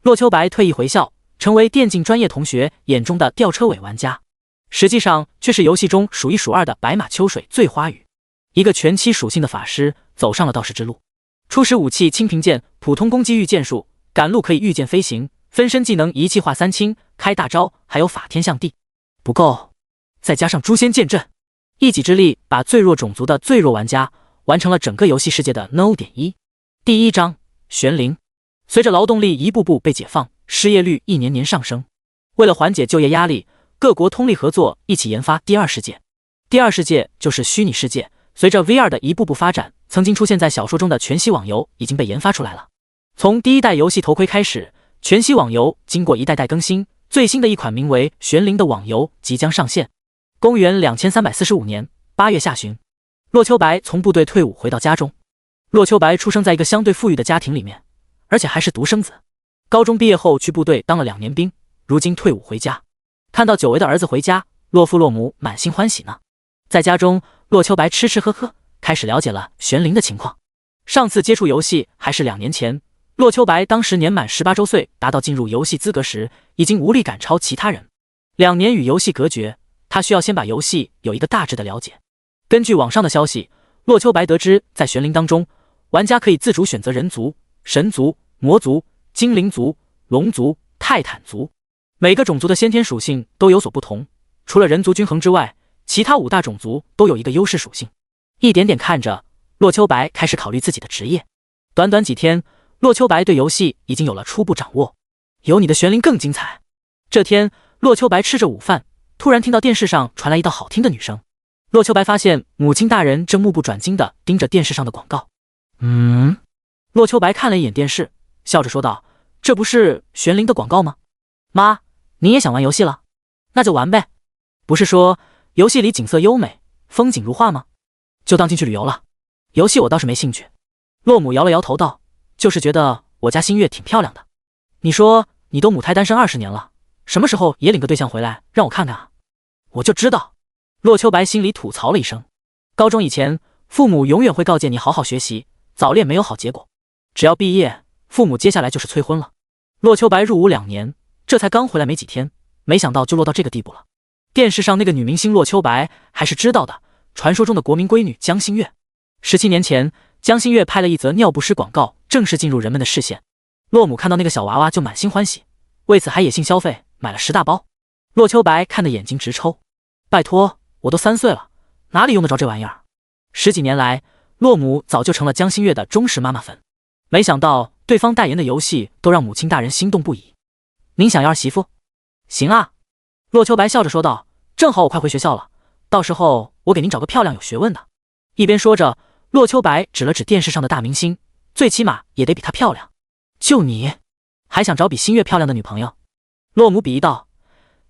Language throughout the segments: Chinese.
骆秋白退役回校，成为电竞专业同学眼中的吊车尾玩家，实际上却是游戏中数一数二的白马秋水醉花雨，一个全期属性的法师走上了道士之路。初始武器青平剑，普通攻击御剑术，赶路可以御剑飞行，分身技能一气化三清，开大招还有法天象地。不够，再加上诛仙剑阵，一己之力把最弱种族的最弱玩家完成了整个游戏世界的 No.1。第一章玄灵。随着劳动力一步步被解放，失业率一年年上升。为了缓解就业压力，各国通力合作，一起研发第二世界。第二世界就是虚拟世界。随着 VR 的一步步发展，曾经出现在小说中的全息网游已经被研发出来了。从第一代游戏头盔开始，全息网游经过一代代更新，最新的一款名为玄灵的网游即将上线。公元2345年8月下旬，骆秋白从部队退伍回到家中。骆秋白出生在一个相对富裕的家庭里面，而且还是独生子。高中毕业后去部队当了2年兵，如今退伍回家，看到久违的儿子回家，骆父骆母满心欢喜呢。在家中，骆秋白吃吃喝喝，开始了解了玄灵的情况。上次接触游戏还是2年前，骆秋白当时年满18周岁，达到进入游戏资格时，已经无力赶超其他人。2年与游戏隔绝，他需要先把游戏有一个大致的了解。根据网上的消息，骆秋白得知，在玄灵当中，玩家可以自主选择人族、神族、魔族、精灵族、龙族、泰坦族，每个种族的先天属性都有所不同。除了人族均衡之外，其他5大种族都有一个优势属性。一点点看着，骆秋白开始考虑自己的职业。短短几天，骆秋白对游戏已经有了初步掌握。有你的玄灵更精彩。这天，骆秋白吃着午饭，突然听到电视上传来一道好听的女声。骆秋白发现母亲大人正目不转睛地盯着电视上的广告。骆秋白看了一眼电视，笑着说道：“这不是玄灵的广告吗？妈，你也想玩游戏了？那就玩呗。不是说游戏里景色优美，风景如画吗？就当进去旅游了。游戏我倒是没兴趣。”骆母摇了摇头道：“就是觉得我家新月挺漂亮的。你说你都母胎单身20年了，什么时候也领个对象回来让我看看啊？”我就知道。骆秋白心里吐槽了一声。高中以前，父母永远会告诫你好好学习，早恋没有好结果。只要毕业，父母接下来就是催婚了。骆秋白入伍2年，这才刚回来没几天，没想到就落到这个地步了。电视上那个女明星骆秋白还是知道的，传说中的国民闺女江心月。17年前，江心月拍了一则尿不湿广告，正式进入人们的视线。骆母看到那个小娃娃就满心欢喜，为此还野性消费，买了10大包。骆秋白看得眼睛直抽，拜托，我都3岁了，哪里用得着这玩意儿？10几年来，骆母早就成了江心月的忠实妈妈粉。没想到对方代言的游戏都让母亲大人心动不已。您想要儿媳妇？行啊。骆秋白笑着说道：“正好我快回学校了，到时候我给您找个漂亮有学问的。”一边说着，骆秋白指了指电视上的大明星，最起码也得比她漂亮。就你，还想找比新月漂亮的女朋友？骆母鄙夷道：“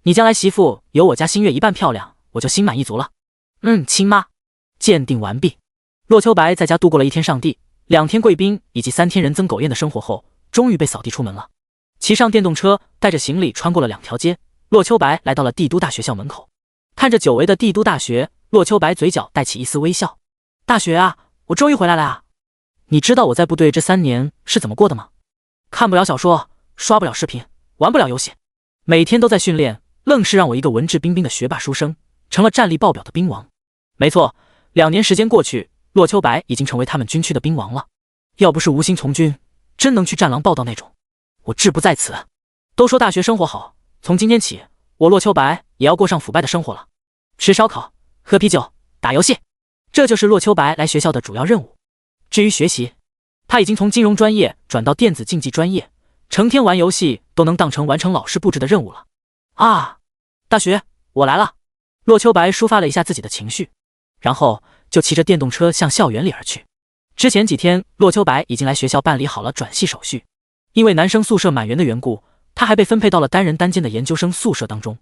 你将来媳妇有我家新月一半漂亮，我就心满意足了。”亲妈。鉴定完毕。骆秋白在家度过了1天上帝、2天贵宾以及3天人增狗宴的生活后，终于被扫地出门了。骑上电动车，带着行李穿过了2条街，骆秋白来到了帝都大学校门口。看着久违的帝都大学，骆秋白嘴角带起一丝微笑。大学啊，我终于回来了啊！你知道我在部队这3年是怎么过的吗？看不了小说，刷不了视频，玩不了游戏，每天都在训练，愣是让我一个文质彬彬的学霸书生成了战力爆表的兵王。没错，2年时间过去，骆秋白已经成为他们军区的兵王了。要不是无心从军，真能去战狼报道那种。我志不在此。都说大学生活好，从今天起，我骆秋白也要过上腐败的生活了。吃烧烤，喝啤酒，打游戏，这就是骆秋白来学校的主要任务。至于学习，他已经从金融专业转到电子竞技专业，成天玩游戏都能当成完成老师布置的任务了。啊，大学，我来了。骆秋白抒发了一下自己的情绪，然后就骑着电动车向校园里而去。之前几天，骆秋白已经来学校办理好了转系手续，因为男生宿舍满员的缘故，他还被分配到了单人单间的研究生宿舍当中。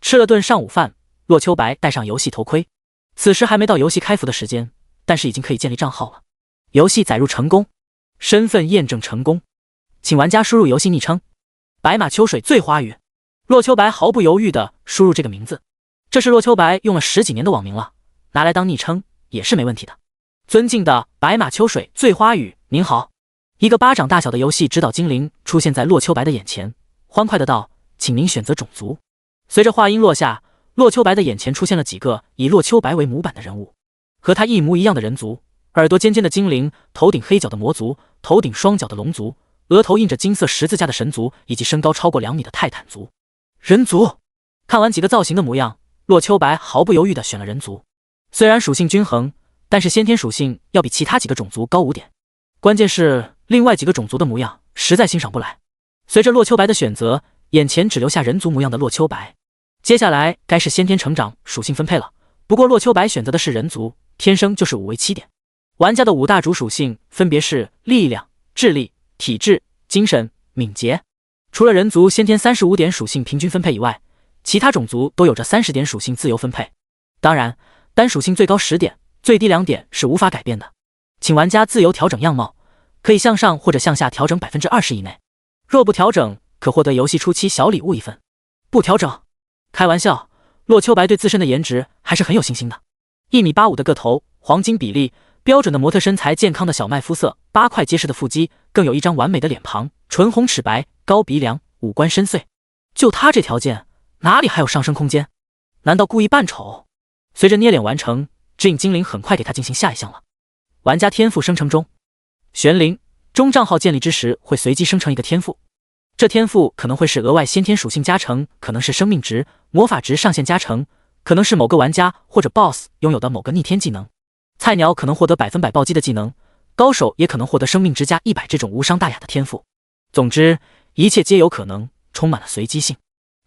吃了顿上午饭，骆秋白戴上游戏头盔。此时还没到游戏开服的时间，但是已经可以建立账号了。游戏载入成功，身份验证成功，请玩家输入游戏昵称白马秋水醉花雨。骆秋白毫不犹豫地输入这个名字，这是骆秋白用了10几年的网名了，拿来当昵称也是没问题的。尊敬的白马秋水醉花雨，您好。一个巴掌大小的游戏指导精灵出现在洛秋白的眼前，欢快的道：“请您选择种族。”随着话音落下，洛秋白的眼前出现了几个以洛秋白为模板的人物，和他一模一样的人族，耳朵尖尖的精灵，头顶黑角的魔族，头顶双角的龙族，额头印着金色十字架的神族，以及身高超过2米的泰坦族。人族。看完几个造型的模样，洛秋白毫不犹豫地选了人族。虽然属性均衡，但是先天属性要比其他几个种族高5点。关键是另外几个种族的模样实在欣赏不来。随着洛秋白的选择，眼前只留下人族模样的洛秋白。接下来该是先天成长属性分配了。不过洛秋白选择的是人族，天生就是5为7点。玩家的5大主属性分别是力量、智力、体质、精神、敏捷。除了人族先天35点属性平均分配以外，其他种族都有着30点属性自由分配。当然，单属性最高10点，最低2点是无法改变的。请玩家自由调整样貌，可以向上或者向下调整20%以内。若不调整，可获得游戏初期小礼物1份。不调整？开玩笑，洛秋白对自身的颜值还是很有信心的。1.85米的个头，黄金比例，标准的模特身材，健康的小麦肤色，8块结实的腹肌，更有一张完美的脸庞，唇红齿白，高鼻梁，五官深邃。就他这条件，哪里还有上升空间？难道故意扮丑？随着捏脸完成，指引精灵很快给他进行下一项了。玩家天赋生成中，玄灵中账号建立之时会随机生成一个天赋，这天赋可能会是额外先天属性加成，可能是生命值、魔法值上限加成，可能是某个玩家或者 BOSS 拥有的某个逆天技能。菜鸟可能获得100%暴击的技能，高手也可能获得生命值加100这种无伤大雅的天赋。总之，一切皆有可能，充满了随机性。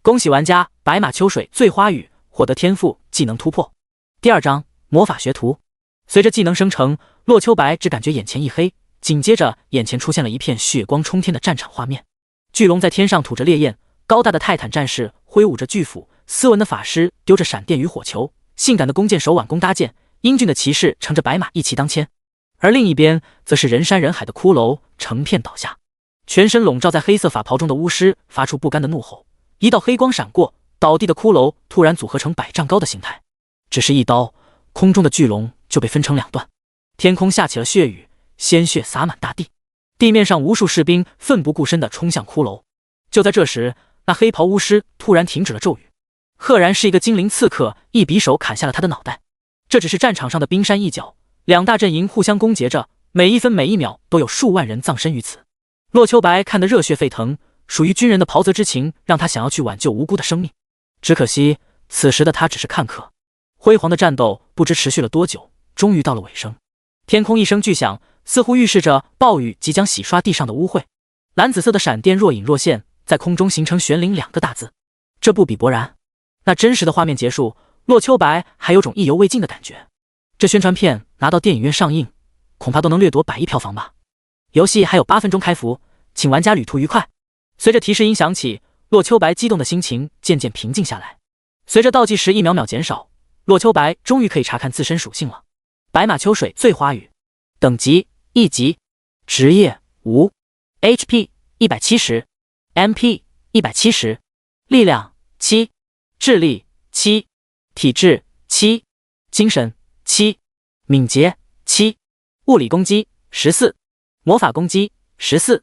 恭喜玩家白马秋水醉花雨获得天赋技能突破。第2章魔法学徒。随着技能生成，洛秋白只感觉眼前一黑，紧接着眼前出现了一片血光冲天的战场画面。巨龙在天上吐着烈焰，高大的泰坦战士挥舞着巨斧，斯文的法师丢着闪电与火球，性感的弓箭手挽弓搭箭，英俊的骑士乘着白马一骑当千。而另一边则是人山人海的骷髅成片倒下，全身笼罩在黑色法袍中的巫师发出不甘的怒吼，一道黑光闪过，倒地的骷髅突然组合成100丈高的形态，只是一刀，空中的巨龙就被分成2段，天空下起了血雨，鲜血洒满大地，地面上无数士兵奋不顾身地冲向骷髅。就在这时，那黑袍巫师突然停止了咒语，赫然是一个精灵刺客一匕首砍下了他的脑袋。这只是战场上的冰山一角，两大阵营互相攻讦着，每一分每一秒都有数万人葬身于此。洛秋白看得热血沸腾，属于军人的袍泽之情让他想要去挽救无辜的生命。只可惜此时的他只是看客。辉煌的战斗不知持续了多久，终于到了尾声。天空一声巨响，似乎预示着暴雨即将洗刷地上的污秽。蓝紫色的闪电若隐若现，在空中形成玄灵2个大字。这不比勃然。那真实的画面结束，洛秋白还有种意犹未尽的感觉。这宣传片拿到电影院上映，恐怕都能掠夺100亿票房吧。游戏还有8分钟开服，请玩家旅途愉快。随着提示音响起，洛秋白激动的心情渐渐平静下来。随着倒计时1秒秒减少，洛秋白终于可以查看自身属性了。白马秋水醉花雨，等级1级，职业无 ，HP 170 ，MP 170，力量7，智力7，体质7，精神7，敏捷7，物理攻击14，魔法攻击14，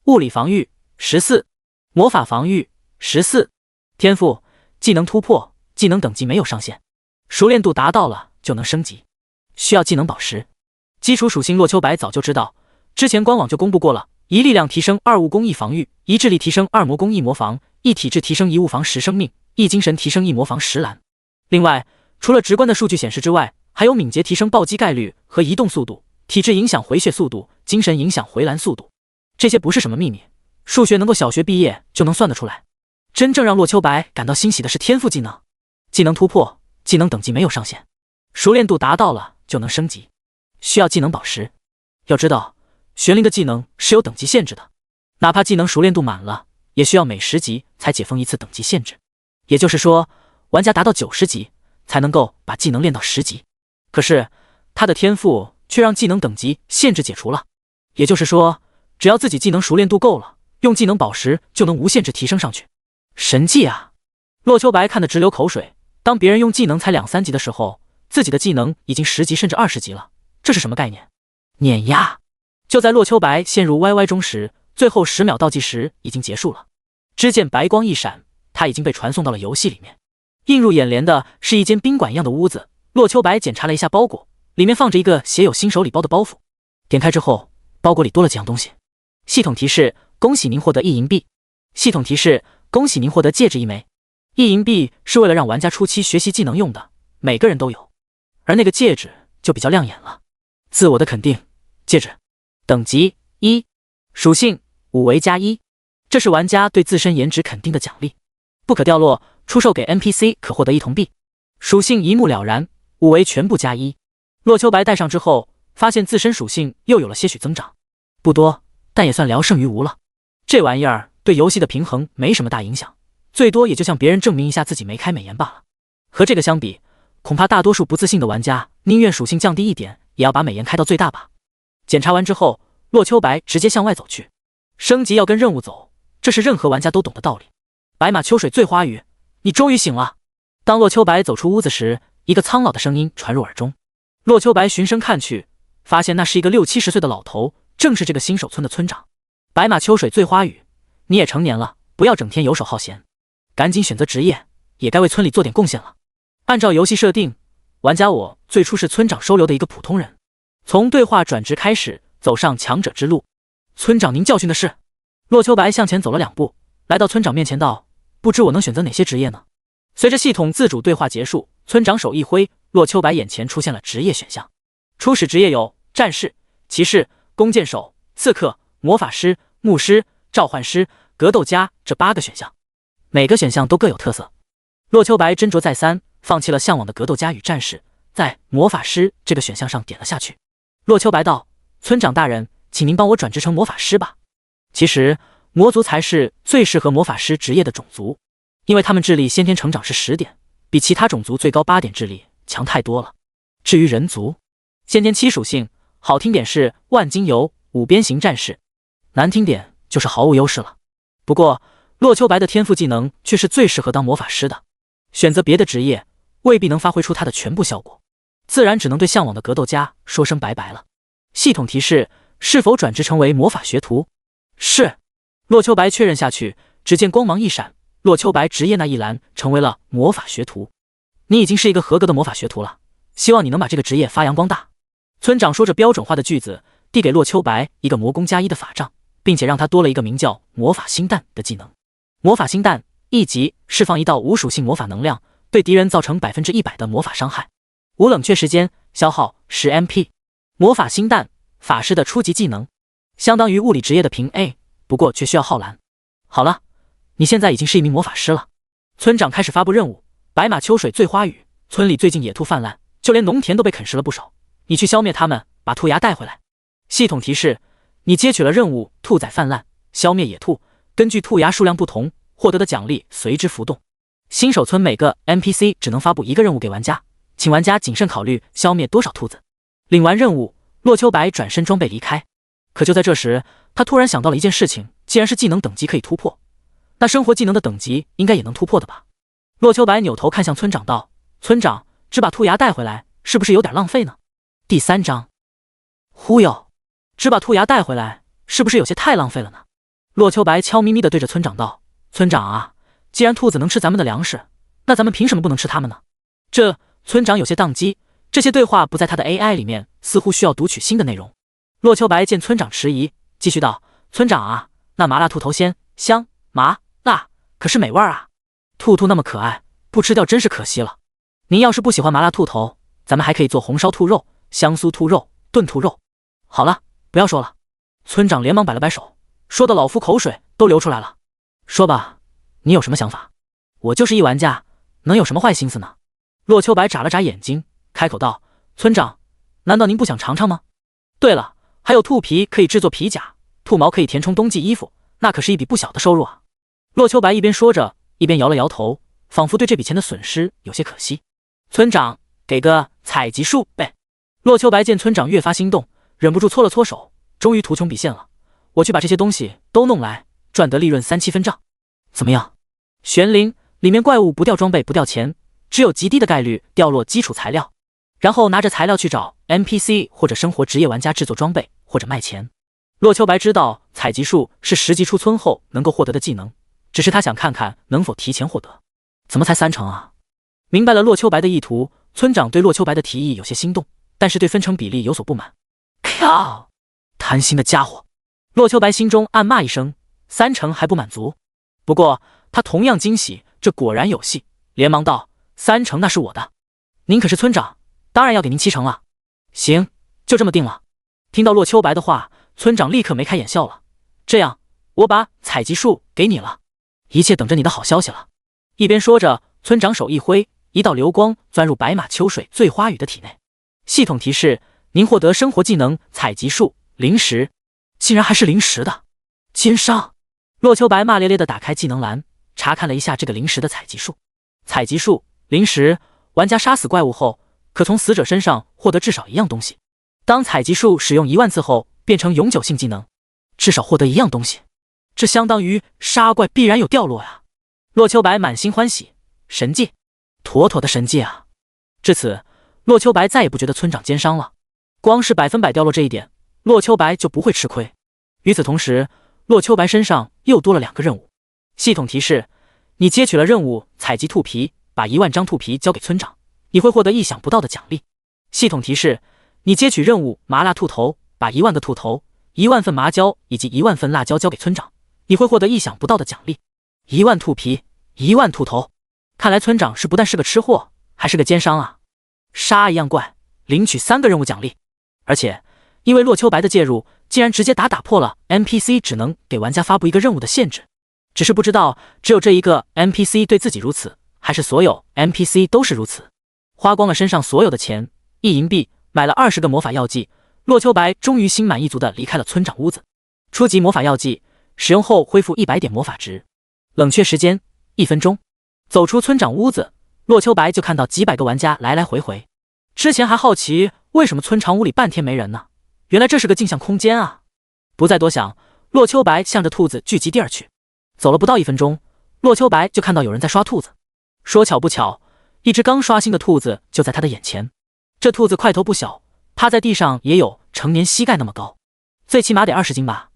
物理防御14，魔法防御14。天赋技能突破，技能等级没有上限，熟练度达到了就能升级。需要技能宝石。基础属性洛秋白早就知道，之前官网就公布过了：1力量提升2物攻1防御，1智力提升2魔攻1魔防，1体质提升1物防10生命，1精神提升1魔防10蓝。另外，除了直观的数据显示之外，还有敏捷提升暴击概率和移动速度，体质影响回血速度，精神影响回蓝速度。这些不是什么秘密，数学能够小学毕业就能算得出来。真正让洛秋白感到欣喜的是天赋技能，技能突破，技能等级没有上限，熟练度达到了就能升级。需要技能宝石。要知道，玄灵的技能是有等级限制的，哪怕技能熟练度满了，也需要每10级才解封一次等级限制。也就是说，玩家达到90级才能够把技能练到10级。可是他的天赋却让技能等级限制解除了。也就是说，只要自己技能熟练度够了，用技能宝石就能无限制提升上去。神技啊！洛秋白看得直流口水。当别人用技能才2、3级的时候，自己的技能已经10级甚至20级了，这是什么概念？碾压！就在洛秋白陷入歪歪中时，最后10秒倒计时已经结束了。只见白光一闪，他已经被传送到了游戏里面。映入眼帘的是一间宾馆一样的屋子。洛秋白检查了一下包裹，里面放着一个写有新手礼包的包袱。点开之后，包裹里多了几样东西。系统提示：恭喜您获得1银币。系统提示：恭喜您获得戒指1枚。1银币是为了让玩家初期学习技能用的，每个人都有。而那个戒指就比较亮眼了。自我的肯定，戒指。等级1，属性5为+1，这是玩家对自身颜值肯定的奖励。不可掉落，出售给 NPC 可获得1铜币。属性一目了然，5为全部+1。洛秋白戴上之后，发现自身属性又有了些许增长，不多，但也算聊胜于无了。这玩意儿对游戏的平衡没什么大影响，最多也就向别人证明一下自己没开美颜罢了。和这个相比，恐怕大多数不自信的玩家宁愿属性降低一点，也要把美颜开到最大吧。检查完之后，洛秋白直接向外走去。升级要跟任务走，这是任何玩家都懂的道理。白马秋水醉花雨，你终于醒了。当洛秋白走出屋子时，一个苍老的声音传入耳中。洛秋白循声看去，发现那是一个60、70岁的老头，正是这个新手村的村长。白马秋水醉花雨，你也成年了，不要整天游手好闲，赶紧选择职业，也该为村里做点贡献了。按照游戏设定，玩家我最初是村长收留的一个普通人，从对话转职开始，走上强者之路。村长您教训的是？洛秋白向前走了2步，来到村长面前道：不知我能选择哪些职业呢？随着系统自主对话结束，村长手一挥，洛秋白眼前出现了职业选项。初始职业有战士、骑士、弓箭手、刺客、魔法师、牧师、召唤师、格斗家这8个选项，每个选项都各有特色。洛秋白斟酌再三，放弃了向往的格斗家与战士，在魔法师这个选项上点了下去。洛秋白道：村长大人，请您帮我转职成魔法师吧。其实魔族才是最适合魔法师职业的种族，因为他们智力先天成长是10点，比其他种族最高8点智力强太多了。至于人族，先天7属性，好听点是万金油5边形战士，难听点就是毫无优势了。不过洛秋白的天赋技能却是最适合当魔法师的，选择别的职业未必能发挥出它的全部效果，自然只能对向往的格斗家说声拜拜了。系统提示：是否转职成为魔法学徒？是。洛秋白确认下去，只见光芒一闪，洛秋白职业那一栏成为了魔法学徒。你已经是一个合格的魔法学徒了，希望你能把这个职业发扬光大。村长说着标准化的句子，递给洛秋白一个魔攻+1的法杖，并且让他多了一个名叫魔法星弹的技能。魔法星弹1级，释放一道无属性魔法能量，对敌人造成100%的魔法伤害，无冷却时间，消耗10 MP。魔法星弹，法师的初级技能，相当于物理职业的平 A， 不过却需要耗蓝。好了，你现在已经是一名魔法师了。村长开始发布任务：白马秋水醉花雨，村里最近野兔泛滥，就连农田都被啃食了不少，你去消灭它们，把兔牙带回来。系统提示：你接取了任务兔仔泛滥，消灭野兔，根据兔牙数量不同，获得的奖励随之浮动。新手村每个 NPC 只能发布1个任务给玩家，请玩家谨慎考虑消灭多少兔子。领完任务，洛秋白转身装备离开。可就在这时，他突然想到了一件事情，既然是技能等级可以突破，那生活技能的等级应该也能突破的吧。洛秋白扭头看向村长道：村长，只把兔牙带回来是不是有点浪费呢？第3章忽悠，只把兔牙带回来是不是有些太浪费了呢？洛秋白悄咪咪地对着村长道：村长啊，既然兔子能吃咱们的粮食，那咱们凭什么不能吃它们呢？这村长有些宕机，这些对话不在他的 AI 里面，似乎需要读取新的内容。洛秋白见村长迟疑，继续道：村长啊，那麻辣兔头鲜香麻辣可是美味啊，兔兔那么可爱，不吃掉真是可惜了。您要是不喜欢麻辣兔头，咱们还可以做红烧兔肉、香酥兔肉、炖兔肉。好了，不要说了。村长连忙摆了摆手，说的老夫口水都流出来了。说吧，你有什么想法？我就是一玩家，能有什么坏心思呢？洛秋白眨了眨眼睛，开口道：村长，难道您不想尝尝吗？对了，还有兔皮可以制作皮甲，兔毛可以填充冬季衣服，那可是一笔不小的收入啊。洛秋白一边说着，一边摇了摇头，仿佛对这笔钱的损失有些可惜。村长，给个采集数呗。洛秋白见村长越发心动，忍不住搓了搓手，终于图穷匕现了。我去把这些东西都弄来，赚得利润3-7分账。怎么样？玄灵里面怪物不掉装备不掉钱，只有极低的概率掉落基础材料，然后拿着材料去找 NPC 或者生活职业玩家制作装备或者卖钱。洛秋白知道采集术是10级出村后能够获得的技能，只是他想看看能否提前获得。怎么才3成啊？明白了洛秋白的意图，村长对洛秋白的提议有些心动，但是对分成比例有所不满。靠！贪心的家伙！洛秋白心中暗骂一声，3成还不满足。不过他同样惊喜，这果然有戏，连忙道：“3成那是我的，您可是村长，当然要给您7成了。”行，就这么定了。听到洛秋白的话，村长立刻眉开眼笑了。这样，我把采集术给你了，一切等着你的好消息了。一边说着，村长手一挥，一道流光钻入白马秋水醉花雨的体内。系统提示：您获得生活技能采集术0时，竟然还是0时的奸商！洛秋白骂咧咧地打开技能栏，查看了一下这个0时的采集术。采集术0时，玩家杀死怪物后，可从死者身上获得至少1样东西。当采集术使用1万次后，变成永久性技能，至少获得1样东西，这相当于杀怪必然有掉落呀！洛秋白满心欢喜，神技，妥妥的神技啊！至此，洛秋白再也不觉得村长奸商了，光是100%掉落这一点，洛秋白就不会吃亏。与此同时，洛秋白身上又多了2个任务。系统提示：你接取了任务采集兔皮，把1万张兔皮交给村长，你会获得意想不到的奖励。系统提示：你接取任务麻辣兔头，把1万个兔头、1万份麻椒以及1万份辣椒交给村长，你会获得意想不到的奖励。1万兔皮，1万兔头，看来村长是不但是个吃货，还是个奸商啊！杀1样怪，领取3个任务奖励，而且因为洛秋白的介入，竟然直接打破了 NPC 只能给玩家发布1个任务的限制。只是不知道只有这一个 NPC 对自己如此，还是所有 NPC 都是如此。花光了身上所有的钱，1银币买了20个魔法药剂，洛秋白终于心满意足地离开了村长屋子。初级魔法药剂使用后恢复100点魔法值，冷却时间1分钟。走出村长屋子，洛秋白就看到几百个玩家来来回回。之前还好奇为什么村长屋里半天没人呢，原来这是个镜像空间啊！不再多想，洛秋白向着兔子聚集地儿去。走了不到1分钟，洛秋白就看到有人在刷兔子。说巧不巧，一只刚刷新的兔子就在他的眼前。这兔子块头不小，趴在地上也有成年膝盖那么高，最起码得20斤吧。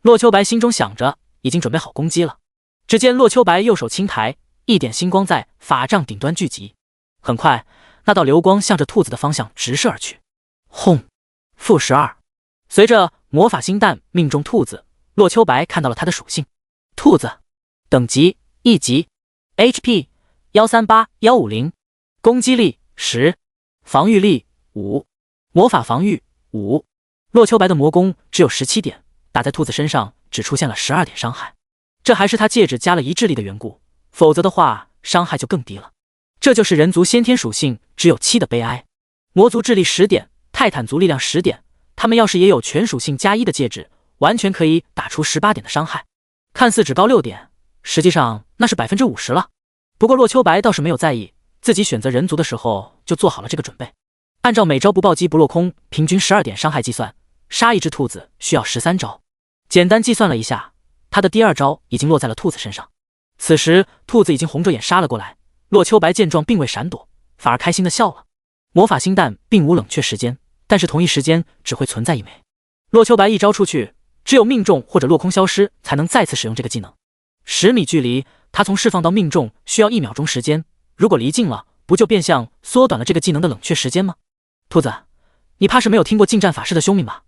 洛秋白心中想着，已经准备好攻击了。只见洛秋白右手轻抬，一点星光在法杖顶端聚集。很快，那道流光向着兔子的方向直射而去。轰！负12。随着魔法星弹命中兔子，洛秋白看到了它的属性。兔子等级1级 ，HP 138150，攻击力10，防御力5，魔法防御5。洛秋白的魔攻只有17点，打在兔子身上只出现了12点伤害。这还是他戒指加了1智力的缘故，否则的话伤害就更低了。这就是人族先天属性只有7的悲哀。魔族智力10点，泰坦族力量10点，他们要是也有全属性加1的戒指，完全可以打出18点的伤害。看似只高6点，实际上那是50%了。不过洛秋白倒是没有在意，自己选择人族的时候就做好了这个准备。按照每招不暴击不落空，平均12点伤害计算，杀一只兔子需要13招。简单计算了一下，他的第2招已经落在了兔子身上。此时兔子已经红着眼杀了过来，洛秋白见状并未闪躲，反而开心地笑了。魔法星弹并无冷却时间，但是同一时间只会存在1枚。洛秋白一招出去，只有命中或者落空消失才能再次使用这个技能。10米距离，他从释放到命中需要1秒钟时间，如果离近了，不就变相缩短了这个技能的冷却时间吗？兔子，你怕是没有听过近战法师的凶名吧？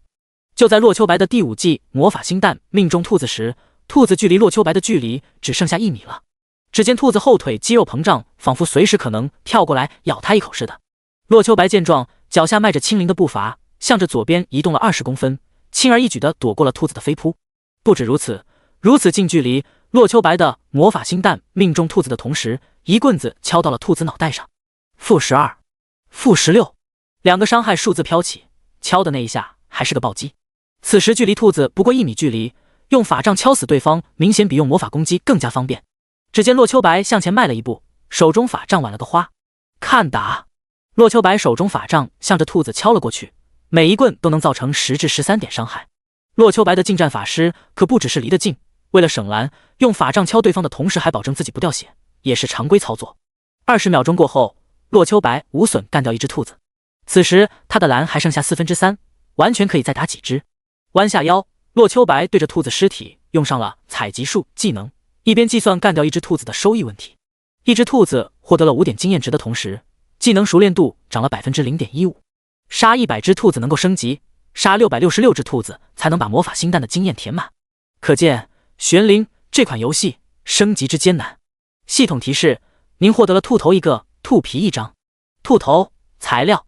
就在洛秋白的第5记魔法星弹命中兔子时，兔子距离洛秋白的距离只剩下1米了。只见兔子后腿肌肉膨胀，仿佛随时可能跳过来咬他一口似的。洛秋白见状，脚下迈着轻灵的步伐，向着左边移动了20公分，轻而易举地躲过了兔子的飞扑。不止如此，如此近距离，洛秋白的魔法星弹命中兔子的同时，一棍子敲到了兔子脑袋上。负12，负16，2个伤害数字飘起，敲的那一下还是个暴击。此时距离兔子不过1米距离，用法杖敲死对方明显比用魔法攻击更加方便。只见洛秋白向前迈了一步，手中法杖挽了个花。看打！洛秋白手中法杖向着兔子敲了过去，每一棍都能造成10至13点伤害。洛秋白的近战法师可不只是离得近，为了省蓝，用法杖敲对方的同时还保证自己不掉血，也是常规操作。20秒钟过后，洛秋白无损干掉一只兔子。此时他的蓝还剩下3/4，完全可以再打几只。弯下腰，洛秋白对着兔子尸体用上了采集术技能，一边计算干掉一只兔子的收益问题。一只兔子获得了5点经验值的同时，技能熟练度涨了 0.15%。杀100只兔子能够升级，杀666只兔子才能把魔法星蛋的经验填满。可见玄灵这款游戏升级之艰难。系统提示：您获得了兔头1个，兔皮1张。兔头材料，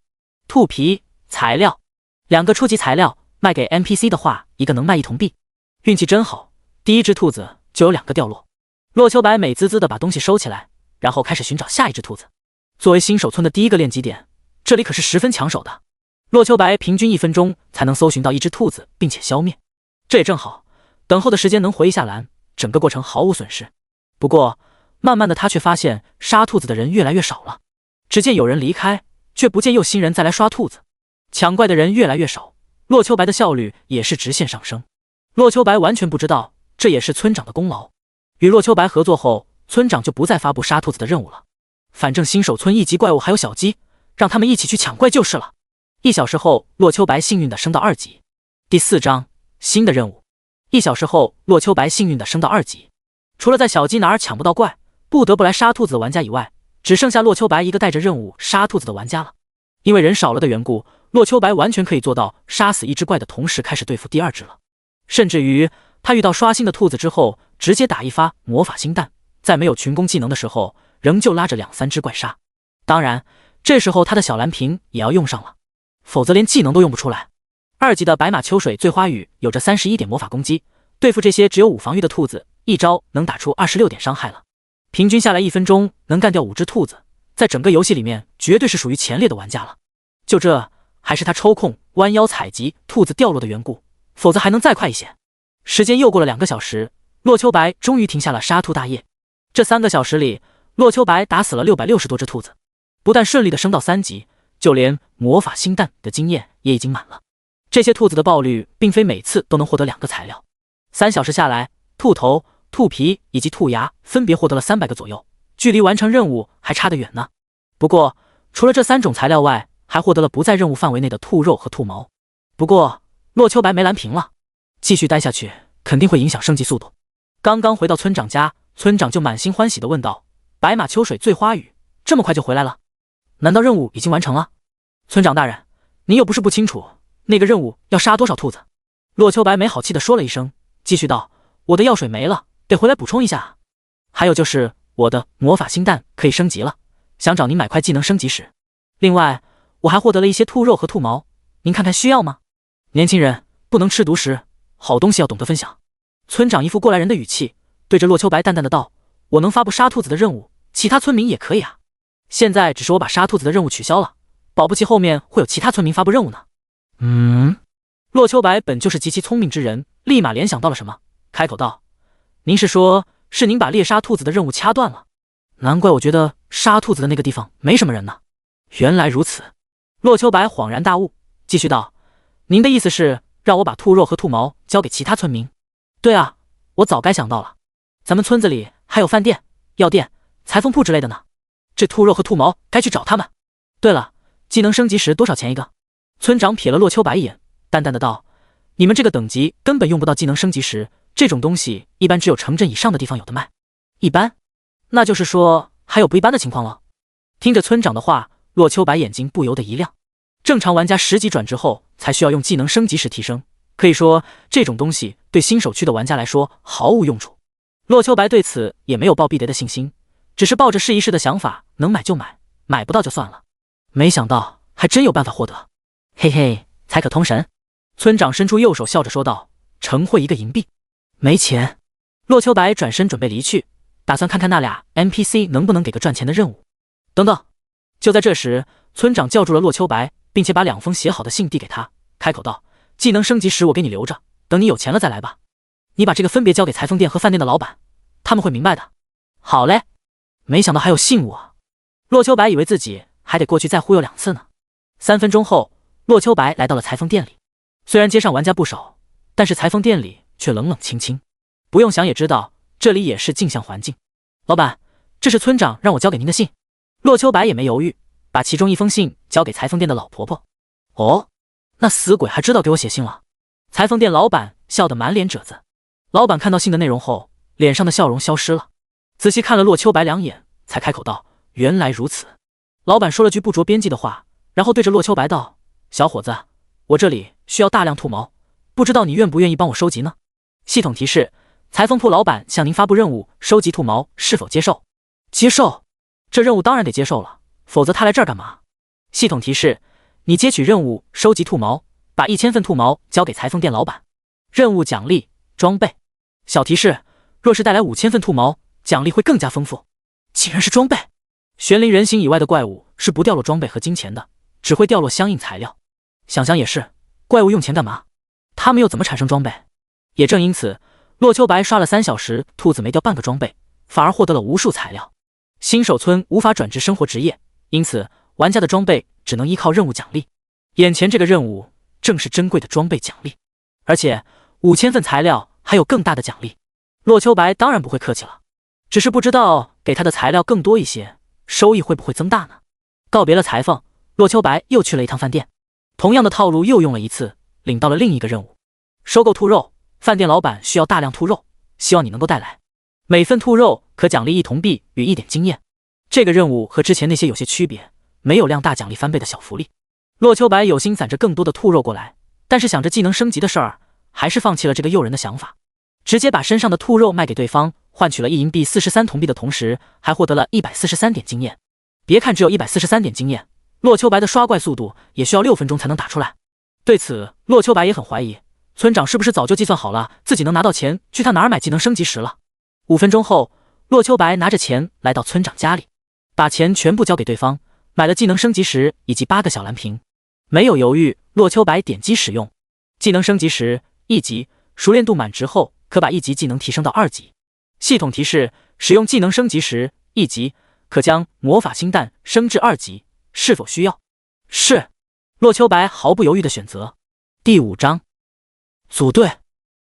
兔皮材料，2个初级材料，卖给 NPC 的话，1个能卖1铜币。运气真好，第一只兔子就有2个掉落。洛秋白美滋滋地把东西收起来，然后开始寻找下一只兔子。作为新手村的第一个练级点，这里可是十分抢手的。洛秋白平均1分钟才能搜寻到一只兔子，并且消灭。这也正好，等候的时间能回一下蓝，整个过程毫无损失。不过，慢慢的他却发现杀兔子的人越来越少了。只见有人离开，却不见有新人再来刷兔子。抢怪的人越来越少，洛秋白的效率也是直线上升。洛秋白完全不知道，这也是村长的功劳。与洛秋白合作后，村长就不再发布杀兔子的任务了。反正新手村1级怪物还有小鸡，让他们一起去抢怪就是了。1小时后，洛秋白幸运的升到2级。第4章新的任务。1小时后，洛秋白幸运的升到2级。除了在小鸡哪儿抢不到怪，不得不来杀兔子的玩家以外，只剩下洛秋白一个带着任务杀兔子的玩家了。因为人少了的缘故，洛秋白完全可以做到杀死1只怪的同时开始对付第2只了。甚至于他遇到刷新的兔子之后，直接打1发魔法星弹，在没有群攻技能的时候，仍旧拉着2-3只怪杀。当然，这时候他的小蓝瓶也要用上了，否则连技能都用不出来。2级的白马秋水醉花雨有着31点魔法攻击，对付这些只有5防御的兔子，一招能打出26点伤害了。平均下来1分钟能干掉5只兔子，在整个游戏里面绝对是属于前列的玩家了。就这，还是他抽空弯腰采集兔子掉落的缘故，否则还能再快一些。时间又过了2个小时，洛秋白终于停下了杀兔大业。这3个小时里，洛秋白打死了660多只兔子，不但顺利的升到3级，就连魔法星蛋的经验也已经满了。这些兔子的爆率并非每次都能获得2个材料。3小时下来，兔头、兔皮以及兔牙分别获得了300个左右，距离完成任务还差得远呢。不过，除了这3种材料外，还获得了不在任务范围内的兔肉和兔毛。不过，洛秋白没蓝屏了，继续待下去肯定会影响升级速度。刚刚回到村长家，村长就满心欢喜地问道：“白马秋水醉花雨，这么快就回来了？难道任务已经完成了？”村长大人，您又不是不清楚那个任务要杀多少兔子。洛秋白没好气地说了一声，继续道：“我的药水没了，得回来补充一下。还有就是我的魔法星蛋可以升级了，想找您买块技能升级石。另外，我还获得了一些兔肉和兔毛，您看看需要吗？年轻人不能吃独食，好东西要懂得分享。”村长一副过来人的语气，对着洛秋白淡淡的道：“我能发布杀兔子的任务，其他村民也可以啊。现在只是我把杀兔子的任务取消了，保不齐后面会有其他村民发布任务呢。”洛秋白本就是极其聪明之人，立马联想到了什么，开口道：“您是说，是您把猎杀兔子的任务掐断了？难怪我觉得杀兔子的那个地方没什么人呢。原来如此。”洛秋白恍然大悟，继续道：“您的意思是让我把兔肉和兔毛交给其他村民？”“对啊，我早该想到了。咱们村子里还有饭店、药店、裁缝铺之类的呢，这兔肉和兔毛该去找他们。对了，技能升级时多少钱一个？”村长瞥了洛秋白一眼，淡淡的道：“你们这个等级根本用不到技能升级时，这种东西一般只有城镇以上的地方有的卖。一般？那就是说还有不一般的情况了。”听着村长的话，洛秋白眼睛不由得一亮。正常玩家10级转职后才需要用技能升级时提升，可以说这种东西对新手区的玩家来说毫无用处。洛秋白对此也没有抱必得的信心，只是抱着试一试的想法，能买就买，买不到就算了。没想到还真有办法获得。嘿嘿，才可通神。村长伸出右手笑着说道：“橙会1个银币。”没钱。洛秋白转身准备离去，打算看看那俩 NPC 能不能给个赚钱的任务。等等！就在这时，村长叫住了洛秋白，并且把2封写好的信递给他，开口道：“技能升级时我给你留着，等你有钱了再来吧。你把这个分别交给裁缝店和饭店的老板，他们会明白的。”好嘞。没想到还有信物啊！洛秋白以为自己还得过去再忽悠2次呢。3分钟后，洛秋白来到了裁缝店里。虽然街上玩家不少，但是裁缝店里却冷冷清清。不用想也知道，这里也是镜像环境。老板，这是村长让我交给您的信。洛秋白也没犹豫，把其中1封信交给裁缝店的老婆婆。哦，那死鬼还知道给我写信了。裁缝店老板笑得满脸褶子。老板看到信的内容后，脸上的笑容消失了，仔细看了骆秋白两眼，才开口道：“原来如此。”老板说了句不着边际的话，然后对着骆秋白道：“小伙子，我这里需要大量兔毛，不知道你愿不愿意帮我收集呢？”系统提示：裁缝铺老板向您发布任务，收集兔毛，是否接受？接受。这任务当然得接受了，否则他来这儿干嘛？系统提示：你接取任务，收集兔毛，把1000份兔毛交给裁缝店老板。任务奖励：装备。小提示：若是带来5000份兔毛，奖励会更加丰富。竟然是装备！玄灵人形以外的怪物是不掉落装备和金钱的，只会掉落相应材料。想想也是，怪物用钱干嘛？他们又怎么产生装备？也正因此，骆秋白刷了3小时，兔子没掉半个装备，反而获得了无数材料。新手村无法转职生活职业，因此玩家的装备只能依靠任务奖励。眼前这个任务正是珍贵的装备奖励，而且5000份材料还有更大的奖励。骆秋白当然不会客气了，只是不知道给他的材料更多一些，收益会不会增大呢？告别了裁缝，骆秋白又去了一趟饭店，同样的套路又用了一次，领到了另一个任务：收购兔肉。饭店老板需要大量兔肉，希望你能够带来。每份兔肉可奖励1铜币与1点经验。这个任务和之前那些有些区别，没有量大奖励翻倍的小福利。骆秋白有心攒着更多的兔肉过来，但是想着技能升级的事儿，还是放弃了这个诱人的想法，直接把身上的兔肉卖给对方，换取了1银币43铜币的同时，还获得了143点经验。别看只有143点经验，骆秋白的刷怪速度也需要6分钟才能打出来。对此，骆秋白也很怀疑，村长是不是早就计算好了自己能拿到钱去他哪儿买技能升级石了？5分钟后，骆秋白拿着钱来到村长家里，把钱全部交给对方，买了技能升级石以及8个小蓝瓶。没有犹豫，骆秋白点击使用技能升级石1级，熟练度满值后可把1级技能提升到2级。系统提示：使用技能升级石1级，可将魔法星弹升至2级，是否需要？是。骆秋白毫不犹豫的选择。第5章组队。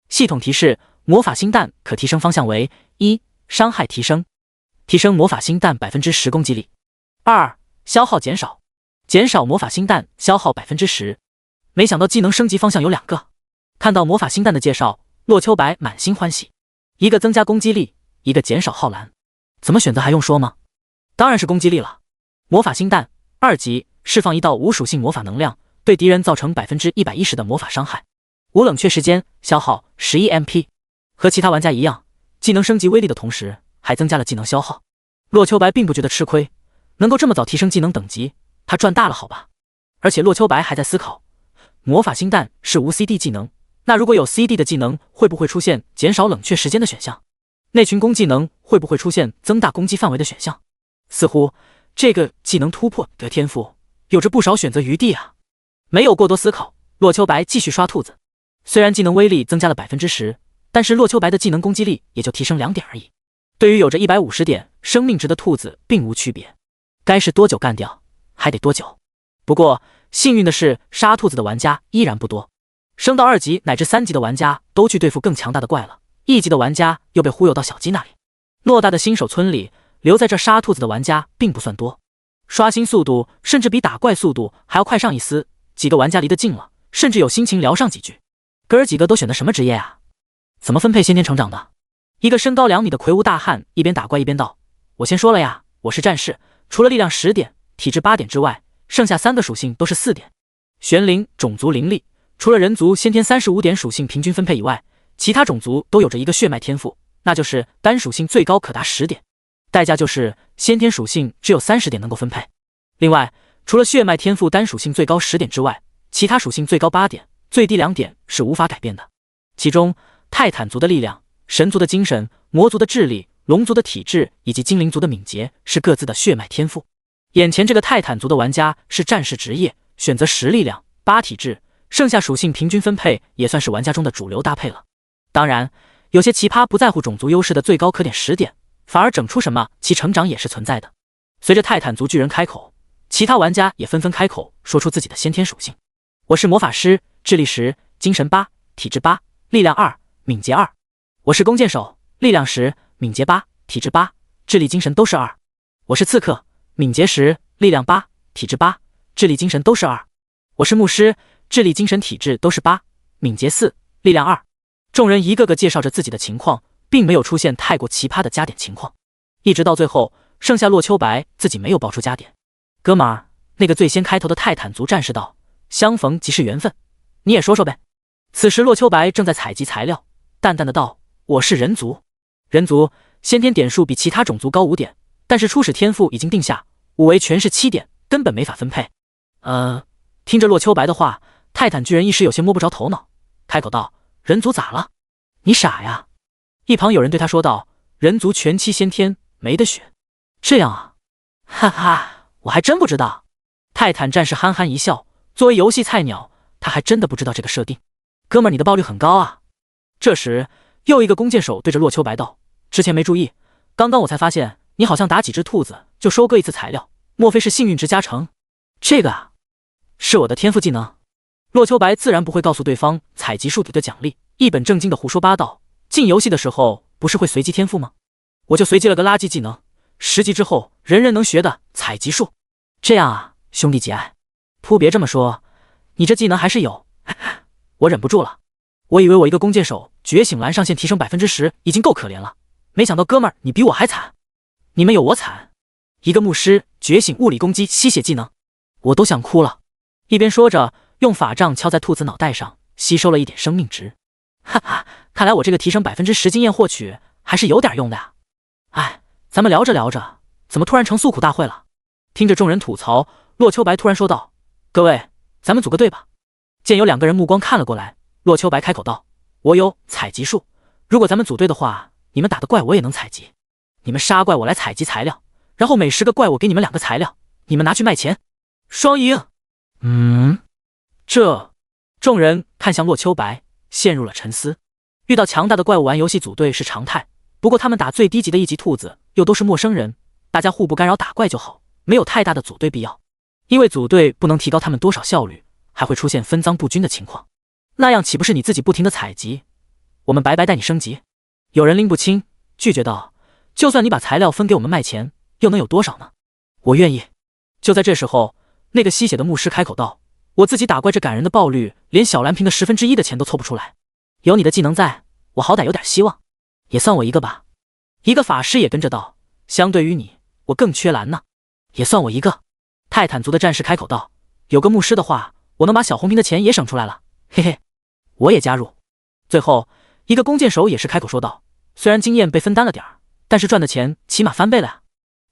系统提示：魔法星弹可提升方向为1、伤害提升，提升魔法星弹10%攻击力；2、消耗减少，减少魔法星弹消耗10%。没想到技能升级方向有2个。看到魔法星弹的介绍，骆秋白满心欢喜，一个增加攻击力，一个减少耗蓝，怎么选择还用说吗？当然是攻击力了。魔法星弹2级，释放1道无属性魔法能量，对敌人造成110%的魔法伤害，无冷却时间，消耗11 MP。 和其他玩家一样，技能升级威力的同时还增加了技能消耗。骆秋白并不觉得吃亏，能够这么早提升技能等级，他赚大了好吧。而且骆秋白还在思考，魔法星弹是无 CD 技能，那如果有 CD 的技能，会不会出现减少冷却时间的选项？内群攻技能会不会出现增大攻击范围的选项？似乎这个技能突破的天赋有着不少选择余地啊。没有过多思考，骆秋白继续刷兔子。虽然技能威力增加了10%，但是骆秋白的技能攻击力也就提升2点而已，对于有着150点生命值的兔子并无区别，该是多久干掉还得多久。不过幸运的是，杀兔子的玩家依然不多，升到2级乃至3级的玩家都去对付更强大的怪了，1级的玩家又被忽悠到小鸡那里。偌大的新手村里，留在这杀兔子的玩家并不算多，刷新速度甚至比打怪速度还要快上一丝，几个玩家离得近了，甚至有心情聊上几句。哥儿几个都选的什么职业啊？怎么分配先天成长的？一个身高2米的魁梧大汉一边打怪一边道：我先说了呀，我是战士，除了力量10点、体质8点之外，剩下3个属性都是4点。玄灵种族灵力，除了人族先天35点属性平均分配以外，其他种族都有着一个血脉天赋，那就是单属性最高可达10点，代价就是先天属性只有30点能够分配。另外，除了血脉天赋单属性最高10点之外，其他属性最高8点，最低2点是无法改变的。其中泰坦族的力量、神族的精神、魔族的智力、龙族的体质以及精灵族的敏捷是各自的血脉天赋。眼前这个泰坦族的玩家是战士职业，选择10力量、8体质，剩下属性平均分配也算是玩家中的主流搭配了。当然，有些奇葩不在乎种族优势的最高可点10点，反而整出什么其成长也是存在的。随着泰坦族巨人开口，其他玩家也纷纷开口说出自己的先天属性。我是魔法师，智力10，精神8，体质8，力量2，敏捷2。我是弓箭手，力量10，敏捷8，体质8，智力精神都是2。我是刺客，敏捷10，力量8，体质8，智力精神都是2。我是牧师，智力精神体质都是8，敏捷4，力量2。众人一个个介绍着自己的情况，并没有出现太过奇葩的加点情况。一直到最后，剩下洛秋白自己没有报出加点。哥们儿，那个最先开头的泰坦族战士道：“相逢即是缘分，你也说说呗。”此时洛秋白正在采集材料，淡淡的道：“我是人族，人族先天点数比其他种族高5点，但是初始天赋已经定下，5为全是7点，根本没法分配。”听着洛秋白的话，泰坦巨人一时有些摸不着头脑，开口道：“人族咋了？你傻呀？”一旁有人对他说道：“人族全7先天，没得选。”这样啊，哈哈，我还真不知道。泰坦战士憨憨一笑，作为游戏菜鸟，他还真的不知道这个设定。哥们儿，你的爆率很高啊。这时，又一个弓箭手对着洛秋白道：“之前没注意，刚刚我才发现你好像打几只兔子就收割1次材料，莫非是幸运值加成？”这个啊，是我的天赋技能。洛秋白自然不会告诉对方采集数的奖励，一本正经的胡说八道。进游戏的时候不是会随机天赋吗？我就随机了个垃圾技能，10级之后人人能学的采集术。这样啊，兄弟姐爱，噗，别这么说，你这技能还是有。我忍不住了，我以为我一个弓箭手觉醒蓝上限提升10%已经够可怜了，没想到哥们儿你比我还惨。你们有我惨，一个牧师觉醒物理攻击吸血技能，我都想哭了。一边说着，用法杖敲在兔子脑袋上，吸收了一点生命值。哈哈，看来我这个提升10%经验获取还是有点用的呀。哎，咱们聊着聊着，怎么突然成诉苦大会了？听着众人吐槽，洛秋白突然说道：“各位，咱们组个队吧。”见有2个人目光看了过来，洛秋白开口道：“我有采集术，如果咱们组队的话，你们打的怪我也能采集。你们杀怪，我来采集材料，然后每10个怪我给你们2个材料，你们拿去卖钱，双赢。”众人看向洛秋白，陷入了沉思。遇到强大的怪物玩游戏组队是常态，不过他们打最低级的1级兔子又都是陌生人，大家互不干扰打怪就好，没有太大的组队必要。因为组队不能提高他们多少效率，还会出现分赃不均的情况，那样岂不是你自己不停的采集，我们白白带你升级？有人拎不清，拒绝道：“就算你把材料分给我们卖钱，又能有多少呢？我愿意。”就在这时候，那个吸血的牧师开口道：“我自己打怪这感人的爆率，连小蓝瓶的1/10的钱都凑不出来。有你的技能在，我好歹有点希望，也算我一个吧。”一个法师也跟着道：“相对于你，我更缺蓝呢，也算我一个。”泰坦族的战士开口道：“有个牧师的话，我能把小红瓶的钱也省出来了，嘿嘿，我也加入。”最后，一个弓箭手也是开口说道：“虽然经验被分担了点儿，但是赚的钱起码翻倍了呀。”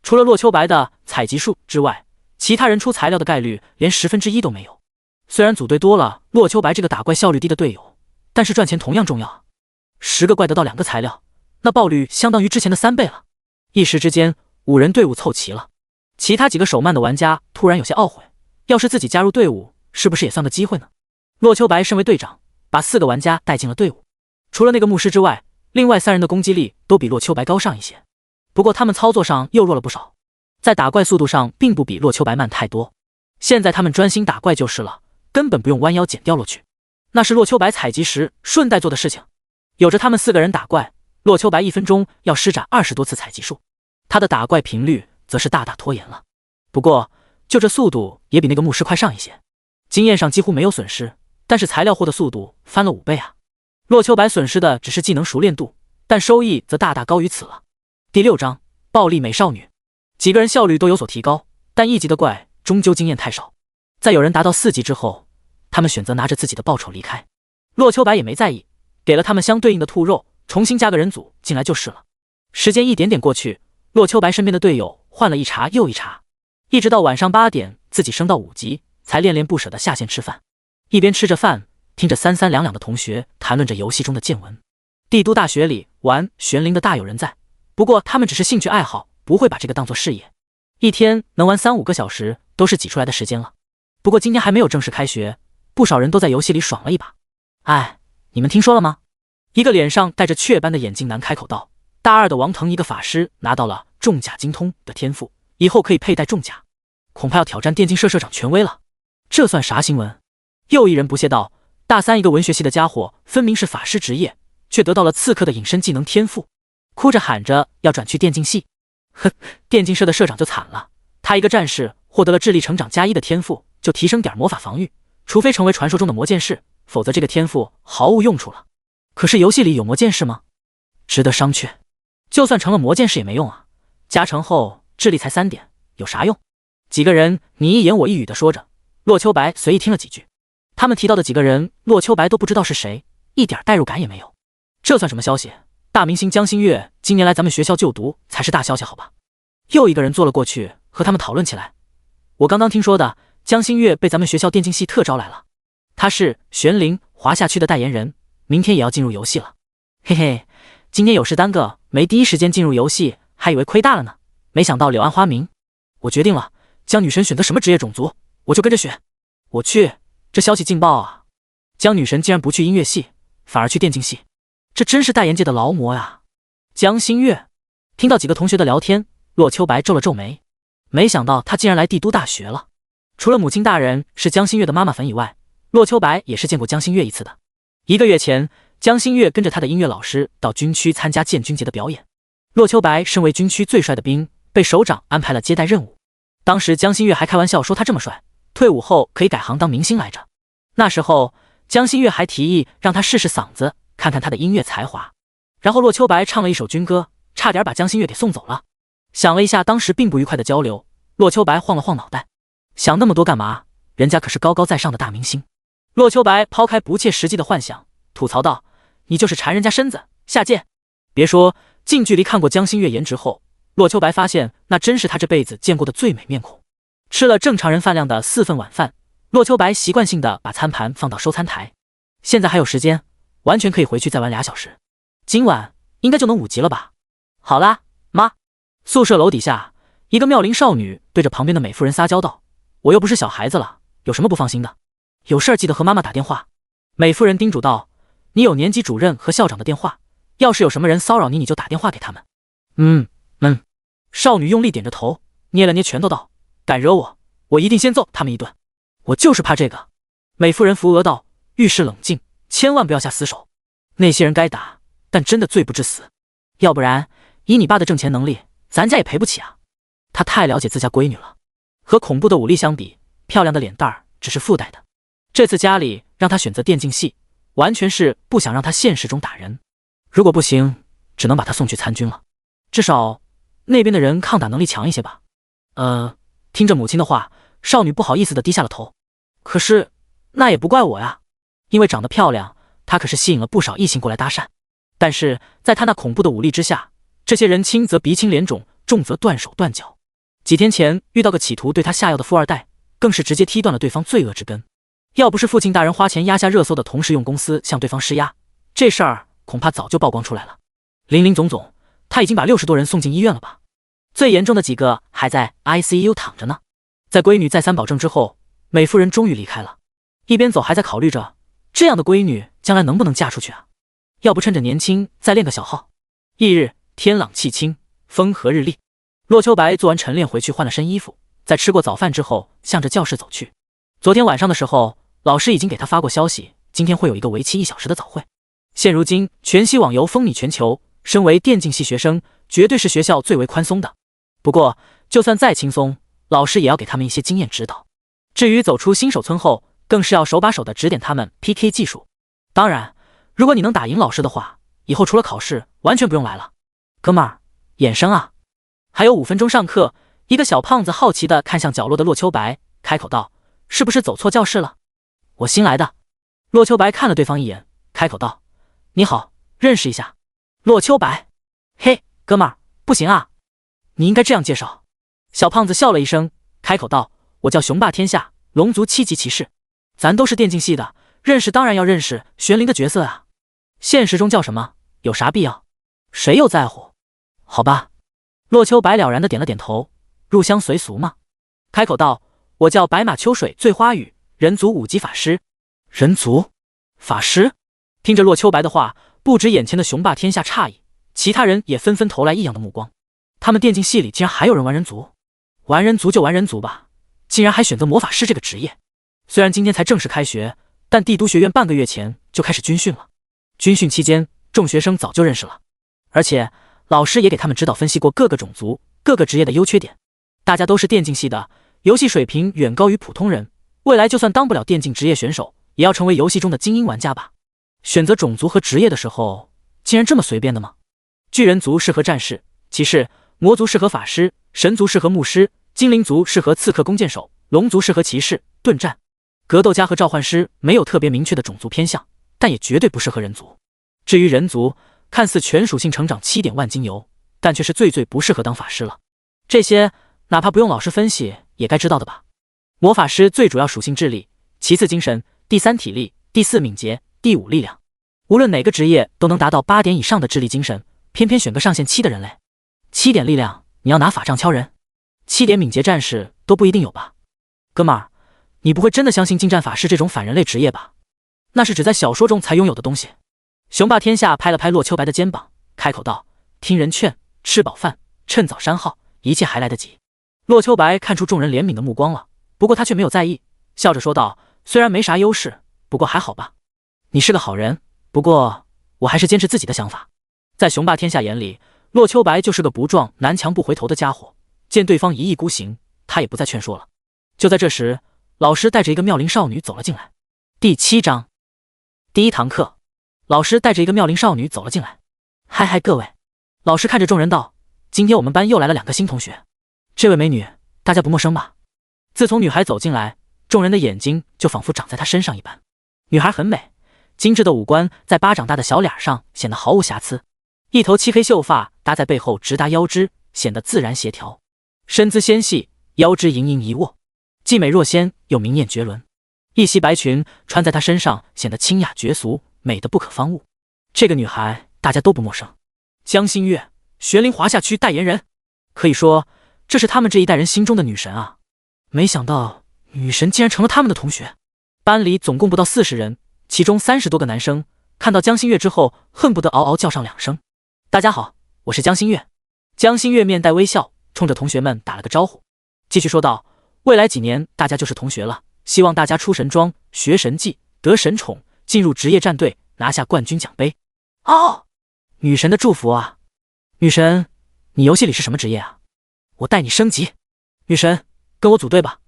除了洛秋白的采集术之外，其他人出材料的概率连1/10都没有。虽然组队多了洛秋白这个打怪效率低的队友，但是赚钱同样重要。10个怪得到2个材料，那爆率相当于之前的3倍了。一时之间，5人队伍凑齐了。其他几个手慢的玩家突然有些懊悔，要是自己加入队伍，是不是也算个机会呢？洛秋白身为队长，把4个玩家带进了队伍。除了那个牧师之外，另外3人的攻击力都比洛秋白高上一些，不过他们操作上又弱了不少，在打怪速度上并不比洛秋白慢太多。现在他们专心打怪就是了，根本不用弯腰捡掉落去，那是洛秋白采集时顺带做的事情。有着他们4个人打怪，洛秋白1分钟要施展20多次采集术，他的打怪频率则是大大拖延了。不过就这速度也比那个牧师快上一些，经验上几乎没有损失，但是材料获的速度翻了5倍啊！洛秋白损失的只是技能熟练度，但收益则大大高于此了。第6章暴力美少女，几个人效率都有所提高，但1级的怪终究经验太少。在有人达到4级之后，他们选择拿着自己的报酬离开。洛秋白也没在意，给了他们相对应的兔肉，重新加个人组进来就是了。时间一点点过去，洛秋白身边的队友换了一茬又一茬，一直到晚上8点，自己升到5级，才恋恋不舍地下线吃饭。一边吃着饭，听着三三两两的同学谈论着游戏中的见闻。帝都大学里玩玄灵的大有人在，不过他们只是兴趣爱好，不会把这个当作事业。一天能玩3-5个小时都是挤出来的时间了。不过今天还没有正式开学，不少人都在游戏里爽了一把。哎，你们听说了吗？一个脸上戴着雀斑的眼镜男开口道。大2的王腾一个法师拿到了重甲精通的天赋，以后可以佩戴重甲，恐怕要挑战电竞社社长权威了。这算啥新闻？又一人不屑道。大3一个文学系的家伙，分明是法师职业，却得到了刺客的隐身技能天赋，哭着喊着要转去电竞系。哼，电竞社的社长就惨了，他一个战士获得了智力成长+1的天赋，就提升点魔法防御，除非成为传说中的魔剑士，否则这个天赋毫无用处了。可是游戏里有魔剑士吗？值得商榷。就算成了魔剑士也没用啊，加成后智力才3点，有啥用？几个人你一言我一语的说着，洛秋白随意听了几句。他们提到的几个人，洛秋白都不知道是谁，一点代入感也没有。这算什么消息？大明星江心月今年来咱们学校就读才是大消息好吧？又一个人坐了过去，和他们讨论起来。我刚刚听说的，江心月被咱们学校电竞系特招来了，他是玄灵华夏区的代言人，明天也要进入游戏了。嘿嘿，今天有事耽搁，没第一时间进入游戏，还以为亏大了呢。没想到柳暗花明。我决定了，江女神选择什么职业种族，我就跟着选。我去，这消息劲爆啊！江女神竟然不去音乐系，反而去电竞系，这真是代言界的劳模呀！江心月听到几个同学的聊天，洛秋白皱了皱眉，没想到他竟然来帝都大学了。除了母亲大人是江心月的妈妈粉以外，洛秋白也是见过江心月一次的。1个月前，江心月跟着他的音乐老师到军区参加建军节的表演。洛秋白身为军区最帅的兵，被首长安排了接待任务。当时江心月还开玩笑说他这么帅，退伍后可以改行当明星来着。那时候江心月还提议让他试试嗓子，看看他的音乐才华。然后洛秋白唱了一首军歌，差点把江心月给送走了。想了一下当时并不愉快的交流，洛秋白晃了晃脑袋，想那么多干嘛？人家可是高高在上的大明星。洛秋白抛开不切实际的幻想，吐槽道：“你就是馋人家身子，下贱！”别说近距离看过江心月颜值后，洛秋白发现那真是他这辈子见过的最美面孔。吃了正常人饭量的4份晚饭，洛秋白习惯性的把餐盘放到收餐台。现在还有时间，完全可以回去再玩2小时。今晚应该就能5级了吧？好啦，妈。宿舍楼底下，一个妙龄少女对着旁边的美妇人撒娇道：“我又不是小孩子了，有什么不放心的？有事儿记得和妈妈打电话。”美妇人叮嘱道：“你有年级主任和校长的电话，要是有什么人骚扰你，你就打电话给他们。”少女用力点着头，捏了捏拳头道：“敢惹我，我一定先揍他们一顿。我就是怕这个。”美妇人扶额道：“遇事冷静，千万不要下死手。那些人该打，但真的罪不至死。要不然，以你爸的挣钱能力，咱家也赔不起啊。”他太了解自家闺女了，和恐怖的武力相比，漂亮的脸蛋儿只是附带的。这次家里让他选择电竞系，完全是不想让他现实中打人。如果不行，只能把他送去参军了。至少那边的人抗打能力强一些吧。听着母亲的话，少女不好意思的低下了头。可是那也不怪我呀，因为长得漂亮，她可是吸引了不少异性过来搭讪。但是在她那恐怖的武力之下，这些人轻则鼻青脸肿，重则断手断脚。几天前遇到个企图对她下药的富二代，更是直接踢断了对方罪恶之根。要不是父亲大人花钱压下热搜的同时用公司向对方施压，这事儿恐怕早就曝光出来了。林林总总，他已经把60多人送进医院了吧？最严重的几个还在 ICU 躺着呢。在闺女再三保证之后，美夫人终于离开了。一边走还在考虑着，这样的闺女将来能不能嫁出去啊？要不趁着年轻再练个小号。翌日天朗气清，风和日丽。洛秋白做完晨练回去换了身衣服，在吃过早饭之后向着教室走去。昨天晚上的时候，老师已经给他发过消息，今天会有一个为期1小时的早会。现如今全息网游风靡全球，身为电竞系学生，绝对是学校最为宽松的。不过就算再轻松，老师也要给他们一些经验指导。至于走出新手村后，更是要手把手的指点他们 PK 技术。当然，如果你能打赢老师的话，以后除了考试完全不用来了。哥们儿，衍生啊！还有5分钟上课，一个小胖子好奇地看向角落的洛秋白，开口道：“是不是走错教室了？”“我新来的。”洛秋白看了对方一眼，开口道：“你好，认识一下。”洛秋白：“嘿，哥们儿，不行啊，你应该这样介绍。”小胖子笑了一声，开口道：“我叫雄霸天下，龙族7级骑士。咱都是电竞系的，认识当然要认识玄灵的角色啊。现实中叫什么，有啥必要？谁又在乎？好吧。”洛秋白了然的点了点头，入乡随俗嘛。开口道：“我叫白马秋水醉花雨，人族5级法师。”人族法师？听着洛秋白的话，不止眼前的雄霸天下诧异，其他人也纷纷投来异样的目光。他们电竞系里竟然还有人玩人族？玩人族就玩人族吧，竟然还选择魔法师这个职业。虽然今天才正式开学，但帝都学院半个月前就开始军训了。军训期间，众学生早就认识了，而且老师也给他们指导分析过各个种族、各个职业的优缺点。大家都是电竞系的，游戏水平远高于普通人，未来就算当不了电竞职业选手，也要成为游戏中的精英玩家吧。选择种族和职业的时候，竟然这么随便的吗？巨人族适合战士、骑士，魔族适合法师，神族适合牧师，精灵族适合刺客、弓箭手，龙族适合骑士、盾战。格斗家和召唤师没有特别明确的种族偏向，但也绝对不适合人族。至于人族，看似全属性成长7点万金油，但却是最不适合当法师了。这些哪怕不用老师分析，也该知道的吧？魔法师最主要属性智力，其次精神，第3体力，第4敏捷，第5力量。无论哪个职业都能达到8点以上的智力精神，偏偏选个上限7的人类。7点力量，你要拿法杖敲人；7点敏捷战士都不一定有吧？哥们儿，你不会真的相信近战法师这种反人类职业吧？那是只在小说中才拥有的东西。雄霸天下拍了拍洛秋白的肩膀，开口道：“听人劝，吃饱饭，趁早删号，一切还来得及。”洛秋白看出众人怜悯的目光了，不过他却没有在意，笑着说道：“虽然没啥优势，不过还好吧。你是个好人，不过我还是坚持自己的想法。”在雄霸天下眼里，洛秋白就是个不撞南墙不回头的家伙，见对方一意孤行，他也不再劝说了。就在这时，老师带着一个妙龄少女走了进来。第7章，第1堂课。老师带着一个妙龄少女走了进来。嗨嗨，各位！老师看着众人道：“今天我们班又来了2个新同学，这位美女大家不陌生吧？”自从女孩走进来，众人的眼睛就仿佛长在她身上一般。女孩很美，精致的五官在巴掌大的小脸上显得毫无瑕疵，一头漆黑秀发搭在背后直达腰肢，显得自然协调，身姿纤细，腰肢盈盈一握，既美若仙又明艳绝伦。一袭白裙穿在她身上，显得清雅绝俗，美得不可方物。这个女孩大家都不陌生，江心月，玄灵华夏区代言人，可以说这是他们这一代人心中的女神啊。没想到女神竟然成了他们的同学。班里总共不到40人，其中30多个男生，看到江心月之后，恨不得嗷嗷叫上2声：“大家好，我是江心月。”江心月面带微笑，冲着同学们打了个招呼，继续说道：“未来几年大家就是同学了，希望大家出神装，学神技，得神宠，进入职业战队，拿下冠军奖杯。”哦，女神的祝福啊！女神，你游戏里是什么职业啊？我带你升级。女神，跟我组队吧，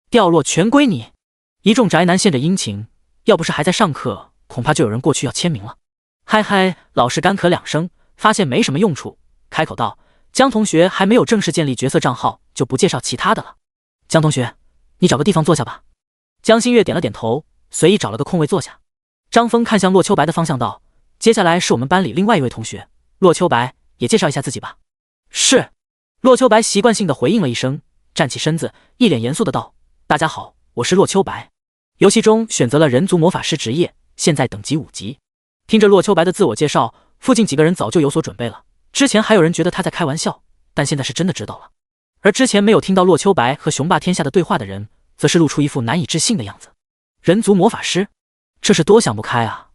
掉落全归你。一众宅男献着殷勤，要不是还在上课，恐怕就有人过去要签名了。嗨嗨，老师干咳2声，发现没什么用处，开口道：“江同学还没有正式建立角色账号，就不介绍其他的了。江同学，你找个地方坐下吧。”江心月点了点头，随意找了个空位坐下。张峰看向洛秋白的方向道：“接下来是我们班里另外一位同学，洛秋白，也介绍一下自己吧。”是。洛秋白习惯性的回应了一声，站起身子，一脸严肃的道：“大家好，我是洛秋白。游戏中选择了人族魔法师职业，现在等级5级。”听着洛秋白的自我介绍，附近几个人早就有所准备了。之前还有人觉得他在开玩笑，但现在是真的知道了。而之前没有听到洛秋白和雄霸天下的对话的人，则是露出一副难以置信的样子。人族魔法师，这是多想不开啊！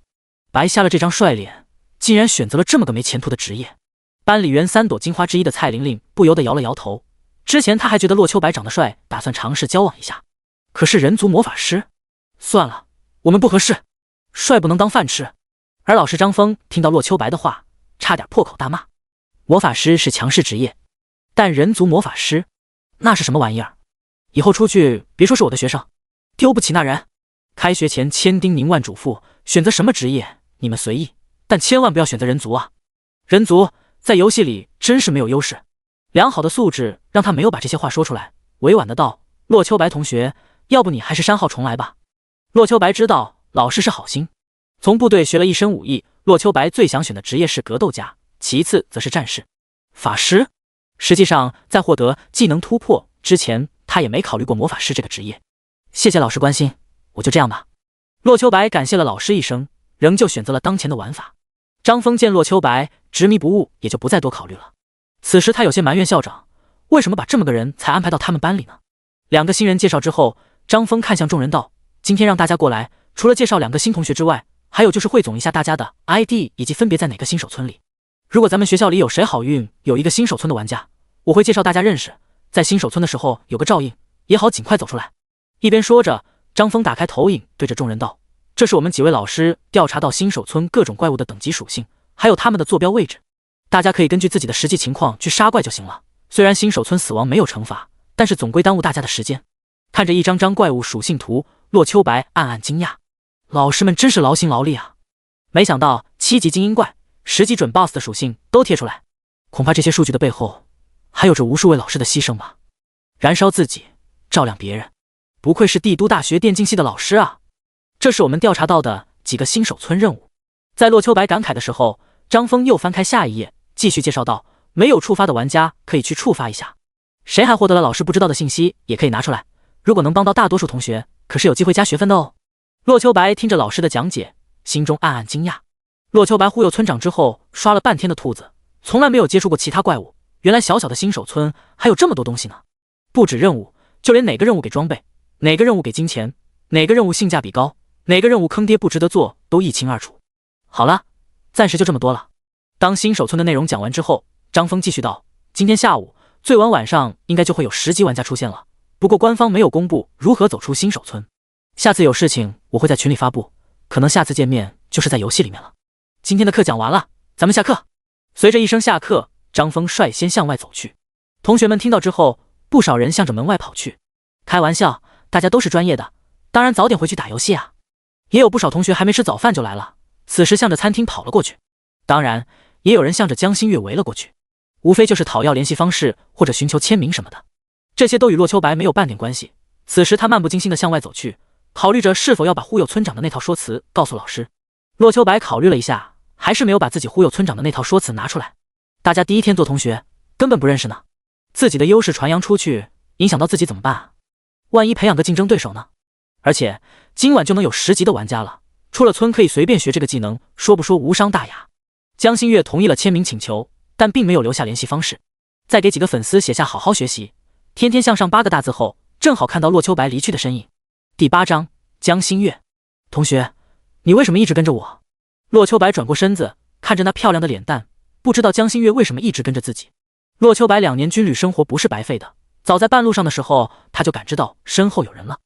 白瞎了这张帅脸，竟然选择了这么个没前途的职业。班里原3朵金花之一的蔡玲玲不由得摇了摇头。之前他还觉得洛秋白长得帅，打算尝试交往一下。可是人族魔法师，算了，我们不合适，帅不能当饭吃。而老师张峰听到洛秋白的话，差点破口大骂。魔法师是强势职业，但人族魔法师那是什么玩意儿？以后出去别说是我的学生，丢不起那人。开学前千叮咛万嘱咐，选择什么职业你们随意，但千万不要选择人族啊！人族在游戏里真是没有优势。良好的素质让他没有把这些话说出来，委婉的道：“洛秋白同学，要不你还是删号重来吧。”洛秋白知道老师是好心，从部队学了一身武艺，洛秋白最想选的职业是格斗家，其次则是战士、法师。实际上在获得技能突破之前，他也没考虑过魔法师这个职业。谢谢老师关心，我就这样吧。洛秋白感谢了老师一声，仍旧选择了当前的玩法。张峰见洛秋白执迷不悟，也就不再多考虑了。此时他有些埋怨校长，为什么把这么个人才安排到他们班里呢？2个新人介绍之后，张峰看向众人道：“今天让大家过来，除了介绍2个新同学之外，还有就是汇总一下大家的 ID 以及分别在哪个新手村里。如果咱们学校里有谁好运有一个新手村的玩家，我会介绍大家认识，在新手村的时候有个照应，也好尽快走出来。”一边说着，张峰打开投影，对着众人道：“这是我们几位老师调查到新手村各种怪物的等级属性，还有他们的坐标位置。大家可以根据自己的实际情况去杀怪就行了。虽然新手村死亡没有惩罚，但是总归耽误大家的时间。”看着一张张怪物属性图，洛秋白暗暗惊讶，老师们真是劳心劳力啊。没想到7级精英怪、10级准 BOSS 的属性都贴出来，恐怕这些数据的背后还有着无数位老师的牺牲吧。燃烧自己，照亮别人，不愧是帝都大学电竞系的老师啊！这是我们调查到的几个新手村任务。在洛秋白感慨的时候，张峰又翻开下一页，继续介绍道：没有触发的玩家可以去触发一下，谁还获得了老师不知道的信息，也可以拿出来。如果能帮到大多数同学，可是有机会加学分的哦。洛秋白听着老师的讲解，心中暗暗惊讶。洛秋白忽悠村长之后，刷了半天的兔子，从来没有接触过其他怪物，原来小小的新手村还有这么多东西呢。不止任务，就连哪个任务给装备，哪个任务给金钱，哪个任务性价比高，哪个任务坑爹不值得做，都一清二楚。好了，暂时就这么多了。当新手村的内容讲完之后，张峰继续道：今天下午最晚晚上应该就会有10级玩家出现了，不过官方没有公布如何走出新手村，下次有事情我会在群里发布，可能下次见面就是在游戏里面了。今天的课讲完了，咱们下课。随着一声下课，张峰率先向外走去。同学们听到之后，不少人向着门外跑去。开玩笑，大家都是专业的，当然早点回去打游戏啊。也有不少同学还没吃早饭就来了，此时向着餐厅跑了过去。当然也有人向着江心月围了过去，无非就是讨要联系方式或者寻求签名什么的，这些都与洛秋白没有半点关系。此时他漫不经心地向外走去，考虑着是否要把忽悠村长的那套说辞告诉老师。洛秋白考虑了一下，还是没有把自己忽悠村长的那套说辞拿出来。大家第一天做同学，根本不认识呢，自己的优势传扬出去，影响到自己怎么办啊？万一培养个竞争对手呢？而且今晚就能有10级的玩家了，出了村可以随便学这个技能，说不说无伤大雅。江心月同意了签名请求，但并没有留下联系方式。再给几个粉丝写下好好学习，天天向上8个大字后，正好看到洛秋白离去的身影。第8章，江心月。同学，你为什么一直跟着我？洛秋白转过身子，看着那漂亮的脸蛋，不知道江心月为什么一直跟着自己。洛秋白2年军旅生活不是白费的，早在半路上的时候，他就感知到身后有人了。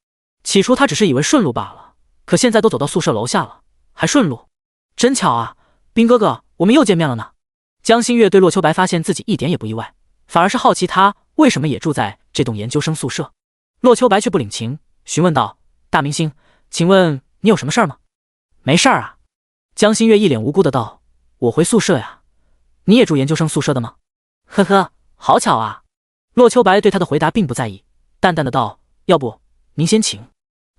起初他只是以为顺路罢了，可现在都走到宿舍楼下了，还顺路，真巧啊！兵哥哥，我们又见面了呢。江心月对洛秋白发现自己一点也不意外，反而是好奇他为什么也住在这栋研究生宿舍。洛秋白却不领情，询问道：大明星，请问你有什么事儿吗？没事儿啊。江心月一脸无辜的道：我回宿舍呀，你也住研究生宿舍的吗？呵呵，好巧啊。洛秋白对他的回答并不在意，淡淡的道：要不您先请。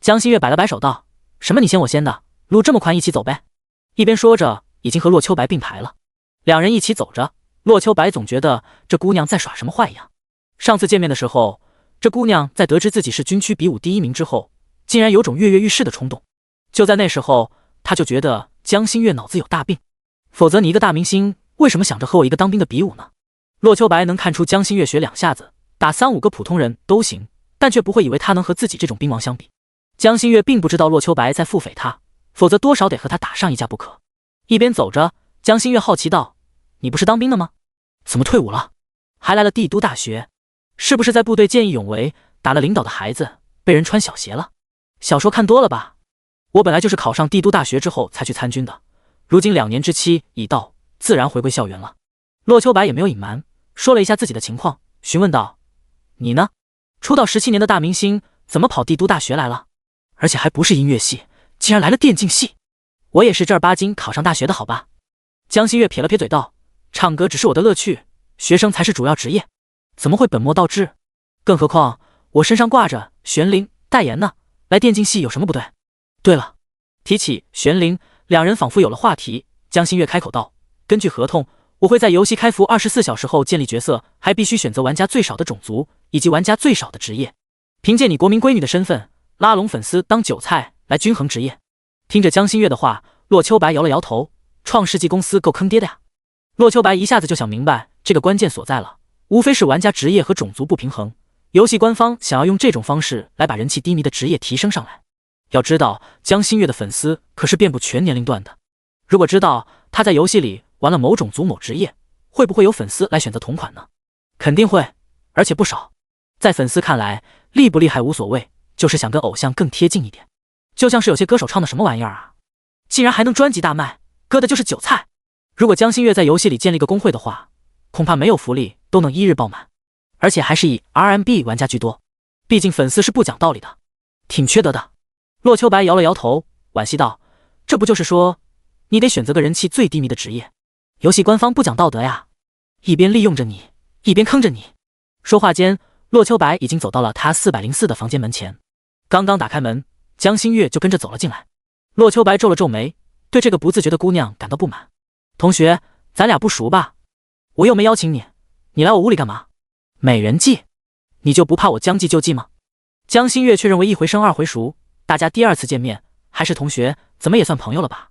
江心月摆了摆手道：什么你先我先的，路这么宽一起走呗。一边说着，已经和洛秋白并排了。两人一起走着，洛秋白总觉得这姑娘在耍什么坏一样。上次见面的时候，这姑娘在得知自己是军区比武第1名之后，竟然有种跃跃欲试的冲动。就在那时候，他就觉得江心月脑子有大病，否则你一个大明星，为什么想着和我一个当兵的比武呢？洛秋白能看出江心月学2下子，打3、5个普通人都行，但却不会以为他能和自己这种兵王相比。江心月并不知道洛秋白在腹诽他，否则多少得和他打上一架不可。一边走着，江心月好奇道：你不是当兵的吗？怎么退伍了？还来了帝都大学？是不是在部队见义勇为，打了领导的孩子，被人穿小鞋了？小说看多了吧？我本来就是考上帝都大学之后才去参军的，如今2年之期已到，自然回归校园了。洛秋白也没有隐瞒，说了一下自己的情况，询问道：你呢？出道17年的大明星，怎么跑帝都大学来了？而且还不是音乐系，竟然来了电竞系。我也是正儿八经考上大学的好吧？江心月撇了撇嘴道：唱歌只是我的乐趣，学生才是主要职业，怎么会本末倒置？更何况我身上挂着玄灵代言呢，来电竞系有什么不对？对了，提起玄灵，两人仿佛有了话题。江心月开口道：根据合同，我会在游戏开服24小时后建立角色，还必须选择玩家最少的种族以及玩家最少的职业，凭借你国民闺女的身份拉拢粉丝当韭菜来均衡职业。听着江心月的话，洛秋白摇了摇头，创世纪公司够坑爹的呀。洛秋白一下子就想明白这个关键所在了，无非是玩家职业和种族不平衡，游戏官方想要用这种方式来把人气低迷的职业提升上来。要知道江心月的粉丝可是遍布全年龄段的，如果知道他在游戏里玩了某种族某职业，会不会有粉丝来选择同款呢？肯定会，而且不少。在粉丝看来，厉不厉害无所谓，就是想跟偶像更贴近一点。就像是有些歌手唱的什么玩意儿啊，竟然还能专辑大卖，割的就是韭菜。如果江心月在游戏里建立个公会的话，恐怕没有福利都能1日爆满，而且还是以 RMB 玩家居多，毕竟粉丝是不讲道理的，挺缺德的。洛秋白摇了摇头，惋惜道：这不就是说你得选择个人气最低迷的职业。游戏官方不讲道德呀，一边利用着你，一边坑着你。说话间，洛秋白已经走到了他404的房间门前，刚刚打开门，江心月就跟着走了进来。洛秋白皱了皱眉，对这个不自觉的姑娘感到不满。同学，咱俩不熟吧？我又没邀请你，你来我屋里干嘛？美人计，你就不怕我将计就计吗？江心月却认为一回生二回熟，大家第二次见面还是同学，怎么也算朋友了吧？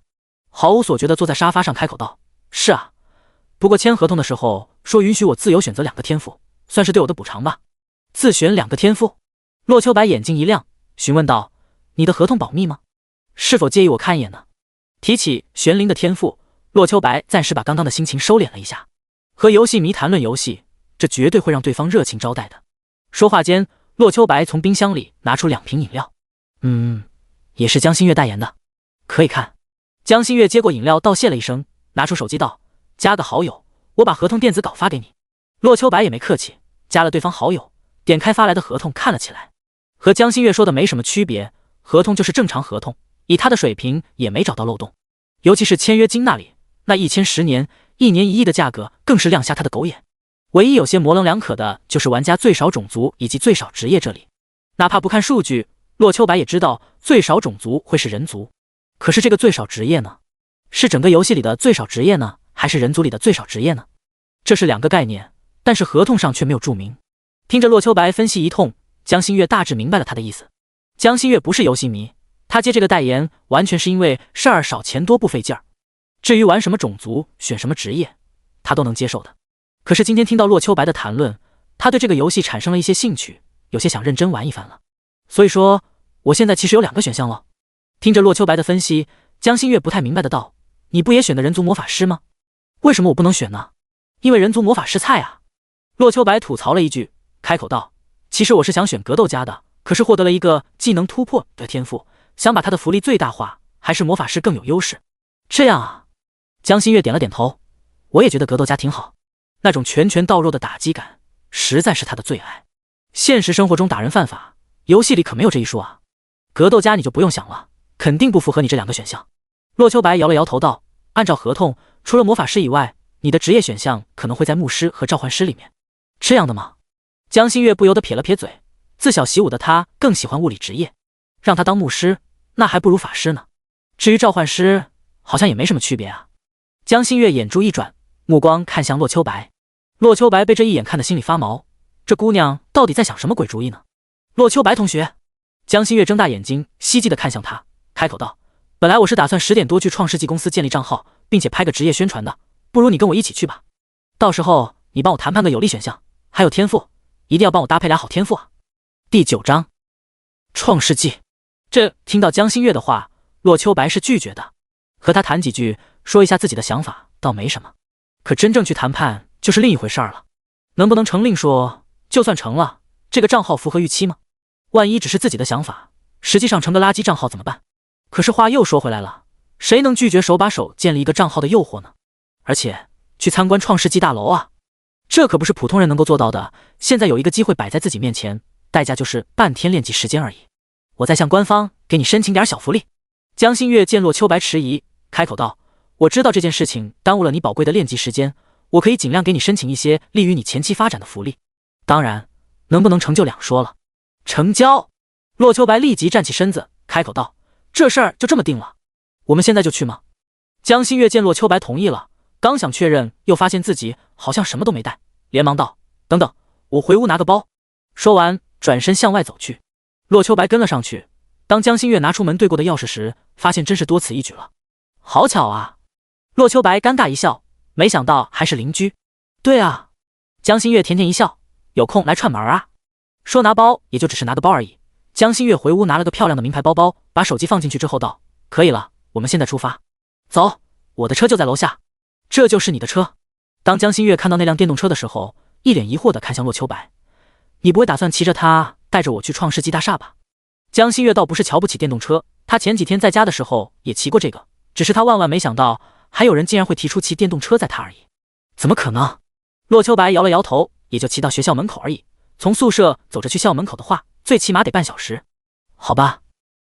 毫无所觉地坐在沙发上开口道：是啊，不过签合同的时候说允许我自由选择2个天赋，算是对我的补偿吧。自选2个天赋？洛秋白眼睛一亮，询问道：你的合同保密吗？是否介意我看一眼呢？提起玄灵的天赋，洛秋白暂时把刚刚的心情收敛了一下。和游戏迷谈论游戏，这绝对会让对方热情招待的。说话间，洛秋白从冰箱里拿出2瓶饮料。也是江心月代言的，可以看。江心月接过饮料道谢了一声，拿出手机道：加个好友，我把合同电子稿发给你。洛秋白也没客气，加了对方好友，点开发来的合同看了起来。和江心月说的没什么区别，合同就是正常合同，以他的水平也没找到漏洞。尤其是签约金那里，那一签10年，1年1亿的价格更是亮瞎他的狗眼。唯一有些模棱两可的就是玩家最少种族以及最少职业这里，哪怕不看数据，洛秋白也知道最少种族会是人族。可是这个最少职业呢？是整个游戏里的最少职业呢，还是人族里的最少职业呢？这是2个概念，但是合同上却没有注明。听着洛秋白分析一通，江心月大致明白了他的意思。江心月不是游戏迷，他接这个代言完全是因为事儿少钱多不费劲儿。至于玩什么种族选什么职业，他都能接受的。可是今天听到洛秋白的谈论，他对这个游戏产生了一些兴趣，有些想认真玩一番了。所以说我现在其实有2个选项了。听着洛秋白的分析，江心月不太明白的道：你不也选的人族魔法师吗？为什么我不能选呢？因为人族魔法师菜啊。洛秋白吐槽了一句，开口道：其实我是想选格斗家的，可是获得了一个技能突破的天赋，想把他的福利最大化，还是魔法师更有优势。这样啊。江心月点了点头，我也觉得格斗家挺好，那种拳拳到肉的打击感实在是他的最爱。现实生活中打人犯法，游戏里可没有这一说啊。格斗家你就不用想了，肯定不符合你这2个选项。洛秋白摇了摇头道：按照合同，除了魔法师以外，你的职业选项可能会在牧师和召唤师里面。这样的吗？江心月不由得撇了撇嘴，自小习武的他更喜欢物理职业，让他当牧师，那还不如法师呢。至于召唤师，好像也没什么区别啊。江心月眼珠一转，目光看向洛秋白。洛秋白被这一眼看得心里发毛，这姑娘到底在想什么鬼主意呢？洛秋白同学，江心月睁大眼睛，希冀地看向他，开口道：本来我是打算10点多去创世纪公司建立账号，并且拍个职业宣传的，不如你跟我一起去吧。到时候你帮我谈判个有利选项，还有天赋，一定要帮我搭配俩好天赋啊。第9章，创世纪。这听到江心月的话，洛秋白是拒绝的。和他谈几句，说一下自己的想法，倒没什么。可真正去谈判，就是另一回事儿了。能不能成另说，就算成了，这个账号符合预期吗？万一只是自己的想法，实际上成个垃圾账号怎么办？可是话又说回来了，谁能拒绝手把手建立一个账号的诱惑呢？而且去参观创世纪大楼啊，这可不是普通人能够做到的。现在有一个机会摆在自己面前，代价就是半天练级时间而已。我再向官方给你申请点小福利。江心月见洛秋白迟疑，开口道：我知道这件事情耽误了你宝贵的练级时间，我可以尽量给你申请一些利于你前期发展的福利。当然，能不能成就两说了。成交！洛秋白立即站起身子，开口道：这事儿就这么定了，我们现在就去吗？江心月见洛秋白同意了，刚想确认，又发现自己好像什么都没带，连忙道：等等，我回屋拿个包。说完转身向外走去。洛秋白跟了上去，当江心月拿出门对过的钥匙时，发现真是多此一举了。好巧啊！洛秋白尴尬一笑，没想到还是邻居。对啊，江心月甜甜一笑，有空来串门啊。说拿包也就只是拿个包而已。江心月回屋拿了个漂亮的名牌包包，把手机放进去之后道：可以了，我们现在出发。走，我的车就在楼下。这就是你的车？当江心月看到那辆电动车的时候，一脸疑惑地看向洛秋白。你不会打算骑着它带着我去创世纪大厦吧？江心月倒不是瞧不起电动车，他前几天在家的时候也骑过这个，只是他万万没想到还有人竟然会提出骑电动车载他而已。怎么可能？洛秋白摇了摇头，也就骑到学校门口而已，从宿舍走着去校门口的话，最起码得半小时。好吧，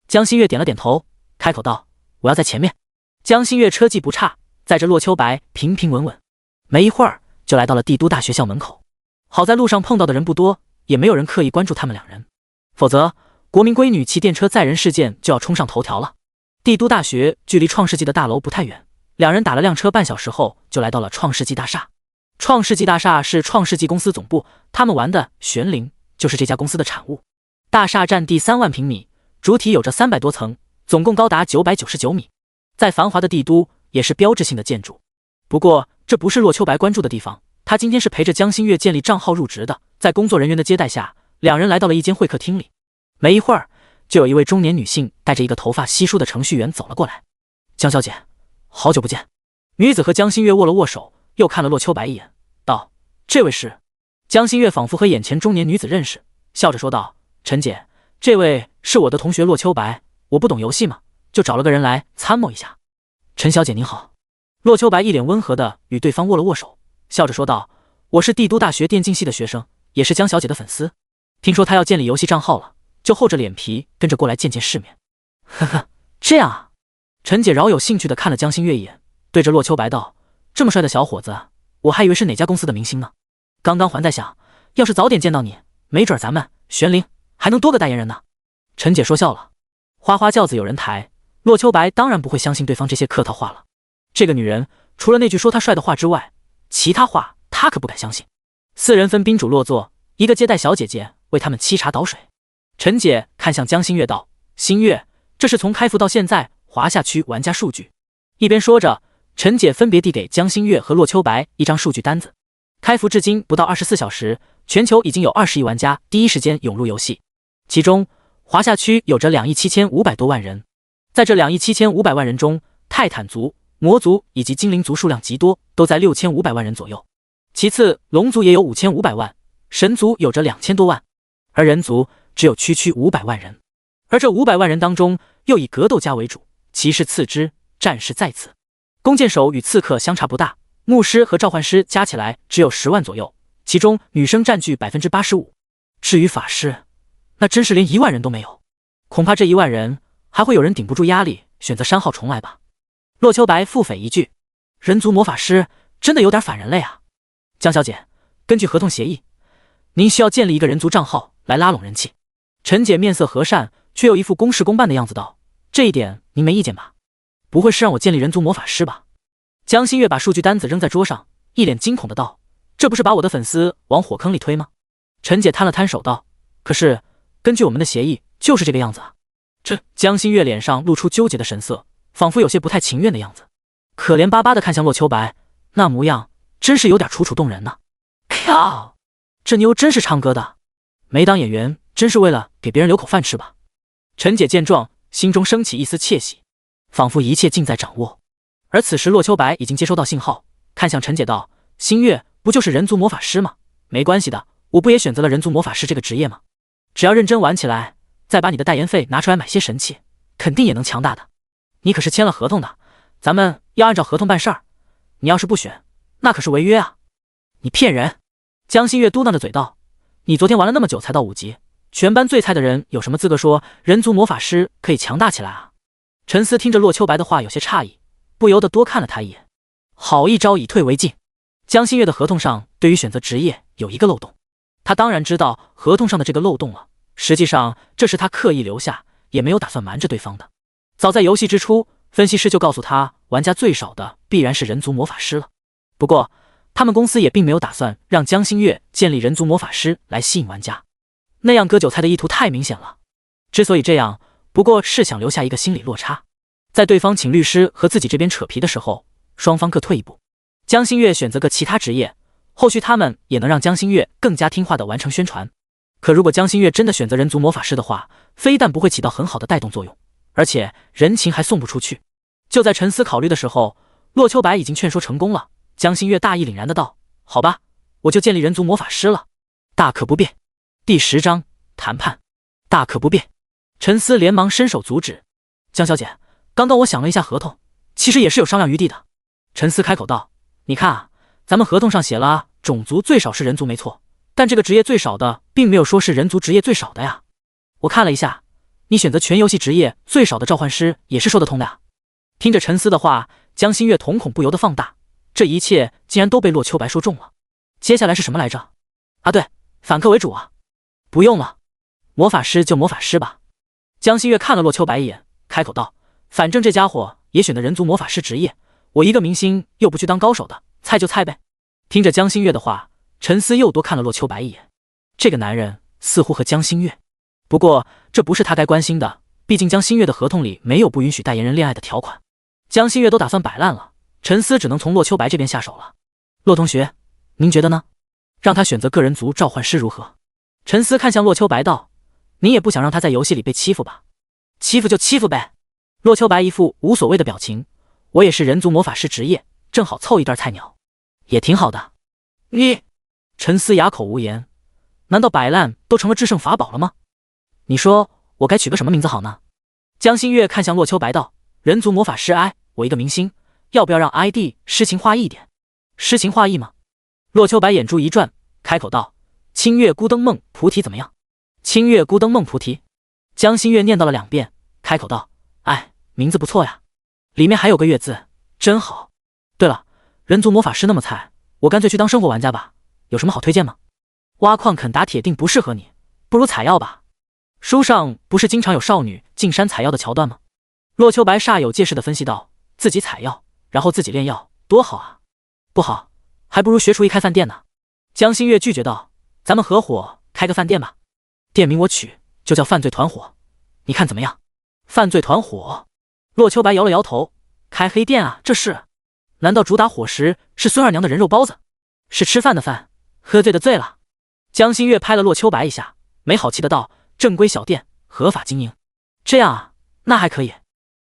江心月点了点头，开口道：我要在前面。江心月车技不差，载着洛秋白平平稳稳，没一会儿就来到了帝都大学校门口。好在路上碰到的人不多，也没有人刻意关注他们两人，否则国民闺女骑电车载人事件就要冲上头条了。帝都大学距离创世纪的大楼不太远，两人打了辆车半小时后就来到了创世纪大厦。创世纪大厦是创世纪公司总部，他们玩的玄灵就是这家公司的产物。大厦占地3万平米，主体有着300多层，总共高达999米。在繁华的帝都也是标志性的建筑。不过这不是洛秋白关注的地方，他今天是陪着江心月建立账号入职的。在工作人员的接待下，两人来到了一间会客厅里。没一会儿，就有一位中年女性带着一个头发稀疏的程序员走了过来。江小姐，好久不见。女子和江心月握了握手，又看了洛秋白一眼，道：这位是……江心月仿佛和眼前中年女子认识，笑着说道：陈姐，这位是我的同学洛秋白，我不懂游戏嘛，就找了个人来参谋一下。陈小姐您好。洛秋白一脸温和的与对方握了握手，笑着说道：我是帝都大学电竞系的学生，也是江小姐的粉丝，听说她要建立游戏账号了，就厚着脸皮跟着过来见见世面。呵呵，这样啊。陈姐饶有兴趣的看了江心月一眼，对着洛秋白道：这么帅的小伙子，我还以为是哪家公司的明星呢。刚刚还在想，要是早点见到你，没准咱们玄灵还能多个代言人呢。陈姐说笑了，花花轿子有人抬，洛秋白当然不会相信对方这些客套话了。这个女人除了那句说他帅的话之外，其他话他可不敢相信。四人分宾主落座，一个接待小姐姐为他们沏茶倒水。陈姐看向江心月道：心月，这是从开服到现在华夏区玩家数据。一边说着，陈姐分别递给江心月和洛秋白一张数据单子。开服至今不到24小时，全球已经有20亿玩家第一时间涌入游戏，其中华夏区有着2亿7500多万人。在这2亿7500万人中，泰坦族、魔族以及精灵族数量极多，都在6500万人左右。其次，龙族也有5500万，神族有着2000多万，而人族只有区500万人。而这500万人当中，又以格斗家为主，骑士次之，战士在此。弓箭手与刺客相差不大，牧师和召唤师加起来只有10万左右，其中女生占据 85%。 至于法师，那真是连1万人都没有，恐怕这1万人还会有人顶不住压力选择删号重来吧。洛秋白腹诽一句：人族魔法师真的有点反人类啊。江小姐，根据合同协议，您需要建立一个人族账号来拉拢人气。陈姐面色和善，却有一副公事公办的样子道：这一点您没意见吧？不会是让我建立人族魔法师吧？江心月把数据单子扔在桌上，一脸惊恐的道：这不是把我的粉丝往火坑里推吗？陈姐摊了摊手道：可是根据我们的协议就是这个样子啊。这江心月脸上露出纠结的神色，仿佛有些不太情愿的样子，可怜巴巴的看向洛秋白，那模样真是有点楚楚动人呢。靠，这妞真是唱歌的，没当演员真是为了给别人留口饭吃吧。陈姐见状，心中升起一丝窃喜，仿佛一切尽在掌握。而此时洛秋白已经接收到信号，看向陈姐道：心月不就是人族魔法师吗？没关系的，我不也选择了人族魔法师这个职业吗？只要认真玩起来，再把你的代言费拿出来买些神器，肯定也能强大的。你可是签了合同的，咱们要按照合同办事儿，你要是不选，那可是违约啊。你骗人。江心月嘟囔着嘴道：你昨天玩了那么久才到5级，全班最菜的人有什么资格说人族魔法师可以强大起来啊？陈思听着洛秋白的话有些诧异，不由得多看了他一眼。好一招以退为进。江心月的合同上对于选择职业有一个漏洞，他当然知道合同上的这个漏洞了，实际上这是他刻意留下，也没有打算瞒着对方的。早在游戏之初，分析师就告诉他，玩家最少的必然是人族魔法师了。不过他们公司也并没有打算让江心月建立人族魔法师来吸引玩家，那样割韭菜的意图太明显了。之所以这样，不过是想留下一个心理落差，在对方请律师和自己这边扯皮的时候，双方各退一步。江心月选择个其他职业，后续他们也能让江心月更加听话地完成宣传。可如果江心月真的选择人族魔法师的话，非但不会起到很好的带动作用，而且人情还送不出去。就在沉思考虑的时候，洛秋白已经劝说成功了。江心月大义凛然的道：好吧，我就建立人族魔法师了，大可不变。第10章谈判，大可不变。沉思连忙伸手阻止：江小姐，刚刚我想了一下合同，其实也是有商量余地的。沉思开口道：你看啊，咱们合同上写了种族最少是人族没错，但这个职业最少的并没有说是人族职业最少的呀。我看了一下，你选择全游戏职业最少的召唤师也是说得通的呀。听着陈思的话，江心月瞳孔不由得放大，这一切竟然都被洛秋白说中了。接下来是什么来着？啊对，反客为主啊！不用了，魔法师就魔法师吧。江心月看了洛秋白一眼，开口道：反正这家伙也选的人族魔法师职业，我一个明星又不去当高手的，菜就菜呗。听着江心月的话，陈思又多看了洛秋白一眼。这个男人似乎和江心月，不过这不是他该关心的，毕竟江心月的合同里没有不允许代言人恋爱的条款。江心月都打算摆烂了，陈思只能从洛秋白这边下手了。洛同学，您觉得呢？让他选择个人族召唤师如何？陈思看向洛秋白道：你也不想让他在游戏里被欺负吧？欺负就欺负呗。洛秋白一副无所谓的表情，我也是人族魔法师职业，正好凑一对菜鸟，也挺好的。你……陈思哑口无言，难道摆烂都成了制胜法宝了吗？你说我该取个什么名字好呢？江心月看向洛秋白道：人族魔法师 I， 我一个明星，要不要让 ID 诗情画意一点？诗情画意吗？洛秋白眼珠一转，开口道：清月孤灯梦菩提怎么样？清月孤灯梦菩提。江心月念叨了2遍，开口道：哎，名字不错呀，里面还有个月字，真好。对了，人族魔法师那么菜，我干脆去当生活玩家吧，有什么好推荐吗？挖矿肯打铁定不适合你，不如采药吧。书上不是经常有少女进山采药的桥段吗？洛秋白煞有介事地分析道：自己采药，然后自己炼药，多好啊！不好，还不如学厨艺开饭店呢。江心月拒绝道：咱们合伙开个饭店吧，店名我取就叫犯罪团伙，你看怎么样？犯罪团伙？洛秋白摇了摇头，开黑店啊，这是？难道主打伙食是孙二娘的人肉包子？是吃饭的饭，喝醉的醉了。江心月拍了洛秋白一下，没好气的道：正规小店，合法经营。这样啊，那还可以。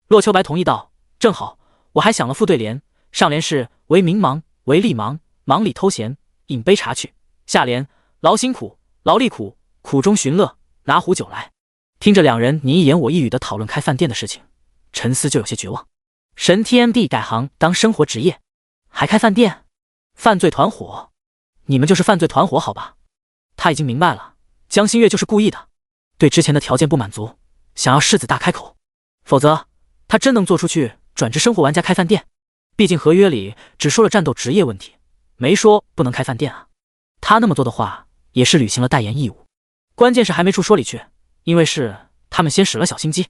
洛秋白同意道：正好，我还想了副对联，上联是为民忙，为利忙，忙里偷闲，饮杯茶去；下联劳辛苦，劳力苦，苦中寻乐，拿壶酒来。听着2人你一言我一语的讨论开饭店的事情，陈思就有些绝望。神 TMD 改行当生活职业，还开饭店？犯罪团伙？你们就是犯罪团伙好吧？他已经明白了，江心月就是故意的，对之前的条件不满足，想要狮子大开口，否则他真能做出去转职生活玩家开饭店。毕竟合约里只说了战斗职业问题，没说不能开饭店啊。他那么做的话，也是履行了代言义务。关键是还没处说理去，因为是他们先使了小心机。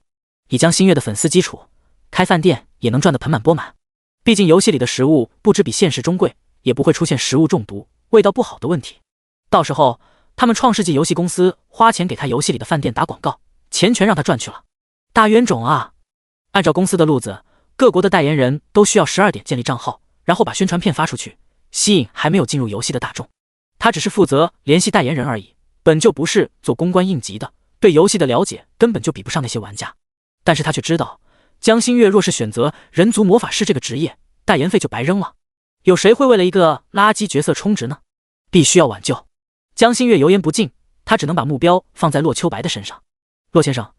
以江心月的粉丝基础，开饭店也能赚得盆满钵满。毕竟游戏里的食物不止比现实中贵，也不会出现食物中毒、味道不好的问题。到时候他们创世纪游戏公司花钱给他游戏里的饭店打广告，钱全让他赚去了。大冤种啊！按照公司的路子，各国的代言人都需要12点建立账号，然后把宣传片发出去，吸引还没有进入游戏的大众。他只是负责联系代言人而已，本就不是做公关应急的，对游戏的了解根本就比不上那些玩家。但是他却知道，江心月若是选择人族魔法师这个职业，代言费就白扔了。有谁会为了一个垃圾角色充值呢？必须要挽救。江心月油盐不进，他只能把目标放在洛秋白的身上。洛先生，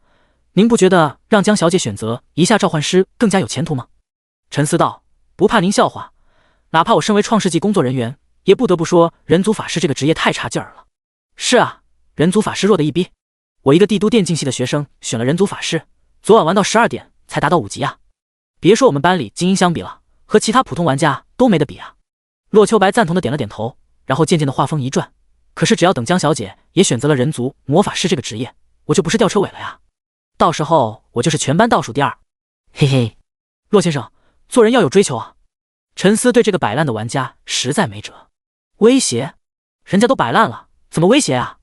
您不觉得让江小姐选择一下召唤师更加有前途吗？陈思道：不怕您笑话，哪怕我身为创世纪工作人员，也不得不说人族法师这个职业太差劲儿了。是啊，人族法师弱的一逼。我一个帝都电竞系的学生选了人族法师，昨晚玩到12点才达到5级啊。别说我们班里精英相比了，和其他普通玩家都没得比啊。洛秋白赞同的点了点头，然后渐渐的话锋一转，可是只要等江小姐也选择了人族魔法师这个职业，我就不是吊车尾了呀。到时候我就是全班倒数第2。嘿嘿，洛先生，做人要有追求啊。陈思对这个摆烂的玩家实在没辙。威胁？人家都摆烂了，怎么威胁啊？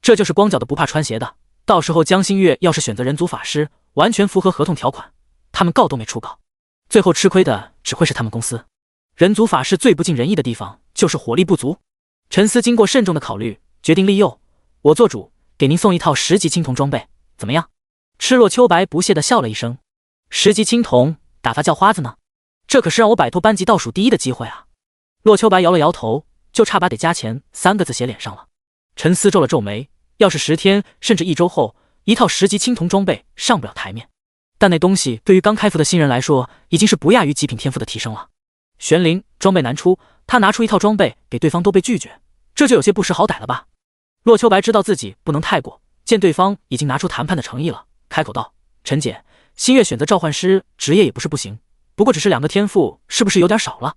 这就是光脚的不怕穿鞋的。到时候江心月要是选择人族法师，完全符合合同条款，他们告都没处告，最后吃亏的只会是他们公司。人族法师最不尽人意的地方就是火力不足。陈思经过慎重的考虑，决定利诱，我做主，给您送一套10级青铜装备，怎么样？赤洛秋白不屑地笑了一声，10级青铜打发叫花子呢？这可是让我摆脱班级倒数第1的机会啊！洛秋白摇了摇头，就差把得加钱3个字写脸上了。陈思皱了皱眉，要是10天甚至1周后，一套10级青铜装备上不了台面，但那东西对于刚开服的新人来说，已经是不亚于极品天赋的提升了。玄灵装备难出，他拿出一套装备给对方都被拒绝，这就有些不识好歹了吧？洛秋白知道自己不能太过，见对方已经拿出谈判的诚意了，开口道：陈姐，新月选择召唤师职业也不是不行，不过只是2个天赋，是不是有点少了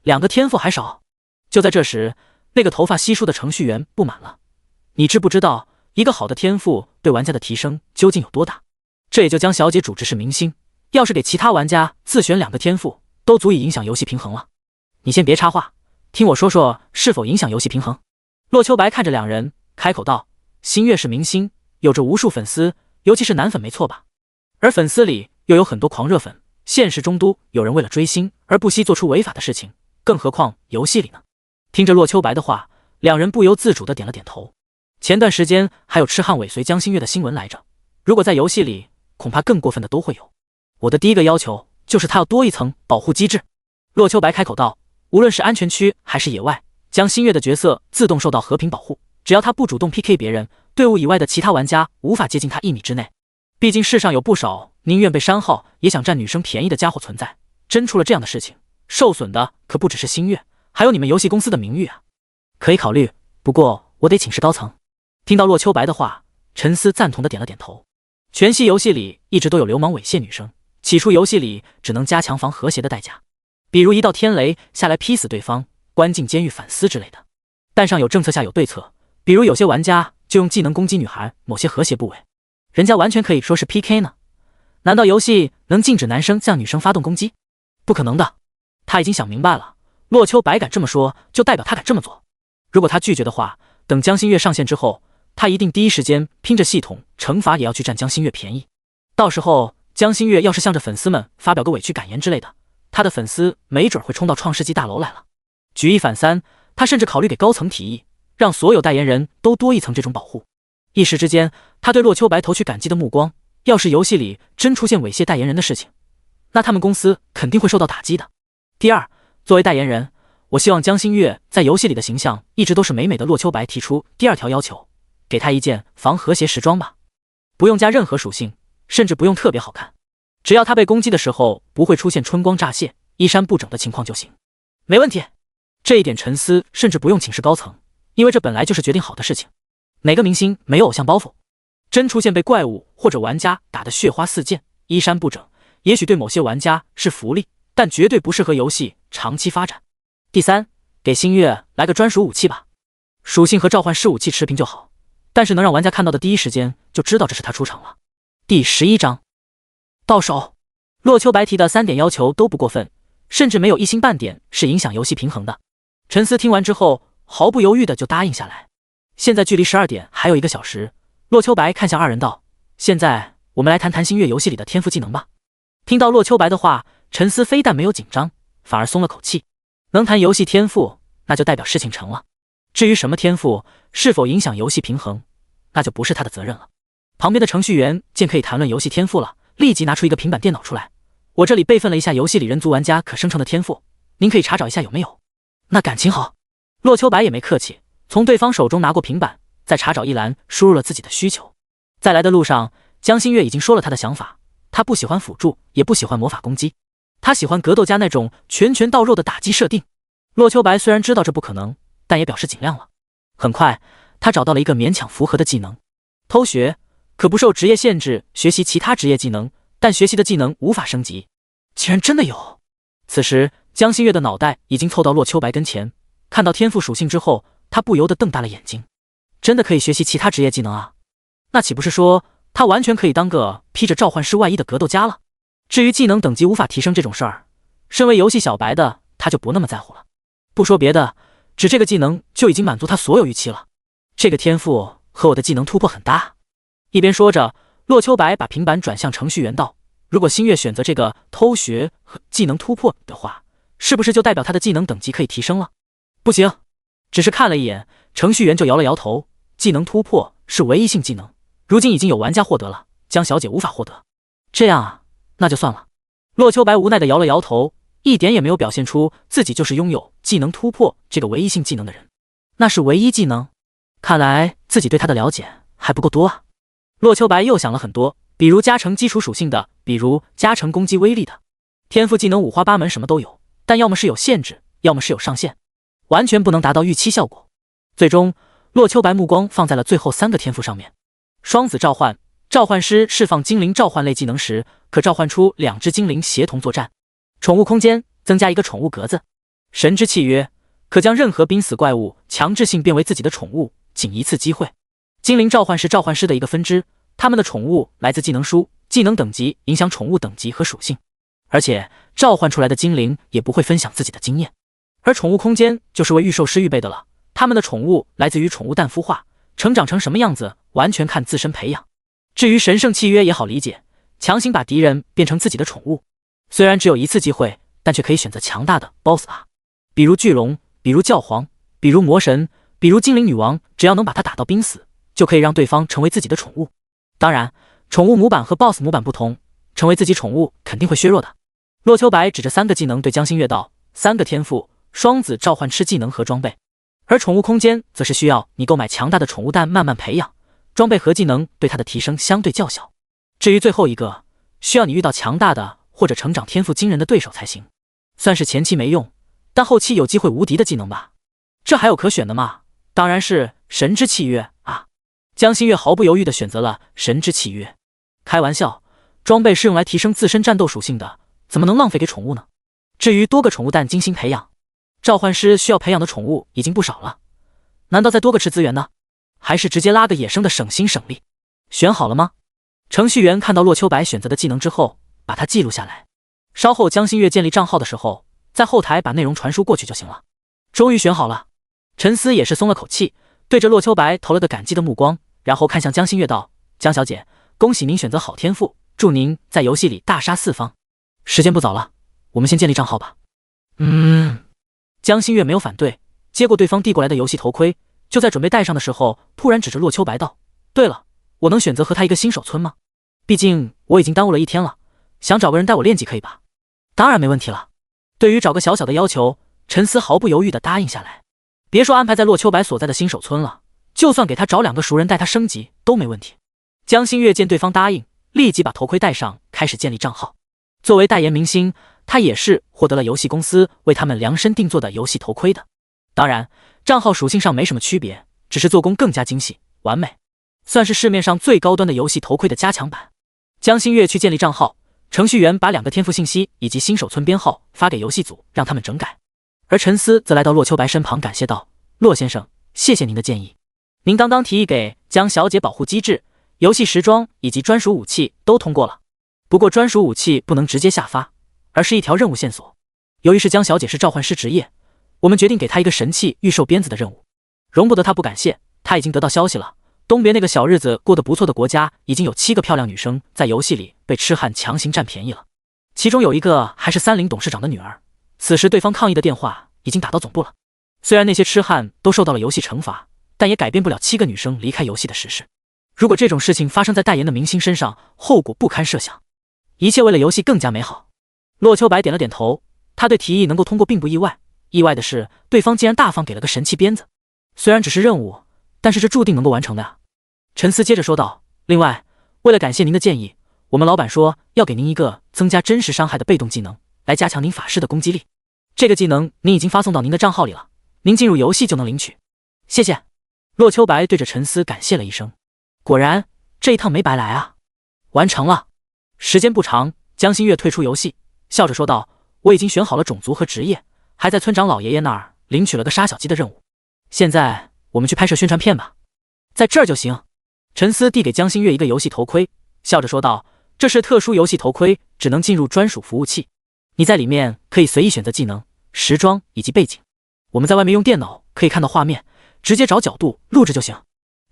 ？2个天赋还少？就在这时，那个头发稀疏的程序员不满了。你知不知道，一个好的天赋对玩家的提升究竟有多大？这也就江小姐主持是明星，要是给其他玩家自选2个天赋，都足以影响游戏平衡了。你先别插话，听我说说是否影响游戏平衡。洛秋白看着2人，开口道：星月是明星，有着无数粉丝，尤其是男粉没错吧？而粉丝里又有很多狂热粉，现实中都有人为了追星而不惜做出违法的事情，更何况游戏里呢？听着洛秋白的话，2人不由自主地点了点头。前段时间还有痴汉尾随江星月的新闻来着，如果在游戏里，恐怕更过分的都会有。我的第一个要求就是他要多一层保护机制。洛秋白开口道，无论是安全区还是野外，江星月的角色自动受到和平保护，只要他不主动 PK 别人，队伍以外的其他玩家无法接近他1米之内。毕竟世上有不少宁愿被删号也想占女生便宜的家伙存在，真出了这样的事情，受损的可不只是星月，还有你们游戏公司的名誉啊。可以考虑，不过我得请示高层。听到洛秋白的话，陈思赞同的点了点头。全息游戏里一直都有流氓猥亵女生，起初游戏里只能加强防和谐的代价，比如一道天雷下来劈死对方，关进监狱反思之类的。但上有政策下有对策，比如有些玩家就用技能攻击女孩某些和谐部位，人家完全可以说是 PK 呢。难道游戏能禁止男生向女生发动攻击？不可能的。他已经想明白了，洛秋白敢这么说，就代表他敢这么做。如果他拒绝的话，等江星月上线之后，他一定第一时间拼着系统惩罚也要去占江星月便宜。到时候江星月要是向着粉丝们发表个委屈感言之类的，他的粉丝没准会冲到创世纪大楼来了。举一反三，他甚至考虑给高层提议，让所有代言人都多一层这种保护。一时之间，他对洛秋白投去感激的目光。要是游戏里真出现猥亵代言人的事情，那他们公司肯定会受到打击的。第二，作为代言人，我希望江星月在游戏里的形象一直都是美美的。洛秋白提出第2条要求，给他一件防和谐时装吧，不用加任何属性，甚至不用特别好看，只要他被攻击的时候不会出现春光乍泄、衣衫不整的情况就行。没问题，这一点陈思甚至不用请示高层，因为这本来就是决定好的事情。哪个明星没有偶像包袱？真出现被怪物或者玩家打得血花四溅、衣衫不整，也许对某些玩家是福利，但绝对不适合游戏长期发展。第三，给星月来个专属武器吧，属性和召唤师武器持平就好，但是能让玩家看到的第一时间就知道这是他出场了。第11章到手。洛秋白提的3点要求都不过分，甚至没有一星半点是影响游戏平衡的。陈思听完之后毫不犹豫的就答应下来。现在距离12点还有1个小时，洛秋白看向2人道，现在我们来谈谈星月游戏里的天赋技能吧。听到洛秋白的话，陈思非但没有紧张，反而松了口气。能谈游戏天赋，那就代表事情成了。至于什么天赋是否影响游戏平衡，那就不是他的责任了。旁边的程序员见可以谈论游戏天赋了，立即拿出一个平板电脑出来。我这里备份了一下游戏里人族玩家可生成的天赋，您可以查找一下有没有。那感情好。洛秋白也没客气，从对方手中拿过平板，在查找一栏输入了自己的需求。在来的路上，江星月已经说了他的想法，他不喜欢辅助，也不喜欢魔法攻击，他喜欢格斗家那种拳拳到肉的打击设定。洛秋白虽然知道这不可能，但也表示尽量了。很快，他找到了一个勉强符合的技能，偷学，可不受职业限制学习其他职业技能，但学习的技能无法升级。竟然真的有！此时江星月的脑袋已经凑到洛秋白跟前，看到天赋属性之后，他不由得瞪大了眼睛。真的可以学习其他职业技能啊？那岂不是说他完全可以当个披着召唤师外衣的格斗家了？至于技能等级无法提升这种事儿，身为游戏小白的他就不那么在乎了。不说别的，只这个技能就已经满足他所有预期了。这个天赋和我的技能突破很大。一边说着，洛秋白把平板转向程序员道，如果星月选择这个偷学和技能突破的话，是不是就代表他的技能等级可以提升了？不行。只是看了一眼，程序员就摇了摇头，技能突破是唯一性技能，如今已经有玩家获得了，江小姐无法获得。这样啊，那就算了。洛秋白无奈的摇了摇头，一点也没有表现出自己就是拥有技能突破这个唯一性技能的人。那是唯一技能？看来自己对他的了解还不够多啊。洛秋白又想了很多，比如加成基础属性的，比如加成攻击威力的。天赋技能五花八门，什么都有，但要么是有限制，要么是有上限，完全不能达到预期效果。最终，洛秋白目光放在了最后3个天赋上面。双子召唤，召唤师释放精灵召唤类技能时，可召唤出2只精灵协同作战。宠物空间增加一个宠物格子。神之契约可将任何濒死怪物强制性变为自己的宠物，仅一次机会。精灵召唤是召唤师的一个分支，他们的宠物来自技能书，技能等级影响宠物等级和属性，而且召唤出来的精灵也不会分享自己的经验。而宠物空间就是为御兽师预备的了，他们的宠物来自于宠物蛋孵化，成长成什么样子完全看自身培养。至于神圣契约也好理解，强行把敌人变成自己的宠物，虽然只有一次机会，但却可以选择强大的 BOSS 啊，比如巨龙，比如教皇，比如魔神，比如精灵女王，只要能把他打到濒死，就可以让对方成为自己的宠物。当然，宠物模板和 BOSS 模板不同，成为自己宠物肯定会削弱的。洛秋白指着3个技能对江心月道：3个天赋，双子召唤吃技能和装备。而宠物空间则是需要你购买强大的宠物蛋慢慢培养，装备和技能对它的提升相对较小。至于最后一个，需要你遇到强大的或者成长天赋惊人的对手才行，算是前期没用，但后期有机会无敌的技能吧。这还有可选的吗？当然是神之契约啊！江心月毫不犹豫地选择了神之契约。开玩笑，装备是用来提升自身战斗属性的，怎么能浪费给宠物呢？至于多个宠物蛋精心培养，召唤师需要培养的宠物已经不少了，难道再多个吃资源呢？还是直接拉个野生的省心省力？选好了吗？程序员看到洛秋白选择的技能之后，把它记录下来，稍后江心月建立账号的时候，在后台把内容传输过去就行了。终于选好了，陈思也是松了口气，对着洛秋白投了个感激的目光，然后看向江心月道：江小姐，恭喜您选择好天赋，祝您在游戏里大杀四方。时间不早了，我们先建立账号吧。江心月没有反对，接过对方递过来的游戏头盔，就在准备戴上的时候，突然指着洛秋白道：对了，我能选择和他一个新手村吗？毕竟我已经耽误了1天了，想找个人带我练级可以吧？当然没问题了。对于找个小小的要求，陈思毫不犹豫地答应下来。别说安排在洛秋白所在的新手村了，就算给他找2个熟人带他升级都没问题。江心月见对方答应，立即把头盔戴上，开始建立账号。作为代言明星，他也是获得了游戏公司为他们量身定做的游戏头盔的。当然，账号属性上没什么区别，只是做工更加精细完美，算是市面上最高端的游戏头盔的加强版。江心月去建立账号，程序员把2个天赋信息以及新手村编号发给游戏组，让他们整改。而陈思则来到洛秋白身旁，感谢道：洛先生，谢谢您的建议。您刚刚提议给江小姐保护机制、游戏时装以及专属武器都通过了，不过专属武器不能直接下发，而是一条任务线索。由于是江小姐是召唤师职业，我们决定给她一个神器御兽鞭子的任务，容不得她不感谢。她已经得到消息了，东边那个小日子过得不错的国家已经有7个漂亮女生在游戏里被痴汉强行占便宜了，其中有一个还是30董事长的女儿。此时对方抗议的电话已经打到总部了，虽然那些痴汉都受到了游戏惩罚，但也改变不了7个女生离开游戏的事实。如果这种事情发生在代言的明星身上，后果不堪设想。一切为了游戏更加美好。洛秋白点了点头，他对提议能够通过并不意外，意外的是对方竟然大方给了个神器鞭子。虽然只是任务，但是这注定能够完成的啊。陈思接着说道：另外，为了感谢您的建议，我们老板说要给您一个增加真实伤害的被动技能，来加强您法师的攻击力。这个技能您已经发送到您的账号里了，您进入游戏就能领取。谢谢。洛秋白对着陈思感谢了一声。果然这一趟没白来啊。完成了。时间不长，江心月退出游戏，笑着说道：我已经选好了种族和职业，还在村长老爷爷那儿领取了个杀小鸡的任务。现在我们去拍摄宣传片吧。在这儿就行。陈思递给江心月一个游戏头盔，笑着说道：这是特殊游戏头盔，只能进入专属服务器，你在里面可以随意选择技能、时装以及背景。我们在外面用电脑可以看到画面，直接找角度录制就行。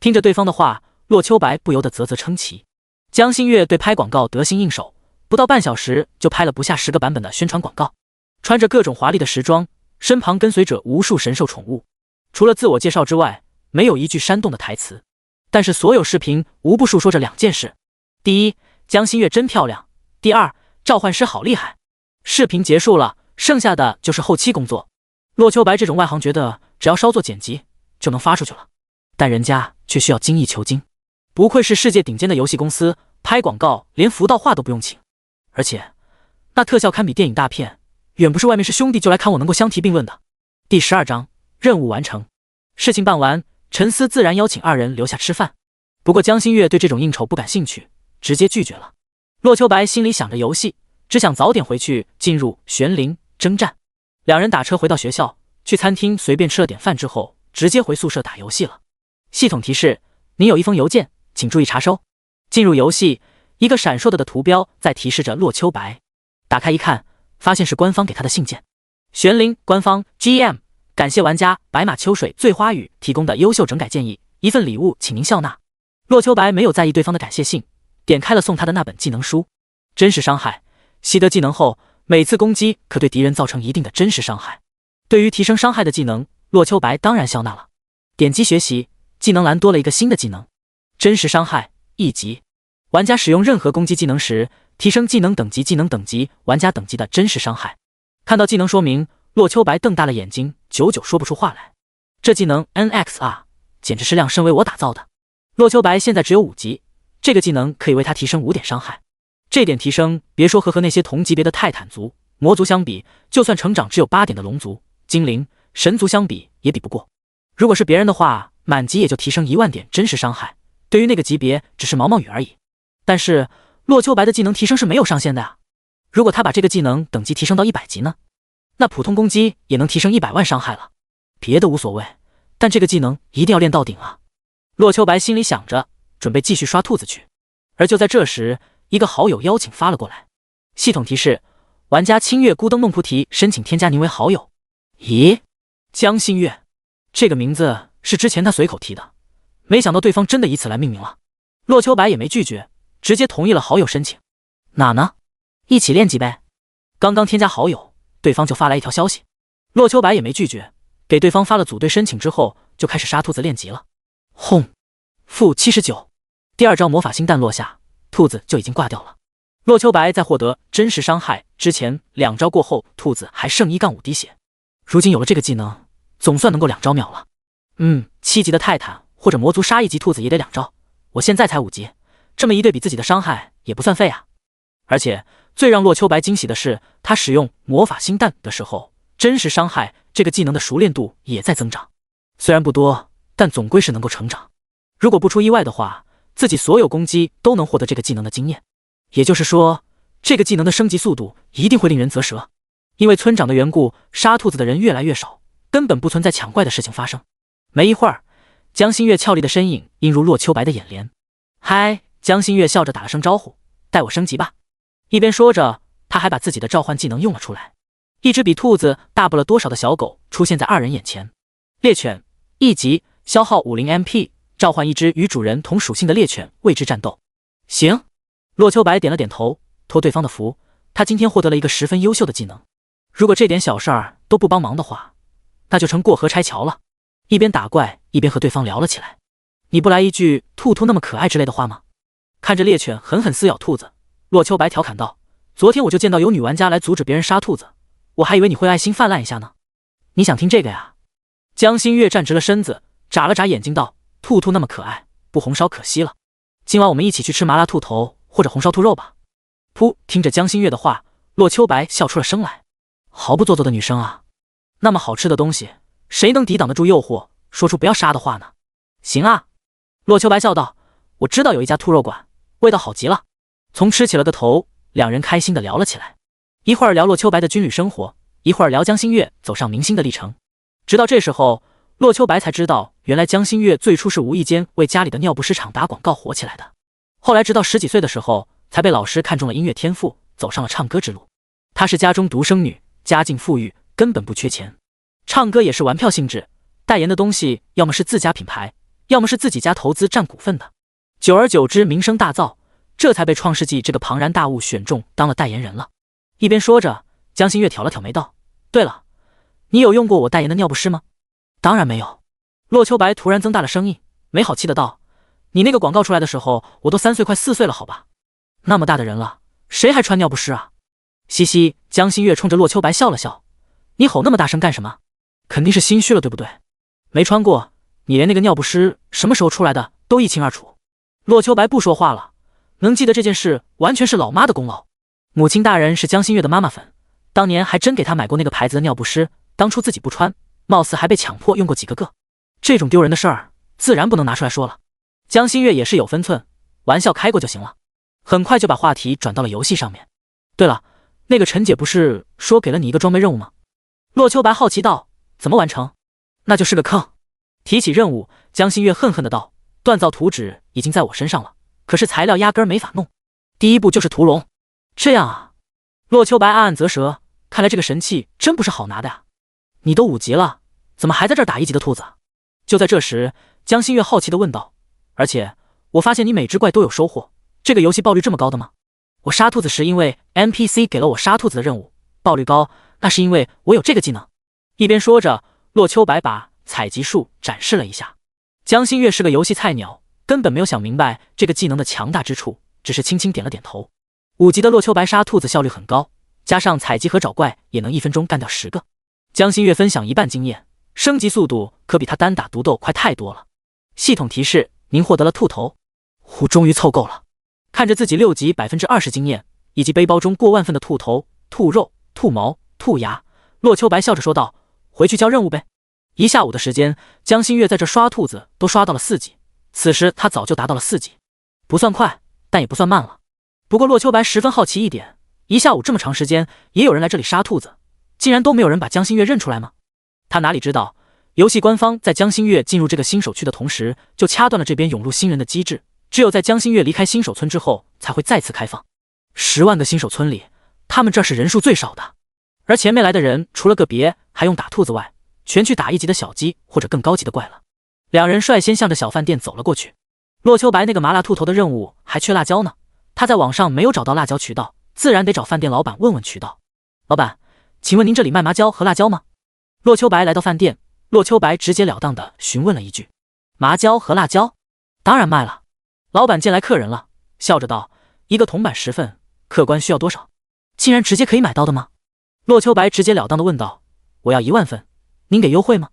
听着对方的话，洛秋白不由得啧啧称奇。江心月对拍广告得心应手，不到半小时就拍了不下10个版本的宣传广告，穿着各种华丽的时装，身旁跟随着无数神兽宠物。除了自我介绍之外，没有一句煽动的台词，但是所有视频无不述说着2件事：第一，江心月真漂亮；第二，召唤师好厉害。视频结束了，剩下的就是后期工作。洛秋白这种外行觉得只要稍作剪辑就能发出去了，但人家却需要精益求精。不愧是世界顶尖的游戏公司，拍广告连服道化都不用请，而且那特效堪比电影大片，远不是外面是兄弟就来看我能够相提并论的。第12章任务完成。事情办完，陈思自然邀请2人留下吃饭，不过江心月对这种应酬不感兴趣，直接拒绝了。洛秋白心里想着游戏，只想早点回去进入玄灵征战。两人打车回到学校，去餐厅随便吃了点饭之后，直接回宿舍打游戏了。系统提示：您有一封邮件，请注意查收。进入游戏，一个闪烁的图标在提示着洛秋白。打开一看，发现是官方给他的信件。玄灵官方 GM 感谢玩家白马秋水醉花雨提供的优秀整改建议，一份礼物请您笑纳。洛秋白没有在意对方的感谢信，点开了送他的那本技能书。真实伤害，习得技能后，每次攻击可对敌人造成一定的真实伤害。对于提升伤害的技能，洛秋白当然笑纳了。点击学习，技能栏多了一个新的技能，真实伤害1级。玩家使用任何攻击技能时，提升技能等级、技能等级、玩家等级的真实伤害。看到技能说明，洛秋白瞪大了眼睛，久久说不出话来。这技能 NXR 简直是量身为我打造的。洛秋白现在只有5级，这个技能可以为他提升5点伤害。这点提升，别说和那些同级别的泰坦族、魔族相比，就算成长只有8点的龙族、精灵、神族相比，也比不过。如果是别人的话，满级也就提升1万点真实伤害，对于那个级别只是毛毛雨而已。但是洛秋白的技能提升是没有上限的啊！如果他把这个技能等级提升到100级呢？那普通攻击也能提升100万伤害了。别的无所谓，但这个技能一定要练到顶啊！洛秋白心里想着，准备继续刷兔子去。而就在这时，一个好友邀请发了过来。系统提示：玩家清月孤灯梦菩提申请添加您为好友。咦，江心月，这个名字是之前他随口提的，没想到对方真的以此来命名了。洛秋白也没拒绝，直接同意了好友申请。哪呢？一起练级呗。刚刚添加好友，对方就发来一条消息。洛秋白也没拒绝，给对方发了组队申请之后，就开始杀兔子练级了。轰！负79。第2招魔法星弹落下，兔子就已经挂掉了。洛秋白在获得真实伤害之前2招过后，兔子还剩1-5滴血。如今有了这个技能，总算能够2招秒了。7级的泰坦或者魔族杀1级兔子也得2招，我现在才5级，这么一对比自己的伤害也不算废啊。而且最让洛秋白惊喜的是，他使用魔法星弹的时候，真实伤害这个技能的熟练度也在增长。虽然不多，但总归是能够成长。如果不出意外的话，自己所有攻击都能获得这个技能的经验。也就是说，这个技能的升级速度一定会令人啧舌。因为村长的缘故，杀兔子的人越来越少，根本不存在抢怪的事情发生。没一会儿，江心月俏丽的身影映入洛秋白的眼帘。嗨，江心月笑着打了声招呼，带我升级吧。一边说着，他还把自己的召唤技能用了出来。一只比兔子大不了多少的小狗出现在2人眼前。猎犬1级，消耗50 MP， 召唤一只与主人同属性的猎犬为之战斗。行。洛秋白点了点头，托对方的福，他今天获得了一个十分优秀的技能。如果这点小事儿都不帮忙的话，那就成过河拆桥了。一边打怪一边和对方聊了起来。你不来一句兔兔那么可爱之类的话吗？看着猎犬狠狠撕咬兔子，洛秋白调侃道：昨天我就见到有女玩家来阻止别人杀兔子，我还以为你会爱心泛滥一下呢。你想听这个呀？江心月站直了身子，眨了眨眼睛道：兔兔那么可爱，不红烧可惜了。今晚我们一起去吃麻辣兔头或者红烧兔肉吧。噗！听着江心月的话，洛秋白笑出了声来。毫不做作的女生啊，那么好吃的东西，谁能抵挡得住诱惑，说出不要杀的话呢？行啊，洛秋白笑道，我知道有一家兔肉馆，味道好极了。从吃起了个头，两人开心地聊了起来。一会儿聊洛秋白的军旅生活，一会儿聊江心月走上明星的历程。直到这时候，洛秋白才知道，原来江心月最初是无意间为家里的尿不湿厂打广告火起来的。后来直到10几岁的时候，才被老师看中了音乐天赋，走上了唱歌之路。她是家中独生女，家境富裕，根本不缺钱。唱歌也是玩票性质，代言的东西要么是自家品牌，要么是自己家投资占股份的。久而久之名声大噪，这才被创世纪这个庞然大物选中当了代言人了。一边说着，江心月挑了挑眉道，对了，你有用过我代言的尿不湿吗？当然没有。洛秋白突然增大了声音，没好气的道，你那个广告出来的时候，我都3岁快4岁了好吧，那么大的人了，谁还穿尿不湿啊？嘻嘻，江心月冲着洛秋白笑了笑，你吼那么大声干什么？肯定是心虚了对不对？没穿过，你连那个尿不湿什么时候出来的都一清二楚。洛秋白不说话了，能记得这件事完全是老妈的功劳。母亲大人是江心月的妈妈粉，当年还真给她买过那个牌子的尿不湿，当初自己不穿，貌似还被强迫用过几个。这种丢人的事儿自然不能拿出来说了。江心月也是有分寸，玩笑开过就行了，很快就把话题转到了游戏上面。对了，那个陈姐不是说给了你一个装备任务吗？洛秋白好奇道，怎么完成？那就是个坑。提起任务，江心月恨恨的道，锻造图纸已经在我身上了，可是材料压根儿没法弄。第一步就是屠龙。这样啊。洛秋白暗暗啧舌，看来这个神器真不是好拿的呀。你都5级了，怎么还在这儿打1级的兔子？就在这时，江心月好奇的问道，而且我发现你每只怪都有收获，这个游戏爆率这么高的吗？我杀兔子时因为 NPC 给了我杀兔子的任务，爆率高，那是因为我有这个技能。一边说着，洛秋白把采集术展示了一下。江心月是个游戏菜鸟，根本没有想明白这个技能的强大之处，只是轻轻点了点头。5级的洛秋白杀兔子效率很高，加上采集和找怪也能1分钟干掉10个。江心月分享1半经验，升级速度可比他单打独斗快太多了。系统提示：您获得了兔头。终于凑够了。看着自己6级20%经验，以及背包中过万份的兔头、兔肉、兔毛、兔牙，洛秋白笑着说道：回去交任务呗。1下午的时间，江心月在这刷兔子都刷到了4级，此时他早就达到了4级，不算快，但也不算慢了。不过洛秋白十分好奇一点，1下午这么长时间，也有人来这里杀兔子，竟然都没有人把江心月认出来吗？他哪里知道，游戏官方在江心月进入这个新手区的同时，就掐断了这边涌入新人的机制，只有在江心月离开新手村之后，才会再次开放。10万个新手村里，他们这是人数最少的，而前面来的人除了个别还用打兔子外，全去打1级的小鸡或者更高级的怪了。两人率先向着小饭店走了过去。洛秋白那个麻辣兔头的任务还缺辣椒呢，他在网上没有找到辣椒渠道，自然得找饭店老板问问渠道。老板，请问您这里卖麻椒和辣椒吗？洛秋白来到饭店，洛秋白直截了当地询问了一句。麻椒和辣椒？当然卖了。老板见来客人了，笑着道，一个铜板10份，客官需要多少？竟然直接可以买到的吗？洛秋白直截了当地问道，我要1万份，您给优惠吗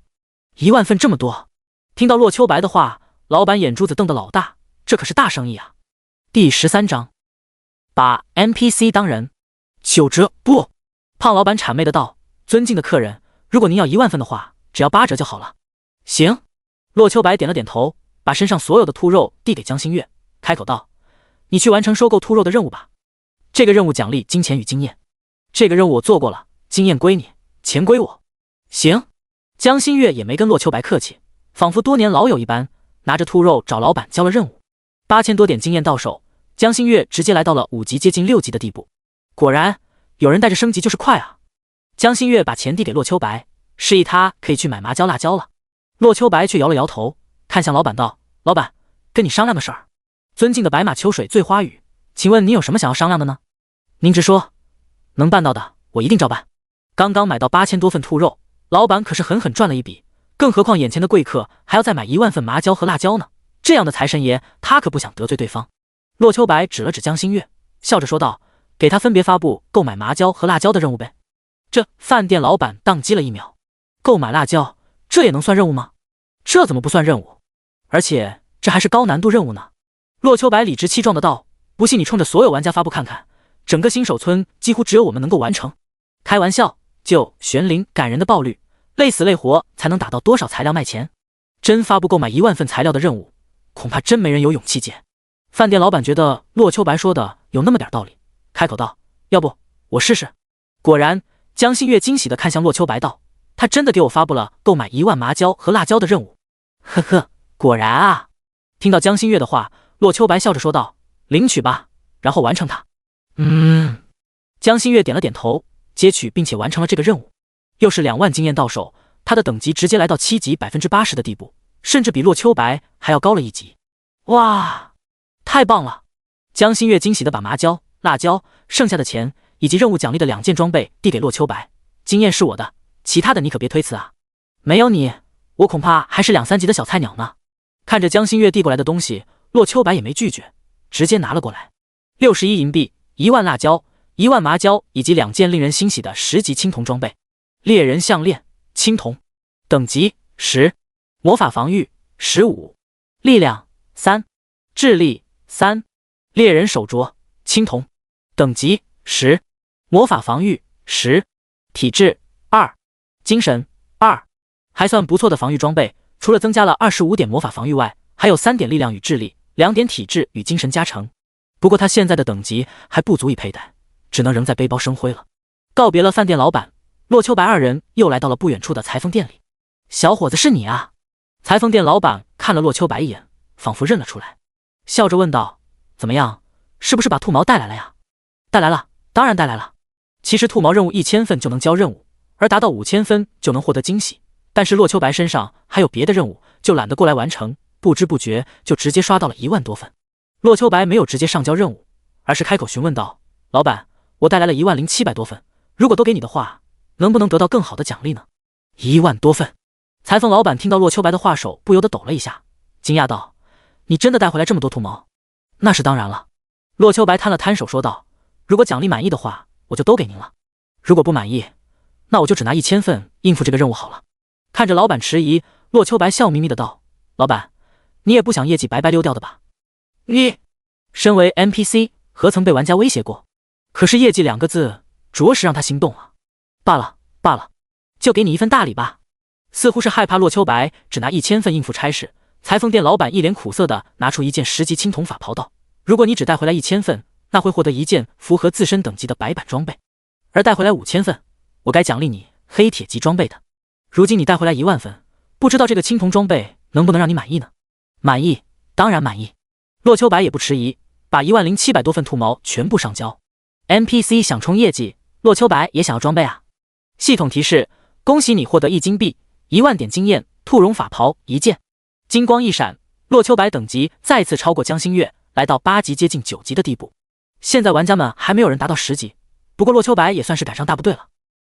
？1万份这么多。听到洛秋白的话，老板眼珠子瞪得老大，这可是大生意啊。第13章，把 NPC 当人。9折不？胖老板谄媚的道，尊敬的客人，如果您要1万份的话，只要8折就好了。行。洛秋白点了点头，把身上所有的兔肉递给江心月，开口道，你去完成收购兔肉的任务吧。这个任务奖励金钱与经验。这个任务我做过了，经验归你，钱归我。行。江心月也没跟洛秋白客气，仿佛多年老友一般，拿着兔肉找老板交了任务。8000多点经验到手，江心月直接来到了5级接近6级的地步。果然，有人带着升级就是快啊。江心月把钱递给洛秋白，示意他可以去买麻椒辣椒了。洛秋白却摇了摇头，看向老板道，老板，跟你商量个事儿。尊敬的白马秋水醉花雨，请问您有什么想要商量的呢？您直说，能办到的我一定照办。刚刚买到8000多份兔肉，老板可是狠狠赚了一笔，更何况眼前的贵客还要再买1万份麻椒和辣椒呢，这样的财神爷他可不想得罪对方。洛秋白指了指江心月，笑着说道，给他分别发布购买麻椒和辣椒的任务呗。这饭店老板宕机了1秒，购买辣椒，这也能算任务吗？这怎么不算任务？而且这还是高难度任务呢。洛秋白理直气壮的道，不信你冲着所有玩家发布看看，整个新手村几乎只有我们能够完成。开玩笑，就玄灵感人的爆率，累死累活才能打到多少材料卖钱？真发布购买1万份材料的任务，恐怕真没人有勇气接。饭店老板觉得洛秋白说的有那么点道理，开口道，要不我试试。果然，江心月惊喜地看向洛秋白道，他真的给我发布了购买1万麻椒和辣椒的任务。呵呵，果然啊。听到江心月的话，洛秋白笑着说道，领取吧，然后完成它。江心月点了点头，接取并且完成了这个任务。又是2万经验到手，他的等级直接来到7级80%的地步，甚至比洛秋白还要高了1级。哇，太棒了！江心月惊喜地把麻椒、辣椒、剩下的钱以及任务奖励的2件装备递给洛秋白，经验是我的，其他的你可别推辞啊。没有你，我恐怕还是2、3级的小菜鸟呢。看着江心月递过来的东西，洛秋白也没拒绝，直接拿了过来。61银币、1万辣椒、1万麻椒以及2件令人欣喜的10级青铜装备。猎人项链，青铜，等级10，魔法防御15，力量3，智力3。猎人手镯，青铜，等级10，魔法防御10，体质2，精神2，还算不错的防御装备。除了增加了25点魔法防御外，还有3点力量与智力，2点体质与精神加成。不过他现在的等级还不足以佩戴，只能扔在背包生灰了。告别了饭店老板，骆秋白二人又来到了不远处的裁缝店里。小伙子，是你啊？裁缝店老板看了骆秋白一眼，仿佛认了出来，笑着问道：怎么样，是不是把兔毛带来了呀？带来了，当然带来了。其实兔毛任务1000分就能交任务，而达到5000分就能获得惊喜，但是骆秋白身上还有别的任务，就懒得过来完成，不知不觉就直接刷到了1万多分。骆秋白没有直接上交任务，而是开口询问道：老板，我带来了10700多分，如果都给你的话，能不能得到更好的奖励呢？1万多分。裁缝老板听到骆秋白的话，手不由得抖了一下，惊讶道：你真的带回来这么多兔毛？那是当然了。骆秋白摊了摊手说道：如果奖励满意的话，我就都给您了，如果不满意，那我就只拿1000份应付这个任务好了。看着老板迟疑，骆秋白笑眯眯的道：老板，你也不想业绩白白溜掉的吧？你身为 NPC 何曾被玩家威胁过？可是业绩2个字着实让他心动啊。罢了罢了，就给你一份大礼吧。似乎是害怕骆秋白只拿1000份应付差事，裁缝店老板一脸苦涩的拿出一件10级青铜法袍道：如果你只带回来1000份，那会获得一件符合自身等级的白板装备，而带回来5000份，我该奖励你黑铁级装备的。如今你带回来1万分，不知道这个青铜装备能不能让你满意呢？满意，当然满意。骆秋白也不迟疑，把10700多份兔毛全部上交。NPC 想冲业绩，骆秋白也想要装备啊。系统提示：恭喜你获得1金币、1万点经验、兔绒法袍1件。金光一闪，骆秋白等级再次超过江心月，来到8级接近9级的地步。现在玩家们还没有人达到10级，不过骆秋白也算是赶上大部队了。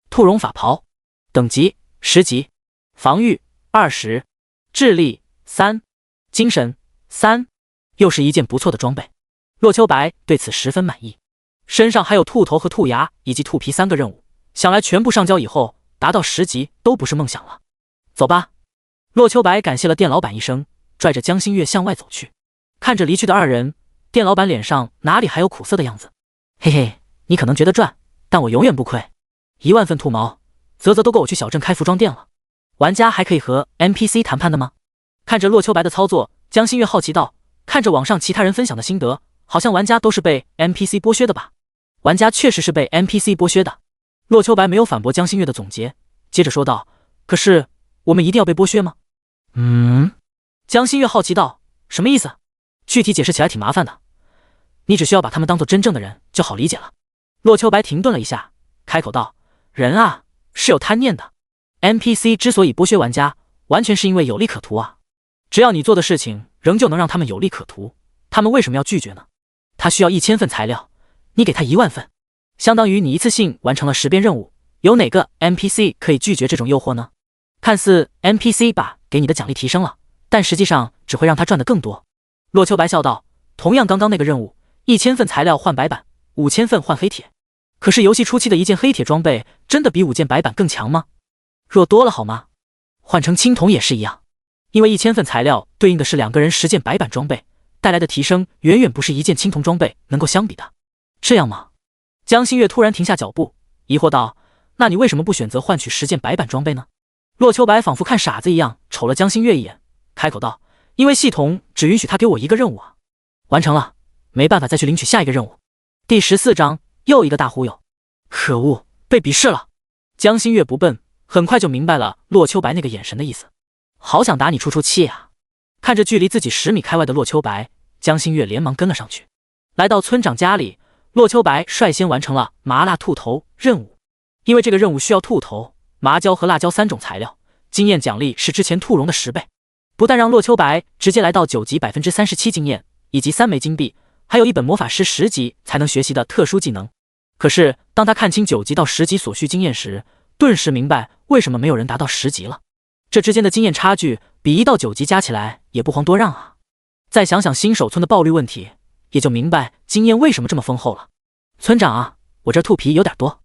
兔绒法袍等级10级，防御20，智力3，精神3，又是一件不错的装备。骆秋白对此十分满意。身上还有兔头和兔牙以及兔皮3个任务，想来全部上交以后，达到10级都不是梦想了。走吧。骆秋白感谢了店老板一声，拽着江心月向外走去。看着离去的二人，店老板脸上哪里还有苦涩的样子？嘿嘿，你可能觉得赚，但我永远不亏。1万份兔毛，啧都够我去小镇开服装店了。玩家还可以和 NPC 谈判的吗？看着骆秋白的操作，江心月好奇道：看着网上其他人分享的心得，好像玩家都是被 NPC 剥削的吧？玩家确实是被 NPC 剥削的。骆秋白没有反驳江心月的总结，接着说道：可是我们一定要被剥削吗？江心月好奇道：什么意思？具体解释起来挺麻烦的，你只需要把他们当做真正的人就好理解了。骆秋白停顿了一下，开口道：人啊，是有贪念的。NPC 之所以剥削玩家，完全是因为有利可图啊。只要你做的事情仍旧能让他们有利可图，他们为什么要拒绝呢？他需要1000份材料，你给他1万份，相当于你一次性完成了10遍任务，有哪个 NPC 可以拒绝这种诱惑呢？看似 NPC 把给你的奖励提升了，但实际上只会让他赚得更多。骆秋白笑道：同样刚刚那个任务，1000份材料换白板，5000份换黑铁。可是游戏初期的一件黑铁装备真的比5件白板更强吗？弱多了好吗？换成青铜也是一样，因为1000份材料对应的是2个人10件白板装备，带来的提升远远不是1件青铜装备能够相比的。这样吗？江心月突然停下脚步，疑惑道：那你为什么不选择换取10件白板装备呢？骆秋白仿佛看傻子一样瞅了江心月一眼，开口道：因为系统只允许他给我1个任务啊，完成了，没办法再去领取下一个任务。第14章又一个大忽悠。可恶，被鄙视了。江心月不笨，很快就明白了骆秋白那个眼神的意思。好想打你出出气啊。看着距离自己10米开外的骆秋白，江心月连忙跟了上去。来到村长家里，骆秋白率先完成了麻辣兔头任务。因为这个任务需要兔头、麻椒和辣椒3种材料，经验奖励是之前兔绒的10倍，不但让骆秋白直接来到9级37%经验，以及3枚金币，还有一本魔法师10级才能学习的特殊技能。可是当他看清9级到10级所需经验时，顿时明白为什么没有人达到10级了。这之间的经验差距比1到9级加起来也不遑多让啊。再想想新手村的爆率问题，也就明白经验为什么这么丰厚了。村长啊，我这兔皮有点多。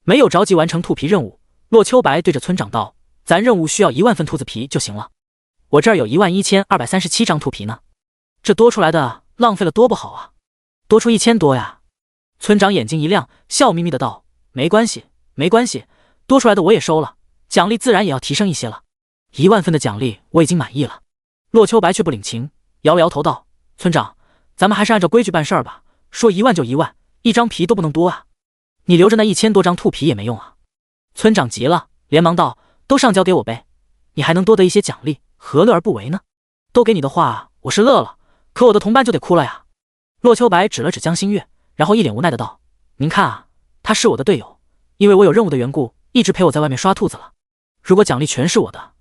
没有着急完成兔皮任务，骆秋白对着村长道：咱任务需要1万份兔子皮就行了，我这儿有11237张兔皮呢，这多出来的浪费了多不好啊，多出1000多呀。村长眼睛一亮，笑眯眯的道：没关系没关系，多出来的我也收了，奖励自然也要提升一些了，1万份的奖励我已经满意了。骆秋白却不领情，摇了摇头道：村长，咱们还是按照规矩办事儿吧，说1万就1万，一张皮都不能多啊。你留着那1000多张兔皮也没用啊。村长急了，连忙道：都上交给我呗，你还能多得一些奖励，何乐而不为呢？都给你的话，我是乐了，可我的同伴就得哭了呀。洛秋白指了指江心月，然后一脸无奈的道：您看啊，他是我的队友，因为我有任务的缘故，一直陪我在外面刷兔子了。如果奖励全是我的，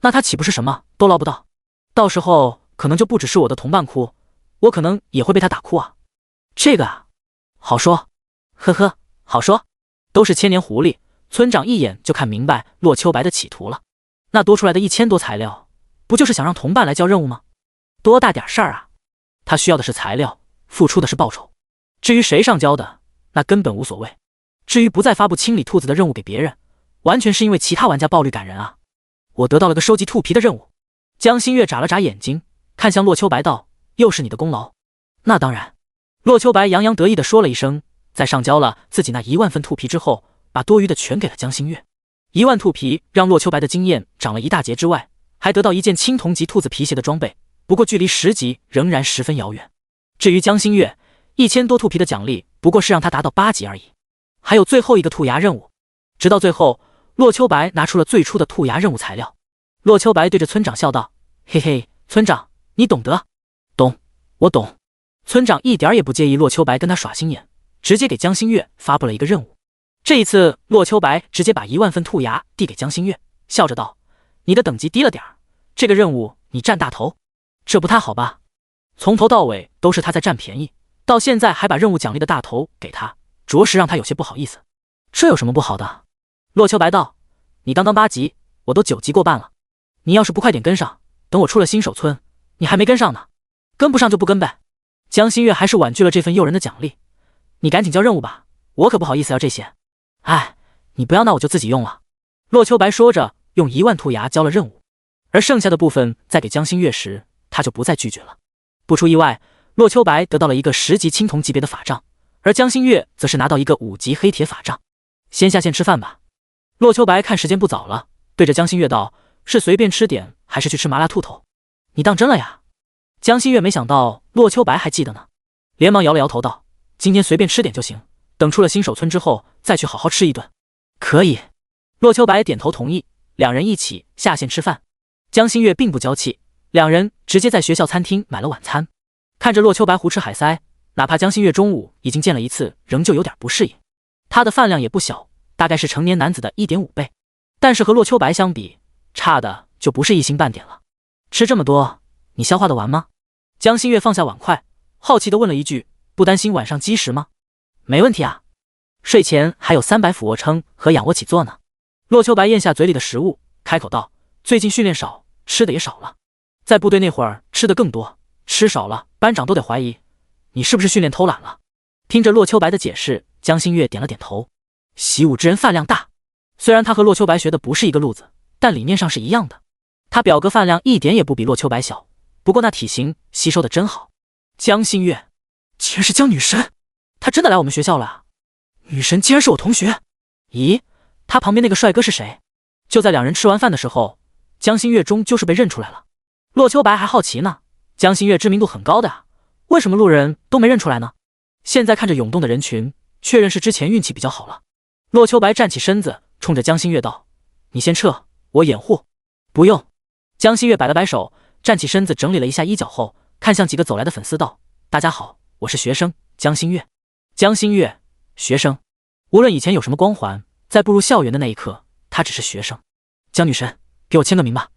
那他岂不是什么都捞不到？到时候可能就不只是我的同伴哭，我可能也会被他打哭啊。这个啊，好说，呵呵，好说。都是千年狐狸，村长一眼就看明白洛秋白的企图了。那多出来的1000多材料，不就是想让同伴来交任务吗？多大点事儿啊！他需要的是材料，付出的是报酬。至于谁上交的，那根本无所谓。至于不再发布清理兔子的任务给别人，完全是因为其他玩家暴力感人啊。我得到了个收集兔皮的任务。江心月眨了眨眼睛，看向洛秋白道：又是你的功劳。那当然。洛秋白洋洋得意地说了一声，在上交了自己那1万份兔皮之后，把多余的全给了江心月。1万兔皮让洛秋白的经验涨了一大截之外，还得到一件青铜级兔子皮鞋的装备，不过距离10级仍然十分遥远。至于江心月，1000多兔皮的奖励不过是让他达到8级而已。还有最后一个兔牙任务。直到最后，洛秋白拿出了最初的兔牙任务材料。洛秋白对着村长笑道：嘿嘿，村长，你懂得。懂，我懂。村长一点也不介意洛秋白跟他耍心眼，直接给江心月发布了一个任务。这一次，洛秋白直接把1万份兔牙递给江心月，笑着道：你的等级低了点儿，这个任务你占大头，这不太好吧？从头到尾都是他在占便宜，到现在还把任务奖励的大头给他，着实让他有些不好意思。这有什么不好的？洛秋白道：你刚刚8级，我都9级过半了，你要是不快点跟上，等我出了新手村，你还没跟上呢。跟不上就不跟呗。江心月还是婉拒了这份诱人的奖励。你赶紧交任务吧，我可不好意思要这些。哎，你不要那我就自己用了。洛秋白说着，用1万兔牙交了任务，而剩下的部分再给江心月时，他就不再拒绝了。不出意外，洛秋白得到了一个10级青铜级别的法杖，而江心月则是拿到一个5级黑铁法杖。先下线吃饭吧。洛秋白看时间不早了，对着江心月道：是随便吃点，还是去吃麻辣兔头？你当真了呀？江心月没想到洛秋白还记得呢，连忙摇了摇头道：今天随便吃点就行，等出了新手村之后再去好好吃一顿。可以。洛秋白点头同意，两人一起下线吃饭。江心月并不娇气，两人直接在学校餐厅买了晚餐。看着洛秋白胡吃海塞，哪怕江心月中午已经见了一次，仍旧有点不适应。他的饭量也不小，大概是成年男子的1.5倍，但是和洛秋白相比，差的就不是一星半点了。吃这么多，你消化得完吗？江心月放下碗筷，好奇地问了一句：不担心晚上积食吗？没问题啊，睡前还有300俯卧撑和仰卧起坐呢。洛秋白咽下嘴里的食物，开口道：最近训练少，吃的也少了，在部队那会儿吃的更多，吃少了班长都得怀疑你是不是训练偷懒了。听着洛秋白的解释，江心月点了点头。习武之人饭量大，虽然他和洛秋白学的不是一个路子，但理念上是一样的。他表哥饭量一点也不比洛秋白小，不过那体型吸收的真好。江心月竟然是江女神，她真的来我们学校了啊！女神竟然是我同学。咦，她旁边那个帅哥是谁？就在两人吃完饭的时候，江心月终究是被认出来了。洛秋白还好奇呢，江心月知名度很高的啊，为什么路人都没认出来呢？现在看着涌动的人群，确认是之前运气比较好了。洛秋白站起身子，冲着江心月道：你先撤，我掩护。不用。江心月摆了摆手，站起身子整理了一下衣角后，看向几个走来的粉丝道：大家好，我是学生江心月。江心月，学生。无论以前有什么光环，在步入校园的那一刻，他只是学生。江女神，给我签个名吧。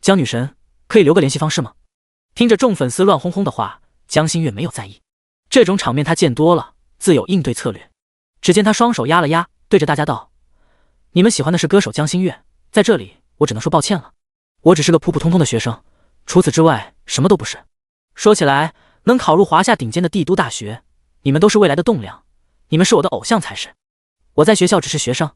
江女神，可以留个联系方式吗？听着众粉丝乱哄哄的话，江心月没有在意，这种场面他见多了，自有应对策略。只见他双手压了压，对着大家道：你们喜欢的是歌手江心月，在这里我只能说抱歉了，我只是个普普通通的学生，除此之外什么都不是。说起来，能考入华夏顶尖的帝都大学，你们都是未来的栋梁，你们是我的偶像才是。我在学校只是学生，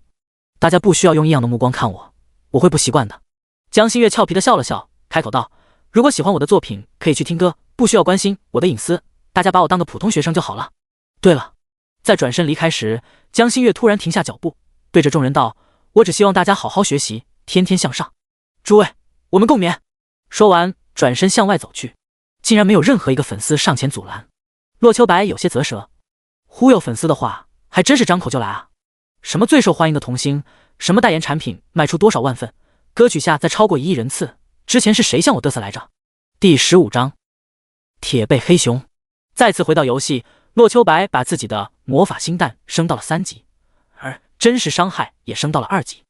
大家不需要用异样的目光看我，我会不习惯的。江心月俏皮地笑了笑，开口道：如果喜欢我的作品，可以去听歌，不需要关心我的隐私，大家把我当个普通学生就好了。对了，在转身离开时，江心月突然停下脚步，对着众人道：我只希望大家好好学习，天天向上。诸位，我们共勉。说完，转身向外走去，竟然没有任何一个粉丝上前阻拦。洛秋白有些啧舌，忽悠粉丝的话，还真是张口就来啊！什么最受欢迎的童星，什么代言产品卖出多少万份，歌曲下再超过1亿人次，之前是谁向我嘚瑟来着？第15章，铁背黑熊。再次回到游戏，洛秋白把自己的魔法星弹升到了3级，而真实伤害也升到了2级。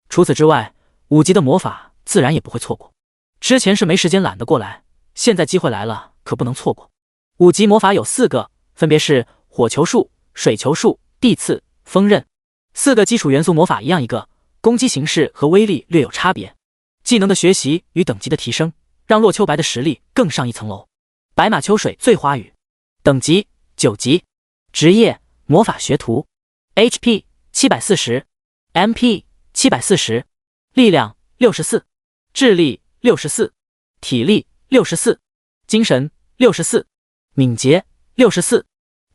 除此之外，5级的魔法自然也不会错过。之前是没时间懒得过来，现在机会来了，可不能错过。5级魔法有4个，分别是火球术、水球术、地刺、风刃。4个基础元素魔法一样一个，攻击形式和威力略有差别。技能的学习与等级的提升，让洛秋白的实力更上一层楼。白马秋水醉花雨，等级9级，职业魔法学徒 ，HP 740，MP 740，力量64，智力64，体力64，精神64，敏捷64，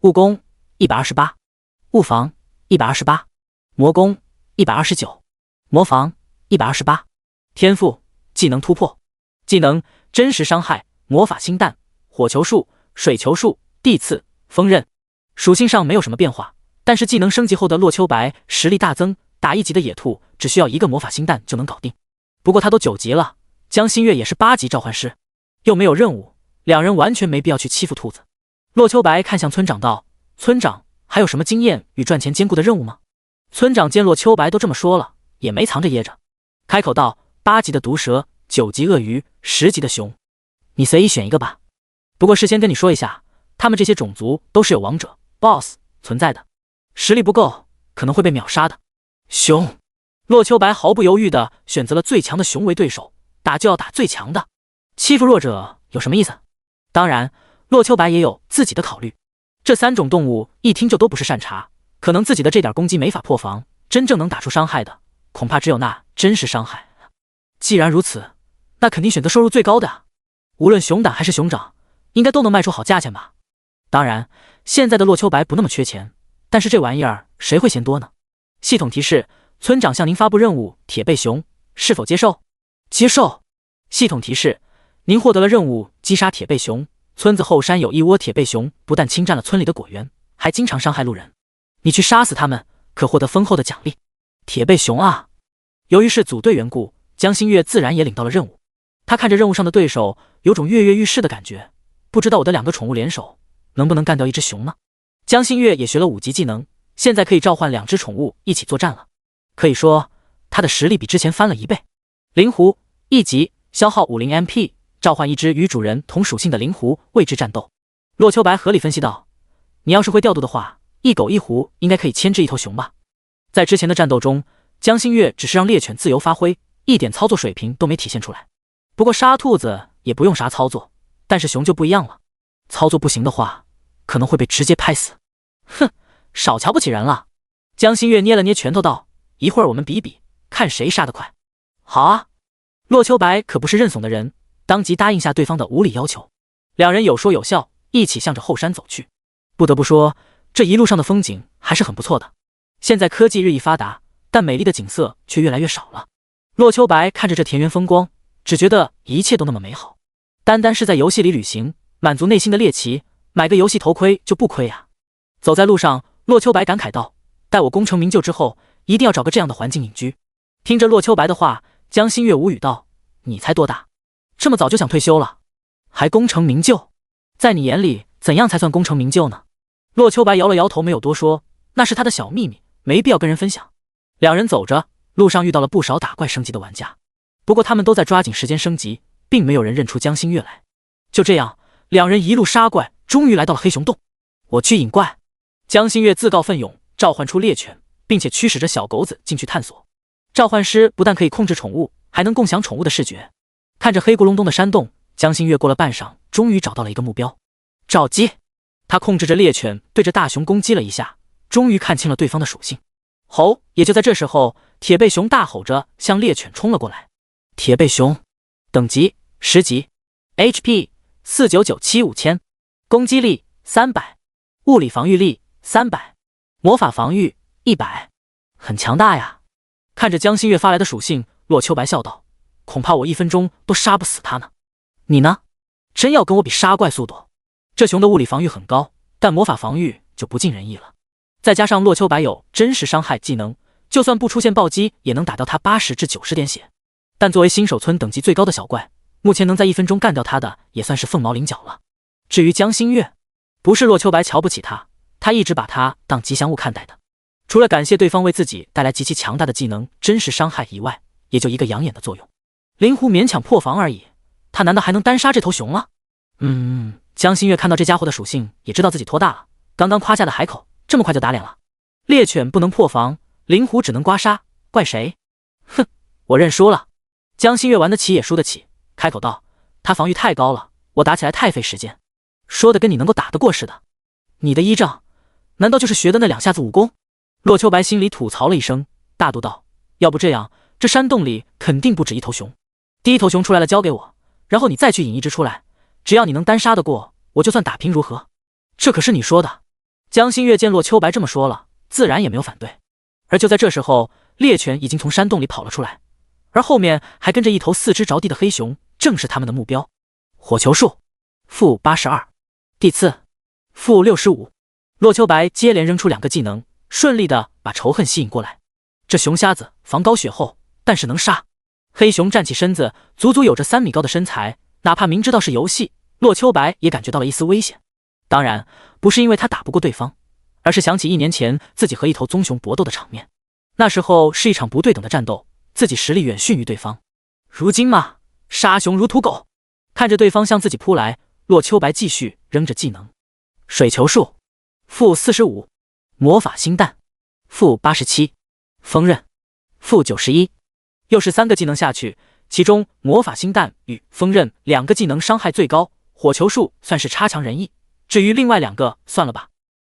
物攻128，物防128，魔攻129，魔防128。天赋技能突破，技能真实伤害，魔法星弹，火球术、水球术、地刺、风刃。属性上没有什么变化，但是技能升级后的洛秋白实力大增，打1级的野兔只需要1个魔法星弹就能搞定。不过他都9级了，江心月也是8级召唤师，又没有任务，两人完全没必要去欺负兔子。洛秋白看向村长道：“村长，还有什么经验与赚钱兼顾的任务吗？”村长见洛秋白都这么说了，也没藏着掖着，开口道：“8级的毒蛇，9级鳄鱼，10级的熊，你随意选一个吧。不过事先跟你说一下，他们这些种族都是有王者 BOSS 存在的，实力不够可能会被秒杀的。”熊，洛秋白毫不犹豫地选择了最强的熊为对手，打就要打最强的，欺负弱者有什么意思？当然，洛秋白也有自己的考虑。这3种动物一听就都不是善茬，可能自己的这点攻击没法破防，真正能打出伤害的，恐怕只有那真实伤害。既然如此，那肯定选择收入最高的啊！无论熊胆还是熊掌，应该都能卖出好价钱吧？当然，现在的洛秋白不那么缺钱，但是这玩意儿谁会嫌多呢？系统提示：村长向您发布任务铁背熊，是否接受？接受。系统提示：您获得了任务击杀铁背熊。村子后山有一窝铁背熊，不但侵占了村里的果园，还经常伤害路人。你去杀死他们，可获得丰厚的奖励。铁背熊啊！由于是组队缘故，江心月自然也领到了任务。他看着任务上的对手，有种跃跃欲试的感觉。不知道我的2个宠物联手，能不能干掉一只熊呢？江心月也学了5级技能，现在可以召唤2只宠物一起作战了。可以说，他的实力比之前翻了1倍。灵狐1级，消耗50 MP。召唤1只与主人同属性的灵狐为之战斗。洛秋白合理分析道：“你要是会调度的话，一狗一狐应该可以牵制一头熊吧？”在之前的战斗中，江心月只是让猎犬自由发挥，一点操作水平都没体现出来。不过杀兔子也不用啥操作，但是熊就不一样了，操作不行的话，可能会被直接拍死。哼，少瞧不起人了。江心月捏了捏拳头道：“一会儿我们比比，看谁杀得快。”好啊，洛秋白可不是认怂的人。当即答应下对方的无理要求，两人有说有笑，一起向着后山走去。不得不说，这一路上的风景还是很不错的。现在科技日益发达，但美丽的景色却越来越少了。洛秋白看着这田园风光，只觉得一切都那么美好。单单是在游戏里旅行，满足内心的猎奇，买个游戏头盔就不亏呀。走在路上，洛秋白感慨道：“待我功成名就之后，一定要找个这样的环境隐居。”听着洛秋白的话，江心月无语道：“你才多大？这么早就想退休了，还功成名就？在你眼里，怎样才算功成名就呢？”洛秋白摇了摇头，没有多说，那是他的小秘密，没必要跟人分享。两人走着，路上遇到了不少打怪升级的玩家，不过他们都在抓紧时间升级，并没有人认出江心月来。就这样，两人一路杀怪，终于来到了黑熊洞。我去引怪。江心月自告奋勇，召唤出猎犬，并且驱使着小狗子进去探索。召唤师不但可以控制宠物，还能共享宠物的视觉。看着黑咕隆咚的山洞，江心月过了半晌，终于找到了一个目标。召击！他控制着猎犬，对着大熊攻击了一下，终于看清了对方的属性。吼！也就在这时候，铁背熊大吼着向猎犬冲了过来。铁背熊，等级10级 ，HP 4997500，攻击力300，物理防御力300，魔法防御100，很强大呀。看着江心月发来的属性，洛秋白笑道：“恐怕我1分钟都杀不死他呢。你呢？真要跟我比杀怪速度？这熊的物理防御很高，但魔法防御就不尽人意了。再加上洛秋白有真实伤害技能，就算不出现暴击，也能打掉他80至90点血。但作为新手村等级最高的小怪，目前能在1分钟干掉他的，也算是凤毛麟角了。至于江心月，不是洛秋白瞧不起他，他一直把他当吉祥物看待的。除了感谢对方为自己带来极其强大的技能真实伤害以外，也就一个养眼的作用。灵狐勉强破防而已，他难道还能单杀这头熊了？江心月看到这家伙的属性，也知道自己拖大了。刚刚夸下的海口，这么快就打脸了。猎犬不能破防，灵狐只能刮痧，怪谁？哼，我认输了。江心月玩得起也输得起，开口道：“他防御太高了，我打起来太费时间。”说的跟你能够打得过似的。你的依仗，难道就是学的那2下子武功？洛秋白心里吐槽了一声，大度道：“要不这样，这山洞里肯定不止一头熊。第一头熊出来了交给我，然后你再去引一只出来，只要你能单杀得过，我就算打平如何？”这可是你说的。江心月见洛秋白这么说了，自然也没有反对。而就在这时候，猎犬已经从山洞里跑了出来，而后面还跟着一头4肢着地的黑熊，正是他们的目标。火球术-82，地刺-65。洛秋白接连扔出2个技能，顺利的把仇恨吸引过来。这熊瞎子防高血厚，但是能杀。黑熊站起身子，足足有着3米高的身材，哪怕明知道是游戏，洛秋白也感觉到了一丝危险。当然不是因为他打不过对方，而是想起1年前自己和一头棕熊搏斗的场面，那时候是一场不对等的战斗，自己实力远逊于对方。如今嘛，杀熊如屠狗。看着对方向自己扑来，洛秋白继续扔着技能。水球术-45，魔法星弹-87，锋刃-91。又是3个技能下去，其中魔法星弹与锋刃2个技能伤害最高，火球术算是差强人意，至于另外2个算了吧。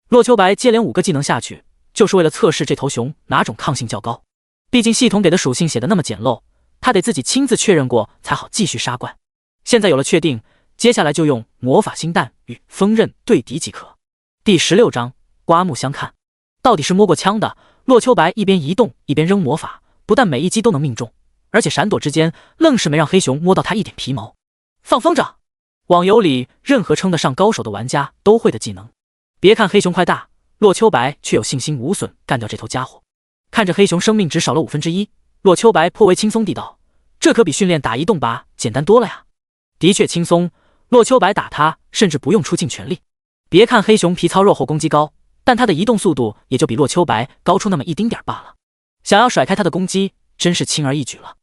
洛秋白接连5个技能下去，就是为了测试这头熊哪种抗性较高。毕竟系统给的属性写的那么简陋，他得自己亲自确认过才好继续杀怪。现在有了确定，接下来就用魔法星弹与锋刃对敌即可。第16章刮目相看。到底是摸过枪的，洛秋白一边移动一边扔魔法，不但每一击都能命中，而且闪躲之间愣是没让黑熊摸到他一点皮毛。放风筝，网游里任何称得上高手的玩家都会的技能。别看黑熊块大，洛秋白却有信心无损干掉这头家伙。看着黑熊生命只少了1/5，洛秋白颇为轻松地道：“这可比训练打移动靶简单多了呀。”的确轻松，洛秋白打他甚至不用出尽全力。别看黑熊皮糙肉厚攻击高，但他的移动速度也就比洛秋白高出那么一丁点罢了。想要甩开他的攻击真是轻而易举了。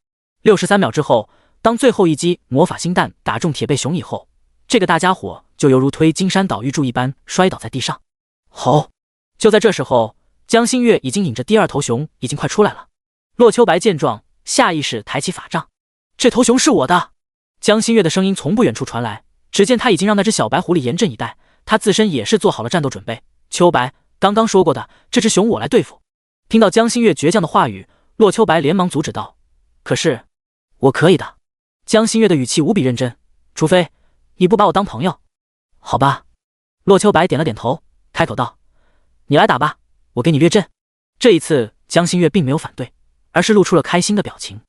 63秒之后，当最后一击魔法星弹打中铁背熊以后，这个大家伙就犹如推金山岛玉柱一般摔倒在地上。吼！就在这时候，江心月已经引着第2头熊已经快出来了。洛秋白见状，下意识抬起法杖：“这头熊是我的！”江心月的声音从不远处传来，只见他已经让那只小白狐狸严阵以待，他自身也是做好了战斗准备。秋白，刚刚说过的，这只熊我来对付。听到江心月倔强的话语，洛秋白连忙阻止道：“可是，我可以的。”江心月的语气无比认真：“除非你不把我当朋友。”好吧。洛秋白点了点头，开口道：“你来打吧，我给你略阵。”这一次江心月并没有反对，而是露出了开心的表情。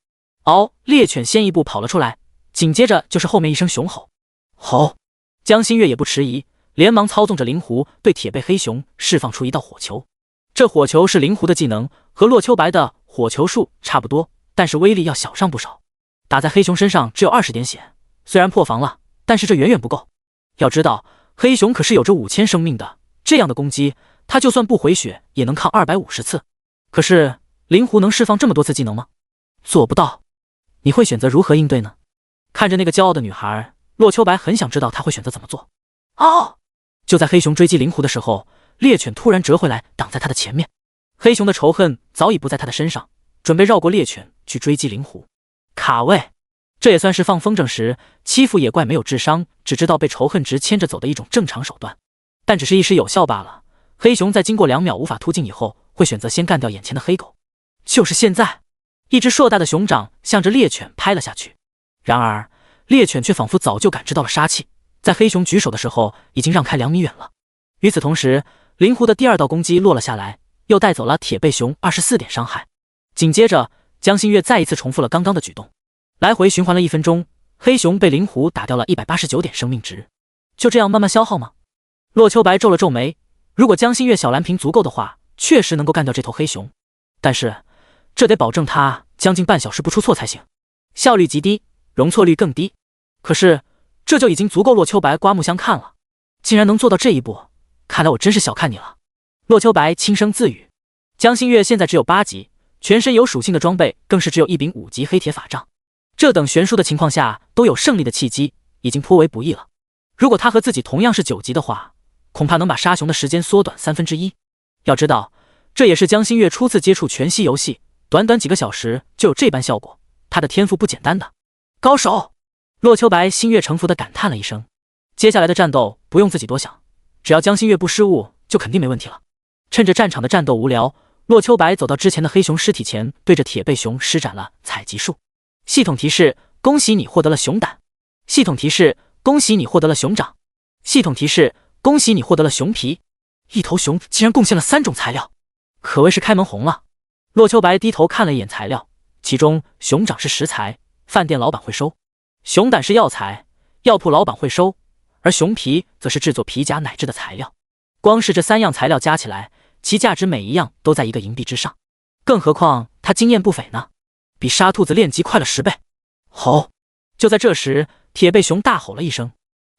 猎犬先一步跑了出来，紧接着就是后面一声熊吼。吼！江心月也不迟疑，连忙操纵着灵狐对铁背黑熊释放出一道火球。这火球是灵狐的技能，和洛秋白的火球术差不多，但是威力要小上不少。打在黑熊身上只有20点血，虽然破防了，但是这远远不够。要知道黑熊可是有着5000生命的，这样的攻击他就算不回血也能抗250次。可是灵狐能释放这么多次技能吗？做不到。你会选择如何应对呢？看着那个骄傲的女孩，洛秋白很想知道她会选择怎么做。就在黑熊追击灵狐的时候，猎犬突然折回来挡在他的前面。黑熊的仇恨早已不在他的身上，准备绕过猎犬去追击灵狐。卡位，这也算是放风筝时欺负野怪没有智商，只知道被仇恨值牵着走的一种正常手段，但只是一时有效罢了。黑熊在经过2秒无法突进以后，会选择先干掉眼前的黑狗。就是现在，一只硕大的熊掌向着猎犬拍了下去。然而猎犬却仿佛早就感知到了杀气，在黑熊举手的时候已经让开2米远了。与此同时，灵狐的第2道攻击落了下来，又带走了铁背熊24点伤害。紧接着江心月再一次重复了刚刚的举动，来回循环了1分钟，黑熊被灵狐打掉了189点生命值。就这样慢慢消耗吗？洛秋白皱了皱眉，如果江心月小蓝瓶足够的话，确实能够干掉这头黑熊，但是这得保证他将近半小时不出错才行，效率极低，容错率更低。可是这就已经足够洛秋白刮目相看了，竟然能做到这一步，看来我真是小看你了。洛秋白轻声自语。江心月现在只有8级，全身有属性的装备更是只有一柄5级黑铁法杖，这等悬殊的情况下都有胜利的契机，已经颇为不易了。如果他和自己同样是9级的话，恐怕能把杀熊的时间缩短1/3。要知道，这也是江心月初次接触全息游戏，短短几个小时就有这般效果，他的天赋不简单的。高手！洛秋白心悦诚服地感叹了一声。接下来的战斗不用自己多想，只要江心月不失误，就肯定没问题了。趁着战场的战斗无聊，洛秋白走到之前的黑熊尸体前，对着铁背熊施展了采集术。系统提示：恭喜你获得了熊胆。系统提示：恭喜你获得了熊掌。系统提示：恭喜你获得了熊皮。一头熊竟然贡献了3种材料，可谓是开门红了。洛秋白低头看了一眼材料，其中熊掌是食材，饭店老板会收；熊胆是药材，药铺老板会收；而熊皮则是制作皮甲乃至的材料。光是这3样材料加起来，其价值每一样都在1个银币之上。更何况他经验不菲呢，比杀兔子练级快了10倍。吼！就在这时，铁背熊大吼了一声。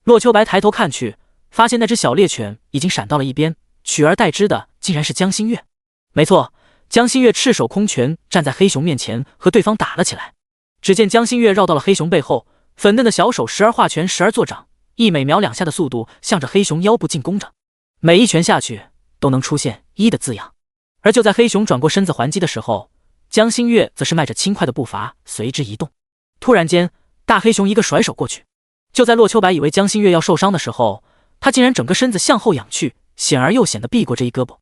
洛秋白抬头看去，发现那只小猎犬已经闪到了一边，取而代之的竟然是江心月。没错，江心月赤手空拳站在黑熊面前和对方打了起来。只见江心月绕到了黑熊背后，粉嫩的小手时而化拳时而作掌，以每秒2下的速度向着黑熊腰部进攻着，每一拳下去都能出现1的字样。而就在黑熊转过身子还击的时候，江心月则是迈着轻快的步伐随之移动。突然间，大黑熊一个甩手过去，就在洛秋白以为江心月要受伤的时候，他竟然整个身子向后仰去，显而又显地避过这一胳膊，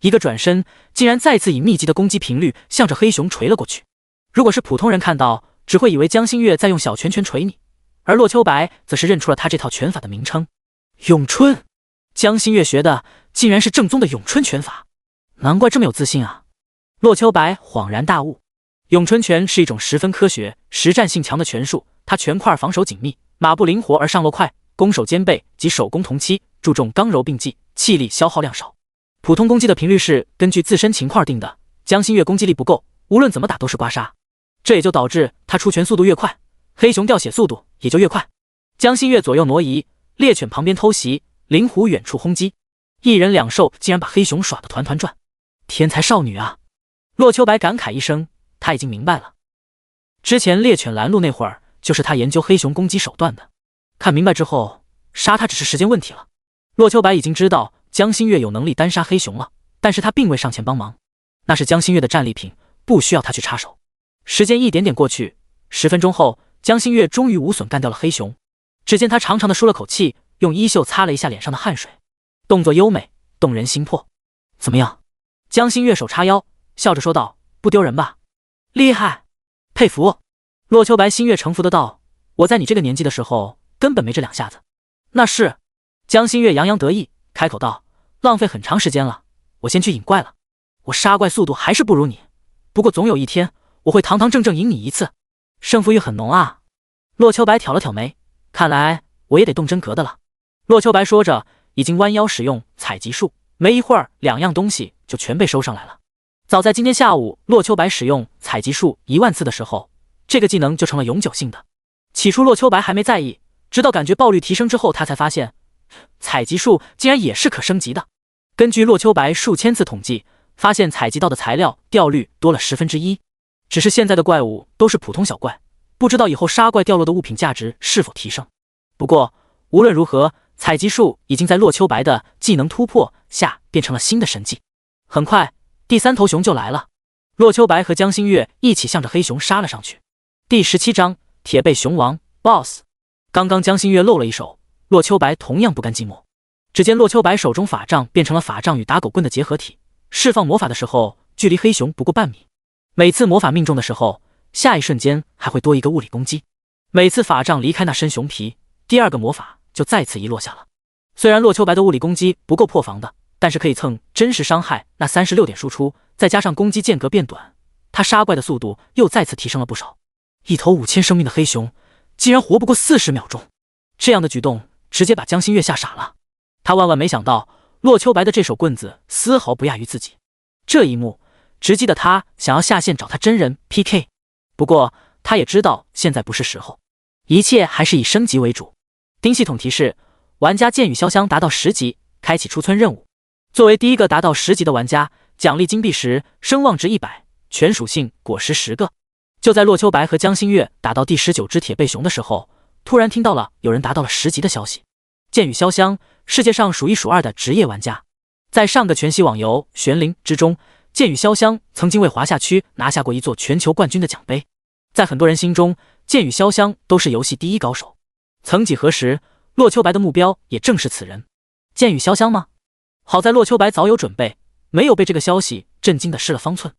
一个转身，竟然再次以密集的攻击频率向着黑熊锤了过去。如果是普通人看到，只会以为江心月在用小拳拳捶你，而洛秋白则是认出了他这套拳法的名称——咏春。江心月学的竟然是正宗的咏春拳法，难怪这么有自信啊！洛秋白恍然大悟，咏春拳是一种十分科学、实战性强的拳术，它拳块防守紧密，马步灵活而上落快，攻守兼备及手攻同期，注重刚柔并济，气力消耗量少。普通攻击的频率是根据自身情况定的，江心月攻击力不够，无论怎么打都是刮痧，这也就导致他出拳速度越快，黑熊掉血速度也就越快。江心月左右挪移，猎犬旁边偷袭，灵狐远处轰击，一人两兽竟然把黑熊耍得团团转。天才少女啊！洛秋白感慨一声，他已经明白了，之前猎犬拦路那会儿就是他研究黑熊攻击手段的，看明白之后，杀他只是时间问题了。洛秋白已经知道江心月有能力单杀黑熊了，但是他并未上前帮忙，那是江心月的战利品，不需要他去插手。时间一点点过去，10分钟后，江心月终于无损干掉了黑熊。只见他长长的舒了口气，用衣袖擦了一下脸上的汗水，动作优美，动人心魄。怎么样？江心月手叉腰，笑着说道：“不丢人吧？”厉害，佩服。洛秋白心悦诚服的道：“我在你这个年纪的时候，根本没这2下子。”那是。江心月洋洋得意，开口道：“浪费很长时间了，我先去引怪了。我杀怪速度还是不如你，不过总有一天我会堂堂正正赢你一次。胜负欲很浓啊。”洛秋白挑了挑眉，看来我也得动真格的了。洛秋白说着，已经弯腰使用采集术，没一会儿2样东西就全被收上来了。早在今天下午，洛秋白使用采集术1万次的时候，这个技能就成了永久性的。起初洛秋白还没在意，直到感觉爆率提升之后，他才发现采集术竟然也是可升级的。根据洛秋白数千次统计，发现采集到的材料掉率多了1/10。只是现在的怪物都是普通小怪，不知道以后杀怪掉落的物品价值是否提升。不过无论如何，采集术已经在洛秋白的技能突破下变成了新的神技。很快第3头熊就来了，洛秋白和江心月一起向着黑熊杀了上去。第17章铁背熊王 BOSS。 刚刚江心月露了一手，洛秋白同样不甘寂寞。只见洛秋白手中法杖变成了法杖与打狗棍的结合体，释放魔法的时候距离黑熊不过半米，每次魔法命中的时候，下一瞬间还会多一个物理攻击。每次法杖离开那身熊皮，第2个魔法就再次遗落下了。虽然洛秋白的物理攻击不够破防的，但是可以蹭真实伤害那36点输出，再加上攻击间隔变短，他杀怪的速度又再次提升了不少。一头5000生命的黑熊竟然活不过40秒钟，这样的举动直接把江心月吓傻了。他万万没想到洛秋白的这手棍子丝毫不亚于自己，这一幕直击的他想要下线找他真人 PK， 不过他也知道现在不是时候，一切还是以升级为主。丁系统提示：玩家剑与潇湘达到10级，开启出村任务。作为第一个达到10级的玩家，奖励金币10，声望值100，全属性果实10个。就在洛秋白和江心月打到第19只铁背熊的时候，突然听到了有人达到了10级的消息。剑与潇湘，世界上数一数二的职业玩家。在上个全息网游玄灵之中，剑与潇湘曾经为华夏区拿下过一座全球冠军的奖杯。在很多人心中，剑与潇湘都是游戏第一高手。曾几何时，洛秋白的目标也正是此人。剑与潇湘吗？好在洛秋白早有准备，没有被这个消息震惊的失了方寸，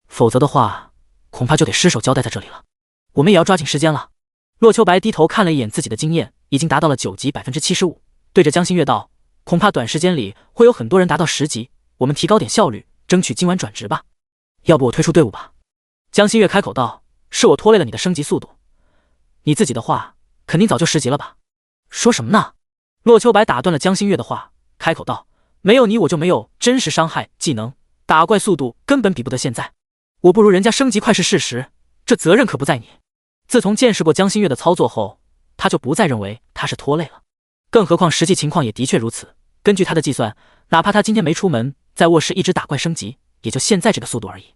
否则的话，恐怕就得失手交代在这里了。我们也要抓紧时间了。洛秋白低头看了一眼自己的经验，已经达到了9级 75%， 对着江心月道：恐怕短时间里会有很多人达到10级，我们提高点效率，争取今晚转职吧。要不我退出队伍吧。江心月开口道：是我拖累了你的升级速度，你自己的话肯定早就10级了吧？说什么呢？洛秋白打断了江心月的话，开口道：没有你我就没有真实伤害技能，打怪速度根本比不得现在，我不如人家升级快是事实，这责任可不在你。自从见识过江心月的操作后，他就不再认为他是拖累了，更何况实际情况也的确如此。根据他的计算，哪怕他今天没出门，在卧室一直打怪升级，也就现在这个速度而已。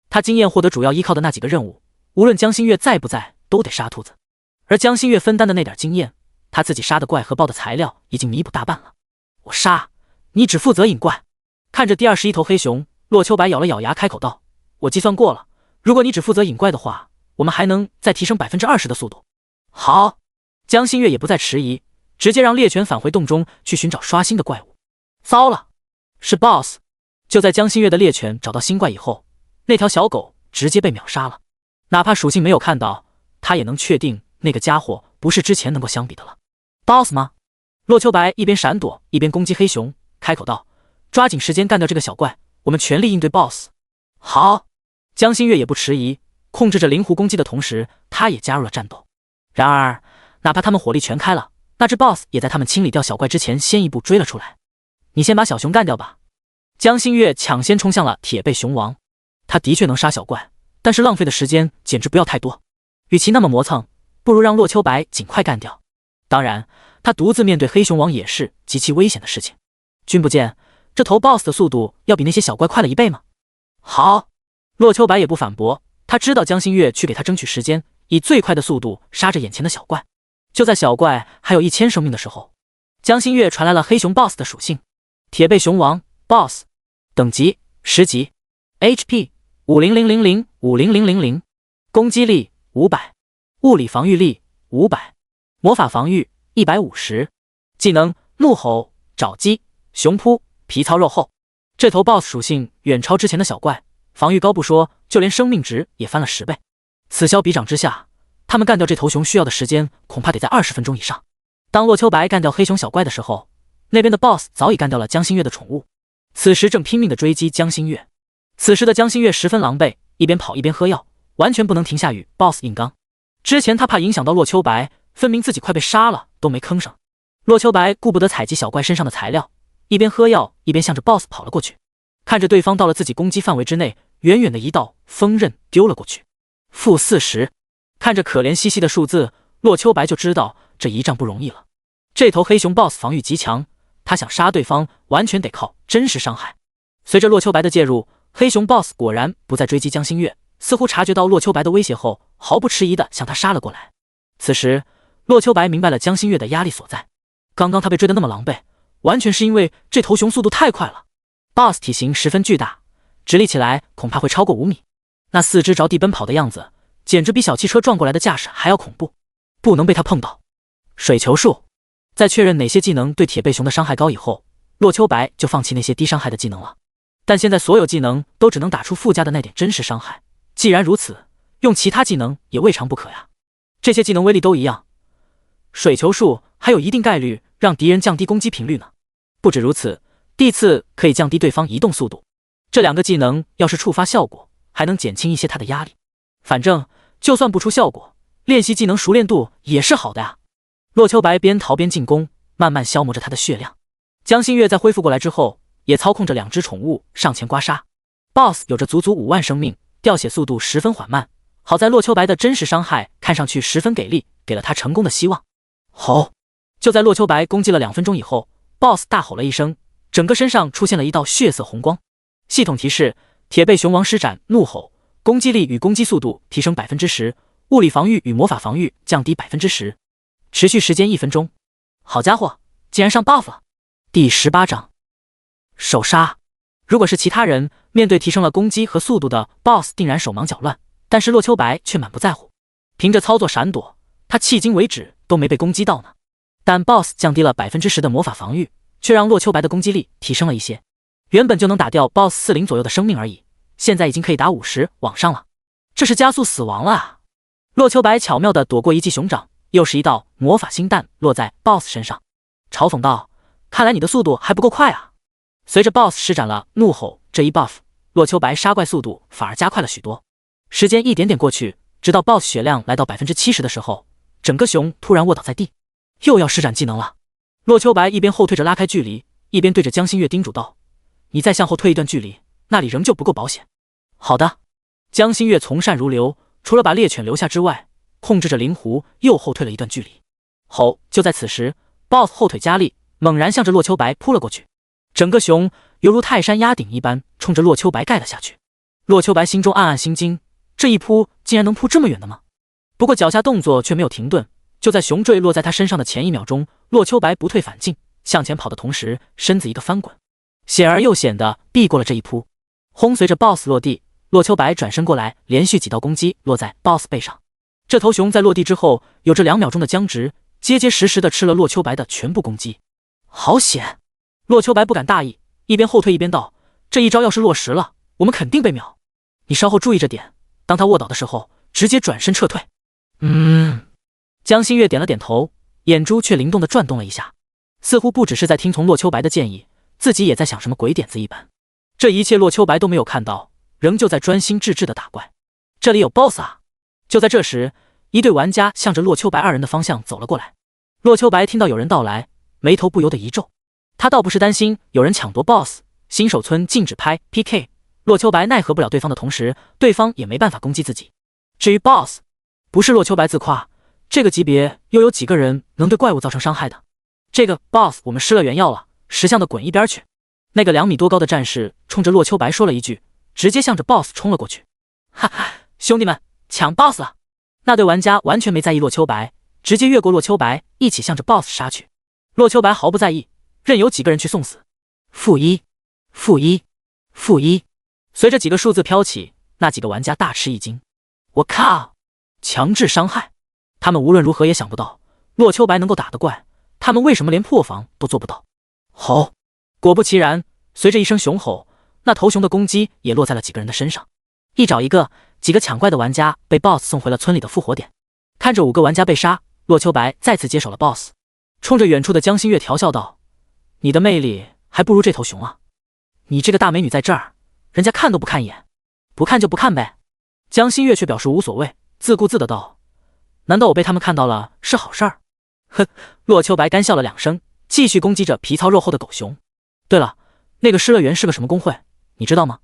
他经验获得主要依靠的那几个任务，无论江心月在不在，都得杀兔子。而江心月分担的那点经验，他自己杀的怪和爆的材料已经弥补大半了。我杀，你只负责引怪。看着第21头黑熊，洛秋白咬了咬牙，开口道：我计算过了，如果你只负责引怪的话，我们还能再提升 20% 的速度。好，江心月也不再迟疑，直接让猎犬返回洞中去寻找刷新的怪物。糟了，是 BOSS。 就在江心月的猎犬找到新怪以后，那条小狗直接被秒杀了。哪怕属性没有看到，他也能确定那个家伙不是之前能够相比的了。 BOSS 吗？洛秋白一边闪躲一边攻击黑熊，开口道：抓紧时间干掉这个小怪，我们全力应对 BOSS。 好，江心月也不迟疑，控制着灵狐攻击的同时，他也加入了战斗。然而哪怕他们火力全开了，那只 BOSS 也在他们清理掉小怪之前先一步追了出来。你先把小熊干掉吧。江心月抢先冲向了铁背熊王。他的确能杀小怪，但是浪费的时间简直不要太多，与其那么磨蹭，不如让洛秋白尽快干掉。当然他独自面对黑熊王也是极其危险的事情。君不见这头 BOSS 的速度要比那些小怪快了1倍吗？好，洛秋白也不反驳，他知道江心月去给他争取时间，以最快的速度杀着眼前的小怪。就在小怪还有1000生命的时候，江心月传来了黑熊 BOSS 的属性：铁背熊王 BOSS， 等级10级， HP 50000，攻击力500，物理防御力500，魔法防御150，技能怒吼、爪击、熊扑、皮糙肉厚。这头 BOSS 属性远超之前的小怪，防御高不说，就连生命值也翻了10倍。此消彼长之下，他们干掉这头熊需要的时间恐怕得在20分钟以上。当洛秋白干掉黑熊小怪的时候，那边的 BOSS 早已干掉了江心月的宠物，此时正拼命的追击江心月。此时的江心月十分狼狈，一边跑一边喝药，完全不能停下与 BOSS 硬刚。之前他怕影响到洛秋白，分明自己快被杀了都没吭声。洛秋白顾不得采集小怪身上的材料，一边喝药一边向着 BOSS 跑了过去。看着对方到了自己攻击范围之内，远远的一道锋刃丢了过去。-40，看着可怜兮兮的数字，洛秋白就知道这一仗不容易了。这头黑熊 BOSS 防御极强，他想杀对方完全得靠真实伤害。随着洛秋白的介入，黑熊 BOSS 果然不再追击江心月，似乎察觉到洛秋白的威胁后，毫不迟疑地向他杀了过来。此时洛秋白明白了江心月的压力所在，刚刚他被追得那么狼狈，完全是因为这头熊速度太快了。 BOSS 体型十分巨大，直立起来恐怕会超过5米，那四肢着地奔跑的样子，简直比小汽车撞过来的架势还要恐怖，不能被他碰到。水球术，在确认哪些技能对铁背熊的伤害高以后，洛秋白就放弃那些低伤害的技能了。但现在所有技能都只能打出附加的那点真实伤害，既然如此，用其他技能也未尝不可呀。这些技能威力都一样，水球术还有一定概率让敌人降低攻击频率呢。不止如此，地刺可以降低对方移动速度，这2个技能要是触发效果，还能减轻一些他的压力。反正就算不出效果，练习技能熟练度也是好的呀。洛秋白边逃边进攻，慢慢消磨着他的血量。江心月在恢复过来之后，也操控着2只宠物上前刮痧。BOSS 有着足足5万生命，掉血速度十分缓慢。好在洛秋白的真实伤害看上去十分给力，给了他成功的希望。吼！就在洛秋白攻击了2分钟以后 ，BOSS 大吼了一声，整个身上出现了一道血色红光。系统提示：铁背熊王施展怒吼，攻击力与攻击速度提升10%，物理防御与魔法防御降低10%，持续时间1分钟。好家伙，竟然上 buff 了！第18章手杀。如果是其他人，面对提升了攻击和速度的 BOSS 定然手忙脚乱，但是洛秋白却满不在乎，凭着操作闪躲，他迄今为止都没被攻击到呢。但 BOSS 降低了10%的魔法防御，却让洛秋白的攻击力提升了一些。原本就能打掉 BOSS 40左右的生命而已，现在已经可以打50往上了，这是加速死亡了啊！洛秋白巧妙地躲过一记熊掌，又是一道魔法星弹落在 BOSS 身上，嘲讽道：“看来你的速度还不够快啊！”随着 BOSS 施展了怒吼这一 buff， 洛秋白杀怪速度反而加快了许多。时间一点点过去，直到 BOSS 血量来到70%的时候，整个熊突然卧倒在地。又要施展技能了。洛秋白一边后退着拉开距离，一边对着江心月叮嘱道：“你再向后退一段距离，那里仍旧不够保险。”好的。江心月从善如流，除了把猎犬留下之外，控制着灵狐又后退了一段距离。吼！就在此时 ，BOSS 后腿加力，猛然向着洛秋白扑了过去。整个熊犹如泰山压顶一般，冲着洛秋白盖了下去。洛秋白心中暗暗心惊，这一扑竟然能扑这么远的吗？不过脚下动作却没有停顿，就在熊坠落在他身上的前1秒钟，洛秋白不退反进，向前跑的同时，身子一个翻滚，险而又险地避过了这一扑。轰！随着 BOSS 落地，洛秋白转身过来，连续几道攻击落在 BOSS 背上。这头熊在落地之后，有着2秒钟的僵直，结结实实地吃了洛秋白的全部攻击。好险！洛秋白不敢大意，一边后退一边道：“这一招要是落实了，我们肯定被秒。你稍后注意着点，当他卧倒的时候，直接转身撤退。”江心月点了点头，眼珠却灵动地转动了一下，似乎不只是在听从洛秋白的建议，自己也在想什么鬼点子一般。这一切洛秋白都没有看到，仍旧在专心致志地打怪。这里有 BOSS 啊！就在这时，一队玩家向着洛秋白2人的方向走了过来。洛秋白听到有人到来，眉头不由得一皱。他倒不是担心有人抢夺 BOSS， 新手村禁止拍 PK， 洛秋白奈何不了对方的同时，对方也没办法攻击自己。至于 BOSS， 不是洛秋白自夸，这个级别又有几个人能对怪物造成伤害的？这个 BOSS 我们失了原药了，10项的滚一边去！那个2米多高的战士冲着洛秋白说了一句，直接向着 BOSS 冲了过去。哈哈，兄弟们，抢 BOSS 了！那对玩家完全没在意洛秋白，直接越过洛秋白，一起向着 BOSS 杀去。洛秋白毫不在意，任由几个人去送死。-1，-1，-1。随着几个数字飘起，那几个玩家大吃一惊。我靠！强制伤害！他们无论如何也想不到，洛秋白能够打得怪，他们为什么连破防都做不到？吼！果不其然，随着一声熊吼，那头熊的攻击也落在了几个人的身上。一找一个，几个抢怪的玩家被 BOSS 送回了村里的复活点。看着5个玩家被杀，洛秋白再次接手了 BOSS， 冲着远处的江心月调笑道：“你的魅力还不如这头熊啊！你这个大美女在这儿，人家看都不看一眼，不看就不看呗。”江心月却表示无所谓，自顾自的道：“难道我被他们看到了是好事儿？”哼！洛秋白干笑了2声，继续攻击着皮糙肉厚的狗熊。对了，那个失乐园是个什么公会，你知道吗？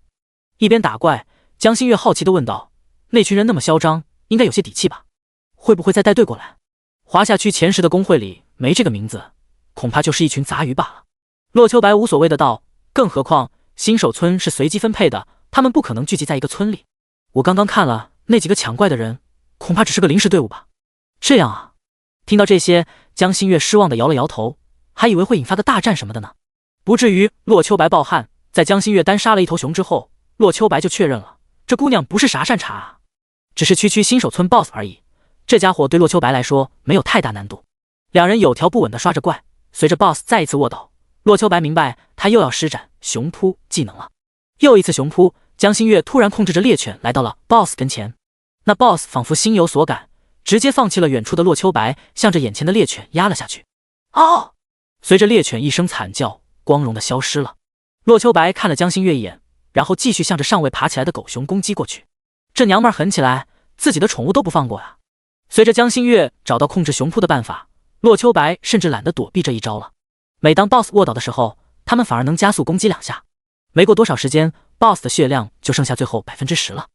一边打怪，江心月好奇地问道：“那群人那么嚣张，应该有些底气吧？会不会再带队过来？”华夏区前10的公会里没这个名字，恐怕就是一群杂鱼罢了。洛秋白无所谓的道：“更何况新手村是随机分配的，他们不可能聚集在一个村里。我刚刚看了那几个抢怪的人，恐怕只是个临时队伍吧？”这样啊。听到这些，江心月失望的摇了摇头，还以为会引发个大战什么的呢。不至于。洛秋白暴汗，在江心月单杀了一头熊之后，洛秋白就确认了，这姑娘不是啥善茬啊，只是区新手村 BOSS 而已。这家伙对洛秋白来说没有太大难度。2人有条不紊地刷着怪，随着 BOSS 再一次卧倒，洛秋白明白他又要施展熊扑技能了。又一次熊扑，江心月突然控制着猎犬来到了 BOSS 跟前。那 BOSS 仿佛心有所感，直接放弃了远处的洛秋白，向着眼前的猎犬压了下去。哦！随着猎犬一声惨叫，光荣的消失了。洛秋白看了江心月一眼，然后继续向着尚未爬起来的狗熊攻击过去。这娘们儿狠起来，自己的宠物都不放过呀！随着江心月找到控制熊扑的办法，洛秋白甚至懒得躲避这一招了。每当 BOSS 卧倒的时候，他们反而能加速攻击2下。没过多少时间 BOSS 的血量就剩下最后10%了。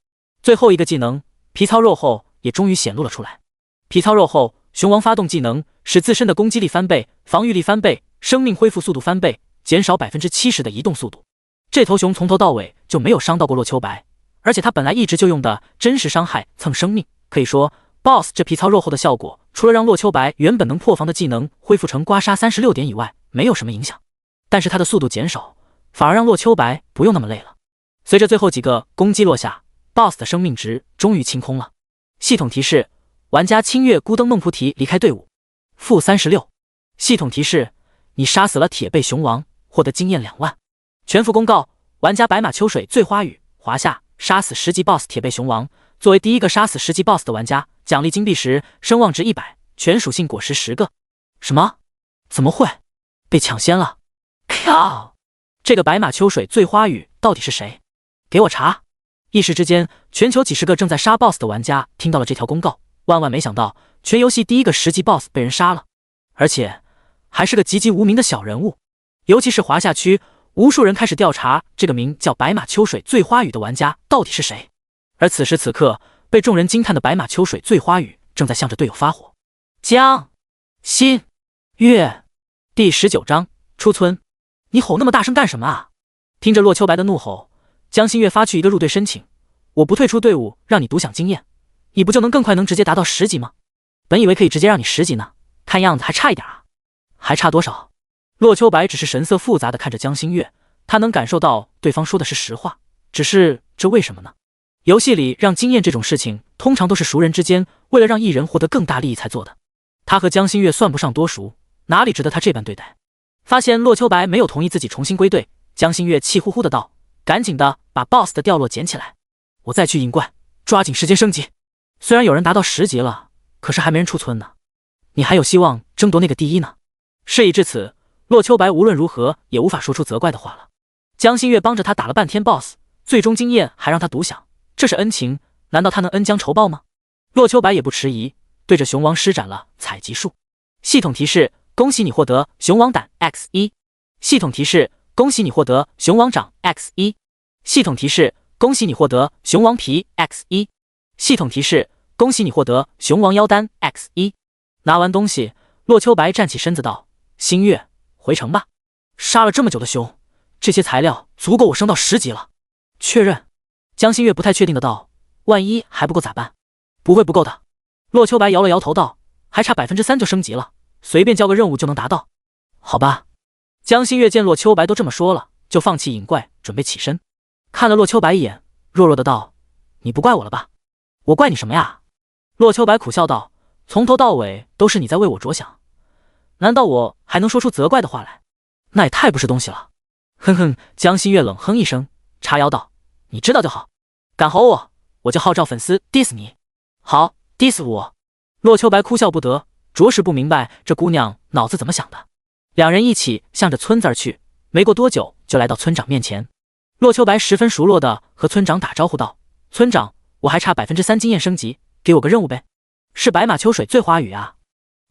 最后一个技能皮糙肉厚也终于显露了出来。皮糙肉厚，熊王发动技能，使自身的攻击力翻倍，防御力翻倍，生命恢复速度翻倍，减少70%的移动速度。这头熊从头到尾就没有伤到过洛秋白，而且他本来一直就用的真实伤害蹭生命，可以说 BOSS 这皮糙肉厚的效果，除了让洛秋白原本能破防的技能恢复成刮痧36点以外，没有什么影响。但是他的速度减少，反而让洛秋白不用那么累了。随着最后几个攻击落下， BOSS 的生命值终于清空了。系统提示：玩家清月孤灯梦菩提离开队伍。-36。系统提示：你杀死了铁背熊王，获得经验2万。全副公告：玩家白马秋水醉花雨华夏杀死10级 BOSS 铁背熊王，作为第一个杀死10级 BOSS 的玩家，奖励金币10，声望值100，全属性果实10个。什么？怎么会？被抢先了？靠！这个白马秋水醉花雨到底是谁？给我查！一时之间，全球几十个正在杀 BOSS 的玩家听到了这条公告，万万没想到，全游戏第一个10级 BOSS 被人杀了，而且还是个籍籍无名的小人物。尤其是华夏区，无数人开始调查这个名叫白马秋水醉花雨的玩家到底是谁。而此时此刻，被众人惊叹的白马秋水醉花雨正在向着队友发火。江新月第19章出村。你吼那么大声干什么啊？听着洛秋白的怒吼，江新月发去一个入队申请。我不退出队伍，让你独享经验，你不就能更快能直接达到10级吗？本以为可以直接让你10级呢，看样子还差一点啊。还差多少？洛秋白只是神色复杂的看着江新月，他能感受到对方说的是实话，只是这为什么呢？游戏里让经验这种事情，通常都是熟人之间为了让一人获得更大利益才做的。他和江新月算不上多熟，哪里值得他这般对待？发现洛秋白没有同意自己重新归队，江新月气呼呼的道：赶紧的把 BOSS 的掉落捡起来，我再去引怪，抓紧时间升级。虽然有人达到10级了，可是还没人出村呢，你还有希望争夺那个第一呢。事已至此，洛秋白无论如何也无法说出责怪的话了。江新月帮着他打了半天 BOSS， 最终经验还让他独享，这是恩情，难道他能恩将仇报吗？洛秋白也不迟疑，对着熊王施展了采集术。系统提示：恭喜你获得熊王胆 X1。系统提示：恭喜你获得熊王掌 X1。系统提示：恭喜你获得熊王皮 X1。系统提示：恭喜你获得熊王腰丹 X1。拿完东西，洛秋白站起身子道：新月，回城吧。杀了这么久的熊，这些材料足够我升到10级了。确认。江新月不太确定的道：万一还不够咋办？不会不够的。洛秋白摇了摇头道：还差3%就升级了，随便交个任务就能达到。好吧。江新月见洛秋白都这么说了，就放弃引怪，准备起身，看了洛秋白一眼，弱弱的道：你不怪我了吧？我怪你什么呀？洛秋白苦笑道：从头到尾都是你在为我着想，难道我还能说出责怪的话来？那也太不是东西了。哼哼。江新月冷哼一声，叉腰道：你知道就好，敢吼我，我就号召粉丝 diss 你。好，diss 我。洛秋白哭笑不得，着实不明白这姑娘脑子怎么想的。两人一起向着村子而去，没过多久就来到村长面前。洛秋白十分熟络的和村长打招呼道：村长，我还差3%经验升级，给我个任务呗。是白马秋水醉花雨啊，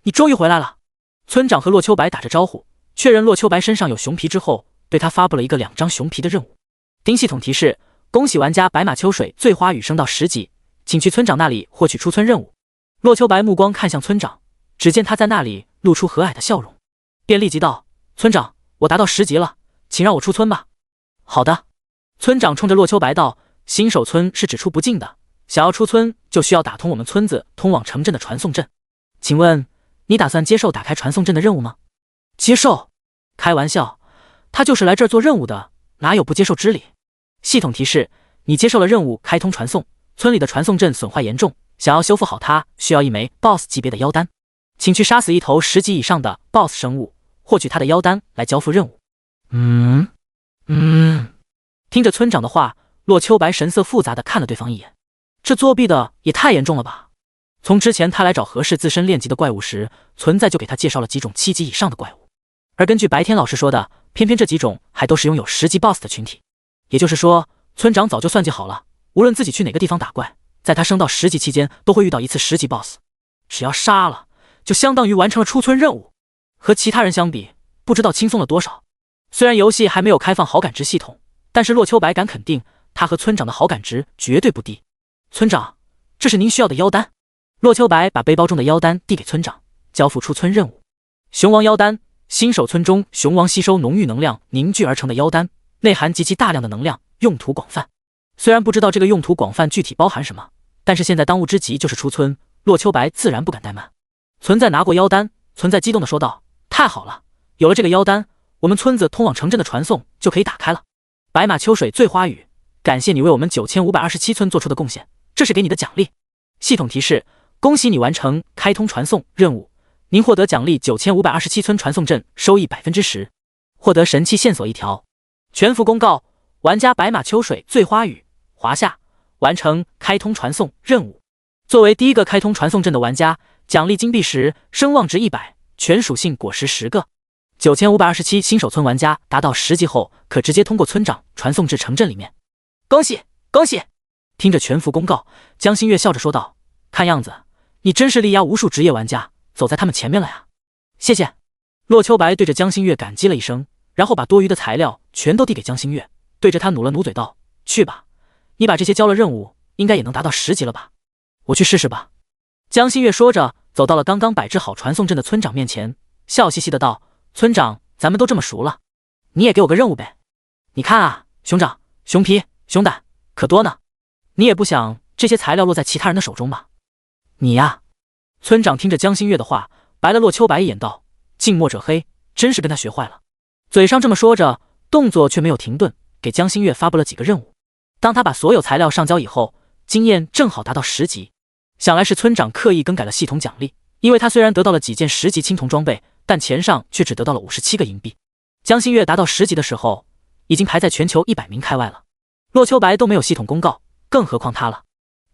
你终于回来了。村长和洛秋白打着招呼，确认洛秋白身上有熊皮之后，对他发布了一个2张熊皮的任务。丁系统提示：恭喜玩家白马秋水醉花雨升到10级，请去村长那里获取出村任务。洛秋白目光看向村长，只见他在那里露出和蔼的笑容，便立即道：村长，我达到10级了，请让我出村吧。好的。村长冲着洛秋白道：新手村是只出不进的，想要出村就需要打通我们村子通往城镇的传送阵。请问你打算接受打开传送阵的任务吗？接受？开玩笑，他就是来这儿做任务的，哪有不接受之理？系统提示：你接受了任务，开通传送，村里的传送阵损坏严重，想要修复好它，需要一枚 BOSS 级别的妖丹，请去杀死一头10级以上的 BOSS 生物，获取他的妖丹来交付任务。听着村长的话，洛秋白神色复杂的看了对方一眼，这作弊的也太严重了吧。从之前他来找合适自身练级的怪物时，存在就给他介绍了几种7级以上的怪物，而根据白天老师说的，偏偏这几种还都是拥有10级 BOSS 的群体。也就是说，村长早就算计好了，无论自己去哪个地方打怪，在他升到10级期间都会遇到一次10级 BOSS， 只要杀了就相当于完成了出村任务，和其他人相比不知道轻松了多少。虽然游戏还没有开放好感值系统，但是洛秋白敢肯定，他和村长的好感值绝对不低。村长，这是您需要的妖丹。洛秋白把背包中的妖丹递给村长，交付出村任务。熊王妖丹，新手村中熊王吸收浓郁能量凝聚而成的妖丹，内含极其大量的能量，用途广泛。虽然不知道这个用途广泛具体包含什么，但是现在当务之急就是出村，洛秋白自然不敢怠慢。存在拿过妖丹，存在激动地说道：“太好了，有了这个妖丹，我们村子通往城镇的传送就可以打开了。”白马秋水醉花语，感谢你为我们9527村做出的贡献，这是给你的奖励。系统提示：恭喜你完成开通传送任务，您获得奖励9527村传送阵收益 10%， 获得神器线索1条。全服公告：玩家白马秋水醉花语华夏完成开通传送任务。作为第一个开通传送阵的玩家，奖励金币10，声望值100，全属性果实10个。9527新手村玩家达到10级后，可直接通过村长传送至城镇里面。恭喜恭喜！听着全服公告，江心月笑着说道：“看样子你真是力压无数职业玩家，走在他们前面了呀！”谢谢。洛秋白对着江心月感激了一声，然后把多余的材料全都递给江心月，对着他努了努嘴道：“去吧，你把这些交了任务，应该也能达到10级了吧？我去试试吧。”江心月说着，走到了刚刚摆置好传送阵的村长面前，笑嘻嘻的道：“村长，咱们都这么熟了，你也给我个任务呗。你看啊，熊掌、熊皮、熊胆可多呢，你也不想这些材料落在其他人的手中吧？你呀。”村长听着江心月的话，白了洛秋白一眼道：“近墨者黑，真是跟他学坏了。”嘴上这么说着，动作却没有停顿，给江心月发布了几个任务。当他把所有材料上交以后，经验正好达到10级。想来是村长刻意更改了系统奖励，因为他虽然得到了几件10级青铜装备，但钱上却只得到了57个银币。江心月达到10级的时候，已经排在全球100名开外了。洛秋白都没有系统公告，更何况他了。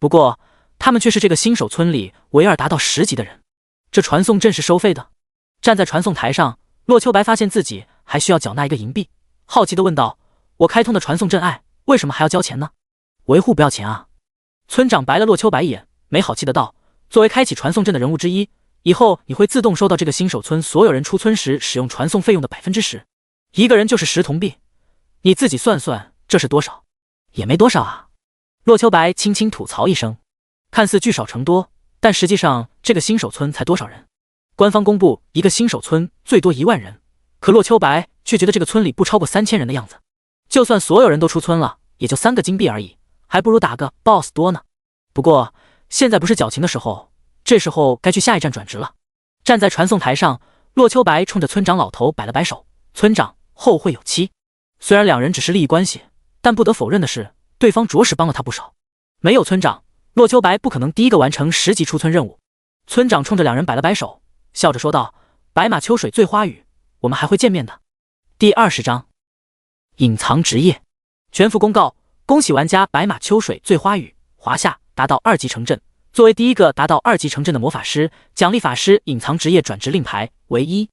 不过他们却是这个新手村里唯二达到10级的人。这传送阵是收费的。站在传送台上，洛秋白发现自己还需要缴纳1个银币，好奇地问道：“我开通的传送阵爱为什么还要交钱呢？维护不要钱啊？”村长白了洛秋白一眼，没好气的道：“作为开启传送阵的人物之一，以后你会自动收到这个新手村所有人出村时使用传送费用的 10%， 一个人就是10铜币，你自己算算这是多少？也没多少啊。”洛秋白轻轻吐槽一声，看似聚少成多，但实际上这个新手村才多少人？官方公布一个新手村最多1万人，可洛秋白却觉得这个村里不超过3000人的样子。就算所有人都出村了，也就3个金币而已，还不如打个 BOSS 多呢。不过现在不是矫情的时候，这时候该去下一站转职了。站在传送台上，洛秋白冲着村长老头摆了摆手：“村长，后会有期。”虽然两人只是利益关系，但不得否认的是，对方着实帮了他不少。没有村长，洛秋白不可能第一个完成10级出村任务。村长冲着两人摆了摆手，笑着说道：“白马秋水醉花语，我们还会见面的。”第20章隐藏职业。全服公告：恭喜玩家白马秋水醉花语华夏达到2级城镇。作为第一个达到2级城镇的魔法师，奖励法师隐藏职业转职令牌为1。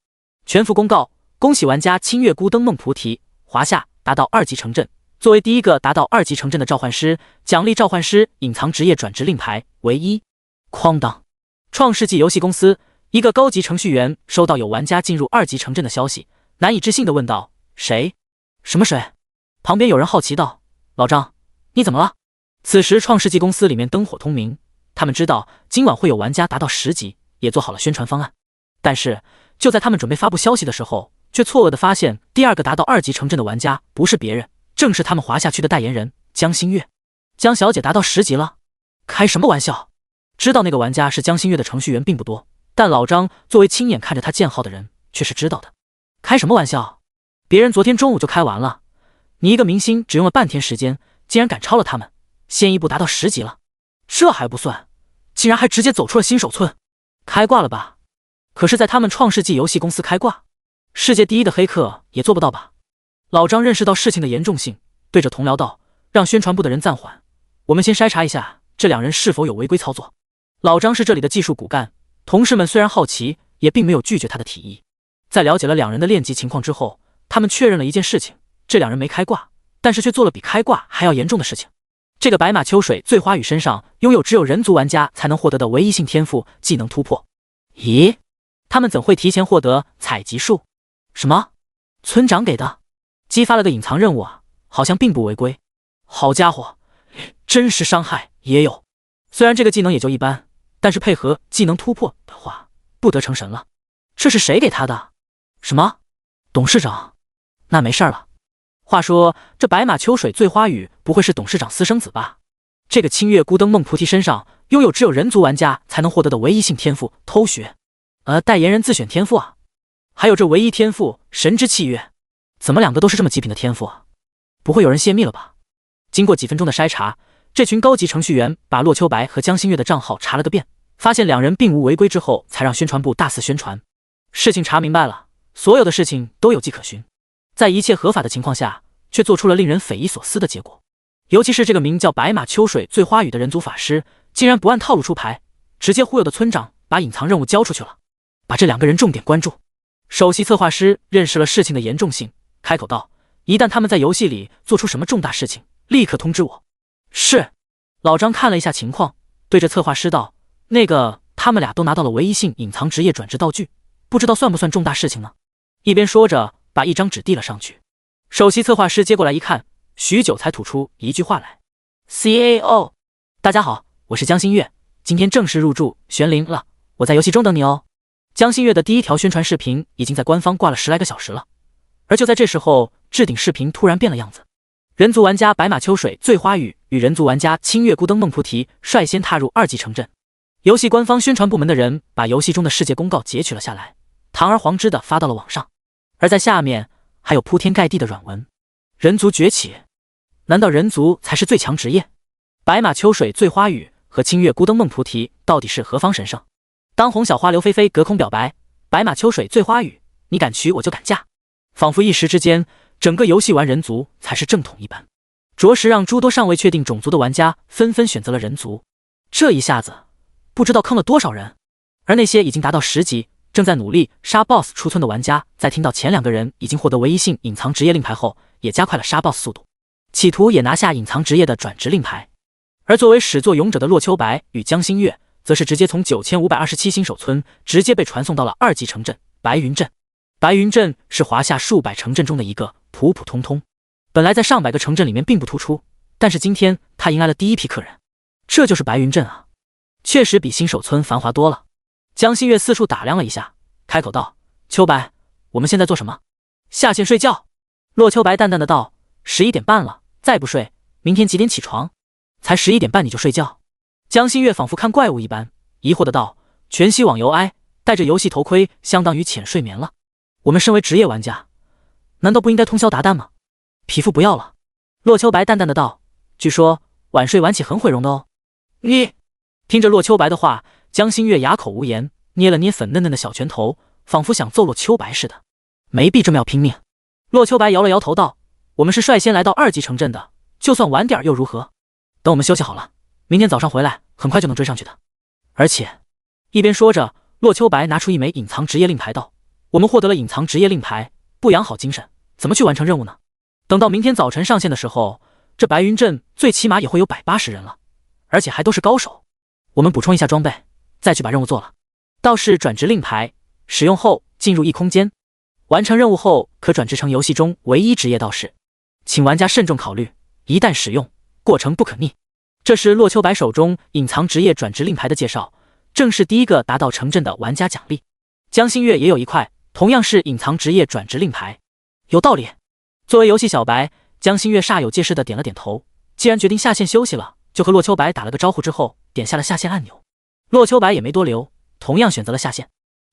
全服公告：恭喜玩家清月孤灯梦菩提华夏达到2级城镇。作为第一个达到2级城镇的召唤师，奖励召唤师隐藏职业转职令牌为1。哐当！创世纪游戏公司一个高级程序员收到有玩家进入2级城镇的消息，难以置信地问道：“谁？什么谁？”旁边有人好奇道：“老张，你怎么了？”此时创世纪公司里面灯火通明，他们知道今晚会有玩家达到10级，也做好了宣传方案。但是就在他们准备发布消息的时候，却错愕地发现第2个达到2级城镇的玩家不是别人，正是他们华夏区的代言人江心月。江小姐达到10级了？开什么玩笑！知道那个玩家是江心月的程序员并不多，但老张作为亲眼看着他建号的人却是知道的。开什么玩笑！别人昨天中午就开完了，你一个明星只用了半天时间，竟然赶超了他们，先一步达到10级了。这还不算，竟然还直接走出了新手村，开挂了吧？可是在他们创世纪游戏公司开挂，世界第一的黑客也做不到吧？老张认识到事情的严重性，对着同僚道：“让宣传部的人暂缓，我们先筛查一下这两人是否有违规操作。”老张是这里的技术骨干，同事们虽然好奇，也并没有拒绝他的提议。在了解了两人的练级情况之后，他们确认了一件事情：这两人没开挂，但是却做了比开挂还要严重的事情。这个白马秋水醉花语身上拥有只有人族玩家才能获得的唯一性天赋技能突破。咦，他们怎会提前获得采集术？什么？村长给的？激发了个隐藏任务啊！好像并不违规。好家伙，真实伤害也有。虽然这个技能也就一般，但是配合技能突破的话，不得成神了。这是谁给他的？什么？董事长？那没事了。话说，这白马秋水醉花雨不会是董事长私生子吧？这个清月孤灯梦菩提身上拥有只有人族玩家才能获得的唯一性天赋偷学，代言人自选天赋啊。还有这唯一天赋神之契约，怎么两个都是这么极品的天赋啊？不会有人泄密了吧？经过几分钟的筛查，这群高级程序员把洛秋白和江心月的账号查了个遍，发现两人并无违规之后，才让宣传部大肆宣传。事情查明白了，所有的事情都有迹可循，在一切合法的情况下，却做出了令人匪夷所思的结果。尤其是这个名叫白马秋水醉花雨的人族法师，竟然不按套路出牌，直接忽悠的村长把隐藏任务交出去了，把这两个人重点关注。首席策划师认识了事情的严重性，开口道：一旦他们在游戏里做出什么重大事情，立刻通知我。是。老张看了一下情况，对着策划师道：那个，他们俩都拿到了唯一性隐藏职业转职道具，不知道算不算重大事情呢？一边说着，把一张纸递了上去。首席策划师接过来一看，许久才吐出一句话来 ：CAO， 大家好，我是江心月，今天正式入驻玄灵了，我在游戏中等你哦。江心月的第一条宣传视频已经在官方挂了10来个小时了，而就在这时候，置顶视频突然变了样子。人族玩家白马秋水醉花雨与人族玩家清月孤灯梦菩提率先踏入2级城镇。游戏官方宣传部门的人把游戏中的世界公告截取了下来，堂而皇之的发到了网上，而在下面还有铺天盖地的软文。人族崛起？难道人族才是最强职业？白马秋水醉花雨和清月孤灯梦菩提到底是何方神圣？当红小花刘菲菲隔空表白：白马秋水醉花雨，你敢娶我就敢嫁。仿佛一时之间，整个游戏玩人族才是正统一般，着实让诸多尚未确定种族的玩家纷纷选择了人族。这一下子不知道坑了多少人。而那些已经达到10级正在努力杀 BOSS 出村的玩家，在听到前2个人已经获得唯一性隐藏职业令牌后，也加快了杀 BOSS 速度，企图也拿下隐藏职业的转职令牌。而作为始作俑者的洛秋白与江心月，则是直接从9527新手村直接被传送到了2级城镇白云镇。白云镇是华夏数百城镇中的一个，普普通通，本来在上百个城镇里面并不突出，但是今天他迎来了第一批客人。这就是白云镇啊，确实比新手村繁华多了。江心月四处打量了一下，开口道：秋白，我们现在做什么？下线睡觉。洛秋白淡淡的道：11点半了，再不睡，明天几点起床？才11点半你就睡觉？江心月仿佛看怪物一般，疑惑的道：全息网游 I 戴着游戏头盔相当于浅睡眠了，我们身为职业玩家，难道不应该通宵达旦吗？皮肤不要了。洛秋白淡淡的道：据说晚睡晚起很毁容的哦。你听着洛秋白的话，江心月哑口无言，捏了捏粉嫩嫩的小拳头，仿佛想揍洛秋白似的。没必这么要拼命。洛秋白摇了摇头道：我们是率先来到2级城镇的，就算晚点又如何？等我们休息好了，明天早上回来，很快就能追上去的。而且，一边说着，洛秋白拿出一枚隐藏职业令牌道：我们获得了隐藏职业令牌，不养好精神，怎么去完成任务呢？等到明天早晨上线的时候，这白云镇最起码也会有180人了，而且还都是高手。我们补充一下装备，再去把任务做了。道士转职令牌，使用后进入异空间，完成任务后可转职成游戏中唯一职业道士，请玩家慎重考虑，一旦使用，过程不可逆。这是洛秋白手中隐藏职业转职令牌的介绍，正是第一个达到城镇的玩家奖励。江心月也有一块，同样是隐藏职业转职令牌。有道理。作为游戏小白，江心月煞有介事的点了点头。既然决定下线休息了，就和洛秋白打了个招呼之后，点下了下线按钮。洛秋白也没多留，同样选择了下线。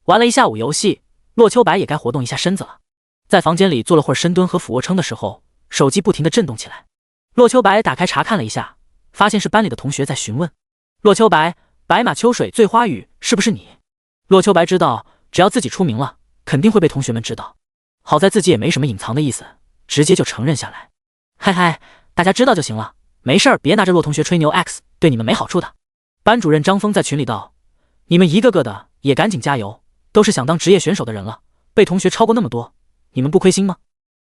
玩了一下午游戏，洛秋白也该活动一下身子了。在房间里做了会儿深蹲和俯卧撑的时候，手机不停地震动起来。洛秋白打开查看了一下，发现是班里的同学在询问：洛秋白，白马秋水醉花雨是不是你？洛秋白知道只要自己出名了，肯定会被同学们知道。好在自己也没什么隐藏的意思，直接就承认下来。嗨嗨，大家知道就行了，没事儿别拿着洛同学吹牛 X， 对你们没好处的。班主任张峰在群里道：你们一个个的也赶紧加油，都是想当职业选手的人了，被同学超过那么多，你们不亏心吗？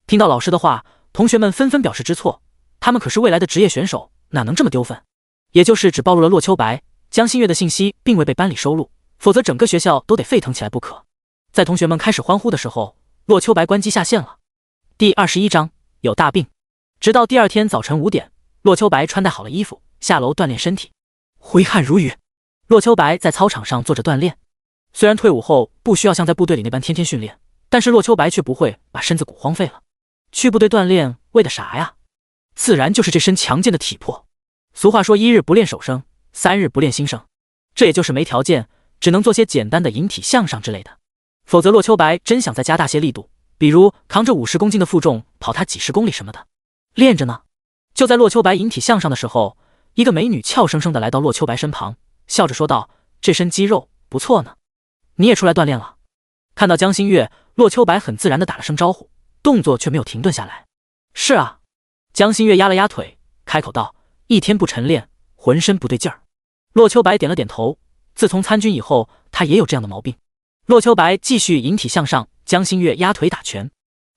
听到老师的话，同学们纷纷表示知错，他们可是未来的职业选手，哪能这么丢分？也就是只暴露了洛秋白、江心月的信息，并未被班里收录，否则整个学校都得沸腾起来不可。在同学们开始欢呼的时候，洛秋白关机下线了。第21章有大病。直到第二天早晨5点，骆秋白穿戴好了衣服，下楼锻炼身体，挥汗如雨。骆秋白在操场上做着锻炼，虽然退伍后不需要像在部队里那般天天训练，但是骆秋白却不会把身子骨荒废了。去部队锻炼为的啥呀？自然就是这身强健的体魄。俗话说1日不练手生，3日不练心生，这也就是没条件，只能做些简单的引体向上之类的。否则骆秋白真想再加大些力度，比如扛着50公斤的负重跑他几10公里什么的，练着呢。就在骆秋白引体向上的时候，一个美女俏生生的来到骆秋白身旁，笑着说道：“这身肌肉不错呢，你也出来锻炼了？”看到江心月，骆秋白很自然的打了声招呼，动作却没有停顿下来。是啊，江心月压了压腿，开口道：“一天不晨练，浑身不对劲儿。”骆秋白点了点头，自从参军以后，他也有这样的毛病。骆秋白继续引体向上，江心月压腿打拳，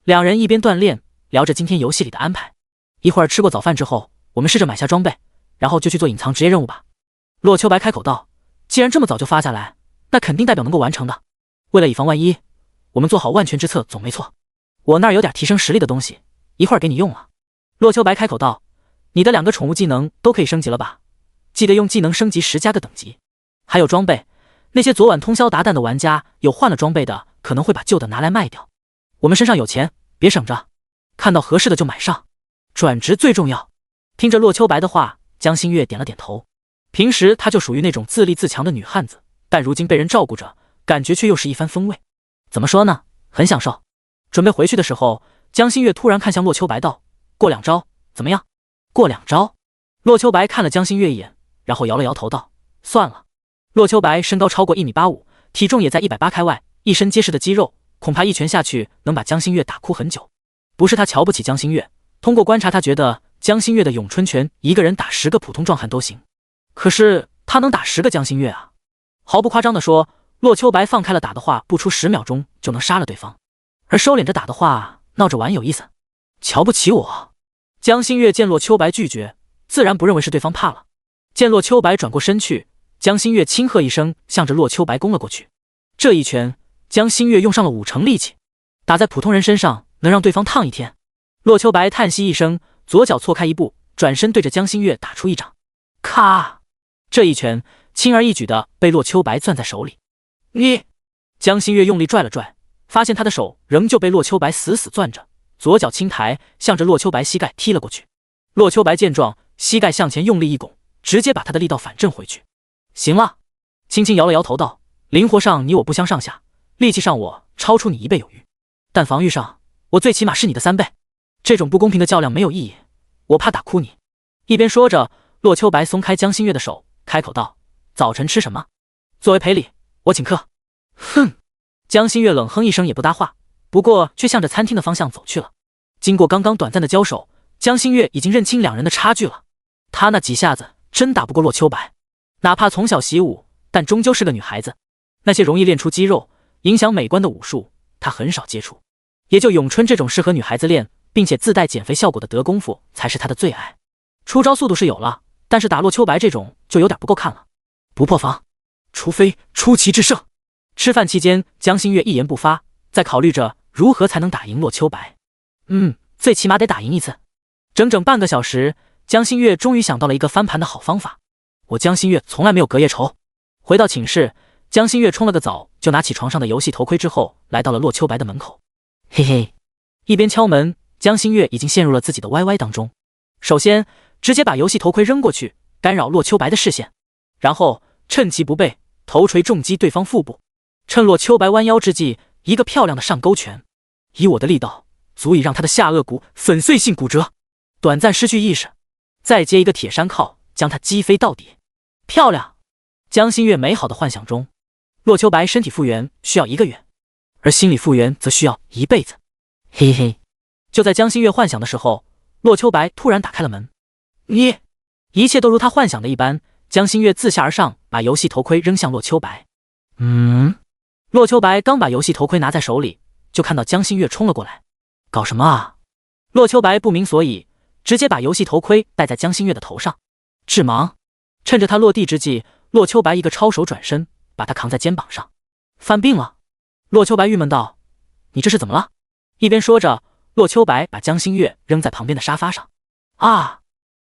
两人一边锻炼，聊着今天游戏里的安排。一会儿吃过早饭之后，我们试着买下装备，然后就去做隐藏职业任务吧。骆秋白开口道：“既然这么早就发下来，那肯定代表能够完成的。为了以防万一，我们做好万全之策总没错。我那儿有点提升实力的东西，一会儿给你用了。”骆秋白开口道：“你的2个宠物技能都可以升级了吧？记得用技能升级10加个等级。还有装备，那些昨晚通宵达旦的玩家，有换了装备的可能会把旧的拿来卖掉。我们身上有钱，别省着，看到合适的就买上，转职最重要。”听着骆秋白的话，江心月点了点头。平时她就属于那种自立自强的女汉子，但如今被人照顾着，感觉却又是一番风味。怎么说呢？很享受。准备回去的时候，江心月突然看向骆秋白道：“过2招，怎么样？”过2招？骆秋白看了江心月一眼，然后摇了摇头道：“算了。”骆秋白身高超过1.85米，体重也在180开外，一身结实的肌肉，恐怕一拳下去能把江心月打哭很久。不是他瞧不起江心月，通过观察他觉得江心月的咏春拳一个人打10个普通壮汉都行，可是他能打10个江心月啊！毫不夸张地说，骆秋白放开了打的话，不出10秒钟就能杀了对方，而收敛着打的话，闹着玩有意思。瞧不起我？江心月见骆秋白拒绝，自然不认为是对方怕了。见骆秋白转过身去，江心月轻喝一声，向着骆秋白攻了过去。这一拳，江心月用上了5成力气，打在普通人身上能让对方烫一天。骆秋白叹息一声，左脚错开一步，转身对着江心月打出一掌。咔！这一拳轻而易举的被骆秋白攥在手里。你！江心月用力拽了拽，发现他的手仍旧被骆秋白死死攥着，左脚轻抬，向着骆秋白膝盖踢了过去。骆秋白见状，膝盖向前用力一拱，直接把他的力道反震回去。行了，轻轻摇了摇头道：“灵活上你我不相上下，力气上我超出你1倍有余，但防御上我最起码是你的3倍。这种不公平的较量没有意义，我怕打哭你。”一边说着，骆秋白松开江心月的手，开口道：“早晨吃什么？作为赔礼，我请客。”哼！江心月冷哼一声，也不搭话，不过却向着餐厅的方向走去了。经过刚刚短暂的交手，江心月已经认清2人的差距了。他那几下子真打不过骆秋白，哪怕从小习武，但终究是个女孩子。那些容易练出肌肉、影响美观的武术，她很少接触。也就咏春这种适合女孩子练，并且自带减肥效果的德功夫，才是她的最爱。出招速度是有了，但是打骆秋白这种就有点不够看了。不破防，除非出奇制胜。吃饭期间，江心月一言不发，在考虑着如何才能打赢骆秋白。最起码得打赢一次。整整半个小时，江心月终于想到了一个翻盘的好方法。我江心月从来没有隔夜仇。回到寝室，江心月冲了个澡，就拿起床上的游戏头盔之后，来到了骆秋白的门口。嘿嘿，一边敲门，江心月已经陷入了自己的 YY 当中。首先，直接把游戏头盔扔过去，干扰骆秋白的视线，然后趁其不备，头锤重击对方腹部。趁骆秋白弯腰之际，一个漂亮的上勾拳，以我的力道，足以让他的下颚骨粉碎性骨折，短暂失去意识，再接一个铁山靠，将他击飞到底。漂亮！江心月美好的幻想中，骆秋白身体复原需要1个月，而心理复原则需要1辈子。嘿嘿，就在江心月幻想的时候，骆秋白突然打开了门。你！一切都如他幻想的一般，江心月自下而上把游戏头盔扔向骆秋白。骆秋白刚把游戏头盔拿在手里，就看到江心月冲了过来。搞什么啊？骆秋白不明所以，直接把游戏头盔戴在江心月的头上。致盲！趁着他落地之际，骆秋白一个超手转身，把他扛在肩膀上。犯病了！骆秋白郁闷道：“你这是怎么了？”一边说着，骆秋白把江心月扔在旁边的沙发上。啊！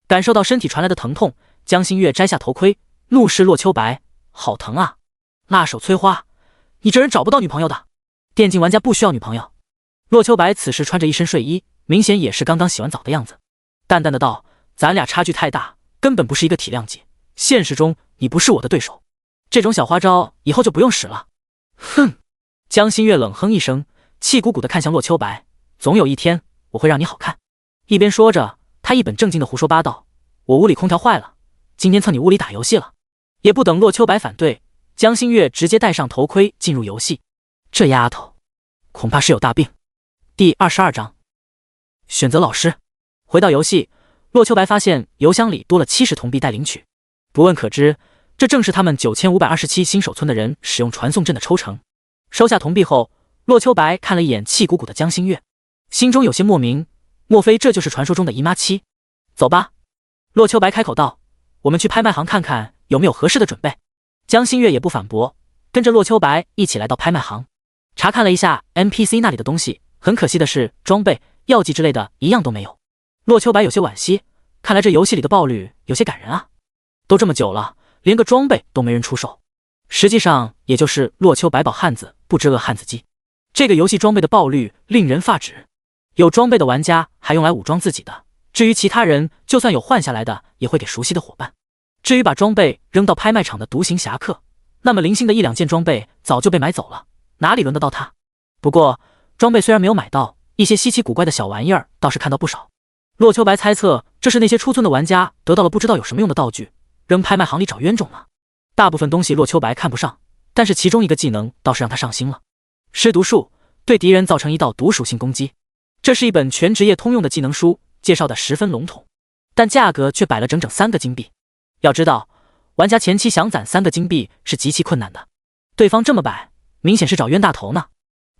感受到身体传来的疼痛，江心月摘下头盔，怒视洛秋白：“好疼啊！辣手摧花，你这人找不到女朋友的。电竞玩家不需要女朋友。”洛秋白此时穿着一身睡衣，明显也是刚刚洗完澡的样子，淡淡的道：“咱俩差距太大，根本不是一个体量级。现实中你不是我的对手，这种小花招以后就不用使了。”哼！江心月冷哼一声，气鼓鼓的看向洛秋白：“总有一天我会让你好看。”一边说着，他一本正经的胡说八道：“我屋里空调坏了，今天蹭你屋里打游戏了。”也不等洛秋白反对，江心月直接戴上头盔进入游戏。这丫头恐怕是有大病。第22章选择老师。回到游戏，洛秋白发现邮箱里多了70铜币待领取，不问可知，这正是他们9527新手村的人使用传送阵的抽成。收下铜币后，洛秋白看了一眼气鼓鼓的江心月，心中有些莫名，莫非这就是传说中的姨妈期？走吧，洛秋白开口道：“我们去拍卖行看看有没有合适的准备。”江心月也不反驳，跟着洛秋白一起来到拍卖行，查看了一下 NPC 那里的东西，很可惜的是装备、药剂之类的一样都没有。洛秋白有些惋惜，看来这游戏里的爆率有些感人啊！都这么久了，连个装备都没人出售。实际上也就是洛秋白饱汉子不知饿汉子饥，这个游戏装备的爆率令人发指。有装备的玩家还用来武装自己的，至于其他人，就算有换下来的也会给熟悉的伙伴。至于把装备扔到拍卖场的独行侠客，那么零星的1-2件装备早就被买走了，哪里轮得到他？不过装备虽然没有买到，一些稀奇古怪的小玩意儿倒是看到不少。洛秋白猜测这是那些出村的玩家得到了不知道有什么用的道具，扔拍卖行里找冤种了。大部分东西洛秋白看不上，但是其中一个技能倒是让他上心了。尸毒术对敌人造成1道毒属性攻击，这是一本全职业通用的技能书，介绍的十分笼统，但价格却摆了整整3个金币。要知道，玩家前期想攒3个金币是极其困难的，对方这么摆，明显是找冤大头呢。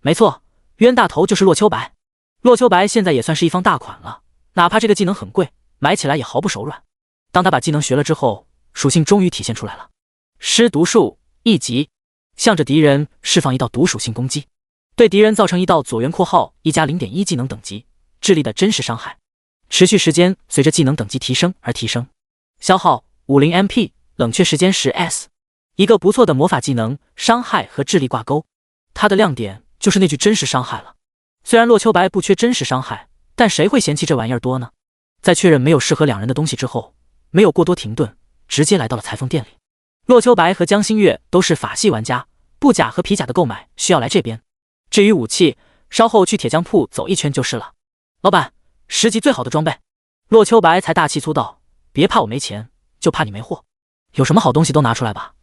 没错，冤大头就是洛秋白。洛秋白现在也算是一方大款了，哪怕这个技能很贵，买起来也毫不手软。当他把技能学了之后，属性终于体现出来了。尸毒术1级，向着敌人释放1道毒属性攻击，对敌人造成1道左圆括号1加 0.1 技能等级智力的真实伤害，持续时间随着技能等级提升而提升，消耗50 MP， 冷却时间10s。 一个不错的魔法技能，伤害和智力挂钩，它的亮点就是那句真实伤害了。虽然洛秋白不缺真实伤害，但谁会嫌弃这玩意儿多呢？在确认没有适合2人的东西之后，没有过多停顿，直接来到了裁缝店里。洛秋白和江心月都是法系玩家，布甲和皮甲的购买需要来这边。至于武器，稍后去铁匠铺走一圈就是了。老板，10级最好的装备。洛秋白才大气粗道：“别怕我没钱，就怕你没货。有什么好东西都拿出来吧。”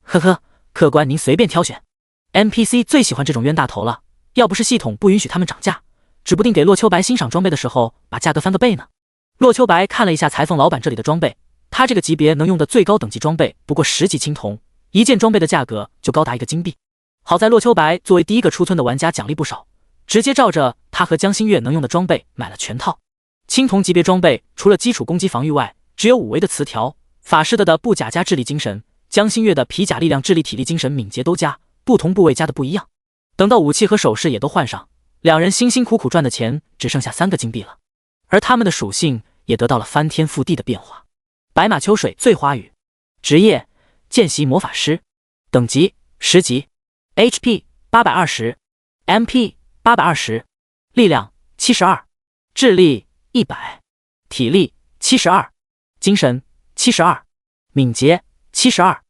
呵呵，客官您随便挑选。NPC 最喜欢这种冤大头了，要不是系统不允许他们涨价，指不定给洛秋白欣赏装备的时候把价格翻个倍呢。洛秋白看了一下裁缝老板这里的装备，他这个级别能用的最高等级装备不过10级青铜，1件装备的价格就高达1个金币。好在洛秋白作为第一个出村的玩家奖励不少，直接照着他和江心月能用的装备买了全套。青铜级别装备除了基础攻击防御外，只有5维的词条，法师的布甲加智力精神，江心月的皮甲力量智力体力精神敏捷都加，不同部位加的不一样。等到武器和首饰也都换上，2人辛辛苦苦赚的钱只剩下3个金币了，而他们的属性也得到了翻天覆地的变化。白马秋水醉花雨，职业见习魔法师，等级10级， HP 820， MP 820，力量72，智力100，体力72，精神72，敏捷72，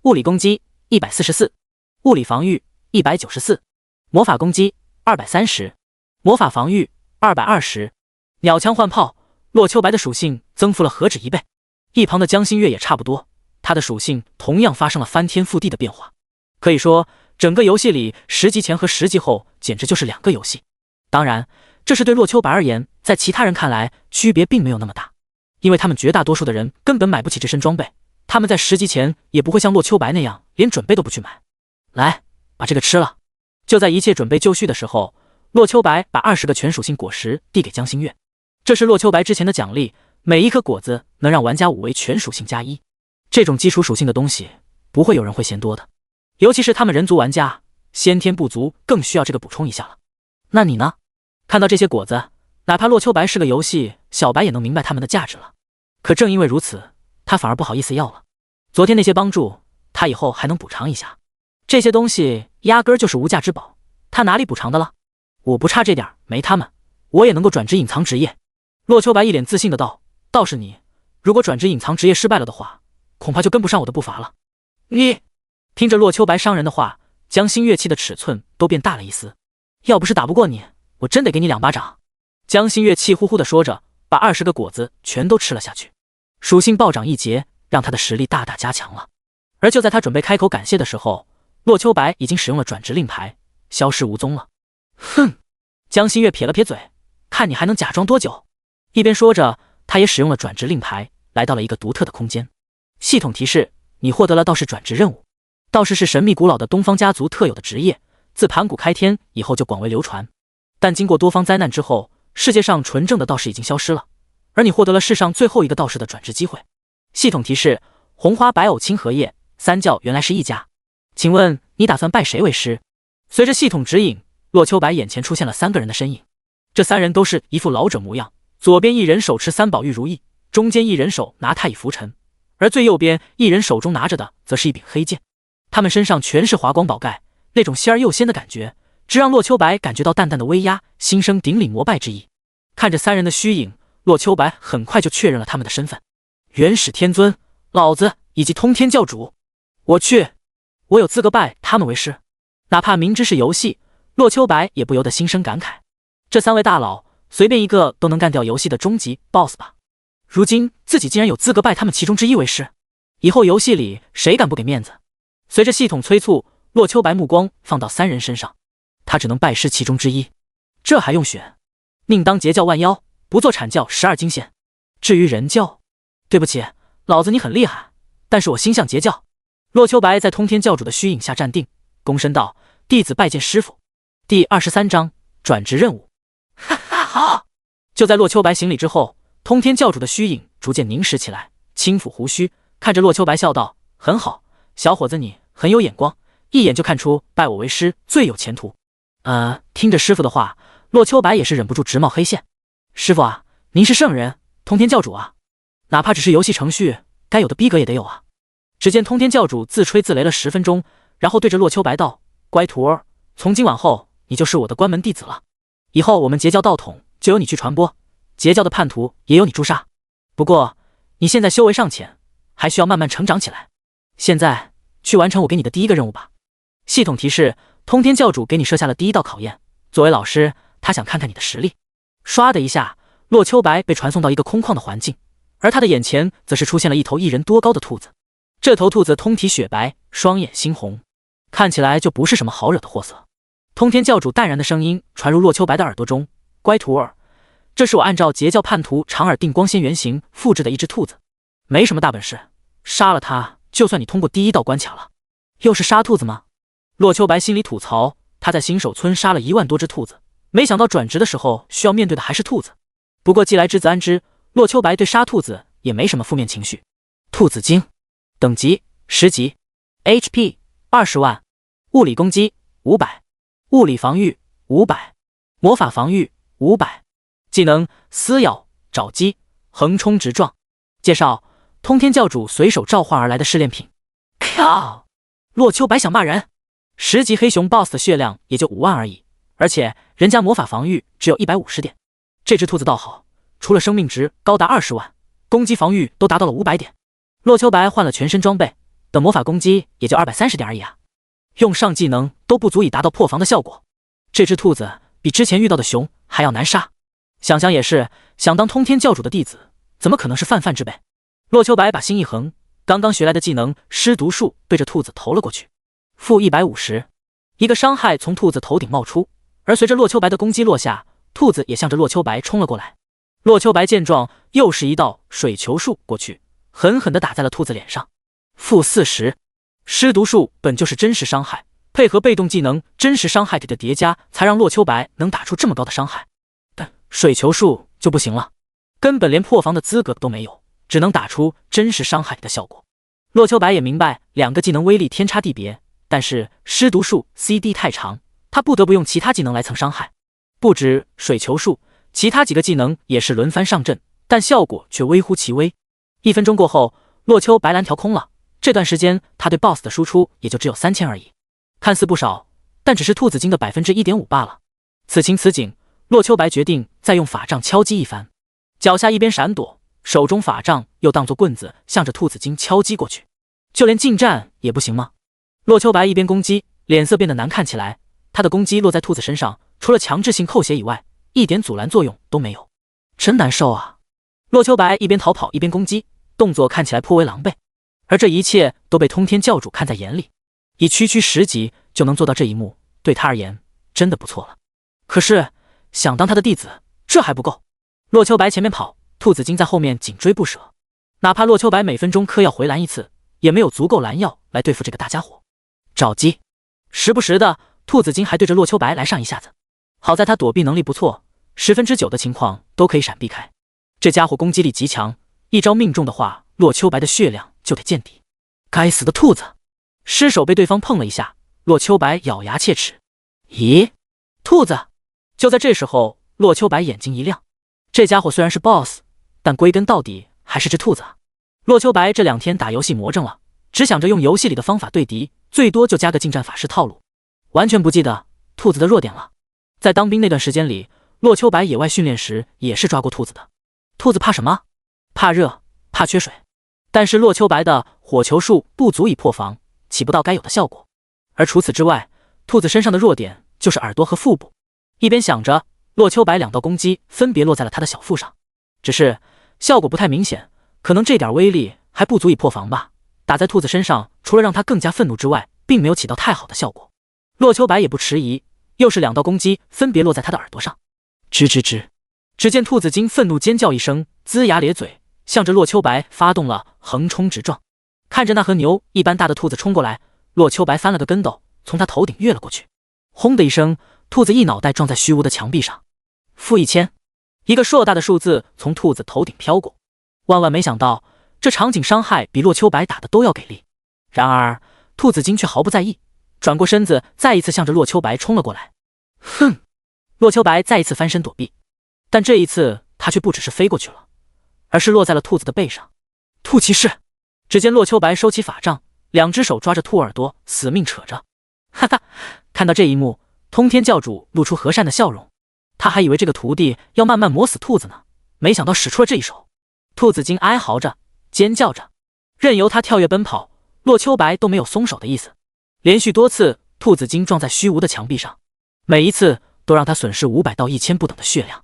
物理攻击144，物理防御194，魔法攻击230，魔法防御220。鸟枪换炮，洛秋白的属性增幅了何止1倍。一旁的江心月也差不多，他的属性同样发生了翻天覆地的变化。可以说整个游戏里10级前和10级后简直就是2个游戏。当然这是对洛秋白而言，在其他人看来区别并没有那么大，因为他们绝大多数的人根本买不起这身装备，他们在10级前也不会像洛秋白那样连准备都不去买。来，把这个吃了。就在一切准备就绪的时候，洛秋白把20个全属性果实递给江心月，这是洛秋白之前的奖励，每一颗果子能让玩家5维全属性加1，这种基础属性的东西不会有人会嫌多的，尤其是他们人族玩家，先天不足更需要这个补充一下了。那你呢？看到这些果子，哪怕洛秋白是个游戏，小白也能明白他们的价值了。可正因为如此，他反而不好意思要了。昨天那些帮助，他以后还能补偿一下。这些东西压根儿就是无价之宝，他哪里补偿的了？我不差这点，没他们，我也能够转职隐藏职业。洛秋白一脸自信的道：“倒是你，如果转职隐藏职业失败了的话，恐怕就跟不上我的步伐了。”你听着洛秋白伤人的话，江心月气的尺寸都变大了一丝。要不是打不过你，我真得给你2巴掌。江心月气呼呼的说着，把20个果子全都吃了下去。属性暴涨一截，让他的实力大大加强了。而就在他准备开口感谢的时候，洛秋白已经使用了转职令牌，消失无踪了。哼！江心月撇了撇嘴，看你还能假装多久。一边说着，他也使用了转职令牌，来到了一个独特的空间。系统提示：你获得了道士转职任务。道士是神秘古老的东方家族特有的职业，自盘古开天以后就广为流传。但经过多方灾难之后，世界上纯正的道士已经消失了，而你获得了世上最后一个道士的转职机会。系统提示：红花白藕青荷叶，三教原来是一家。请问你打算拜谁为师？随着系统指引，洛秋白眼前出现了3个人的身影。这3人都是一副老者模样，左边一人手持3宝玉如意，中间一人手拿太乙拂尘，而最右边一人手中拿着的则是一柄黑剑。他们身上全是华光宝盖，那种仙儿又仙的感觉，只让洛秋白感觉到淡淡的威压，心生顶礼膜拜之意。看着3人的虚影，洛秋白很快就确认了他们的身份：元始天尊、老子以及通天教主。我去，我有资格拜他们为师。哪怕明知是游戏，洛秋白也不由得心生感慨。这3位大佬，随便一个都能干掉游戏的终极 BOSS 吧？如今自己竟然有资格拜他们其中之一为师，以后游戏里谁敢不给面子？随着系统催促，洛秋白目光放到3人身上，他只能拜师其中之一，这还用选？宁当截教万妖，不做阐教12金仙。至于人教，对不起，老子你很厉害，但是我心向截教。洛秋白在通天教主的虚影下站定，躬身道：“弟子拜见师傅。”第23章转职任务。哈哈，好！就在洛秋白行礼之后，通天教主的虚影逐渐凝实起来，轻抚胡须，看着洛秋白笑道：“很好，小伙子你很有眼光，一眼就看出拜我为师最有前途。”听着师傅的话，洛秋白也是忍不住直冒黑线。师傅啊，您是圣人，通天教主啊，哪怕只是游戏程序，该有的逼格也得有啊。只见通天教主自吹自擂了10分钟，然后对着洛秋白道：“乖徒儿，从今往后你就是我的关门弟子了。以后我们截教道统就由你去传播，截教的叛徒也由你诛杀。不过你现在修为尚浅，还需要慢慢成长起来。现在去完成我给你的第1个任务吧。”系统提示：通天教主给你设下了第1道考验，作为老师，他想看看你的实力。唰的一下，洛秋白被传送到一个空旷的环境，而他的眼前则是出现了一头1人多高的兔子。这头兔子通体雪白，双眼猩红，看起来就不是什么好惹的货色。通天教主淡然的声音传入洛秋白的耳朵中：“乖徒儿，这是我按照截教叛徒长耳定光仙原型复制的一只兔子，没什么大本事，杀了他就算你通过第1道关卡了。”又是杀兔子吗？洛秋白心里吐槽，他在新手村杀了1万多只兔子，没想到转职的时候需要面对的还是兔子。不过既来之则安之，洛秋白对杀兔子也没什么负面情绪。兔子精，等级10级， HP 20万，物理攻击500，物理防御500，魔法防御500，技能撕咬、爪击、横冲直撞。介绍：通天教主随手召唤而来的试炼品。靠！洛秋白想骂人，10级黑熊 BOSS 的血量也就5万而已，而且人家魔法防御只有150点。这只兔子倒好，除了生命值高达20万，攻击防御都达到了500点。洛秋白换了全身装备，等魔法攻击也就230点而已啊，用上技能都不足以达到破防的效果。这只兔子比之前遇到的熊还要难杀。想想也是，想当通天教主的弟子，怎么可能是泛泛之辈？洛秋白把心一横，刚刚学来的技能尸毒术对着兔子投了过去，负150，一个伤害从兔子头顶冒出，而随着洛秋白的攻击落下，兔子也向着洛秋白冲了过来。洛秋白见状，又是一道水球术过去，狠狠地打在了兔子脸上，负40。尸毒术本就是真实伤害，配合被动技能真实伤害体的叠加，才让洛秋白能打出这么高的伤害。但水球术就不行了，根本连破防的资格都没有，只能打出真实伤害体的效果。洛秋白也明白2个技能威力天差地别，但是尸毒术 CD 太长，他不得不用其他技能来蹭伤害。不止水球术，其他几个技能也是轮番上阵，但效果却微乎其微。1分钟过后，洛秋白蓝调空了。这段时间他对 BOSS 的输出也就只有3000而已，看似不少，但只是兔子精的1.5%罢了。此情此景，洛秋白决定再用法杖敲击一番，脚下一边闪躲，手中法杖又当作棍子向着兔子精敲击过去。就连近战也不行吗？洛秋白一边攻击，脸色变得难看起来。他的攻击落在兔子身上，除了强制性扣血以外，一点阻拦作用都没有，真难受啊！洛秋白一边逃跑一边攻击，动作看起来颇为狼狈，而这一切都被通天教主看在眼里。以区10级就能做到这一幕，对他而言真的不错了。可是想当他的弟子，这还不够。洛秋白前面跑，兔子精在后面紧追不舍。哪怕洛秋白每分钟嗑药回蓝一次，也没有足够蓝药来对付这个大家伙。找机，时不时的，兔子精还对着洛秋白来上一下子。好在他躲避能力不错，9%的情况都可以闪避开。这家伙攻击力极强，一招命中的话，洛秋白的血量就得见底。该死的兔子！失手被对方碰了一下，洛秋白咬牙切齿。咦，兔子！就在这时候，洛秋白眼睛一亮，这家伙虽然是 BOSS， 但归根到底还是只兔子啊。洛秋白这2天打游戏魔怔了，只想着用游戏里的方法对敌，最多就加个近战法师套路，完全不记得兔子的弱点了。在当兵那段时间里，洛秋白野外训练时也是抓过兔子的。兔子怕什么？怕热，怕缺水。但是洛秋白的火球术不足以破防，起不到该有的效果。而除此之外，兔子身上的弱点就是耳朵和腹部。一边想着，洛秋白2道攻击分别落在了他的小腹上，只是效果不太明显，可能这点威力还不足以破防吧。打在兔子身上，除了让他更加愤怒之外，并没有起到太好的效果。洛秋白也不迟疑，又是2道攻击分别落在他的耳朵上。吱吱吱，只见兔子精愤怒尖叫一声，龇牙咧嘴，向着洛秋白发动了横冲直撞。看着那和牛一般大的兔子冲过来，洛秋白翻了个跟斗，从他头顶跃了过去。轰的一声，兔子一脑袋撞在虚无的墙壁上。-1000，一个硕大的数字从兔子头顶飘过。万万没想到，这场景伤害比洛秋白打的都要给力。然而兔子精却毫不在意，转过身子，再一次向着洛秋白冲了过来。哼！洛秋白再一次翻身躲避，但这一次他却不只是飞过去了，而是落在了兔子的背上。兔骑士！只见洛秋白收起法杖，2只手抓着兔耳朵，死命扯着。哈哈！看到这一幕，通天教主露出和善的笑容。他还以为这个徒弟要慢慢磨死兔子呢，没想到使出了这一手。兔子精哀嚎着，尖叫着，任由他跳跃奔跑，洛秋白都没有松手的意思。连续多次，兔子精撞在虚无的墙壁上，每一次都让他损失500到1000不等的血量。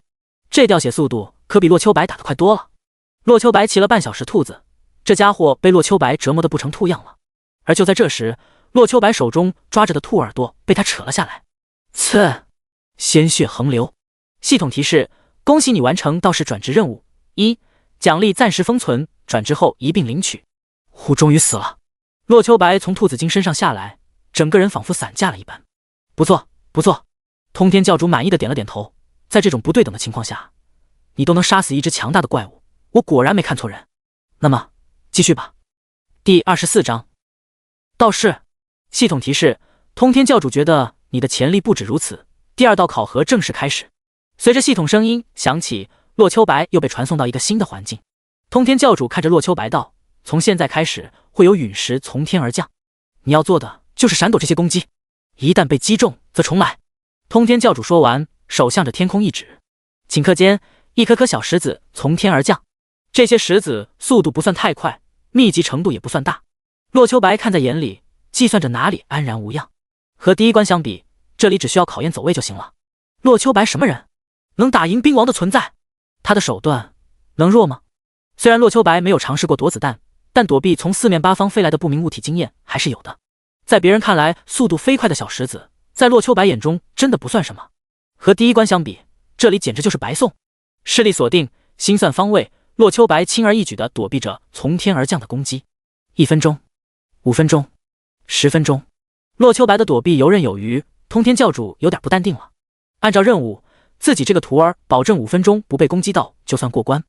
这掉血速度可比洛秋白打得快多了。洛秋白骑了半小时兔子，这家伙被洛秋白折磨得不成兔样了。而就在这时，洛秋白手中抓着的兔耳朵被他扯了下来，刺，鲜血横流。系统提示：恭喜你完成道士转职任务，1，奖励暂时封存，转职后一并领取。呼，终于死了。洛秋白从兔子精身上下来，整个人仿佛散架了一般。不错，不错。通天教主满意的点了点头。在这种不对等的情况下，你都能杀死一只强大的怪物，我果然没看错人。那么继续吧。第24章，道士。系统提示：通天教主觉得你的潜力不止如此，第2道考核正式开始。随着系统声音响起，洛秋白又被传送到一个新的环境。通天教主看着洛秋白道：从现在开始会有陨石从天而降，你要做的就是闪躲这些攻击，一旦被击中则重来。通天教主说完，手向着天空一指，顷刻间一颗颗小石子从天而降。这些石子速度不算太快，密集程度也不算大。洛秋白看在眼里，计算着哪里安然无恙。和第1关相比，这里只需要考验走位就行了。洛秋白什么人？能打赢兵王的存在？他的手段能弱吗？虽然洛秋白没有尝试过躲子弹，但躲避从4面8方飞来的不明物体经验还是有的。在别人看来速度飞快的小石子，在洛秋白眼中真的不算什么。和第1关相比，这里简直就是白送。视力锁定，心算方位，洛秋白轻而易举地躲避着从天而降的攻击。1分钟，5分钟，10分钟，洛秋白的躲避游刃有余。通天教主有点不淡定了。按照任务，自己这个徒儿保证5分钟不被攻击到就算过关，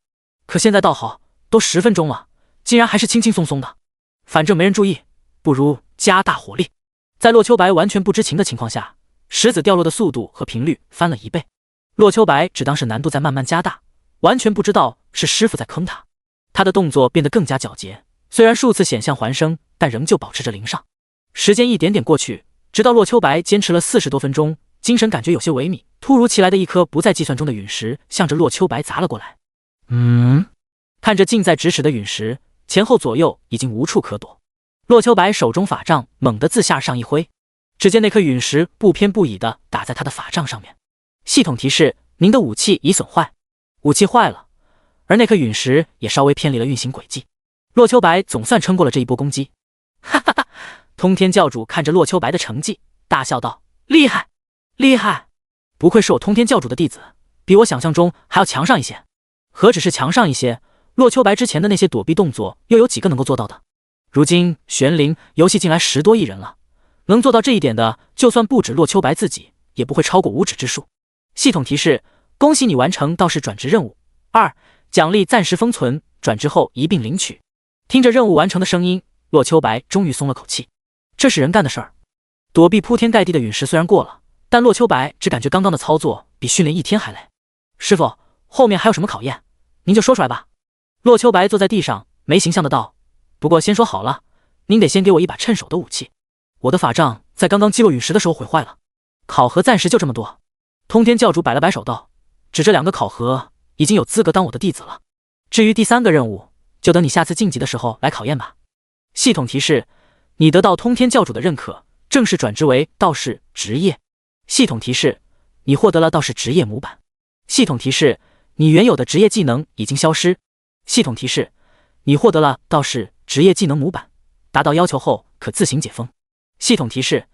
可现在倒好，都10分钟了，竟然还是轻轻松松的。反正没人注意，不如加大火力。在洛秋白完全不知情的情况下，石子掉落的速度和频率翻了1倍。洛秋白只当是难度在慢慢加大，完全不知道是师傅在坑他。他的动作变得更加矫捷，虽然数次险象环生，但仍旧保持着零上。时间一点点过去，直到洛秋白坚持了40多分钟，精神感觉有些萎靡，突如其来的一颗不在计算中的陨石向着洛秋白砸了过来。看着近在咫尺的陨石，前后左右已经无处可躲。洛秋白手中法杖猛地自下而上一挥，只见那颗陨石不偏不倚地打在他的法杖上面。系统提示：您的武器已损坏。武器坏了，而那颗陨石也稍微偏离了运行轨迹。洛秋白总算撑过了这一波攻击。哈哈哈！通天教主看着洛秋白的成绩，大笑道：“厉害，厉害！不愧是我通天教主的弟子，比我想象中还要强上一些。何止是强上一些，洛秋白之前的那些躲避动作，又有几个能够做到的？如今玄灵游戏进来10多亿人了，能做到这一点的，就算不止洛秋白自己，也不会超过5指之数。”系统提示：恭喜你完成道士转职任务，2奖励暂时封存，转职后一并领取。听着任务完成的声音，洛秋白终于松了口气。这是人干的事儿。躲避铺天盖地的陨石虽然过了，但洛秋白只感觉刚刚的操作比训练1天还累。师傅，后面还有什么考验？您就说出来吧。洛秋白坐在地上，没形象的道：不过先说好了，您得先给我一把趁手的武器。我的法杖在刚刚击落陨石的时候毁坏了，考核暂时就这么多。通天教主摆了摆手道：只这2个考核已经有资格当我的弟子了，至于第3个任务，就等你下次晋级的时候来考验吧。系统提示：你得到通天教主的认可，正式转职为道士职业。系统提示：你获得了道士职业模板。系统提示：你原有的职业技能已经消失。系统提示：你获得了道士职业技能模板，达到要求后可自行解封。系统提示：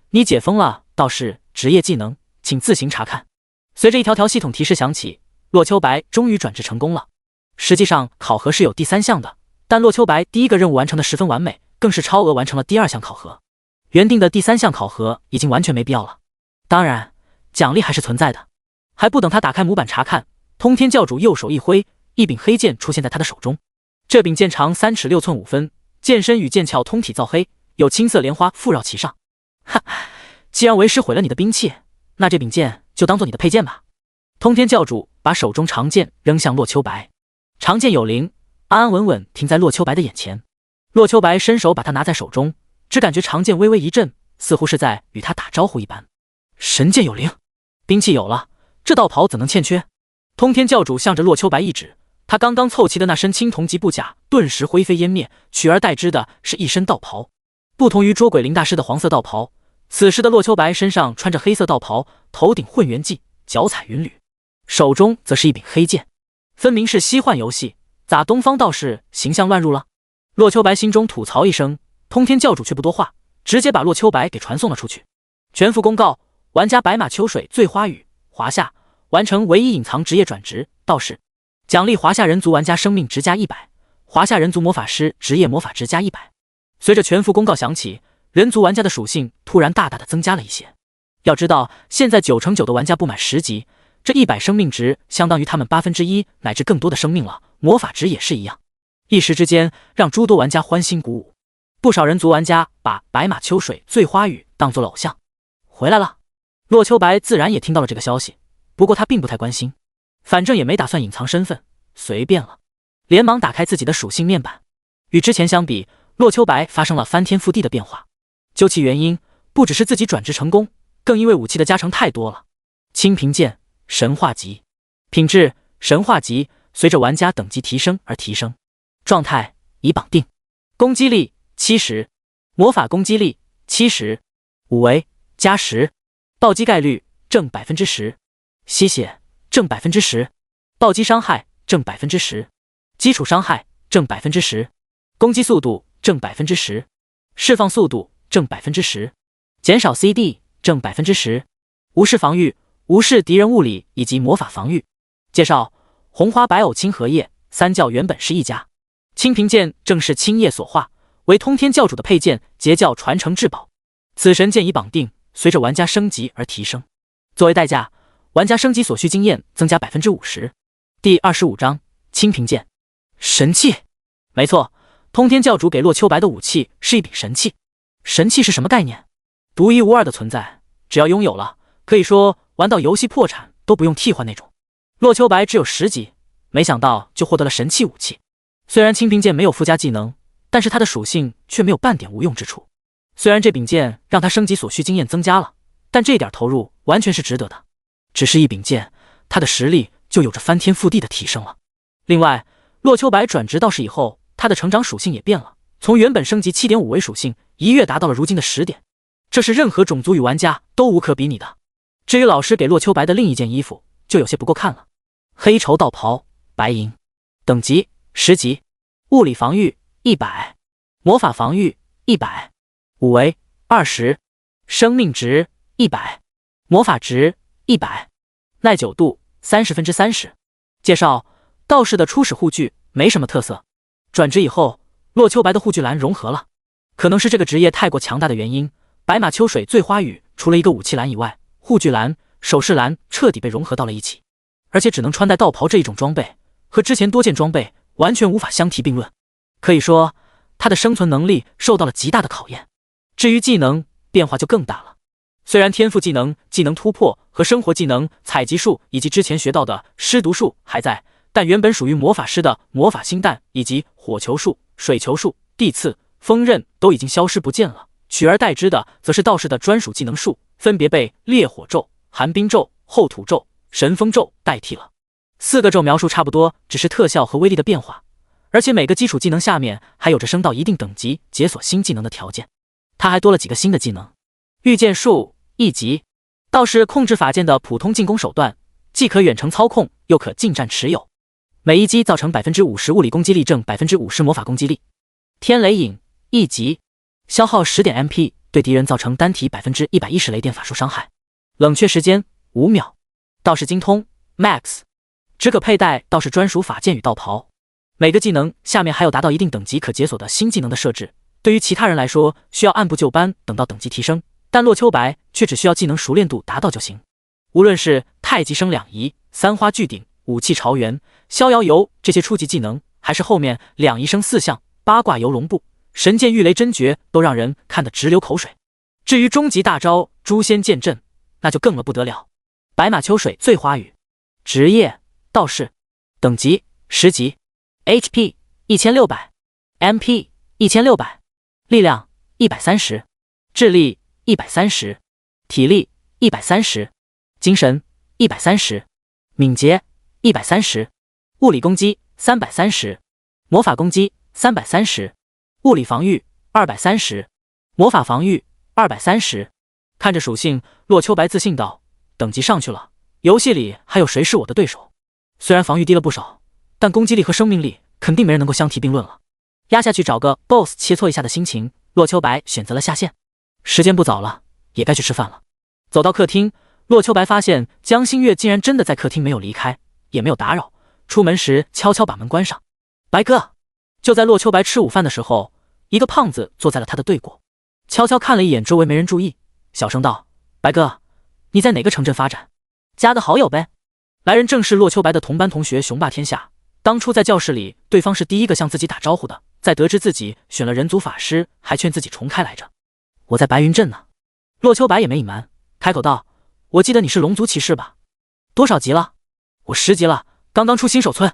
你解封了道士职业技能，请自行查看。随着一条条系统提示响起，洛秋白终于转职成功了。实际上考核是有第3项的，但洛秋白第1个任务完成的十分完美，更是超额完成了第2项考核。原定的第3项考核已经完全没必要了。当然，奖励还是存在的。还不等他打开模板查看，通天教主右手一挥，一柄黑剑出现在他的手中。这柄剑长3尺6寸5分，剑身与剑鞘通体造黑，有青色莲花附绕其上。哈，既然为师毁了你的兵器，那这柄剑就当做你的配件吧。通天教主把手中长剑扔向洛秋白，长剑有灵，安安稳稳停在洛秋白的眼前。洛秋白伸手把它拿在手中，只感觉长剑微微一震，似乎是在与他打招呼一般。神剑有灵，兵器有了，这道袍怎能欠缺？通天教主向着洛秋白一指，他刚刚凑齐的那身青铜级布甲顿时灰飞烟灭，取而代之的是一身道袍。不同于捉鬼灵大师的黄色道袍，此时的洛秋白身上穿着黑色道袍，头顶混元髻，脚踩云履，手中则是一柄黑剑，分明是西幻游戏，咋东方道士形象乱入了？洛秋白心中吐槽一声，通天教主却不多话，直接把洛秋白给传送了出去。全副公告：玩家白马秋水醉花雨华夏完成唯一隐藏职业转职道士，奖励华夏人族玩家生命值加100，华夏人族魔法师职业魔法值加100。随着全副公告响起，人族玩家的属性突然大大的增加了一些。要知道，现在9成9的玩家不满10级，这100生命值相当于他们1/8乃至更多的生命了，魔法值也是一样。一时之间，让诸多玩家欢欣鼓舞，不少人族玩家把白马秋水醉花雨当作了偶像。回来了，洛秋白自然也听到了这个消息，不过他并不太关心，反正也没打算隐藏身份，随便了，连忙打开自己的属性面板。与之前相比，洛秋白发生了翻天覆地的变化。究其原因，不只是自己转职成功，更因为武器的加成太多了。清平剑神话级，品质神话级，随着玩家等级提升而提升。状态已绑定，攻击力70%，魔法攻击力70%，五维加10%，暴击概率正10%，吸血正10%，暴击伤害正10%，基础伤害正10%，攻击速度正10%，释放速度正10%，减少 CD 正10%，无视防御，无视敌人物理以及魔法防御。介绍：红花白藕青荷叶，三教原本是一家。清平剑正是青叶所化，为通天教主的配件，截教传承至宝。此神剑已绑定，随着玩家升级而提升。作为代价，玩家升级所需经验增加50%。第25章清平剑，神器。没错，通天教主给洛秋白的武器是一柄神器。神器是什么概念？独一无二的存在，只要拥有了，可以说玩到游戏破产都不用替换那种。洛秋白只有10级，没想到就获得了神器武器。虽然青萍剑没有附加技能，但是它的属性却没有半点无用之处。虽然这柄剑让他升级所需经验增加了，但这点投入完全是值得的。只是一柄剑，他的实力就有着翻天覆地的提升了。另外，洛秋白转职道士以后，他的成长属性也变了，从原本升级 7.5 为属性，一跃达到了如今的10点，这是任何种族与玩家都无可比拟的。至于老师给洛秋白的另一件衣服，就有些不够看了。黑绸道袍，白银，等级10级，物理防御100，魔法防御100，五维20，生命值100，魔法值100，耐久度30%。介绍：道士的初始护具没什么特色，转职以后，洛秋白的护具栏融合了。可能是这个职业太过强大的原因，白马秋水醉花雨除了一个武器栏以外，护具栏、首饰栏彻底被融合到了一起，而且只能穿戴道袍这一种装备，和之前多件装备完全无法相提并论。可以说，他的生存能力受到了极大的考验。至于技能，变化就更大了。虽然天赋技能、技能突破和生活技能采集术以及之前学到的尸毒术还在，但原本属于魔法师的魔法星弹以及火球术、水球术、地刺、锋刃都已经消失不见了，取而代之的则是道士的专属技能术，分别被烈火咒、寒冰咒、后土咒、神风咒代替了。4个咒描述差不多，只是特效和威力的变化，而且每个基础技能下面还有着升到一定等级解锁新技能的条件。他还多了几个新的技能：御剑术1级，道士控制法剑的普通进攻手段，既可远程操控，又可近战持有。每一击造成 50% 物理攻击力，正 50% 魔法攻击力。天雷影1级，消耗10点 MP， 对敌人造成单体 110% 雷电法术伤害。冷却时间5秒。道士精通 Max， 只可佩戴道士专属法剑与道袍。每个技能下面还有达到一定等级可解锁的新技能的设置，对于其他人来说需要按部就班等到等级提升，但洛秋白却只需要技能熟练度达到就行。无论是太极生两仪、三花聚顶、武器朝元、逍遥游这些初级技能，还是后面两仪生四象、八卦游龙步、神剑御雷真诀，都让人看得直流口水。至于终极大招诛仙剑阵，那就更了不得了。白马秋水醉花雨，职业道士，等级10级， HP 1600， MP 1600，力量130，智力130，体力130，精神130，敏捷130，物理攻击330，魔法攻击330，物理防御230，魔法防御230。看着属性，洛秋白自信道：等级上去了，游戏里还有谁是我的对手？虽然防御低了不少，但攻击力和生命力肯定没人能够相提并论了。压下去找个 BOSS 切磋一下的心情，洛秋白选择了下线。时间不早了，也该去吃饭了。走到客厅，洛秋白发现江心月竟然真的在客厅没有离开，也没有打扰。出门时悄悄把门关上。白哥！就在洛秋白吃午饭的时候，一个胖子坐在了他的对过，悄悄看了一眼周围没人注意，小声道：白哥，你在哪个城镇发展？加个好友呗。来人正是洛秋白的同班同学雄霸天下。当初在教室里，对方是第一个向自己打招呼的，在得知自己选了人族法师，还劝自己重开来着。我在白云镇呢。洛秋白也没隐瞒，开口道：我记得你是龙族骑士吧？多少级了？我10级了，刚刚出新手村。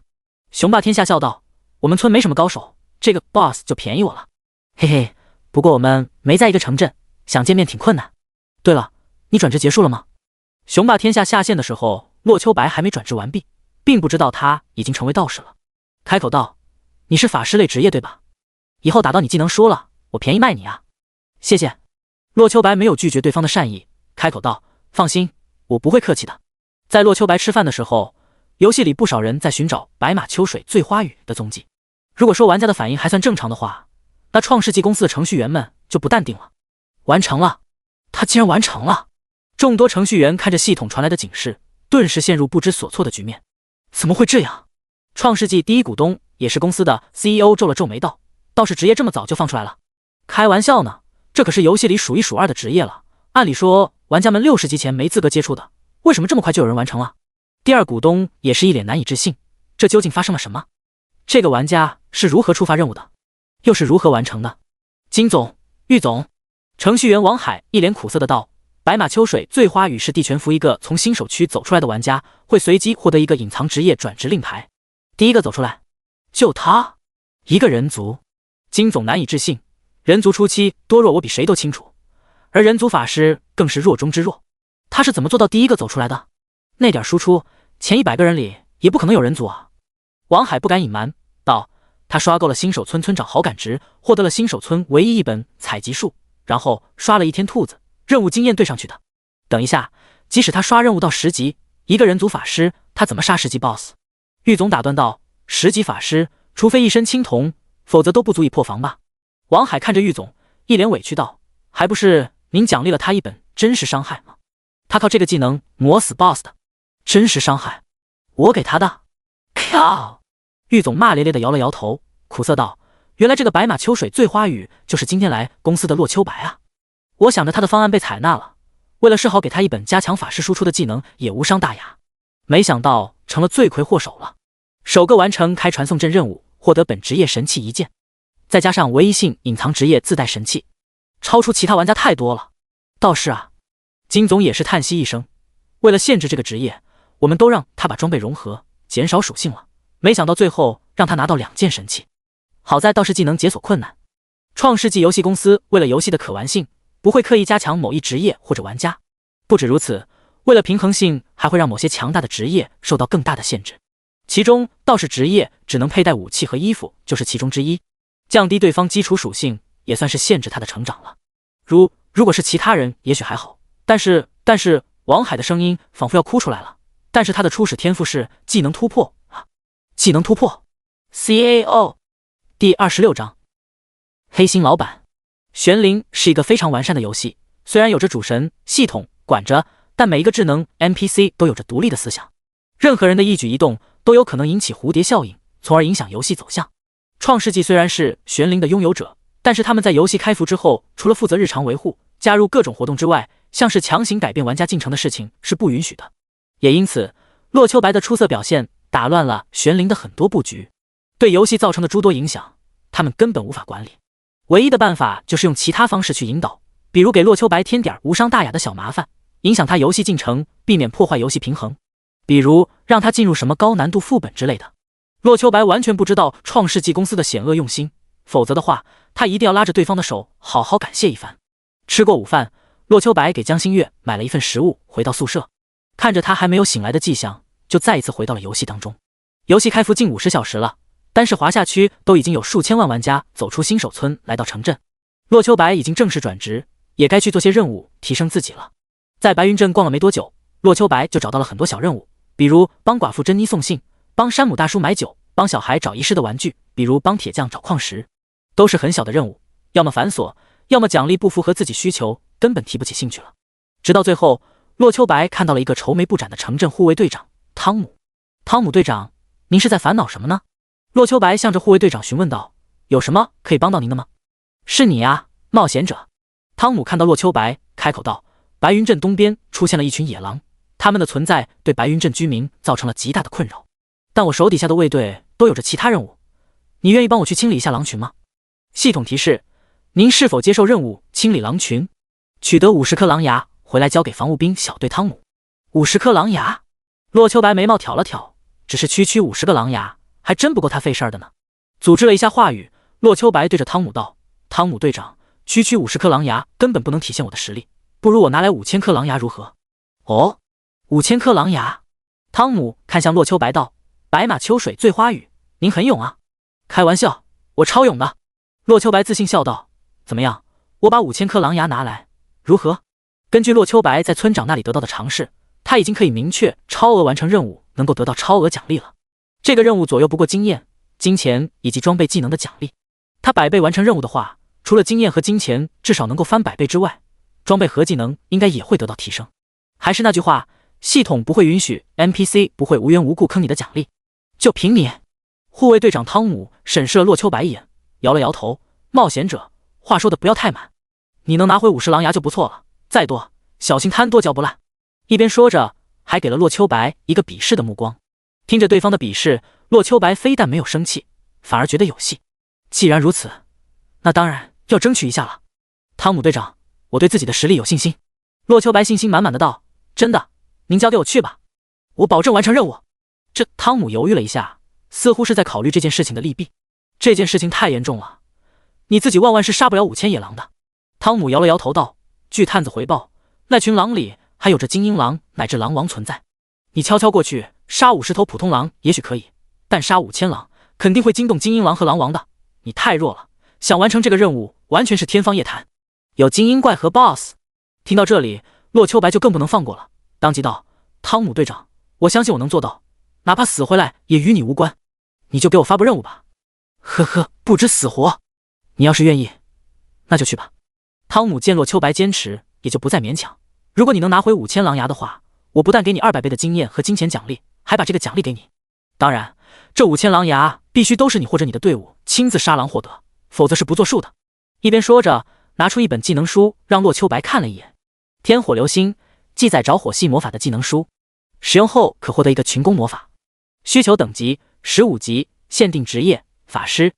雄霸天下笑道：我们村没什么高手，这个 boss 就便宜我了。嘿嘿，不过我们没在一个城镇，想见面挺困难。对了，你转职结束了吗？雄霸天下下线的时候，洛秋白还没转职完毕，并不知道他已经成为道士了。开口道：你是法师类职业对吧？以后打到你技能输了，我便宜卖你啊。谢谢。洛秋白没有拒绝对方的善意，开口道：放心，我不会客气的。在洛秋白吃饭的时候，游戏里不少人在寻找白马秋水醉花雨的踪迹。如果说玩家的反应还算正常的话，那创世纪公司的程序员们就不淡定了。完成了，他竟然完成了！众多程序员看着系统传来的警示，顿时陷入不知所措的局面。怎么会这样？创世纪第一股东也是公司的 CEO 皱了皱眉道：道士职业这么早就放出来了？开玩笑呢，这可是游戏里数一数二的职业了。按理说玩家们60级前没资格接触的，为什么这么快就有人完成了？第二股东也是一脸难以置信，这究竟发生了什么？这个玩家是如何触发任务的？又是如何完成的？金总、玉总，程序员王海一脸苦涩的道：白马秋水醉花雨是地全服一个从新手区走出来的玩家会随机获得一个隐藏职业转职令牌，第一个走出来，就他，一个人族。金总难以置信，人族初期多弱我比谁都清楚，而人族法师更是弱中之弱，他是怎么做到第一个走出来的？那点输出，前100个人里也不可能有人族啊。王海不敢隐瞒道，他刷够了新手村村长好感值，获得了新手村唯一一本采集术，然后刷了1天兔子任务经验对上去的。等一下，即使他刷任务到10级，一个人族法师他怎么杀10级 BOSS？ 玉总打断道，10级法师除非一身青铜，否则都不足以破防吧。王海看着玉总，一脸委屈道，还不是您奖励了他一本真实伤害吗？他靠这个技能磨死 BOSS 的。真实伤害我给他的。靠！玉总骂咧咧的摇了摇头，苦涩道，原来这个白马秋水醉花雨就是今天来公司的洛秋白啊。我想着他的方案被采纳了，为了示好给他一本加强法师输出的技能也无伤大雅，没想到成了罪魁祸首了。首个完成开传送阵任务，获得本职业神器1件，再加上唯一性隐藏职业自带神器，超出其他玩家太多了。倒是啊，金总也是叹息一声，为了限制这个职业，我们都让他把装备融合，减少属性了，没想到最后让他拿到2件神器。好在倒是技能解锁困难。创世纪游戏公司为了游戏的可玩性，不会刻意加强某一职业或者玩家。不止如此，为了平衡性，还会让某些强大的职业受到更大的限制。其中倒是职业只能佩戴武器和衣服就是其中之一，降低对方基础属性，也算是限制他的成长了。如果是其他人也许还好，但是王海的声音仿佛要哭出来了。但是他的初始天赋是技能突破啊！技能突破 CAO 第26章黑心老板。玄灵是一个非常完善的游戏，虽然有着主神系统管着，但每一个智能 NPC 都有着独立的思想，任何人的一举一动都有可能引起蝴蝶效应，从而影响游戏走向。创世纪虽然是玄灵的拥有者，但是他们在游戏开服之后，除了负责日常维护、加入各种活动之外，像是强行改变玩家进程的事情是不允许的。也因此，洛秋白的出色表现打乱了玄灵的很多布局，对游戏造成的诸多影响，他们根本无法管理。唯一的办法就是用其他方式去引导，比如给洛秋白添点无伤大雅的小麻烦，影响他游戏进程，避免破坏游戏平衡。比如让他进入什么高难度副本之类的。洛秋白完全不知道创世纪公司的险恶用心，否则的话，他一定要拉着对方的手好好感谢一番。吃过午饭，洛秋白给江新月买了一份食物，回到宿舍。看着他还没有醒来的迹象，就再一次回到了游戏当中。游戏开服近50小时了，单是华夏区都已经有数千万玩家走出新手村来到城镇。洛秋白已经正式转职，也该去做些任务提升自己了。在白云镇逛了没多久，洛秋白就找到了很多小任务，比如帮寡妇珍妮送信，帮山姆大叔买酒，帮小孩找遗失的玩具，比如帮铁匠找矿石，都是很小的任务，要么繁琐，要么奖励不符合自己需求，根本提不起兴趣了。直到最后，洛秋白看到了一个愁眉不展的城镇护卫队长汤姆。汤姆队长，您是在烦恼什么呢？洛秋白向着护卫队长询问道，有什么可以帮到您的吗？是你啊，冒险者。汤姆看到洛秋白，开口道，白云镇东边出现了一群野狼，他们的存在对白云镇居民造成了极大的困扰，但我手底下的卫队都有着其他任务，你愿意帮我去清理一下狼群吗？系统提示，您是否接受任务清理狼群？取得50颗狼牙，回来交给防务兵小队汤姆。50颗狼牙？洛秋白眉毛挑了挑，只是区50个狼牙，还真不够他费事儿的呢。组织了一下话语，洛秋白对着汤姆道，汤姆队长，区50颗狼牙根本不能体现我的实力，不如我拿来5000颗狼牙如何？哦，5000颗狼牙。汤姆看向洛秋白道，白马秋水醉花雨，您很勇啊。开玩笑，我超勇的。洛秋白自信笑道，怎么样，我把5000颗狼牙拿来如何？根据洛秋白在村长那里得到的常识，他已经可以明确超额完成任务能够得到超额奖励了。这个任务左右不过经验、金钱以及装备技能的奖励。他100倍完成任务的话，除了经验和金钱至少能够翻100倍之外，装备和技能应该也会得到提升。还是那句话，系统不会允许 NPC 不会无缘无故坑你的奖励。就凭你。护卫队长汤姆审视了洛秋白一眼，摇了摇头，冒险者，话说的不要太满，你能拿回50狼牙就不错了，再多小心贪多嚼不烂。一边说着，还给了洛秋白一个鄙视的目光。听着对方的鄙视，洛秋白非但没有生气，反而觉得有戏。既然如此，那当然要争取一下了。汤姆队长，我对自己的实力有信心。洛秋白信心满满的道：“真的，您交给我去吧，我保证完成任务。”这汤姆犹豫了一下，似乎是在考虑这件事情的利弊。这件事情太严重了，你自己万万是杀不了5000野狼的。汤姆摇了摇头道：“据探子回报，那群狼里还有着精英狼乃至狼王存在。你悄悄过去杀50头普通狼也许可以，但杀5000狼肯定会惊动精英狼和狼王的。你太弱了，想完成这个任务完全是天方夜谭。有精英怪和 BOSS。” 听到这里，洛秋白就更不能放过了，当即道：“汤姆队长，我相信我能做到，哪怕死回来也与你无关。你就给我发布任务吧。”呵呵，不知死活。你要是愿意，那就去吧。汤姆见洛秋白坚持，也就不再勉强。如果你能拿回5000狼牙的话，我不但给你200倍的经验和金钱奖励，还把这个奖励给你。当然，这5000狼牙必须都是你或者你的队伍亲自杀狼获得，否则是不作数的。一边说着，拿出一本技能书让洛秋白看了一眼。天火流星，记载着火系魔法的技能书，使用后可获得一个群攻魔法。需求等级15级，限定职业法师。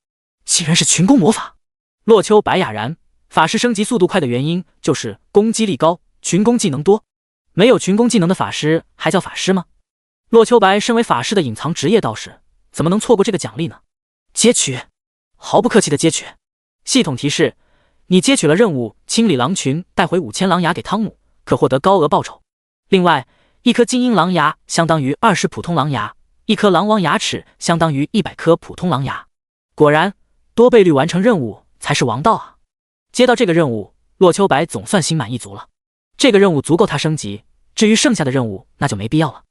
竟然是群攻魔法！洛秋白哑然。法师升级速度快的原因就是攻击力高，群攻技能多。没有群攻技能的法师还叫法师吗？洛秋白身为法师的隐藏职业道士，怎么能错过这个奖励呢？接取，毫不客气的接取。系统提示：你接取了任务，清理狼群，带回5000狼牙给汤姆，可获得高额报酬。另外，1颗精英狼牙相当于20普通狼牙，1颗狼王牙齿相当于100颗普通狼牙。果然，多倍率完成任务才是王道啊！接到这个任务，洛秋白总算心满意足了。这个任务足够他升级，至于剩下的任务那就没必要了。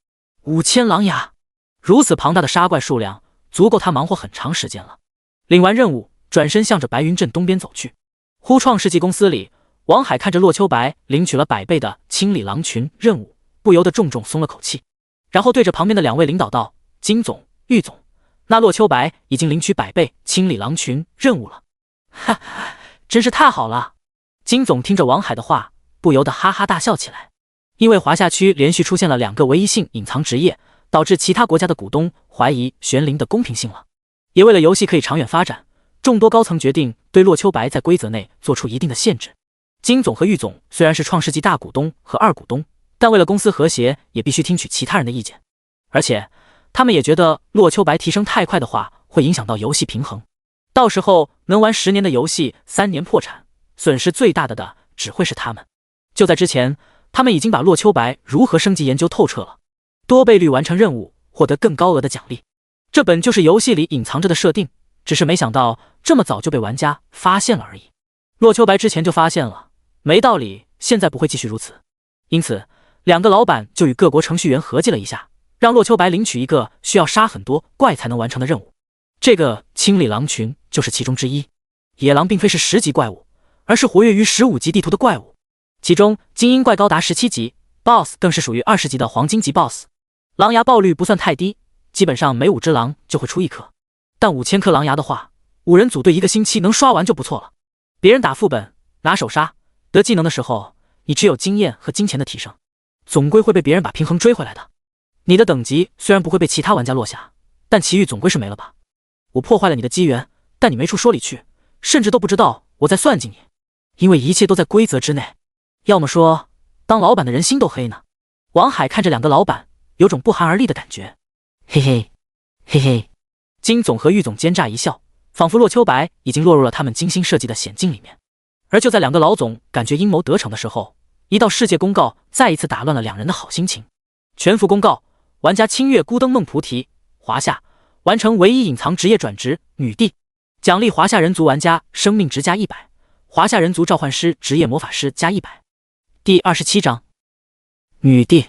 5000狼牙，如此庞大的杀怪数量，足够他忙活很长时间了。领完任务，转身向着白云镇东边走去。呼创世纪公司里，王海看着洛秋白领取了100倍的清理狼群任务，不由得重重松了口气，然后对着旁边的2位领导道：“金总、玉总，那洛秋白已经领取100倍清理狼群任务了。”哈哈，真是太好了！金总听着王海的话，不由得哈哈大笑起来。因为华夏区连续出现了2个唯一性隐藏职业，导致其他国家的股东怀疑玄灵的公平性了。也为了游戏可以长远发展，众多高层决定对洛秋白在规则内做出一定的限制。金总和玉总虽然是创世纪大股东和2股东，但为了公司和谐，也必须听取其他人的意见。而且，他们也觉得洛秋白提升太快的话，会影响到游戏平衡。到时候能玩10年的游戏，3年破产，损失最大的只会是他们。就在之前，他们已经把洛秋白如何升级研究透彻了。多倍率完成任务，获得更高额的奖励，这本就是游戏里隐藏着的设定，只是没想到这么早就被玩家发现了而已。洛秋白之前就发现了，没道理现在不会继续如此。因此2个老板就与各国程序员合计了一下，让洛秋白领取一个需要杀很多怪才能完成的任务。这个清理狼群就是其中之一。野狼并非是10级怪物，而是活跃于15级地图的怪物，其中精英怪高达17级， BOSS 更是属于20级的黄金级 BOSS。 狼牙爆率不算太低，基本上每5只狼就会出1颗，但5000颗狼牙的话，5人组队1个星期能刷完就不错了。别人打副本拿手杀得技能的时候，你只有经验和金钱的提升，总归会被别人把平衡追回来的。你的等级虽然不会被其他玩家落下，但奇遇总归是没了吧。我破坏了你的机缘，但你没处说理去，甚至都不知道我在算计你，因为一切都在规则之内。要么说当老板的人心都黑呢。王海看着2个老板，有种不寒而栗的感觉。嘿嘿嘿嘿。金总和玉总奸诈一笑，仿佛洛秋白已经落入了他们精心设计的险境里面。而就在2个老总感觉阴谋得逞的时候，一道世界公告再一次打乱了2人的好心情。全服公告：玩家清月孤灯梦菩提，华夏完成唯一隐藏职业转职女帝，奖励华夏人族玩家生命值加100，华夏人族召唤师职业魔法师加100。第27章女帝。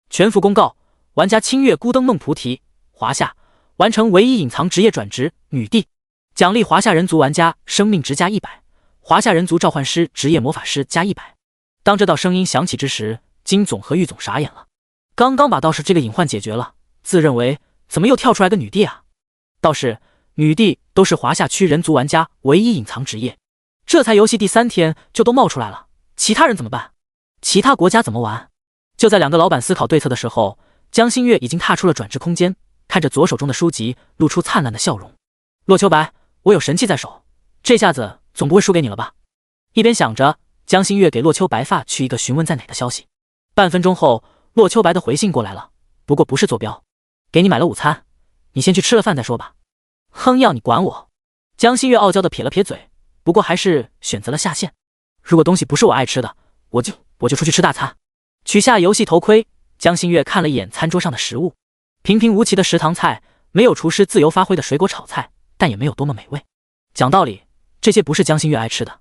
全服公告：玩家清月孤灯梦菩提，华夏完成唯一隐藏职业转职女帝，奖励华夏人族玩家生命值加100，华夏人族召唤师职业魔法师加100。当这道声音响起之时，金总和玉总傻眼了。刚刚把道士这个隐患解决了，自认为怎么又跳出来个女帝啊？道士、女帝都是华夏区人族玩家唯一隐藏职业，这才游戏第3天就都冒出来了，其他人怎么办？其他国家怎么玩？就在2个老板思考对策的时候，江新月已经踏出了转职空间，看着左手中的书籍，露出灿烂的笑容。洛秋白，我有神器在手，这下子总不会输给你了吧？一边想着，江心月给洛秋白发去一个询问在哪的消息。半分钟后，洛秋白的回信过来了，不过不是坐标，给你买了午餐，你先去吃了饭再说吧。哼，要你管我？江心月傲娇的撇了撇嘴，不过还是选择了下线。如果东西不是我爱吃的，我就出去吃大餐。取下游戏头盔，江心月看了一眼餐桌上的食物，平平无奇的食堂菜，没有厨师自由发挥的水果炒菜，但也没有多么美味。讲道理，这些不是江心月爱吃的。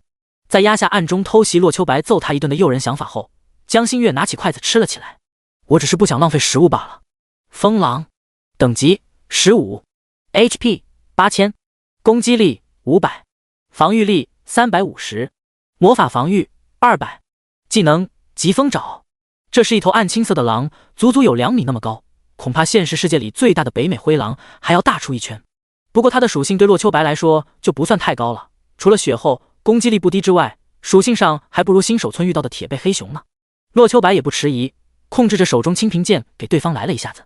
在压下暗中偷袭洛秋白揍他一顿的诱人想法后，江心月拿起筷子吃了起来。我只是不想浪费食物罢了。风狼，等级15， HP 8000，攻击力500，防御力350，魔法防御200，技能疾风爪。这是一头暗青色的狼，足足有2米那么高，恐怕现实世界里最大的北美灰狼还要大出一圈。不过它的属性对洛秋白来说就不算太高了，除了血厚、攻击力不低之外，属性上还不如新手村遇到的铁背黑熊呢。洛秋白也不迟疑，控制着手中青平剑给对方来了一下子。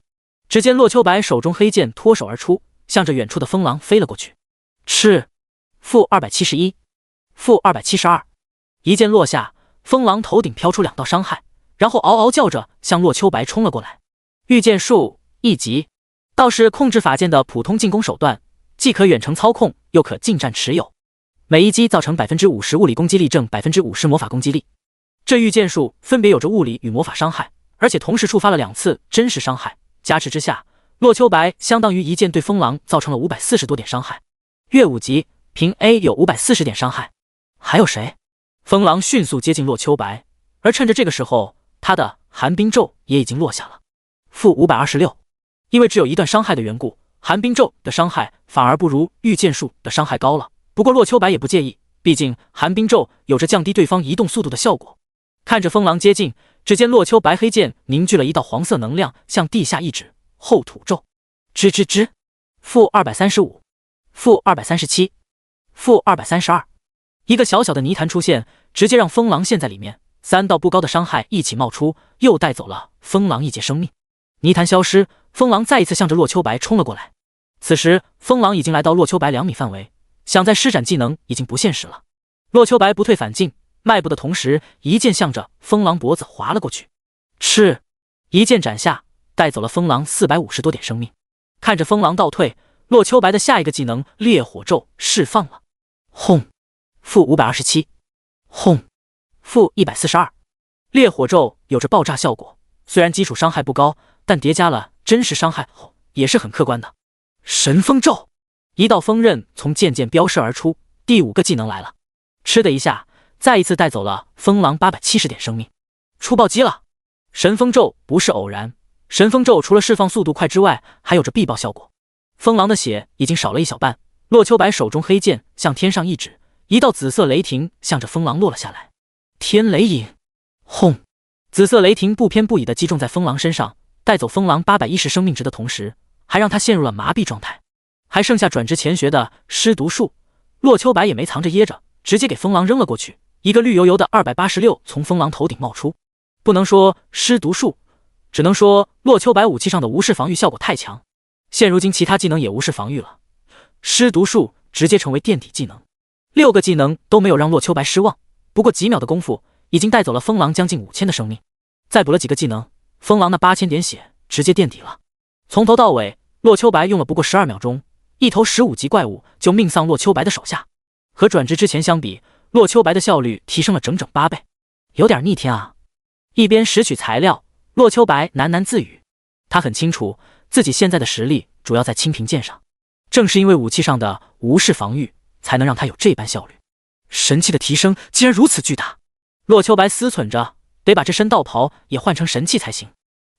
只见洛秋白手中黑剑脱手而出，向着远处的风狼飞了过去。赤-271，-272，一剑落下，风狼头顶飘出2道伤害，然后嗷嗷叫着向洛秋白冲了过来。御剑术1级，道是控制法剑的普通进攻手段，既可远程操控，又可近战持有。每一击造成 50% 物理攻击力正 50% 魔法攻击力。这御剑术分别有着物理与魔法伤害，而且同时触发了2次真实伤害，加持之下，洛秋白相当于一剑对风狼造成了540多点伤害。越5级，凭 A 有540点伤害。还有谁？风狼迅速接近洛秋白，而趁着这个时候，他的寒冰咒也已经落下了。-526，因为只有一段伤害的缘故，寒冰咒的伤害反而不如御剑术的伤害高了。不过洛秋白也不介意，毕竟寒冰咒有着降低对方移动速度的效果。看着风狼接近，只见洛秋白黑剑凝聚了一道黄色能量，向地下一指，后土咒，吱吱吱，-235，-237，-232，一个小小的泥潭出现，直接让风狼陷在里面。3道不高的伤害一起冒出，又带走了风狼一截生命。泥潭消失，风狼再一次向着洛秋白冲了过来。此时风狼已经来到洛秋白2米范围，想再施展技能已经不现实了。洛秋白不退反进，迈步的同时，一剑向着风狼脖子划了过去。赤，一剑斩下，带走了风狼450多点生命。看着风狼倒退，洛秋白的下一个技能烈火咒释放了。轰，-527，轰，-142。烈火咒有着爆炸效果，虽然基础伤害不高，但叠加了真实伤害后也是很可观的。神风咒，一道锋刃从剑飙射而出，第5个技能来了。嗤的一下，再一次带走了风狼870点生命。出暴击了！神风咒不是偶然，神风咒除了释放速度快之外，还有着必爆效果。风狼的血已经少了一小半，洛秋白手中黑剑向天上一指，一道紫色雷霆向着风狼落了下来。天雷影，轰！紫色雷霆不偏不倚地击中在风狼身上，带走风狼810生命值的同时，还让他陷入了麻痹状态。还剩下转职前学的尸毒术，洛秋白也没藏着掖着，直接给风狼扔了过去。一个绿油油的286从风狼头顶冒出。不能说尸毒术，只能说洛秋白武器上的无视防御效果太强，现如今其他技能也无视防御了。尸毒术直接成为垫底技能，6个技能都没有让洛秋白失望。不过几秒的功夫，已经带走了风狼将近5000的生命。再补了几个技能，风狼那8000点血直接垫底了。从头到尾，洛秋白用了不过12秒钟，一头15级怪物就命丧洛秋白的手下。和转职之前相比，洛秋白的效率提升了整整8倍，有点逆天啊！一边拾取材料，洛秋白喃喃自语。他很清楚自己现在的实力主要在青平剑上，正是因为武器上的无视防御，才能让他有这般效率。神器的提升竟然如此巨大，洛秋白思忖着，得把这身道袍也换成神器才行。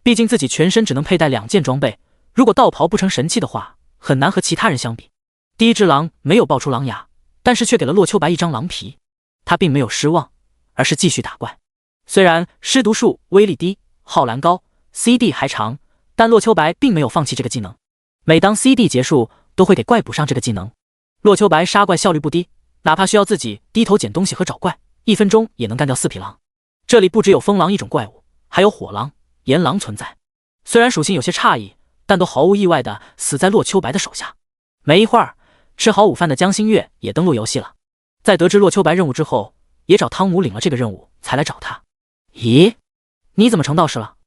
毕竟自己全身只能佩戴2件装备，如果道袍不成神器的话，很难和其他人相比。第一只狼没有爆出狼牙，但是却给了洛秋白一张狼皮。他并没有失望，而是继续打怪。虽然尸毒术威力低，耗蓝高， CD 还长，但洛秋白并没有放弃这个技能。每当 CD 结束，都会给怪补上这个技能。洛秋白杀怪效率不低，哪怕需要自己低头捡东西和找怪，1分钟也能干掉4匹狼。这里不只有风狼一种怪物，还有火狼、炎狼存在。虽然属性有些差异，但都毫无意外的死在洛秋白的手下。没一会儿，吃好午饭的江心月也登录游戏了。在得知洛秋白任务之后，也找汤姆领了这个任务才来找他。咦，你怎么成道士了？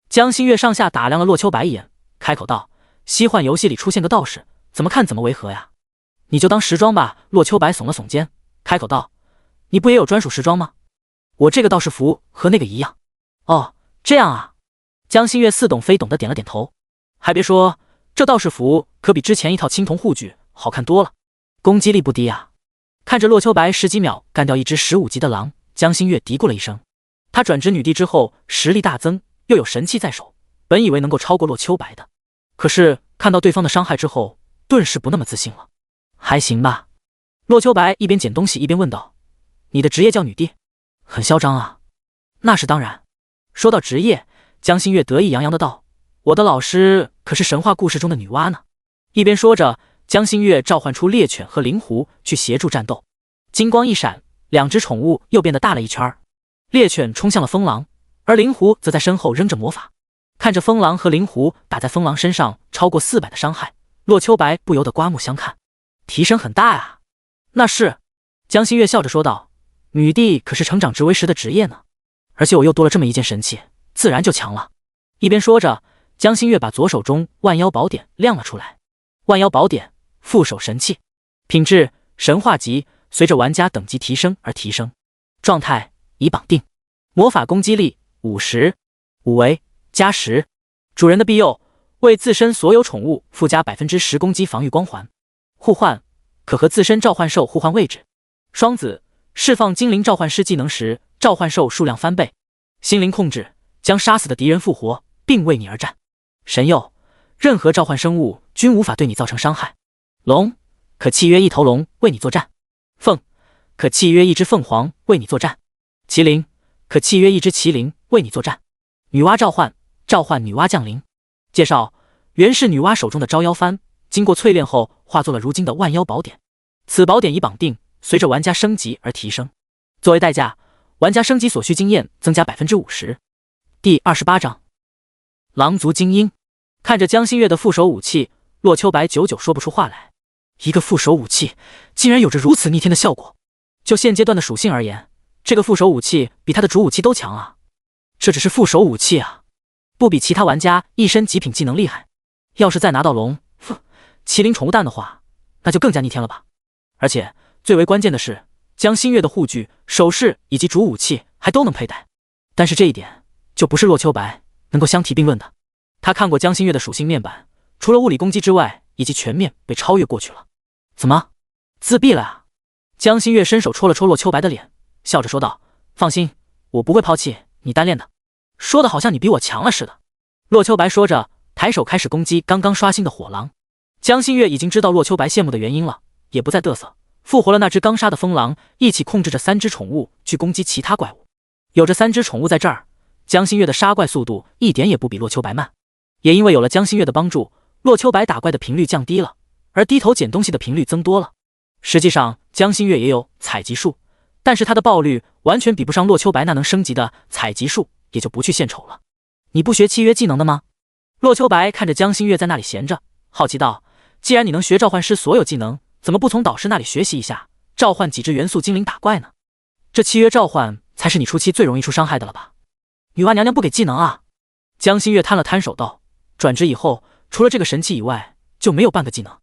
江心月上下打量了洛秋白一眼，开口道：西幻游戏里出现个道士，怎么看怎么违和呀。你就当时装吧。洛秋白耸了耸肩，开口道：你不也有专属时装吗？我这个道士服和那个一样。哦，这样啊。江心月似懂非懂的点了点头。还别说，这道士服可比之前一套青铜护具好看多了，攻击力不低啊。看着洛秋白10几秒干掉一只15级的狼，江心月嘀咕了一声。他转职女帝之后实力大增，又有神器在手，本以为能够超过洛秋白的，可是看到对方的伤害之后，顿时不那么自信了。还行吧。洛秋白一边捡东西一边问道：你的职业叫女帝？很嚣张啊。那是当然。说到职业，江心月得意洋洋的道：我的老师可是神话故事中的女娲呢。一边说着，江心月召唤出猎犬和灵狐去协助战斗。金光一闪，两只宠物又变得大了一圈。猎犬冲向了风狼，而灵狐则在身后扔着魔法。看着风狼和灵狐打在风狼身上超过400的伤害，洛秋白不由得刮目相看。提升很大啊。那是。江心月笑着说道：女帝可是成长值为10的职业呢，而且我又多了这么一件神器，自然就强了。一边说着，江心月把左手中万妖宝典亮了出来。万妖宝典副手神器，品质神话级，随着玩家等级提升而提升。状态已绑定。魔法攻击力50，五维加10。主人的庇佑，为自身所有宠物附加 10% 攻击防御光环。互换，可和自身召唤兽互换位置。双子，释放精灵召唤师技能时，召唤兽数量翻倍。心灵控制，将杀死的敌人复活并为你而战。神佑，任何召唤生物均无法对你造成伤害。龙，可契约一头龙为你作战。凤，可契约一只凤凰为你作战。麒麟，可契约一只麒麟为你作战。女娲召唤，召唤女娲降临。介绍：原是女娲手中的招妖幡，经过淬炼后化作了如今的万妖宝典。此宝典已绑定，随着玩家升级而提升。作为代价，玩家升级所需经验增加 50%。第28章狼族精英。看着江心月的副手武器，洛秋白久久说不出话来。一个副手武器竟然有着如此逆天的效果。就现阶段的属性而言，这个副手武器比他的主武器都强啊。这只是副手武器啊，不比其他玩家一身极品技能厉害。要是再拿到龙、麒麟宠物蛋的话，那就更加逆天了吧。而且最为关键的是，江心月的护具、首饰以及主武器还都能佩戴。但是这一点就不是洛秋白能够相提并论的。他看过江心月的属性面板，除了物理攻击之外，已经全面被超越过去了。怎么自闭了啊？江心月伸手戳了戳洛秋白的脸，笑着说道：放心，我不会抛弃你单练的。说的好像你比我强了似的。洛秋白说着，抬手开始攻击刚刚刷新的火狼。江心月已经知道洛秋白羡慕的原因了，也不再嘚瑟，复活了那只刚杀的风狼，一起控制着3只宠物去攻击其他怪物。有着3只宠物在这儿，江心月的杀怪速度一点也不比洛秋白慢。也因为有了江心月的帮助，洛秋白打怪的频率降低了，而低头捡东西的频率增多了。实际上江心月也有采集术，但是他的爆率完全比不上洛秋白那能升级的采集术，也就不去献丑了。你不学契约技能的吗？洛秋白看着江心月在那里闲着，好奇道：既然你能学召唤师所有技能，怎么不从导师那里学习一下，召唤几只元素精灵打怪呢？这契约召唤才是你初期最容易出伤害的了吧？女娲娘娘不给技能啊？江心月摊了摊手道：转职以后，除了这个神器以外，就没有半个技能。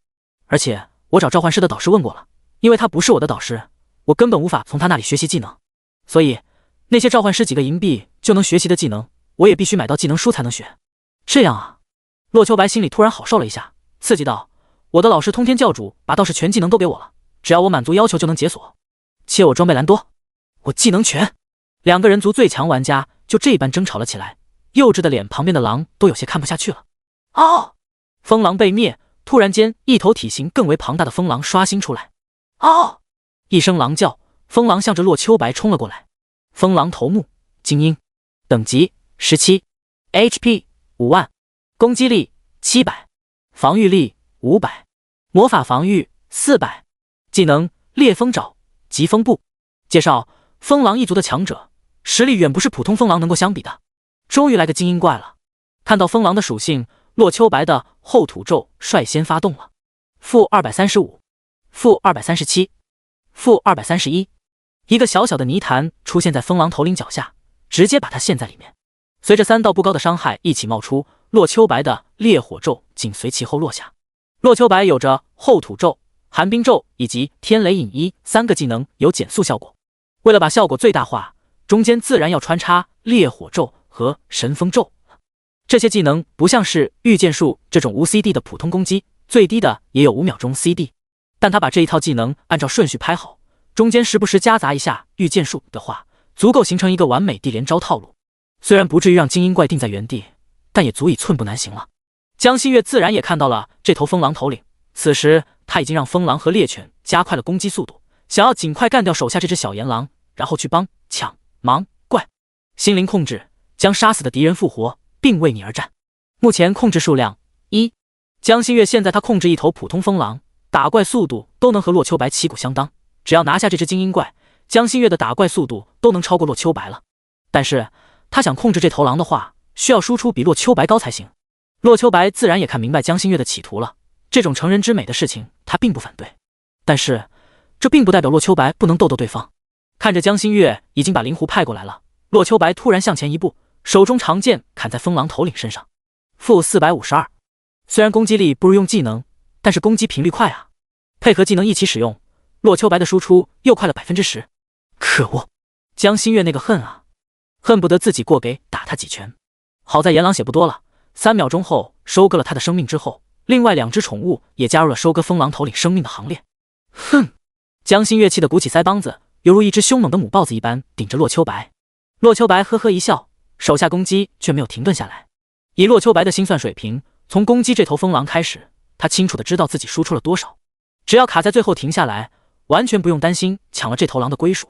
而且我找召唤师的导师问过了，因为他不是我的导师，我根本无法从他那里学习技能。所以那些召唤师几个银币就能学习的技能，我也必须买到技能书才能学。这样啊？洛秋白心里突然好受了一下，刺激道：我的老师通天教主把道士全技能都给我了，只要我满足要求就能解锁，且我装备蓝多，我技能全。两个人族最强玩家就这般争吵了起来，幼稚的脸旁边的狼都有些看不下去了。嗷！风狼被灭，突然间一头体型更为庞大的风狼刷新出来。嗷！一声狼叫，风狼向着洛秋白冲了过来。风狼头目精英，等级17， HP 5万，攻击力700，防御力500，魔法防御400，技能烈风爪、疾风步。介绍：风狼一族的强者，实力远不是普通风狼能够相比的。终于来个精英怪了。看到风狼的属性，洛秋白的后土咒率先发动了。-235，-237，-231，一个小小的泥潭出现在风狼头领脚下，直接把他陷在里面。随着3道不高的伤害一起冒出，洛秋白的烈火咒紧随其后落下。洛秋白有着后土咒、寒冰咒以及天雷影衣3个技能有减速效果。为了把效果最大化，中间自然要穿插烈火咒和神风咒。这些技能不像是御剑术这种无 CD 的普通攻击，最低的也有5秒钟 CD， 但他把这一套技能按照顺序拍好，中间时不时夹杂一下御剑术的话，足够形成一个完美地连招套路。虽然不至于让精英怪定在原地，但也足以寸步难行了。江心月自然也看到了这头风狼头领，此时他已经让风狼和猎犬加快了攻击速度，想要尽快干掉手下这只小炎狼，然后去帮抢忙怪。心灵控制，将杀死的敌人复活，并为你而战。目前控制数量1。江心月现在他控制一头普通风狼，打怪速度都能和洛秋白旗鼓相当，只要拿下这只精英怪，江心月的打怪速度都能超过洛秋白了。但是他想控制这头狼的话，需要输出比洛秋白高才行。洛秋白自然也看明白江心月的企图了，这种成人之美的事情他并不反对，但是这并不代表洛秋白不能逗逗对方。看着江心月已经把灵狐派过来了，洛秋白突然向前一步，手中长剑砍在风狼头领身上。负452，虽然攻击力不如用技能，但是攻击频率快啊，配合技能一起使用，洛秋白的输出又快了 10%。 可恶，江心月那个恨啊，恨不得自己过给打他几拳。好在炎狼血不多了，3秒钟后收割了他的生命之后，另外2只宠物也加入了收割风狼头领生命的行列。哼！江心月气得鼓起腮帮子，犹如一只凶猛的母豹子一般顶着洛秋白。洛秋白呵呵一笑，手下攻击却没有停顿下来。以洛秋白的心算水平，从攻击这头风狼开始，他清楚的知道自己输出了多少，只要卡在最后停下来，完全不用担心抢了这头狼的归属。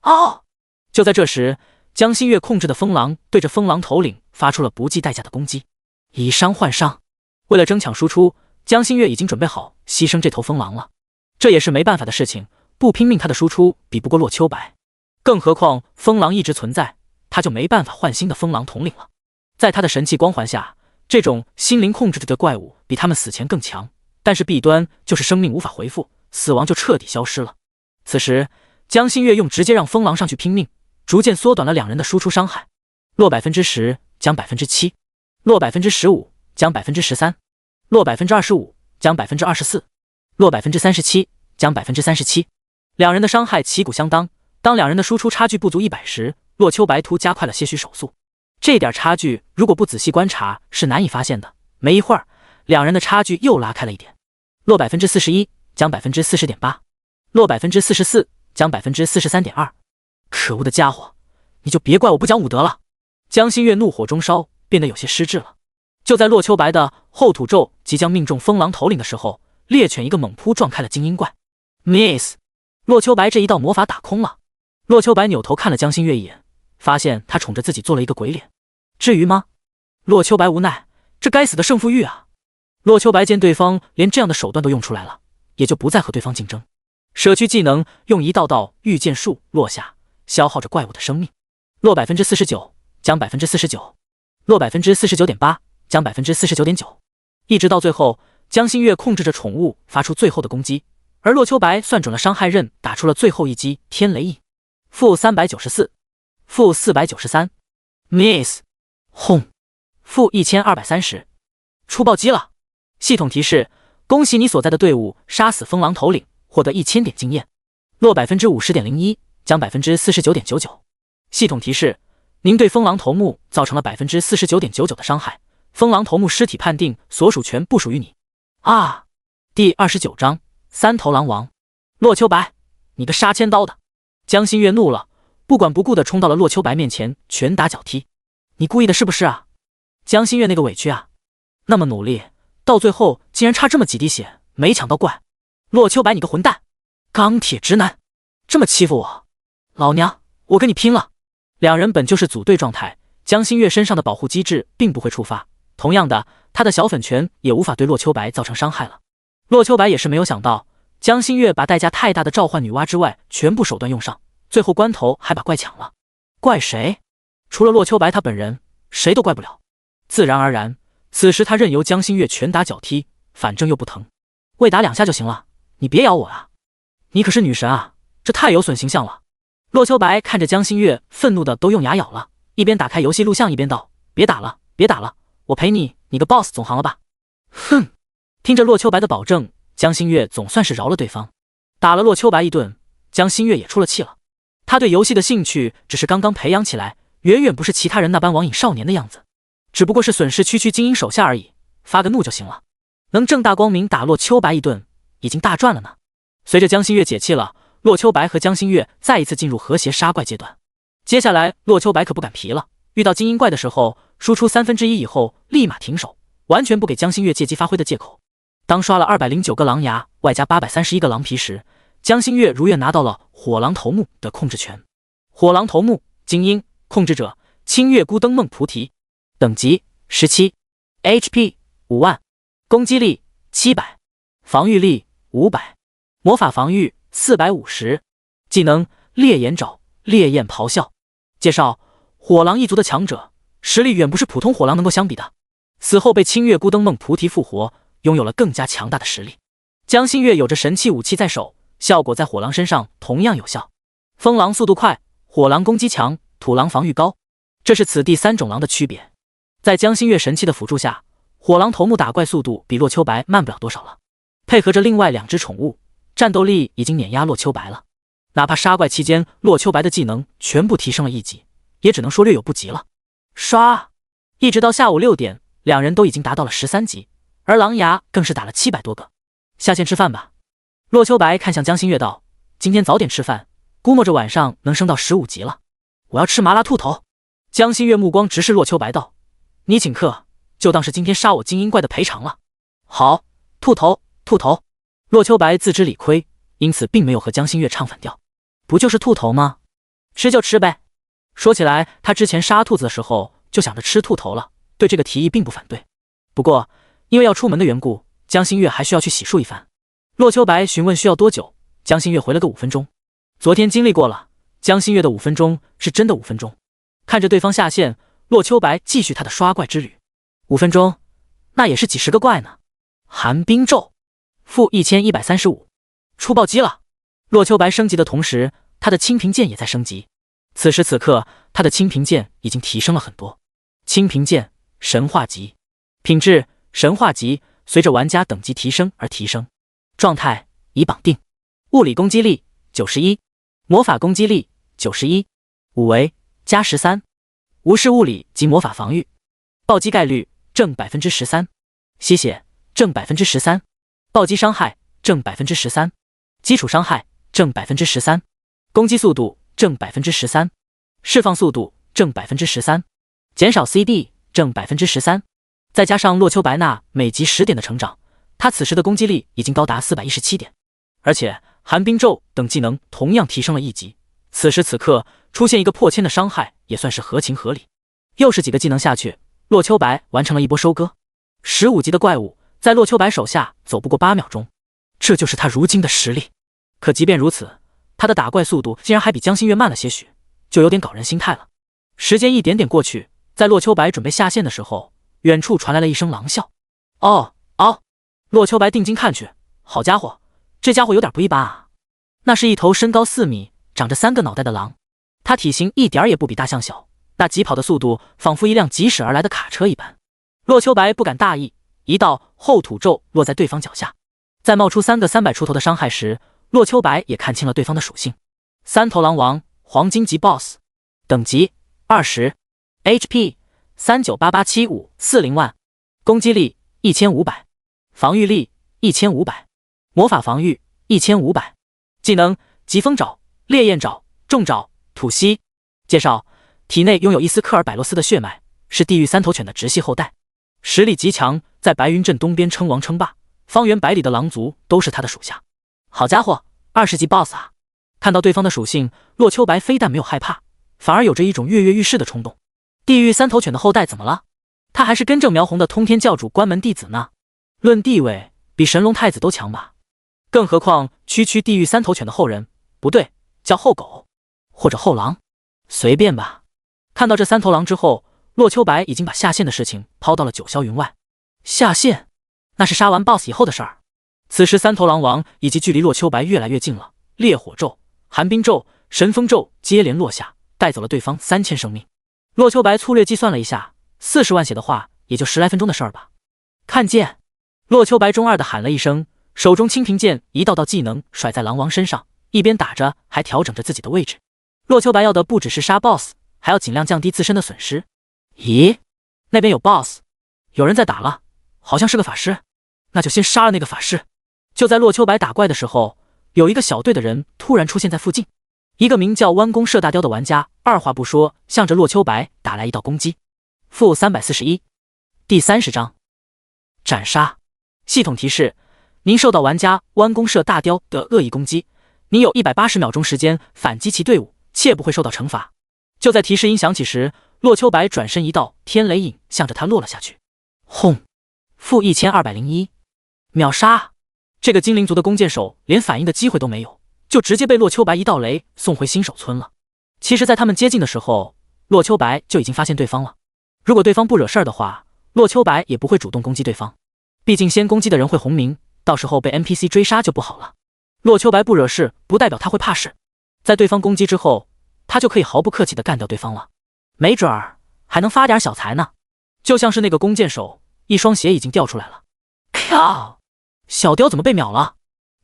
哦！就在这时，江心月控制的风狼对着风狼头领发出了不计代价的攻击，以伤换伤。为了争抢输出，江心月已经准备好牺牲这头风狼了，这也是没办法的事情，不拼命他的输出比不过洛秋白，更何况风狼一直存在，他就没办法换新的风狼统领了。在他的神器光环下，这种心灵控制的怪物比他们死前更强，但是弊端就是生命无法回复，死亡就彻底消失了。此时江心月用直接让风狼上去拼命，逐渐缩短了2人的输出伤害。落 10%， 降 7%， 落 15%， 降 13%， 落 25%， 降 24%， 落 37%， 降 37%。2人的伤害旗鼓相当，当2人的输出差距不足100时，洛秋白突加快了些许手速。这点差距如果不仔细观察是难以发现的。没一会儿，2人的差距又拉开了一点。落 41%， 降 40.8%， 落 44%， 降 43.2%。 可恶的家伙，你就别怪我不讲武德了。江心月怒火中烧，变得有些失智了。就在洛秋白的后土咒即将命中风狼头领的时候，猎犬一个猛扑撞开了精英怪。Miss！ 洛秋白这一道魔法打空了。洛秋白扭头看了江心月一眼，发现他冲着自己做了一个鬼脸。至于吗？洛秋白无奈，这该死的胜负欲啊！洛秋白见对方连这样的手段都用出来了，也就不再和对方竞争，舍去技能，用一道道御剑术落下，消耗着怪物的生命。落 49%， 降 49%， 落 49.8%， 降 49.9%。 一直到最后，江心月控制着宠物发出最后的攻击，而洛秋白算准了伤害刃，打出了最后一击天雷翼。负394，负493 ，Miss， 轰，负1230，出暴击了。系统提示：恭喜你所在的队伍杀死风狼头领，获得1000点经验。落 50.01%， 降 49.99%。系统提示：您对风狼头目造成了 49.99% 的伤害，风狼头目尸体判定所属权不属于你。啊！第29章3头狼王。洛秋白，你个杀千刀的！江心月怒了，不管不顾地冲到了洛秋白面前，拳打脚踢。你故意的是不是啊？江心月那个委屈啊，那么努力，到最后竟然差这么几滴血没抢到怪。洛秋白你个混蛋，钢铁直男，这么欺负我，老娘我跟你拼了。2人本就是组队状态，江心月身上的保护机制并不会触发，同样的，他的小粉拳也无法对洛秋白造成伤害了。洛秋白也是没有想到，江心月把代价太大的召唤女娲之外全部手段用上，最后关头还把怪抢了。怪谁？除了洛秋白他本人，谁都怪不了。自然而然，此时他任由江心月拳打脚踢，反正又不疼，喂打2下就行了，你别咬我啊！你可是女神啊，这太有损形象了。洛秋白看着江心月，愤怒的都用牙咬了，一边打开游戏录像一边道：“别打了，别打了，我陪你，你个 boss 总行了吧？”哼！听着洛秋白的保证，江心月总算是饶了对方。打了洛秋白一顿，江心月也出了气了。他对游戏的兴趣只是刚刚培养起来，远远不是其他人那般网瘾少年的样子，只不过是损失区精英手下而已，发个怒就行了。能正大光明打洛秋白一顿，已经大赚了呢。随着江心月解气了，洛秋白和江心月再一次进入和谐杀怪阶段。接下来洛秋白可不敢皮了，遇到精英怪的时候，输出1/3以后立马停手，完全不给江心月借机发挥的借口。当刷了209个狼牙，外加831个狼皮时，江心月如愿拿到了火狼头目的控制权。火狼头目精英控制者清月孤灯梦菩提，等级17， HP 5万，攻击力700，防御力500，魔法防御450，技能烈焰爪、烈焰咆哮。介绍：火狼一族的强者，实力远不是普通火狼能够相比的。死后被清月孤灯梦菩提复活，拥有了更加强大的实力。江心月有着神器武器在手，效果在火狼身上同样有效。风狼速度快，火狼攻击强，土狼防御高，这是此地3种狼的区别。在江心月神器的辅助下，火狼头目打怪速度比洛秋白慢不了多少了。配合着另外2只宠物，战斗力已经碾压洛秋白了。哪怕杀怪期间洛秋白的技能全部提升了1级，也只能说略有不及了。刷！一直到下午6点，两人都已经达到了13级，而狼牙更是打了700多个。下线吃饭吧。洛秋白看向江心月道：“今天早点吃饭，估摸着晚上能升到15级了。我要吃麻辣兔头。”江心月目光直视洛秋白道：“你请客，就当是今天杀我精英怪的赔偿了。”好，兔头，兔头。洛秋白自知理亏，因此并没有和江心月唱反调。不就是兔头吗？吃就吃呗。说起来，他之前杀兔子的时候就想着吃兔头了，对这个提议并不反对。不过因为要出门的缘故，江心月还需要去洗漱一番。洛秋白询问需要多久，江心月回了个5分钟。昨天经历过了，江心月的5分钟是真的5分钟。看着对方下线，洛秋白继续他的刷怪之旅。5分钟，那也是几十个怪呢。寒冰咒负1135，出暴击了。洛秋白升级的同时，他的清平剑也在升级。此时此刻，他的清平剑已经提升了很多。清平剑神话级，品质神话级，随着玩家等级提升而提升。状态已绑定。物理攻击力91，魔法攻击力91，五维加13，无视物理及魔法防御。暴击概率正13%，吸血正13%，暴击伤害正13%，基础伤害正13%，攻击速度正13%，释放速度正13%，减少 CD 正13%。再加上洛秋白那每级10点的成长，他此时的攻击力已经高达417点。而且寒冰咒等技能同样提升了1级，此时此刻出现一个破千的伤害也算是合情合理。又是几个技能下去，洛秋白完成了一波收割。15级的怪物在洛秋白手下走不过8秒钟，这就是他如今的实力。可即便如此，他的打怪速度竟然还比江心月慢了些许，就有点搞人心态了。时间一点点过去，在洛秋白准备下线的时候，远处传来了一声狼啸。哦哦！洛秋白定睛看去，好家伙，这家伙有点不一般啊！那是一头身高4米、长着3个脑袋的狼，它体型一点也不比大象小，那疾跑的速度仿佛一辆疾驶而来的卡车一般。洛秋白不敢大意，一道后土咒落在对方脚下，在冒出3个300出头的伤害时，洛秋白也看清了对方的属性。三头狼王黄金级 BOSS， 等级20， HP 39887540万，攻击力1500，防御力1500，魔法防御1500，技能疾风爪、烈焰爪、重爪、吐息。介绍：体内拥有一丝科尔百洛斯的血脉，是地狱3头犬的直系后代，实力极强，在白云镇东边称王称霸，方圆100里的狼族都是他的属下。好家伙，20级 BOSS 啊！看到对方的属性，洛秋白非但没有害怕，反而有着一种跃跃欲试的冲动。地狱3头犬的后代怎么了？他还是根正苗红的通天教主关门弟子呢，论地位比神龙太子都强吧？更何况区地狱3头犬的后人，不对，叫后狗或者后狼，随便吧。看到这3头狼之后，洛秋白已经把下线的事情抛到了九霄云外。下线，那是杀完 BOSS 以后的事儿。此时3头狼王已经距离洛秋白越来越近了，烈火咒、寒冰咒、神风咒接连落下，带走了对方3000生命。洛秋白粗略计算了一下，40万血的话，也就10来分钟的事儿吧。看剑！洛秋白中二的喊了一声，手中青萍剑一道道技能甩在狼王身上，一边打着还调整着自己的位置。洛秋白要的不只是杀 BOSS， 还要尽量降低自身的损失。咦，那边有 BOSS， 有人在打了，好像是个法师，那就先杀了那个法师。就在洛秋白打怪的时候，有一个小队的人突然出现在附近。一个名叫弯弓射大雕的玩家二话不说，向着洛秋白打来一道攻击。负341，第30章斩杀。系统提示：您受到玩家弯弓射大雕的恶意攻击，您有180秒钟时间反击其队伍，切不会受到惩罚。就在提示音响起时，洛秋白转身一道天雷影向着他落了下去。轰！负1201，秒杀！这个精灵族的弓箭手连反应的机会都没有，就直接被洛秋白一道雷送回新手村了。其实在他们接近的时候，洛秋白就已经发现对方了。如果对方不惹事儿的话，洛秋白也不会主动攻击对方，毕竟先攻击的人会红名，到时候被 NPC 追杀就不好了。洛秋白不惹事不代表他会怕事，在对方攻击之后，他就可以毫不客气地干掉对方了，没准儿还能发点小财呢。就像是那个弓箭手，一双鞋已经掉出来了。靠！小雕怎么被秒了？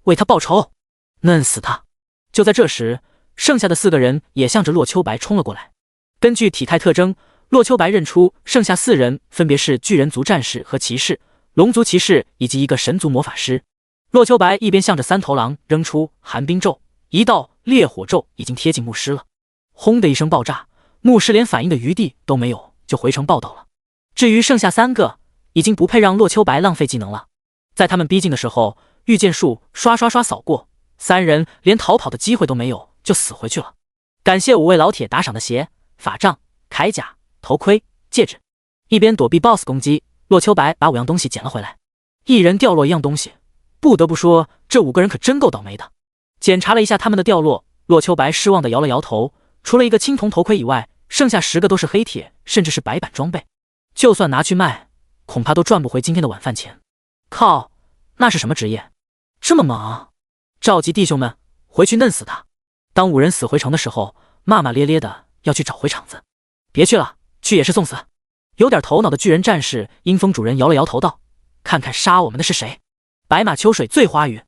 为他报仇，嫩死他！就在这时，剩下的4个人也向着洛秋白冲了过来。根据体态特征，洛秋白认出剩下4人分别是巨人族战士和骑士、龙族骑士以及一个神族魔法师。洛秋白一边向着3头狼扔出寒冰咒，一道烈火咒已经贴近牧师了。轰的一声爆炸，牧师连反应的余地都没有，就回城报道了。至于剩下3个，已经不配让洛秋白浪费技能了。在他们逼近的时候，御剑术刷刷刷扫过，3人连逃跑的机会都没有，就死回去了。感谢5位老铁打赏的鞋、法杖、铠甲、头盔、戒指。一边躲避 BOSS 攻击，洛秋白把5样东西捡了回来。一人掉落1样东西，不得不说这5个人可真够倒霉的。检查了一下他们的掉落，洛秋白失望地摇了摇头，除了一个青铜头盔以外，剩下10个都是黑铁，甚至是白板装备。就算拿去卖，恐怕都赚不回今天的晚饭钱。靠，那是什么职业？这么猛！召集弟兄们回去嫩死他！当5人死回城的时候，骂骂咧咧的要去找回场子。别去了，去也是送死。有点头脑的巨人战士阴风主人摇了摇头道：看看杀我们的是谁？白马秋水醉花雨。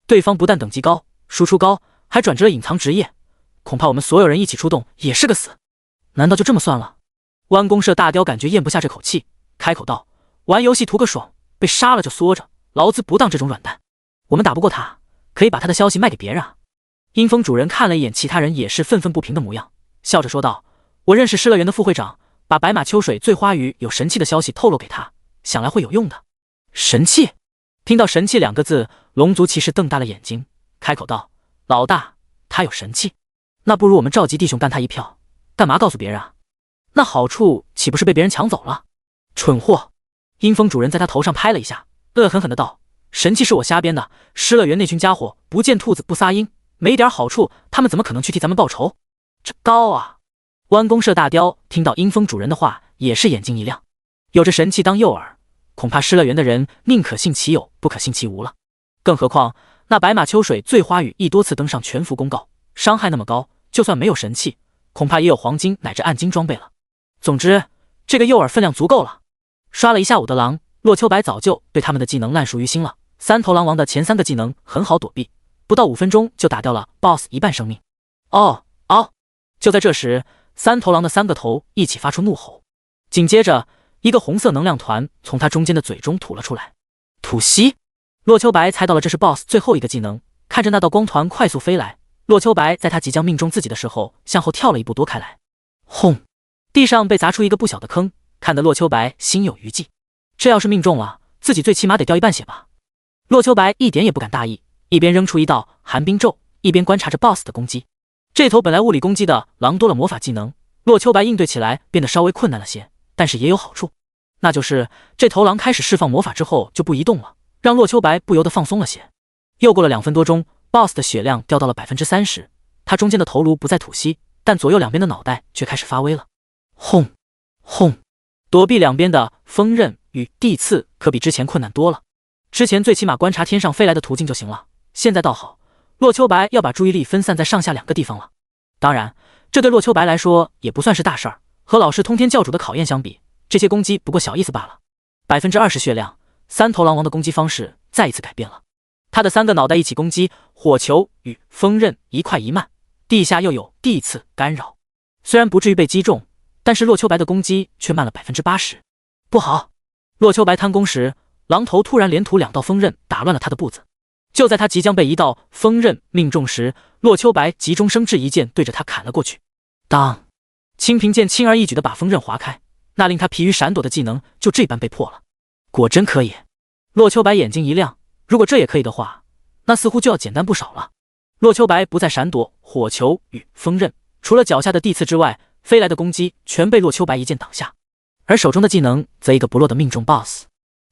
对方不但等级高，输出高，还转职了隐藏职业，恐怕我们所有人一起出动也是个死。难道就这么算了？弯弓射大雕感觉咽不下这口气，开口道：玩游戏图个爽，被杀了就缩着，老子不当这种软蛋。我们打不过他，可以把他的消息卖给别人啊。阴风主人看了一眼其他人，也是愤愤不平的模样，笑着说道：我认识失乐园的副会长，把白马秋水醉花雨有神器的消息透露给他，想来会有用的。神器？听到神器2个字，龙族骑士瞪大了眼睛，开口道：老大，他有神器，那不如我们召集弟兄干他一票，干嘛告诉别人啊？那好处岂不是被别人抢走了？蠢货！阴风主人在他头上拍了一下，恶狠狠的道：神器是我瞎编的，失乐园那群家伙不见兔子不撒鹰，没点好处他们怎么可能去替咱们报仇？这高啊！弯弓射大雕听到阴风主人的话，也是眼睛一亮，有着神器当诱饵，恐怕失乐园的人宁可信其有，不可信其无了。更何况那白马秋水醉花雨亦多次登上全服公告，伤害那么高，就算没有神器，恐怕也有黄金乃至暗金装备了。总之这个诱饵分量足够了。刷了一下午的狼，洛秋白早就对他们的技能烂熟于心了。3头狼王的前3个技能很好躲避，不到5分钟就打掉了 BOSS 一半生命。哦！就在这时，3头狼的3个头一起发出怒吼，紧接着一个红色能量团从他中间的嘴中吐了出来。吐息！洛秋白猜到了这是 BOSS 最后一个技能，看着那道光团快速飞来，洛秋白在他即将命中自己的时候，向后跳了一步躲开来。轰！地上被砸出一个不小的坑，看得洛秋白心有余悸。这要是命中了，自己最起码得掉一半血吧。洛秋白一点也不敢大意，一边扔出一道寒冰咒，一边观察着 BOSS 的攻击。这头本来物理攻击的狼多了魔法技能，洛秋白应对起来变得稍微困难了些，但是也有好处，那就是这头狼开始释放魔法之后就不移动了，让洛秋白不由得放松了些。又过了2分多钟， BOSS 的血量掉到了 30%， 他中间的头颅不再吐息，但左右两边的脑袋却开始发威了。轰轰！躲避两边的锋刃与地刺可比之前困难多了。之前最起码观察天上飞来的途径就行了，现在倒好，洛秋白要把注意力分散在上下2个地方了。当然，这对洛秋白来说也不算是大事儿，和老师通天教主的考验相比，这些攻击不过小意思罢了。20%血量，三头狼王的攻击方式再一次改变了。他的3个脑袋一起攻击，火球与风刃一快一慢，地下又有地刺干扰。虽然不至于被击中，但是洛秋白的攻击却慢了80%。不好！洛秋白贪功时，狼头突然连吐2道风刃，打乱了他的步子。就在他即将被1道风刃命中时，洛秋白急中生智，一剑对着他砍了过去。当青平剑轻而易举地把风刃划开，那令他疲于闪躲的技能就这般被破了。果真可以！洛秋白眼睛一亮，如果这也可以的话，那似乎就要简单不少了。洛秋白不再闪躲火球与风刃，除了脚下的地刺之外，飞来的攻击全被洛秋白一剑挡下，而手中的技能则一个不落的命中 BOSS。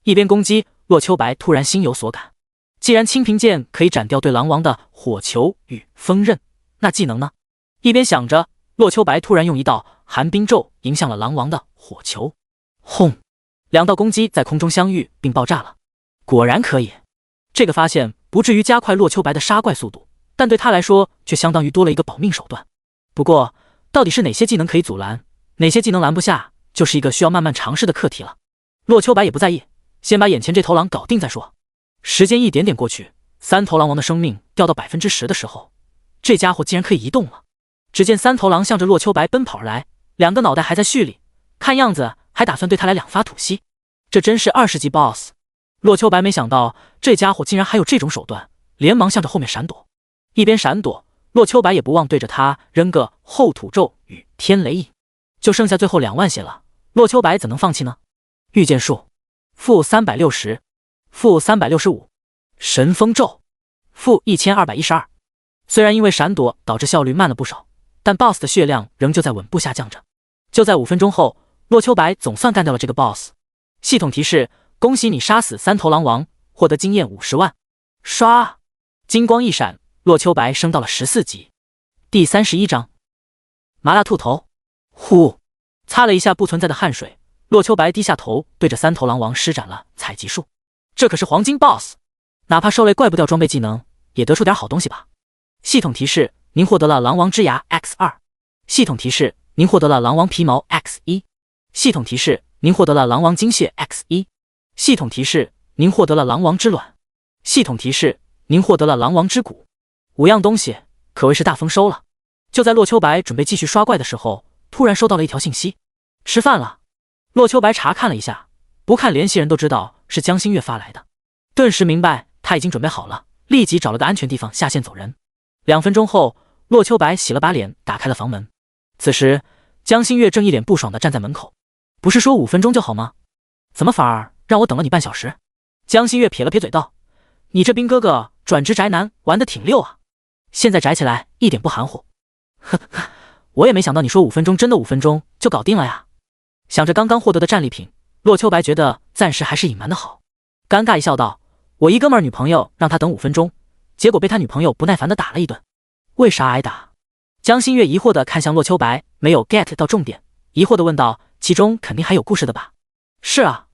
一边攻击，洛秋白突然心有所感，既然青平剑可以斩掉对狼王的火球与风刃，那技能呢？一边想着，洛秋白突然用1道寒冰咒迎向了狼王的火球。轰！2道攻击在空中相遇并爆炸了。果然可以！这个发现不至于加快洛秋白的杀怪速度，但对他来说却相当于多了一个保命手段。不过，到底是哪些技能可以阻拦，哪些技能拦不下，就是一个需要慢慢尝试的课题了。洛秋白也不在意，先把眼前这头狼搞定再说。时间一点点过去，三头狼王的生命掉到10%的时候，这家伙竟然可以移动了。只见三头狼向着洛秋白奔跑而来，2个脑袋还在蓄力，看样子还打算对他来2发吐息。这真是20级 BOSS。 洛秋白没想到这家伙竟然还有这种手段，连忙向着后面闪躲。一边闪躲，洛秋白也不忘对着他扔个后土咒与天雷影。就剩下最后2万血了，洛秋白怎能放弃呢？御剑术-360，-365，神风咒-1212。虽然因为闪躲导致效率慢了不少，但 BOSS 的血量仍旧在稳步下降着。就在5分钟后，洛秋白总算干掉了这个 BOSS。 系统提示：恭喜你杀死3头狼王，获得经验50万。刷！金光一闪，洛秋白升到了14级。第31章麻辣兔头。呼！擦了一下不存在的汗水，洛秋白低下头，对着3头狼王施展了采集术。这可是黄金 BOSS， 哪怕狩猎怪不掉装备技能，也得出点好东西吧。系统提示：您获得了狼王之牙 X2。系统提示：您获得了狼王皮毛 X1。系统提示：您获得了狼王精血 X1。系统提示：您获得了狼王之卵。系统提示：您获得了狼王之骨。5样东西可谓是大丰收了。就在洛秋白准备继续刷怪的时候，突然收到了一条信息：吃饭了。洛秋白查看了一下，不看联系人都知道是江心月发来的，顿时明白他已经准备好了，立即找了个安全地方下线走人。2分钟后，洛秋白洗了把脸，打开了房门。此时江心月正一脸不爽地站在门口。不是说5分钟就好吗？怎么反而让我等了你半小时？江心月撇了撇嘴道：你这兵哥哥转职宅男玩得挺溜啊，现在宅起来一点不含糊。呵呵，我也没想到你说5分钟真的5分钟就搞定了呀。想着刚刚获得的战利品，洛秋白觉得暂时还是隐瞒的好，尴尬一笑道：我一哥们儿女朋友让他等5分钟，结果被他女朋友不耐烦地打了一顿。为啥挨打？江心月疑惑地看向洛秋白，没有 get 到重点，疑惑地问道：其中肯定还有故事的吧？是啊。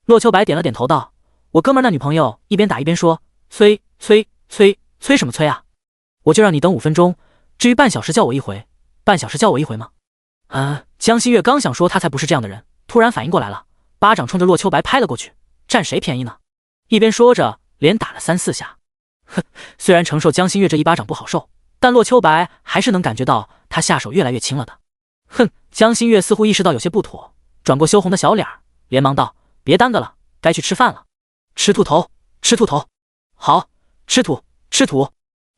洛秋白点了点头道：我哥们儿那女朋友一边打一边说：催什么催啊？我就让你等5分钟，至于半小时叫我一回，半小时叫我一回吗？江心月刚想说他才不是这样的人，突然反应过来了，巴掌冲着洛秋白拍了过去，占谁便宜呢？一边说着连打了3、4下。哼，虽然承受江心月这一巴掌不好受，但洛秋白还是能感觉到他下手越来越轻了的。哼，江心月似乎意识到有些不妥，转过羞红的小脸，连忙道：别耽搁了，该去吃饭了。吃兔头，吃兔头。好，吃土，吃土。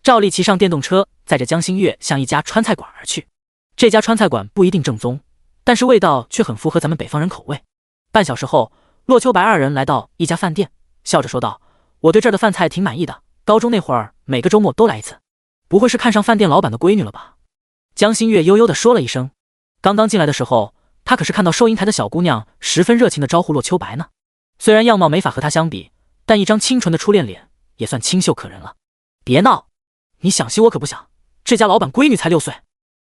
赵丽骑上电动车，载着江心月向一家川菜馆而去。这家川菜馆不一定正宗，但是味道却很符合咱们北方人口味。半小时后，洛秋白2人来到一家饭店，笑着说道：我对这儿的饭菜挺满意的，高中那会儿每个周末都来一次。不会是看上饭店老板的闺女了吧？江心月悠悠地说了一声。刚刚进来的时候，他可是看到收银台的小姑娘十分热情地招呼洛秋白呢。虽然样貌没法和他相比，但一张清纯的初恋脸也算清秀可人了。别闹，你想吸我可不想，这家老板闺女才6岁。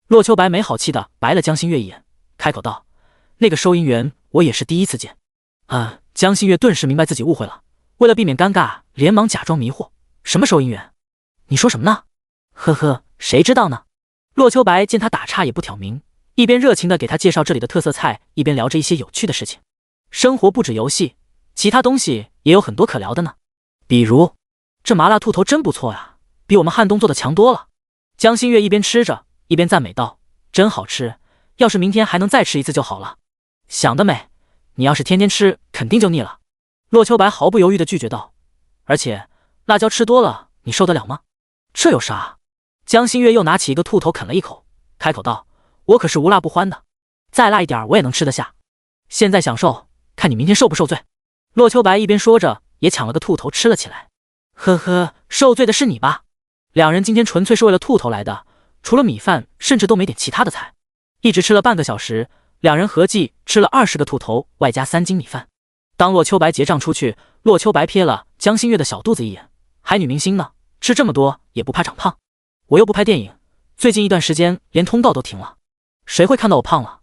洛秋白没好气地白了江心月一眼，开口道：那个收银员我也是第一次见。江心月顿时明白自己误会了，为了避免尴尬，连忙假装迷惑：什么收银员？你说什么呢？呵呵，谁知道呢？洛秋白见他打岔也不挑明，一边热情地给他介绍这里的特色菜，一边聊着一些有趣的事情。生活不止游戏，其他东西也有很多可聊的呢。比如，这麻辣兔头真不错呀，比我们汉东做的强多了。江心月一边吃着，一边赞美道：“真好吃，要是明天还能再吃一次就好了。”想得美，你要是天天吃，肯定就腻了。洛秋白毫不犹豫地拒绝道：“而且辣椒吃多了，你受得了吗？”这有啥？江心月又拿起一个兔头啃了一口，开口道：“我可是无辣不欢的，再辣一点我也能吃得下。现在享受，看你明天受不受罪。”洛秋白一边说着，也抢了个兔头吃了起来。呵呵，受罪的是你吧？两人今天纯粹是为了兔头来的，除了米饭，甚至都没点其他的菜。一直吃了半个小时，两人合计吃了20个兔头，外加3斤米饭。当洛秋白结账出去，洛秋白瞥了江心月的小肚子一眼，还女明星呢，吃这么多也不怕长胖。我又不拍电影，最近一段时间连通告都停了，谁会看到我胖了？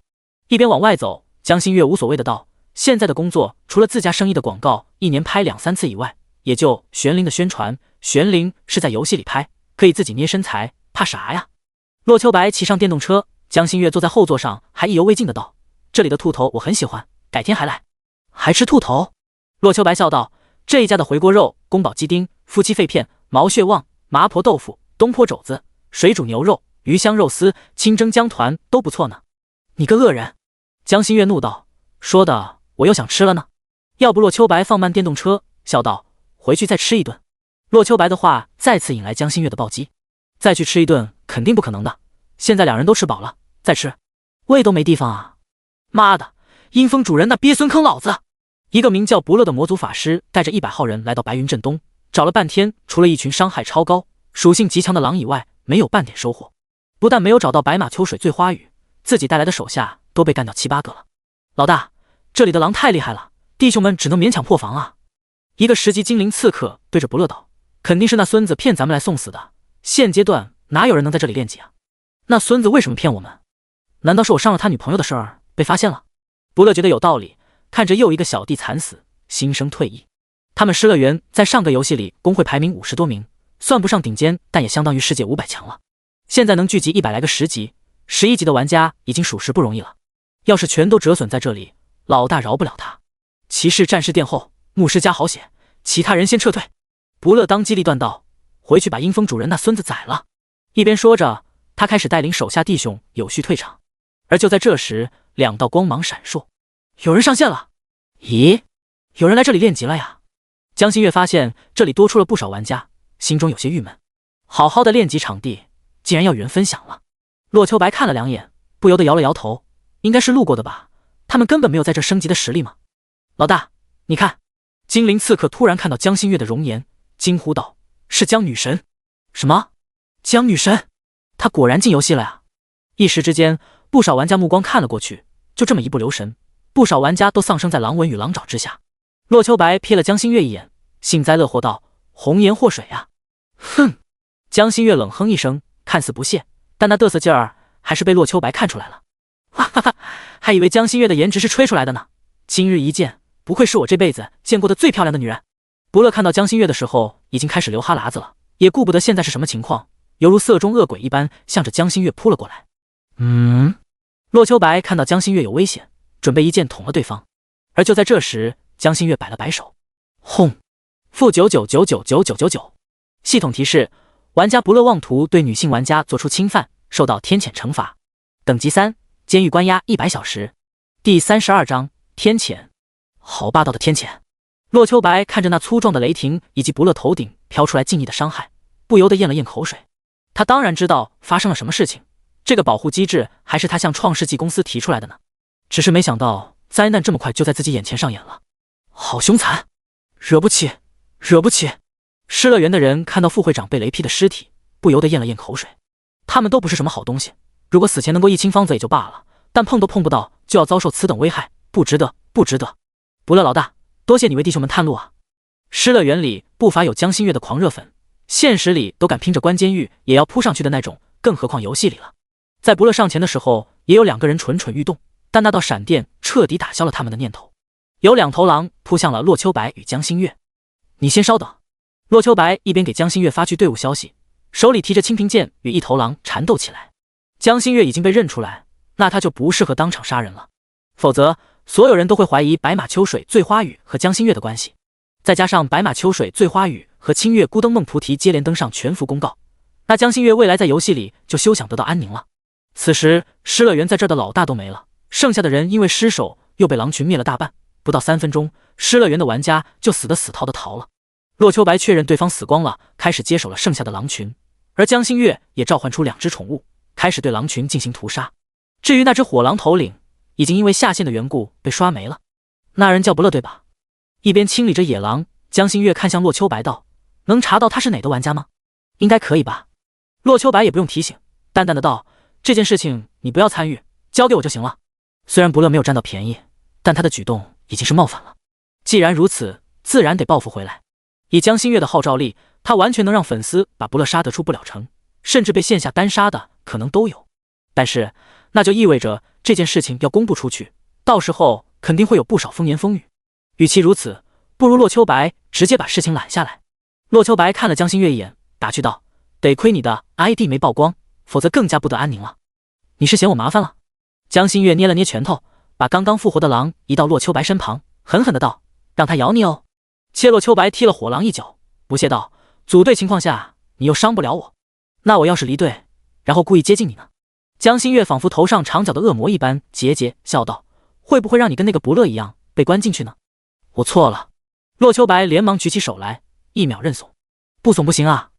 一边往外走，江心月无所谓的道：“现在的工作除了自家生意的广告一年拍2-3次以外，也就玄灵的宣传。玄灵是在游戏里拍，可以自己捏身材，怕啥呀？”洛秋白骑上电动车，江心月坐在后座上，还意犹未尽的道：“这里的兔头我很喜欢，改天还来。”还吃兔头？洛秋白笑道：“这一家的回锅肉、宫保鸡丁、夫妻肺片、毛血旺、麻婆豆腐、东坡肘子、水煮牛肉、鱼香肉丝、清蒸姜团都不错呢。”你个恶人！江心月怒道：“说的我又想吃了呢。”要不洛秋白放慢电动车，笑道：“回去再吃一顿。”洛秋白的话再次引来江心月的暴击：“再去吃一顿肯定不可能的，现在两人都吃饱了，再吃胃都没地方啊！妈的，阴风主人那鳖孙坑老子！”一个名叫不乐的魔族法师带着100号人来到白云镇东，找了半天，除了一群伤害超高、属性极强的狼以外，没有半点收获。不但没有找到白马秋水醉花雨，自己带来的手下都被干掉7、8个了。老大，这里的狼太厉害了，弟兄们只能勉强破防啊！一个10级精灵刺客对着不乐道：“肯定是那孙子骗咱们来送死的，现阶段哪有人能在这里练级啊？那孙子为什么骗我们？难道是我伤了他女朋友的事儿被发现了？”不乐觉得有道理，看着又一个小弟惨死，心生退意。他们失乐园在上个游戏里公会排名50多名，算不上顶尖，但也相当于世界500强了。现在能聚集100来个10级、11级的玩家，已经属实不容易了。要是全都折损在这里，老大饶不了他。骑士战士殿后，牧师加好血，其他人先撤退。不乐当机立断道：“回去把阴风主人那孙子宰了。”一边说着，他开始带领手下弟兄有序退场。而就在这时，2道光芒闪烁，有人上线了！咦，有人来这里练级了呀！江心月发现这里多出了不少玩家，心中有些郁闷。好好的练级场地，竟然要与人分享了。洛秋白看了2眼，不由得摇了摇头，应该是路过的吧？他们根本没有在这升级的实力吗？老大，你看！精灵刺客突然看到江心月的容颜，惊呼道：“是江女神！”什么？江女神？她果然进游戏了呀！一时之间，不少玩家目光看了过去，就这么一不留神，不少玩家都丧生在狼纹与狼爪之下。洛秋白瞥了江心月一眼，幸灾乐祸道：“红颜祸水啊！”哼！江心月冷哼一声，看似不屑，但那嘚瑟劲儿还是被洛秋白看出来了。哈哈哈，还以为江心月的颜值是吹出来的呢，今日一见，不愧是我这辈子见过的最漂亮的女人。不乐看到江心月的时候，已经开始流哈喇子了，也顾不得现在是什么情况，犹如色中恶鬼一般，向着江心月扑了过来。洛秋白看到江心月有危险，准备一剑捅了对方。而就在这时，江心月摆了摆手，轰！负99999999。系统提示：玩家不乐妄图对女性玩家做出侵犯，受到天谴惩罚。等级3，监狱关押100小时。第32章天谴。好霸道的天谴！洛秋白看着那粗壮的雷霆以及不乐头顶飘出来近亿的伤害，不由得咽了咽口水。他当然知道发生了什么事情，这个保护机制还是他向创世纪公司提出来的呢。只是没想到灾难这么快就在自己眼前上演了，好凶残！惹不起，惹不起！失乐园的人看到副会长被雷劈的尸体，不由得咽了咽口水。他们都不是什么好东西，如果死前能够一清方泽也就罢了，但碰都碰不到就要遭受此等危害，不值得，不值得！不乐老大，多谢你为弟兄们探路啊！失乐园里不乏有江心月的狂热粉，现实里都敢拼着关监狱也要扑上去的那种，更何况游戏里了。在不乐上前的时候，也有2个人蠢蠢欲动，但那道闪电彻底打消了他们的念头。有2头狼扑向了洛秋白与江心月。你先稍等。洛秋白一边给江心月发去队伍消息，手里提着青平剑与一头狼缠斗起来。江心月已经被认出来，那他就不适合当场杀人了，否则所有人都会怀疑白马秋水、醉花雨和江心月的关系。再加上白马秋水、醉花雨和清月、孤灯梦菩提接连登上全服公告，那江心月未来在游戏里就休想得到安宁了。此时失乐园在这儿的老大都没了，剩下的人因为失手又被狼群灭了大半，不到3分钟，失乐园的玩家就死得死逃的逃了。洛秋白确认对方死光了，开始接手了剩下的狼群，而江心月也召唤出2只宠物，开始对狼群进行屠杀。至于那只火狼头领，已经因为下线的缘故被刷没了。那人叫不乐对吧？一边清理着野狼，江心月看向洛秋白道：“能查到他是哪的玩家吗？”“应该可以吧。”洛秋白也不用提醒，淡淡的道：“这件事情你不要参与，交给我就行了。”虽然不乐没有占到便宜，但他的举动已经是冒犯了。既然如此，自然得报复回来。以江心月的号召力，他完全能让粉丝把不乐杀得出不了城，甚至被线下单杀的可能都有。但是那就意味着这件事情要公布出去，到时候肯定会有不少风言风语。与其如此，不如洛秋白直接把事情揽下来。洛秋白看了江心月一眼，打趣道：“得亏你的 ID 没曝光，否则更加不得安宁了。你是嫌我麻烦了？”江心月捏了捏拳头，把刚刚复活的狼移到洛秋白身旁，狠狠的道：“让他咬你哦！”切洛秋白踢了火狼一脚，不屑道：“组队情况下你又伤不了我，那我要是离队，然后故意接近你呢？”江心月仿佛头上长角的恶魔一般桀桀笑道：“会不会让你跟那个不乐一样被关进去呢？”“我错了。”洛秋白连忙举起手来，一秒认怂。“不怂不行啊！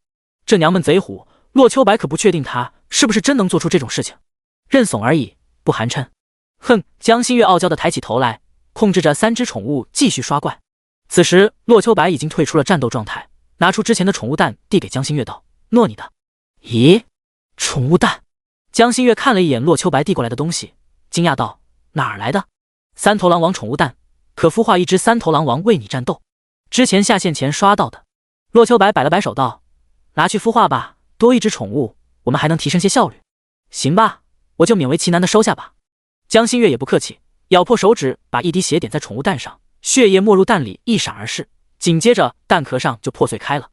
这娘们贼虎，洛秋白可不确定他是不是真能做出这种事情。认怂而已，不寒碜。”哼！江心月傲娇的抬起头来，控制着3只宠物继续刷怪。此时洛秋白已经退出了战斗状态，拿出之前的宠物蛋递给江心月道：“诺你的。”“咦，宠物蛋？”江心月看了一眼洛秋白递过来的东西，惊讶道：“哪儿来的？”“3头狼王宠物蛋，可孵化1只3头狼王为你战斗。之前下线前刷到的。”洛秋白摆了摆手道：“拿去孵化吧，多1只宠物，我们还能提升些效率。”“行吧，我就勉为其难的收下吧。”江心月也不客气，咬破手指，把一滴血点在宠物蛋上，血液没入蛋里一闪而逝，紧接着蛋壳上就破碎开了。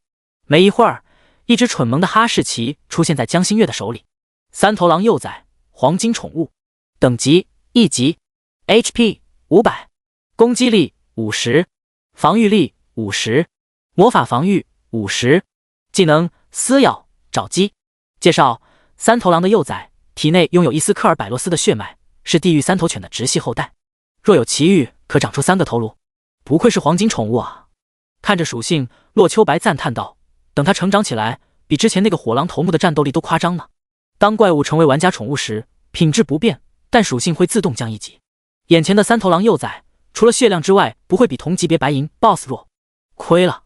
没一会儿，1只蠢萌的哈士奇出现在江心月的手里。3头狼幼崽，黄金宠物，等级1级， HP 500，攻击力50，防御力50，魔法防御50，技能撕咬爪击。介绍：3头狼的幼崽体内拥有伊斯科尔百洛斯的血脉，是地狱3头犬的直系后代，若有奇遇可长出3个头颅。不愧是黄金宠物啊！看着属性，洛秋白赞叹道：“等它成长起来，比之前那个火狼头目的战斗力都夸张呢。”当怪物成为玩家宠物时，品质不变，但属性会自动降1级。眼前的3头狼幼崽，除了血量之外，不会比同级别白银 BOSS 弱。亏了！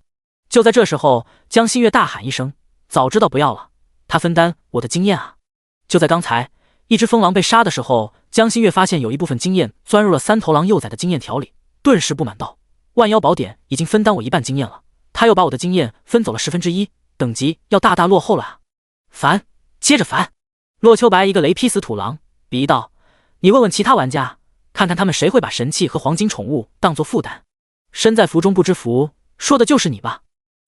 就在这时候，江心月大喊一声：“早知道不要了，他分担我的经验啊！”就在刚才，1只疯狼被杀的时候，江心月发现有一部分经验钻入了3头狼幼崽的经验条里，顿时不满道：“万妖宝典已经分担我1半经验了，他又把我的经验分走了1/10，等级要大大落后了啊！烦，接着烦！”洛秋白一个雷劈死土狼，鄙夷道：“你问问其他玩家，看看他们谁会把神器和黄金宠物当作负担？身在福中不知福，说的就是你吧？”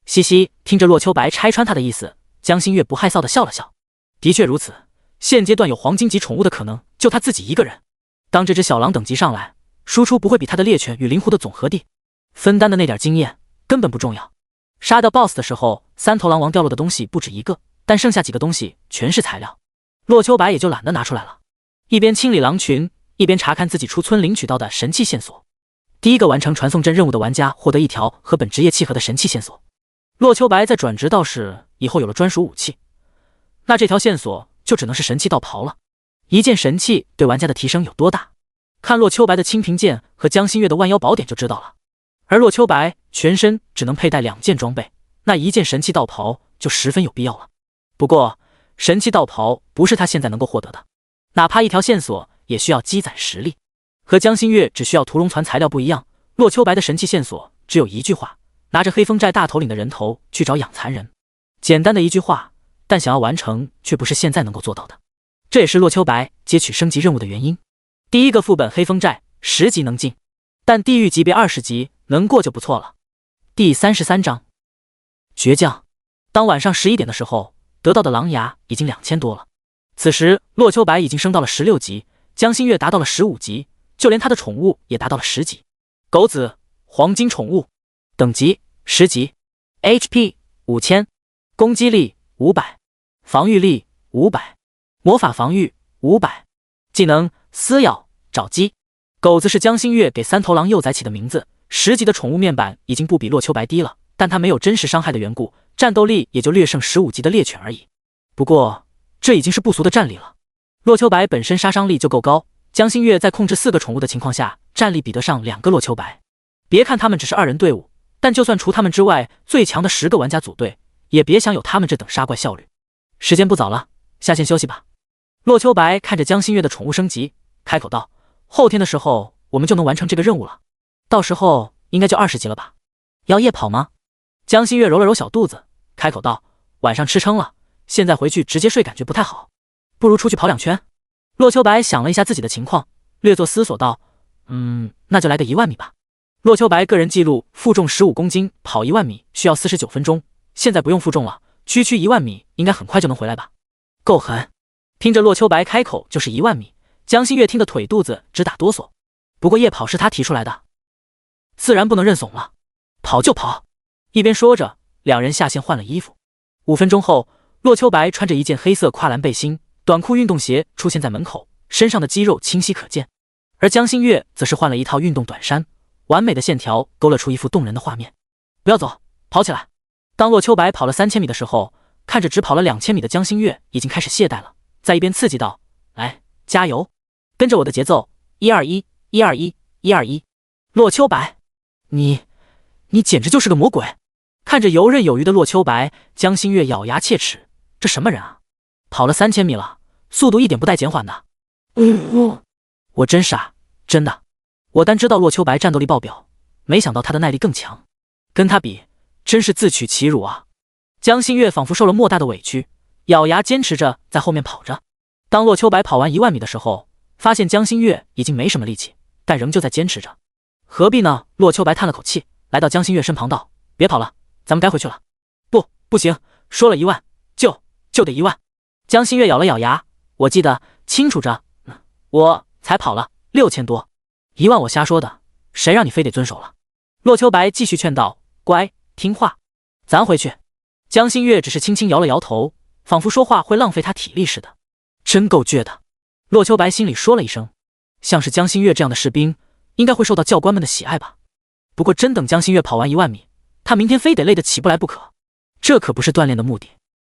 嘻嘻，听着洛秋白拆穿他的意思，江心月不害臊的笑了笑。的确如此，现阶段有黄金级宠物的可能就他自己一个人。当这只小狼等级上来，输出不会比他的猎犬与灵狐的总和低，分担的那点经验根本不重要。杀掉 BOSS 的时候，3头狼王掉落的东西不止1个，但剩下几个东西全是材料。洛秋白也就懒得拿出来了，一边清理狼群，一边查看自己出村领取到的神器线索。第一个完成传送阵任务的玩家获得1条和本职业契合的神器线索。洛秋白在转职道士以后有了专属武器，那这条线索就只能是神器道袍了。一件神器对玩家的提升有多大，看洛秋白的清平剑和江心月的万妖宝典就知道了。而洛秋白全身只能佩戴2件装备，那1件神器道袍就十分有必要了。不过神器道袍不是他现在能够获得的，哪怕1条线索也需要积攒实力。和江心月只需要屠龙团材料不一样，洛秋白的神器线索只有1句话：拿着黑风寨大头领的人头去找养蚕人。简单的1句话，但想要完成却不是现在能够做到的。这也是洛秋白接取升级任务的原因。第1个副本黑风寨10级能进，但地狱级别20级能过就不错了。第33章倔强。当晚上11点的时候，得到的狼牙已经2000多了。此时洛秋白已经升到了16级，江心月达到了15级，就连他的宠物也达到了10级。狗子黄金宠物，等级10级 ，HP 5000，攻击力500，防御力500，魔法防御500，技能撕咬爪击。狗子是江心月给三头狼幼崽起的名字，10级的宠物面板已经不比洛秋白低了，但它没有真实伤害的缘故，战斗力也就略胜15级的猎犬而已。不过这已经是不俗的战力了。洛秋白本身杀伤力就够高，江心月在控制4个宠物的情况下，战力比得上2个洛秋白。别看他们只是2人队伍，但就算除他们之外最强的10个玩家组队，也别想有他们这等杀怪效率。时间不早了，下线休息吧。洛秋白看着江心月的宠物升级，开口道：后天的时候我们就能完成这个任务了，到时候应该就20级了吧？要夜跑吗？江心月揉了揉小肚子，开口道：晚上吃撑了，现在回去直接睡感觉不太好，不如出去跑2圈。洛秋白想了一下自己的情况，略作思索道：那就来个1万米吧。洛秋白个人记录负重15公斤，跑1万米需要49分钟，现在不用负重了，区1万米应该很快就能回来吧？够狠！听着洛秋白开口就是1万米，江心月听得腿肚子直打哆嗦。不过夜跑是他提出来的，自然不能认怂了，跑就跑。一边说着，两人下线换了衣服。5分钟后，洛秋白穿着一件黑色跨栏背心、短裤运动鞋出现在门口，身上的肌肉清晰可见。而江心月则是换了一套运动短衫，完美的线条勾勒出一幅动人的画面。不要走，跑起来！当洛秋白跑了3000米的时候，看着只跑了2000米的江心月已经开始懈怠了，在一边刺激道：来，加油，跟着我的节奏，121，121，121。洛秋白，你简直就是个魔鬼！看着游刃有余的洛秋白，江心月咬牙切齿，这什么人啊？跑了3000米了，速度一点不带减缓的。我真傻，真的。我单知道洛秋白战斗力爆表，没想到他的耐力更强，跟他比真是自取其辱啊！江心月仿佛受了莫大的委屈，咬牙坚持着在后面跑着。当洛秋白跑完1万米的时候，发现江心月已经没什么力气，但仍旧在坚持着。何必呢？洛秋白叹了口气，来到江心月身旁道：别跑了，咱们该回去了。不行，说了1万就得1万。江心月咬了咬牙，我记得清楚着，我才跑了6000多，1万我瞎说的，谁让你非得遵守了？洛秋白继续劝道：乖，听话，咱回去。江心月只是轻轻摇了摇头，仿佛说话会浪费他体力似的。真够倔的，洛秋白心里说了一声，像是江心月这样的士兵，应该会受到教官们的喜爱吧。不过真等江心月跑完1万米，他明天非得累得起不来不可，这可不是锻炼的目的。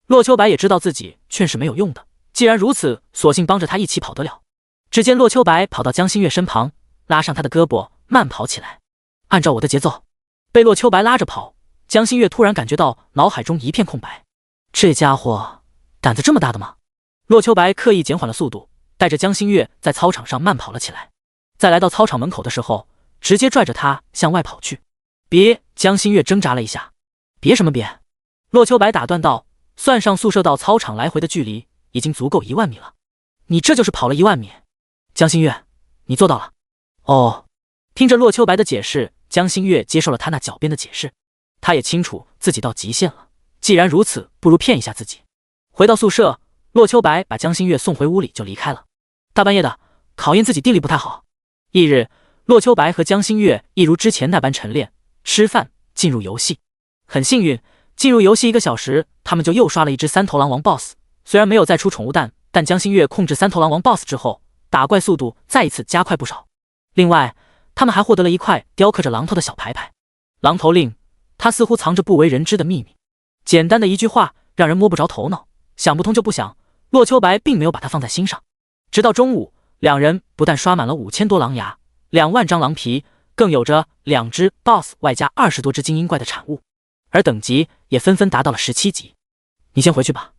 洛秋白也知道自己劝是没有用的，既然如此，索性帮着他一起跑得了。只见洛秋白跑到江心月身旁，拉上他的胳膊，慢跑起来。按照我的节奏。被洛秋白拉着跑，江心月突然感觉到脑海中一片空白。这家伙胆子这么大的吗？洛秋白刻意减缓了速度，带着江心月在操场上慢跑了起来。在来到操场门口的时候，直接拽着他向外跑去。别！江心月挣扎了一下。别什么别？洛秋白打断道，算上宿舍到操场来回的距离，已经足够1万米了。你这就是跑了1万米。江心月，你做到了。哦。听着洛秋白的解释，江心月接受了他那狡辩的解释。他也清楚自己到极限了，既然如此，不如骗一下自己。回到宿舍，洛秋白把江心月送回屋里就离开了。大半夜的，考验自己定力不太好。翌日，洛秋白和江心月一如之前那般晨练、吃饭、进入游戏。很幸运，进入游戏1个小时，他们就又刷了一只3头狼王 BOSS。虽然没有再出宠物蛋，但江心月控制3头狼王 BOSS 之后，打怪速度再一次加快不少。另外，他们还获得了一块雕刻着狼头的小牌牌。狼头令，它似乎藏着不为人知的秘密。简单的一句话，让人摸不着头脑，想不通就不想。洛秋白并没有把它放在心上。直到中午，两人不但刷满了5000多狼牙、2万张狼皮，更有着2只 BOSS 外加20多只精英怪的产物，而等级也纷纷达到了17级。你先回去吧。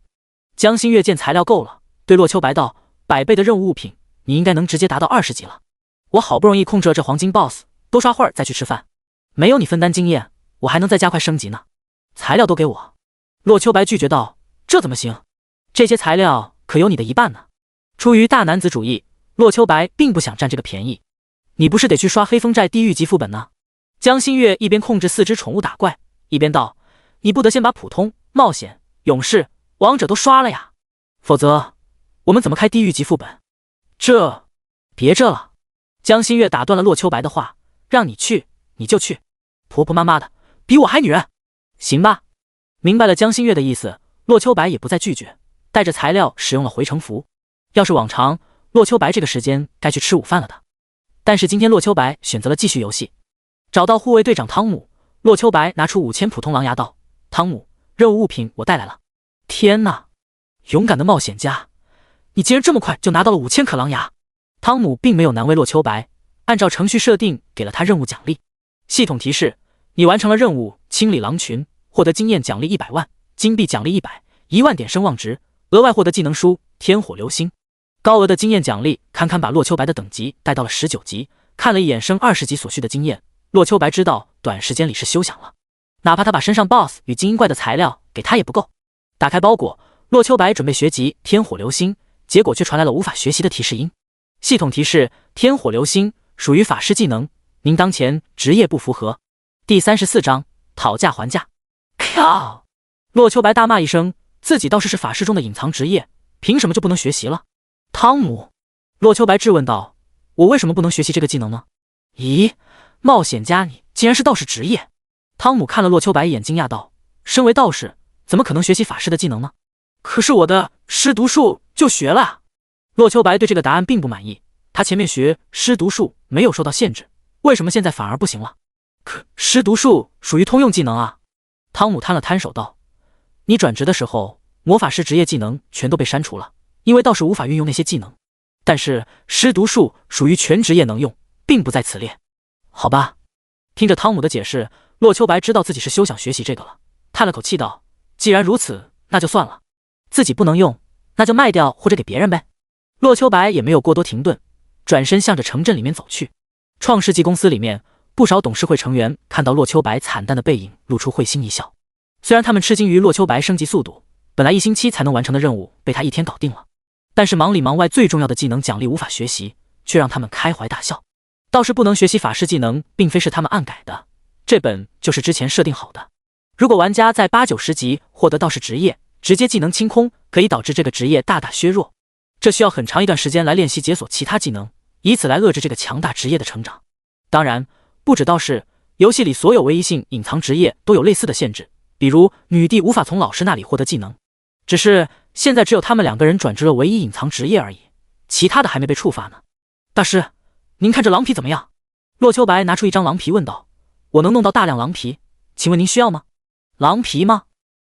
江心月见材料够了，对洛秋白道：100倍的任务物品，你应该能直接达到20级了。我好不容易控制了这黄金 BOSS， 多刷会儿再去吃饭。没有你分担经验，我还能再加快升级呢。材料都给我。洛秋白拒绝道：这怎么行？这些材料可有你的一半呢。出于大男子主义，洛秋白并不想占这个便宜。你不是得去刷黑风寨地狱级副本呢？江心月一边控制4只宠物打怪，一边道：你不得先把普通、冒险、勇士、王者都刷了呀，否则我们怎么开地狱级副本？别这了。江心月打断了洛秋白的话，让你去你就去，婆婆妈妈的，比我还女人。行吧。明白了江心月的意思，洛秋白也不再拒绝，带着材料使用了回城符。要是往常，洛秋白这个时间该去吃午饭了的。但是今天洛秋白选择了继续游戏。找到护卫队长汤姆，洛秋白拿出5000普通狼牙道：汤姆，任务物品我带来了。天哪，勇敢的冒险家，你竟然这么快就拿到了5000颗狼牙。汤姆并没有难为洛秋白，按照程序设定给了他任务奖励。系统提示：你完成了任务清理狼群，获得经验奖励100万，金币奖励100，1万点声望值，额外获得技能书天火流星。高额的经验奖励堪堪把洛秋白的等级带到了19级，看了一眼升20级所需的经验，洛秋白知道短时间里是休想了，哪怕他把身上 BOSS 与精英怪的材料给他也不够。打开包裹，洛秋白准备学习天火流星，结果却传来了无法学习的提示音。系统提示：天火流星属于法师技能，您当前职业不符合。第34章讨价还价。靠！洛秋白大骂一声，自己倒是法师中的隐藏职业，凭什么就不能学习了？汤姆，洛秋白质问道：我为什么不能学习这个技能呢？咦，冒险家你竟然是道士职业？汤姆看了洛秋白一眼，惊讶道：身为道士，怎么可能学习法师的技能呢？可是我的尸毒术就学了啊！洛秋白对这个答案并不满意，他前面学尸毒术没有受到限制，为什么现在反而不行了？可尸毒术属于通用技能啊！汤姆摊了摊手道：你转职的时候，魔法师职业技能全都被删除了，因为道士无法运用那些技能，但是尸毒术属于全职业能用，并不在此列。好吧。听着汤姆的解释，洛秋白知道自己是休想学习这个了，叹了口气道：既然如此，那就算了，自己不能用，那就卖掉或者给别人呗。洛秋白也没有过多停顿，转身向着城镇里面走去。创世纪公司里面，不少董事会成员看到洛秋白惨淡的背影，露出会心一笑。虽然他们吃惊于洛秋白升级速度，本来1星期才能完成的任务被他1天搞定了，但是忙里忙外最重要的技能奖励无法学习，却让他们开怀大笑。倒是不能学习法师技能，并非是他们暗改的，这本就是之前设定好的。如果玩家在8、90级获得道士职业，直接技能清空，可以导致这个职业大大削弱，这需要很长一段时间来练习解锁其他技能，以此来遏制这个强大职业的成长。当然，不止道士，游戏里所有唯一性隐藏职业都有类似的限制，比如女帝无法从老师那里获得技能，只是现在只有他们2个人转职了唯一隐藏职业而已，其他的还没被触发呢。大师，您看这狼皮怎么样？洛秋白拿出一张狼皮问道。我能弄到大量狼皮，请问您需要吗？狼皮吗？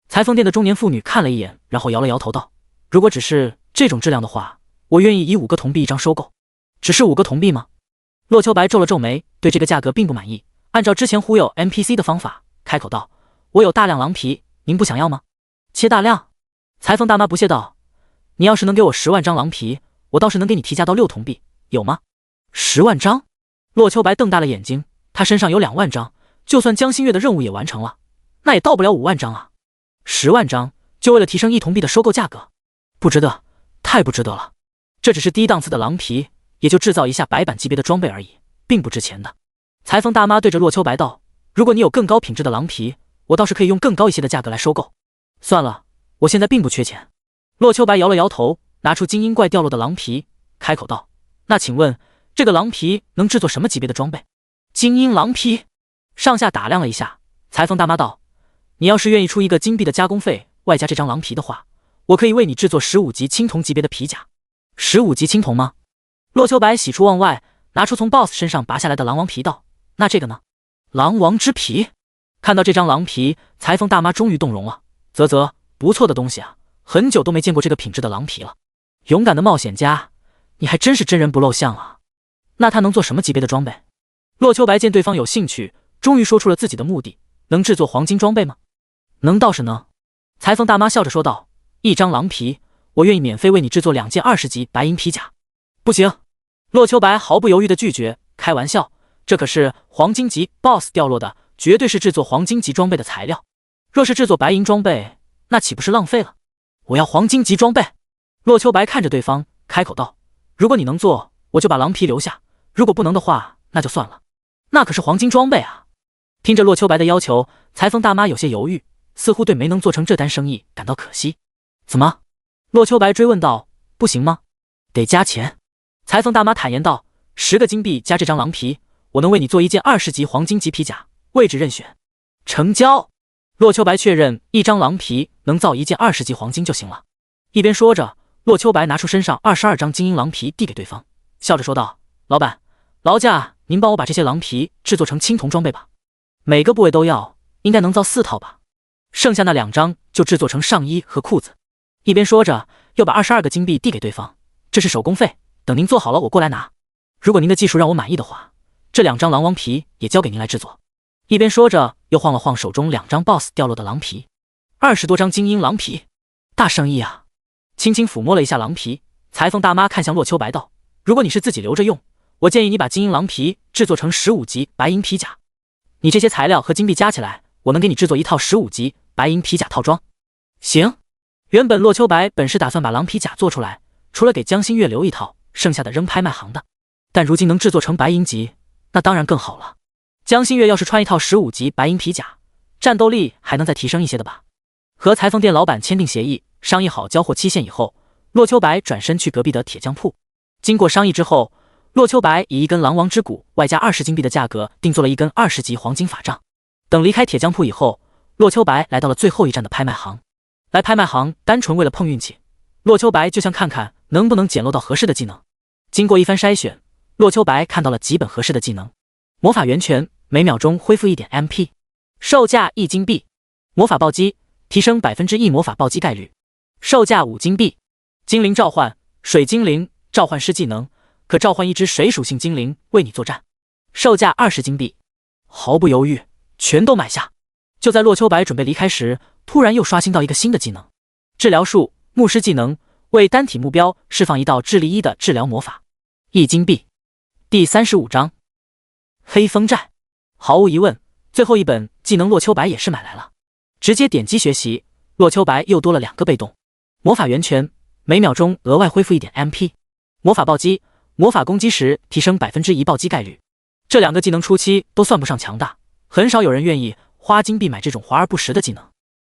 裁缝店的中年妇女看了一眼，然后摇了摇头道：如果只是这种质量的话，我愿意以5个铜币一张收购。只是5个铜币吗？洛秋白皱了皱眉，对这个价格并不满意，按照之前忽悠 NPC 的方法，开口道：我有大量狼皮，您不想要吗？切大量？裁缝大妈不屑道：你要是能给我10万张狼皮，我倒是能给你提价到6铜币，有吗？10万张？洛秋白瞪大了眼睛，他身上有2万张，就算江心月的任务也完成了，那也到不了5万张啊。10万张就为了提升1铜币的收购价格，不值得，太不值得了。这只是低档次的狼皮，也就制造一下白板级别的装备而已，并不值钱的。裁缝大妈对着洛秋白道：如果你有更高品质的狼皮，我倒是可以用更高一些的价格来收购。算了，我现在并不缺钱。洛秋白摇了摇头，拿出精英怪掉落的狼皮，开口道：那请问这个狼皮能制作什么级别的装备？精英狼皮。上下打量了一下，裁缝大妈道：你要是愿意出1个金币的加工费，外加这张狼皮的话，我可以为你制作15级青铜级别的皮甲。15级青铜吗？洛秋白喜出望外，拿出从 BOSS 身上拔下来的狼王皮道：那这个呢？狼王之皮。看到这张狼皮，裁缝大妈终于动容了，啧，不错的东西啊，很久都没见过这个品质的狼皮了。勇敢的冒险家，你还真是真人不露相啊。那他能做什么级别的装备？洛秋白见对方有兴趣，终于说出了自己的目的：能制作黄金装备吗？能倒是能。裁缝大妈笑着说道：一张狼皮，我愿意免费为你制作2件20级白银皮甲。不行。洛秋白毫不犹豫地拒绝，开玩笑，这可是黄金级 BOSS 掉落的，绝对是制作黄金级装备的材料，若是制作白银装备，那岂不是浪费了？我要黄金级装备。洛秋白看着对方，开口道：如果你能做，我就把狼皮留下，如果不能的话，那就算了，那可是黄金装备啊。听着洛秋白的要求，裁缝大妈有些犹豫，似乎对没能做成这单生意感到可惜。怎么？洛秋白追问道：不行吗？得加钱。裁缝大妈坦言道：“10个金币加这张狼皮，我能为你做一件20级黄金级皮甲，位置任选。”成交。洛秋白确认一张狼皮能造一件20级黄金就行了。一边说着，洛秋白拿出身上22张金银狼皮递给对方，笑着说道：“老板，劳驾您帮我把这些狼皮制作成青铜装备吧，每个部位都要，应该能造4套吧。剩下那2张就制作成上衣和裤子。”一边说着，又把22个金币递给对方，这是手工费，等您做好了我过来拿。如果您的技术让我满意的话，这2张狼王皮也交给您来制作。一边说着，又晃了晃手中2张 BOSS 掉落的狼皮，20多张精英狼皮，大生意啊！轻轻抚摸了一下狼皮，裁缝大妈看向洛秋白道：“如果你是自己留着用，我建议你把精英狼皮制作成15级白银皮甲。你这些材料和金币加起来，我能给你制作一套15级白银皮甲套装。”行。原本洛秋白本是打算把狼皮甲做出来，除了给江心月留一套，剩下的扔拍卖行的。但如今能制作成白银级，那当然更好了。江心月要是穿一套15级白银皮甲，战斗力还能再提升一些的吧。和裁缝店老板签订协议，商议好交货期限以后，洛秋白转身去隔壁的铁匠铺。经过商议之后，洛秋白以1根狼王之骨外加20金币的价格定做了1根20级黄金法杖。等离开铁匠铺以后，洛秋白来到了最后一站的拍卖行。来拍卖行单纯为了碰运气，洛秋白就想看看能不能捡漏到合适的技能。经过一番筛选，洛秋白看到了几本合适的技能：魔法源泉，每秒钟恢复1点 MP， 售价1金币；魔法暴击，提升1%魔法暴击概率，售价5金币；精灵召唤，水精灵召唤师技能，可召唤一只水属性精灵为你作战，售价20金币。毫不犹豫，全都买下。就在洛秋白准备离开时，突然又刷新到一个新的技能：治疗术，牧师技能，为单体目标释放1道智力1的治疗魔法，1金币。第35章黑风寨。毫无疑问，最后一本技能洛秋白也是买来了，直接点击学习。洛秋白又多了2个被动：魔法源泉，每秒钟额外恢复1点 MP； 魔法暴击，魔法攻击时提升1%暴击概率。这2个技能初期都算不上强大，很少有人愿意花金币买这种华而不实的技能。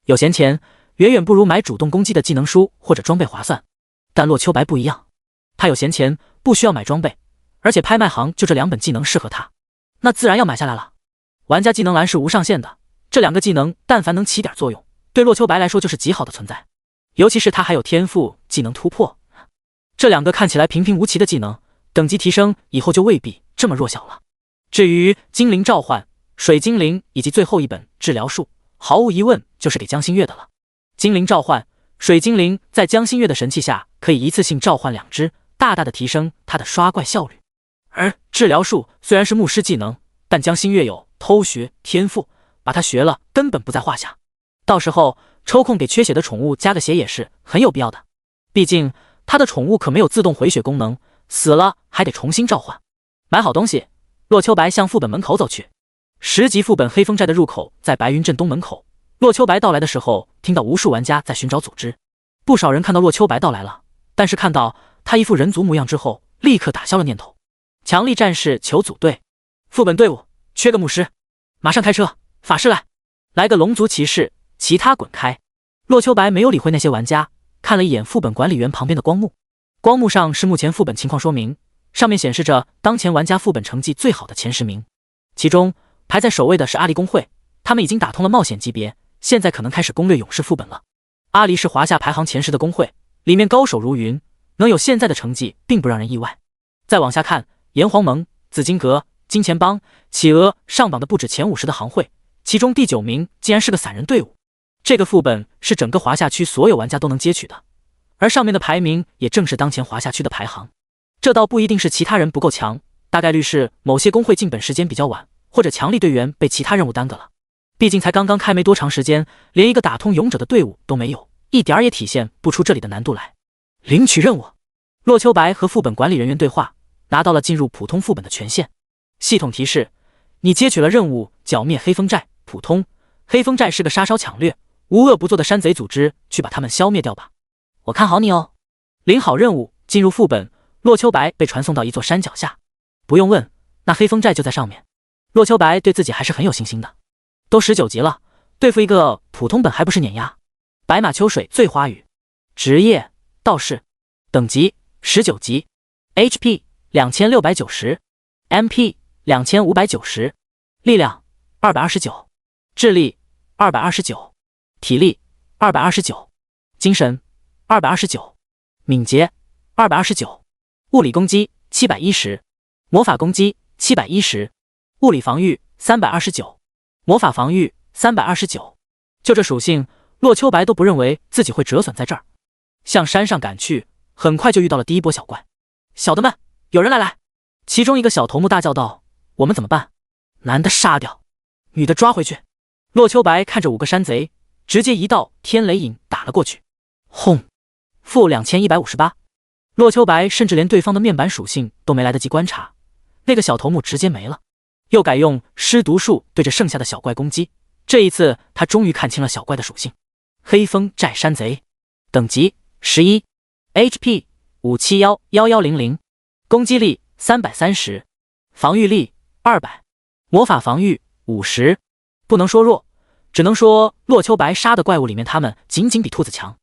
有闲钱，远远不如买主动攻击的技能书或者装备划算。但洛秋白不一样，他有闲钱，不需要买装备，而且拍卖行就这2本技能适合他，那自然要买下来了。玩家技能栏是无上限的，这2个技能但凡能起点作用，对洛秋白来说就是极好的存在。尤其是他还有天赋技能突破，这2个看起来平平无奇的技能，等级提升以后就未必这么弱小了。至于精灵召唤、水精灵以及最后一本治疗术，毫无疑问就是给江心月的了。精灵召唤，水精灵在江心月的神器下可以一次性召唤2只，大大的提升他的刷怪效率。而治疗术虽然是牧师技能，但江心月有偷学天赋，把他学了根本不在话下。到时候抽空给缺血的宠物加个血也是很有必要的，毕竟他的宠物可没有自动回血功能，死了还得重新召唤。买好东西，洛秋白向副本门口走去。10级副本黑风寨的入口在白云镇东门口。洛秋白到来的时候，听到无数玩家在寻找组织。不少人看到洛秋白到来了，但是看到他一副人族模样之后，立刻打消了念头。强力战士求组队，副本队伍缺个牧师，马上开车，法师来个龙族骑士，其他滚开。洛秋白没有理会那些玩家，看了一眼副本管理员旁边的光幕，光幕上是目前副本情况说明，上面显示着当前玩家副本成绩最好的前10名，其中排在首位的是阿离公会，他们已经打通了冒险级别，现在可能开始攻略勇士副本了。阿离是华夏排行前10的公会，里面高手如云，能有现在的成绩并不让人意外。再往下看，炎黄盟、紫金阁、金钱帮、企鹅上榜的不止前50的行会，其中第9名竟然是个散人队伍。这个副本是整个华夏区所有玩家都能接取的，而上面的排名也正是当前华夏区的排行。这倒不一定是其他人不够强，大概率是某些公会进本时间比较晚，或者强力队员被其他任务耽搁了。毕竟才刚刚开没多长时间，连一个打通勇者的队伍都没有，一点儿也体现不出这里的难度来。领取任务，洛秋白和副本管理人员对话，拿到了进入普通副本的权限。系统提示：你接取了任务，剿灭黑风寨。普通，黑风寨是个杀烧抢掠、无恶不作的山贼组织，去把他们消灭掉吧。我看好你哦。领好任务，进入副本，洛秋白被传送到一座山脚下。不用问，那黑风寨就在上面。洛秋白对自己还是很有信心的。都19级了，对付一个普通本还不是碾压？白马秋水醉花雨，职业道士，等级19级 ，HP 2690，MP 2590，力量229，智力229，体力229，精神229，敏捷229，物理攻击710，魔法攻击710，物理防御329，魔法防御329。就这属性，洛秋白都不认为自己会折损在这儿。向山上赶去，很快就遇到了第一波小怪。小的们，有人来！其中一个小头目大叫道：“我们怎么办？男的杀掉，女的抓回去。”洛秋白看着5个山贼，直接一道天雷影打了过去。轰！负2158。洛秋白甚至连对方的面板属性都没来得及观察，那个小头目直接没了。又改用尸毒术对着剩下的小怪攻击。这一次，他终于看清了小怪的属性。黑风寨山贼，等级11，HP 5711100，攻击力330，防御力200，魔法防御50。不能说弱，只能说洛秋白杀的怪物里面，他们仅仅比兔子强。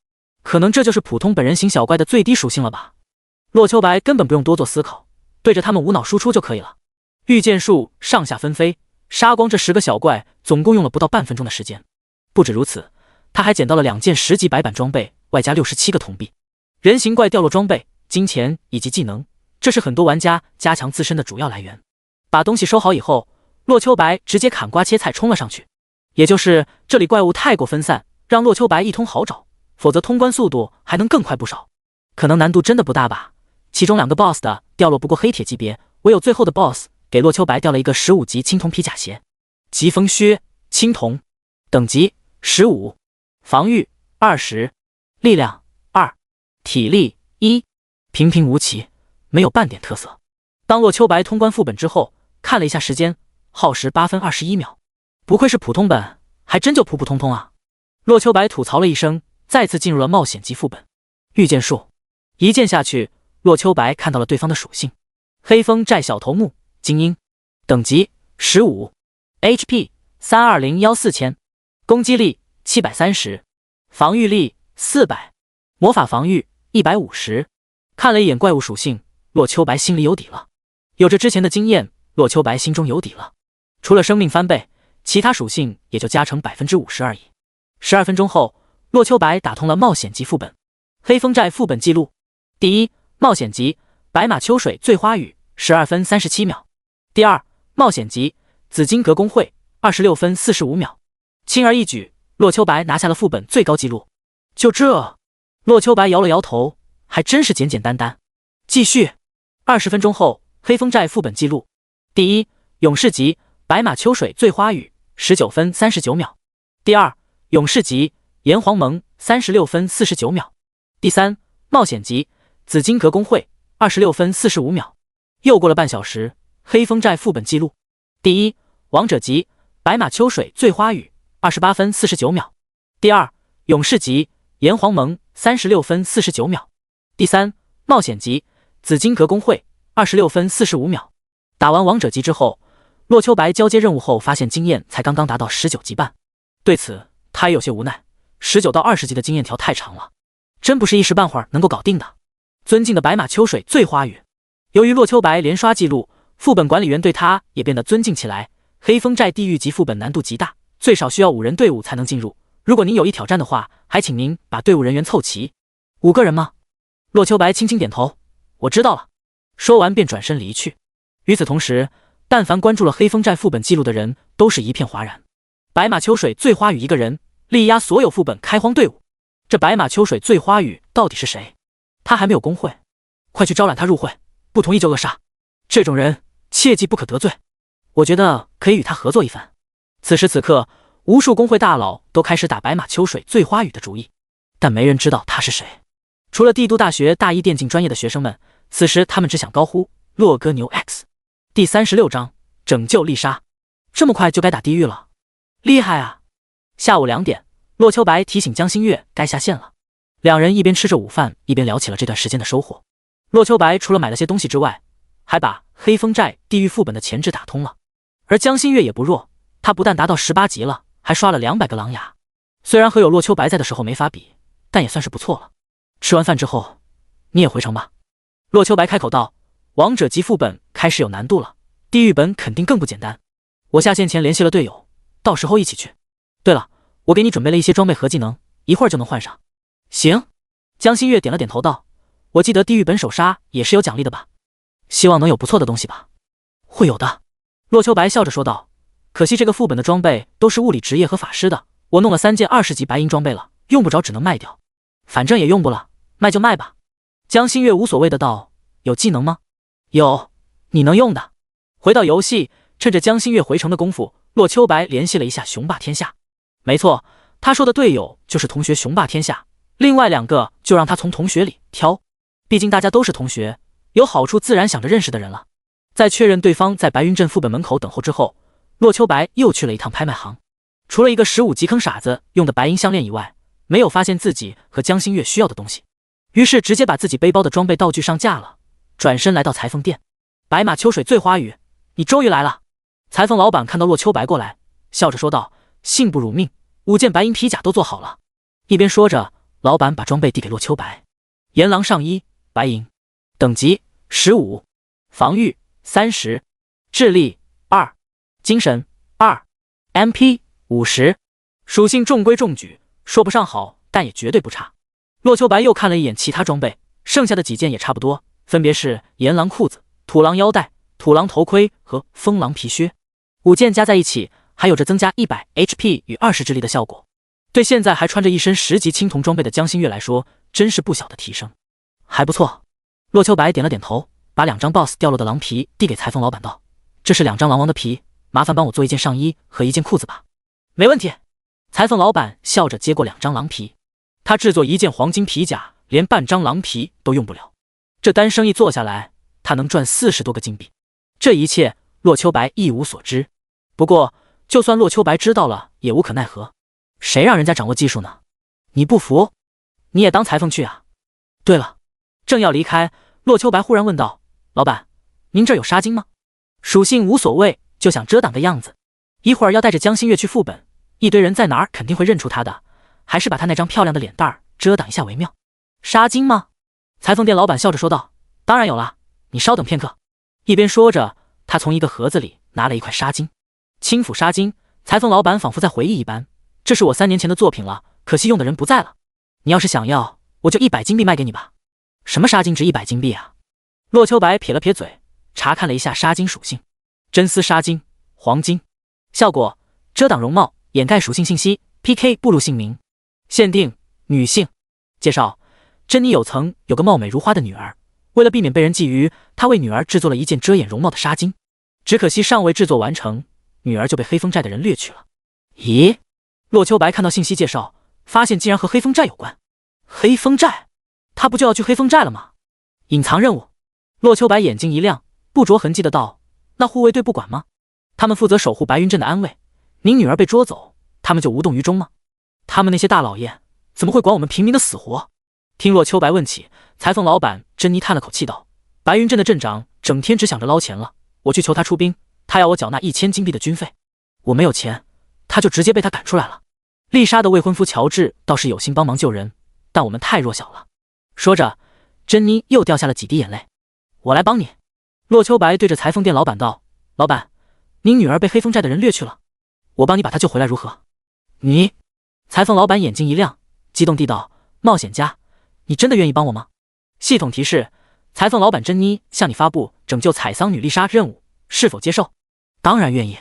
可能这就是普通本人型小怪的最低属性了吧。洛秋白根本不用多做思考，对着他们无脑输出就可以了。御剑术上下分飞，杀光这10个小怪，总共用了不到半分钟的时间。不止如此，他还捡到了2件10级白板装备，外加67个铜币。人形怪掉落装备、金钱以及技能，这是很多玩家加强自身的主要来源。把东西收好以后，洛秋白直接砍瓜切菜冲了上去。也就是这里怪物太过分散，让洛秋白一通好找，否则通关速度还能更快不少。可能难度真的不大吧，其中2个 BOSS 的掉落不过黑铁级别，唯有最后的 BOSS 给洛秋白掉了一个15级青铜皮甲鞋。疾风靴青铜，等级15，防御20，力量2，体力1，平平无奇，没有半点特色。当洛秋白通关副本之后，看了一下时间，耗时8分21秒，不愧是普通本，还真就普普通通啊。洛秋白吐槽了一声，再次进入了冒险级副本。御剑术一剑下去，洛秋白看到了对方的属性：黑风寨小头目精英，等级15，HP 32014000，攻击力730，防御力400，魔法防御150。看了一眼怪物属性，洛秋白心里有底了。有着之前的经验，洛秋白心中有底了。除了生命翻倍，其他属性也就加成50%而已。12分钟后，洛秋白打通了冒险级副本。黑风寨副本记录：第一，冒险级白马秋水醉花雨12分37秒；第二，冒险级紫金阁工会26分45秒。轻而易举，洛秋白拿下了副本最高纪录。就这，洛秋白摇了摇头，还真是简简单单。继续。20分钟后，黑风寨副本记录：第一，勇士级白马秋水醉花雨19分39秒；第二，勇士级炎黄盟36分49秒；第三，冒险级紫金阁工会26分45秒。又过了半小时，黑风寨副本记录：第一，王者级白马秋水醉花雨28分49秒；第二，勇士级炎黄盟36分49秒；第三，冒险级紫金阁工会26分45秒。打完王者级之后，洛秋白交接任务后发现经验才刚刚达到19级半，对此他也有些无奈，19到20级的经验条太长了，真不是一时半会儿能够搞定的。尊敬的白马秋水醉花雨，由于洛秋白连刷记录，副本管理员对他也变得尊敬起来。黑风寨地狱级副本难度极大，最少需要5人队伍才能进入，如果您有意挑战的话，还请您把队伍人员凑齐。5个人吗？洛秋白轻轻点头，我知道了。说完便转身离去。与此同时，但凡关注了黑风寨副本记录的人都是一片哗然。白马秋水醉花雨一个人力压所有副本开荒队伍，这白马秋水醉花雨到底是谁？他还没有工会，快去招揽他入会，不同意就扼杀。这种人切记不可得罪。我觉得可以与他合作一番。此时此刻，无数工会大佬都开始打白马秋水醉花雨的主意，但没人知道他是谁。除了帝都大学大一电竞专业的学生们，此时他们只想高呼洛哥牛 X。第36章拯救丽莎。这么快就该打地狱了，厉害啊！下午2点，洛秋白提醒江心月该下线了。两人一边吃着午饭，一边聊起了这段时间的收获。洛秋白除了买了些东西之外，还把黑风寨地狱副本的前置打通了。而江心月也不弱，他不但达到18级了，还刷了200个狼牙。虽然和有洛秋白在的时候没法比，但也算是不错了。吃完饭之后，你也回城吧。洛秋白开口道，王者级副本开始有难度了，地狱本肯定更不简单。我下线前联系了队友，到时候一起去。对了，我给你准备了一些装备和技能，一会儿就能换上。行。江心月点了点头道，我记得地狱本首杀也是有奖励的吧？希望能有不错的东西吧。会有的。洛秋白笑着说道，可惜这个副本的装备都是物理职业和法师的，我弄了3件20级白银装备了，用不着只能卖掉。反正也用不了，卖就卖吧。江心月无所谓的道，有技能吗？有，你能用的。回到游戏，趁着江心月回城的功夫，洛秋白联系了一下雄霸天下。没错，他说的队友就是同学雄霸天下，另外2个就让他从同学里挑，毕竟大家都是同学，有好处自然想着认识的人了。在确认对方在白云镇副本门口等候之后，洛秋白又去了一趟拍卖行，除了一个15级坑傻子用的白银项链以外，没有发现自己和江心月需要的东西，于是直接把自己背包的装备道具上架了，转身来到裁缝店。白马秋水醉花雨，你终于来了。裁缝老板看到洛秋白过来，笑着说道，幸不辱命，5件白银皮甲都做好了。一边说着，老板把装备递给洛秋白。炎狼上衣，白银，等级15，防御30，智力2，精神2， MP 50，属性中规中矩，说不上好，但也绝对不差。洛秋白又看了一眼其他装备，剩下的几件也差不多，分别是炎狼裤子、土狼腰带、土狼头盔和风狼皮靴，5件加在一起还有着增加100 HP 与20智力的效果。对现在还穿着一身10级青铜装备的江心月来说，真是不小的提升。还不错。洛秋白点了点头，把2张 BOSS 掉落的狼皮递给裁缝老板道，这是2张狼王的皮，麻烦帮我做一件上衣和1件裤子吧。没问题。裁缝老板笑着接过2张狼皮，他制作1件黄金皮甲，连半张狼皮都用不了，这单生意做下来，他能赚40多个金币。这一切洛秋白一无所知，不过就算洛秋白知道了也无可奈何，谁让人家掌握技术呢？你不服，你也当裁缝去啊。对了，正要离开，洛秋白忽然问道，老板，您这儿有纱巾吗？属性无所谓，就想遮挡个样子，一会儿要带着江心月去副本，一堆人在哪儿肯定会认出他的，还是把他那张漂亮的脸蛋儿遮挡一下为妙。纱巾吗？裁缝店老板笑着说道，当然有了，你稍等片刻。一边说着，他从一个盒子里拿了一块纱巾。轻抚纱巾，裁缝老板仿佛在回忆一般，这是我3年前的作品了，可惜用的人不在了，你要是想要，我就100金币卖给你吧。什么纱巾值100金币啊？洛秋白撇了撇嘴，查看了一下纱巾属性，真丝纱巾，黄金，效果遮挡容貌，掩盖属性信息， PK 步入姓名，限定女性。介绍，珍妮有个貌美如花的女儿，为了避免被人觊觎，她为女儿制作了1件遮掩容貌的纱巾，只可惜尚未制作完成，女儿就被黑风寨的人掠去了。咦？洛秋白看到信息介绍，发现竟然和黑风寨有关。黑风寨？他不就要去黑风寨了吗？隐藏任务。洛秋白眼睛一亮，不着痕迹的道，那护卫队不管吗？他们负责守护白云镇的安危，您女儿被捉走，他们就无动于衷吗？他们那些大老爷怎么会管我们平民的死活？听洛秋白问起，裁缝老板珍妮叹了口气道，白云镇的镇长整天只想着捞钱了，我去求他出兵，他要我缴纳1000金币的军费，我没有钱，他就直接被他赶出来了。丽莎的未婚夫乔治倒是有心帮忙救人，但我们太弱小了。说着，珍妮又掉下了几滴眼泪。我来帮你。洛秋白对着裁缝店老板道，老板，您女儿被黑风寨的人掠去了，我帮你把她救回来如何？你？裁缝老板眼睛一亮，激动地道，冒险家，你真的愿意帮我吗？系统提示，裁缝老板珍妮向你发布拯救采桑女丽莎任务，是否接受？当然愿意。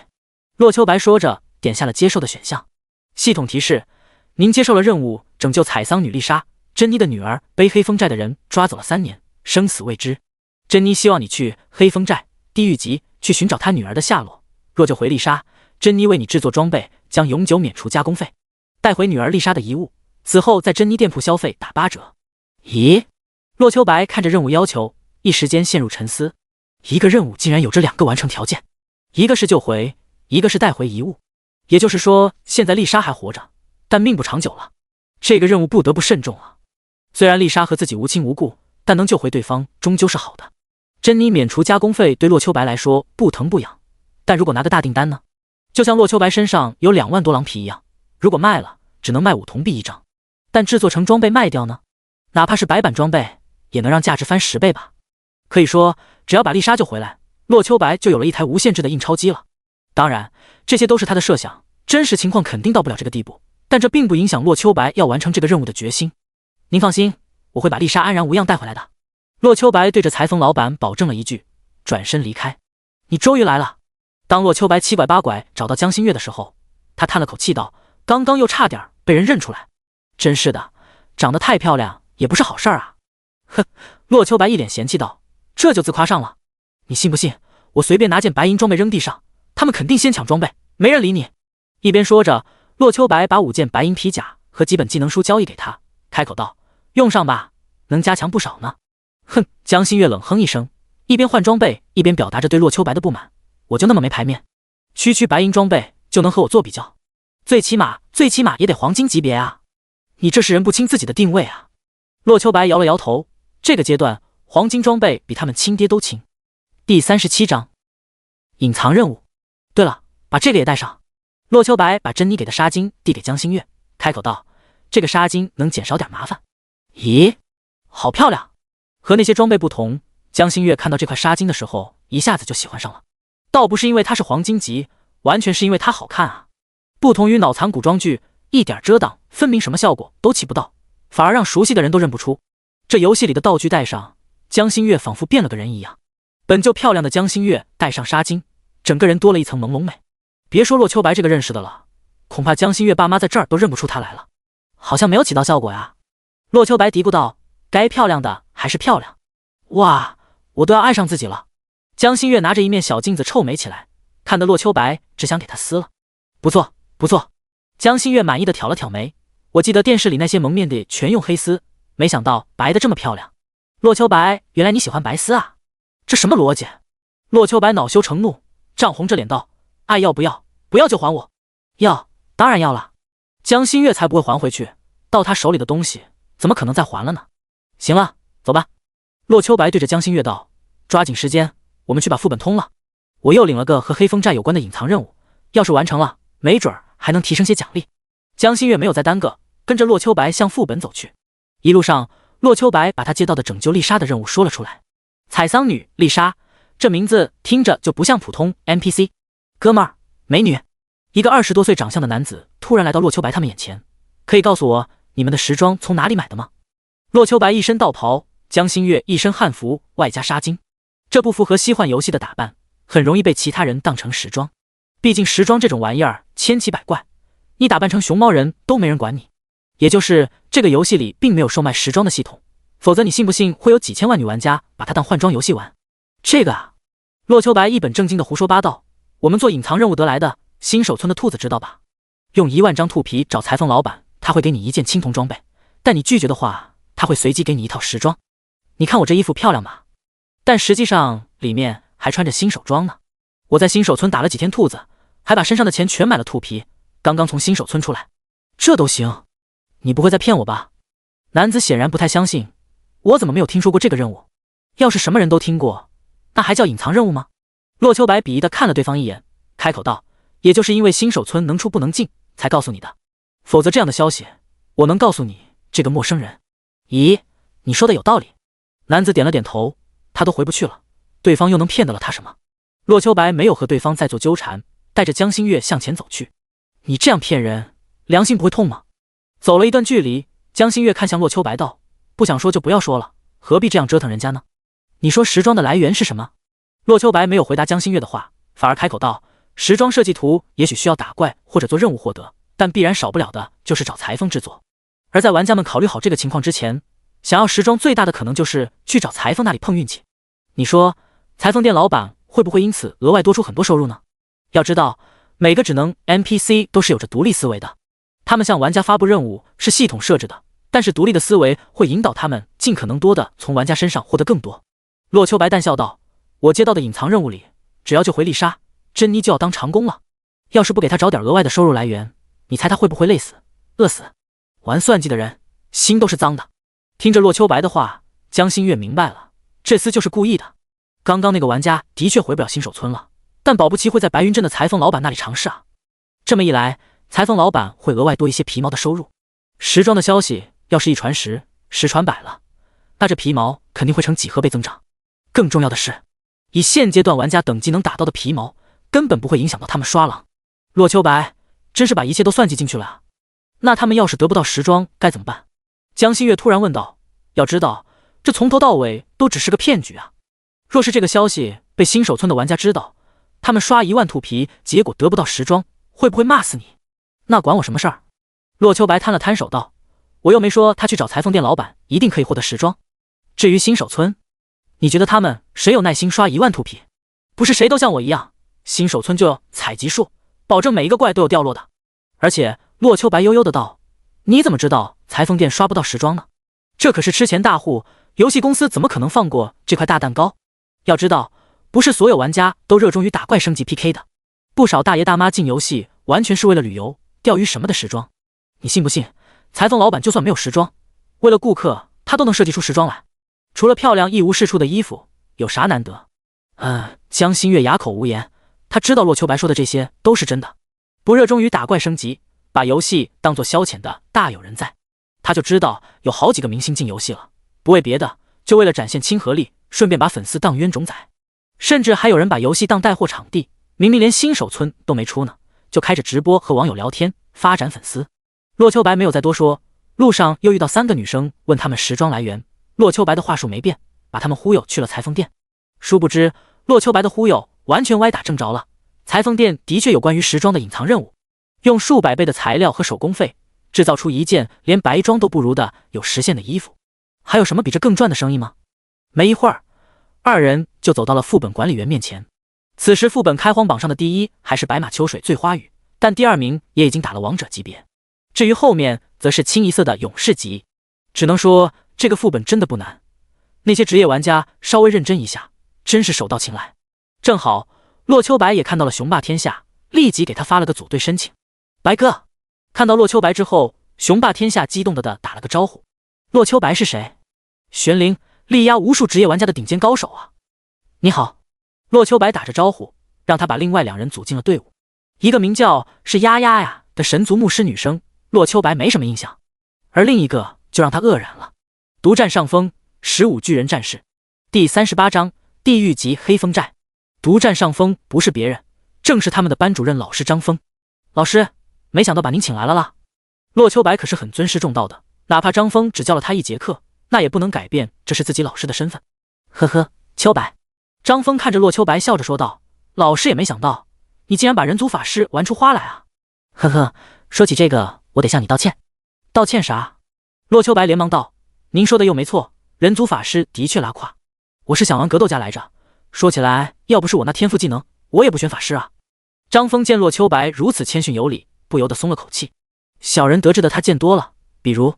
洛秋白说着点下了接受的选项。系统提示，您接受了任务，拯救采桑女丽莎，珍妮的女儿被黑风寨的人抓走了3年，生死未知。珍妮希望你去黑风寨地狱级去寻找她女儿的下落，若救回丽莎，珍妮为你制作装备，将永久免除加工费，带回女儿丽莎的遗物，此后在珍妮店铺消费打8折。咦？洛秋白看着任务要求，一时间陷入沉思，一个任务竟然有这2个完成条件，一个是救回，一个是带回遗物，也就是说现在丽莎还活着，但命不长久了，这个任务不得不慎重啊。虽然丽莎和自己无亲无故，但能救回对方终究是好的。珍妮免除加工费对洛秋白来说不疼不痒，但如果拿个大订单呢？就像洛秋白身上有2万多狼皮一样，如果卖了只能卖5铜币1张，但制作成装备卖掉呢？哪怕是白板装备也能让价值翻10倍吧。可以说，只要把丽莎救回来，洛秋白就有了一台无限制的印钞机了。当然，这些都是他的设想，真实情况肯定到不了这个地步，但这并不影响洛秋白要完成这个任务的决心。您放心，我会把丽莎安然无恙带回来的。洛秋白对着裁缝老板保证了一句，转身离开。你终于来了。当洛秋白七拐八拐找到江心月的时候，他叹了口气道，刚刚又差点被人认出来，真是的，长得太漂亮也不是好事儿啊。哼，洛秋白一脸嫌弃道，这就自夸上了。你信不信我随便拿件白银装备扔地上，他们肯定先抢装备，没人理你。一边说着，洛秋白把5件白银皮甲和几本技能书交易给他，开口道，用上吧，能加强不少呢。哼，江心月冷哼一声，一边换装备一边表达着对洛秋白的不满。我就那么没排面，区白银装备就能和我做比较？最起码也得黄金级别啊！你这是人不清自己的定位啊！洛秋白摇了摇头，这个阶段黄金装备比他们亲爹都轻。第37章隐藏任务。对了，把这个也带上。洛秋白把珍妮给的纱巾递给江心月，开口道，这个纱巾能减少点麻烦。咦，好漂亮！和那些装备不同，江心月看到这块纱巾的时候一下子就喜欢上了。倒不是因为它是黄金级，完全是因为它好看啊！不同于脑残古装剧，一点遮挡分明什么效果都起不到，反而让熟悉的人都认不出。这游戏里的道具带上，江心月仿佛变了个人一样。本就漂亮的江心月戴上纱巾，整个人多了一层朦胧美。别说洛秋白这个认识的了，恐怕江心月爸妈在这儿都认不出她来了。好像没有起到效果呀。洛秋白嘀咕道，该漂亮的还是漂亮。哇，我都要爱上自己了。江心月拿着一面小镜子臭美起来，看得洛秋白只想给她撕了。不错不错，江心月满意的挑了挑眉，我记得电视里那些蒙面的全用黑丝，没想到白的这么漂亮。洛秋白，原来你喜欢白丝啊？这什么逻辑？洛秋白恼羞成怒，涨红着脸道，爱要不要？不要就还我。要，当然要了。江心月才不会还回去，到他手里的东西怎么可能再还了呢？行了，走吧。洛秋白对着江心月道，抓紧时间，我们去把副本通了。我又领了个和黑风寨有关的隐藏任务，要是完成了，没准还能提升些奖励。江心月没有再耽搁，跟着洛秋白向副本走去。一路上，洛秋白把他接到的拯救丽莎的任务说了出来。采桑女丽莎，这名字听着就不像普通 NPC。哥们儿，美女。一个20多岁长相的男子突然来到洛秋白他们眼前，可以告诉我你们的时装从哪里买的吗？洛秋白一身道袍，江心月一身汉服外加纱巾，这不符合西幻游戏的打扮，很容易被其他人当成时装。毕竟时装这种玩意儿千奇百怪，你打扮成熊猫人都没人管你。也就是这个游戏里并没有售卖时装的系统，否则你信不信会有几千万女玩家把它当换装游戏玩？这个啊，洛秋白一本正经的胡说八道。我们做隐藏任务得来的，新手村的兔子知道吧？用1万张兔皮找裁缝老板，他会给你1件青铜装备，但你拒绝的话，他会随机给你一套时装。你看我这衣服漂亮吧？但实际上里面还穿着新手装呢。我在新手村打了几天兔子，还把身上的钱全买了兔皮，刚刚从新手村出来，这都行？你不会在骗我吧？男子显然不太相信，我怎么没有听说过这个任务？要是什么人都听过，那还叫隐藏任务吗？洛秋白鄙夷的看了对方一眼，开口道，也就是因为新手村能出不能进，才告诉你的，否则这样的消息，我能告诉你这个陌生人。咦，你说的有道理。男子点了点头，他都回不去了，对方又能骗得了他什么？洛秋白没有和对方再做纠缠，带着江心月向前走去。你这样骗人，良心不会痛吗？走了一段距离，江心月看向洛秋白道，不想说就不要说了，何必这样折腾人家呢？你说时装的来源是什么？洛秋白没有回答江心月的话，反而开口道，时装设计图也许需要打怪或者做任务获得，但必然少不了的就是找裁缝制作。而在玩家们考虑好这个情况之前，想要时装最大的可能就是去找裁缝那里碰运气。你说裁缝店老板会不会因此额外多出很多收入呢？要知道每个只能 NPC 都是有着独立思维的，他们向玩家发布任务是系统设置的，但是独立的思维会引导他们尽可能多的从玩家身上获得更多。洛秋白淡笑道，我接到的隐藏任务里，只要救回丽莎，珍妮就要当长工了。要是不给她找点额外的收入来源，你猜她会不会累死、饿死？玩算计的人心都是脏的。听着洛秋白的话，江心月明白了，这厮就是故意的。刚刚那个玩家的确回不了新手村了，但保不齐会在白云镇的裁缝老板那里尝试啊。这么一来，裁缝老板会额外多一些皮毛的收入。时装的消息要是一传十，10传百了，那这皮毛肯定会成几何倍增长。更重要的是，以现阶段玩家等级能打到的皮毛，根本不会影响到他们刷狼。洛秋白真是把一切都算计进去了啊！那他们要是得不到时装该怎么办？江心月突然问道。要知道，这从头到尾都只是个骗局啊！若是这个消息被新手村的玩家知道，他们刷1万兔皮，结果得不到时装，会不会骂死你？那管我什么事儿？洛秋白摊了摊手道，我又没说他去找裁缝店老板一定可以获得时装。至于新手村，你觉得他们谁有耐心刷1万兔皮？不是谁都像我一样，新手村就有采集术，保证每一个怪都有掉落的。而且洛秋白悠悠的道，你怎么知道裁缝店刷不到时装呢？这可是吃钱大户，游戏公司怎么可能放过这块大蛋糕？要知道，不是所有玩家都热衷于打怪升级 PK 的，不少大爷大妈进游戏完全是为了旅游、钓鱼什么的时装。你信不信，裁缝老板就算没有时装，为了顾客他都能设计出时装来。除了漂亮一无是处的衣服，有啥难得？江心月哑口无言，他知道洛秋白说的这些都是真的。不热衷于打怪升级，把游戏当作消遣的大有人在。他就知道有好几个明星进游戏了，不为别的，就为了展现亲和力，顺便把粉丝当冤种仔。甚至还有人把游戏当带货场地，明明连新手村都没出呢，就开着直播和网友聊天，发展粉丝。洛秋白没有再多说，路上又遇到3个女生问他们时装来源，洛秋白的话术没变，把他们忽悠去了裁缝店。殊不知，洛秋白的忽悠完全歪打正着了，裁缝店的确有关于时装的隐藏任务，用数百倍的材料和手工费制造出一件连白装都不如的有时限的衣服。还有什么比这更赚的生意吗？没一会儿，2人就走到了副本管理员面前。此时副本开荒榜上的第一还是白马秋水醉花雨，但第2名也已经打了王者级别。至于后面则是清一色的勇士级。只能说这个副本真的不难，那些职业玩家稍微认真一下，真是手到擒来。正好洛秋白也看到了雄霸天下，立即给他发了个组队申请。白哥看到洛秋白之后，雄霸天下激动的打了个招呼。洛秋白是谁？玄灵，力压无数职业玩家的顶尖高手啊！你好。洛秋白打着招呼，让他把另外2人组进了队伍。一个名叫是丫丫呀的神族牧师女生，洛秋白没什么印象，而另一个就让他愕然了。独占上风，15巨人战士，第38章地狱级黑风寨。独占上风不是别人，正是他们的班主任老师张峰。老师，没想到把您请来了啦。洛秋白可是很尊师重道的，哪怕张峰只教了他1节课，那也不能改变这是自己老师的身份。呵呵，秋白。张峰看着洛秋白笑着说道，老师也没想到你竟然把人族法师玩出花来啊。呵呵，说起这个我得向你道歉。道歉啥？洛秋白连忙道，您说的又没错，人族法师的确拉胯，我是想玩格斗家来着，说起来要不是我那天赋技能，我也不选法师啊。张峰见洛秋白如此谦逊有礼，不由得松了口气。小人得志的他见多了，比如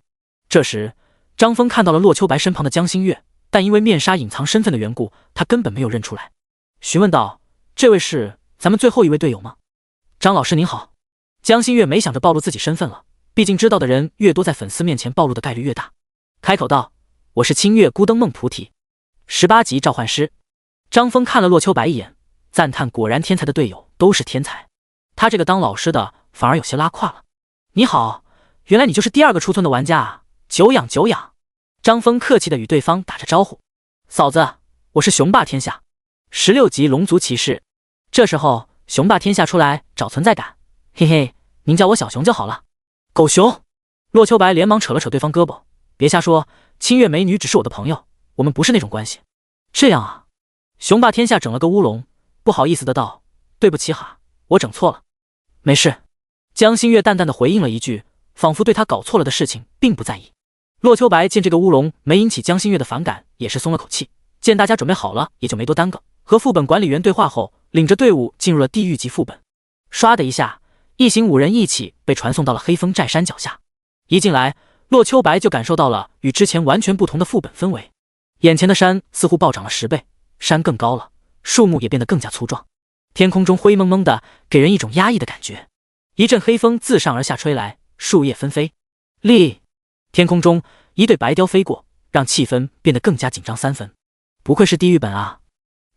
这时张峰看到了洛秋白身旁的江心月，但因为面纱隐藏身份的缘故，他根本没有认出来，询问道，这位是咱们最后一位队友吗？张老师您好。江心月没想着暴露自己身份了，毕竟知道的人越多，在粉丝面前暴露的概率越大，开口道，我是清月孤灯梦菩提，18级召唤师。张峰看了洛秋白一眼，赞叹果然天才的队友都是天才，他这个当老师的反而有些拉胯了。你好，原来你就是第2个出村的玩家啊，久仰久仰。张峰客气的与对方打着招呼。嫂子，我是雄霸天下16级龙族骑士。这时候雄霸天下出来找存在感，嘿嘿，您叫我小熊就好了。狗熊。洛秋白连忙扯了扯对方胳膊，别瞎说，清月美女只是我的朋友，我们不是那种关系。这样啊。雄霸天下整了个乌龙，不好意思的道，对不起哈，我整错了。没事。江心月淡淡的回应了一句，仿佛对他搞错了的事情并不在意。洛秋白见这个乌龙没引起江心月的反感，也是松了口气，见大家准备好了，也就没多耽搁，和副本管理员对话后，领着队伍进入了地狱级副本。唰的一下，一行5人一起被传送到了黑风寨山脚下。一进来，洛秋白就感受到了与之前完全不同的副本氛围，眼前的山似乎暴涨了10倍，山更高了，树木也变得更加粗壮，天空中灰蒙蒙的，给人一种压抑的感觉。一阵黑风自上而下吹来，树叶纷飞。天空中一对白雕飞过，让气氛变得更加紧张3分。不愧是地狱本啊！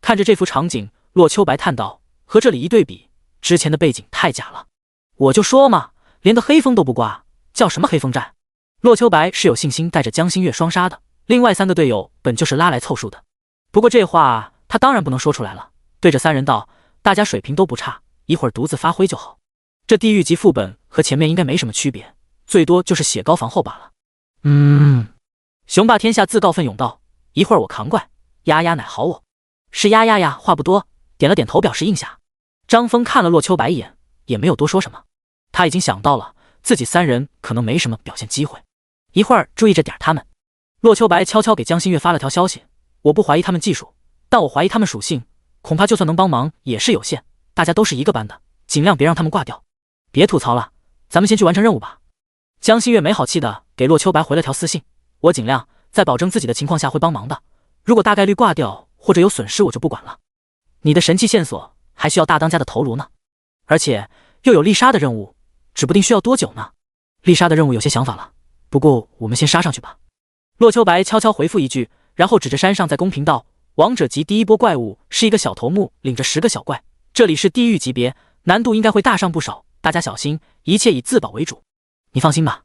看着这幅场景，洛秋白叹道，和这里一对比，之前的背景太假了。我就说嘛，连个黑风都不刮，叫什么黑风寨？洛秋白是有信心带着江心月双杀的，另外3个队友本就是拉来凑数的。不过这话他当然不能说出来了，对着3人道：“大家水平都不差，一会儿独自发挥就好。这地狱级副本和前面应该没什么区别，最多就是血高防后罢了。”雄霸天下自告奋勇道：“一会儿我扛怪，丫丫乃好我。”是丫丫呀，话不多，点了点头表示应下。张峰看了洛秋白一眼，也没有多说什么。他已经想到了自己3人可能没什么表现机会，一会儿注意着点他们。洛秋白悄悄给江心月发了条消息：“我不怀疑他们技术，但我怀疑他们属性，恐怕就算能帮忙也是有限。大家都是一个班的，尽量别让他们挂掉。别吐槽了，咱们先去完成任务吧。”江心月没好气的给洛秋白回了条私信：“我尽量在保证自己的情况下会帮忙的，如果大概率挂掉或者有损失我就不管了。你的神器线索还需要大当家的头颅呢，而且又有丽莎的任务，指不定需要多久呢。丽莎的任务有些想法了，不过我们先杀上去吧。”洛秋白悄悄回复一句，然后指着山上在公屏道：“王者级第一波怪物是一个小头目领着10个小怪，这里是地狱级别，难度应该会大上不少，大家小心，一切以自保为主。你放心吧。”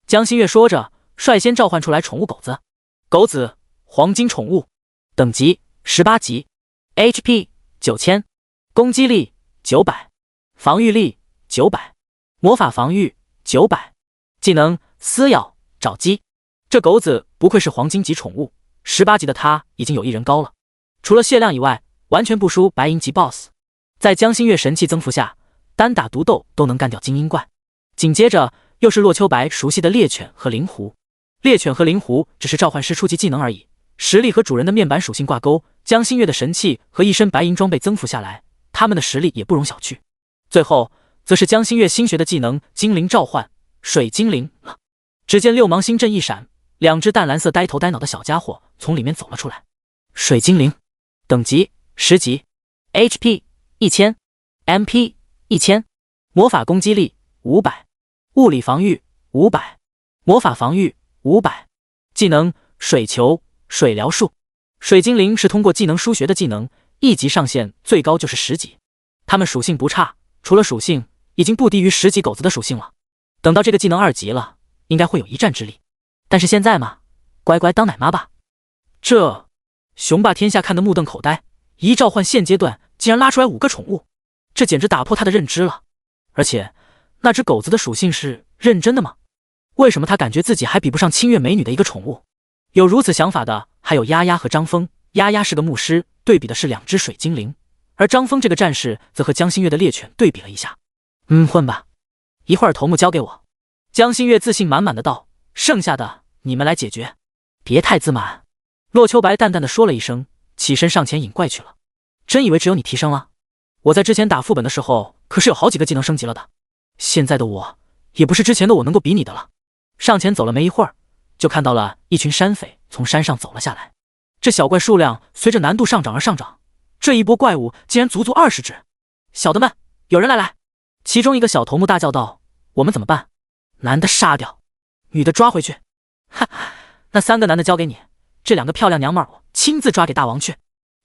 江心月说着率先召唤出来宠物狗子。狗子黄金宠物，等级18级， HP 9000，攻击力900，防御力900，魔法防御900，技能撕咬爪击。这狗子不愧是黄金级宠物，18级的他已经有1人高了，除了血量以外完全不输白银级 BOSS。 在江心月神器增幅下，单打独斗都能干掉精英怪。紧接着又是洛秋白熟悉的猎犬和灵狐。猎犬和灵狐只是召唤师初级技能而已，实力和主人的面板属性挂钩，江心月的神器和一身白银装备增幅下来，他们的实力也不容小觑。最后则是江心月新学的技能精灵召唤水精灵了。只见六芒星阵一闪，2只淡蓝色呆头呆脑的小家伙从里面走了出来。水精灵，等级10级， HP 1000， MP 1000，魔法攻击力500，物理防御500，魔法防御500，技能水球水疗术。水精灵是通过技能输学的技能，1级上限最高就是10级。它们属性不差，除了属性已经不低于10级狗子的属性了。等到这个技能2级了，应该会有一战之力。但是现在嘛，乖乖当奶妈吧。这雄霸天下看得目瞪口呆，一召唤现阶段竟然拉出来5个宠物，这简直打破他的认知了。而且那只狗子的属性是认真的吗？为什么他感觉自己还比不上清月美女的一个宠物？有如此想法的还有丫丫和张峰。丫丫是个牧师，对比的是2只水精灵，而张峰这个战士则和江心月的猎犬对比了一下。混吧，一会儿头目交给我。江心月自信满满的道，剩下的你们来解决，别太自满。洛秋白淡淡的说了一声，起身上前引怪去了。真以为只有你提升了？我在之前打副本的时候可是有好几个技能升级了的，现在的我也不是之前的我能够比拟的了。上前走了没一会儿，就看到了一群山匪从山上走了下来。这小怪数量随着难度上涨而上涨，这一波怪物竟然足足20只。小的们，有人来！其中一个小头目大叫道：“我们怎么办？男的杀掉，女的抓回去。”哈，那3个男的交给你，这2个漂亮娘们儿我亲自抓给大王去。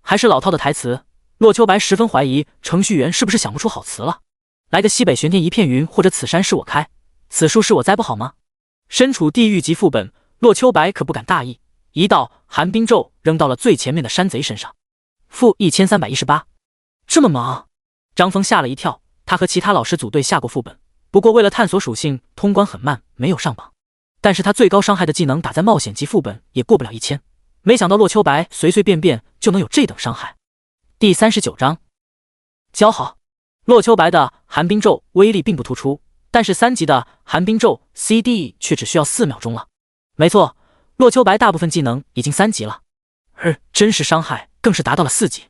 还是老套的台词，洛秋白十分怀疑程序员是不是想不出好词了。来个西北玄天一片云，或者此山是我开，此树是我栽，不好吗？身处地狱级副本，洛秋白可不敢大意，一道寒冰咒扔到了最前面的山贼身上。负1318，这么忙？张峰吓了一跳，他和其他老师组队下过副本，不过为了探索属性，通关很慢，没有上榜。但是他最高伤害的技能打在冒险级副本也过不了1000，没想到洛秋白随随便便就能有这等伤害。第39章，教好。洛秋白的寒冰咒威力并不突出，但是3级的寒冰咒 CD 却只需要4秒钟了。没错，洛秋白大部分技能已经3级了，而真实伤害更是达到了4级。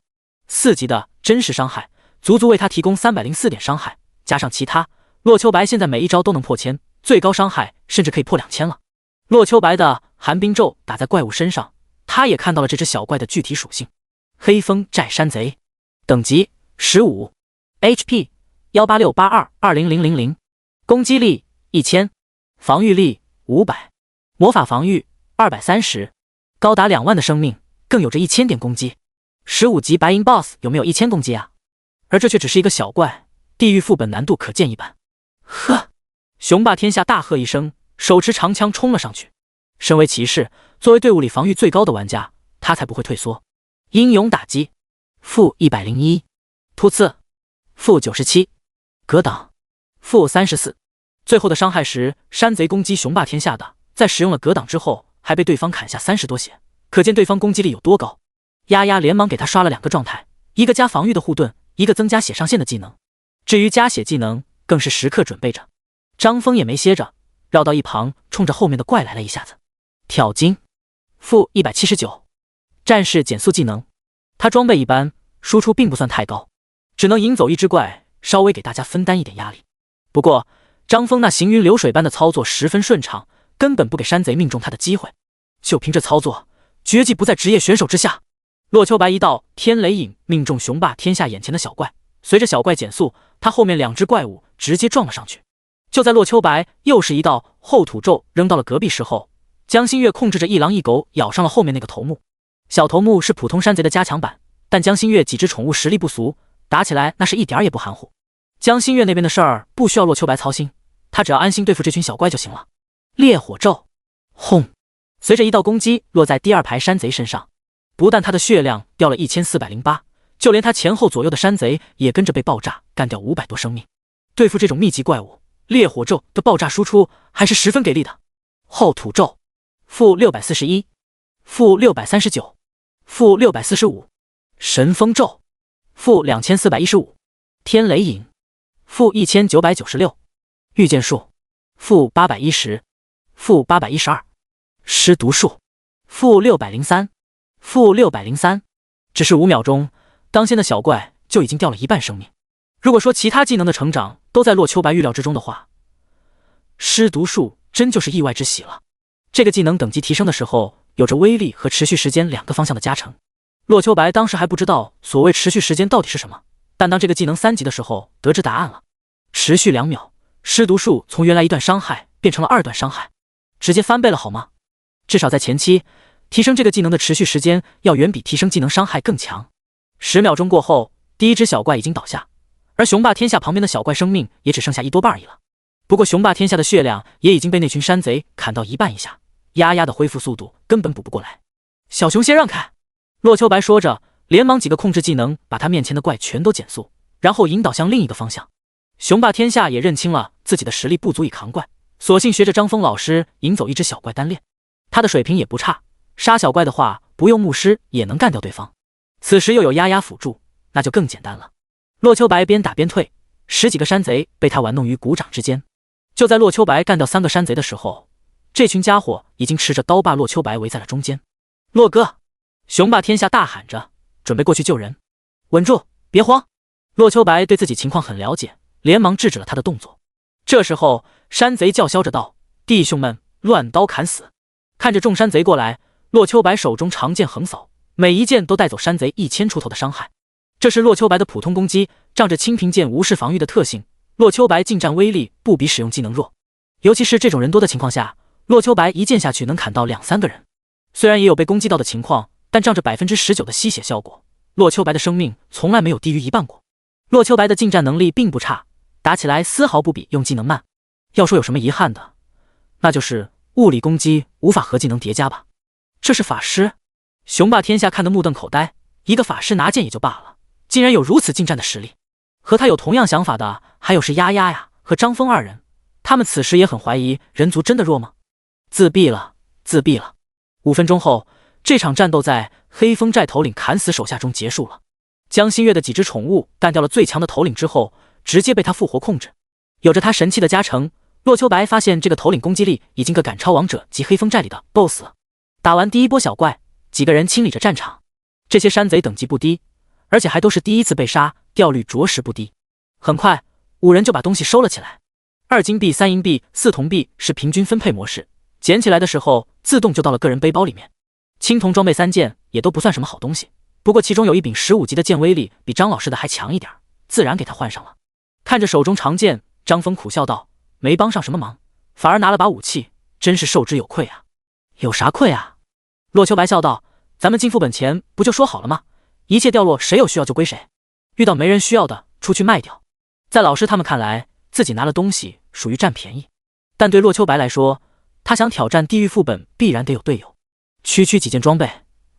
4级的真实伤害足足为他提供304点伤害，加上其他，洛秋白现在每一招都能破1000，最高伤害甚至可以破2000了。洛秋白的寒冰咒打在怪物身上，他也看到了这只小怪的具体属性：黑风寨山贼，等级15， HP 186822000，攻击力1000，防御力500，魔法防御230，高达2万的生命，更有着1000点攻击。15级白银 BOSS 有没有1000攻击啊？而这却只是一个小怪，地狱副本难度可见一斑。呵！雄霸天下大喝一声，手持长枪冲了上去。身为骑士，作为队伍里防御最高的玩家，他才不会退缩。英勇打击，负101，突刺，负97，格挡，负34。最后的伤害时，山贼攻击雄霸天下的，在使用了格挡之后，还被对方砍下30多血，可见对方攻击力有多高。丫丫连忙给他刷了2个状态，一个加防御的护盾，一个增加血上限的技能。至于加血技能，更是时刻准备着。张峰也没歇着，绕到一旁，冲着后面的怪来了一下子。挑金，负179，战士减速技能。他装备一般，输出并不算太高，只能引走一只怪，稍微给大家分担一点压力。不过张峰那行云流水般的操作十分顺畅，根本不给山贼命中他的机会。就凭这操作，绝技不在职业选手之下。洛秋白一道天雷影命中雄霸天下眼前的小怪，随着小怪减速，他后面2只怪物直接撞了上去。就在洛秋白又是一道后土咒扔到了隔壁时候，江心月控制着一狼一狗咬上了后面那个头目。小头目是普通山贼的加强版，但江心月几只宠物实力不俗，打起来那是一点也不含糊。江心月那边的事儿不需要洛秋白操心，他只要安心对付这群小怪就行了。烈火咒，轰！随着一道攻击落在第2排山贼身上，不但他的血量掉了1408，就连他前后左右的山贼也跟着被爆炸干掉500多生命。对付这种密集怪物，烈火咒的爆炸输出还是十分给力的。后土咒，负641，负639，负645。神风咒，负2415。天雷影，负1996。御剑术，负810，负812。尸毒术，负603，负603。只是5秒钟，当先的小怪就已经掉了1半生命。如果说其他技能的成长都在洛秋白预料之中的话，尸毒术真就是意外之喜了。这个技能等级提升的时候，有着威力和持续时间2个方向的加成。洛秋白当时还不知道所谓持续时间到底是什么，但当这个技能3级的时候，得知答案了。持续2秒，尸毒术从原来1段伤害变成了2段伤害，直接翻倍了好吗？至少在前期，提升这个技能的持续时间要远比提升技能伤害更强。10秒钟过后，第1只小怪已经倒下，而雄霸天下旁边的小怪生命也只剩下1多半而已了。不过雄霸天下的血量也已经被那群山贼砍到1半以下，丫丫的恢复速度根本补不过来。小熊先让开！洛秋白说着，连忙几个控制技能把他面前的怪全都减速，然后引导向另一个方向。雄霸天下也认清了自己的实力不足以扛怪，索性学着张峰老师引走一只小怪单练。他的水平也不差，杀小怪的话不用牧师也能干掉对方。此时又有丫丫辅助，那就更简单了。洛秋白边打边退，10几个山贼被他玩弄于股掌之间。就在洛秋白干掉3个山贼的时候，这群家伙已经持着刀把洛秋白围在了中间。洛哥！雄霸天下大喊着，准备过去救人。稳住，别慌！洛秋白对自己情况很了解，连忙制止了他的动作。这时候山贼叫嚣着道：弟兄们，乱刀砍死！看着众山贼过来，洛秋白手中长剑横扫，每一剑都带走山贼1000出头的伤害。这是洛秋白的普通攻击，仗着清平剑无视防御的特性，洛秋白近战威力不比使用技能弱。尤其是这种人多的情况下，洛秋白一剑下去能砍到2、3个人。虽然也有被攻击到的情况，但仗着19%的吸血效果，洛秋白的生命从来没有低于1半过。洛秋白的近战能力并不差，打起来丝毫不比用技能慢。要说有什么遗憾的，那就是物理攻击无法和技能叠加吧。这是法师？雄霸天下看得目瞪口呆，一个法师拿剑也就罢了，竟然有如此近战的实力。和他有同样想法的还有是丫丫呀和张峰2人，他们此时也很怀疑人族真的弱吗？自闭了，自闭了。5分钟后，这场战斗在黑风寨头领砍死手下中结束了。江心月的几只宠物干掉了最强的头领之后，直接被他复活控制。有着他神器的加成，洛秋白发现这个头领攻击力已经个赶超王者及黑风寨里的 BOSS 了。打完第1波小怪，几个人清理着战场。这些山贼等级不低，而且还都是第1次被杀，掉率着实不低。很快5人就把东西收了起来。2金币、3银币、4铜币是平均分配模式，捡起来的时候自动就到了个人背包里面。青铜装备3件也都不算什么好东西，不过其中有一柄15级的剑威力比张老师的还强一点，自然给他换上了。看着手中长剑，张峰苦笑道：没帮上什么忙，反而拿了把武器，真是受之有愧啊。有啥愧啊？洛秋白笑道：咱们进副本前不就说好了吗？一切掉落谁有需要就归谁，遇到没人需要的出去卖掉。在老师他们看来，自己拿了东西属于占便宜，但对洛秋白来说，他想挑战地狱副本，必然得有队友。区区几件装备，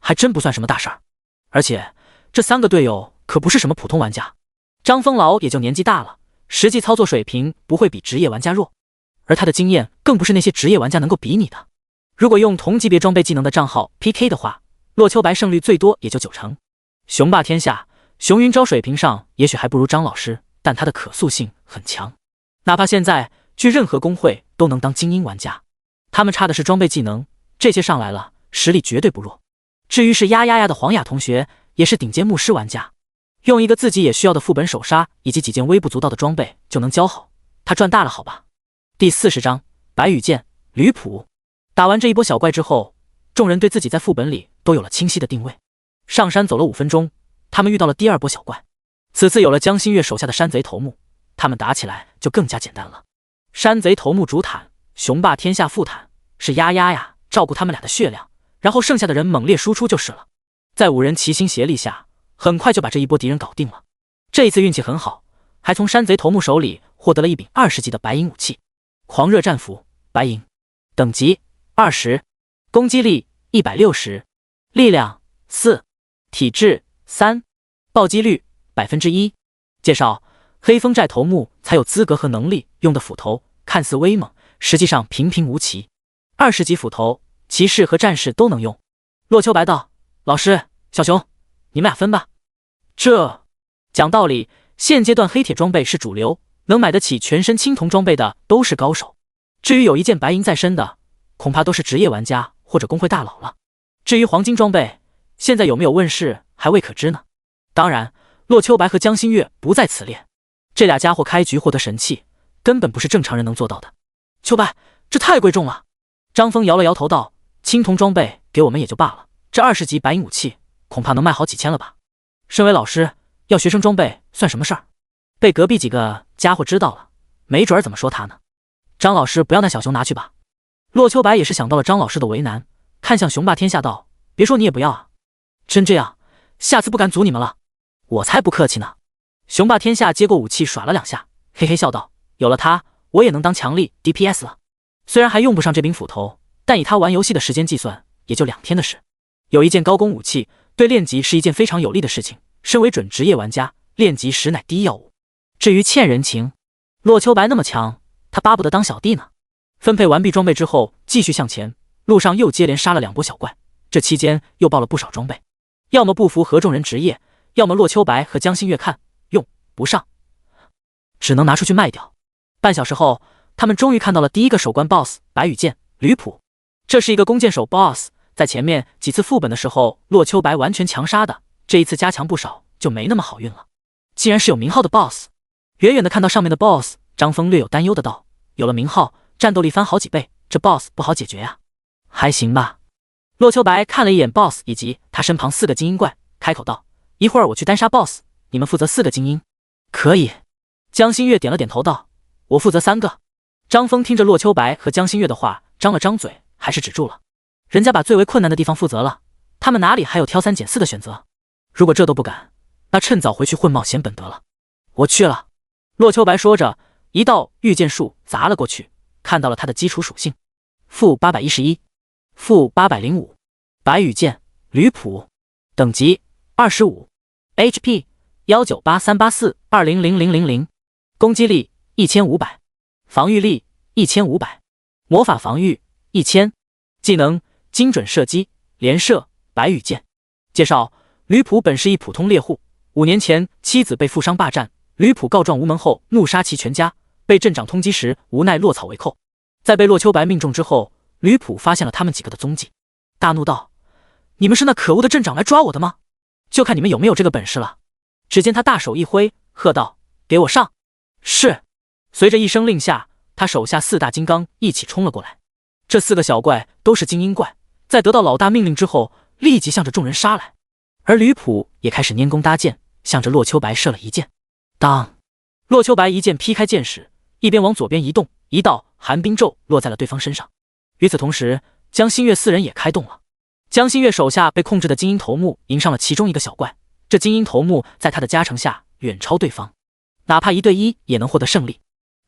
还真不算什么大事儿。而且这3个队友可不是什么普通玩家。张峰老也就年纪大了，实际操作水平不会比职业玩家弱，而他的经验更不是那些职业玩家能够比拟的。如果用同级别装备技能的账号 PK 的话，洛秋白胜率最多也就9成。雄霸天下，熊云昭水平上也许还不如张老师，但他的可塑性很强，哪怕现在去任何公会都能当精英玩家。他们差的是装备技能，这些上来了，实力绝对不弱。至于是呀的黄雅同学，也是顶尖牧师玩家，用一个自己也需要的副本手杀以及几件微不足道的装备就能交好，他赚大了好吧。第40章白羽剑吕普。打完这一波小怪之后，众人对自己在副本里都有了清晰的定位。上山走了5分钟，他们遇到了第2波小怪。此次有了江心月手下的山贼头目，他们打起来就更加简单了。山贼头目主坦，雄霸天下副坦，是呀照顾他们俩的血量，然后剩下的人猛烈输出就是了。在5人齐心协力下，很快就把这一波敌人搞定了。这一次运气很好，还从山贼头目手里获得了一柄20级的白银武器——狂热战斧，白银，等级20，攻击力160，力量4，体质3，暴击率1%。介绍：黑风寨头目才有资格和能力用的斧头，看似威猛，实际上平平无奇。20级斧头，骑士和战士都能用。洛秋白道：老师，小熊，你们俩分吧。这讲道理，现阶段黑铁装备是主流，能买得起全身青铜装备的都是高手。至于有一件白银在身的，恐怕都是职业玩家或者公会大佬了。至于黄金装备，现在有没有问世还未可知呢。当然，洛秋白和江心月不在此列，这俩家伙开局获得神器，根本不是正常人能做到的。秋白，这太贵重了。张峰摇了摇头道：青铜装备给我们也就罢了，这20级白银武器恐怕能卖好几千了吧。身为老师，要学生装备算什么事儿？被隔壁几个家伙知道了，没准儿怎么说他呢。张老师不要那小熊拿去吧。洛秋白也是想到了张老师的为难，看向雄霸天下道：别说你也不要啊，真这样，下次不敢阻你们了。我才不客气呢。雄霸天下接过武器耍了2下，嘿嘿笑道：有了它，我也能当强力 DPS 了。虽然还用不上这柄斧头，但以他玩游戏的时间计算，也就2天的事。有一件高攻武器，对练级是一件非常有利的事情。身为准职业玩家，练级实乃第一要务。至于欠人情，洛秋白那么强，他巴不得当小弟呢。分配完毕装备之后，继续向前，路上又接连杀了2波小怪，这期间又爆了不少装备，要么不符合众人职业，要么洛秋白和江心月看用不上，只能拿出去卖掉。半小时后，他们终于看到了第一个守关 BOSS 白羽剑吕普。这是一个弓箭手 BOSS， 在前面几次副本的时候，洛秋白完全强杀的，这一次加强不少，就没那么好运了。既然是有名号的 BOSS， 远远的看到上面的 BOSS， 张峰略有担忧的道：有了名号，战斗力翻好几倍，这 BOSS 不好解决呀。还行吧。洛秋白看了一眼 BOSS 以及他身旁4个精英怪，开口道：一会儿我去单杀 BOSS， 你们负责4个精英。可以。江心月点了点头道：我负责3个。张峰听着洛秋白和江心月的话，张了张嘴，还是止住了。人家把最为困难的地方负责了，他们哪里还有挑3拣4的选择？如果这都不敢，那趁早回去混冒险本得了。我去了。洛秋白说着，一道御剑术砸了过去，看到了他的基础属性：-811，-805，白羽剑吕普，等级25， HP 19838420000，攻击力1500，防御力1500，魔法防御1000，技能精准射击连射白羽剑。介绍：吕普本是一普通猎户，5年前妻子被富商霸占，吕普告状无门后怒杀其全家，被镇长通缉时无奈落草为寇。在被洛秋白命中之后，吕普发现了他们几个的踪迹，大怒道：你们是那可恶的镇长来抓我的吗？就看你们有没有这个本事了。只见他大手一挥，喝道：给我上！是。随着一声令下，他手下4大金刚一起冲了过来。这4个小怪都是精英怪，在得到老大命令之后，立即向着众人杀来。而吕普也开始拈弓搭箭，向着洛秋白射了一箭。当！洛秋白一剑劈开箭矢，一边往左边移动，一道寒冰咒落在了对方身上。与此同时，江心月4人也开动了。江心月手下被控制的精英头目迎上了其中一个小怪，这精英头目在他的加成下远超对方，哪怕1对1也能获得胜利。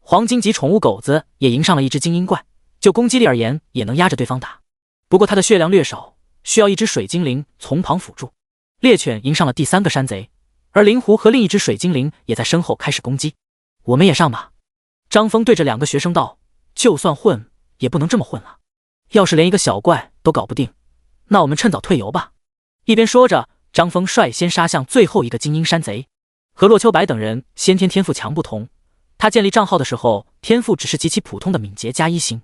黄金级宠物狗子也迎上了一只精英怪，就攻击力而言也能压着对方打。不过他的血量略少，需要一只水精灵从旁辅助。猎犬迎上了第3个山贼，而灵狐和另一只水精灵也在身后开始攻击。我们也上吧。张峰对着2个学生道，就算混也不能这么混啊，要是连一个小怪都搞不定，那我们趁早退游吧。一边说着，张峰率先杀向最后一个精英山贼。和洛秋白等人先天天赋强不同，他建立账号的时候天赋只是极其普通的敏捷加1星，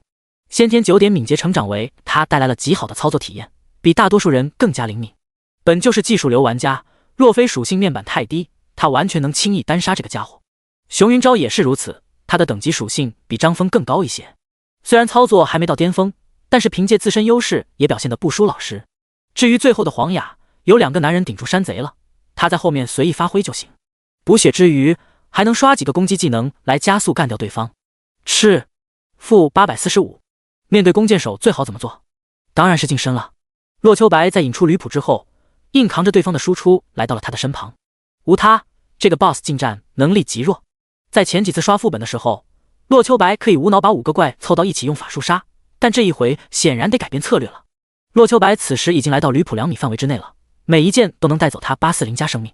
先天9点敏捷成长为他带来了极好的操作体验，比大多数人更加灵敏。本就是技术流玩家，若非属性面板太低，他完全能轻易单杀这个家伙。熊云昭也是如此，他的等级属性比张峰更高一些，虽然操作还没到巅峰，但是凭借自身优势也表现得不输老实。至于最后的黄雅，有2个男人顶住山贼了，他在后面随意发挥就行，补血之余还能刷几个攻击技能来加速干掉对方。是负845。面对弓箭手最好怎么做？当然是近身了。洛秋白在引出吕普之后，硬扛着对方的输出来到了他的身旁。无他，这个 BOSS 近战能力极弱，在前几次刷副本的时候，洛秋白可以无脑把5个怪凑到一起用法术杀，但这一回显然得改变策略了。洛秋白此时已经来到吕普2米范围之内了，每一剑都能带走他840加生命。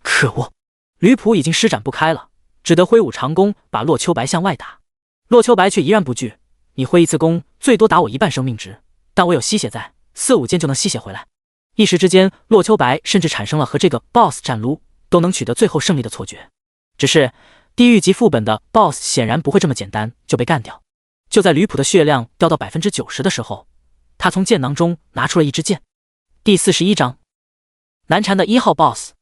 可恶，吕普已经施展不开了，只得挥舞长弓把洛秋白向外打。洛秋白却依然不惧，你挥一次弓最多打我1半生命值，但我有吸血在，4-5剑就能吸血回来。一时之间，洛秋白甚至产生了和这个 BOSS 战撸都能取得最后胜利的错觉。只是地狱级副本的 BOSS 显然不会这么简单就被干掉。就在吕普的血量掉到 90% 的时候，他从剑囊中拿出了一支剑。第41章难缠的1号 BOSS。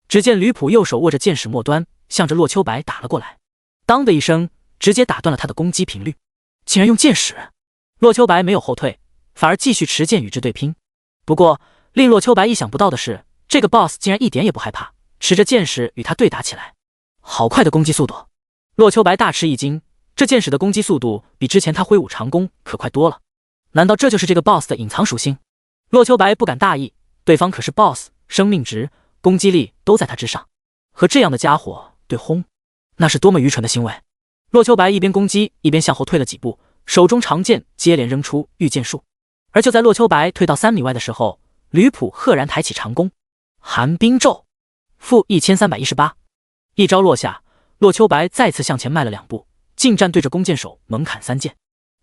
只见吕普右手握着剑矢末端，向着洛秋白打了过来，当的一声，直接打断了他的攻击频率。竟然用剑矢！洛秋白没有后退，反而继续持剑与之对拼。不过令洛秋白意想不到的是，这个 BOSS 竟然一点也不害怕，持着剑矢与他对打起来。好快的攻击速度！洛秋白大吃一惊，这剑矢的攻击速度比之前他挥舞长弓可快多了。难道这就是这个 BOSS 的隐藏属性？洛秋白不敢大意，对方可是 BOSS， 生命值、攻击力都在他之上，和这样的家伙对轰，那是多么愚蠢的行为！洛秋白一边攻击一边向后退了几步，手中长剑接连扔出御剑术。而就在洛秋白退到3米外的时候，吕普赫然抬起长弓，寒冰咒，负1318。一招落下，洛秋白再次向前迈了2步，近战对着弓箭手猛砍3剑，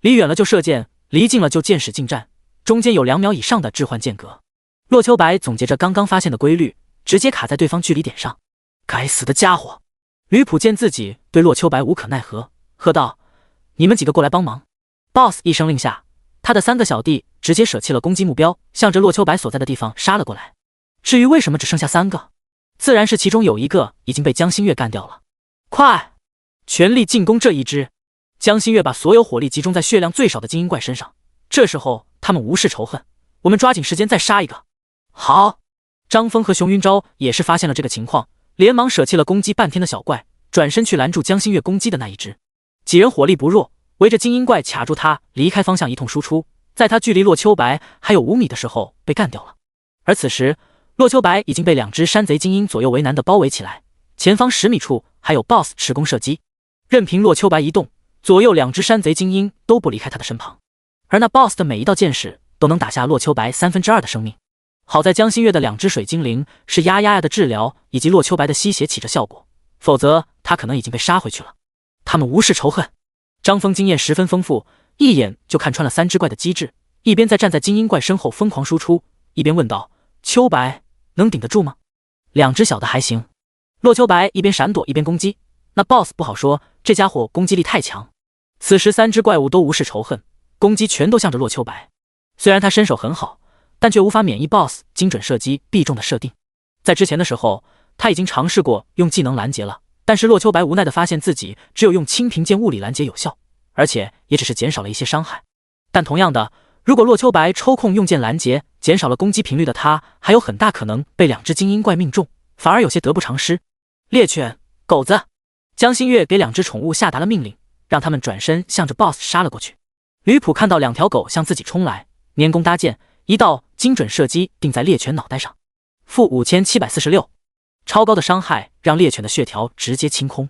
离远了就射箭，离近了就剑矢近战，中间有2秒以上的置换间隔。洛秋白总结着刚刚发现的规律，直接卡在对方距离点上。该死的家伙！吕普见自己对洛秋白无可奈何，喝道：“你们几个过来帮忙！” BOSS 一声令下，他的3个小弟直接舍弃了攻击目标，向着洛秋白所在的地方杀了过来。至于为什么只剩下3个，自然是其中有一个已经被江心月干掉了。快，全力进攻这一只！江心月把所有火力集中在血量最少的精英怪身上，这时候他们无视仇恨，我们抓紧时间再杀一个。好！张峰和熊云昭也是发现了这个情况，连忙舍弃了攻击半天的小怪，转身去拦住江心月攻击的那一只。几人火力不弱，围着精英怪卡住他离开方向一通输出，在他距离洛秋白还有5米的时候被干掉了。而此时洛秋白已经被2只山贼精英左右为难的包围起来，前方10米处还有 BOSS 持弓射击，任凭洛秋白移动，左右2只山贼精英都不离开他的身旁，而那 BOSS 的每一道剑矢都能打下洛秋白2/3的生命。好在江心月的2只水精灵是丫丫的治疗以及洛秋白的吸血起着效果，否则他可能已经被杀回去了。他们无视仇恨。张峰经验十分丰富，一眼就看穿了3只怪的机智，一边在站在精英怪身后疯狂输出，一边问道：“秋白能顶得住吗？”2只小的还行。洛秋白一边闪躲一边攻击，那 BOSS 不好说，这家伙攻击力太强。此时3只怪物都无视仇恨，攻击全都向着洛秋白。虽然他身手很好，但却无法免疫 BOSS 精准射击必中的设定。在之前的时候，他已经尝试过用技能拦截了，但是洛秋白无奈地发现自己只有用轻平剑物理拦截有效，而且也只是减少了一些伤害。但同样的，如果洛秋白抽空用剑拦截，减少了攻击频率的他，还有很大可能被2只精英怪命中，反而有些得不偿失。猎犬、狗子，江心月给2只宠物下达了命令，让他们转身向着 BOSS 杀了过去。吕普看到2条狗向自己冲来，拈弓搭箭，一道精准射击定在猎犬脑袋上，负5746。超高的伤害让猎犬的血条直接清空。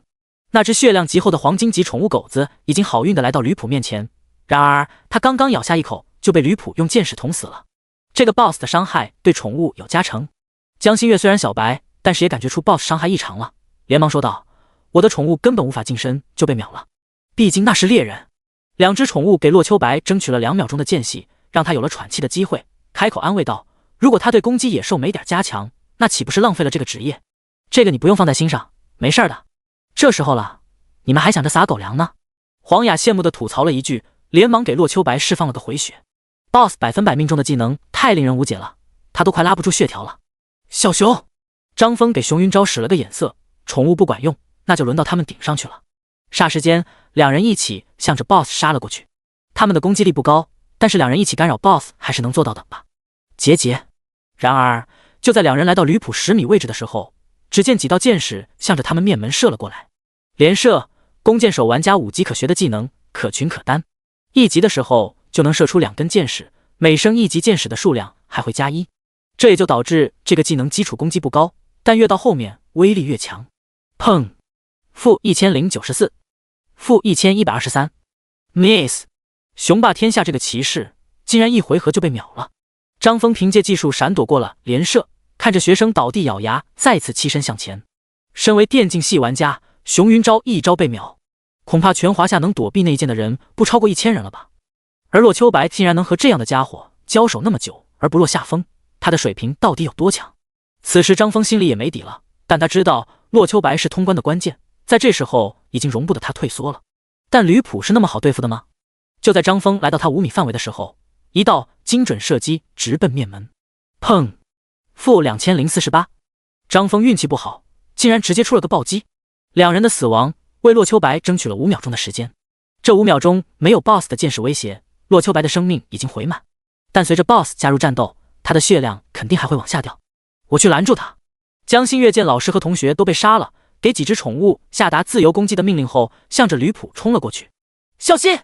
那只血量极厚的黄金级宠物狗子已经好运的来到吕普面前，然而他刚刚咬下一口，就被吕普用剑矢捅死了。这个 BOSS 的伤害对宠物有加成。江心月虽然小白，但是也感觉出 BOSS 伤害异常了，连忙说道：“我的宠物根本无法近身就被秒了，毕竟那是猎人。”两只宠物给洛秋白争取了2秒钟的间隙，让他有了喘气的机会，开口安慰道：“如果他对攻击野兽没点加强，那岂不是浪费了这个职业？这个你不用放在心上，没事的。这时候了，你们还想着撒狗粮呢？”黄雅羡慕地吐槽了一句，连忙给洛秋白释放了个回血。BOSS 100%命中的技能太令人无解了，他都快拉不住血条了。小熊，张峰给熊云昭使了个眼色，宠物不管用，那就轮到他们顶上去了。霎时间，两人一起向着 BOSS 杀了过去。他们的攻击力不高，但是两人一起干扰 BOSS 还是能做到的吧？结。然而，就在两人来到吕普10米位置的时候，只见几道箭矢向着他们面门射了过来。连射，弓箭手玩家5级可学的技能，可群可单。1级的时候就能射出2根箭矢，每升1级箭矢的数量还会加1。这也就导致这个技能基础攻击不高，但越到后面威力越强。砰！负1094，负1123。Miss！ 雄霸天下这个骑士竟然1回合就被秒了。张峰凭借技术闪躲过了连射，看着学生倒地咬牙，再次欺身向前。身为电竞系玩家，熊云昭一招被秒，恐怕全华夏能躲避那一剑的人不超过1000人了吧？而洛秋白竟然能和这样的家伙交手那么久而不落下风，他的水平到底有多强？此时张峰心里也没底了，但他知道洛秋白是通关的关键，在这时候已经容不得他退缩了。但吕普是那么好对付的吗？就在张峰来到他5米范围的时候，一道精准射击直奔面门。砰！负2048。张峰运气不好，竟然直接出了个暴击。两人的死亡为洛秋白争取了5秒钟的时间。这5秒钟没有 BOSS 的剑矢威胁，洛秋白的生命已经回满。但随着 BOSS 加入战斗，他的血量肯定还会往下掉。我去拦住他。江心月见老师和同学都被杀了，给几只宠物下达自由攻击的命令后，向着吕普冲了过去。小心！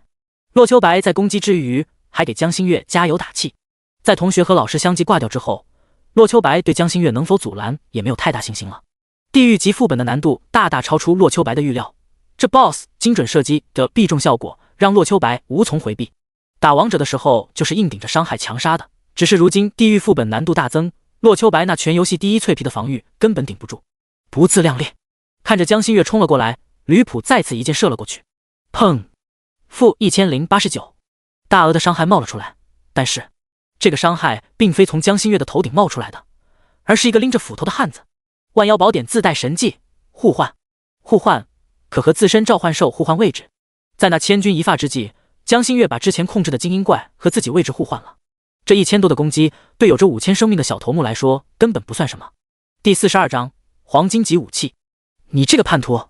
洛秋白在攻击之余还给江心月加油打气。在同学和老师相继挂掉之后，洛秋白对江心月能否阻拦也没有太大信心了。地狱级副本的难度大大超出洛秋白的预料，这 BOSS 精准射击的必中效果让洛秋白无从回避。打王者的时候就是硬顶着伤害强杀的，只是如今地狱副本难度大增，洛秋白那全游戏第一脆皮的防御根本顶不住。不自量力！看着江心月冲了过来，吕普再次一箭射了过去。砰！负1089。大额的伤害冒了出来，但是这个伤害并非从江心月的头顶冒出来的，而是一个拎着斧头的汉子。万妖宝典自带神技互换，互换可和自身召唤兽互换位置。在那千钧一发之际，江心月把之前控制的精英怪和自己位置互换了。这1000多的攻击对有着5000生命的小头目来说根本不算什么。第42章黄金级武器。你这个叛徒！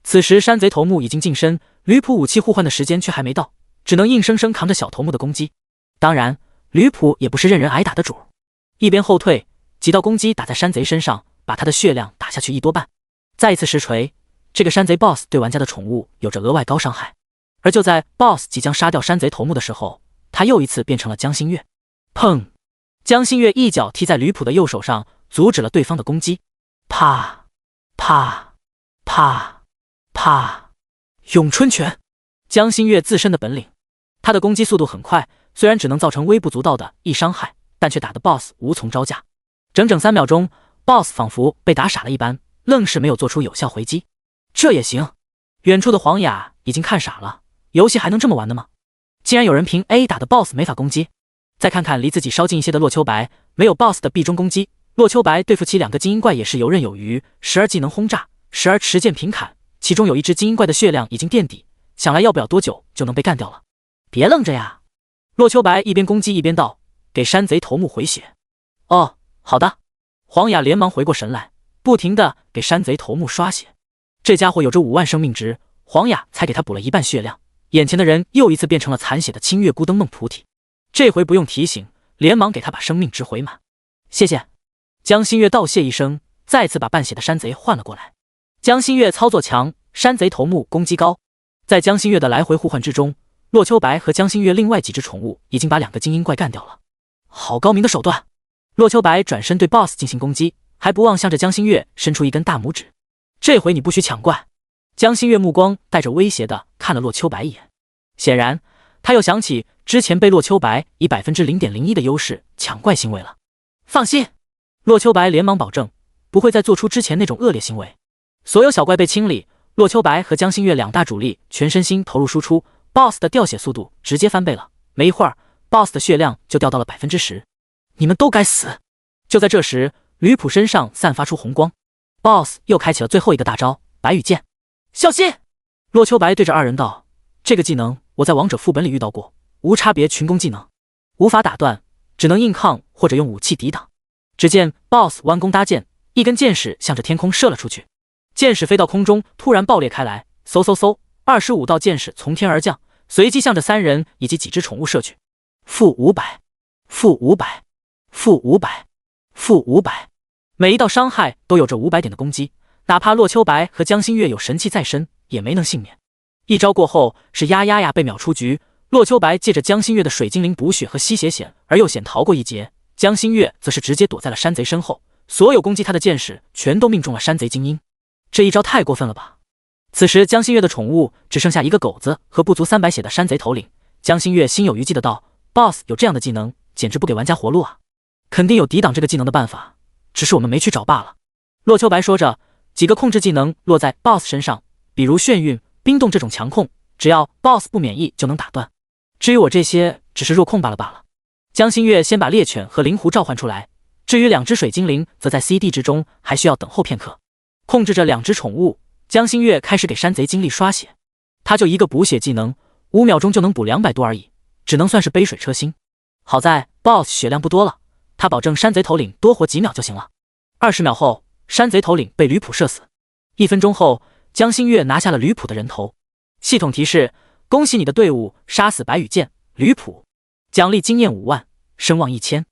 此时山贼头目已经近身，吕普武器互换的时间却还没到，只能硬生生扛着小头目的攻击。当然吕普也不是任人挨打的主，一边后退，几道攻击打在山贼身上，把他的血量打下去1多半。再一次实锤，这个山贼 BOSS 对玩家的宠物有着额外高伤害。而就在 BOSS 即将杀掉山贼头目的时候，他又一次变成了江心月。砰！江心月一脚踢在吕普的右手上，阻止了对方的攻击。啪啪啪啪！咏春拳，江心月自身的本领。他的攻击速度很快，虽然只能造成微不足道的1伤害，但却打得 BOSS 无从招架。整整3秒钟， BOSS 仿佛被打傻了一般，愣是没有做出有效回击。这也行？远处的黄雅已经看傻了，游戏还能这么玩的吗？竟然有人凭 A 打的 BOSS 没法攻击。再看看离自己稍近一些的洛秋白，没有 BOSS 的壁中攻击，洛秋白对付其2个精英怪也是游刃有余，时而技能轰炸，时而持剑平砍，其中有一只精英怪的血量已经垫底，想来要不了多久就能被干掉了。别愣着呀！洛秋白一边攻击一边道，给山贼头目回血。哦，好的。黄雅连忙回过神来，不停地给山贼头目刷血。这家伙有着5万生命值，黄雅才给他补了1半血量，眼前的人又一次变成了残血的清月孤灯梦菩提。这回不用提醒，连忙给他把生命值回满。谢谢。江心月道谢一声，再次把半血的山贼换了过来。江心月操作强，山贼头目攻击高。在江心月的来回互换之中，洛秋白和江心月另外几只宠物已经把2个精英怪干掉了。好高明的手段！洛秋白转身对 BOSS 进行攻击，还不忘向着江心月伸出1根大拇指。这回你不许抢怪！江心月目光带着威胁的看了洛秋白一眼，显然他又想起之前被洛秋白以0.01%的优势抢怪行为了。放心，洛秋白连忙保证不会再做出之前那种恶劣行为。所有小怪被清理，洛秋白和江心月两大主力全身心投入输出 ，BOSS 的掉血速度直接翻倍了。没一会儿 ，BOSS 的血量就掉到了10%。你们都该死！就在这时，吕普身上散发出红光 ，BOSS 又开启了最后一个大招白羽剑。小心！洛秋白对着二人道：“这个技能我在王者副本里遇到过，无差别群攻技能，无法打断，只能硬抗或者用武器抵挡。”只见 BOSS 弯弓搭箭，一根箭矢向着天空射了出去。箭矢飞到空中，突然爆裂开来，嗖嗖嗖，25道箭矢从天而降，随即向着3人以及几只宠物射去。-500，-500，-500，-500，每一道伤害都有着500点的攻击，哪怕洛秋白和江心月有神器在身，也没能幸免。一招过后是呀被秒出局。洛秋白借着江心月的水精灵补血和吸血险而又险逃过一劫，江心月则是直接躲在了山贼身后，所有攻击他的箭矢全都命中了山贼精英。这一招太过分了吧！此时江心月的宠物只剩下一个狗子和不足300血的山贼头领。江心月心有余悸的道 ：“BOSS 有这样的技能，简直不给玩家活路啊！肯定有抵挡这个技能的办法，只是我们没去找罢了。”洛秋白说着，几个控制技能落在 BOSS 身上，比如眩晕、冰冻这种强控，只要 BOSS 不免疫就能打断。至于我这些，只是弱控罢了。江心月先把猎犬和灵狐召唤出来，至于2只水精灵，则在 CD 之中，还需要等候片刻。控制着2只宠物，江心月开始给山贼精力刷血。他就一个补血技能，5秒钟就能补200多而已，只能算是杯水车薪。好在 BOSS 血量不多了，他保证山贼头领多活几秒就行了。20秒后，山贼头领被吕普射死。1分钟后，江心月拿下了吕普的人头。系统提示：恭喜你的队伍杀死白羽剑、吕普，奖励经验5万，声望1000。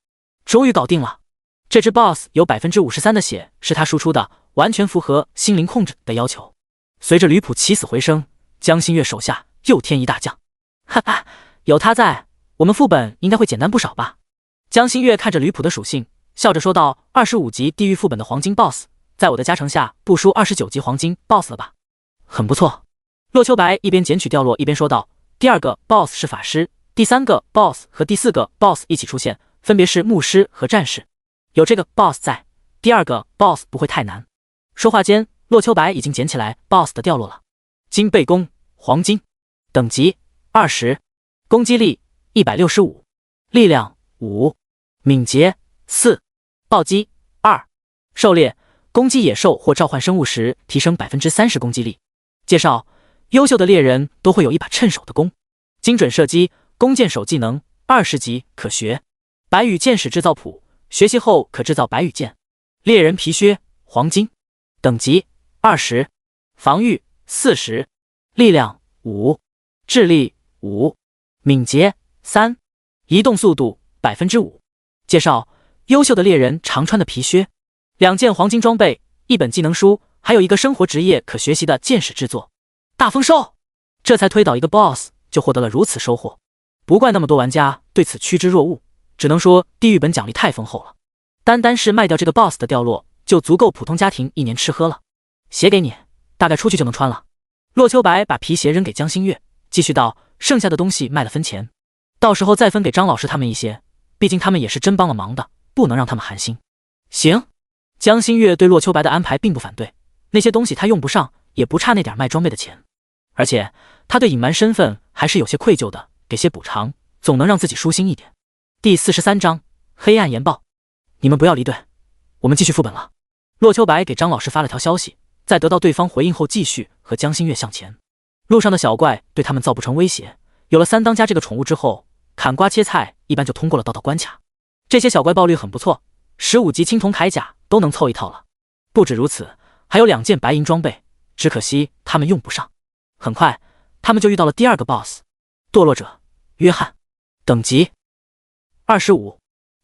终于搞定了。这只 BOSS 有53%的血是他输出的，完全符合心灵控制的要求。随着吕普起死回生，江心月手下又添一大将。哈哈，有他在，我们副本应该会简单不少吧？江心月看着吕普的属性，笑着说道：“25级地狱副本的黄金 BOSS， 在我的加成下不输29级黄金 BOSS 了吧？很不错。”洛秋白一边捡取掉落一边说道：“第2个 BOSS 是法师，第3个 BOSS 和第4个 BOSS 一起出现，分别是牧师和战士。有这个 BOSS 在，第2个 BOSS 不会太难。”说话间，洛秋白已经捡起来 BOSS 的掉落了。金背弓，黄金，等级20，攻击力165，力量5，敏捷4，暴击2。狩猎，攻击野兽或召唤生物时提升30%攻击力。介绍：优秀的猎人都会有一把趁手的弓。精准射击，弓箭手技能20级可学。白羽箭矢制造谱，学习后可制造白羽箭。猎人皮靴，黄金，等级20，防御40，力量5，智力5，敏捷3，移动速度5%。介绍：优秀的猎人常穿的皮靴，2件黄金装备，1本技能书，还有一个生活职业可学习的箭矢制作。大丰收！这才推倒一个 BOSS 就获得了如此收获，不怪那么多玩家对此趋之若鹜，只能说地狱本奖励太丰厚了。单是卖掉这个 BOSS 的掉落，就足够普通家庭1年吃喝了。鞋给你，大概出去就能穿了。洛秋白把皮鞋扔给江心月，继续道：剩下的东西卖了分钱，到时候再分给张老师他们一些，毕竟他们也是真帮了忙的，不能让他们寒心。行。江心月对洛秋白的安排并不反对，那些东西他用不上，也不差那点卖装备的钱。而且他对隐瞒身份还是有些愧疚的，给些补偿，总能让自己舒心一点。第43章黑暗研报。你们不要离队，我们继续副本了。洛秋白给张老师发了条消息，在得到对方回应后，继续和江心月向前。路上的小怪对他们造不成威胁，有了3当家这个宠物之后，砍瓜切菜一般就通过了道关卡。这些小怪爆率很不错，15级青铜铠甲都能凑一套了。不止如此，还有2件白银装备，只可惜他们用不上。很快，他们就遇到了第2个 BOSS， 堕落者约翰，等级25，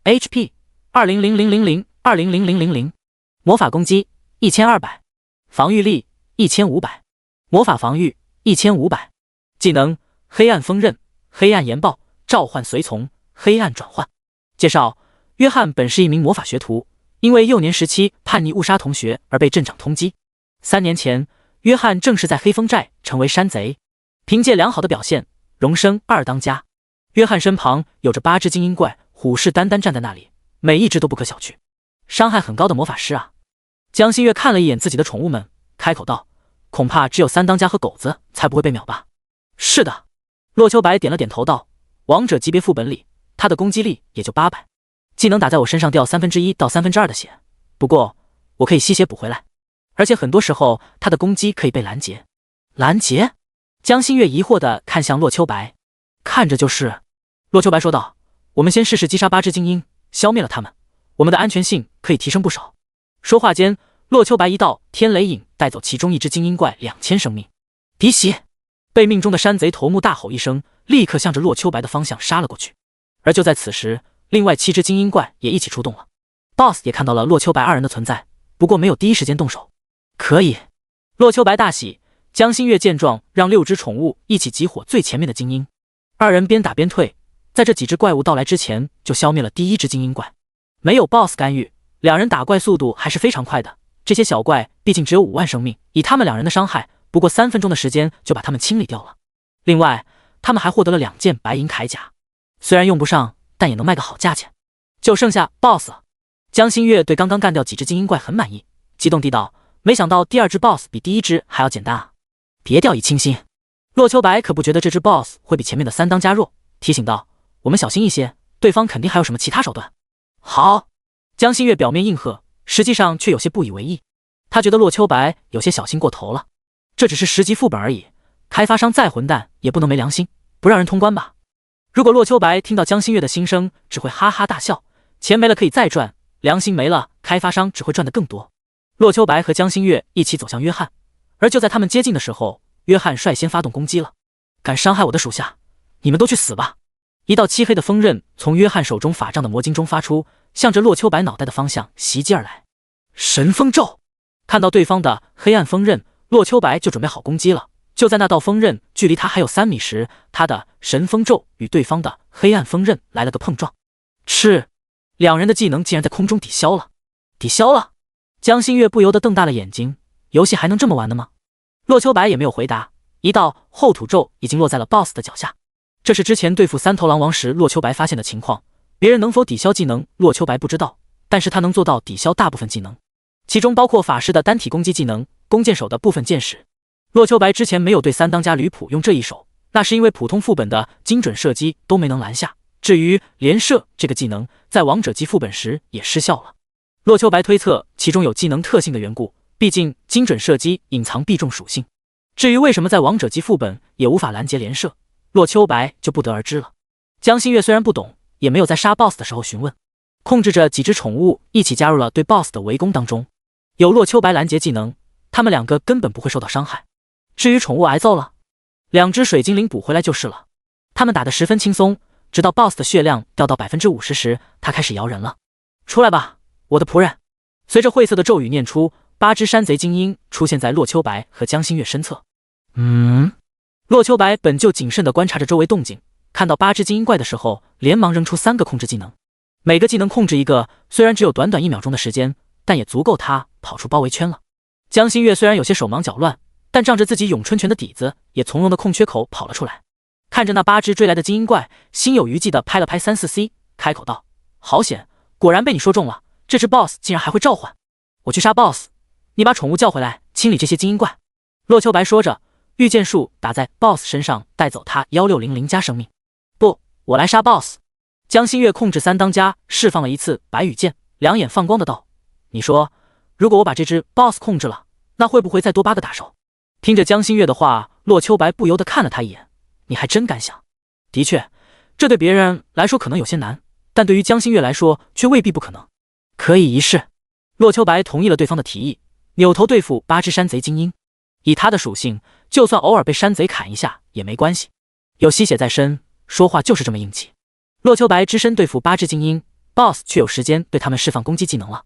HP 200000，魔法攻击1200，防御力1500，魔法防御1500，技能黑暗锋刃、黑暗研报、召唤随从、黑暗转换。介绍：约翰本是一名魔法学徒，因为幼年时期叛逆误杀同学而被镇长通缉。3年前，约翰正式在黑风寨成为山贼。凭借良好的表现，荣升2当家。约翰身旁有着8只精英怪，虎视眈眈站在那里，每一只都不可小觑，伤害很高的魔法师啊！江心月看了一眼自己的宠物们，开口道：“恐怕只有3当家和狗子才不会被秒吧？”是的，洛秋白点了点头道：“王者级别副本里，他的攻击力也就800，技能打在我身上掉1/3到2/3的血，不过我可以吸血补回来，而且很多时候他的攻击可以被拦截。”拦截？江心月疑惑地看向洛秋白，看着就是。洛秋白说道：“我们先试试击杀8只精英，消灭了他们，我们的安全性可以提升不少。”说话间，洛秋白一道天雷影带走其中1只精英怪2000生命。嫡袭！被命中的山贼头目大吼一声，立刻向着洛秋白的方向杀了过去。而就在此时，另外7只精英怪也一起出动了。BOSS 也看到了洛秋白2人的存在，不过没有第一时间动手。可以！洛秋白大喜。江心月见状，让6只宠物一起集火最前面的精英。2人边打边退，在这几只怪物到来之前，就消灭了第1只精英怪。没有 BOSS 干预，2人打怪速度还是非常快的。这些小怪毕竟只有5万生命，以他们2人的伤害，不过3分钟的时间就把他们清理掉了。另外，他们还获得了2件白银铠甲，虽然用不上，但也能卖个好价钱。就剩下 BOSS 了。江心月对刚刚干掉几只精英怪很满意，激动地道：“没想到第2只 BOSS 比第1只还要简单啊！别掉以轻心。”洛秋白可不觉得这只 BOSS 会比前面的3当家弱，提醒道：“我们小心一些，对方肯定还有什么其他手段。”好。江心月表面应和，实际上却有些不以为意。他觉得洛秋白有些小心过头了。这只是10级副本而已，开发商再混蛋也不能没良心，不让人通关吧？如果洛秋白听到江心月的心声，只会哈哈大笑。钱没了可以再赚，良心没了，开发商只会赚得更多。洛秋白和江心月一起走向约翰，而就在他们接近的时候，约翰率先发动攻击了。敢伤害我的属下，你们都去死吧！一道漆黑的锋刃从约翰手中法杖的魔晶中发出，向着洛秋白脑袋的方向袭击而来。神风咒！看到对方的黑暗锋刃，洛秋白就准备好攻击了。就在那道锋刃距离他还有3米时，他的神风咒与对方的黑暗锋刃来了个碰撞。是，2人的技能竟然在空中抵消了！抵消了！江心月不由得瞪大了眼睛，游戏还能这么玩的吗？洛秋白也没有回答，一道后土咒已经落在了 BOSS 的脚下。这是之前对付3头狼王时洛秋白发现的情况，别人能否抵消技能，洛秋白不知道，但是他能做到抵消大部分技能，其中包括法师的单体攻击技能、弓箭手的部分箭矢。洛秋白之前没有对3当家吕普用这一手，那是因为普通副本的精准射击都没能拦下，至于连射这个技能，在王者级副本时也失效了。洛秋白推测其中有技能特性的缘故，毕竟精准射击隐藏必中属性。至于为什么在王者级副本也无法拦截连射，洛秋白就不得而知了。江心月虽然不懂，也没有在杀 BOSS 的时候询问，控制着几只宠物一起加入了对 BOSS 的围攻当中。有洛秋白拦截技能，他们2个根本不会受到伤害。至于宠物挨揍了，2只水精灵补回来就是了。他们打得十分轻松，直到 BOSS 的血量掉到 50% 时，他开始摇人了。出来吧，我的仆人！随着晦涩的咒语念出，8只山贼精英出现在洛秋白和江心月身侧。洛秋白本就谨慎地观察着周围动静，看到8只精英怪的时候，连忙扔出3个控制技能。每个技能控制1个，虽然只有短短1秒钟的时间，但也足够他跑出包围圈了。江心月虽然有些手忙脚乱，但仗着自己咏春拳的底子，也从容的空缺口跑了出来。看着那8只追来的精英怪，心有余悸地拍了拍34C，开口道：“好险，果然被你说中了，这只 BOSS 竟然还会召唤。我去杀 BOSS， 你把宠物叫回来，清理这些精英怪。”洛秋白说着，御剑术打在 BOSS 身上，带走他1600加生命。不，我来杀 BOSS。江心月控制3当家，释放了一次白羽剑，两眼放光的道：“你说，如果我把这只 BOSS 控制了，那会不会再多8个打手？”听着江心月的话，洛秋白不由得看了他一眼：“你还真敢想。的确，这对别人来说可能有些难，但对于江心月来说却未必不可能。可以一试。”洛秋白同意了对方的提议，扭头对付8只山贼精英。以他的属性，就算偶尔被山贼砍一下也没关系，有吸血在身，说话就是这么硬气。洛秋白只身对付8只精英 ，BOSS 却有时间对他们释放攻击技能了。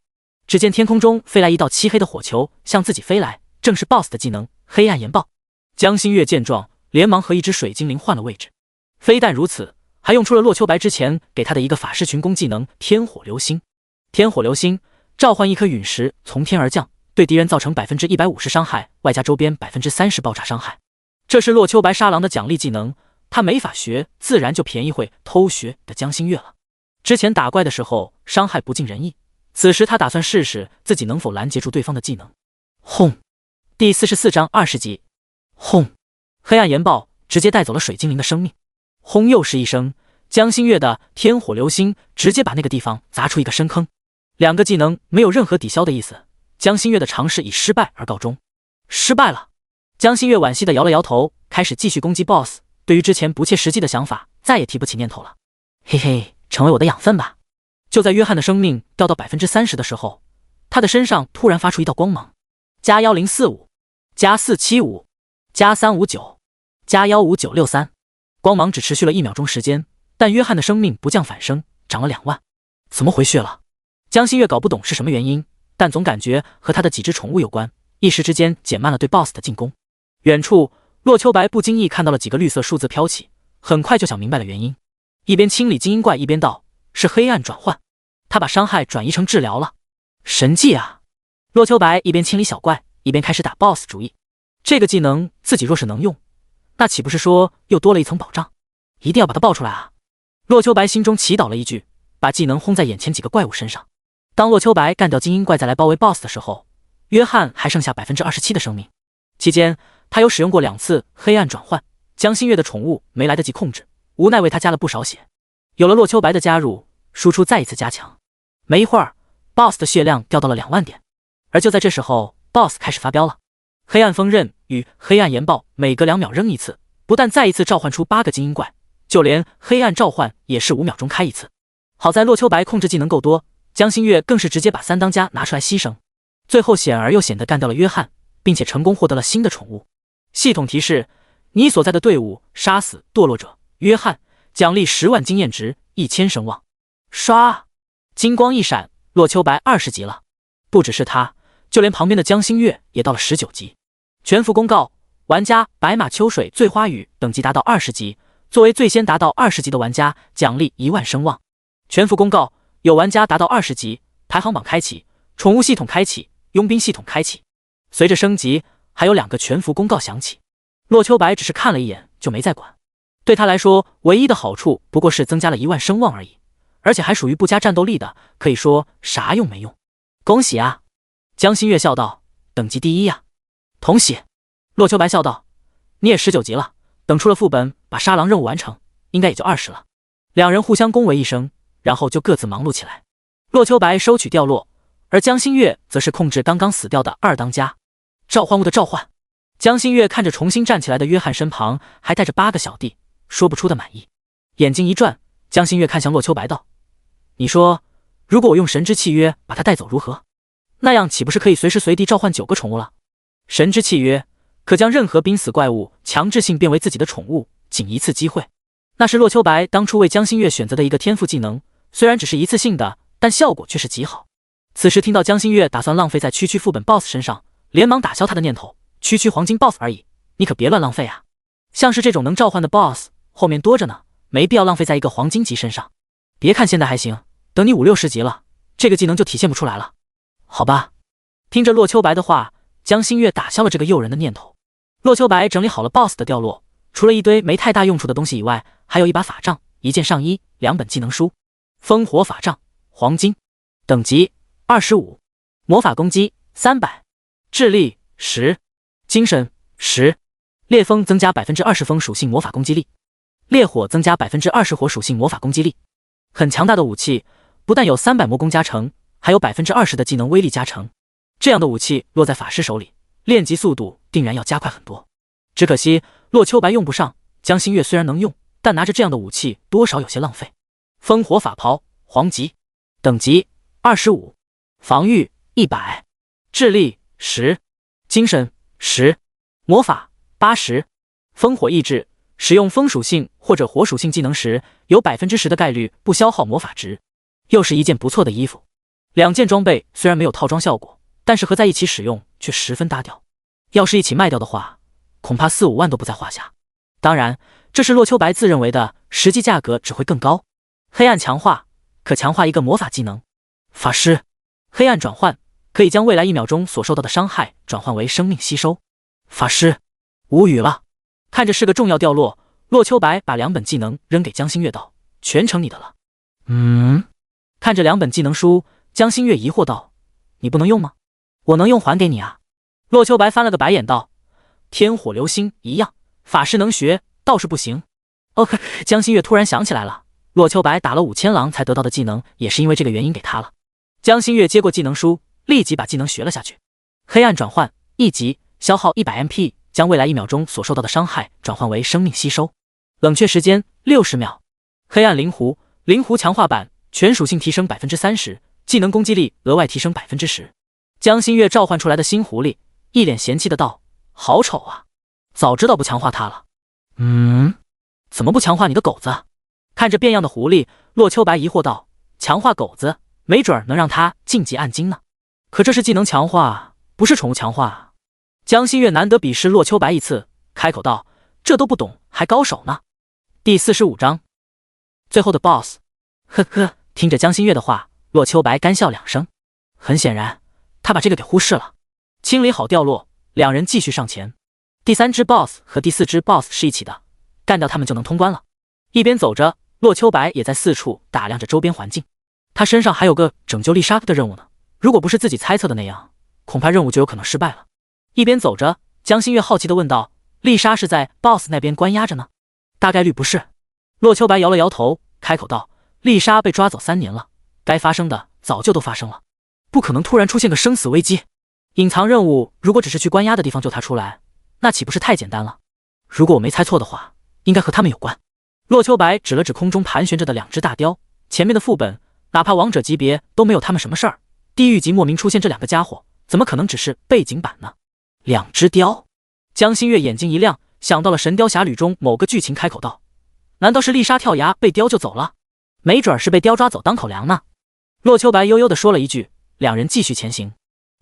只见天空中飞来一道漆黑的火球，向自己飞来，正是 BOSS 的技能黑暗岩爆。江心月见状，连忙和一只水精灵换了位置。非但如此，还用出了洛秋白之前给他的一个法师群攻技能天火流星。天火流星召唤一颗陨石从天而降，对敌人造成 150% 伤害，外加周边 30% 爆炸伤害。这是洛秋白杀狼的奖励技能，他没法学，自然就便宜会偷学的江心月了。之前打怪的时候伤害不尽人意，此时他打算试试自己能否拦截住对方的技能。轰！第44章20级。轰！黑暗岩爆直接带走了水精灵的生命。轰！又是一声，江心月的天火流星直接把那个地方砸出一个深坑。两个技能没有任何抵消的意思，江心月的尝试以失败而告终。失败了。江心月惋惜地摇了摇头，开始继续攻击 BOSS。对于之前不切实际的想法，再也提不起念头了。嘿嘿，成为我的养分吧。就在约翰的生命掉到 30% 的时候，他的身上突然发出一道光芒，加1045，加475，加359，加15963。光芒只持续了1秒钟时间，但约翰的生命不降反升，涨了2万。怎么回事了？江心月搞不懂是什么原因，但总感觉和他的几只宠物有关，一时之间减慢了对 BOSS 的进攻。远处，洛秋白不经意看到了几个绿色数字飘起，很快就想明白了原因，一边清理精英怪一边道：“是黑暗转换，他把伤害转移成治疗了，神技啊！”洛秋白一边清理小怪，一边开始打 BOSS 主意。这个技能自己若是能用，那岂不是说又多了一层保障？一定要把它爆出来啊！洛秋白心中祈祷了一句，把技能轰在眼前几个怪物身上。当洛秋白干掉精英怪再来包围 BOSS 的时候，约翰还剩下 27% 的生命。期间他有使用过2次黑暗转换，江心月的宠物没来得及控制，无奈为他加了不少血。有了洛秋白的加入，输出再一次加强。没一会儿 BOSS 的血量掉到了2万点。而就在这时候 BOSS 开始发飙了，黑暗锋刃与黑暗岩爆每隔2秒扔一次，不但再一次召唤出8个精英怪，就连黑暗召唤也是5秒钟开一次。好在洛秋白控制技能够多，江心月更是直接把3当家拿出来牺牲，最后显而又显地干掉了约翰，并且成功获得了新的宠物。系统提示：你所在的队伍杀死堕落者约翰，奖励10万经验值，1000声望。刷！金光一闪，洛秋白20级了。不只是他，就连旁边的江心月也到了19级。全服公告：玩家白马秋水醉花雨等级达到20级，作为最先达到20级的玩家，奖励1万声望。全服公告：有玩家达到20级，排行榜开启，宠物系统开启，佣兵系统开启。随着升级，还有2个全服公告响起。洛秋白只是看了一眼就没再管，对他来说，唯一的好处不过是增加了1万声望而已，而且还属于不加战斗力的，可以说啥用没用。恭喜啊！江心月笑道：“等级第1呀！”同喜。洛秋白笑道：“你也19级了，等出了副本，把沙狼任务完成，应该也就20了。”两人互相恭维一声，然后就各自忙碌起来。洛秋白收取掉落，而江心月则是控制刚刚死掉的2当家。召唤物的召唤。江心月看着重新站起来的约翰身旁还带着8个小弟，说不出的满意。眼睛一转，江心月看向洛秋白道：“你说，如果我用神之契约把他带走如何？那样岂不是可以随时随地召唤9个宠物了？神之契约可将任何濒死怪物强制性变为自己的宠物，仅1次机会。那是洛秋白当初为江心月选择的一个天赋技能，虽然只是1次性的，但效果却是极好。此时听到江心月打算浪费在区区副本 BOSS 身上，连忙打消他的念头。区区黄金 BOSS 而已，你可别乱浪费啊！像是这种能召唤的 BOSS 后面多着呢，没必要浪费在一个黄金级身上。别看现在还行，等你5、60级了，这个技能就体现不出来了。好吧。听着洛秋白的话，江心月打消了这个诱人的念头。洛秋白整理好了 BOSS 的掉落，除了一堆没太大用处的东西以外，还有一把法杖、1件上衣、2本技能书。烽火法杖，黄金，等级25，魔法攻击300，智力10，精神10，烈风增加 20% 风属性魔法攻击力，烈火增加 20% 火属性魔法攻击力。很强大的武器，不但有300魔攻加成，还有 20% 的技能威力加成。这样的武器落在法师手里，练级速度定然要加快很多。只可惜洛秋白用不上，江心月虽然能用，但拿着这样的武器多少有些浪费。烽火法袍，黄级，等级25，防御100，智力10，精神10，魔法80，烽火意志，使用风属性或者火属性技能时，有 10% 的概率不消耗魔法值。又是一件不错的衣服。2件装备虽然没有套装效果，但是合在一起使用却十分搭调。要是一起卖掉的话，恐怕4、5万都不在话下。当然，这是洛秋白自认为的，实际价格只会更高。黑暗强化，可强化一个魔法技能。法师，黑暗转换，可以将未来1秒钟所受到的伤害转换为生命吸收。法师，无语了。看着是个重要掉落，洛秋白把2本技能扔给江心月道：“全程你的了。”看着2本技能书，江心月疑惑道：“你不能用吗？我能用还给你啊。”洛秋白翻了个白眼道：“天火流星一样，法师能学，倒是不行。”江心月突然想起来了，洛秋白打了5000狼才得到的技能，也是因为这个原因给他了。江心月接过技能书，立即把技能学了下去。黑暗转换1级，消耗100 MP， 将未来1秒钟所受到的伤害转换为生命吸收。冷却时间60秒。黑暗灵狐，灵狐强化版，全属性提升 30%， 技能攻击力额外提升 10%。江心月召唤出来的新狐狸一脸嫌弃的道：“好丑啊，早知道不强化它了。”怎么不强化你的狗子？看着变样的狐狸，洛秋白疑惑道：“强化狗子，没准能让它晋级暗金呢。可这是技能强化，不是宠物强化啊。”江心月难得鄙视洛秋白一次，开口道：“这都不懂，还高手呢。”第45章，最后的 BOSS。听着江心月的话，洛秋白干笑2声。很显然，他把这个给忽视了。清理好掉落，两人继续上前。第3只 BOSS 和第4只 BOSS 是一起的，干掉他们就能通关了。一边走着，洛秋白也在四处打量着周边环境。他身上还有个拯救丽莎的任务呢，如果不是自己猜测的那样，恐怕任务就有可能失败了。一边走着，江心月好奇地问道：“丽莎是在 BOSS 那边关押着呢？”大概率不是。洛秋白摇了摇头，开口道：“丽莎被抓走3年了，该发生的早就都发生了，不可能突然出现个生死危机。隐藏任务如果只是去关押的地方救她出来，那岂不是太简单了？如果我没猜错的话，应该和他们有关。”洛秋白指了指空中盘旋着的2只大雕，前面的副本，哪怕王者级别都没有他们什么事儿，地狱级莫名出现这2个家伙，怎么可能只是背景板呢？2只雕。江心月眼睛一亮，想到了《神雕侠侣》中某个剧情，开口道：“难道是丽莎跳崖被雕就走了？没准是被雕抓走当口粮呢。”洛秋白悠悠地说了一句，两人继续前行。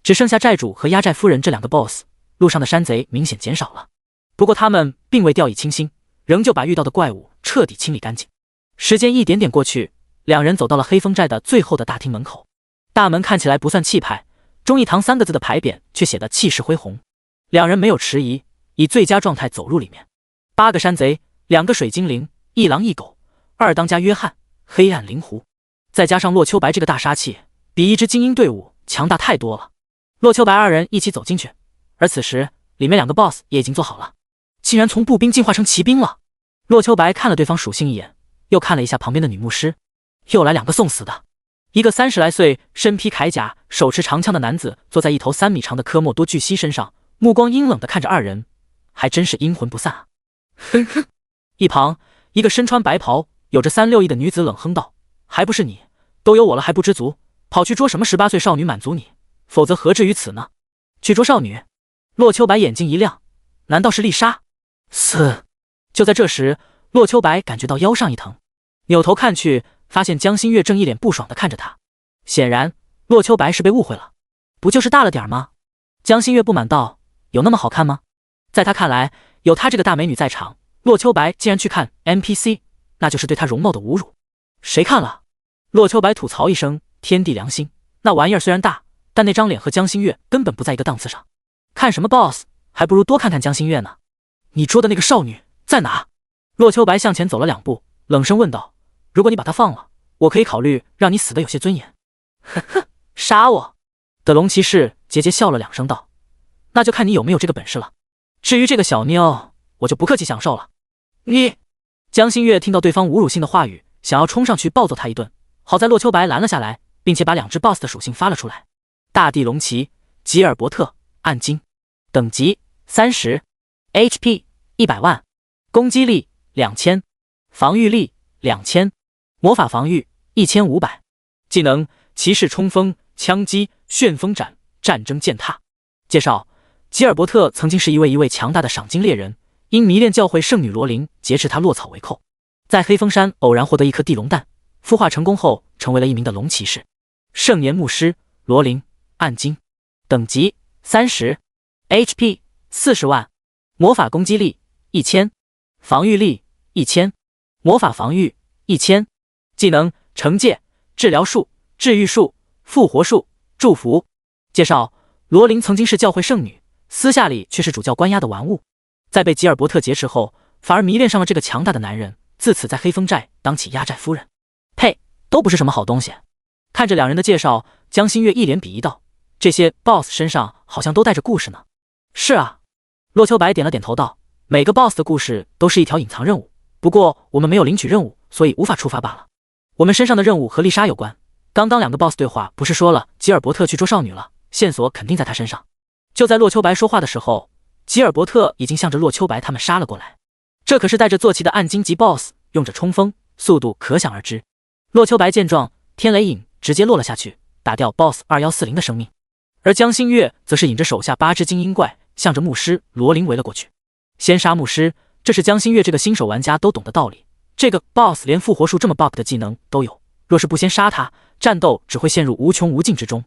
只剩下债主和压寨夫人这2个 BOSS， 路上的山贼明显减少了。不过他们并未掉以轻心，仍旧把遇到的怪物彻底清理干净。时间一点点过去，两人走到了黑风寨的最后的大厅门口。大门看起来不算气派，忠义堂3个字的牌匾却写得气势恢宏。两人没有迟疑，以最佳状态走入里面。8个山贼，2个水精灵，1狼1狗，2当家约翰，黑暗灵狐，再加上洛秋白这个大杀器，比一支精英队伍强大太多了。洛秋白2人一起走进去，而此时里面2个 BOSS 也已经做好了，竟然从步兵进化成骑兵了。洛秋白看了对方属性一眼，又看了一下旁边的女牧师，又来2个送死的。一个30来岁，身披铠甲，手持长枪的男子坐在一头3米长的科莫多巨蜥身上，目光阴冷地看着2人，还真是阴魂不散啊。一旁一个身穿白袍，有着361的女子冷哼道：“还不是你，都有我了还不知足，跑去捉什么18岁少女满足你，否则何至于此呢？去捉少女？”洛秋白眼睛一亮，难道是丽莎？就在这时，洛秋白感觉到腰上一疼，扭头看去，发现江心月正一脸不爽地看着他。显然洛秋白是被误会了，不就是大了点吗？江心月不满道：“有那么好看吗？”在他看来，有她这个大美女在场，洛秋白竟然去看 NPC， 那就是对她容貌的侮辱。谁看了？洛秋白吐槽一声，天地良心，那玩意儿虽然大，但那张脸和江心月根本不在一个档次上。看什么 BOSS， 还不如多看看江心月呢。你捉的那个少女在哪？洛秋白向前走了2步，冷声问道：“如果你把她放了，我可以考虑让你死得有些尊严。”杀我！的龙骑士桀桀笑了2声道：“那就看你有没有这个本事了。至于这个小妞，我就不客气享受了。”你……江心月听到对方侮辱性的话语，想要冲上去暴揍他一顿，好在洛秋白拦了下来，并且把2只 BOSS 的属性发了出来：大地龙骑，吉尔伯特，暗金，等级30， HP 100万，攻击力2000，防御力2000，魔法防御1500，技能骑士冲锋，枪击，旋风斩，战争践踏。介绍：吉尔伯特曾经是一位强大的赏金猎人，因迷恋教会圣女罗琳，劫持她落草为寇，在黑风山偶然获得一颗地龙蛋，孵化成功后成为了一名的龙骑士。圣言牧师，罗琳，暗金，等级30， HP 40万，魔法攻击力1000，防御力1000，魔法防御1000，技能惩戒，治疗术，治愈术，复活术，祝福。介绍：罗琳曾经是教会圣女，私下里却是主教关押的玩物。在被吉尔伯特劫持后，反而迷恋上了这个强大的男人，自此在黑风寨当起压寨夫人。呸，都不是什么好东西。看着两人的介绍，江心月一脸鄙夷道：“这些 boss 身上好像都带着故事呢。”是啊，洛秋白点了点头道：“每个 boss 的故事都是一条隐藏任务，不过我们没有领取任务，所以无法出发罢了。我们身上的任务和丽莎有关。刚刚两个 boss 对话不是说了吉尔伯特去捉少女了，线索肯定在他身上。”就在洛秋白说话的时候，吉尔伯特已经向着洛秋白他们杀了过来。这可是带着坐骑的暗金级 boss， 用着冲锋，速度可想而知。洛秋白见状，天雷影直接落了下去，打掉 boss 2140的生命。而江心月则是引着手下8只精英怪，向着牧师罗琳围了过去。先杀牧师，这是江心月这个新手玩家都懂的道理。这个 boss 连复活术这么 bug 的技能都有，若是不先杀他，战斗只会陷入无穷无尽之中。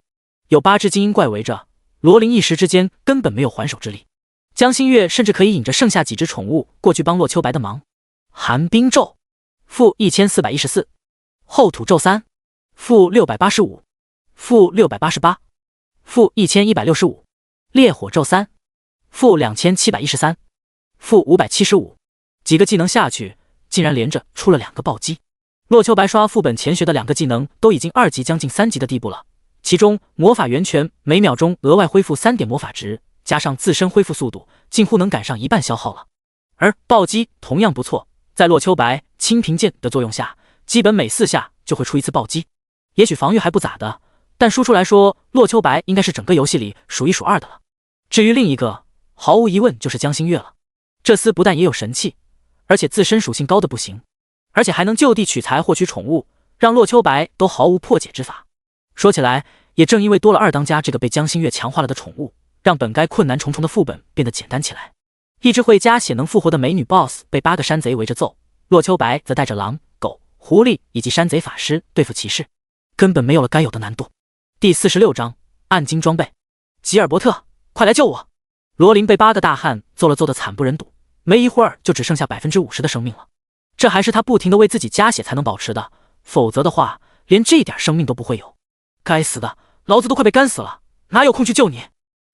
有8只精英怪围着，罗琳一时之间根本没有还手之力。江心月甚至可以引着剩下几只宠物过去帮洛秋白的忙。寒冰咒负1414，后土咒3负685，负688，负1165，烈火咒3负2713，负575。几个技能下去，竟然连着出了2个暴击。洛秋白刷副本前学的2个技能都已经2级将近3级的地步了，其中魔法源泉每秒钟额外恢复3点魔法值，加上自身恢复速度，近乎能赶上一半消耗了。而暴击同样不错，在洛秋白清平剑的作用下，基本每4下就会出一次暴击。也许防御还不咋的，但输出来说，洛秋白应该是整个游戏里数1数2的了。至于另一个，毫无疑问就是江心月了。这厮不但也有神器，而且自身属性高的不行，而且还能就地取材获取宠物，让洛秋白都毫无破解之法。说起来，也正因为多了2当家这个被江心月强化了的宠物，让本该困难重重的副本变得简单起来。一只会加血能复活的美女 boss 被8个山贼围着揍，洛秋白则带着狼、狗、狐狸以及山贼法师对付骑士，根本没有了该有的难度。第46章暗金装备。吉尔伯特，快来救我！罗琳被8个大汉揍得惨不忍睹，没一会儿就只剩下 50% 的生命了。这还是他不停地为自己加血才能保持的，否则的话连这点生命都不会有。该死的，老子都快被干死了，哪有空去救你！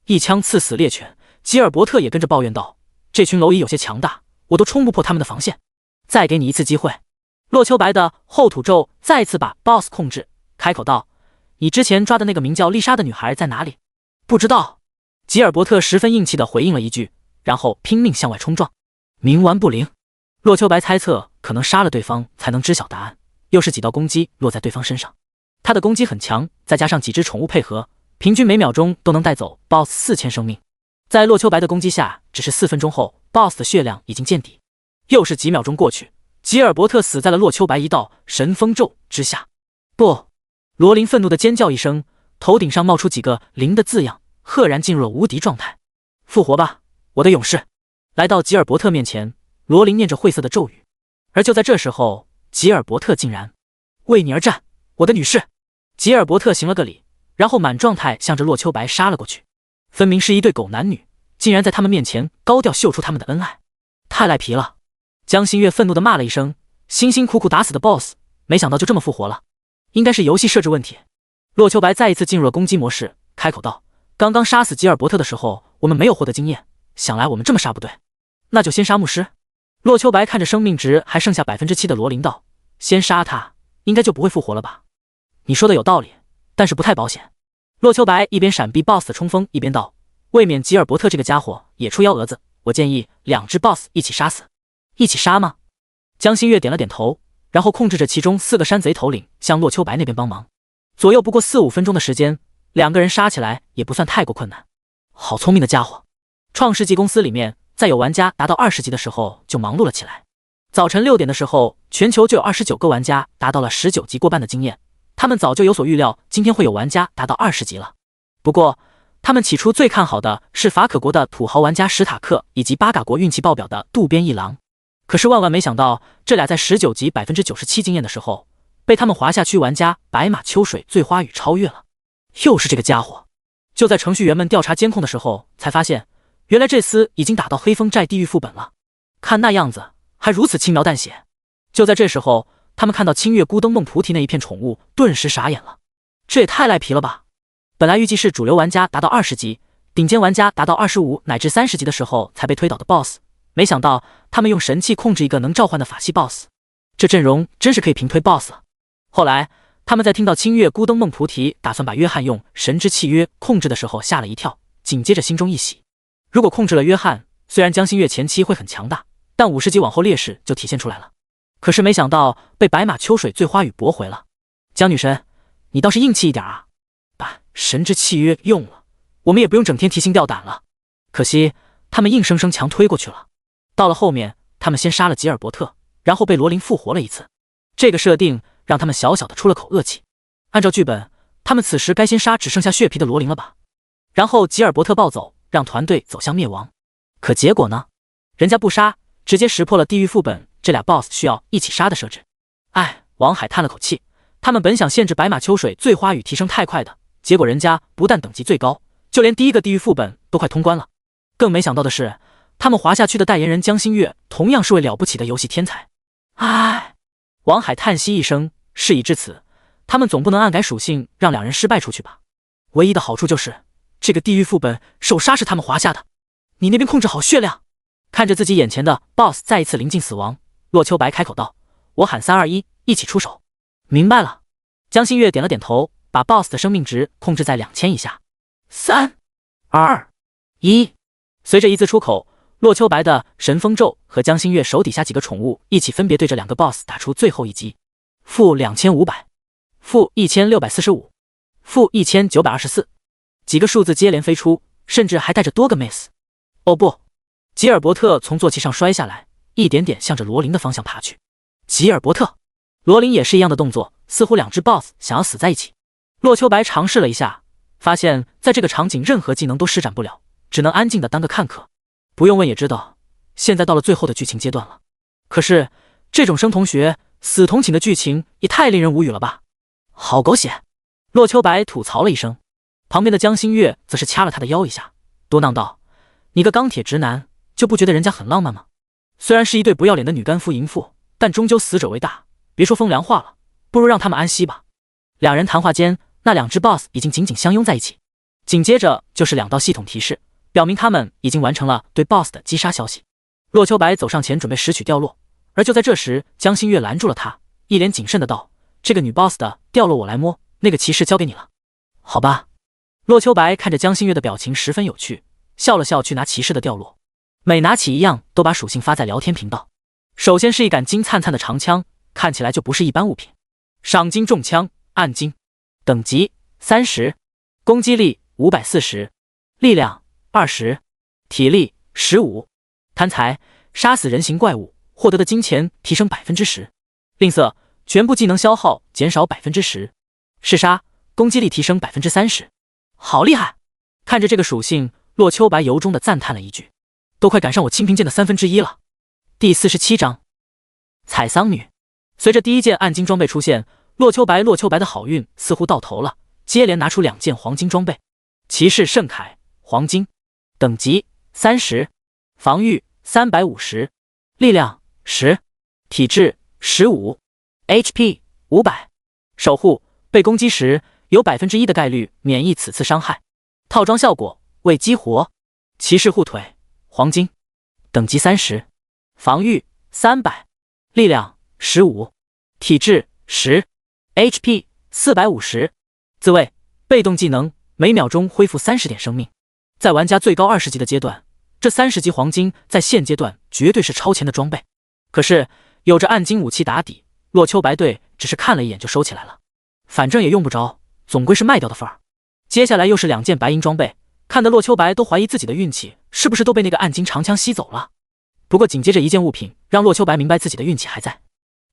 一枪刺死猎犬，吉尔伯特也跟着抱怨道：“这群蝼蚁有些强大，我都冲不破他们的防线。再给你一次机会。”洛秋白的后土咒再次把 BOSS 控制，开口道：“你之前抓的那个名叫丽莎的女孩在哪里？”不知道。吉尔伯特十分硬气地回应了一句，然后拼命向外冲撞。冥顽不灵。洛秋白猜测可能杀了对方才能知晓答案，又是几道攻击落在对方身上。他的攻击很强，再加上几只宠物配合，平均每秒钟都能带走 BOSS 4000生命。在洛秋白的攻击下，只是4分钟后 BOSS 的血量已经见底。又是几秒钟过去，吉尔伯特死在了洛秋白一道神风咒之下。不！罗琳愤怒地尖叫一声，头顶上冒出几个灵的字样，赫然进入了无敌状态。复活吧，我的勇士！来到吉尔伯特面前，罗琳念着晦涩的咒语。而就在这时候，吉尔伯特竟然为你而战，我的女士！吉尔伯特行了个礼，然后满状态向着洛秋白杀了过去。分明是一对狗男女，竟然在他们面前高调秀出他们的恩爱，太赖皮了！江心月愤怒地骂了一声，辛辛苦苦打死的 BOSS， 没想到就这么复活了，应该是游戏设置问题。洛秋白再一次进入了攻击模式，开口道：“刚刚杀死吉尔伯特的时候，我们没有获得经验，想来我们这么杀不对，那就先杀牧师。”洛秋白看着生命值还剩下 7% 的罗琳道：“先杀他，应该就不会复活了吧？”你说的有道理，但是不太保险。洛秋白一边闪避 BOSS 的冲锋，一边道：“为免吉尔伯特这个家伙也出幺蛾子，我建议2只 BOSS 一起杀死。”一起杀吗？江心月点了点头，然后控制着其中4个山贼头领向洛秋白那边帮忙。左右不过4-5分钟的时间，2个人杀起来也不算太过困难。好聪明的家伙！创世纪公司里面，在有玩家达到20级的时候就忙碌了起来。早晨6点的时候，全球就有29个玩家达到了19级过半的经验。他们早就有所预料，今天会有玩家达到20级了。不过，他们起初最看好的是法可国的土豪玩家史塔克以及巴嘎国运气爆表的渡边一郎。可是万万没想到，这俩在19级 97% 经验的时候，被他们华夏区玩家白马秋水醉花雨超越了。又是这个家伙！就在程序员们调查监控的时候，才发现原来这厮已经打到黑风寨地狱副本了。看那样子，还如此轻描淡写。就在这时候，他们看到清月孤灯梦菩提那一片宠物，顿时傻眼了。这也太赖皮了吧！本来预计是主流玩家达到20级，顶尖玩家达到25乃至30级的时候才被推倒的 BOSS，没想到他们用神器控制一个能召唤的法系 BOSS， 这阵容真是可以平推 BOSS 了。后来他们在听到清月孤灯梦菩提打算把约翰用神之契约控制的时候吓了一跳，紧接着心中一喜，如果控制了约翰，虽然江心月前期会很强大，但50级往后劣势就体现出来了。可是没想到被白马秋水醉花雨驳回了。江女神，你倒是硬气一点啊，把神之契约用了，我们也不用整天提心吊胆了。可惜他们硬生生强推过去了。到了后面，他们先杀了吉尔伯特，然后被罗琳复活了一次，这个设定让他们小小的出了口恶气。按照剧本，他们此时该先杀只剩下血皮的罗琳了吧，然后吉尔伯特暴走，让团队走向灭亡。可结果呢？人家不杀，直接识破了地狱副本这俩 BOSS 需要一起杀的设置。哎，王海叹了口气，他们本想限制白马秋水醉花雨提升太快的，结果人家不但等级最高，就连第一个地狱副本都快通关了。更没想到的是，他们滑下去的代言人江心月同样是位了不起的游戏天才。唉，王海叹息一声，事已至此，他们总不能暗改属性让两人失败出去吧。唯一的好处就是这个地狱副本首杀是他们滑下的。你那边控制好血量。看着自己眼前的 BOSS 再一次临近死亡，洛秋白开口道，我喊3、2、1，一起出手。明白了。江心月点了点头，把 BOSS 的生命值控制在2000以下。3、2、1。随着一字出口，洛秋白的神风咒和江心月手底下几个宠物一起分别对着两个 BOSS 打出最后一击。-2500， -1645， -1924，几个数字接连飞出，甚至还带着多个 miss。哦不！吉尔伯特从坐骑上摔下来，一点点向着罗琳的方向爬去。吉尔伯特，罗琳也是一样的动作，似乎两只 BOSS 想要死在一起。洛秋白尝试了一下，发现在这个场景任何技能都施展不了，只能安静的当个看客。不用问也知道，现在到了最后的剧情阶段了。可是这种生同学死同寝的剧情也太令人无语了吧，好狗血！洛秋白吐槽了一声，旁边的江心月则是掐了他的腰一下，嘟囔道，你个钢铁直男就不觉得人家很浪漫吗？虽然是一对不要脸的女干夫淫妇，但终究死者为大，别说风凉话了，不如让他们安息吧。两人谈话间，那两只 BOSS 已经紧紧相拥在一起，紧接着就是2道系统提示，表明他们已经完成了对 BOSS 的击杀消息。洛秋白走上前准备拾取掉落，而就在这时，江心月拦住了他，一脸谨慎的道，这个女 BOSS 的掉落我来摸，那个骑士交给你了。好吧。洛秋白看着江心月的表情十分有趣，笑了笑去拿骑士的掉落。每拿起一样都把属性发在聊天频道。首先是一杆金灿灿的长枪，看起来就不是一般物品。赏金重枪，暗金，等级30，攻击力540，力量20，体力15，贪财，杀死人形怪物，获得的金钱提升10%。吝啬，全部技能消耗减少10%。嗜杀，攻击力提升30%。好厉害！看着这个属性，洛秋白由衷的赞叹了一句，都快赶上我清平剑的1/3了。第47章，采桑女。随着第一件暗金装备出现，洛秋白的好运似乎到头了，接连拿出2件黄金装备。骑士圣铠，黄金，等级30，防御350，力量10，体质15， HP 500，守护，被攻击时有1%的概率免疫此次伤害。套装效果为激活。骑士护腿，黄金，等级30，防御300，力量15，体质10， HP 450。自卫，被动技能，每秒钟恢复30点生命。在玩家最高20级的阶段，这30级黄金在现阶段绝对是超前的装备。可是有着暗金武器打底，洛秋白队只是看了一眼就收起来了，反正也用不着，总归是卖掉的份儿。接下来又是2件白银装备，看得洛秋白都怀疑自己的运气是不是都被那个暗金长枪吸走了。不过紧接着一件物品让洛秋白明白自己的运气还在。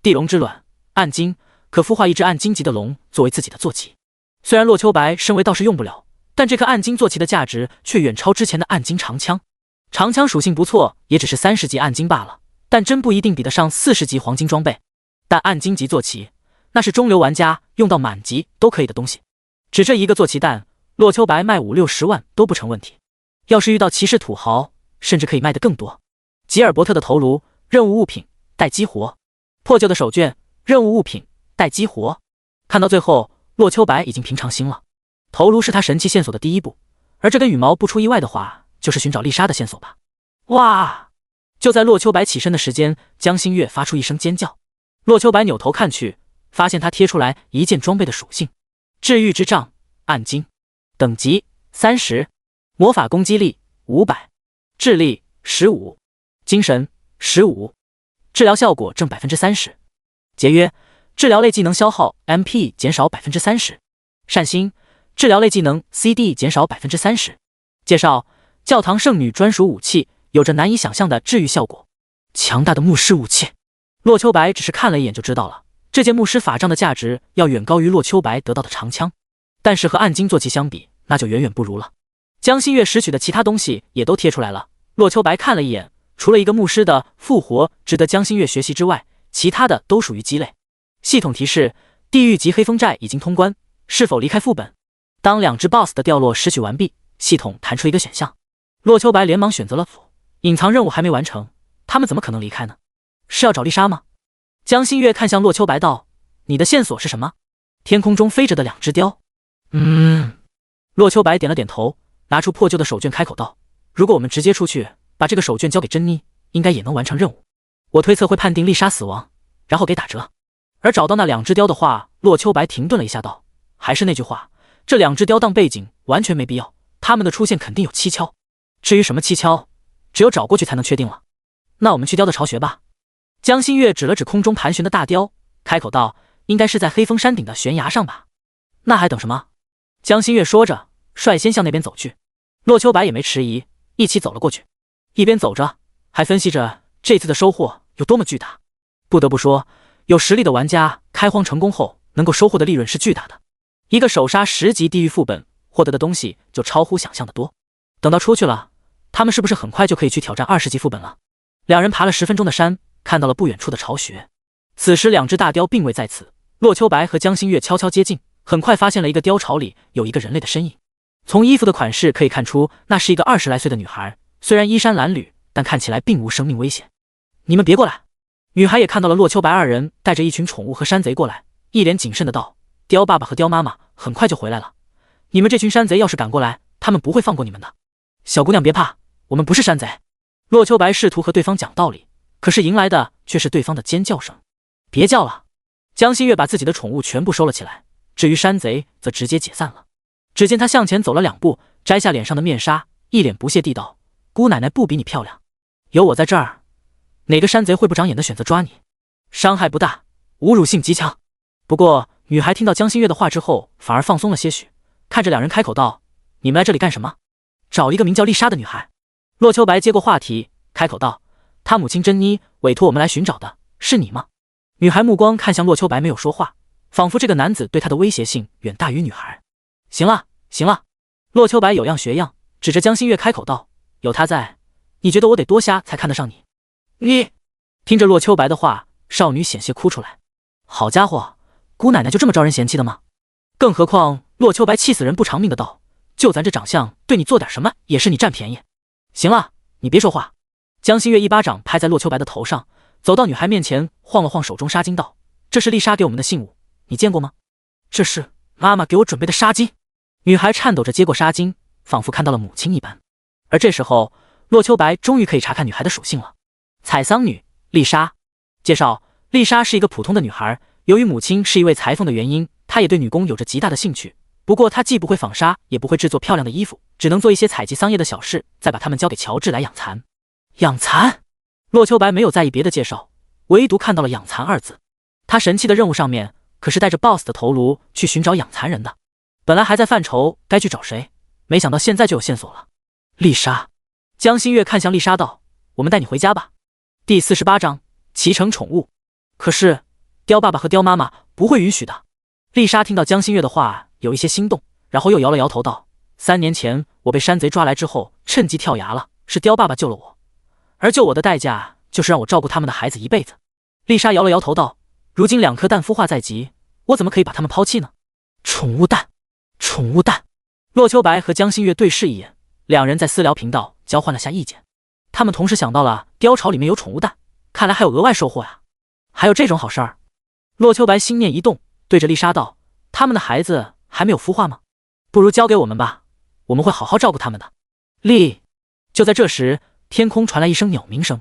地龙之卵，暗金，可孵化一只暗金级的龙作为自己的坐骑。虽然洛秋白身为道士用不了，但这颗暗金坐骑的价值却远超之前的暗金长枪。长枪属性不错，也只是30级暗金罢了，但真不一定比得上40级黄金装备。但暗金级坐骑，那是中流玩家用到满级都可以的东西。只这一个坐骑蛋，洛秋白卖50-60万都不成问题。要是遇到骑士土豪，甚至可以卖得更多。吉尔伯特的头颅，任务物品，待激活。破旧的手绢，任务物品，待激活。看到最后，洛秋白已经平常心了。头颅是他神器线索的第一步，而这根羽毛不出意外的话，就是寻找丽莎的线索吧。哇！就在洛秋白起身的时间，江心月发出一声尖叫。洛秋白扭头看去，发现他贴出来一件装备的属性：治愈之杖暗金，等级30，魔法攻击力500，智力15，精神15，治疗效果正30%。节约，治疗类技能消耗 MP 减少30%。善心，治疗类技能 CD 减少30%。介绍：教堂圣女专属武器，有着难以想象的治愈效果。强大的牧师武器，洛秋白只是看了一眼就知道了，这件牧师法杖的价值要远高于洛秋白得到的长枪，但是和暗金坐骑相比，那就远远不如了。江心月拾取的其他东西也都贴出来了，洛秋白看了一眼，除了一个牧师的复活值得江心月学习之外，其他的都属于鸡肋。系统提示：地狱级黑风寨已经通关，是否离开副本？当2只 BOSS 的掉落拾取完毕，系统弹出一个选项，洛秋白连忙选择了否。隐藏任务还没完成，他们怎么可能离开呢？是要找丽莎吗？江心月看向洛秋白道：你的线索是什么？天空中飞着的2只雕。洛秋白点了点头，拿出破旧的手绢开口道：如果我们直接出去，把这个手绢交给珍妮，应该也能完成任务。我推测会判定丽莎死亡，然后给打折。而找到那2只雕的话，洛秋白停顿了一下道：还是那句话，这2只雕当背景完全没必要，他们的出现肯定有蹊跷。至于什么蹊跷，只有找过去才能确定了。那我们去雕的巢穴吧。江心月指了指空中盘旋的大雕，开口道：应该是在黑风山顶的悬崖上吧。那还等什么？江心月说着，率先向那边走去。洛秋白也没迟疑，一起走了过去，一边走着还分析着这次的收获有多么巨大。不得不说，有实力的玩家开荒成功后能够收获的利润是巨大的。一个首杀10级地狱副本获得的东西就超乎想象的多。等到出去了，他们是不是很快就可以去挑战20级副本了？2人爬了10分钟的山，看到了不远处的巢穴。此时2只大雕并未在此，洛秋白和江心月悄悄接近，很快发现了一个雕巢里有一个人类的身影。从衣服的款式可以看出，那是一个20来岁的女孩，虽然衣衫褴褛，但看起来并无生命危险。你们别过来！女孩也看到了洛秋白2人带着一群宠物和山贼过来，一脸谨慎的道：雕爸爸和雕妈妈很快就回来了，你们这群山贼要是赶过来，他们不会放过你们的。小姑娘别怕，我们不是山贼。洛秋白试图和对方讲道理，可是迎来的却是对方的尖叫声。别叫了！江心月把自己的宠物全部收了起来，至于山贼则直接解散了。只见他向前走了2步，摘下脸上的面纱，一脸不屑地道：姑奶奶不比你漂亮，有我在这儿，哪个山贼会不长眼的选择抓你？伤害不大，侮辱性极强。不过女孩听到江心月的话之后，反而放松了些许，看着2人开口道：你们来这里干什么？找一个名叫丽莎的女孩。洛秋白接过话题，开口道：她母亲珍妮委托我们来寻找的，是你吗？女孩目光看向洛秋白，没有说话，仿佛这个男子对她的威胁性远大于女孩。行了行了，洛秋白有样学样，指着江心月开口道：有他在，你觉得我得多瞎才看得上你？你听着洛秋白的话，少女险些哭出来。好家伙，姑奶奶就这么招人嫌弃的吗？更何况洛秋白气死人不偿命的道：就咱这长相，对你做点什么也是你占便宜。行了，你别说话。江心月一巴掌拍在洛秋白的头上，走到女孩面前，晃了晃手中纱巾道：这是丽莎给我们的信物，你见过吗？这是妈妈给我准备的纱巾。女孩颤抖着接过纱巾，仿佛看到了母亲一般。而这时候，洛秋白终于可以查看女孩的属性了。采桑女丽莎。介绍：丽莎是一个普通的女孩，由于母亲是一位裁缝的原因，她也对女工有着极大的兴趣。不过她既不会纺纱，也不会制作漂亮的衣服，只能做一些采集桑叶的小事，再把它们交给乔治来养蚕。养蚕？洛秋白没有在意别的介绍，唯独看到了养蚕2字。他神器的任务上面可是带着 BOSS 的头颅去寻找养蚕人的。本来还在犯愁该去找谁，没想到现在就有线索了。丽莎。江心月看向丽莎道：我们带你回家吧。第48章骑乘宠物。可是雕爸爸和雕妈妈不会允许的。丽莎听到江心月的话有一些心动，然后又摇了摇头道：3年前我被山贼抓来之后趁机跳崖了，是雕爸爸救了我，而救我的代价就是让我照顾他们的孩子一辈子。丽莎摇了摇头道：如今2颗蛋孵化在即，我怎么可以把他们抛弃呢？宠物蛋，宠物蛋。洛秋白和江心月对视一眼，2人在私聊频道交换了下意见。他们同时想到了雕巢里面有宠物蛋，看来还有额外收获呀。还有这种好事儿？洛秋白心念一动，对着丽莎道：他们的孩子还没有孵化吗？不如交给我们吧，我们会好好照顾他们的。丽。就在这时，天空传来一声鸟鸣声。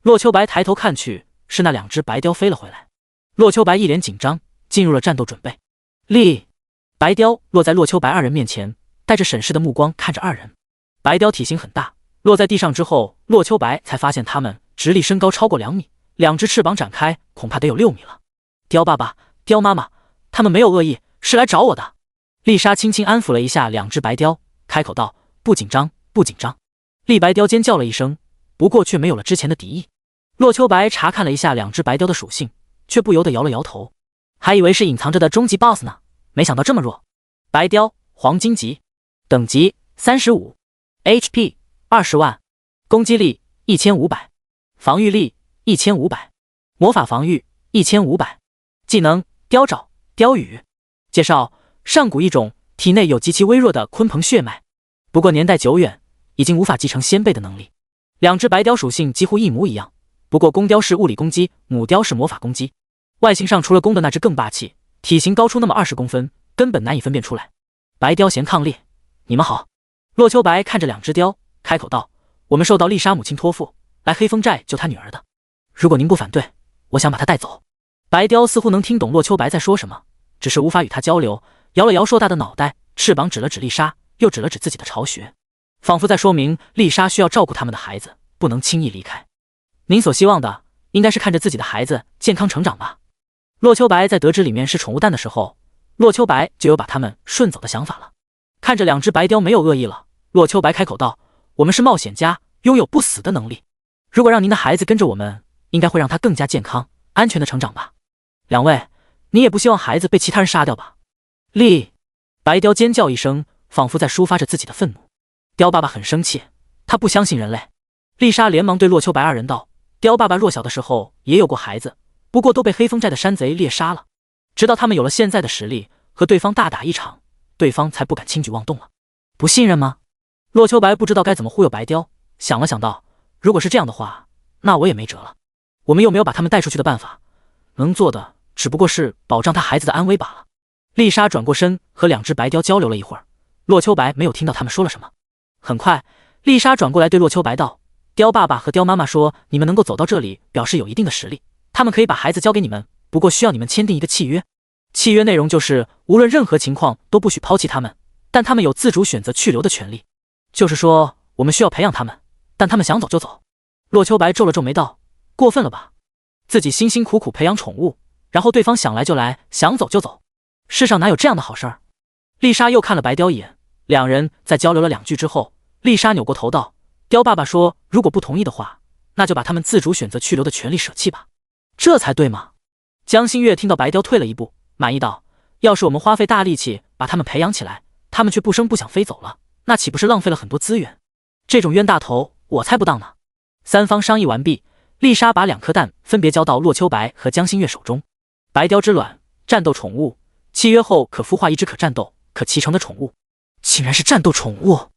洛秋白抬头看去，是那两只白雕飞了回来。洛秋白一脸紧张，进入了战斗准备。白雕落在洛秋白二人面前，带着审视的目光看着二人。白雕体型很大，落在地上之后，洛秋白才发现它们直立身高超过2米，两只翅膀展开，恐怕得有6米了。雕爸爸，雕妈妈，他们没有恶意，是来找我的。丽莎轻轻安抚了一下两只白雕，开口道：“不紧张，不紧张。”丽白雕尖叫了一声，不过却没有了之前的敌意。洛秋白查看了一下两只白雕的属性，却不由得摇了摇头，还以为是隐藏着的终极 BOSS 呢，没想到这么弱。白雕，黄金级，等级35 ，HP 20万，攻击力1500，防御力1500，魔法防御1500，技能雕爪、雕羽。介绍：上古异种，体内有极其微弱的鲲鹏血脉，不过年代久远，已经无法继承先辈的能力。两只白雕属性几乎一模一样，不过公雕是物理攻击，母雕是魔法攻击。外形上除了公的那只更霸气，体型高出那么20公分，根本难以分辨出来。白雕嫌抗烈，你们好。洛秋白看着两只雕，开口道：“我们受到丽莎母亲托付，来黑风寨救她女儿的。如果您不反对，我想把她带走。”白雕似乎能听懂洛秋白在说什么，只是无法与他交流，摇了摇硕大的脑袋，翅膀指了指丽莎，又指了指自己的巢穴，仿佛在说明丽莎需要照顾他们的孩子，不能轻易离开。您所希望的，应该是看着自己的孩子健康成长吧？洛秋白在得知里面是宠物蛋的时候，洛秋白就有把他们顺走的想法了。看着两只白雕没有恶意了，洛秋白开口道：“我们是冒险家，拥有不死的能力。如果让您的孩子跟着我们，应该会让他更加健康、安全的成长吧？两位，你也不希望孩子被其他人杀掉吧？”白雕尖叫一声，仿佛在抒发着自己的愤怒。雕爸爸很生气，他不相信人类。丽莎连忙对洛秋白二人道：“雕爸爸弱小的时候也有过孩子，不过都被黑风寨的山贼猎杀了。直到他们有了现在的实力，和对方大打一场，对方才不敢轻举妄动了。不信任吗？”洛秋白不知道该怎么忽悠白雕，想了想道：“如果是这样的话，那我也没辙了。我们又没有把他们带出去的办法，能做的只不过是保障他孩子的安危罢了。”丽莎转过身和两只白雕交流了一会儿，洛秋白没有听到他们说了什么。很快，丽莎转过来对洛秋白道：“雕爸爸和雕妈妈说，你们能够走到这里，表示有一定的实力，他们可以把孩子交给你们，不过需要你们签订一个契约。契约内容就是无论任何情况都不许抛弃他们，但他们有自主选择去留的权利。就是说，我们需要培养他们，但他们想走就走。”洛秋白皱了皱眉道：“过分了吧？自己辛辛苦苦培养宠物，然后对方想来就来，想走就走，世上哪有这样的好事儿？”丽莎又看了白雕一眼，两人在交流了2句之后，丽莎扭过头道：“雕爸爸说，如果不同意的话，那就把他们自主选择去留的权利舍弃吧，这才对嘛。”江心月听到白雕退了一步，满意道：“要是我们花费大力气把他们培养起来，他们却不声不响飞走了，那岂不是浪费了很多资源？这种冤大头，我才不当呢。”三方商议完毕，丽莎把2颗蛋分别交到洛秋白和江心月手中。白雕之卵，战斗宠物，契约后可孵化一只可战斗、可骑乘的宠物。竟然是战斗宠物！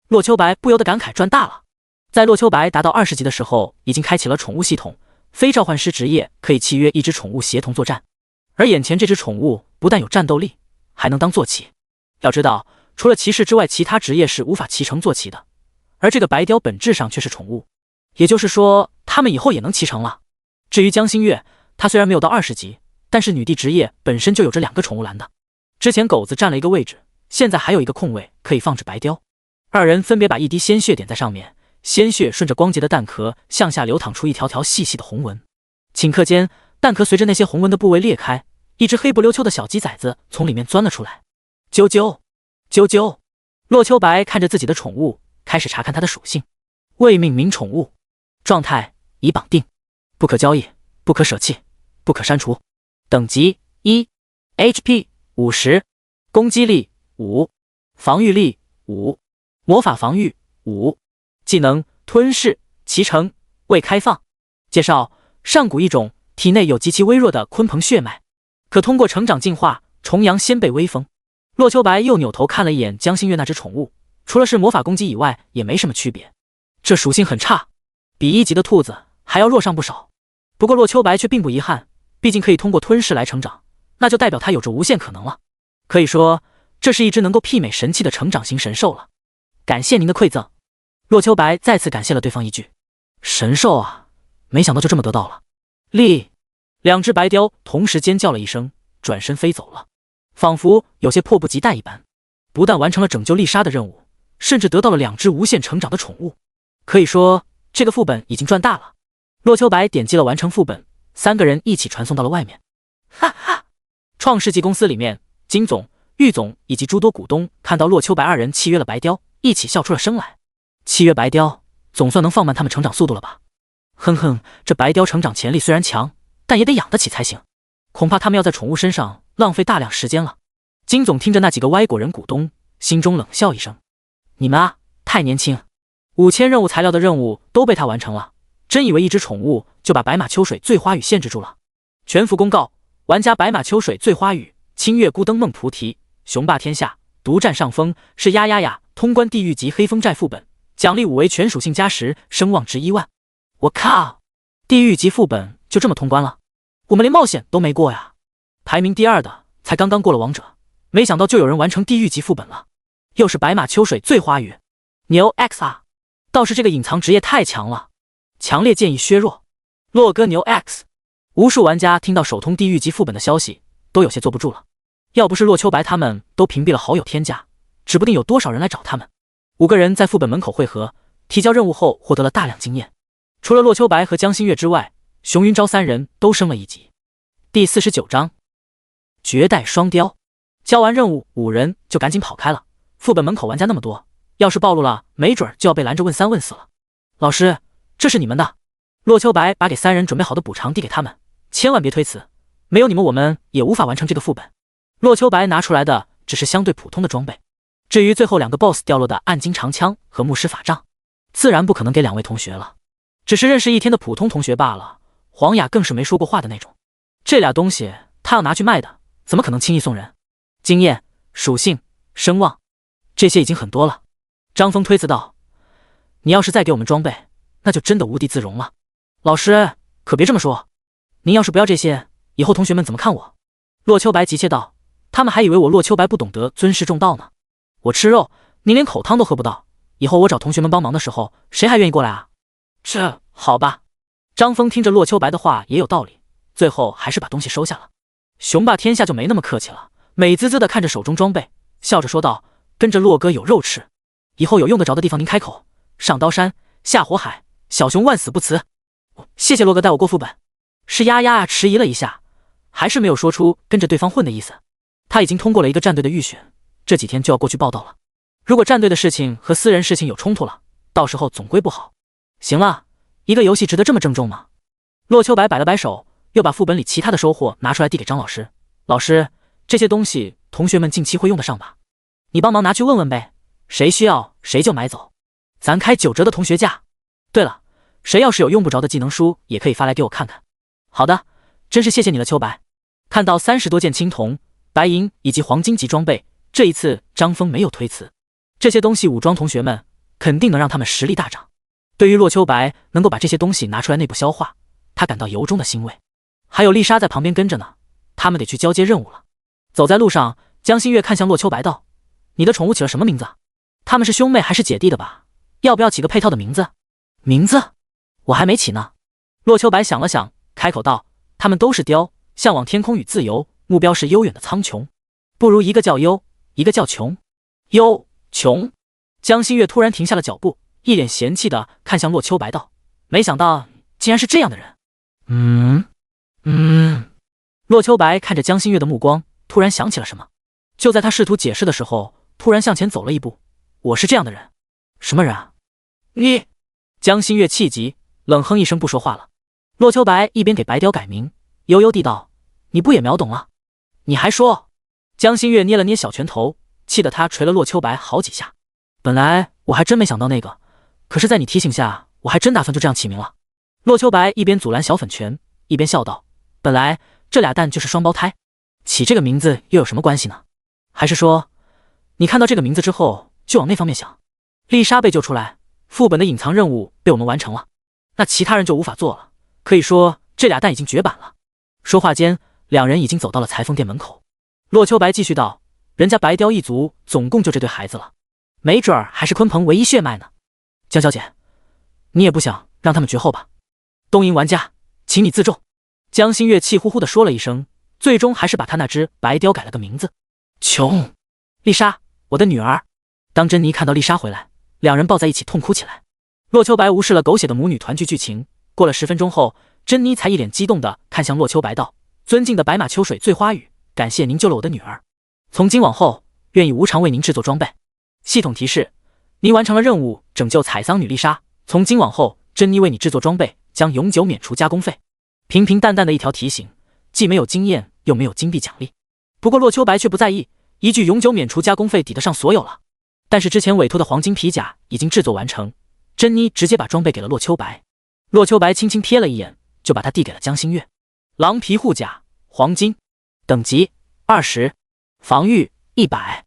洛秋白不由得感慨赚大了。在洛秋白达到20级的时候，已经开启了宠物系统，非召唤师职业可以契约一只宠物协同作战。而眼前这只宠物不但有战斗力，还能当坐骑。要知道，除了骑士之外，其他职业是无法骑乘坐骑的。而这个白雕本质上却是宠物，也就是说，他们以后也能骑乘了。至于江心月，她虽然没有到20级，但是女帝职业本身就有着2个宠物栏的。之前狗子占了一个位置，现在还有一个空位可以放置白雕。二人分别把一滴鲜血点在上面，鲜血顺着光洁的蛋壳向下流淌出一条条细细的红纹。顷刻间，蛋壳随着那些红纹的部位裂开，一只黑不溜秋的小鸡崽子从里面钻了出来。啾啾啾啾！洛秋白看着自己的宠物，开始查看它的属性。未命名宠物，状态已绑定，不可交易，不可舍弃，不可删除。等级1 ，HP 50，攻击力5，防御力5，魔法防御5，技能吞噬、骑乘，未开放。介绍：上古异种，体内有极其微弱的鲲鹏血脉，可通过成长进化，重扬先辈威风。洛秋白又扭头看了一眼江心月那只宠物，除了是魔法攻击以外，也没什么区别。这属性很差，比1级的兔子还要弱上不少。不过洛秋白却并不遗憾，毕竟可以通过吞噬来成长，那就代表它有着无限可能了。可以说，这是一只能够媲美神器的成长型神兽了。感谢您的馈赠。洛秋白再次感谢了对方一句。神兽啊，没想到就这么得到了。丽，两只白雕同时尖叫了一声，转身飞走了，仿佛有些迫不及待一般。不但完成了拯救丽莎的任务，甚至得到了2只无限成长的宠物。可以说，这个副本已经赚大了。洛秋白点击了完成副本，3个人一起传送到了外面。哈哈！创世纪公司里面，金总、玉总以及诸多股东看到洛秋白2人契约了白雕，一起笑出了声来。契约白雕，总算能放慢他们成长速度了吧？哼哼，这白雕成长潜力虽然强，但也得养得起才行。恐怕他们要在宠物身上浪费大量时间了。金总听着那几个歪果人股东，心中冷笑一声：你们啊，太年轻！5000任务材料的任务都被他完成了，真以为一只宠物就把白马秋水醉花雨限制住了？全服公告：玩家白马秋水醉花雨，清月孤灯梦菩提，雄霸天下，独占上风，是呀呀呀！通关地狱级黑风寨副本，奖励5为全属性加10，声望值1万。我靠！地狱级副本就这么通关了？我们连冒险都没过呀！排名第2的才刚刚过了王者，没想到就有人完成地狱级副本了，又是白马秋水醉花雨，牛 X 啊！倒是这个隐藏职业太强了，强烈建议削弱。洛哥牛 X！ 无数玩家听到首通地狱级副本的消息，都有些坐不住了。要不是洛秋白他们都屏蔽了好友添加，指不定有多少人来找他们。5个人在副本门口汇合，提交任务后获得了大量经验。除了洛秋白和江心月之外，熊云昭3人都升了1级。第49章绝代双雕。交完任务，5人就赶紧跑开了。副本门口玩家那么多，要是暴露了，没准就要被拦着问3问4了。老师，这是你们的。洛秋白把给3人准备好的补偿递给他们，千万别推辞，没有你们我们也无法完成这个副本。洛秋白拿出来的只是相对普通的装备，至于最后2个 BOSS 掉落的暗金长枪和牧师法杖，自然不可能给2位同学了，只是认识1天的普通同学罢了。黄雅更是没说过话的那种，这俩东西他要拿去卖的，怎么可能轻易送人？经验、属性、声望，这些已经很多了。张峰推辞道：你要是再给我们装备，那就真的无地自容了。老师可别这么说，您要是不要这些，以后同学们怎么看我？洛秋白急切道：他们还以为我洛秋白不懂得尊师重道呢。我吃肉，您连口汤都喝不到，以后我找同学们帮忙的时候，谁还愿意过来啊？这好吧。张峰听着洛秋白的话也有道理，最后还是把东西收下了。雄霸天下就没那么客气了，美滋滋的看着手中装备，笑着说道：跟着洛哥有肉吃，以后有用得着的地方您开口，上刀山下火海，小熊万死不辞。谢谢洛哥带我过副本。是丫丫迟疑了一下，还是没有说出跟着对方混的意思。他已经通过了一个战队的预选，这几天就要过去报道了。如果战队的事情和私人事情有冲突了，到时候总归不好。行了，一个游戏值得这么郑重吗？洛秋白摆了摆手，又把副本里其他的收获拿出来递给张老师。老师，这些东西同学们近期会用得上吧？你帮忙拿去问问呗，谁需要谁就买走，咱开9折的同学价。对了，谁要是有用不着的技能书，也可以发来给我看看。好的，真是谢谢你了，秋白。看到30多件青铜、白银以及黄金级装备，这一次张峰没有推辞，这些东西武装同学们肯定能让他们实力大涨。对于洛秋白能够把这些东西拿出来内部消化，他感到由衷的欣慰。还有丽莎在旁边跟着呢，他们得去交接任务了。走在路上，江心月看向洛秋白道：你的宠物起了什么名字？他们是兄妹还是姐弟的吧？要不要起个配套的名字？名字？我还没起呢。洛秋白想了想，开口道：他们都是雕，向往天空与自由，目标是悠远的苍穹，不如一个叫幽，一个叫穷。幽穷。江心月突然停下了脚步，一脸嫌弃的看向洛秋白道：没想到竟然是这样的人。洛秋白看着江心月的目光突然想起了什么，就在他试图解释的时候，突然向前走了一步。我是这样的人。什么人啊？你！江心月气急，冷哼一声不说话了。洛秋白一边给白雕改名，悠悠地道：你不也秒懂了？你还说？江心月捏了捏小拳头，气得他捶了洛秋白好几下。本来我还真没想到那个，可是在你提醒下，我还真打算就这样起名了。洛秋白一边阻拦小粉拳，一边笑道：本来这俩蛋就是双胞胎，起这个名字又有什么关系呢？还是说你看到这个名字之后就往那方面想？丽莎被救出来，副本的隐藏任务被我们完成了，那其他人就无法做了，可以说这俩蛋已经绝版了。说话间，2人已经走到了裁缝店门口。洛秋白继续道：人家白雕一族总共就这对孩子了，没准儿还是鲲鹏唯一血脉呢。江小姐，你也不想让他们绝后吧？东瀛玩家，请你自重。江心月气呼呼地说了一声，最终还是把他那只白雕改了个名字。穷，丽莎，我的女儿。当珍妮看到丽莎回来，两人抱在一起痛哭起来。洛秋白无视了狗血的母女团聚剧情。过了10分钟后，珍妮才一脸激动地看向洛秋白道：“尊敬的白马秋水醉花雨，感谢您救了我的女儿。从今往后，愿意无偿为您制作装备。系统提示：您完成了任务，拯救采桑女丽莎。从今往后，珍妮为你制作装备将永久免除加工费。”平平淡淡的一条提醒，既没有经验，又没有金币奖励。不过洛秋白却不在意，一句永久免除加工费抵得上所有了。但是之前委托的黄金皮甲已经制作完成，珍妮直接把装备给了洛秋白。洛秋白轻轻瞥了一眼，就把它递给了江心月。狼皮护甲，黄金，等级20，防御100，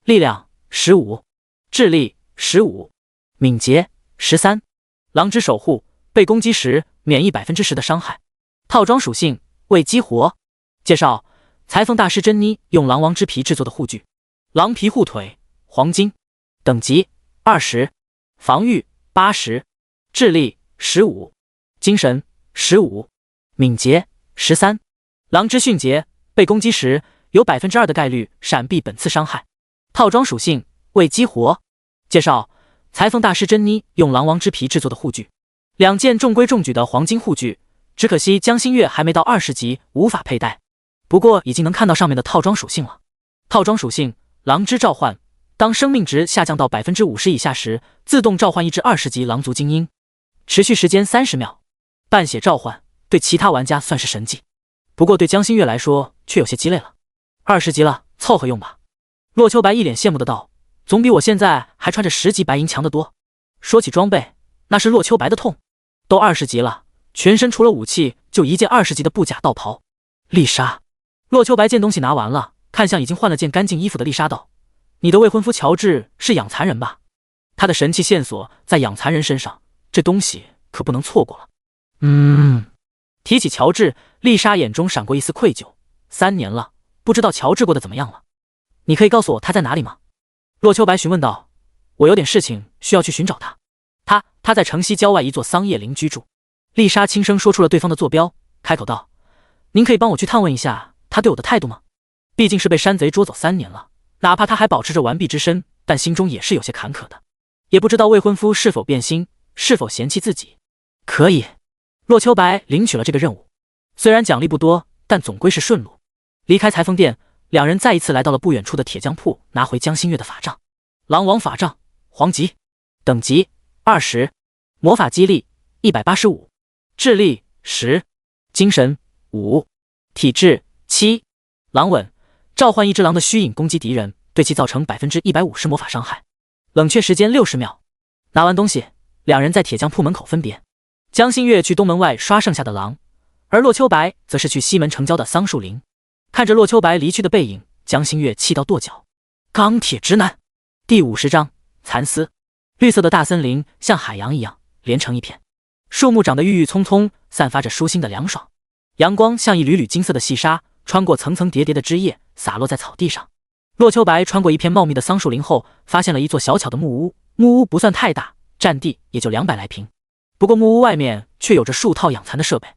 力量15，智力15，敏捷13。狼之守护，被攻击时免疫10%的伤害。套装属性为激活。介绍：裁缝大师珍妮用狼王之皮制作的护具。狼皮护腿，黄金，等级20，防御80，智力15，精神15，敏捷13。狼之迅捷，被攻击时有2%的概率闪避本次伤害。套装属性为激活。介绍：裁缝大师珍妮用狼王之皮制作的护具。2件中规中矩的黄金护具，只可惜江心月还没到20级，无法佩戴。不过已经能看到上面的套装属性了。套装属性：狼之召唤，当生命值下降到50%以下时，自动召唤一只20级狼族精英，持续时间30秒。半血召唤，对其他玩家算是神技，不过对江心月来说却有些鸡肋了。20级了，凑合用吧。洛秋白一脸羡慕的道：“总比我现在还穿着10级白银强得多。”说起装备，那是洛秋白的痛。都20级了，全身除了武器就一件20级的布甲道袍。丽莎，洛秋白见东西拿完了，看向已经换了件干净衣服的丽莎道：“你的未婚夫乔治是养蚕人吧？他的神器线索在养蚕人身上，这东西可不能错过了。”提起乔治，丽莎眼中闪过一丝愧疚。3年了，不知道乔治过得怎么样了。你可以告诉我他在哪里吗？洛秋白询问道。我有点事情需要去寻找他。他在城西郊外一座桑叶林居住。丽莎轻声说出了对方的坐标，开口道：“您可以帮我去探问一下他对我的态度吗？毕竟是被山贼捉走3年了，哪怕他还保持着完璧之身，但心中也是有些坎坷的。也不知道未婚夫是否变心，是否嫌弃自己。”可以。洛秋白领取了这个任务，虽然奖励不多，但总归是顺路。离开裁缝店，两人再一次来到了不远处的铁匠铺，拿回江心月的法杖。狼王法杖，黄级，等级20，魔法激励185，智力10，精神5，体质7。狼吻，召唤一只狼的虚影攻击敌人，对其造成150%魔法伤害，冷却时间60秒。拿完东西，两人在铁匠铺门口分别。江心月去东门外刷剩下的狼，而洛秋白则是去西门城郊的桑树林。看着洛秋白离去的背影，江心月气到跺脚。钢铁直男第50章蚕丝。绿色的大森林像海洋一样连成一片，树木长得郁郁葱葱，散发着舒心的凉爽。阳光像一缕缕金色的细纱，穿过层层叠叠的枝叶，洒落在草地上。洛秋白穿过一片茂密的桑树林后，发现了一座小巧的木屋。木屋不算太大，占地也就200来平。不过木屋外面却有着数套养蚕的设备。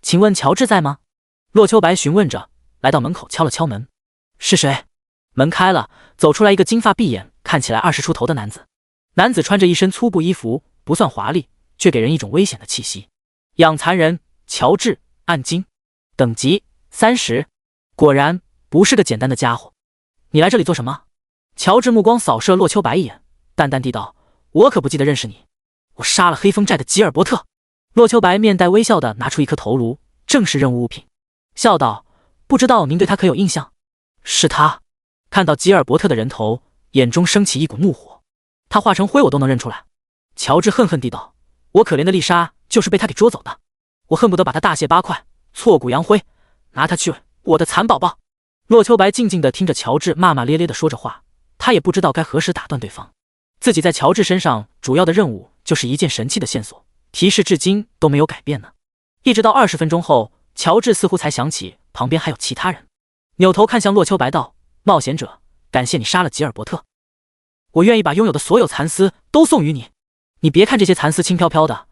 请问乔治在吗？洛秋白询问着，来到门口敲了敲门。是谁？门开了，走出来一个金发碧眼，看起来20出头的男子。男子穿着一身粗布衣服，不算华丽，却给人一种危险的气息。养蚕人乔治，暗金，等级30。果然不是个简单的家伙。你来这里做什么？乔治目光扫射洛秋白一眼，淡淡地道：“我可不记得认识你。我杀了黑风寨的吉尔伯特。”洛秋白面带微笑的拿出一颗头颅，正是任务物品，笑道：“不知道您对他可有印象？”是他。看到吉尔伯特的人头，眼中升起一股怒火。他化成灰我都能认出来。乔治恨恨地道：“我可怜的丽莎就是被他给捉走的，我恨不得把他大卸8块，挫骨扬灰，拿他去我的蚕宝宝。”洛秋白静静地听着乔治骂骂咧咧地说着话，他也不知道该何时打断对方。自己在乔治身上主要的任务就是一件神器的线索，提示至今都没有改变呢。一直到20分钟后，乔治似乎才想起旁边还有其他人，扭头看向洛秋白道：“冒险者，感谢你杀了吉尔伯特，我愿意把拥有的所有蚕丝都送与你。你别看这些蚕丝轻飘飘的，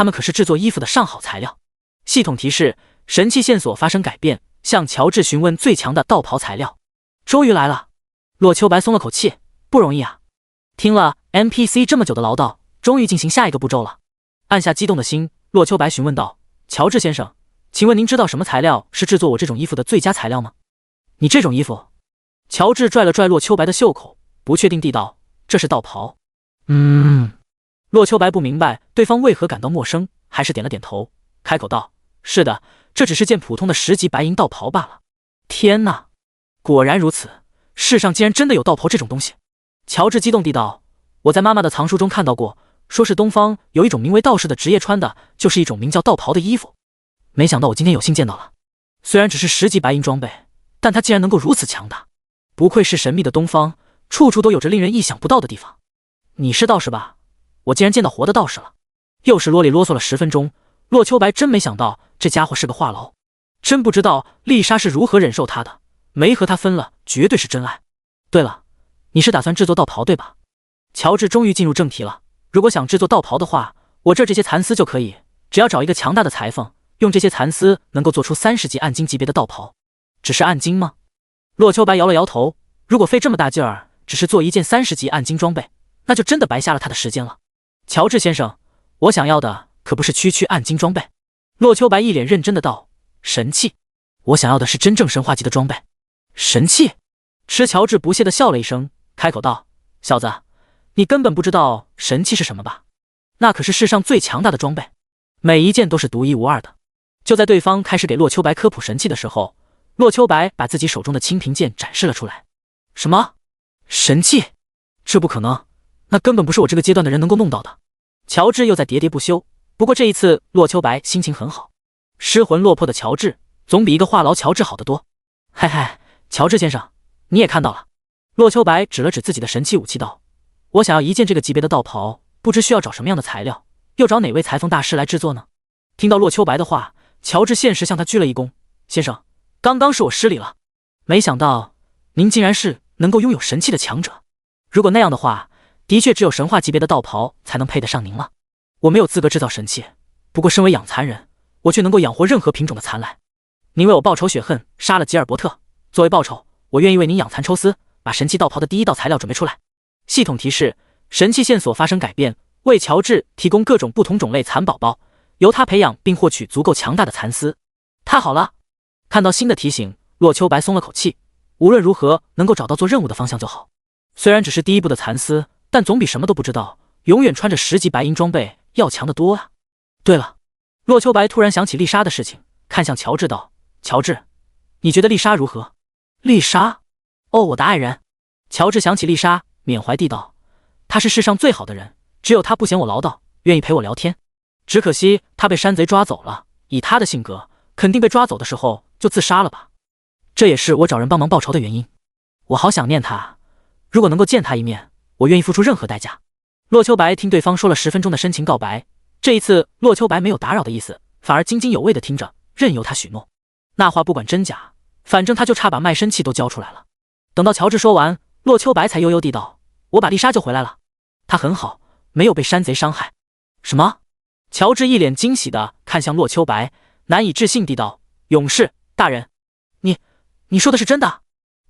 它们可是制作衣服的上好材料。系统提示：神器线索发生改变，向乔治询问最强的道袍材料。终于来了，洛秋白松了口气，不容易啊！听了 NPC 这么久的唠叨，终于进行下一个步骤了。按下激动的心，洛秋白询问道：乔治先生，请问您知道什么材料是制作我这种衣服的最佳材料吗？你这种衣服？乔治拽了拽洛秋白的袖口，不确定地道：这是道袍。洛秋白不明白对方为何感到陌生，还是点了点头，开口道：是的，这只是件普通的10级白银道袍罢了。天哪，果然如此，世上竟然真的有道袍这种东西。乔治激动地道：我在妈妈的藏书中看到过，说是东方有一种名为道士的职业穿的就是一种名叫道袍的衣服，没想到我今天有幸见到了。虽然只是10级白银装备，但它竟然能够如此强大，不愧是神秘的东方，处处都有着令人意想不到的地方。你是道士吧？我竟然见到活的道士了。又是啰里啰嗦了10分钟，洛秋白真没想到这家伙是个话痨，真不知道丽莎是如何忍受他的，没和他分了绝对是真爱。对了，你是打算制作道袍对吧？乔治终于进入正题了。如果想制作道袍的话，我这些蚕丝就可以，只要找一个强大的裁缝，用这些蚕丝能够做出30级暗金级别的道袍。只是暗金吗？洛秋白摇了摇头，如果费这么大劲儿只是做一件30级暗金装备，那就真的白瞎了他的时间了。乔治先生，我想要的可不是区暗金装备。洛秋白一脸认真的道：神器，我想要的是真正神话级的装备。神器？吃乔治不屑的笑了一声，开口道：小子，你根本不知道神器是什么吧？那可是世上最强大的装备，每一件都是独一无二的。就在对方开始给洛秋白科普神器的时候，洛秋白把自己手中的青萍剑展示了出来。什么？神器？这不可能，那根本不是我这个阶段的人能够弄到的。乔治又在喋喋不休，不过这一次洛秋白心情很好，失魂落魄的乔治总比一个话痨乔治好得多。嗨嗨，乔治先生，你也看到了。洛秋白指了指自己的神器武器道：我想要一件这个级别的道袍，不知需要找什么样的材料，又找哪位裁缝大师来制作呢？听到洛秋白的话，乔治现实向他鞠了一躬：先生，刚刚是我失礼了，没想到您竟然是能够拥有神器的强者。如果那样的话，的确只有神话级别的道袍才能配得上您了。我没有资格制造神器，不过身为养蚕人，我却能够养活任何品种的蚕来。您为我报仇雪恨，杀了吉尔伯特，作为报酬，我愿意为您养蚕抽丝，把神器道袍的第一道材料准备出来。系统提示：神器线索发生改变，为乔治提供各种不同种类蚕宝宝，由他培养并获取足够强大的蚕丝。太好了！看到新的提醒，洛秋白松了口气，无论如何能够找到做任务的方向就好。虽然只是第一步的蚕丝，但总比什么都不知道，永远穿着10级白银装备要强得多啊。对了，洛秋白突然想起丽莎的事情，看向乔治道：乔治，你觉得丽莎如何？丽莎？哦，我的爱人。乔治想起丽莎，缅怀地道：她是世上最好的人，只有她不嫌我唠叨，愿意陪我聊天。只可惜她被山贼抓走了，以她的性格，肯定被抓走的时候就自杀了吧。这也是我找人帮忙报仇的原因。我好想念她，如果能够见她一面，我愿意付出任何代价。洛秋白听对方说了10分钟的深情告白，这一次洛秋白没有打扰的意思，反而津津有味的听着，任由他许诺。那话不管真假，反正他就差把卖身契都交出来了。等到乔治说完，洛秋白才悠悠地道：我把丽莎救回来了，她很好，没有被山贼伤害。什么？乔治一脸惊喜地看向洛秋白，难以置信地道：勇士大人，你说的是真的？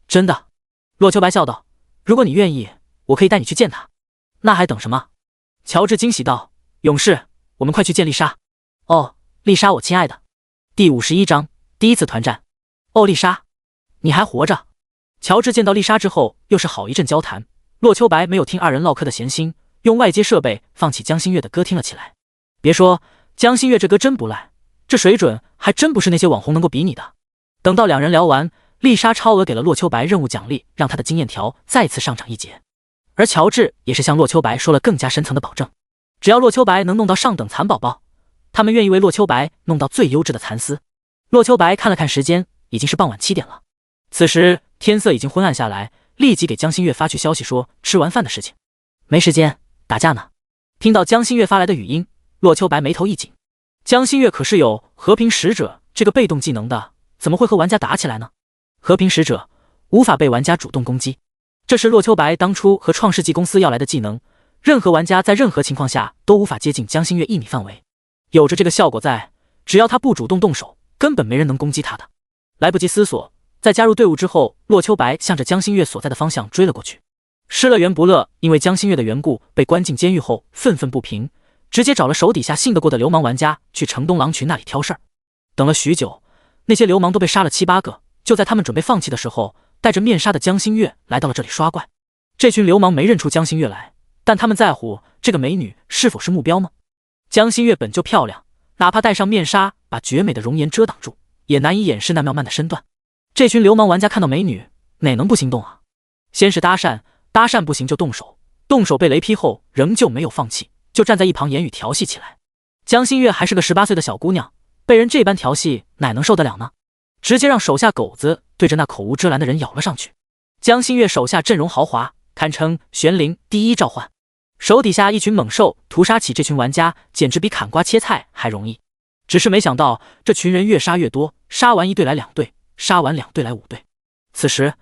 真的。洛秋白笑道：如果你愿意，我可以带你去见她。那还等什么？乔治惊喜道：勇士，我们快去见丽莎。哦，丽莎我亲爱的。第51章第一次团战。哦，丽莎，你还活着。乔治见到丽莎之后，又是好一阵交谈。洛秋白没有听二人唠嗑的闲心，用外接设备放起江心月的歌听了起来。别说，江心月这歌真不赖，这水准还真不是那些网红能够比拟的。等到两人聊完，丽莎超额给了洛秋白任务奖励，让他的经验条再次上涨一截。而乔治也是向洛秋白说了更加深层的保证，只要洛秋白能弄到上等蚕宝宝，他们愿意为洛秋白弄到最优质的蚕丝。洛秋白看了看时间，已经是傍晚7点了。此时天色已经昏暗下来，立即给江心月发去消息说吃完饭的事情。没时间，打架呢。听到江心月发来的语音，洛秋白眉头一紧。江心月可是有和平使者这个被动技能的，怎么会和玩家打起来呢？和平使者无法被玩家主动攻击，这是洛秋白当初和创世纪公司要来的技能，任何玩家在任何情况下都无法接近江心月1米范围。有着这个效果在，只要他不主动动手，根本没人能攻击他的。来不及思索，在加入队伍之后，洛秋白向着江心月所在的方向追了过去。失乐园不乐因为江心月的缘故被关进监狱后愤愤不平，直接找了手底下信得过的流氓玩家去城东狼群那里挑事儿。等了许久，那些流氓都被杀了7、8个。就在他们准备放弃的时候，戴着面纱的江心月来到了这里刷怪。这群流氓没认出江心月来，但他们在乎这个美女是否是目标吗？江心月本就漂亮，哪怕戴上面纱把绝美的容颜遮挡住，也难以掩饰那妙曼的身段。这群流氓玩家看到美女，哪能不心动啊？先是搭讪，搭讪不行就动手，动手被雷劈后仍旧没有放弃，就站在一旁言语调戏起来。江心月还是个18岁的小姑娘，被人这般调戏，哪能受得了呢？直接让手下狗子对着那口无遮拦的人咬了上去。江心月手下阵容豪华，堪称玄灵第一召唤，手底下一群猛兽屠杀起这群玩家，简直比砍瓜切菜还容易。只是没想到这群人越杀越多，杀完1队来2队，杀完2队来5队。此时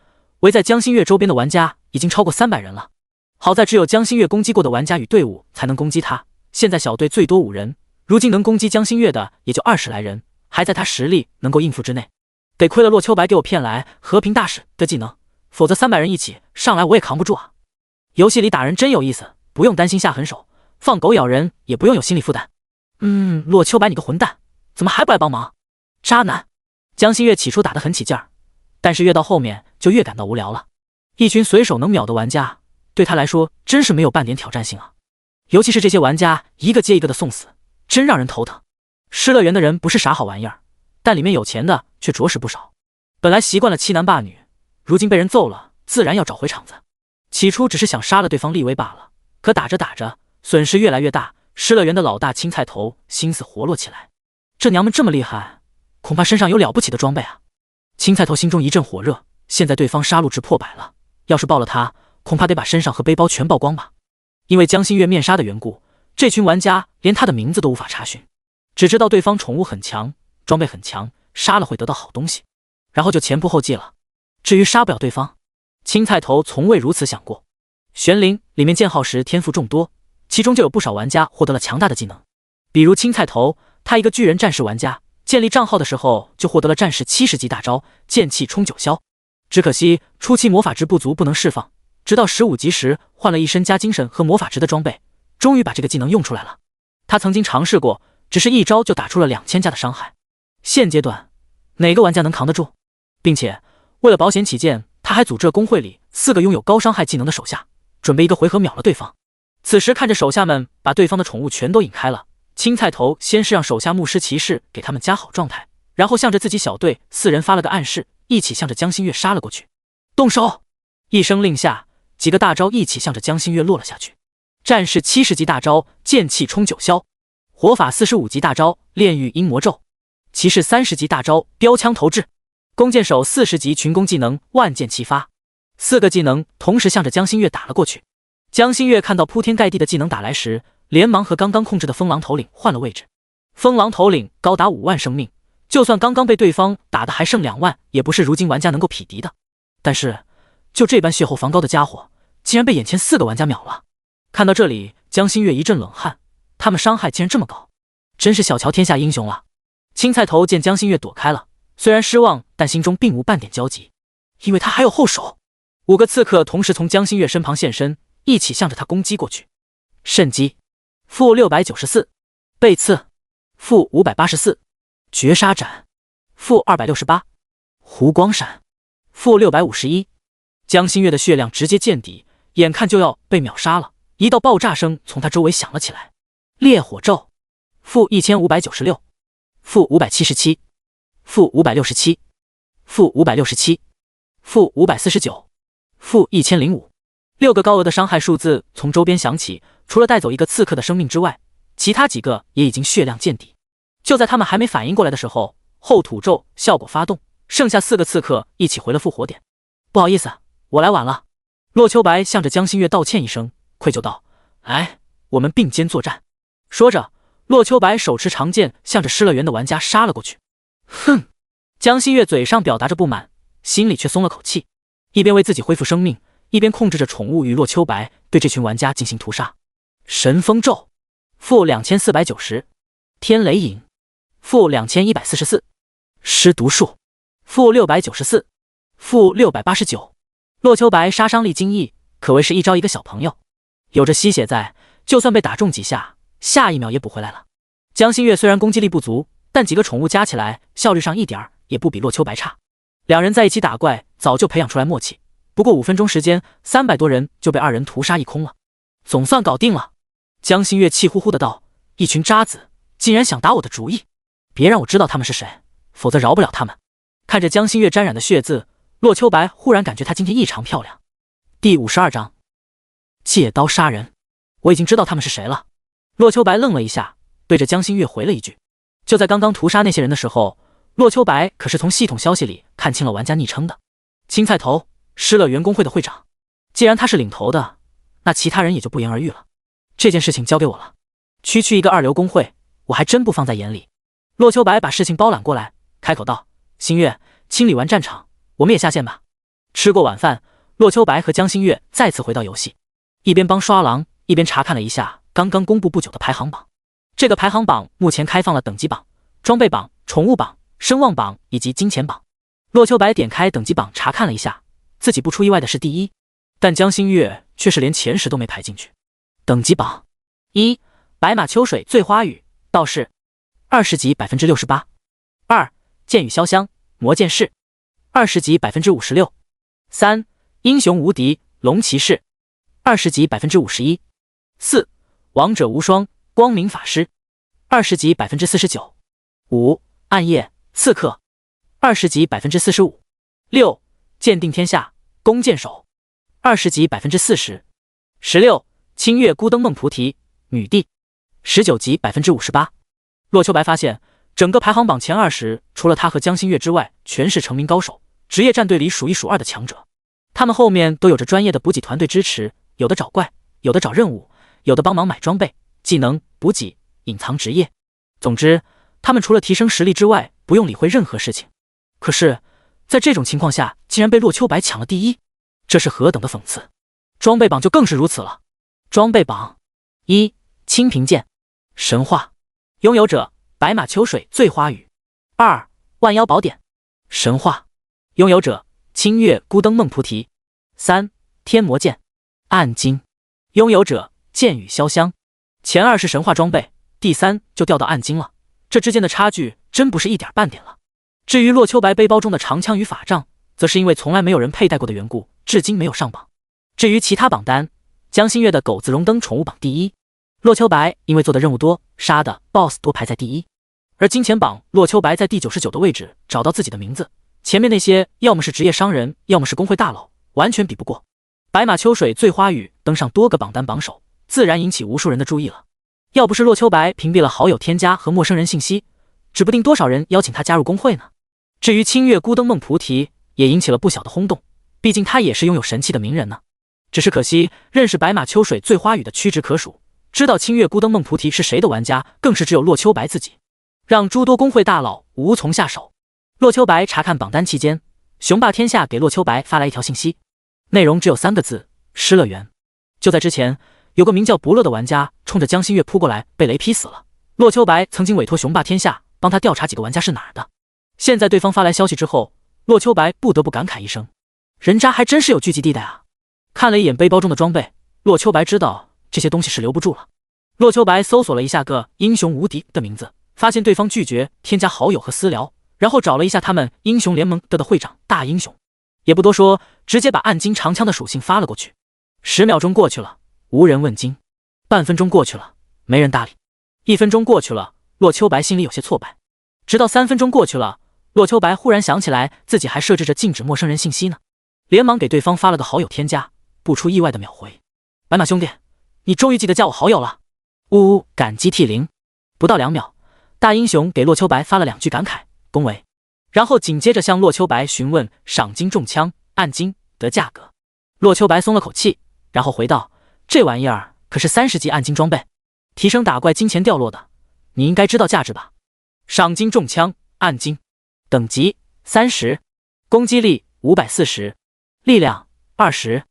围在江心月周边的玩家已经超过300人了。好在只有江心月攻击过的玩家与队伍才能攻击他，现在小队最多5人，如今能攻击江心月的也就20来人，还在他实力能够应付之内。得亏了洛秋白给我骗来和平大使的技能，否则300人一起上来我也扛不住啊。游戏里打人真有意思，不用担心下狠手，放狗咬人也不用有心理负担。洛秋白你个混蛋，怎么还不来帮忙？渣男！江心月起初打得很起劲儿，但是越到后面就越感到无聊了。一群随手能秒的玩家，对他来说真是没有半点挑战性啊！尤其是这些玩家一个接一个的送死，真让人头疼。失乐园的人不是啥好玩意儿，但里面有钱的却着实不少。本来习惯了欺男霸女，如今被人揍了，自然要找回场子。起初只是想杀了对方立威罢了，可打着打着，损失越来越大。失乐园的老大青菜头心思活络起来，这娘们这么厉害，恐怕身上有了不起的装备啊！青菜头心中一阵火热，现在对方杀戮值破100了，要是爆了他，恐怕得把身上和背包全曝光吧。因为江心月面纱的缘故，这群玩家连他的名字都无法查询，只知道对方宠物很强，装备很强，杀了会得到好东西，然后就前仆后继了。至于杀不了对方，青菜头从未如此想过。玄灵里面剑号时天赋众多，其中就有不少玩家获得了强大的技能，比如青菜头，他一个巨人战士玩家，建立账号的时候就获得了战士70级大招剑气冲9霄。只可惜初期魔法值不足不能释放，直到15级时换了一身加精神和魔法值的装备，终于把这个技能用出来了。他曾经尝试过，只是一招就打出了2000加的伤害。现阶段哪个玩家能扛得住？并且为了保险起见，他还组织了公会里4个拥有高伤害技能的手下，准备一个回合秒了对方。此时看着手下们把对方的宠物全都引开了，青菜头先是让手下牧师骑士给他们加好状态，然后向着自己小队4人发了个暗示，一起向着江心月杀了过去。动手！一声令下，几个大招一起向着江心月落了下去。战士70级大招剑气冲9霄，火法45级大招炼狱阴魔咒，骑士30级大招标枪投掷，弓箭手40级群攻技能万箭齐发，4个技能同时向着江心月打了过去。江心月看到铺天盖地的技能打来时，连忙和刚刚控制的风狼头领换了位置。风狼头领高达5万生命，就算刚刚被对方打的还剩2万，也不是如今玩家能够匹敌的。但是就这般血厚防高的家伙，竟然被眼前4个玩家秒了。看到这里，江心月一阵冷汗，他们伤害竟然这么高，真是小瞧天下英雄了。青菜头见江心月躲开了，虽然失望，但心中并无半点焦急，因为他还有后手。5个刺客同时从江心月身旁现身，一起向着他攻击过去。瞬击负694，背刺负584，绝杀斩负268，湖光闪负651。江心月的血量直接见底，眼看就要被秒杀了，一道爆炸声从他周围响了起来。烈火咒负1596，负577，负567，负567，负549，负1005。6个高额的伤害数字从周边响起，除了带走1个刺客的生命之外，其他几个也已经血量见底。就在他们还没反应过来的时候，后土咒效果发动，剩下4个刺客一起回了复活点。不好意思，我来晚了。洛秋白向着江心月道歉一声，愧疚道：“哎，我们并肩作战。”说着，洛秋白手持长剑向着失乐园的玩家杀了过去。哼！江心月嘴上表达着不满，心里却松了口气，一边为自己恢复生命，一边控制着宠物与洛秋白对这群玩家进行屠杀。神风咒负2490，天雷影负2144，尸毒术负694，负689。洛秋白杀伤力惊异，可谓是一招一个小朋友，有着吸血在，就算被打中几下，下一秒也补回来了。江心月虽然攻击力不足，但几个宠物加起来效率上一点也不比洛秋白差。两人在一起打怪，早就培养出来默契。不过5分钟时间，300多人就被二人屠杀一空了，总算搞定了。江心月气呼呼的道：“一群渣子，竟然想打我的主意！别让我知道他们是谁，否则饶不了他们。”看着江心月沾染的血渍，洛秋白忽然感觉她今天异常漂亮。第52章，借刀杀人。我已经知道他们是谁了。洛秋白愣了一下，对着江心月回了一句。就在刚刚屠杀那些人的时候，洛秋白可是从系统消息里看清了玩家昵称的。青菜头，失乐园工会的会长。既然他是领头的，那其他人也就不言而喻了。这件事情交给我了，区区一个二流工会，我还真不放在眼里。洛秋白把事情包揽过来，开口道：“星月，清理完战场，我们也下线吧。”吃过晚饭，洛秋白和江心月再次回到游戏，一边帮刷狼，一边查看了一下刚刚公布不久的排行榜。这个排行榜目前开放了等级榜、装备榜、宠物榜、声望榜以及金钱榜。洛秋白点开等级榜查看了一下，自己不出意外的是第一，但江心月却是连前10都没排进去。等级榜：1. 白马秋水醉花雨道士，20级 68%。2. 剑雨潇湘魔剑士，20级 56%。3. 英雄无敌龙骑士，20级 51%。4. 王者无双光明法师，20级 49%。5. 暗夜刺客，20级 45%。6. 剑定天下弓箭手，20级 40%。16. 清月孤灯梦菩提女帝，19级 58%。洛秋白发现整个排行榜前20，除了他和江心月之外，全是成名高手，职业战队里数一数二的强者。他们后面都有着专业的补给团队支持，有的找怪，有的找任务，有的帮忙买装备、技能、补给、隐藏职业。总之，他们除了提升实力之外，不用理会任何事情。可是，在这种情况下，竟然被洛秋白抢了第一，这是何等的讽刺！装备榜就更是如此了。装备榜：1. 清平剑神话，拥有者白马秋水醉花雨。2. 万妖宝典神话，拥有者清月孤灯梦菩提。3. 天魔剑暗金，拥有者剑雨潇湘。前2是神话装备，第3就掉到暗金了，这之间的差距真不是一点半点了。至于洛秋白背包中的长枪与法杖，则是因为从来没有人佩戴过的缘故，至今没有上榜。至于其他榜单，江心月的狗子荣登宠物榜第一，洛秋白因为做的任务多，杀的 BOSS 多排在第一。而金钱榜，洛秋白在第99的位置找到自己的名字，前面那些要么是职业商人，要么是工会大佬，完全比不过。白马秋水醉花雨登上多个榜单榜首，自然引起无数人的注意了。要不是洛秋白屏蔽了好友添加和陌生人信息，指不定多少人邀请他加入工会呢。至于清月孤灯梦菩提，也引起了不小的轰动，毕竟他也是拥有神器的名人呢。只是可惜，认识白马秋水醉花雨的屈指可数，知道清月孤灯梦菩提是谁的玩家，更是只有洛秋白自己，让诸多工会大佬无从下手。洛秋白查看榜单期间，雄霸天下给洛秋白发来一条信息，内容只有3个字：失乐园。就在之前，有个名叫不乐的玩家冲着江心月扑过来，被雷劈死了。洛秋白曾经委托雄霸天下帮他调查几个玩家是哪儿的，现在对方发来消息之后，洛秋白不得不感慨一声，人渣还真是有聚集地带啊。看了一眼背包中的装备，洛秋白知道这些东西是留不住了。洛秋白搜索了一下个英雄无敌的名字，发现对方拒绝添加好友和私聊，然后找了一下他们英雄联盟的会长大英雄，也不多说，直接把暗金长枪的属性发了过去。10秒钟过去了，无人问津；半分钟过去了，没人搭理；1分钟过去了，洛秋白心里有些挫败。直到3分钟过去了，洛秋白忽然想起来自己还设置着禁止陌生人信息呢，连忙给对方发了个好友添加，不出意外的秒回：白马兄弟，你终于记得加我好友了，呜呜，感激涕零。不到2秒，大英雄给洛秋白发了2句感慨恭维，然后紧接着向洛秋白询问赏金中枪暗金的价格。洛秋白松了口气，然后回道：这玩意儿可是30级暗金装备，提升打怪金钱掉落的，你应该知道价值吧？赏金中枪暗金，等级30，攻击力540，力量20，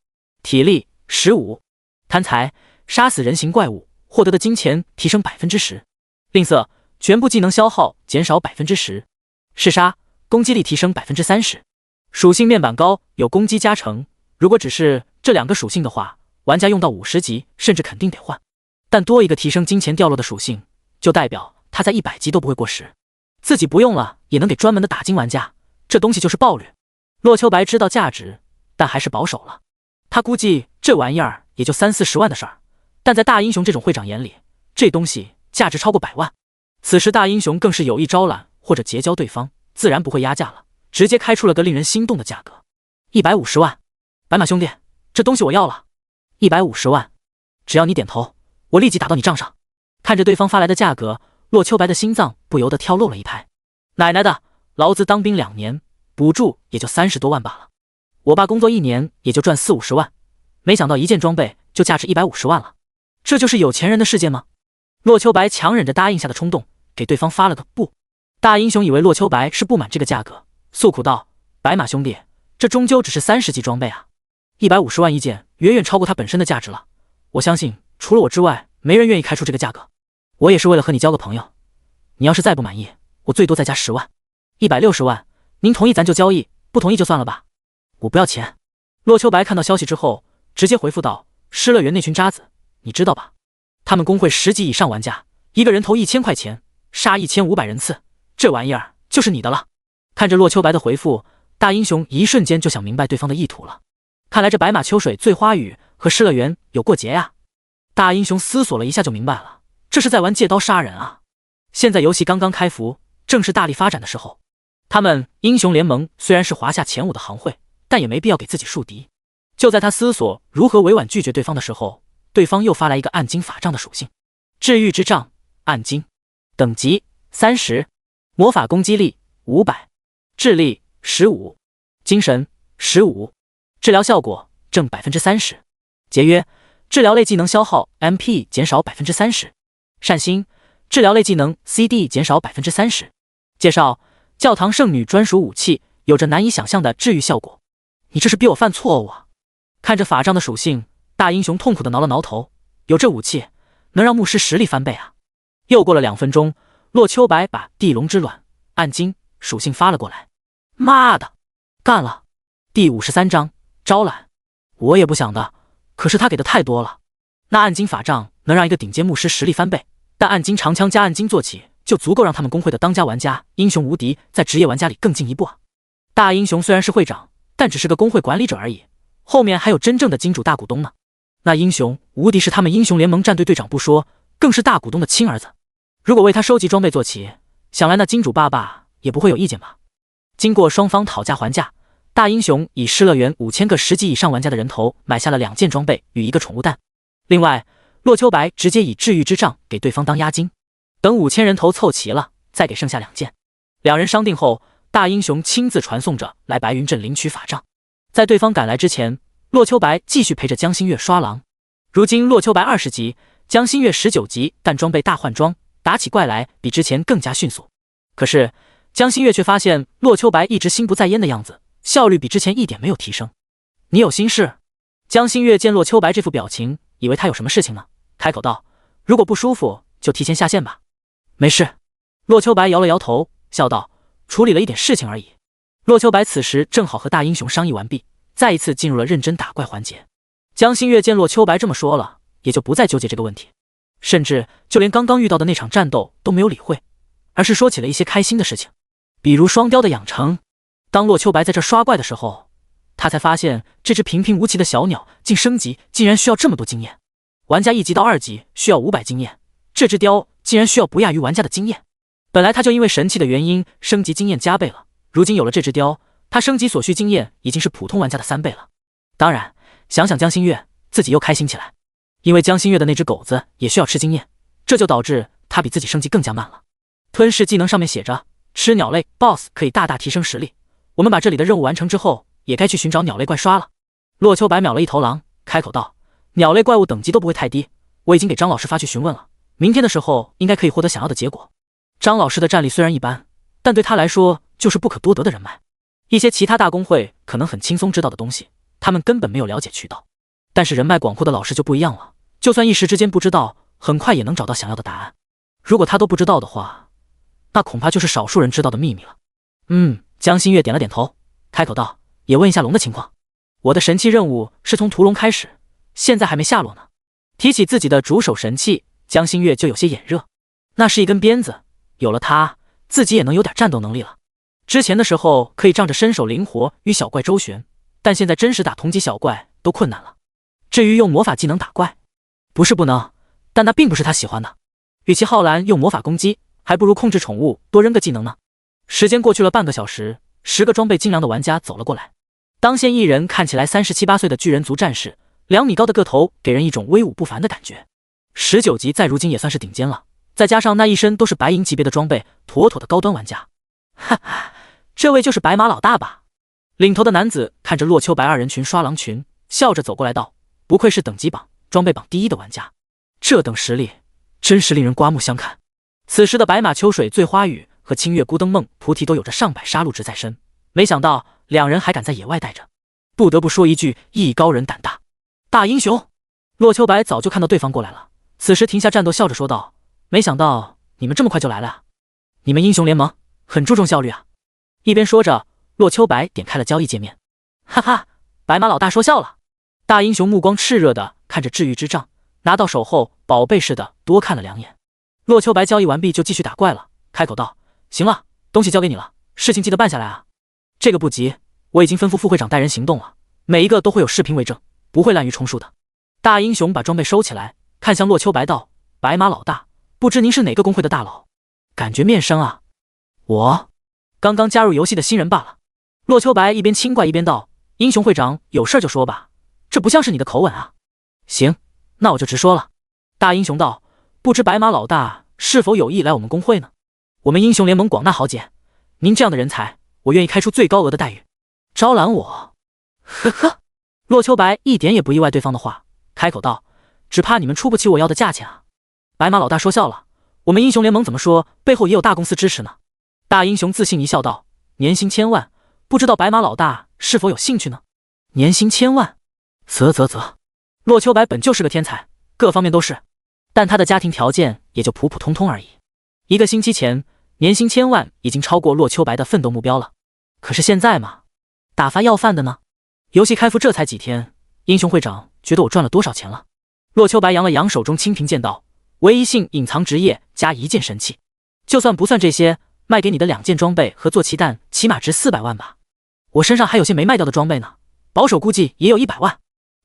体力15，贪财，杀死人形怪物获得的金钱提升10%，吝啬，全部技能消耗减少 10%， 嗜杀，攻击力提升 30%。 属性面板高，有攻击加成，如果只是这2个属性的话，玩家用到50级甚至肯定得换。但多一个提升金钱掉落的属性，就代表他在100级都不会过时。自己不用了也能给专门的打金玩家，这东西就是暴虐。洛秋白知道价值，但还是保守了。他估计这玩意儿也就30-40万的事儿，但在大英雄这种会长眼里，这东西价值超过100万。此时大英雄更是有意招揽或者结交对方，自然不会压价了，直接开出了个令人心动的价格，150万。白马兄弟，这东西我要了。150万，只要你点头，我立即打到你账上。看着对方发来的价格，洛秋白的心脏不由得跳漏了一拍。奶奶的，劳资当兵2年，补助也就30多万罢了。我爸工作1年也就赚40-50万，没想到一件装备就价值150万了。这就是有钱人的世界吗？洛秋白强忍着答应下的冲动，给对方发了个不。大英雄以为洛秋白是不满这个价格，诉苦道：白马兄弟，这终究只是30级装备啊，150万一件远远超过它本身的价值了。我相信除了我之外，没人愿意开出这个价格。我也是为了和你交个朋友，你要是再不满意，我最多再加10万，160万。您同意咱就交易，不同意就算了吧。我不要钱。洛秋白看到消息之后，直接回复道：失乐园那群渣子，你知道吧？他们公会10级以上玩家，一个人投1000块钱，杀1500人次，这玩意儿就是你的了。看着洛秋白的回复，大英雄一瞬间就想明白对方的意图了。看来这白马秋水醉花雨和失乐园有过节呀。大英雄思索了一下就明白了，这是在玩借刀杀人啊。现在游戏刚刚开服，正是大力发展的时候。他们英雄联盟虽然是华夏前5的行会，但也没必要给自己树敌。就在他思索如何委婉拒绝对方的时候，对方又发来一个暗金法杖的属性：治愈之杖，暗金，等级30，魔法攻击力500，智力15，精神15，治疗效果正 30%， 节约，治疗类技能消耗 MP 减少 30%， 善心，治疗类技能 CD 减少 30%。 介绍：教堂圣女专属武器，有着难以想象的治愈效果。你这是逼我犯错误啊！看着法杖的属性，大英雄痛苦的挠了挠头，有这武器能让牧师实力翻倍啊！又过了2分钟，洛秋白把地龙之卵、暗金属性发了过来。妈的，干了！第53章招揽。我也不想的，可是他给的太多了。那暗金法杖能让一个顶尖牧师实力翻倍，但暗金长枪加暗金做起，就足够让他们公会的当家玩家英雄无敌在职业玩家里更进一步啊！大英雄虽然是会长，但只是个公会管理者而已，后面还有真正的金主大股东呢。那英雄无敌是他们英雄联盟战队队长不说，更是大股东的亲儿子。如果为他收集装备做起，想来那金主爸爸也不会有意见吧。经过双方讨价还价，大英雄以失乐园5000个10级以上玩家的人头买下了2件装备与1个宠物蛋。另外，洛秋白直接以治愈之杖给对方当押金，等5000人头凑齐了，再给剩下2件。两人商定后，大英雄亲自传送着来白云镇领取法杖。在对方赶来之前，洛秋白继续陪着江心月刷狼。如今洛秋白20级，江心月19级，但装备大换装，打起怪来比之前更加迅速。可是江心月却发现洛秋白一直心不在焉的样子，效率比之前一点没有提升。你有心事？江心月见洛秋白这副表情，以为他有什么事情呢，开口道：如果不舒服就提前下线吧。没事。洛秋白摇了摇头，笑道：处理了一点事情而已。洛秋白此时正好和大英雄商议完毕，再一次进入了认真打怪环节。江心月见洛秋白这么说了，也就不再纠结这个问题，甚至就连刚刚遇到的那场战斗都没有理会，而是说起了一些开心的事情，比如双雕的养成。当洛秋白在这刷怪的时候，他才发现这只平平无奇的小鸟竟升级竟然需要这么多经验。玩家1级到2级需要500经验，这只雕竟然需要不亚于玩家的经验。本来他就因为神器的原因升级经验加倍了，如今有了这只雕，他升级所需经验已经是普通玩家的3倍了。当然想想江心月，自己又开心起来，因为江心月的那只狗子也需要吃经验，这就导致他比自己升级更加慢了。吞噬技能上面写着吃鸟类 BOSS 可以大大提升实力，我们把这里的任务完成之后，也该去寻找鸟类怪刷了。洛秋白秒了一头狼，开口道：鸟类怪物等级都不会太低，我已经给张老师发去询问了，明天的时候应该可以获得想要的结果。张老师的战力虽然一般，但对他来说就是不可多得的人脉，一些其他大公会可能很轻松知道的东西，他们根本没有了解渠道。但是人脉广阔的老师就不一样了，就算一时之间不知道，很快也能找到想要的答案。如果他都不知道的话，那恐怕就是少数人知道的秘密了。江心月点了点头，开口道：“也问一下龙的情况。我的神器任务是从屠龙开始，现在还没下落呢。”提起自己的主手神器，江心月就有些眼热。那是一根鞭子，有了它，自己也能有点战斗能力了。之前的时候可以仗着身手灵活与小怪周旋，但现在真实打同级小怪都困难了。至于用魔法技能打怪，不是不能，但那并不是他喜欢的。与其浩然用魔法攻击，还不如控制宠物多扔个技能呢。时间过去了半个小时，10个装备精良的玩家走了过来。当先一人看起来37、8岁的巨人族战士，2米高的个头给人一种威武不凡的感觉。19级在如今也算是顶尖了，再加上那一身都是白银级别的装备，妥妥的高端玩家。哈哈，这位就是白马老大吧？领头的男子看着洛秋白二人群刷狼群，笑着走过来道：“不愧是等级榜、装备榜第1的玩家，这等实力真是令人刮目相看。”此时的白马秋水、醉花雨和清月孤灯梦菩提都有着上百杀戮值在身，没想到2人还敢在野外待着，不得不说一句艺高人胆大。大英雄，洛秋白早就看到对方过来了，此时停下战斗，笑着说道：“没想到你们这么快就来了啊！你们英雄联盟很注重效率啊。”一边说着，洛秋白点开了交易界面。哈哈，白马老大说笑了。大英雄目光炽热的看着治愈之杖，拿到手后宝贝似的多看了2眼。洛秋白交易完毕就继续打怪了，开口道：“行了，东西交给你了，事情记得办下来啊。这个不急，我已经吩咐副会长带人行动了，每一个都会有视频为证，不会滥竽充数的。”大英雄把装备收起来，看向洛秋白道：“白马老大，不知您是哪个公会的大佬？感觉面生啊。”“我刚刚加入游戏的新人罢了。”洛秋白一边轻怪一边道：“英雄会长有事就说吧，这不像是你的口吻啊。”“行，那我就直说了。”大英雄道：“不知白马老大是否有意来我们公会呢？我们英雄联盟广纳豪杰，您这样的人才，我愿意开出最高额的待遇，招揽我。”呵呵，洛秋白一点也不意外对方的话，开口道：“只怕你们出不起我要的价钱啊。”白马老大说笑了：“我们英雄联盟怎么说，背后也有大公司支持呢。”大英雄自信一笑道：“年薪1000万，不知道白马老大是否有兴趣呢？”年薪1000万，啧。洛秋白本就是个天才，各方面都是，但他的家庭条件也就普普通通而已。1个星期前，年薪1000万已经超过洛秋白的奋斗目标了。可是现在嘛，打发要饭的呢？游戏开服这才几天，英雄会长觉得我赚了多少钱了？洛秋白扬了扬手中清平剑道：“唯一性隐藏职业加1件神器，就算不算这些，卖给你的2件装备和坐骑蛋起码值400万吧。我身上还有些没卖掉的装备呢，保守估计也有100万，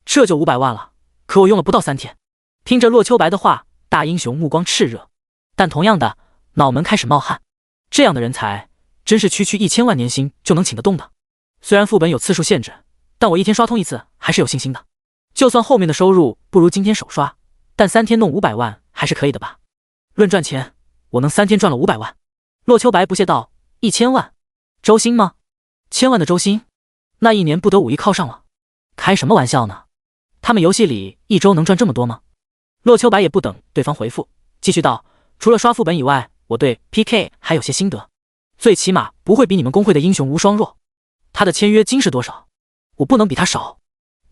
这就500万了。可我用了不到3天。”听着洛秋白的话，大英雄目光炽热，但同样的，脑门开始冒汗。这样的人才，真是区1000万年薪就能请得动的。虽然副本有次数限制，但我1天刷通1次还是有信心的。就算后面的收入不如今天首刷，但3天弄500万还是可以的吧？论赚钱，我能3天赚了500万。洛秋白不屑道：“1000万？周薪吗？1000万的周薪，那1年不得5亿靠上了？开什么玩笑呢？他们游戏里1周能赚这么多吗？”洛秋白也不等对方回复，继续道：“除了刷副本以外，我对 PK 还有些心得，最起码不会比你们公会的英雄无双弱。他的签约金是多少？我不能比他少。”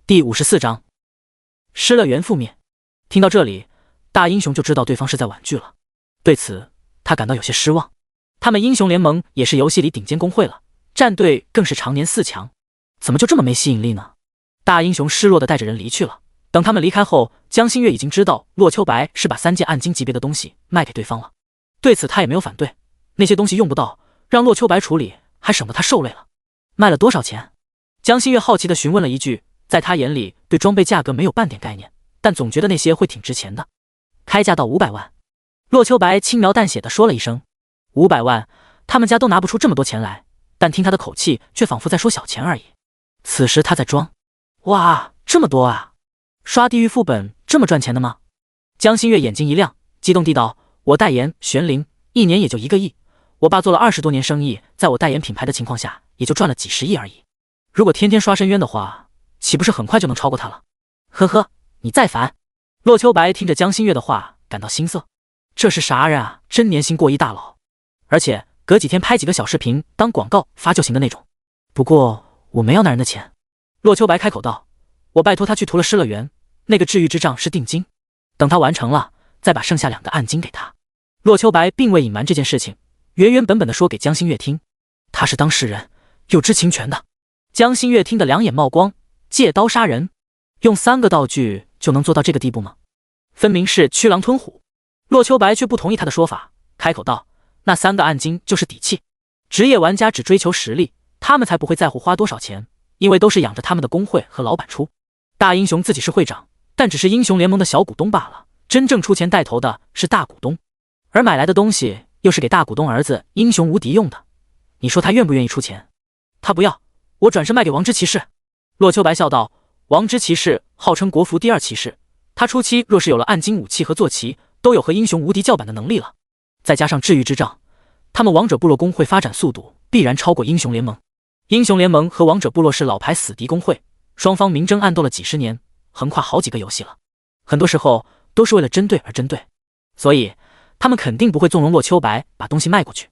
第54章失乐园覆灭。听到这里，大英雄就知道对方是在婉拒了，对此他感到有些失望。他们英雄联盟也是游戏里顶尖公会了，战队更是常年4强，怎么就这么没吸引力呢？大英雄失落的带着人离去了。等他们离开后，江心月已经知道洛秋白是把3件暗金级别的东西卖给对方了，对此他也没有反对，那些东西用不到，让洛秋白处理，还省得他受累了。卖了多少钱？江心月好奇地询问了一句，在他眼里对装备价格没有半点概念，但总觉得那些会挺值钱的。开价到500万。洛秋白轻描淡写地说了一声：“500万，他们家都拿不出这么多钱来。”但听他的口气，却仿佛在说小钱而已。此时他在装，哇，这么多啊！刷地狱副本这么赚钱的吗？江心月眼睛一亮，激动地道：“我代言玄灵，1年也就1个亿。我爸做了20多年生意，在我代言品牌的情况下，也就赚了几十亿而已。如果天天刷深渊的话，岂不是很快就能超过他了？”呵呵，你再烦。洛秋白听着江心月的话，感到心塞。这是啥人啊？真年薪过亿大佬，而且隔几天拍几个小视频当广告发就行的那种。不过我没要那人的钱。洛秋白开口道：“我拜托他去屠了失乐园，那个治愈之杖是定金，等他完成了，再把剩下2个暗金给他。”洛秋白并未隐瞒这件事情，原原本本的说给江心月听，他是当事人，有知情权的。江心月听得两眼冒光，借刀杀人，用3个道具就能做到这个地步吗？分明是驱狼吞虎。洛秋白却不同意他的说法，开口道：那3个暗金就是底气，职业玩家只追求实力，他们才不会在乎花多少钱，因为都是养着他们的工会和老板出。大英雄自己是会长，但只是英雄联盟的小股东罢了，真正出钱带头的是大股东，而买来的东西又是给大股东儿子英雄无敌用的，你说他愿不愿意出钱？他不要，我转身卖给王之骑士。洛秋白笑道：王之骑士号称国服第2骑士，他初期若是有了暗金武器和坐骑，都有和英雄无敌叫板的能力了，再加上治愈之杖，他们王者部落工会发展速度必然超过英雄联盟。英雄联盟和王者部落是老牌死敌工会，双方明争暗斗了几10年，横跨好几个游戏了，很多时候都是为了针对而针对，所以他们肯定不会纵容洛秋白把东西卖过去。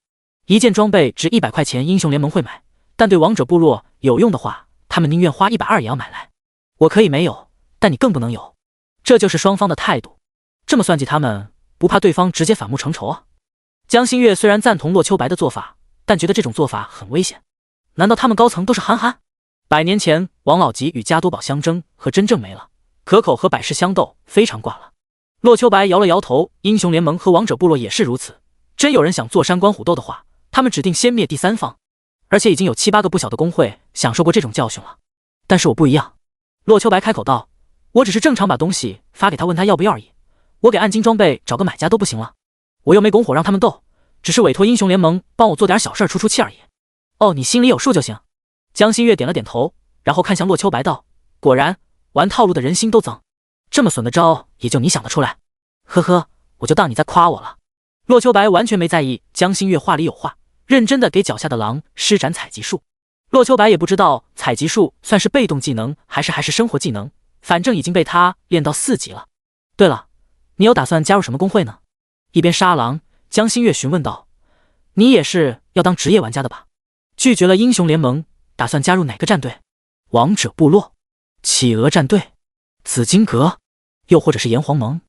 一件装备值100块钱，英雄联盟会买，但对王者部落有用的话，他们宁愿花120也要买来。我可以没有，但你更不能有，这就是双方的态度。这么算计他们，不怕对方直接反目成仇啊？江心月虽然赞同洛秋白的做法，但觉得这种做法很危险。难道他们高层都是憨憨？100年前王老吉与加多宝相争，和真正没了，可口和百事相斗，非常挂了。洛秋白摇了摇头，英雄联盟和王者部落也是如此，真有人想坐山观虎斗的话，他们指定先灭第3方，而且已经有7、8个不小的工会享受过这种教训了。但是我不一样。洛秋白开口道：我只是正常把东西发给他，问他要不要而已，我给暗金装备找个买家都不行了，我又没拱火让他们斗，只是委托英雄联盟帮我做点小事出出气而已。哦，你心里有数就行。江心月点了点头，然后看向洛秋白道：果然玩套路的人心都脏，这么损的招也就你想得出来。呵呵，我就当你在夸我了。洛秋白完全没在意江心月话里有话，认真的给脚下的狼施展采集术。洛秋白也不知道采集术算是被动技能还是生活技能，反正已经被他练到4级了。对了，你有打算加入什么工会呢？一边杀狼，江心月询问道：你也是要当职业玩家的吧？拒绝了英雄联盟，打算加入哪个战队？王者部落、企鹅战队、紫金阁，又或者是炎黄盟？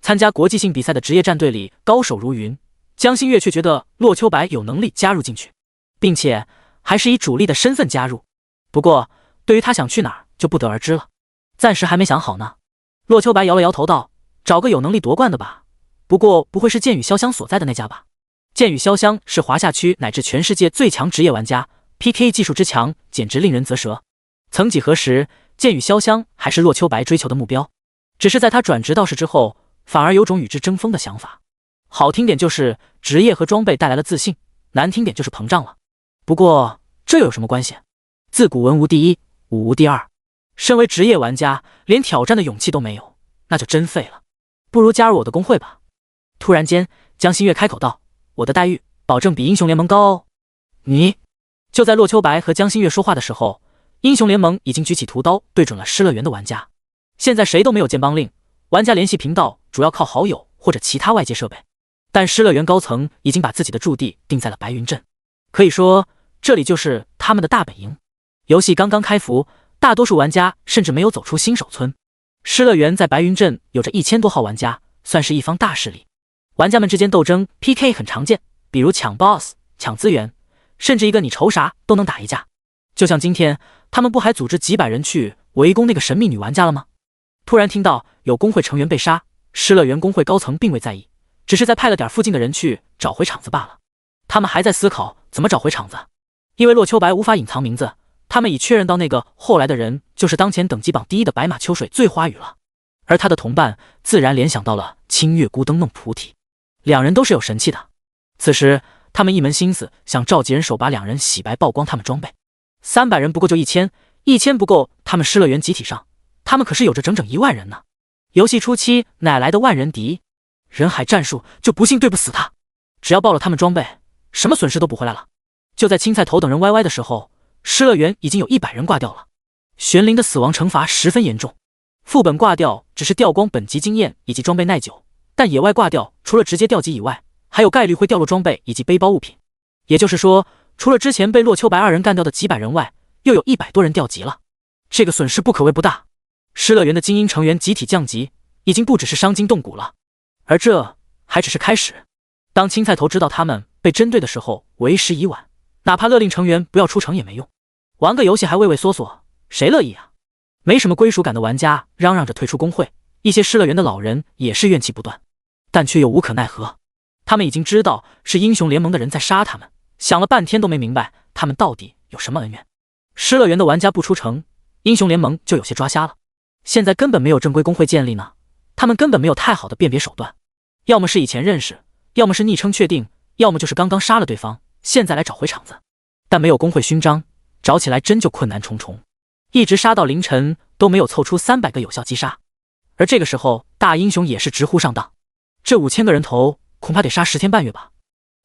参加国际性比赛的职业战队里高手如云，江心月却觉得洛秋白有能力加入进去，并且还是以主力的身份加入。不过对于他想去哪儿就不得而知了，暂时还没想好呢。洛秋白摇了摇头道：找个有能力夺冠的吧，不过不会是剑与潇湘所在的那家吧？剑与潇湘是华夏区乃至全世界最强职业玩家， PK 技术之强简直令人啧舌。曾几何时，剑与潇湘还是洛秋白追求的目标，只是在他转职道士之后，反而有种与之争锋的想法。好听点就是职业和装备带来了自信，难听点就是膨胀了。不过这又有什么关系？自古文无第一，武无第二。身为职业玩家，连挑战的勇气都没有，那就真废了。不如加入我的工会吧。突然间，江心月开口道：我的待遇保证比英雄联盟高哦。你……就在洛秋白和江心月说话的时候，英雄联盟已经举起屠刀对准了失乐园的玩家。现在谁都没有剑帮令，玩家联系频道主要靠好友或者其他外界设备，但失乐园高层已经把自己的驻地定在了白云镇，可以说这里就是他们的大本营。游戏刚刚开服，大多数玩家甚至没有走出新手村。失乐园在白云镇有着1000多号玩家，算是一方大势力。玩家们之间斗争 PK 很常见，比如抢 BOSS、抢资源，甚至一个你愁啥都能打一架。就像今天，他们不还组织几百人去围攻那个神秘女玩家了吗？突然听到有工会成员被杀，失乐园工会高层并未在意，只是在派了点附近的人去找回场子罢了。他们还在思考怎么找回场子，因为洛秋白无法隐藏名字，他们已确认到那个后来的人就是当前等级榜第1的白马秋水醉花雨了。而他的同伴自然联想到了清月孤灯弄菩提，两人都是有神器的。此时他们一门心思想召集人手把两人洗白，曝光他们装备。300人不够就1000，1000不够他们失乐园集体上，他们可是有着整整1万人呢。游戏初期哪来的万人敌？人海战术就不信对不死他。只要爆了他们装备，什么损失都补回来了。就在青菜头等人歪歪的时候，失乐园已经有100人挂掉了。玄灵的死亡惩罚十分严重，副本挂掉只是掉光本级经验以及装备耐久，但野外挂掉除了直接掉级以外，还有概率会掉落装备以及背包物品。也就是说，除了之前被洛秋白2人干掉的几百人外，又有100多人掉级了。这个损失不可谓不大。失乐园的精英成员集体降级，已经不只是伤筋动骨了。而这还只是开始。当青菜头知道他们被针对的时候为时已晚，哪怕勒令成员不要出城也没用。玩个游戏还畏畏缩缩，谁乐意啊？没什么归属感的玩家嚷嚷着退出工会，一些失乐园的老人也是怨气不断，但却又无可奈何。他们已经知道是英雄联盟的人在杀他们，想了半天都没明白他们到底有什么恩怨。失乐园的玩家不出城，英雄联盟就有些抓瞎了。现在根本没有正规工会建立呢，他们根本没有太好的辨别手段，要么是以前认识，要么是昵称确定，要么就是刚刚杀了对方，现在来找回场子。但没有工会勋章，找起来真就困难重重，一直杀到凌晨都没有凑出300个有效击杀。而这个时候大英雄也是直呼上当，这5000个人头恐怕得杀10天半月吧，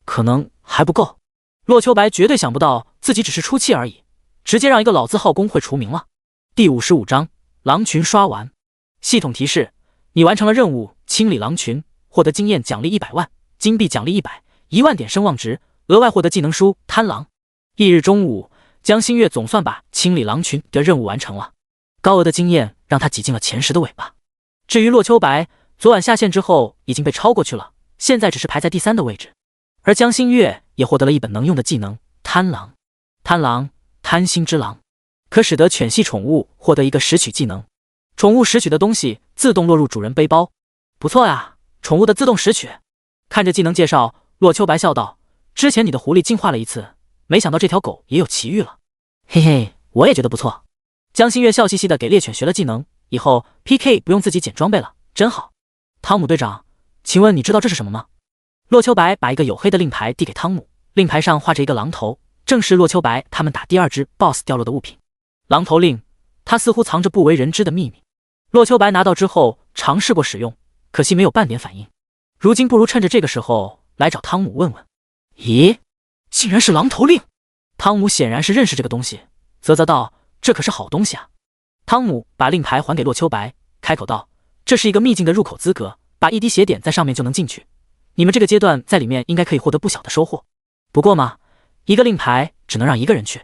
可能还不够。洛秋白绝对想不到自己只是出气而已，直接让一个老字号工会除名了。第55章狼群刷完。系统提示：你完成了任务清理狼群，获得经验奖励100万，金币奖励100，1万点声望值，额外获得技能书贪狼。翌日中午，江心月总算把清理狼群的任务完成了，高额的经验让他挤进了前10的尾巴。至于洛秋白，昨晚下线之后已经被超过去了，现在只是排在第3的位置。而江心月也获得了一本能用的技能贪狼。贪狼，贪心之狼，可使得犬系宠物获得一个拾取技能，宠物拾取的东西自动落入主人背包。不错呀，宠物的自动拾取。看着技能介绍，洛秋白笑道：之前你的狐狸进化了一次，没想到这条狗也有奇遇了。嘿嘿，我也觉得不错。江心月笑嘻嘻的给猎犬学了技能，以后 PK 不用自己捡装备了，真好。汤姆队长，请问你知道这是什么吗？洛秋白把一个黝黑的令牌递给汤姆，令牌上画着一个狼头，正是洛秋白他们打第2只 BOSS 掉落的物品。狼头令，它似乎藏着不为人知的秘密。洛秋白拿到之后尝试过使用，可惜没有半点反应。如今不如趁着这个时候来找汤姆问问。咦，竟然是狼头令！汤姆显然是认识这个东西，啧啧道：这可是好东西啊。汤姆把令牌还给洛秋白，开口道：这是一个秘境的入口资格，把一滴血点在上面就能进去，你们这个阶段在里面应该可以获得不小的收获。不过嘛，一个令牌只能让1个人去。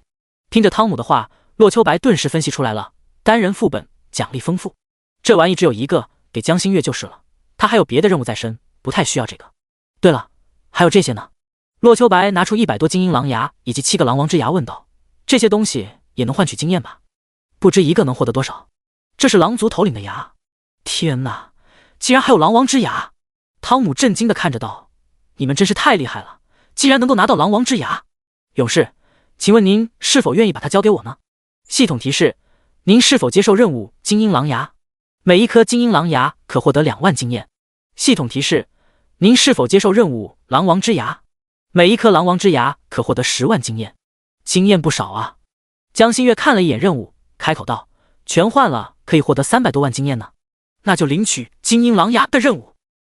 听着汤姆的话，洛秋白顿时分析出来了，单人副本奖励丰富，这玩意只有1个，给江心月就是了，他还有别的任务在身，不太需要这个。对了，还有这些呢。洛秋白拿出100多金鹰狼牙以及7个狼王之牙问道：这些东西也能换取经验吧？不知1个能获得多少？这是狼族头领的牙，天哪，竟然还有狼王之牙！汤姆震惊地看着道：你们真是太厉害了，竟然能够拿到狼王之牙！勇士，请问您是否愿意把它交给我呢？系统提示：您是否接受任务金鹰狼牙？每一颗金鹰狼牙可获得2万经验。系统提示：您是否接受任务狼王之牙？每一颗狼王之牙可获得10万经验。经验不少啊。江心月看了一眼任务，开口道：全换了可以获得300多万经验呢，那就领取金鹰狼牙的任务。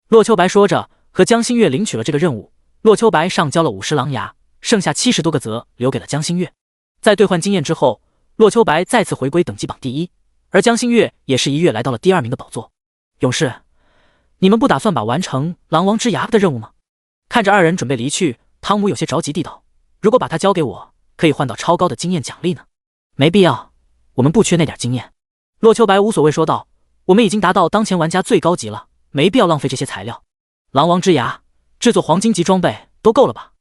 洛秋白说着和江心月领取了这个任务。洛秋白上交了50狼牙，剩下70多个则留给了江心月。在兑换经验之后，洛秋白再次回归等级榜第1，而江心月也是一跃来到了第2名的宝座。勇士，你们不打算把完成狼王之牙的任务吗？看着2人准备离去，汤姆有些着急地道：如果把它交给我，可以换到超高的经验奖励呢。没必要，我们不缺那点经验。洛秋白无所谓说道：我们已经达到当前玩家最高级了，没必要浪费这些材料。狼王之牙制作黄金级装备都够了吧？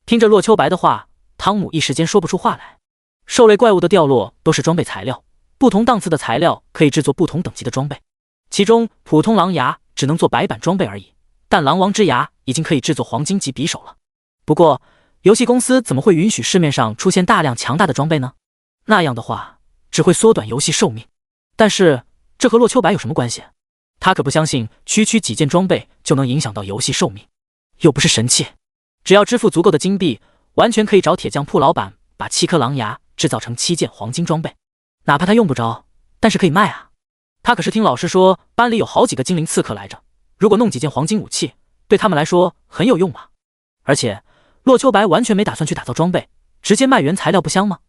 听着洛秋白的话，汤姆一时间说不出话来。兽类怪物的掉落都是装备材料，不同档次的材料可以制作不同等级的装备，其中普通狼牙只能做白板装备而已，但狼王之牙已经可以制作黄金级匕首了。不过游戏公司怎么会允许市面上出现大量强大的装备呢？那样的话只会缩短游戏寿命。但是这和洛秋白有什么关系？他可不相信区区几件装备就能影响到游戏寿命，又不是神器。只要支付足够的金币，完全可以找铁匠铺老板把7颗狼牙制造成7件黄金装备，哪怕他用不着，但是可以卖啊。他可是听老师说班里有好几个精灵刺客来着，如果弄几件黄金武器，对他们来说很有用嘛。而且洛秋白完全没打算去打造装备，直接卖原材料不香吗？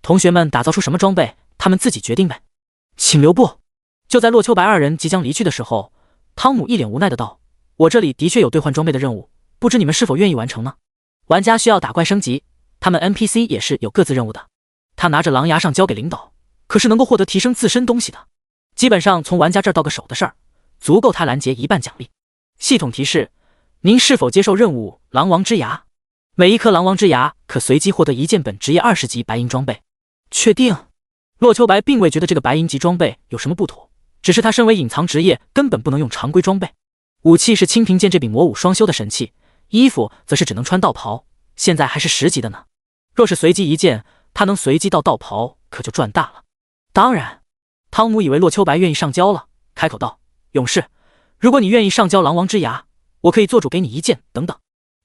同学们打造出什么装备，他们自己决定呗。请留步。就在洛秋白2人即将离去的时候，汤姆一脸无奈的道：我这里的确有兑换装备的任务，不知你们是否愿意完成呢？玩家需要打怪升级，他们 NPC 也是有各自任务的。他拿着狼牙上交给领导，可是能够获得提升自身东西的，基本上从玩家这儿到个手的事儿，足够他拦截1半奖励。系统提示：您是否接受任务狼王之牙？每一颗狼王之牙可随机获得1件本职业20级白银装备。确定？洛秋白并未觉得这个白银级装备有什么不妥，只是他身为隐藏职业，根本不能用常规装备。武器是清平剑这柄魔武双修的神器，衣服则是只能穿道袍，现在还是10级的呢。若是随机1件，他能随机到道袍，可就赚大了。当然，汤姆以为洛秋白愿意上交了，开口道：“勇士，如果你愿意上交狼王之牙，我可以做主给你1件，等等。”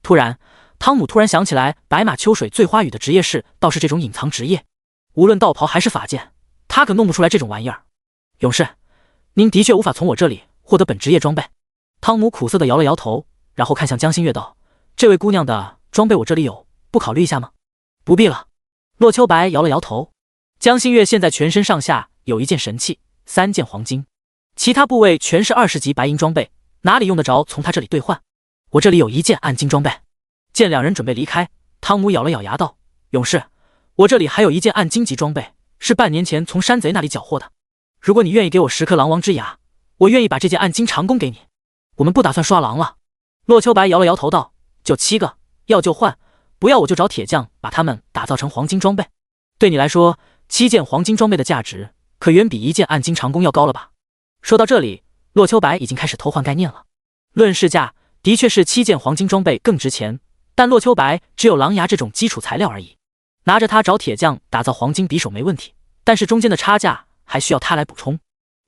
突然，汤姆突然想起来，白马秋水醉花雨的职业是倒是这种隐藏职业，无论道袍还是法剑，他可弄不出来这种玩意儿。勇士，您的确无法从我这里获得本职业装备。汤姆苦涩地摇了摇头，然后看向江心月道：“这位姑娘的装备我这里有，不考虑一下吗？”不必了。洛秋白摇了摇头。江心月现在全身上下有1件神器，3件黄金，其他部位全是20级白银装备，哪里用得着从他这里兑换？我这里有1件暗金装备。见两人准备离开，汤姆咬了咬牙道：“勇士，我这里还有1件暗金级装备，是半年前从山贼那里缴获的。如果你愿意给我10颗狼王之牙，我愿意把这件暗金长弓给你。我们不打算刷狼了。”洛秋白摇了摇头道：“就7个，要就换，不要我就找铁匠把它们打造成黄金装备。对你来说，7件黄金装备的价值可远比1件暗金长弓要高了吧？”说到这里，洛秋白已经开始偷换概念了。论市价，的确是7件黄金装备更值钱，但洛秋白只有狼牙这种基础材料而已，拿着它找铁匠打造黄金匕首没问题，但是中间的差价还需要他来补充。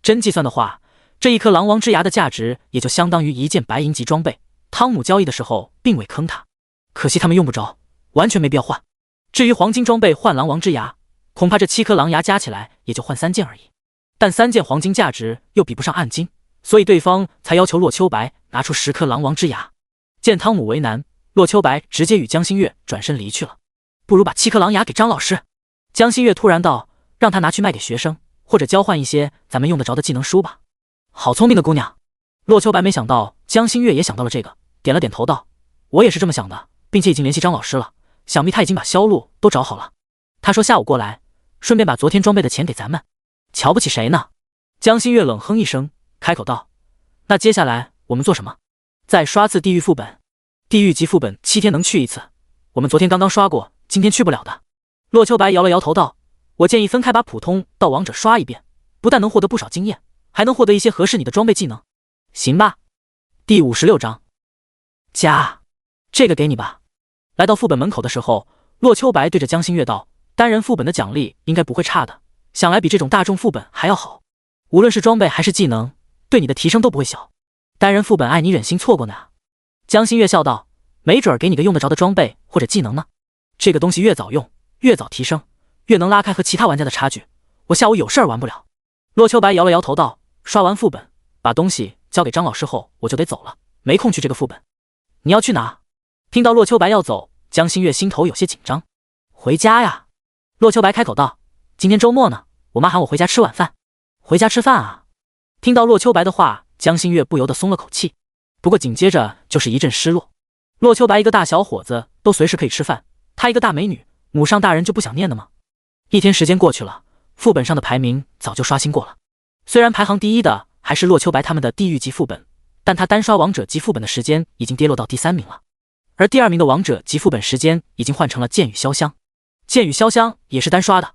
真计算的话，这1颗狼王之牙的价值也就相当于1件白银级装备。汤姆交易的时候并未坑他，可惜他们用不着，完全没必要换。至于黄金装备换狼王之牙，恐怕这7颗狼牙加起来也就换3件而已。但3件黄金价值又比不上暗金，所以对方才要求洛秋白拿出10颗狼王之牙。见汤姆为难，洛秋白直接与江心月转身离去了。不如把7颗狼牙给张老师。江心月突然道：“让他拿去卖给学生，或者交换一些咱们用得着的技能书吧。”好聪明的姑娘。洛秋白没想到江心月也想到了这个，点了点头道：“我也是这么想的，并且已经联系张老师了，想必他已经把销路都找好了。他说下午过来，顺便把昨天装备的钱给咱们。瞧不起谁呢？”江心月冷哼一声，开口道：“那接下来我们做什么？再刷次地狱副本。地狱级副本7天能去1次，我们昨天刚刚刷过，今天去不了的。”洛秋白摇了摇头道：“我建议分开把普通到王者刷一遍，不但能获得不少经验，还能获得一些合适你的装备技能。行吧。”第56章加，这个给你吧。来到副本门口的时候，洛秋白对着江心月道：“单人副本的奖励应该不会差的，想来比这种大众副本还要好，无论是装备还是技能，对你的提升都不会小。单人副本爱你忍心错过呢？”江心月笑道：“没准儿给你个用得着的装备或者技能呢。这个东西越早用，越早提升，越能拉开和其他玩家的差距。我下午有事儿玩不了。”洛秋白摇了摇头道：“刷完副本，把东西交给张老师后，我就得走了，没空去这个副本。你要去哪？”听到洛秋白要走，江心月心头有些紧张。“回家呀。”洛秋白开口道：“今天周末呢，我妈喊我回家吃晚饭。”“回家吃饭啊？”听到洛秋白的话，江心月不由得松了口气，不过紧接着就是一阵失落。洛秋白一个大小伙子都随时可以吃饭，他一个大美女，母上大人就不想念的吗？1天时间过去了，副本上的排名早就刷新过了。虽然排行第1的还是洛秋白他们的地狱级副本，但他单刷王者级副本的时间已经跌落到第3名了，而第2名的王者级副本时间已经换成了剑与潇湘。剑与潇湘也是单刷的。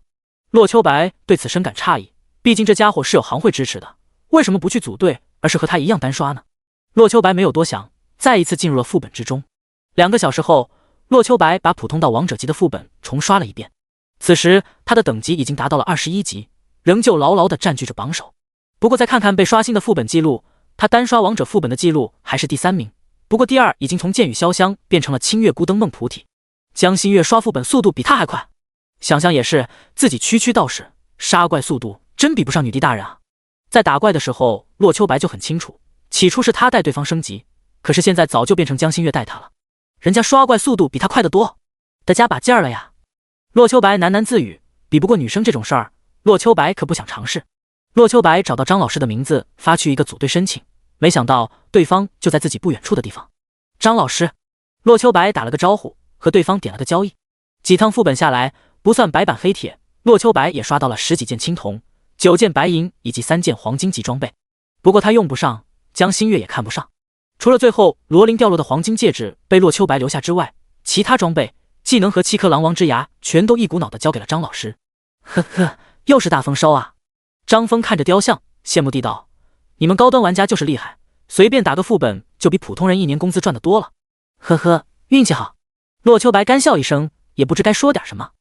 洛秋白对此深感诧异，毕竟这家伙是有行会支持的，为什么不去组队，而是和他一样单刷呢？洛秋白没有多想，再一次进入了副本之中。2个小时后，洛秋白把普通到王者级的副本重刷了一遍。此时他的等级已经达到了21级，仍旧牢牢地占据着榜首。不过再看看被刷新的副本记录，他单刷王者副本的记录还是第3名，不过第2已经从剑与潇湘变成了清月孤灯梦菩提。江心月刷副本速度比他还快，想想也是，自己区区道士杀怪速度真比不上女帝大人啊。在打怪的时候，洛秋白就很清楚，起初是他带对方升级，可是现在早就变成江心月带他了，人家刷怪速度比他快得多，得加把劲儿了呀。洛秋白喃喃自语，比不过女生这种事儿，洛秋白可不想尝试。洛秋白找到张老师的名字，发去一个组队申请，没想到对方就在自己不远处的地方。张老师，洛秋白打了个招呼，和对方点了个交易。几趟副本下来，不算白板黑铁，洛秋白也刷到了10几件青铜、9件白银以及3件黄金级装备。不过他用不上，江心月也看不上。除了最后罗琳掉落的黄金戒指被洛秋白留下之外，其他装备、技能和7颗狼王之牙全都一股脑的交给了张老师。呵呵，又是大丰收啊！张峰看着雕像，羡慕地道：“你们高端玩家就是厉害，随便打个副本就比普通人1年工资赚得多了。”呵呵，运气好。洛秋白干笑一声，也不知该说点什么。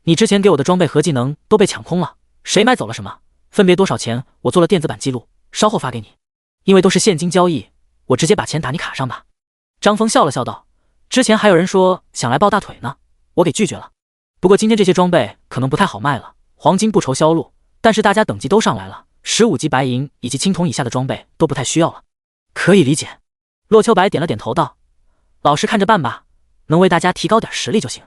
你之前给我的装备和技能都被抢空了，谁买走了什么，分别多少钱，我做了电子版记录，稍后发给你。因为都是现金交易，我直接把钱打你卡上吧。张峰笑了笑道：“之前还有人说想来抱大腿呢，我给拒绝了。不过今天这些装备可能不太好卖了，黄金不愁销路，但是大家等级都上来了，15级白银以及青铜以下的装备都不太需要了。”可以理解。洛秋白点了点头道：“老师看着办吧，能为大家提高点实力就行。”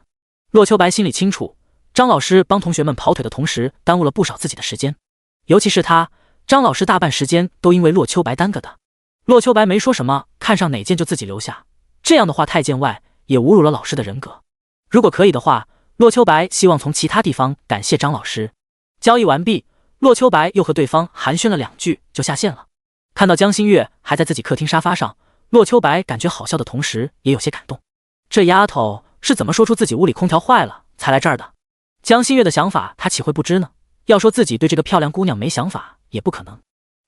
洛秋白心里清楚，张老师帮同学们跑腿的同时，耽误了不少自己的时间，尤其是他，张老师大半时间都因为洛秋白耽搁的。洛秋白没说什么，看上哪件就自己留下，这样的话太见外，也侮辱了老师的人格。如果可以的话，洛秋白希望从其他地方感谢张老师。交易完毕，洛秋白又和对方寒暄了2句，就下线了。看到江心月还在自己客厅沙发上，洛秋白感觉好笑的同时也有些感动。这丫头是怎么说出自己屋里空调坏了才来这儿的？江心月的想法他岂会不知呢？要说自己对这个漂亮姑娘没想法也不可能，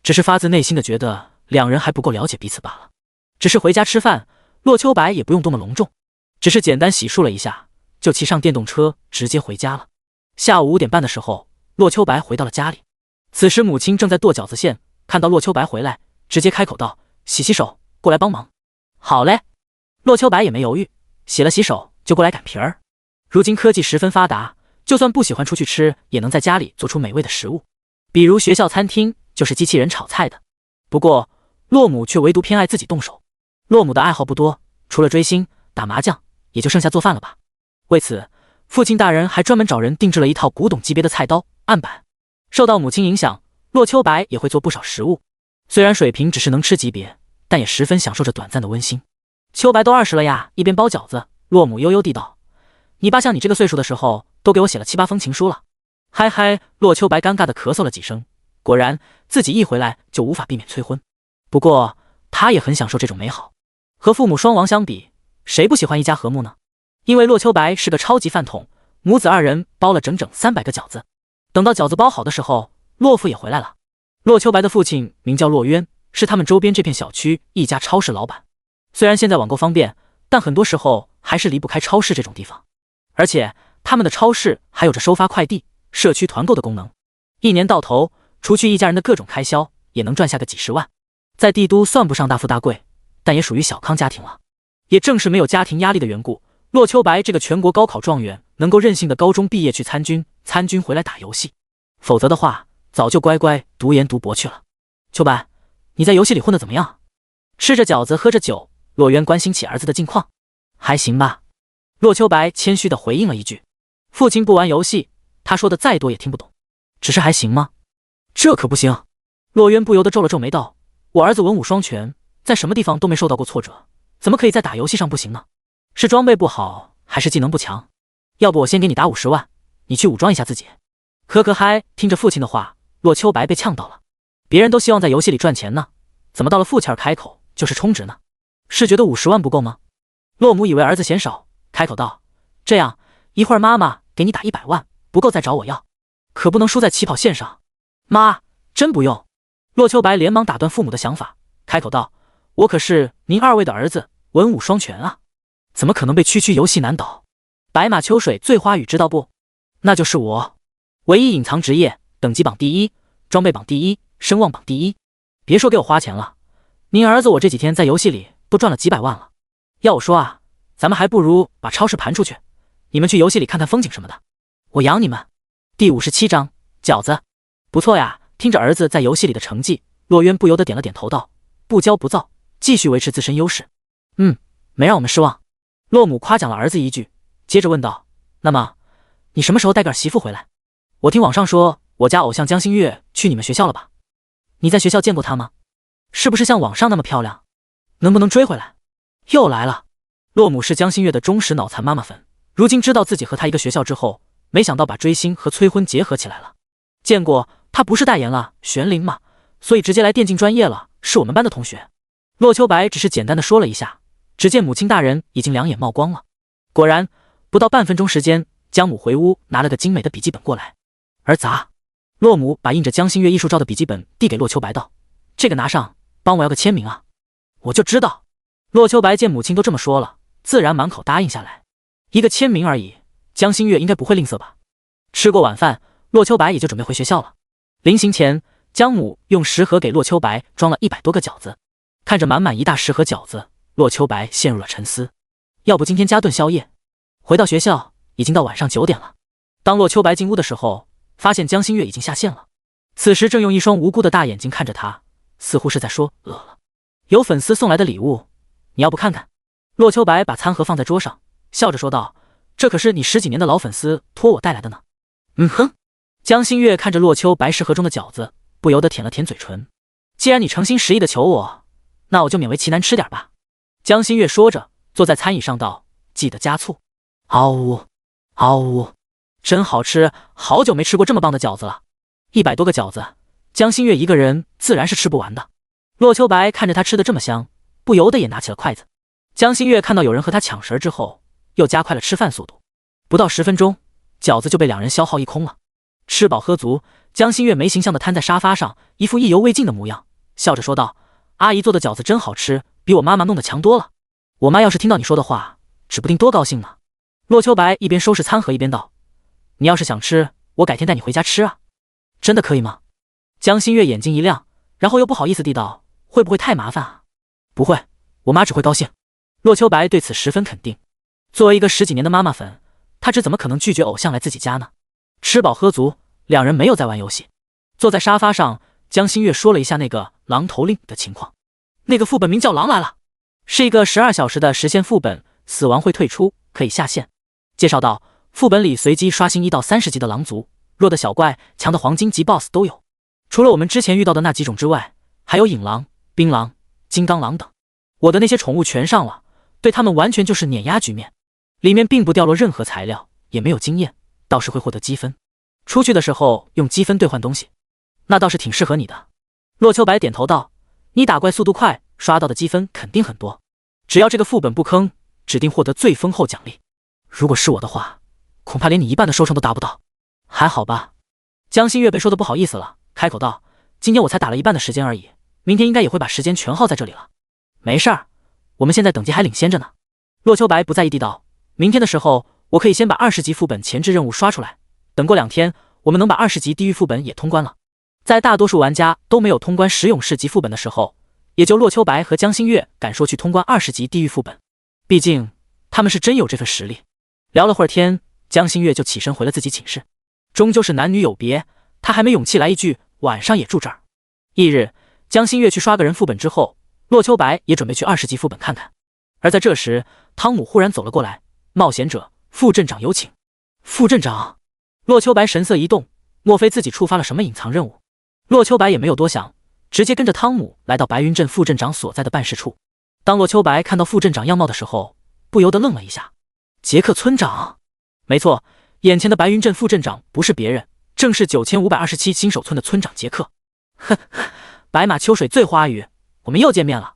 只是发自内心的觉得两人还不够了解彼此罢了。只是回家吃饭，洛秋白也不用多么隆重，只是简单洗漱了一下，就骑上电动车直接回家了。下午5点半的时候，洛秋白回到了家里。此时母亲正在剁饺子馅，看到洛秋白回来，直接开口道：“洗洗手，过来帮忙。”好嘞。洛秋白也没犹豫，洗了洗手就过来擀皮儿。如今科技十分发达，就算不喜欢出去吃，也能在家里做出美味的食物，比如学校餐厅就是机器人炒菜的。不过洛母却唯独偏爱自己动手。洛母的爱好不多，除了追星、打麻将，也就剩下做饭了吧。为此，父亲大人还专门找人定制了一套古董级别的菜刀、案板。受到母亲影响，洛秋白也会做不少食物，虽然水平只是能吃级别，但也十分享受着短暂的温馨。秋白都20了呀，一边包饺子，洛母悠悠地道：“你爸像你这个岁数的时候，都给我写了7、8封情书了。”嗨嗨，洛秋白尴尬地咳嗽了几声，果然自己一回来就无法避免催婚。不过他也很享受这种美好。和父母双亡相比，谁不喜欢一家和睦呢？因为洛秋白是个超级饭桶，母子2人包了整整300个饺子。等到饺子包好的时候，洛父也回来了。洛秋白的父亲名叫洛渊，是他们周边这片小区一家超市老板。虽然现在网购方便，但很多时候还是离不开超市这种地方。而且他们的超市还有着收发快递、社区团购的功能，一年到头，除去一家人的各种开销，也能赚下个几十万。在帝都算不上大富大贵，但也属于小康家庭了。也正是没有家庭压力的缘故，洛秋白这个全国高考状元能够任性的高中毕业去参军，参军回来打游戏，否则的话早就乖乖读研读博去了。秋白，你在游戏里混得怎么样？吃着饺子喝着酒，洛渊关心起儿子的近况。还行吧。洛秋白谦虚地回应了一句。父亲不玩游戏，他说的再多也听不懂。只是还行吗？这可不行。洛渊不由得皱了皱眉道：“我儿子文武双全，在什么地方都没受到过挫折，怎么可以在打游戏上不行呢？是装备不好，还是技能不强？要不我先给你打50万，你去武装一下自己。”呵呵嗨，听着父亲的话，洛秋白被呛到了。别人都希望在游戏里赚钱呢，怎么到了父亲儿开口就是充值呢？是觉得50万不够吗？洛母以为儿子嫌少，开口道：“这样，一会儿妈妈给你打100万，不够再找我要，可不能输在起跑线上。”妈，真不用。洛秋白连忙打断父母的想法，开口道：“我可是您2位的儿子，文武双全啊，怎么可能被区区游戏难倒？白马秋水醉花雨知道不？那就是我，唯一隐藏职业，等级榜第1，装备榜第1，声望榜第1。别说给我花钱了，您儿子我这几天在游戏里都赚了几百万了。要我说啊，咱们还不如把超市盘出去，你们去游戏里看看风景什么的，我养你们。”第57章饺子。不错呀。听着儿子在游戏里的成绩，洛渊不由得点了点头道：“不骄不躁，继续维持自身优势。”没让我们失望。洛母夸奖了儿子一句，接着问道：“那么你什么时候带个儿媳妇回来？我听网上说我家偶像江心月去你们学校了吧？你在学校见过她吗？是不是像网上那么漂亮？能不能追回来？”又来了。洛母是江心月的忠实脑残妈妈粉，如今知道自己和她一个学校之后，没想到把追星和催婚结合起来了。见过她不是代言了玄灵嘛，所以直接来电竞专业了，是我们班的同学。洛秋白只是简单的说了一下，只见母亲大人已经两眼冒光了。果然，不到半分钟时间，江母回屋拿了个精美的笔记本过来。儿子啊，洛母把印着江心月艺术照的笔记本递给洛秋白道：“这个拿上，帮我要个签名啊。”我就知道。洛秋白见母亲都这么说了，自然满口答应下来。一个签名而已，江心月应该不会吝啬吧？吃过晚饭，洛秋白也就准备回学校了。临行前，江母用食盒给洛秋白装了100多个饺子。看着满满一大食盒饺子，洛秋白陷入了沉思。要不今天加顿宵夜？回到学校，已经到晚上9点了。当洛秋白进屋的时候，发现江心月已经下线了。此时正用一双无辜的大眼睛看着他，似乎是在说饿了。有粉丝送来的礼物，你要不看看？洛秋白把餐盒放在桌上，笑着说道：“这可是你10几年的老粉丝托我带来的呢。”嗯哼。江心月看着洛秋白食盒中的饺子，不由得舔了舔嘴唇。既然你诚心实意的求我，那我就勉为其难吃点吧。江心月说着，坐在餐椅上道：“记得加醋。”嗷呜，嗷呜，真好吃！好久没吃过这么棒的饺子了。100多个饺子，江心月一个人自然是吃不完的。洛秋白看着他吃得这么香，不由得也拿起了筷子。江心月看到有人和他抢食之后，又加快了吃饭速度。不到10分钟，饺子就被两人消耗一空了。吃饱喝足，江心月没形象地瘫在沙发上，一副意犹未尽的模样，笑着说道：“阿姨做的饺子真好吃，比我妈妈弄的强多了。我妈要是听到你说的话，指不定多高兴呢。”洛秋白一边收拾餐盒一边道：“你要是想吃，我改天带你回家吃啊。”真的可以吗？江心月眼睛一亮，然后又不好意思地道：“会不会太麻烦啊？”不会，我妈只会高兴。洛秋白对此十分肯定。作为一个10几年的妈妈粉，她这怎么可能拒绝偶像来自己家呢？吃饱喝足，两人没有再玩游戏。坐在沙发上，江心月说了一下那个狼头令的情况。那个副本名叫狼来了，是一个12小时的实现副本，死亡会退出，可以下线。介绍到，副本里随机刷新1到30级的狼族，弱的小怪，强的黄金级 BOSS 都有。除了我们之前遇到的那几种之外，还有影狼、冰狼、金刚狼等。我的那些宠物全上了，对他们完全就是碾压局面。里面并不掉落任何材料，也没有经验，倒是会获得积分。出去的时候用积分兑换东西，那倒是挺适合你的。洛秋白点头道：“你打怪速度快，刷到的积分肯定很多。只要这个副本不坑，指定获得最丰厚奖励。如果是我的话，恐怕连你一半的收成都达不到。还好吧？”江心月被说的不好意思了，开口道：“今天我才打了一半的时间而已，明天应该也会把时间全耗在这里了。没事儿，我们现在等级还领先着呢。”洛秋白不在意地道：“明天的时候，我可以先把20级副本前置任务刷出来，等过2天，我们能把20级地狱副本也通关了。”在大多数玩家都没有通关10勇士级副本的时候，也就洛秋白和江心月敢说去通关20级地狱副本，毕竟他们是真有这份实力。聊了会儿天，江心月就起身回了自己寝室。终究是男女有别，他还没勇气来一句晚上也住这儿。翌日，江心月去刷个人副本之后，洛秋白也准备去20级副本看看。而在这时，汤姆忽然走了过来：“冒险者，副镇长有请。”副镇长？洛秋白神色一动，莫非自己触发了什么隐藏任务？洛秋白也没有多想，直接跟着汤姆来到白云镇副镇长所在的办事处。当洛秋白看到副镇长样貌的时候，不由得愣了一下。杰克村长？没错，眼前的白云镇副镇长不是别人，正是9527新手村的村长杰克。哼，白马秋水醉花雨，我们又见面了。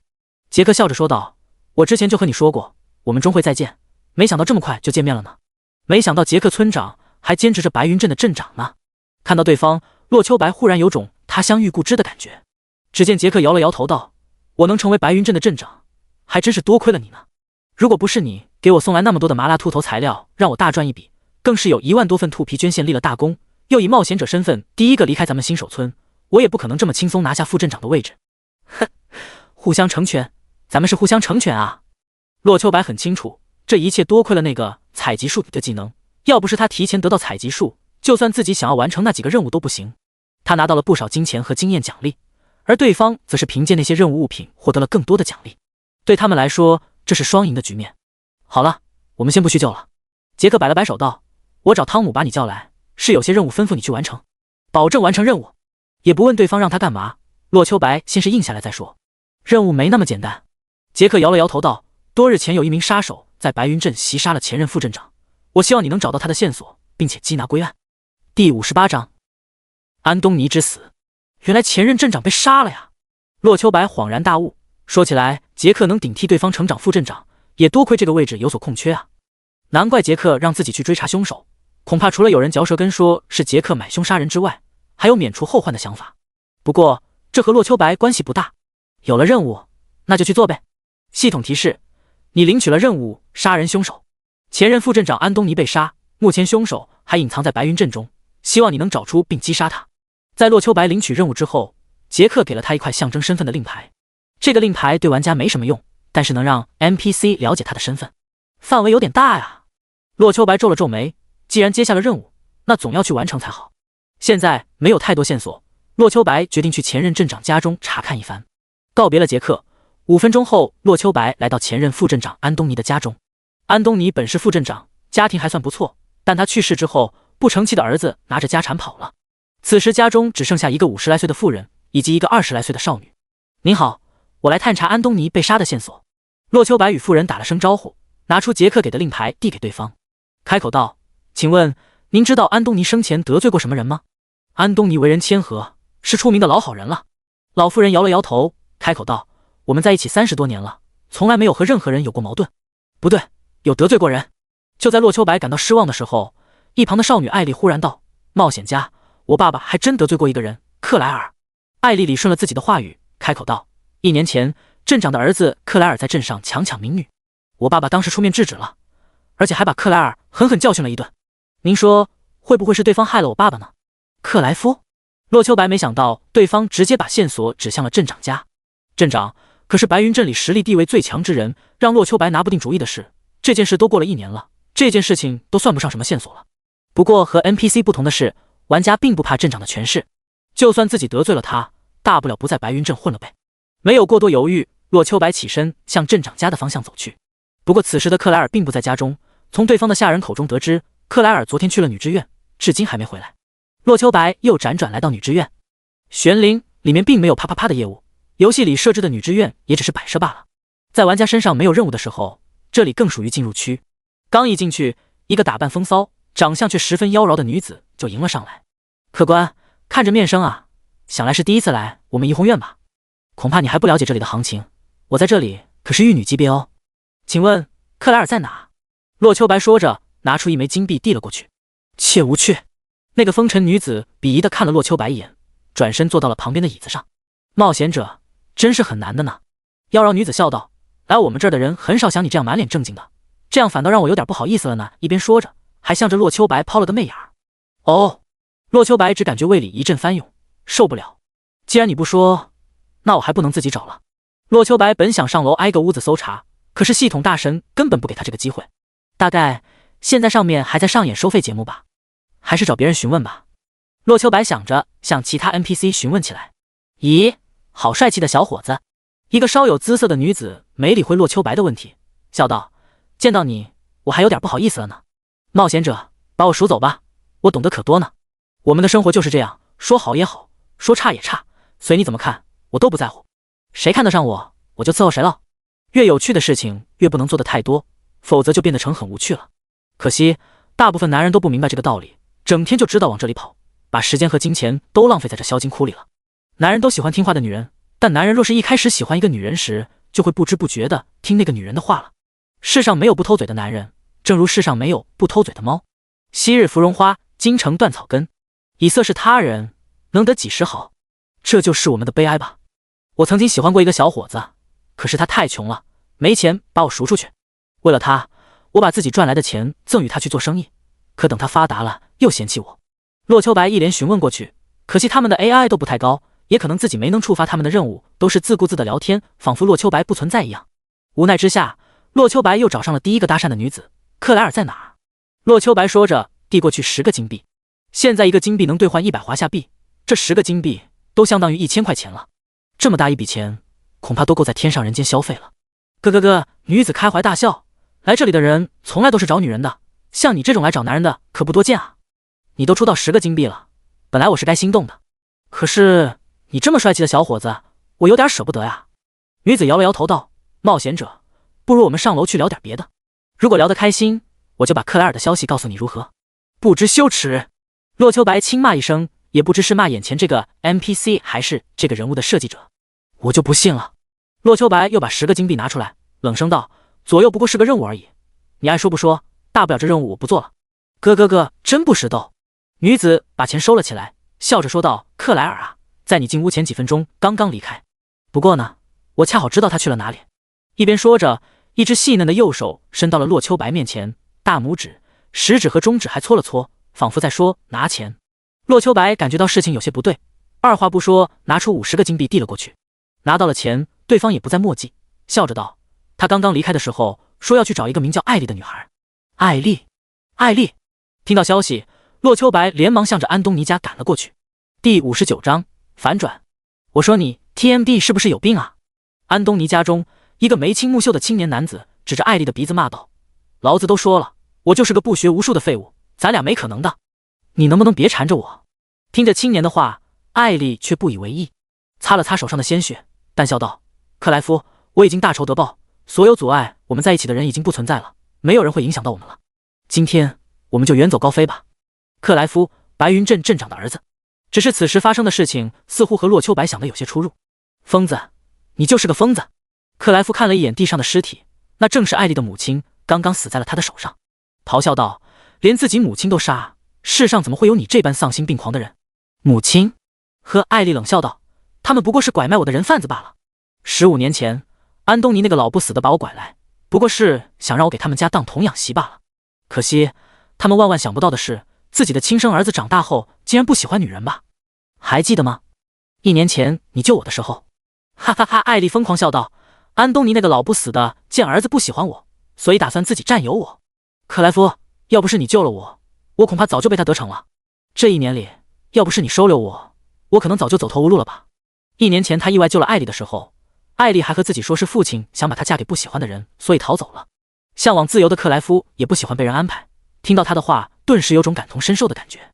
杰克笑着说道：“我之前就和你说过，我们终会再见，没想到这么快就见面了呢。没想到杰克村长还兼职着白云镇的镇长呢。”看到对方，洛秋白忽然有种他乡遇故知的感觉。只见杰克摇了摇头道：“我能成为白云镇的镇长，还真是多亏了你呢。如果不是你给我送来那么多的麻辣兔头材料，让我大赚一笔，更是有1万多份兔皮捐献立了大功，又以冒险者身份第一个离开咱们新手村，我也不可能这么轻松拿下副镇长的位置。哼，互相成全，咱们是互相成全啊。”洛秋白很清楚，这一切多亏了那个采集术的技能，要不是他提前得到采集术，就算自己想要完成那几个任务都不行。他拿到了不少金钱和经验奖励，而对方则是凭借那些任务物品获得了更多的奖励。对他们来说，这是双赢的局面。好了，我们先不叙旧了。杰克摆了摆手道：“我找汤姆把你叫来，是有些任务吩咐你去完成，保证完成任务。”也不问对方让他干嘛，洛秋白先是应下来再说。任务没那么简单。杰克摇了摇头道：“多日前有一名杀手在白云镇袭杀了前任副镇长，我希望你能找到他的线索，并且缉拿归案。”第58章安东尼之死。原来前任镇长被杀了呀！洛秋白恍然大悟，说起来，杰克能顶替对方成长副镇长，也多亏这个位置有所空缺啊。难怪杰克让自己去追查凶手，恐怕除了有人嚼舌根说是杰克买凶杀人之外，还有免除后患的想法。不过这和洛秋白关系不大。有了任务，那就去做呗。系统提示：你领取了任务，杀人凶手。前任副镇长安东尼被杀，目前凶手还隐藏在白云镇中，希望你能找出并击杀他。在洛秋白领取任务之后，杰克给了他一块象征身份的令牌。这个令牌对玩家没什么用，但是能让 NPC 了解他的身份。范围有点大呀。洛秋白皱了皱眉，既然接下了任务，那总要去完成才好。现在没有太多线索，洛秋白决定去前任镇长家中查看一番。告别了杰克，5分钟后，洛秋白来到前任副镇长安东尼的家中。安东尼本是副镇长，家庭还算不错，但他去世之后，不成器的儿子拿着家产跑了。此时家中只剩下一个50来岁的妇人以及一个20来岁的少女。您好，我来探查安东尼被杀的线索。洛秋白与妇人打了声招呼，拿出杰克给的令牌递给对方，开口道：请问您知道安东尼生前得罪过什么人吗？安东尼为人谦和，是出名的老好人了。老妇人摇了摇头，开口道：我们在一起30多年了，从来没有和任何人有过矛盾。不对，有得罪过人。就在洛秋白感到失望的时候，一旁的少女艾丽忽然道：冒险家，我爸爸还真得罪过一个人，克莱尔。艾丽理顺了自己的话语，开口道：1年前，镇长的儿子克莱尔在镇上强抢民女，我爸爸当时出面制止了，而且还把克莱尔狠狠教训了一顿。您说会不会是对方害了我爸爸呢？克莱夫。洛秋白没想到对方直接把线索指向了镇长家。镇长可是白云镇里实力地位最强之人，让洛秋白拿不定主意的是，这件事都过了1年了，这件事情都算不上什么线索了。不过和 NPC 不同的是，玩家并不怕镇长的权势，就算自己得罪了他，大不了不在白云镇混了呗。没有过多犹豫，洛秋白起身向镇长家的方向走去。不过此时的克莱尔并不在家中，从对方的下人口中得知，克莱尔昨天去了女之院，至今还没回来。洛秋白又辗转来到女之院，玄灵里面并没有啪啪啪的业务，游戏里设置的女之院也只是摆设罢了。在玩家身上没有任务的时候，这里更属于进入区。刚一进去，一个打扮风骚、长相却十分妖娆的女子就迎了上来。客官，看着面生啊，想来是第一次来我们怡红院吧？恐怕你还不了解这里的行情，我在这里可是玉女级别哦。请问克莱尔在哪？洛秋白说着，拿出一枚金币递了过去。切无趣。那个风尘女子鄙夷地看了洛秋白一眼，转身坐到了旁边的椅子上。冒险者真是很难的呢。妖娆女子笑道：来我们这儿的人很少像你这样满脸正经的，这样反倒让我有点不好意思了呢。一边说着，还向着洛秋白抛了个媚眼儿。哦，洛秋白只感觉胃里一阵翻涌，受不了。既然你不说，那我还不能自己找了。洛秋白本想上楼挨个屋子搜查，可是系统大神根本不给他这个机会。大概现在上面还在上演收费节目吧，还是找别人询问吧。洛秋白想着，向其他 NPC 询问起来。咦，好帅气的小伙子！一个稍有姿色的女子没理会洛秋白的问题，笑道：见到你，我还有点不好意思了呢。冒险者，把我赎走吧，我懂得可多呢。我们的生活就是这样，说好也好，说差也差，随你怎么看，我都不在乎。谁看得上我，我就伺候谁了。越有趣的事情越不能做得太多，否则就变得成很无趣了。可惜大部分男人都不明白这个道理，整天就知道往这里跑，把时间和金钱都浪费在这销金窟里了。男人都喜欢听话的女人，但男人若是一开始喜欢一个女人时，就会不知不觉地听那个女人的话了。世上没有不偷嘴的男人，正如世上没有不偷嘴的猫。昔日芙蓉花，今成断草根。以色侍他人，能得几时好？这就是我们的悲哀吧。我曾经喜欢过一个小伙子，可是他太穷了，没钱把我赎出去。为了他，我把自己赚来的钱赠与他去做生意，可等他发达了，又嫌弃我。洛秋白一连询问过去，可惜他们的 AI 都不太高，也可能自己没能触发他们的任务，都是自顾自的聊天，仿佛洛秋白不存在一样。无奈之下，洛秋白又找上了第一个搭讪的女子。克莱尔在哪儿？洛秋白说着，递过去10个金币。现在一个金币能兑换100华夏币，这10个金币都相当于1000块钱了。这么大一笔钱，恐怕都够在天上人间消费了。哥，女子开怀大笑，来这里的人从来都是找女人的，像你这种来找男人的可不多见啊。你都出到10个金币了，本来我是该心动的，可是你这么帅气的小伙子，我有点舍不得呀。女子摇了摇头道：冒险者，不如我们上楼去聊点别的，如果聊得开心，我就把克莱尔的消息告诉你，如何？不知羞耻！洛秋白轻骂一声，也不知是骂眼前这个 NPC 还是这个人物的设计者。我就不信了。洛秋白又把10个金币拿出来，冷声道：左右不过是个任务而已，你爱说不说，大不了这任务我不做了。哥，真不识逗。女子把钱收了起来，笑着说道：“克莱尔啊，在你进屋前几分钟刚刚离开。不过呢，我恰好知道他去了哪里。”一边说着，一只细嫩的右手伸到了洛秋白面前，大拇指、食指和中指还搓了搓，仿佛在说拿钱。洛秋白感觉到事情有些不对，二话不说，拿出50个金币递了过去。拿到了钱，对方也不再墨迹，笑着道：“他刚刚离开的时候说要去找一个名叫艾丽的女孩。”艾丽。听到消息，洛秋白连忙向着安东尼家赶了过去。第59章反转。我说你 TMD 是不是有病啊？安东尼家中，一个眉清目秀的青年男子指着艾丽的鼻子骂道：“老子都说了，我就是个不学无术的废物，咱俩没可能的。你能不能别缠着我？”听着青年的话，艾丽却不以为意，擦了擦手上的鲜血，淡笑道：“克莱夫，我已经大仇得报，所有阻碍我们在一起的人已经不存在了，没有人会影响到我们了。今天我们就远走高飞吧。”克莱夫，白云镇镇长的儿子。只是此时发生的事情似乎和洛秋白想的有些出入。疯子，你就是个疯子！克莱夫看了一眼地上的尸体，那正是艾丽的母亲，刚刚死在了他的手上，咆哮道：“连自己母亲都杀，世上怎么会有你这般丧心病狂的人？”母亲？呵，艾丽冷笑道：“他们不过是拐卖我的人贩子罢了。15年前，安东尼那个老不死的把我拐来，不过是想让我给他们家当童养媳罢了。可惜，他们万万想不到的是，自己的亲生儿子长大后竟然不喜欢女人吧？还记得吗？1年前你救我的时候。”哈哈哈！艾丽疯狂笑道：“安东尼那个老不死的见儿子不喜欢我，所以打算自己占有我。克莱夫，要不是你救了我，我恐怕早就被他得逞了。这1年里，要不是你收留我，我可能早就走投无路了吧。1年前他意外救了艾丽的时候，艾丽还和自己说是父亲想把她嫁给不喜欢的人，所以逃走了。向往自由的克莱夫也不喜欢被人安排，听到他的话，顿时有种感同身受的感觉。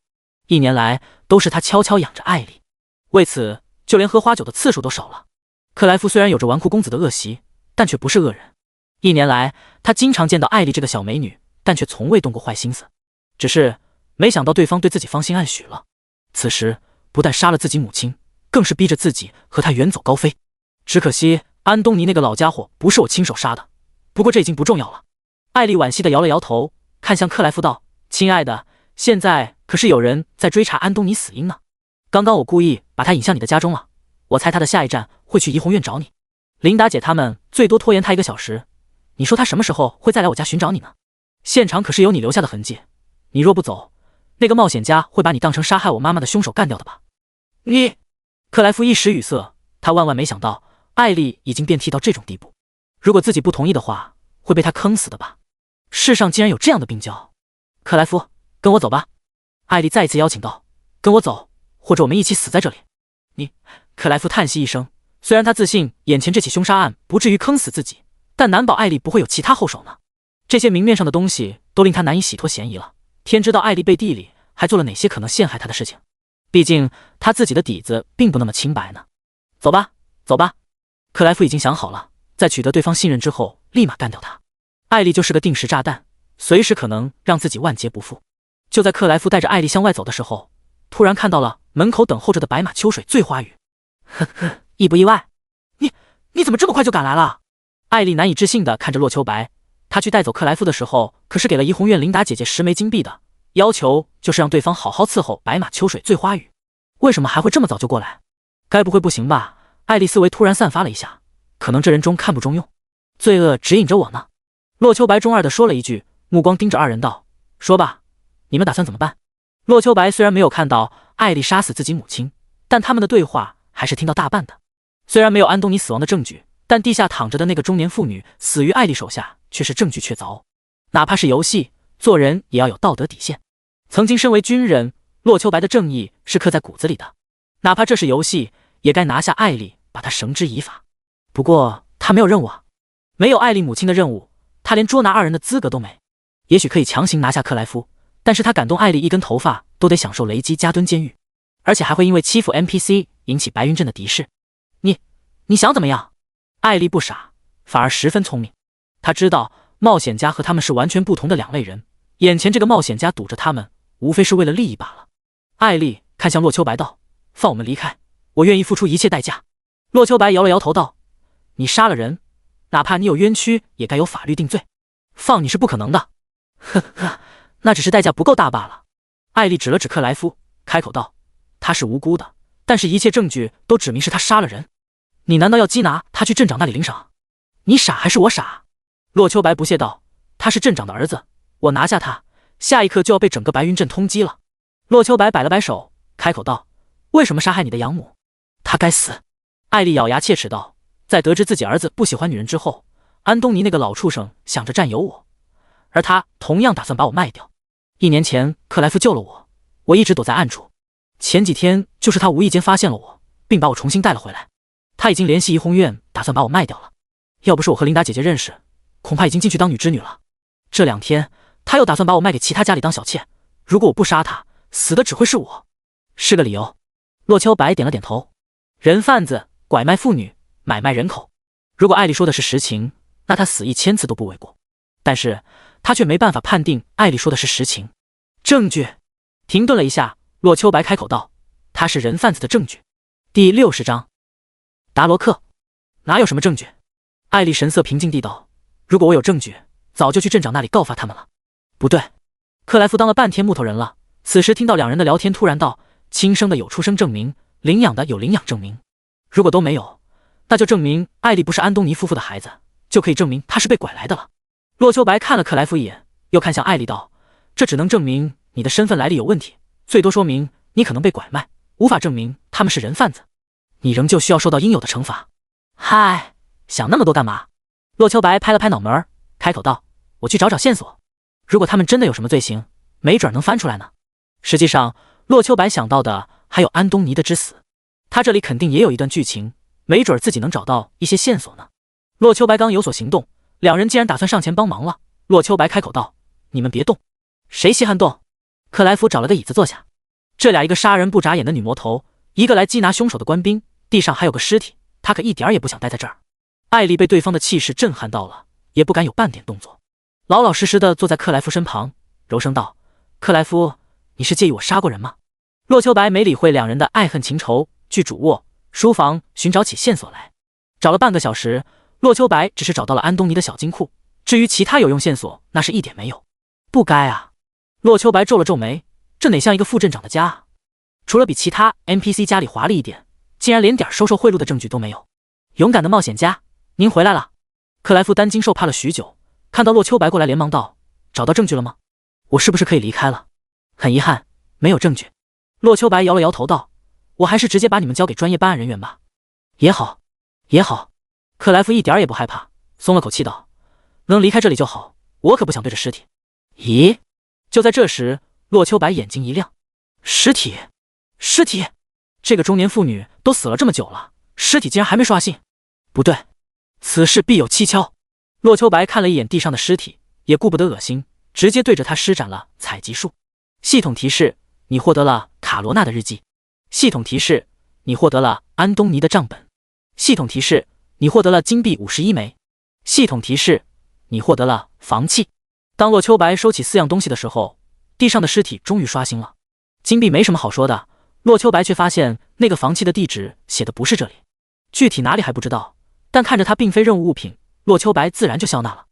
1年来都是他悄悄养着艾丽，为此就连喝花酒的次数都少了。克莱夫虽然有着纨绔公子的恶习，但却不是恶人。1年来，他经常见到艾丽这个小美女，但却从未动过坏心思。只是没想到对方对自己芳心暗许了，此时不但杀了自己母亲，更是逼着自己和他远走高飞。只可惜安东尼那个老家伙不是我亲手杀的，不过这已经不重要了。艾丽惋惜地摇了摇头，看向克莱夫道：“亲爱的，现在可是有人在追查安东尼死因呢。刚刚我故意把他引向你的家中了，我猜他的下一站会去怡红院找你。琳达姐他们最多拖延他1个小时，你说他什么时候会再来我家寻找你呢？现场可是有你留下的痕迹，你若不走，那个冒险家会把你当成杀害我妈妈的凶手干掉的吧？”你……克莱夫一时语塞，他万万没想到艾丽已经变态到这种地步，如果自己不同意的话，会被他坑死的吧？世上竟然有这样的病娇！克莱夫，跟我走吧。艾丽再一次邀请道：“跟我走，或者我们一起死在这里。”你……克莱夫叹息一声，虽然他自信眼前这起凶杀案不至于坑死自己，但难保艾丽不会有其他后手呢。这些明面上的东西都令他难以洗脱嫌疑了，天知道艾丽背地里还做了哪些可能陷害他的事情。毕竟他自己的底子并不那么清白呢。走吧，走吧。克莱夫已经想好了，在取得对方信任之后，立马干掉他。艾丽就是个定时炸弹，随时可能让自己万劫不复。就在克莱夫带着艾丽向外走的时候，突然看到了门口等候着的白马秋水醉花雨。呵呵，意不意外？你怎么这么快就赶来了？艾丽难以置信地看着洛秋白，他去带走克莱夫的时候，可是给了怡红院琳达姐姐10枚金币的，要求就是让对方好好伺候白马秋水醉花雨。为什么还会这么早就过来？该不会不行吧？艾丽思维突然散发了一下，可能这人中看不中用，罪恶指引着我呢。洛秋白中二地说了一句，目光盯着二人道：“说吧，你们打算怎么办？”洛秋白虽然没有看到艾丽杀死自己母亲，但他们的对话还是听到大半的。虽然没有安东尼死亡的证据，但地下躺着的那个中年妇女死于艾丽手下，却是证据确凿。哪怕是游戏，做人也要有道德底线。曾经身为军人，洛秋白的正义是刻在骨子里的，哪怕这是游戏，也该拿下艾丽，把她绳之以法。不过他没有任务啊，没有艾丽母亲的任务，他连捉拿二人的资格都没。也许可以强行拿下克莱夫，但是他感动艾丽一根头发都得享受雷击加蹲监狱，而且还会因为欺负 NPC 引起白云镇的敌视。你想怎么样？艾丽不傻，反而十分聪明。他知道冒险家和他们是完全不同的两类人，眼前这个冒险家堵着他们，无非是为了利益罢了。艾丽看向洛秋白道：“放我们离开，我愿意付出一切代价。”洛秋白摇了摇头道：“你杀了人，哪怕你有冤屈，也该由法律定罪。放你是不可能的。”呵呵，那只是代价不够大罢了。艾丽指了指克莱夫，开口道：“他是无辜的，但是一切证据都指明是他杀了人。你难道要缉拿他去镇长那里领赏？你傻还是我傻？”洛秋白不屑道：“他是镇长的儿子，我拿下他，下一刻就要被整个白云镇通缉了。”洛秋白摆了摆手，开口道：“为什么杀害你的养母？他该死。”艾丽咬牙切齿道：“在得知自己儿子不喜欢女人之后，安东尼那个老畜生想着占有我，而他同样打算把我卖掉。1年前克莱夫救了我，我一直躲在暗处。前几天就是他无意间发现了我，并把我重新带了回来。他已经联系怡红院，打算把我卖掉了。要不是我和琳达姐姐认识，恐怕已经进去当女织女了。这2天他又打算把我卖给其他家里当小妾。如果我不杀他，死的只会是我。是个理由。”洛秋白点了点头。人贩子拐卖妇女，买卖人口。如果艾丽说的是实情，那他死1000次都不为过。但是他却没办法判定艾丽说的是实情。证据。停顿了一下，洛秋白开口道：“他是人贩子的证据。”第60章。达罗克。哪有什么证据？艾丽神色平静地道：“如果我有证据，早就去镇长那里告发他们了。”不对。克莱夫当了半天木头人了，此时听到2人的聊天，突然道：“亲生的有出生证明，领养的有领养证明。如果都没有，那就证明艾丽不是安东尼夫妇的孩子，就可以证明她是被拐来的了。”洛秋白看了克莱夫一眼，又看向艾丽道：“这只能证明你的身份来历有问题，最多说明你可能被拐卖，无法证明他们是人贩子。你仍旧需要受到应有的惩罚。”嗨，想那么多干嘛？洛秋白拍了拍脑门，开口道：“我去找找线索，如果他们真的有什么罪行，没准能翻出来呢。”实际上，洛秋白想到的还有安东尼的之死，他这里肯定也有一段剧情，没准自己能找到一些线索呢。洛秋白刚有所行动，2人既然打算上前帮忙了，洛秋白开口道：“你们别动。”谁稀罕动？克莱夫找了个椅子坐下。这俩，一个杀人不眨眼的女魔头，一个来缉拿凶手的官兵，地上还有个尸体，他可一点也不想待在这儿。艾丽被对方的气势震撼到了，也不敢有半点动作，老老实实的坐在克莱夫身旁，柔声道：“克莱夫，你是介意我杀过人吗？”洛秋白没理会2人的爱恨情仇，去主卧、书房寻找起线索来。找了半个小时，洛秋白只是找到了安东尼的小金库，至于其他有用线索，那是一点没有。不该啊！洛秋白皱了皱眉，这哪像一个副镇长的家啊？除了比其他 NPC 家里华丽一点，竟然连点收受贿赂的证据都没有。勇敢的冒险家，您回来了。克莱夫担惊受怕了许久，看到洛秋白过来，连忙道：“找到证据了吗？我是不是可以离开了？”很遗憾，没有证据。洛秋白摇了摇头道：“我还是直接把你们交给专业办案人员吧。”也好，也好。克莱夫一点也不害怕，松了口气道：“能离开这里就好，我可不想对着尸体。”咦？就在这时，洛秋白眼睛一亮：“尸体？尸体？这个中年妇女都死了这么久了，尸体竟然还没刷新？不对，此事必有蹊跷。”洛秋白看了一眼地上的尸体，也顾不得恶心，直接对着他施展了采集术。系统提示：你获得了卡罗娜的日记。系统提示：你获得了安东尼的账本。系统提示：你获得了金币51枚。系统提示：你获得了房契。当洛秋白收起4样东西的时候，地上的尸体终于刷新了。金币没什么好说的，洛秋白却发现那个房契的地址写的不是这里，具体哪里还不知道，但看着它并非任务物品，洛秋白自然就笑纳了。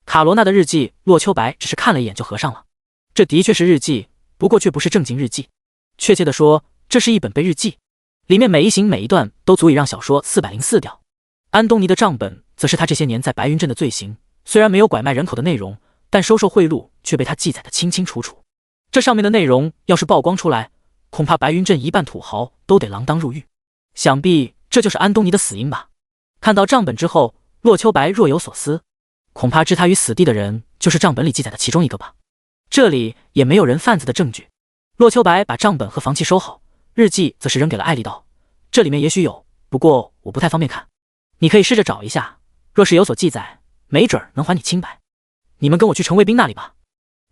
卡罗娜的日记，洛秋白只是看了一眼就合上了。这的确是日记，不过却不是正经日记，确切的说，这是一本背日记，里面每一行每一段都足以让小说404调。安东尼的账本则是他这些年在白云镇的罪行，虽然没有拐卖人口的内容，但收受贿赂却被他记载得清清楚楚。这上面的内容要是曝光出来，恐怕白云镇一半土豪都得锒铛入狱。想必这就是安东尼的死因吧。看到账本之后，洛秋白若有所思，恐怕置他于死地的人就是账本里记载的其中一个吧。这里也没有人贩子的证据。洛秋白把账本和房契收好，日记则是扔给了艾丽道：“这里面也许有，不过我不太方便看，你可以试着找一下，若是有所记载，没准能还你清白。你们跟我去程卫兵那里吧。”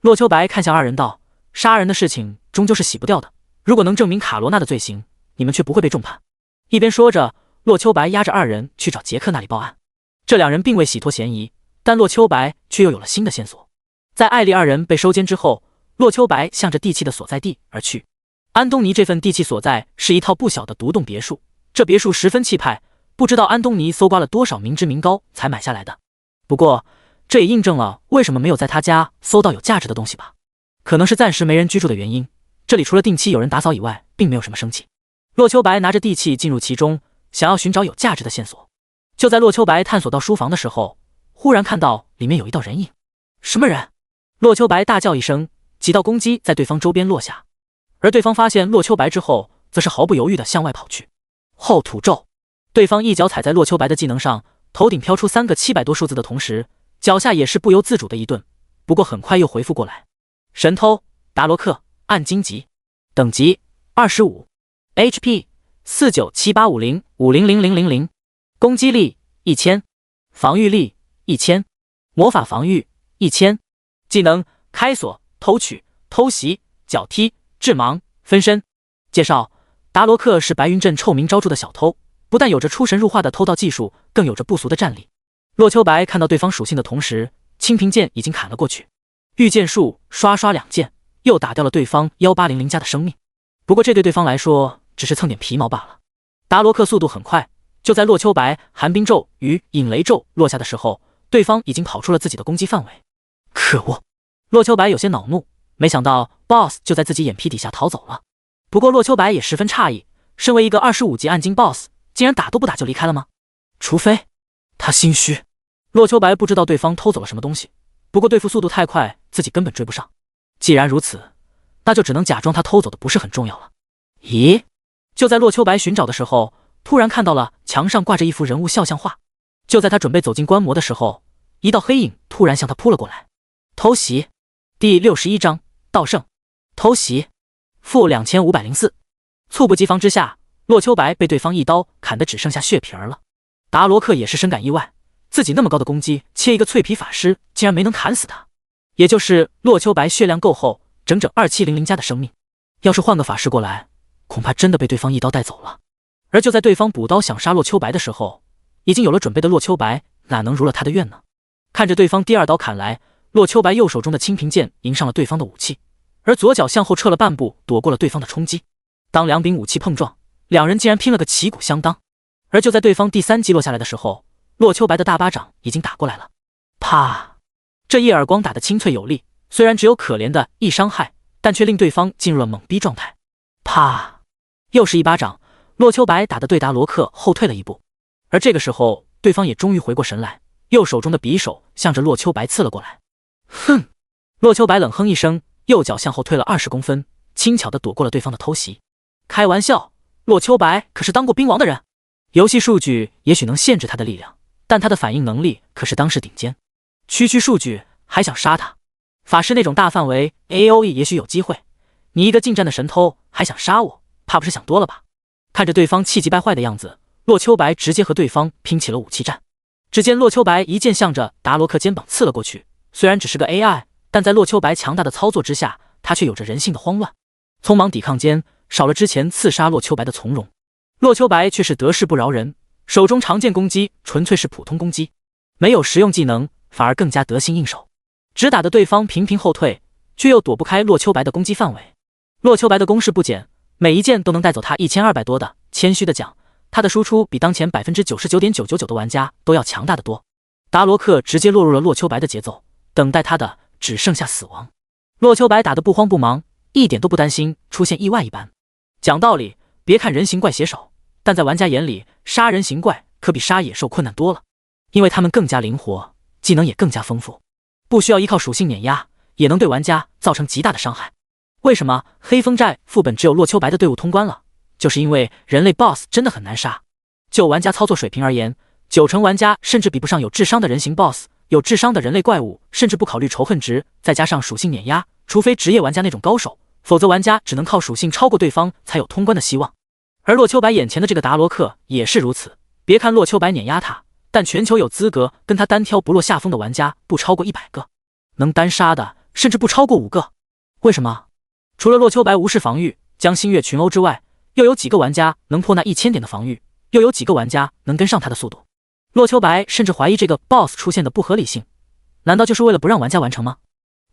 洛秋白看向2人道：“杀人的事情终究是洗不掉的，如果能证明卡罗娜的罪行，你们却不会被重判。”一边说着，洛秋白押着2人去找杰克那里报案。这2人并未洗脱嫌疑，但洛秋白却又有了新的线索。在艾丽2人被收监之后，洛秋白向着地契的所在地而去。安东尼这份地契所在是一套不小的独栋别墅，这别墅十分气派，不知道安东尼搜刮了多少民脂民膏才买下来的。不过这也印证了为什么没有在他家搜到有价值的东西吧？可能是暂时没人居住的原因，这里除了定期有人打扫以外，并没有什么生气。洛秋白拿着地契进入其中，想要寻找有价值的线索。就在洛秋白探索到书房的时候，忽然看到里面有一道人影。什么人？洛秋白大叫一声，几道攻击在对方周边落下，而对方发现洛秋白之后，则是毫不犹豫地向外跑去。后土咒，对方一脚踩在洛秋白的技能上，头顶飘出3个700多数字的同时，脚下也是不由自主的一顿，不过很快又回复过来。神偷达罗克，暗金级，等级25 ，HP 497850500000，攻击力1000，防御力1000，魔法防御1000，技能开锁、偷取、偷袭、脚踢、致盲、分身。介绍：达罗克是白云镇臭名昭著的小偷，不但有着出神入化的偷盗技术，更有着不俗的战力。洛秋白看到对方属性的同时，清平剑已经砍了过去，御剑术刷刷2剑，又打掉了对方1800加的生命。不过这对对方来说只是蹭点皮毛罢了。达罗克速度很快，就在洛秋白寒冰咒与引雷咒落下的时候，对方已经跑出了自己的攻击范围。可恶！洛秋白有些恼怒，没想到 BOSS 就在自己眼皮底下逃走了。不过洛秋白也十分诧异，身为一个25级暗金 BOSS， 竟然打都不打就离开了吗？除非他心虚。洛秋白不知道对方偷走了什么东西，不过对付速度太快，自己根本追不上。既然如此，那就只能假装他偷走的不是很重要了。咦？就在洛秋白寻找的时候，突然看到了墙上挂着一幅人物肖像画。就在他准备走进观摩的时候，一道黑影突然向他扑了过来。偷袭第61章盗圣，偷袭负2504。猝不及防之下，洛秋白被对方一刀砍得只剩下血皮儿了。达罗克也是深感意外，自己那么高的攻击，切一个脆皮法师竟然没能砍死他。也就是洛秋白血量够厚，整整2700加的生命，要是换个法师过来，恐怕真的被对方一刀带走了。而就在对方补刀想杀洛秋白的时候，已经有了准备的洛秋白哪能如了他的愿呢？看着对方第2刀砍来，洛秋白右手中的清平剑迎上了对方的武器，而左脚向后撤了半步，躲过了对方的冲击。当2柄武器碰撞，两人竟然拼了个旗鼓相当。而就在对方第3击落下来的时候，洛秋白的大巴掌已经打过来了。啪！这一耳光打得清脆有力，虽然只有可怜的1伤害，但却令对方进入了懵逼状态。啪！又是一巴掌，洛秋白打得对达罗克后退了一步。而这个时候，对方也终于回过神来，右手中的匕首向着洛秋白刺了过来。哼！洛秋白冷哼一声，右脚向后退了20公分，轻巧地躲过了对方的偷袭。开玩笑，洛秋白可是当过兵王的人，游戏数据也许能限制他的力量，但他的反应能力可是当世顶尖。区数据还想杀他？法师那种大范围 AOE 也许有机会，你一个近战的神偷还想杀我，怕不是想多了吧？看着对方气急败坏的样子，洛秋白直接和对方拼起了武器战。只见洛秋白一剑向着达罗克肩膀刺了过去，虽然只是个 AI， 但在洛秋白强大的操作之下，他却有着人性的慌乱。匆忙抵抗间，少了之前刺杀洛秋白的从容。洛秋白却是得势不饶人，手中长剑攻击纯粹是普通攻击，没有实用技能，反而更加得心应手，只打得对方频频后退，却又躲不开洛秋白的攻击范围。洛秋白的攻势不减，每一剑都能带走他1200多的。谦虚的讲，他的输出比当前 99.999% 的玩家都要强大的多。达罗克直接落入了洛秋白的节奏，等待他的只剩下死亡。洛秋白打得不慌不忙，一点都不担心出现意外一般。讲道理，别看人形怪血少，但在玩家眼里，杀人形怪可比杀野兽困难多了，因为他们更加灵活，技能也更加丰富，不需要依靠属性碾压，也能对玩家造成极大的伤害。为什么黑风寨副本只有洛秋白的队伍通关了？就是因为人类 BOSS 真的很难杀。就玩家操作水平而言，90%玩家甚至比不上有智商的人形 BOSS， 有智商的人类怪物甚至不考虑仇恨值，再加上属性碾压，除非职业玩家那种高手，否则玩家只能靠属性超过对方才有通关的希望。而洛秋白眼前的这个达罗克也是如此，别看洛秋白碾压他，但全球有资格跟他单挑不落下风的玩家不超过100个，能单杀的甚至不超过5个。为什么？除了洛秋白无视防御将星月群殴之外，又有几个玩家能破那1000点的防御，又有几个玩家能跟上他的速度？洛秋白甚至怀疑这个 BOSS 出现的不合理性，难道就是为了不让玩家完成吗？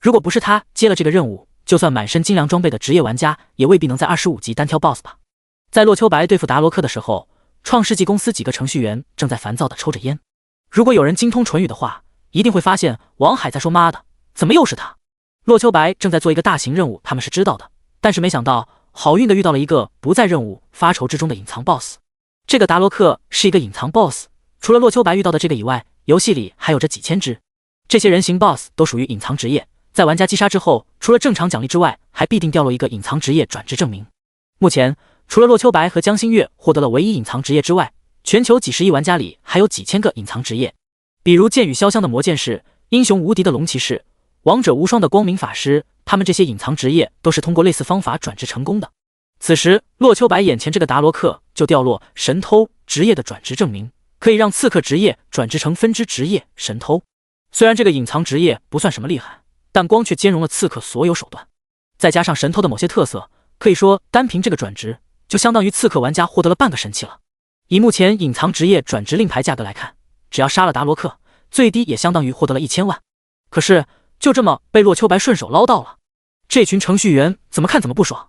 如果不是他接了这个任务，就算满身精良装备的职业玩家也未必能在25级单挑 BOSS 吧。在洛秋白对付达罗克的时候，创世纪公司几个程序员正在烦躁地抽着烟。如果有人精通唇语的话，一定会发现王海在说妈的，怎么又是他？洛秋白正在做一个大型任务，他们是知道的，但是没想到好运的遇到了一个不在任务发愁之中的隐藏 BOSS。这个达罗克是一个隐藏 BOSS， 除了洛秋白遇到的这个以外，游戏里还有着几千只。这些人形 BOSS 都属于隐藏职业，在玩家击杀之后，除了正常奖励之外，还必定掉落一个隐藏职业转职证明。目前，除了洛秋白和江心月获得了唯一隐藏职业之外，全球几十亿玩家里还有几千个隐藏职业，比如剑雨潇湘的魔剑士、英雄无敌的龙骑士、王者无双的光明法师，他们这些隐藏职业都是通过类似方法转职成功的。此时，洛秋白眼前这个达罗克就掉落神偷职业的转职证明，可以让刺客职业转职成分支职业神偷。虽然这个隐藏职业不算什么厉害，但光却兼容了刺客所有手段，再加上神偷的某些特色，可以说单凭这个转职，就相当于刺客玩家获得了半个神器了。以目前隐藏职业转职令牌价格来看，只要杀了达罗克，最低也相当于获得了1000万。可是就这么被洛秋白顺手捞到了，这群程序员怎么看怎么不爽。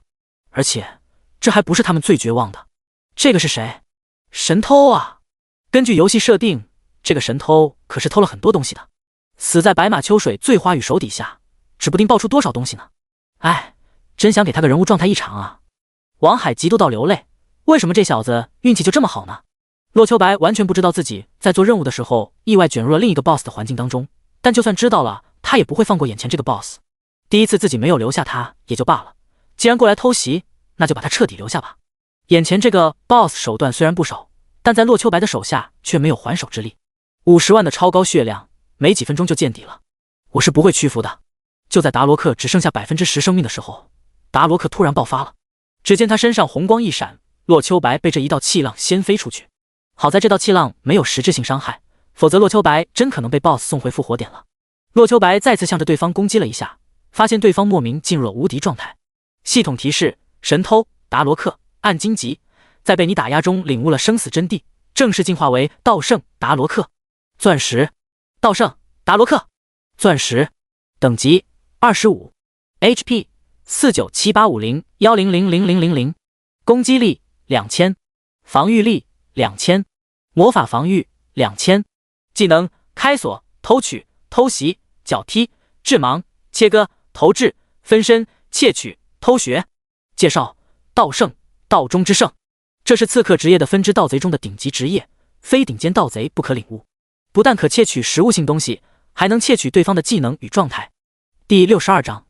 而且这还不是他们最绝望的，这个是谁？神偷啊！根据游戏设定，这个神偷可是偷了很多东西的，死在白马秋水醉花雨手底下，指不定爆出多少东西呢。哎，真想给他个人物状态异常啊！王海嫉妒到流泪，为什么这小子运气就这么好呢？洛秋白完全不知道自己在做任务的时候意外卷入了另一个 BOSS 的环境当中，但就算知道了，他也不会放过眼前这个 BOSS。第一次自己没有留下他也就罢了，既然过来偷袭，那就把他彻底留下吧。眼前这个 BOSS 手段虽然不少，但在洛秋白的手下却没有还手之力。50万的超高血量，没几分钟就见底了，我是不会屈服的。就在达罗克只剩下10%生命的时候，达罗克突然爆发了。只见他身上红光一闪，洛秋白被这一道气浪掀飞出去。好在这道气浪没有实质性伤害，否则洛秋白真可能被 BOSS 送回复活点了。洛秋白再次向着对方攻击了一下，发现对方莫名进入了无敌状态。系统提示：神偷达罗克暗荆棘，在被你打压中领悟了生死真谛，正式进化为道圣达罗克。钻石道圣达罗克，钻石等级25， HP 49785010000000，攻击力2000，防御力2000，魔法防御2000，技能开锁、偷取、偷袭、脚踢、致盲、切割、投掷、分身、窃取、偷学。介绍：道圣，道中之圣，这是刺客职业的分支盗贼中的顶级职业，非顶尖盗贼不可领悟。不但可窃取实物性东西，还能窃取对方的技能与状态。第62章，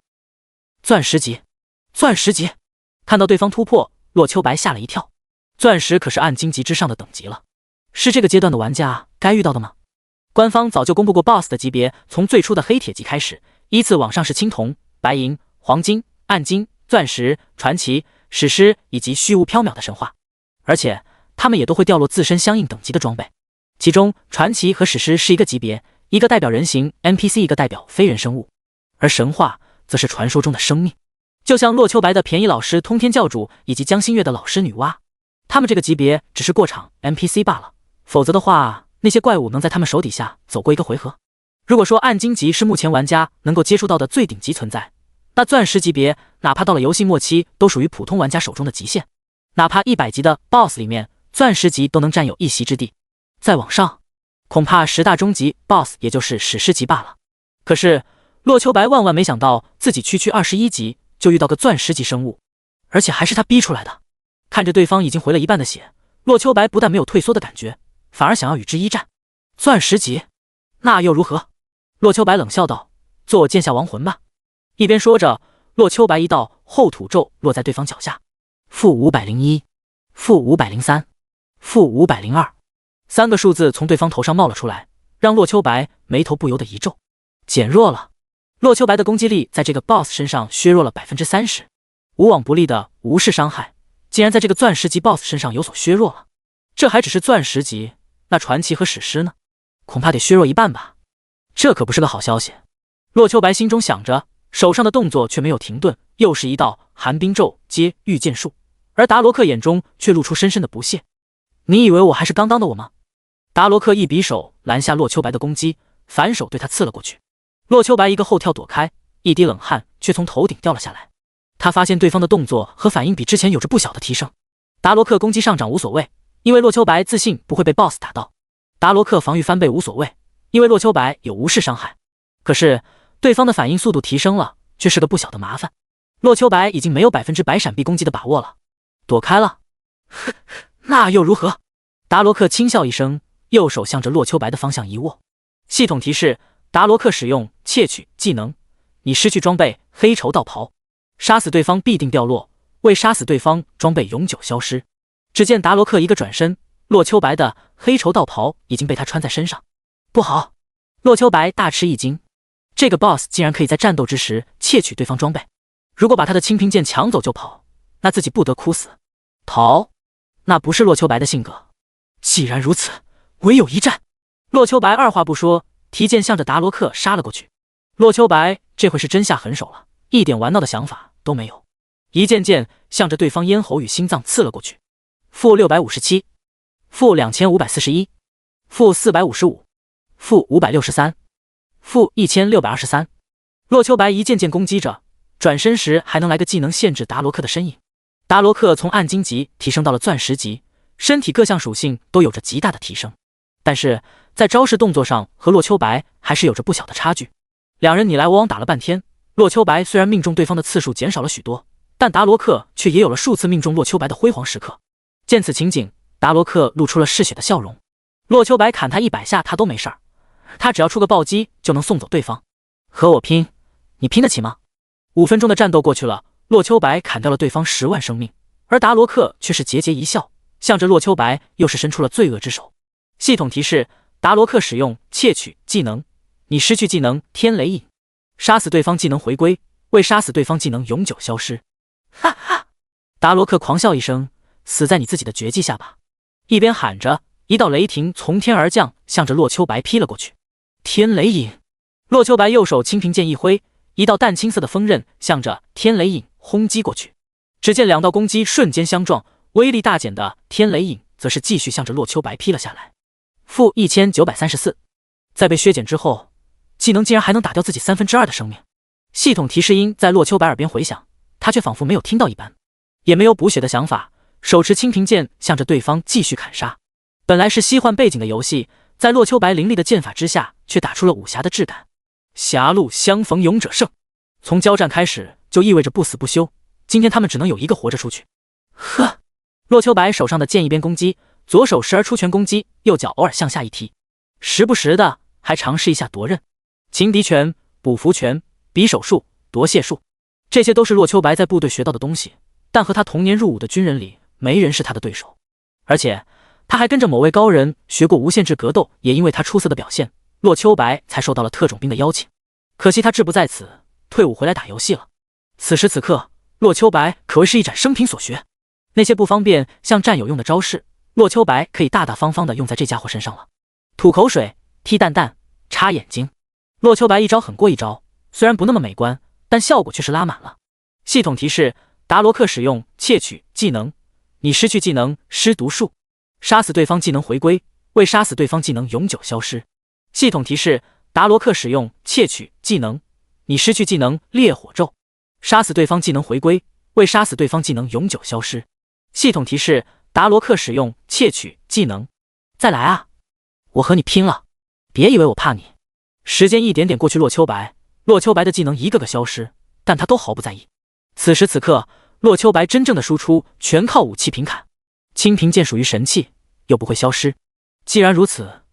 钻石级。钻石级！看到对方突破，洛秋白吓了一跳。钻石可是暗荆棘之上的等级了，是这个阶段的玩家该遇到的吗？官方早就公布过 BOSS 的级别，从最初的黑铁级开始，依次往上是青铜、白银、黄金、暗金、钻石、传奇、史诗以及虚无缥缈的神话，而且他们也都会掉落自身相应等级的装备。其中传奇和史诗是一个级别，一个代表人形 NPC， 一个代表非人生物，而神话则是传说中的生命。就像洛秋白的便宜老师通天教主以及江心月的老师女娲，他们这个级别只是过场 NPC 罢了，否则的话，那些怪物能在他们手底下走过一个回合。如果说暗荆棘是目前玩家能够接触到的最顶级存在，那钻石级别哪怕到了游戏末期都属于普通玩家手中的极限，哪怕100级的 BOSS 里面，钻石级都能占有一席之地。再往上，恐怕10大中级 BOSS 也就是史诗级罢了。可是洛秋白万万没想到，自己区21级就遇到个钻石级生物，而且还是他逼出来的。看着对方已经回了一半的血，洛秋白不但没有退缩的感觉，反而想要与之一战。钻石级，那又如何？洛秋白冷笑道：“做我剑下亡魂吧。”一边说着，洛秋白一道后土咒落在对方脚下，负501，负503，负502。3个数字从对方头上冒了出来，让洛秋白眉头不由得一皱。减弱了。洛秋白的攻击力在这个 BOSS 身上削弱了30%，无往不利的无视伤害，竟然在这个钻石级 BOSS 身上有所削弱了。这还只是钻石级，那传奇和史诗呢？恐怕得削弱一半吧。这可不是个好消息。洛秋白心中想着，手上的动作却没有停顿，又是一道寒冰咒接御剑术，而达罗克眼中却露出深深的不屑。你以为我还是刚刚的我吗？达罗克一匕首拦下洛秋白的攻击，反手对他刺了过去。洛秋白一个后跳躲开，一滴冷汗却从头顶掉了下来。他发现对方的动作和反应比之前有着不小的提升。达罗克攻击上涨无所谓，因为洛秋白自信不会被 BOSS 打到。达罗克防御翻倍无所谓，因为洛秋白有无视伤害。可是对方的反应速度提升了，却是个不小的麻烦。洛秋白已经没有100%闪避攻击的把握了，躲开了。呵，那又如何？达罗克轻笑一声，右手向着洛秋白的方向一握。系统提示：达罗克使用窃取技能，你失去装备黑绸道袍，杀死对方必定掉落，未杀死对方装备永久消失。只见达罗克一个转身，洛秋白的黑绸道袍已经被他穿在身上。不好！洛秋白大吃一惊，这个 BOSS 竟然可以在战斗之时窃取对方装备，如果把他的清平剑抢走就跑，那自己不得哭死。逃？那不是洛秋白的性格。既然如此，唯有一战。洛秋白二话不说，提剑向着达罗克杀了过去。洛秋白这回是真下狠手了，一点玩闹的想法都没有，一剑剑向着对方咽喉与心脏刺了过去。负657，负2541，负455，负563，负1623。洛秋白一剑剑攻击着，转身时还能来个技能限制达罗克的身影。达罗克从暗金级提升到了钻石级，身体各项属性都有着极大的提升，但是在招式动作上和洛秋白还是有着不小的差距。两人你来我往打了半天，洛秋白虽然命中对方的次数减少了许多，但达罗克却也有了数次命中洛秋白的辉煌时刻。见此情景，达罗克露出了嗜血的笑容。洛秋白砍他100下他都没事儿，他只要出个暴击就能送走对方。和我拼，你拼得起吗？5分钟的战斗过去了，洛秋白砍掉了对方10万生命，而达罗克却是桀桀一笑，向着洛秋白又是伸出了罪恶之手。系统提示：达罗克使用窃取技能，你失去技能天雷影，杀死对方技能回归，未杀死对方技能永久消失。哈哈！达罗克狂笑一声，死在你自己的绝技下吧！一边喊着，一道雷霆从天而降，向着洛秋白劈了过去。天雷影！洛秋白右手清平剑一挥，一道淡青色的锋刃向着天雷影轰击过去。只见两道攻击瞬间相撞，威力大减的天雷影则是继续向着洛秋白劈了下来。负1934，在被削减之后，技能竟然还能打掉自己2/3的生命。系统提示音在洛秋白耳边回响，他却仿佛没有听到一般，也没有补血的想法，手持清平剑向着对方继续砍杀。本来是西幻背景的游戏，在洛秋白凌厉的剑法之下，却打出了武侠的质感。狭路相逢勇者胜，从交战开始就意味着不死不休，今天他们只能有一个活着出去。呵！洛秋白手上的剑一边攻击，左手时而出拳攻击，右脚偶尔向下一踢，时不时的还尝试一下夺刃。擒敌拳、捕符拳、匕首术、夺械术，这些都是洛秋白在部队学到的东西，但和他同年入伍的军人里，没人是他的对手。而且他还跟着某位高人学过无限制格斗，也因为他出色的表现，洛秋白才受到了特种兵的邀请。可惜他志不在此，退伍回来打游戏了。此时此刻，洛秋白可谓是一展生平所学，那些不方便向战友用的招式，洛秋白可以大大方方的用在这家伙身上了。吐口水、踢蛋蛋、插眼睛，洛秋白一招狠过一招，虽然不那么美观，但效果却是拉满了。系统提示：达罗克使用窃取技能，你失去技能施毒术，杀死对方技能回归，未杀死对方技能永久消失。系统提示：达罗克使用窃取技能，你失去技能烈火咒，杀死对方技能回归，未杀死对方技能永久消失。系统提示：达罗克使用窃取技能，再来啊！我和你拼了！别以为我怕你。时间一点点过去，洛秋白的技能一个个消失，但他都毫不在意。此时此刻，洛秋白真正的输出全靠武器平砍。清平剑属于神器，又不会消失。既然如此，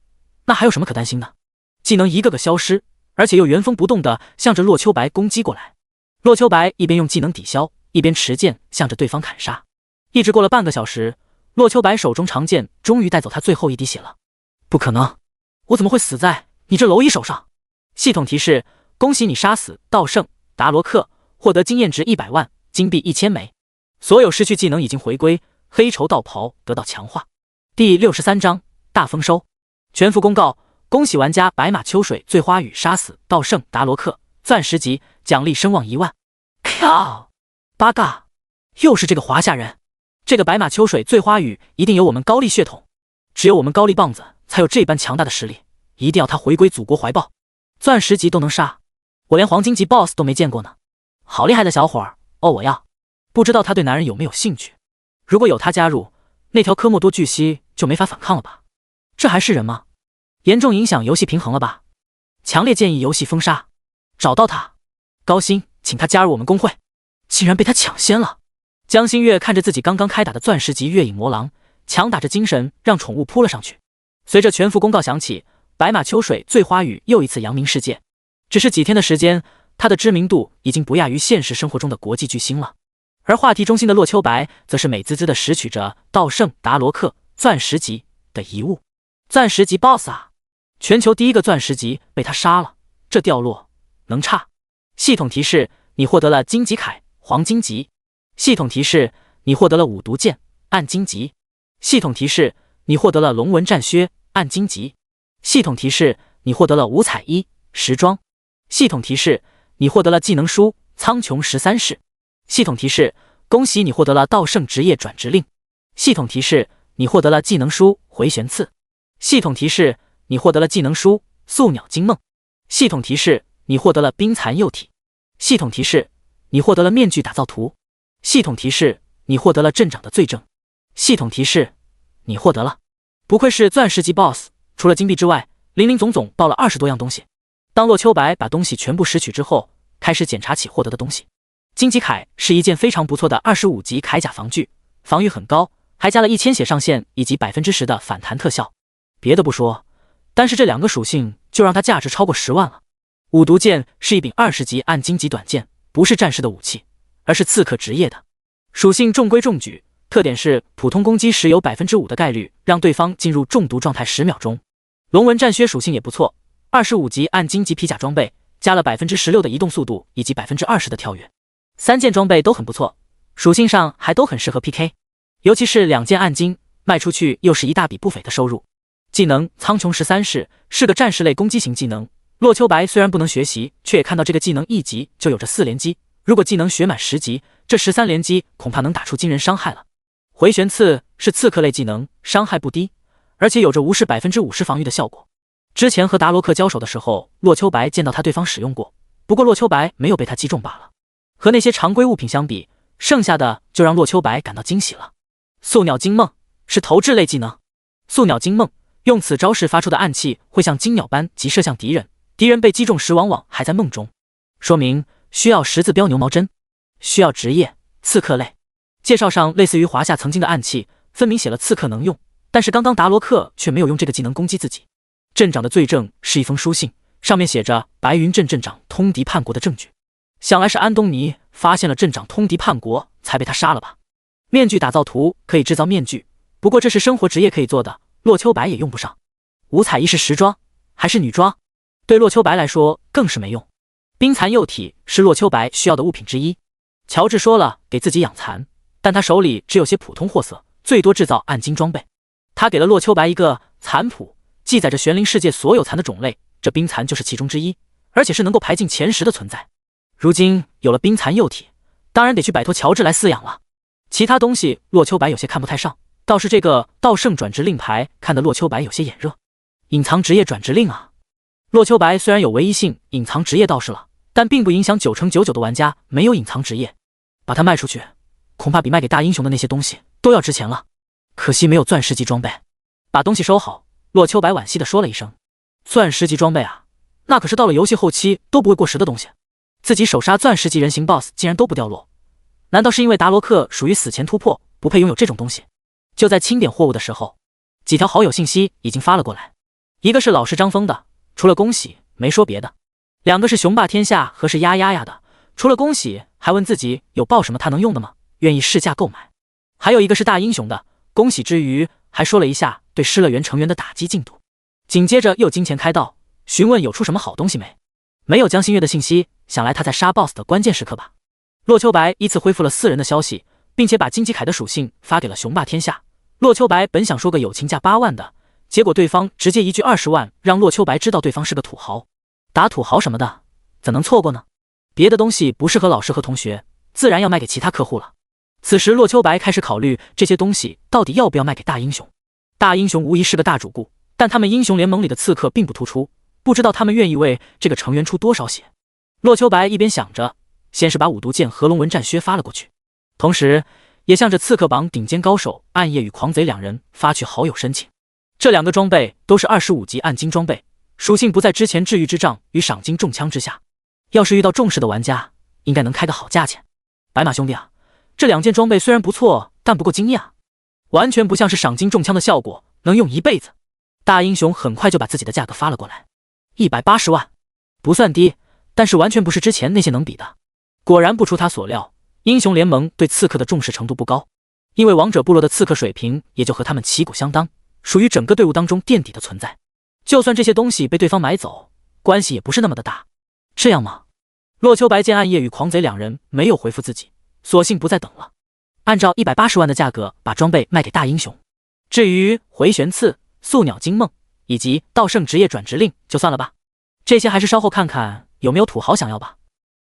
那还有什么可担心的？技能一个个消失，而且又原封不动地向着洛秋白攻击过来。洛秋白一边用技能抵消，一边持剑向着对方砍杀。一直过了半个小时，洛秋白手中长剑终于带走他最后一滴血了。不可能，我怎么会死在你这蝼蚁手上？系统提示：恭喜你杀死道圣达罗克，获得经验值100万，金币1000枚。所有失去技能已经回归，黑绸道袍得到强化。第63章大丰收。全服公告：恭喜玩家白马秋水醉花雨杀死道圣达罗克，钻石级，奖励声望1万。靠！八嘎！又是这个华夏人！这个白马秋水醉花雨一定有我们高丽血统，只有我们高丽棒子才有这般强大的实力，一定要他回归祖国怀抱。钻石级都能杀，我连黄金级 BOSS 都没见过呢。好厉害的小伙儿哦！我要。不知道他对男人有没有兴趣？如果有他加入，那条科莫多巨蜥就没法反抗了吧？这还是人吗？严重影响游戏平衡了吧？强烈建议游戏封杀。找到他，高薪请他加入我们公会。竟然被他抢先了。江心月看着自己刚刚开打的钻石级月影魔狼，强打着精神让宠物扑了上去。随着全服公告响起，白马秋水醉花雨又一次扬名世界。只是几天的时间，他的知名度已经不亚于现实生活中的国际巨星了。而话题中心的洛秋白则是美滋滋地拾取着道圣达罗克钻石级的遗物。钻石级 BOSS 啊！全球第一个钻石级被他杀了，这掉落能差？系统提示：你获得了荆棘铠黄金级。系统提示：你获得了五毒剑暗金级。系统提示：你获得了龙纹战靴暗金级。系统提示：你获得了五彩衣时装。系统提示：你获得了技能书苍穹13式。系统提示：恭喜你获得了道圣职业转职令。系统提示：你获得了技能书回旋刺。系统提示：你获得了技能书宿鸟惊梦。系统提示：你获得了冰蚕幼体。系统提示：你获得了面具打造图。系统提示：你获得了镇长的罪证。系统提示：你获得了。不愧是钻石级 BOSS， 除了金币之外，林林总总报了20多样东西。当洛秋白把东西全部拾取之后，开始检查起获得的东西。荆棘铠是一件非常不错的25级铠甲防具，防御很高，还加了1000血上限以及10%的反弹特效。别的不说，单是这2个属性就让它价值超过10万了。五毒剑是一柄20级暗荆棘短剑，不是战士的武器，而是刺客职业的。属性中规中矩，特点是普通攻击时有5%的概率让对方进入中毒状态10秒钟。龙纹战靴属性也不错，25级暗荆棘皮甲装备，加了16%的移动速度以及20%的跳跃。3件装备都很不错，属性上还都很适合 PK， 尤其是2件暗金，卖出去又是一大笔不菲的收入。技能苍穹13式是个战士类攻击型技能，洛秋白虽然不能学习，却也看到这个技能1级就有着4连击，如果技能学满10级，这13连击恐怕能打出惊人伤害了。回旋刺是刺客类技能，伤害不低，而且有着无视50%防御的效果。之前和达罗克交手的时候，洛秋白见到他对方使用过，不过洛秋白没有被他击中罢了。和那些常规物品相比，剩下的就让洛秋白感到惊喜了。宿鸟惊梦是投掷类技能，宿鸟惊梦用此招式发出的暗器会像金鸟般急射向敌人，敌人被击中时往往还在梦中，说明需要10字标牛毛针。需要职业刺客类，介绍上类似于华夏曾经的暗器，分明写了刺客能用，但是刚刚达罗克却没有用这个技能攻击自己。镇长的罪证是一封书信，上面写着白云镇镇长通敌叛国的证据，想来是安东尼发现了镇长通敌叛国才被他杀了吧。面具打造图可以制造面具，不过这是生活职业可以做的，洛秋白也用不上。五彩衣是时装还是女装？对洛秋白来说更是没用。冰蚕幼体是洛秋白需要的物品之一。乔治说了给自己养蚕，但他手里只有些普通货色，最多制造暗金装备。他给了洛秋白一个蚕谱，记载着玄灵世界所有蚕的种类，这冰蚕就是其中之一，而且是能够排进前10的存在。如今有了冰蚕幼体，当然得去摆脱乔治来饲养了。其他东西洛秋白有些看不太上，倒是这个道圣转职令牌看得洛秋白有些眼热。隐藏职业转职令啊！洛秋白虽然有唯一性隐藏职业道士了，但并不影响9成99的玩家没有隐藏职业。把它卖出去，恐怕比卖给大英雄的那些东西都要值钱了。可惜没有钻石级装备。把东西收好，洛秋白惋惜地说了一声。钻石级装备啊，那可是到了游戏后期都不会过时的东西。自己手杀钻石级人形 BOSS 竟然都不掉落，难道是因为达罗克属于死前突破，不配拥有这种东西？就在清点货物的时候，几条好友信息已经发了过来。一个是老师张峰的，除了恭喜没说别的。2个是雄霸天下和是丫丫丫的，除了恭喜还问自己有报什么他能用的吗，愿意市价购买。还有一个是大英雄的，恭喜之余还说了一下对失乐园成员的打击进度。紧接着又金钱开道，询问有出什么好东西没。没有江心月的信息，想来他在杀 BOSS 的关键时刻吧。洛秋白依次恢复了4人的消息，并且把荆棘铠的属性发给了雄霸天下。洛秋白本想说个友情价8万的，结果对方直接一句20万，让洛秋白知道对方是个土豪。打土豪什么的怎能错过呢？别的东西不适合老师和同学，自然要卖给其他客户了。此时洛秋白开始考虑这些东西到底要不要卖给大英雄。大英雄无疑是个大主顾，但他们英雄联盟里的刺客并不突出，不知道他们愿意为这个成员出多少血。洛秋白一边想着，先是把五毒剑和龙纹战靴发了过去，同时也向着刺客榜顶尖高手暗夜与狂贼2人发去好友申请。这两个装备都是25级暗金装备，属性不在之前治愈之杖与赏金重枪之下。要是遇到重视的玩家，应该能开个好价钱。白马兄弟啊，这两件装备虽然不错，但不够惊讶，完全不像是赏金重枪的效果，能用一辈子。大英雄很快就把自己的价格发了过来，180万，不算低，但是完全不是之前那些能比的。果然不出他所料，英雄联盟对刺客的重视程度不高，因为王者部落的刺客水平也就和他们旗鼓相当，属于整个队伍当中垫底的存在。就算这些东西被对方买走，关系也不是那么的大。这样吗？洛秋白见暗夜与狂贼两人没有回复自己，索性不再等了，按照180万的价格把装备卖给大英雄。至于回旋刺、宿鸟惊梦以及道圣职业转职令就算了吧，这些还是稍后看看有没有土豪想要吧。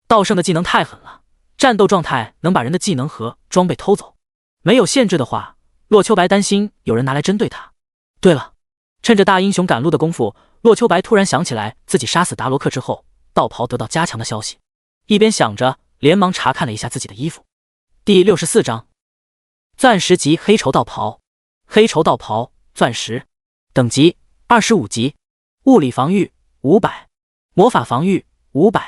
道圣的技能太狠了，战斗状态能把人的技能和装备偷走，没有限制的话，洛秋白担心有人拿来针对他。对了，趁着大英雄赶路的功夫，洛秋白突然想起来自己杀死达罗克之后道袍得到加强的消息，一边想着连忙查看了一下自己的衣服。第64章钻石级黑绸道袍。黑绸道袍钻石，等级25级，物理防御500，魔法防御500，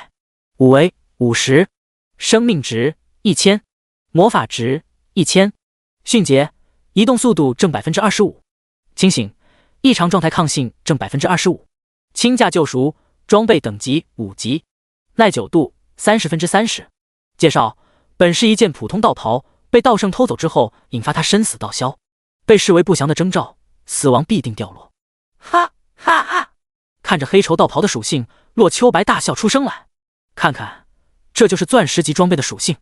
五维50，生命值1000，魔法值1000，迅捷，移动速度正 25%， 清醒，异常状态抗性正 25%， 轻价救赎，装备等级5级，耐久度30%。介绍：本是一件普通道袍，被道圣偷走之后，引发他生死道消，被视为不祥的征兆，死亡必定掉落。哈哈哈！看着黑绸道袍的属性，洛秋白大笑出声来。看看，这就是钻石级装备的属性，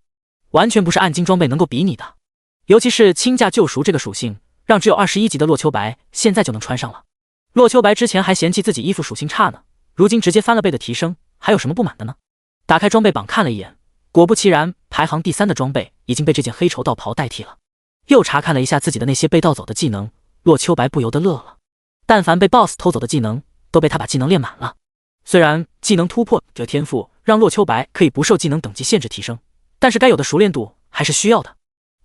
完全不是暗金装备能够比拟的。尤其是轻价救赎这个属性，让只有21级的洛秋白现在就能穿上了。洛秋白之前还嫌弃自己衣服属性差呢，如今直接翻了倍的提升，还有什么不满的呢？打开装备榜看了一眼，果不其然，排行第3的装备已经被这件黑绸道袍代替了。又查看了一下自己的那些被盗走的技能，洛秋白不由得乐了。但凡被 BOSS 偷走的技能，都被他把技能练满了。虽然技能突破这天赋让洛秋白可以不受技能等级限制提升，但是该有的熟练度还是需要的。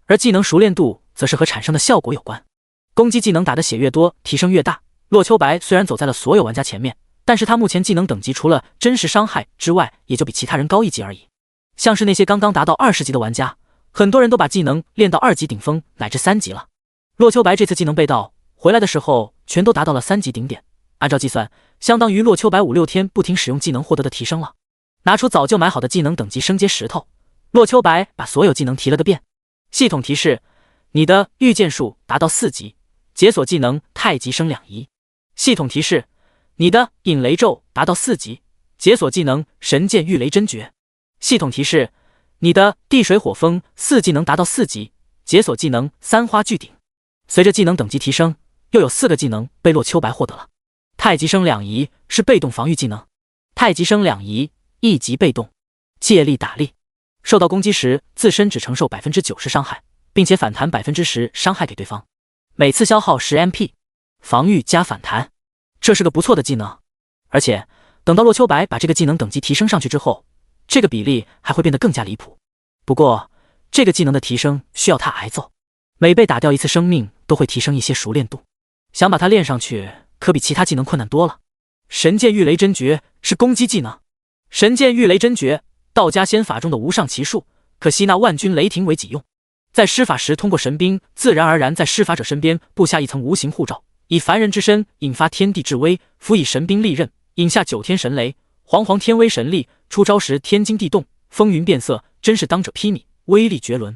而技能熟练度则是和产生的效果有关。攻击技能打的血越多，提升越大。洛秋白虽然走在了所有玩家前面，但是他目前技能等级除了真实伤害之外，也就比其他人高1级而已。像是那些刚刚达到20级的玩家，很多人都把技能练到2级顶峰乃至3级了。洛秋白这次技能被盗回来的时候，全都达到了3级顶点，按照计算，相当于洛秋白5-6天不停使用技能获得的提升了。拿出早就买好的技能等级升阶石头，洛秋白把所有技能提了个遍。系统提示：你的御剑术达到4级，解锁技能太极生2仪。系统提示：你的引雷咒达到4级，解锁技能神剑御雷真诀。系统提示：你的地水火风4技能达到4级，解锁技能三花聚顶。随着技能等级提升，又有4个技能被洛秋白获得了。太极生2仪是被动防御技能，太极生2仪1级被动，借力打力，受到攻击时自身只承受 90% 伤害，并且反弹 10% 伤害给对方，每次消耗10 MP， 防御加反弹，这是个不错的技能。而且等到洛秋白把这个技能等级提升上去之后，这个比例还会变得更加离谱。不过这个技能的提升需要他挨揍，每被打掉一次生命都会提升一些熟练度，想把它练上去可比其他技能困难多了。神剑御雷真诀是攻击技能，神剑御雷真诀，道家仙法中的无上奇术，可吸纳万军雷霆为己用，在施法时通过神兵自然而然在施法者身边布下一层无形护罩，以凡人之身引发天地至威，辅以神兵利刃，引下9天神雷，煌煌天威神力，出招时天惊地动，风云变色，真是当者披靡，威力绝伦。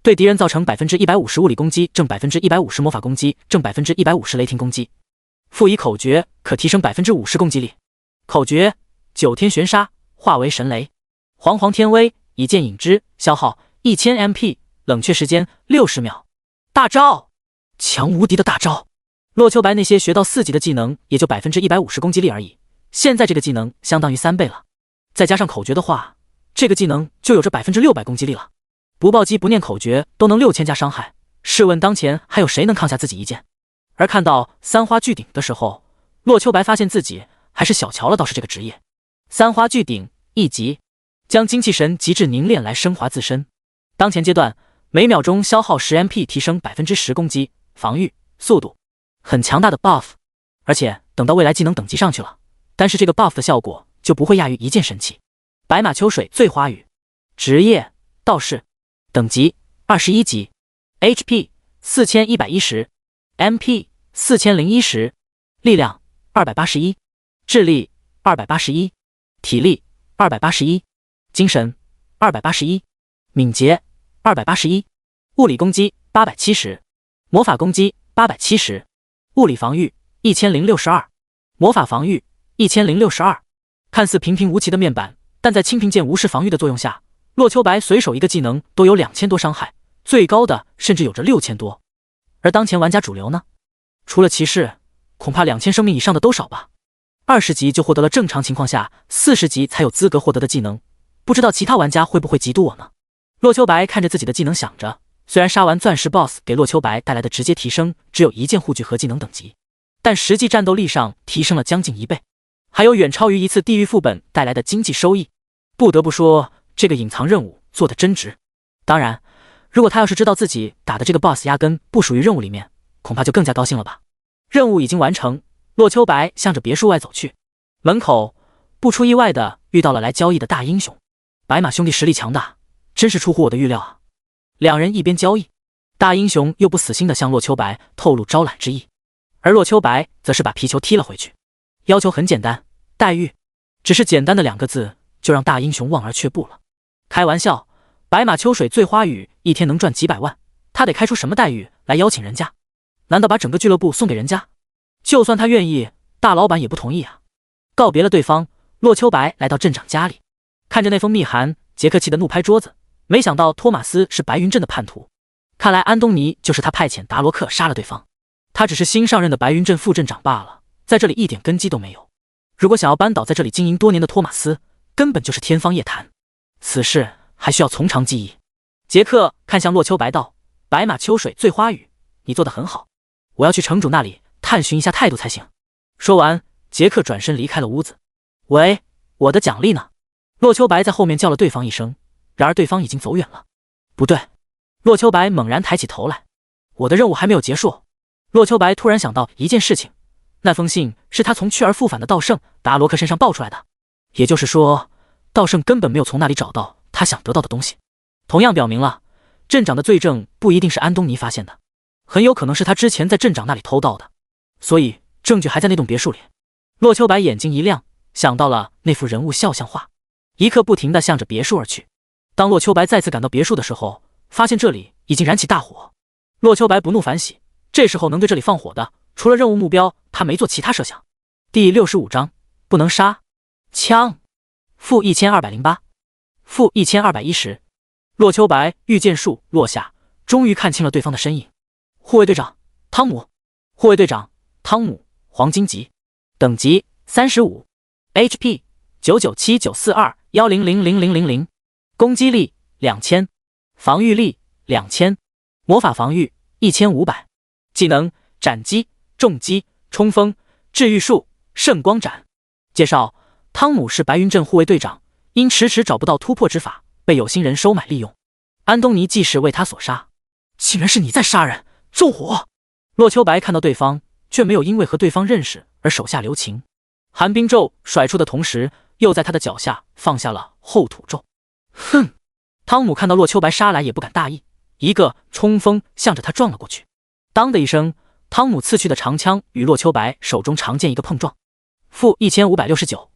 对敌人造成 150% 物理攻击，正 150% 魔法攻击，正 150% 雷霆攻击。赋以口诀，可提升 50% 攻击力。口诀：9天玄沙，化为神雷，煌煌天威，以剑引之，消耗1000 MP， 冷却时间60秒。大招，强无敌的大招。洛秋白那些学到4级的技能也就 150% 攻击力而已，现在这个技能相当于3倍了，再加上口诀的话，这个技能就有着 600% 攻击力了。不暴击不念口诀都能6000加伤害，试问当前还有谁能抗下自己一剑？而看到三花聚顶的时候，洛秋白发现自己还是小瞧了道士这个职业。三花聚顶1级，将精气神极致凝练来升华自身。当前阶段每秒钟消耗10 MP， 提升 10% 攻击、防御、速度。很强大的 buff， 而且等到未来技能等级上去了，但是这个 buff 的效果就不会亚于一件神器。白马秋水醉花雨，职业道士，等级21级 ，HP 4110 ，MP 4010，力量281，智力281，体力281，精神281，敏捷281，物理攻击870，魔法攻击870，物理防御1062，魔法防御1062。看似平平无奇的面板，但在清平剑无视防御的作用下，洛秋白随手一个技能都有2000多伤害，最高的甚至有着6000多。而当前玩家主流呢，除了骑士，恐怕2000生命以上的都少吧。20级就获得了正常情况下40级才有资格获得的技能，不知道其他玩家会不会嫉妒我呢？洛秋白看着自己的技能想着，虽然杀完钻石 BOSS 给洛秋白带来的直接提升只有一件护具和技能等级，但实际战斗力上提升了将近1倍，还有远超于一次地狱副本带来的经济收益。不得不说，这个隐藏任务做得真值。当然，如果他要是知道自己打的这个 BOSS 压根不属于任务里面，恐怕就更加高兴了吧。任务已经完成，洛秋白向着别墅外走去。门口不出意外的遇到了来交易的大英雄。白马兄弟实力强大，真是出乎我的预料啊。两人一边交易，大英雄又不死心的向洛秋白透露招揽之意，而洛秋白则是把皮球踢了回去。要求很简单，待遇。只是简单的2个字就让大英雄望而却步了。开玩笑，白马秋水醉花雨一天能赚几百万，他得开出什么待遇来邀请人家？难道把整个俱乐部送给人家？就算他愿意，大老板也不同意啊。告别了对方，洛秋白来到镇长家里，看着那封密函，杰克气得怒拍桌子。没想到托马斯是白云镇的叛徒，看来安东尼就是他派遣达罗克杀了对方。他只是新上任的白云镇副镇长罢了，在这里一点根基都没有。如果想要扳倒在这里经营多年的托马斯，根本就是天方夜谭。此事还需要从长计议。杰克看向洛秋白道：“白马秋水醉花雨，你做得很好，我要去城主那里探寻一下态度才行。”说完，杰克转身离开了屋子。喂，我的奖励呢？洛秋白在后面叫了对方一声，然而对方已经走远了。不对，洛秋白猛然抬起头来，我的任务还没有结束。洛秋白突然想到一件事情，那封信是他从去而复返的道圣达罗克身上爆出来的，也就是说，道圣根本没有从那里找到他想得到的东西。同样表明了，镇长的罪证不一定是安东尼发现的，很有可能是他之前在镇长那里偷到的，所以证据还在那栋别墅里。洛秋白眼睛一亮，想到了那幅人物肖像画，一刻不停地向着别墅而去。当洛秋白再次赶到别墅的时候，发现这里已经燃起大火。洛秋白不怒反喜，这时候能对这里放火的，除了任务目标，他没做其他设想。第65章不能杀。枪-1208-1210。洛秋白御剑术落下，终于看清了对方的身影。护卫队长汤姆，护卫队长汤姆，黄金级，等级35 ，HP 997942100000，攻击力2000，防御力2000，魔法防御1500，技能斩击、重击、冲锋、治愈术、圣光斩。介绍：汤姆是白云镇护卫队长，因迟迟找不到突破之法，被有心人收买利用。安东尼既是为他所杀。竟然是你在杀人！纵火！洛秋白看到对方，却没有因为和对方认识而手下留情。寒冰咒甩出的同时，又在他的脚下放下了后土咒。哼！汤姆看到洛秋白杀来也不敢大意，一个冲锋向着他撞了过去。当的一声，汤姆刺去的长枪与洛秋白手中长剑一个碰撞。-1569。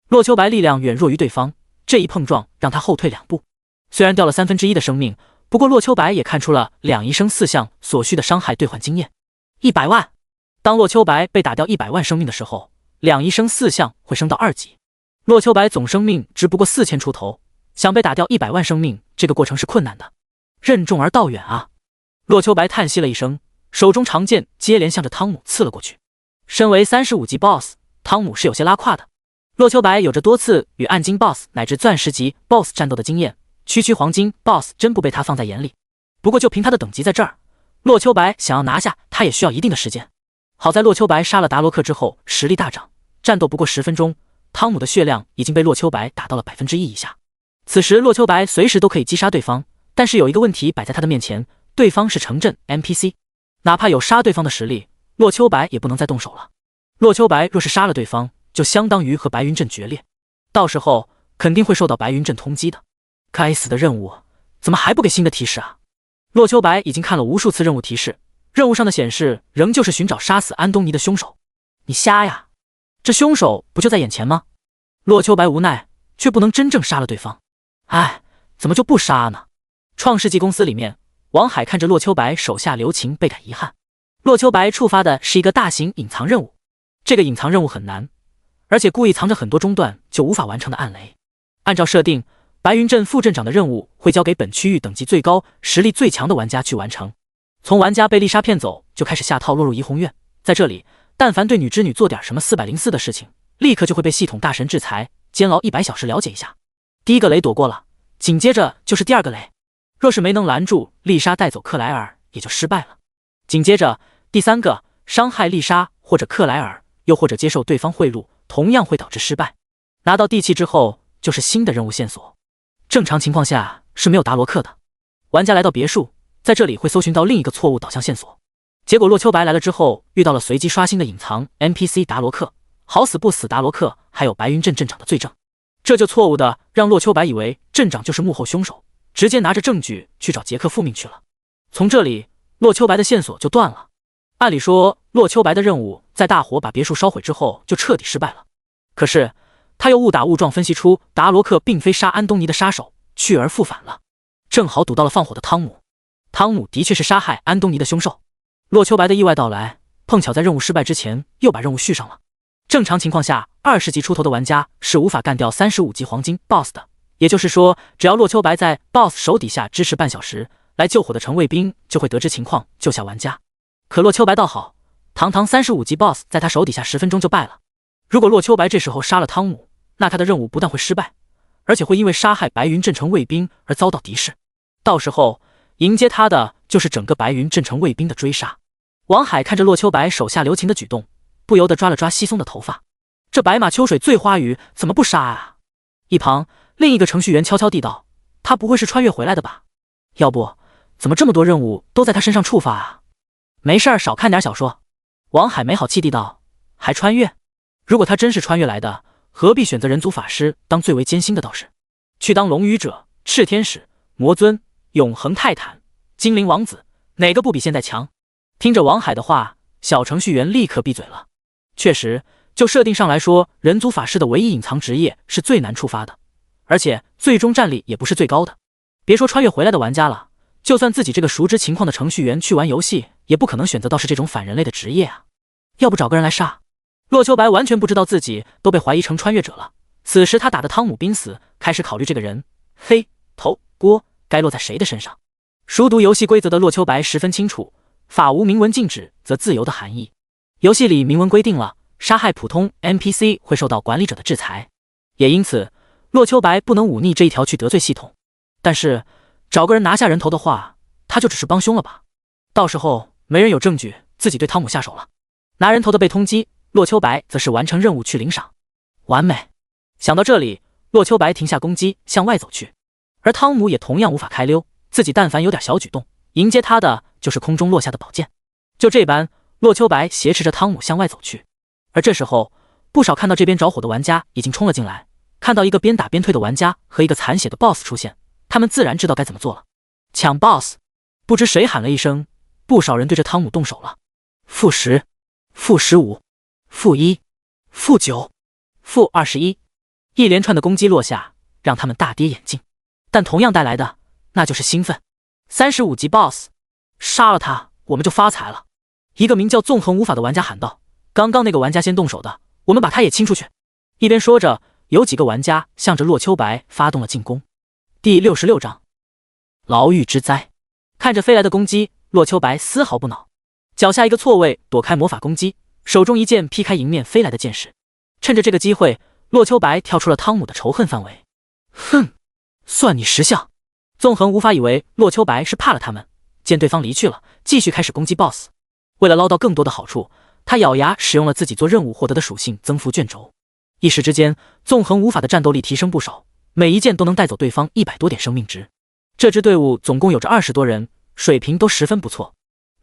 洛秋白力量远弱于对方，这一碰撞让他后退2步。虽然掉了1/3的生命，不过洛秋白也看出了2医生4项所需的伤害兑换经验。100万！当洛秋白被打掉100万生命的时候，2医生4项会升到2级。洛秋白总生命只不过4000出头，想被打掉100万生命，这个过程是困难的。任重而道远啊！洛秋白叹息了一声，手中长剑接连向着汤姆刺了过去。身为35级 BOSS， 汤姆是有些拉胯的。洛秋白有着多次与暗金 BOSS 乃至钻石级 BOSS 战斗的经验，区区黄金 BOSS 真不被他放在眼里。不过就凭他的等级在这儿，洛秋白想要拿下他也需要一定的时间。好在洛秋白杀了达罗克之后实力大涨，战斗不过10分钟，汤姆的血量已经被洛秋白打到了1%以下。此时洛秋白随时都可以击杀对方，但是有一个问题摆在他的面前，对方是城镇 NPC， 哪怕有杀对方的实力，洛秋白也不能再动手了。洛秋白若是杀了对方，就相当于和白云镇决裂，到时候肯定会受到白云镇通缉的。该死的任务，怎么还不给新的提示啊？洛秋白已经看了无数次任务提示，任务上的显示仍旧是寻找杀死安东尼的凶手。你瞎呀？这凶手不就在眼前吗？洛秋白无奈，却不能真正杀了对方。哎，怎么就不杀呢？创世纪公司里面，王海看着洛秋白手下留情，倍感遗憾。洛秋白触发的是一个大型隐藏任务，这个隐藏任务很难，而且故意藏着很多中段就无法完成的暗雷。按照设定，白云镇副镇长的任务会交给本区域等级最高、实力最强的玩家去完成。从玩家被丽莎骗走就开始下套，落入怡红院。在这里，但凡对女织女做点什么404的事情，立刻就会被系统大神制裁，监牢100小时了解一下。第一个雷躲过了，紧接着就是第二个雷，若是没能拦住丽莎带走克莱尔，也就失败了。紧接着第三个，伤害丽莎或者克莱尔，又或者接受对方贿赂，同样会导致失败。拿到地契之后，就是新的任务线索。正常情况下是没有达罗克的。玩家来到别墅，在这里会搜寻到另一个错误导向线索。结果洛秋白来了之后，遇到了随机刷新的隐藏 NPC 达罗克，好死不死达罗克还有白云镇镇长的罪证，这就错误的让洛秋白以为镇长就是幕后凶手，直接拿着证据去找杰克复命去了。从这里，洛秋白的线索就断了。按理说，洛秋白的任务在大火把别墅烧毁之后就彻底失败了，可是他又误打误撞分析出达罗克并非杀安东尼的杀手，去而复返了，正好堵到了放火的汤姆。汤姆的确是杀害安东尼的凶手。洛秋白的意外到来，碰巧在任务失败之前又把任务续上了。正常情况下，20级出头的玩家是无法干掉35级黄金 BOSS 的，也就是说，只要洛秋白在 BOSS 手底下支持半小时，来救火的城卫兵就会得知情况救下玩家。可洛秋白倒好，堂堂35级 BOSS 在他手底下10分钟就败了。如果洛秋白这时候杀了汤姆，那他的任务不但会失败，而且会因为杀害白云镇城卫兵而遭到敌视，到时候迎接他的就是整个白云镇城卫兵的追杀。王海看着洛秋白手下留情的举动，不由得抓了抓稀松的头发，这白马秋水醉花鱼怎么不杀啊？一旁另一个程序员悄悄地道，他不会是穿越回来的吧？要不怎么这么多任务都在他身上触发啊？没事儿，少看点小说。王海没好气地道，还穿越？如果他真是穿越来的，何必选择人族法师当最为艰辛的道士，去当龙语者、炽天使、魔尊、永恒泰坦、精灵王子，哪个不比现在强？听着王海的话，小程序员立刻闭嘴了。确实，就设定上来说，人族法师的唯一隐藏职业是最难触发的，而且最终战力也不是最高的。别说穿越回来的玩家了，就算自己这个熟知情况的程序员去玩游戏，也不可能选择到是这种反人类的职业啊。要不找个人来杀？洛秋白完全不知道自己都被怀疑成穿越者了。此时他打的汤姆濒死，开始考虑这个人黑头锅该落在谁的身上。熟读游戏规则的洛秋白十分清楚，法无明文禁止则自由的含义。游戏里明文规定了，杀害普通 NPC 会受到管理者的制裁，也因此洛秋白不能忤逆这一条去得罪系统。但是找个人拿下人头的话，他就只是帮凶了吧？到时候没人有证据自己对汤姆下手了，拿人头的被通缉，洛秋白则是完成任务去领赏，完美。想到这里，洛秋白停下攻击向外走去，而汤姆也同样无法开溜，自己但凡有点小举动，迎接他的就是空中落下的宝剑。就这般，洛秋白挟持着汤姆向外走去。而这时候，不少看到这边着火的玩家已经冲了进来，看到一个边打边退的玩家和一个残血的 BOSS 出现，他们自然知道该怎么做了。抢 BOSS！ 不知谁喊了一声，不少人对着汤姆动手了。负10、负15、负1、负9、负21，一连串的攻击落下，让他们大跌眼镜。但同样带来的，那就是兴奋。35级 BOSS， 杀了他，我们就发财了。一个名叫纵横无法的玩家喊道：“刚刚那个玩家先动手的，我们把他也清出去。”一边说着，有几个玩家向着洛秋白发动了进攻。第66章，牢狱之灾。看着飞来的攻击，洛秋白丝毫不恼，脚下一个错位躲开魔法攻击，手中一剑劈开迎面飞来的剑矢。趁着这个机会，洛秋白跳出了汤姆的仇恨范围。哼，算你识相。纵横无法以为洛秋白是怕了他们，见对方离去了，继续开始攻击 BOSS。 为了捞到更多的好处，他咬牙使用了自己做任务获得的属性增幅卷轴。一时之间，纵横无法的战斗力提升不少，每一剑都能带走对方100多点生命值。这支队伍总共有着20多人，水平都十分不错。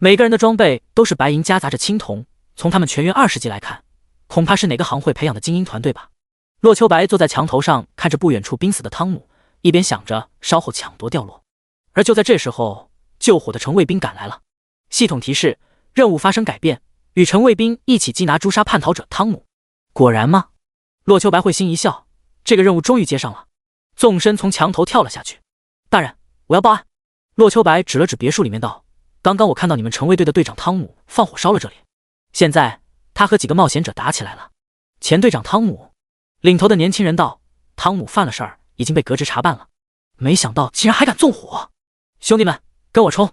每个人的装备都是白银夹杂着青铜，从他们全员20级来看，恐怕是哪个行会培养的精英团队吧。洛秋白坐在墙头上，看着不远处濒死的汤姆，一边想着稍后抢夺掉落。而就在这时候，救火的城卫兵赶来了。系统提示：任务发生改变，与城卫兵一起缉拿诛杀叛逃者汤姆。果然吗？洛秋白会心一笑，这个任务终于接上了，纵身从墙头跳了下去。大人，我要报案。洛秋白指了指别墅里面道：刚刚我看到你们城卫队的队长汤姆放火烧了这里，现在他和几个冒险者打起来了。前队长汤姆，领头的年轻人道：汤姆犯了事儿，已经被革职查办了，没想到竟然还敢纵火。兄弟们，跟我冲！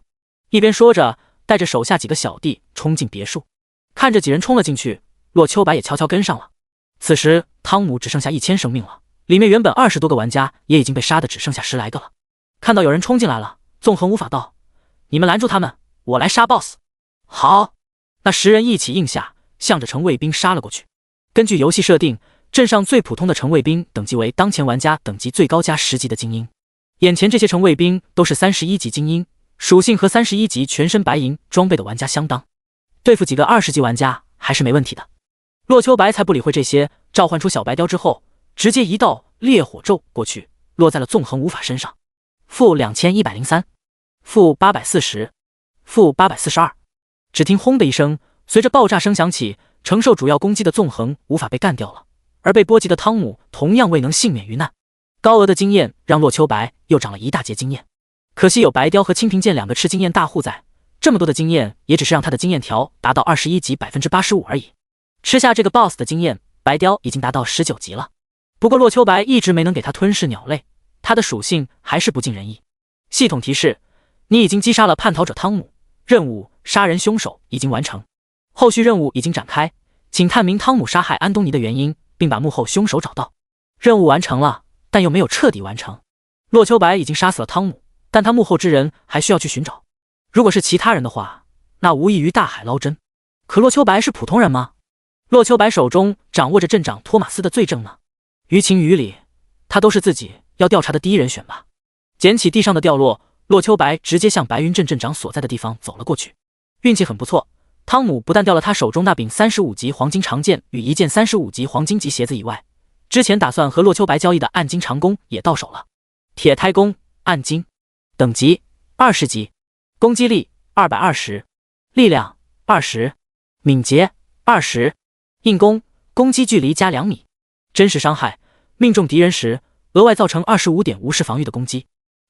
一边说着，带着手下几个小弟冲进别墅。看着几人冲了进去，洛秋白也悄悄跟上了。此时汤姆只剩下1000生命了，里面原本20多个玩家也已经被杀的只剩下10来个了。看到有人冲进来了，纵横无法道：你们拦住他们，我来杀 BOSS。 好，那10人一起应下，向着城卫兵杀了过去。根据游戏设定，镇上最普通的城卫兵等级为当前玩家等级最高加10级的精英。眼前这些城卫兵都是31级精英，属性和31级全身白银装备的玩家相当，对付几个20级玩家还是没问题的。洛秋白才不理会这些，召唤出小白雕之后，直接一道烈火咒过去，落在了纵横无法身上。-2103，-840，-842。只听轰的一声，随着爆炸声响起，承受主要攻击的纵横无法被干掉了，而被波及的汤姆同样未能幸免于难。高额的经验让洛秋白又涨了一大截经验，可惜有白雕和青萍剑2个吃经验大户在，这么多的经验也只是让他的经验条达到21级 85% 而已。吃下这个 BOSS 的经验，白雕已经达到19级了。不过洛秋白一直没能给他吞噬鸟类，他的属性还是不尽人意。系统提示：你已经击杀了叛逃者汤姆，任务杀人凶手已经完成。后续任务已经展开，请探明汤姆杀害安东尼的原因，并把幕后凶手找到。任务完成了，但又没有彻底完成。洛秋白已经杀死了汤姆，但他幕后之人还需要去寻找。如果是其他人的话，那无异于大海捞针。可洛秋白是普通人吗？洛秋白手中掌握着镇长托马斯的罪证呢，于情于理，他都是自己要调查的第一人选吧。捡起地上的掉落，洛秋白直接向白云镇镇长所在的地方走了过去。运气很不错，汤姆不但掉了他手中那柄35级黄金长剑与一件35级黄金级鞋子以外，之前打算和洛秋白交易的暗金长弓也到手了。铁胎弓，暗金，等级20级，攻击力220，力量20，敏捷20，硬攻，攻击距离加2米，真实伤害，命中敌人时额外造成25点无视防御的攻击。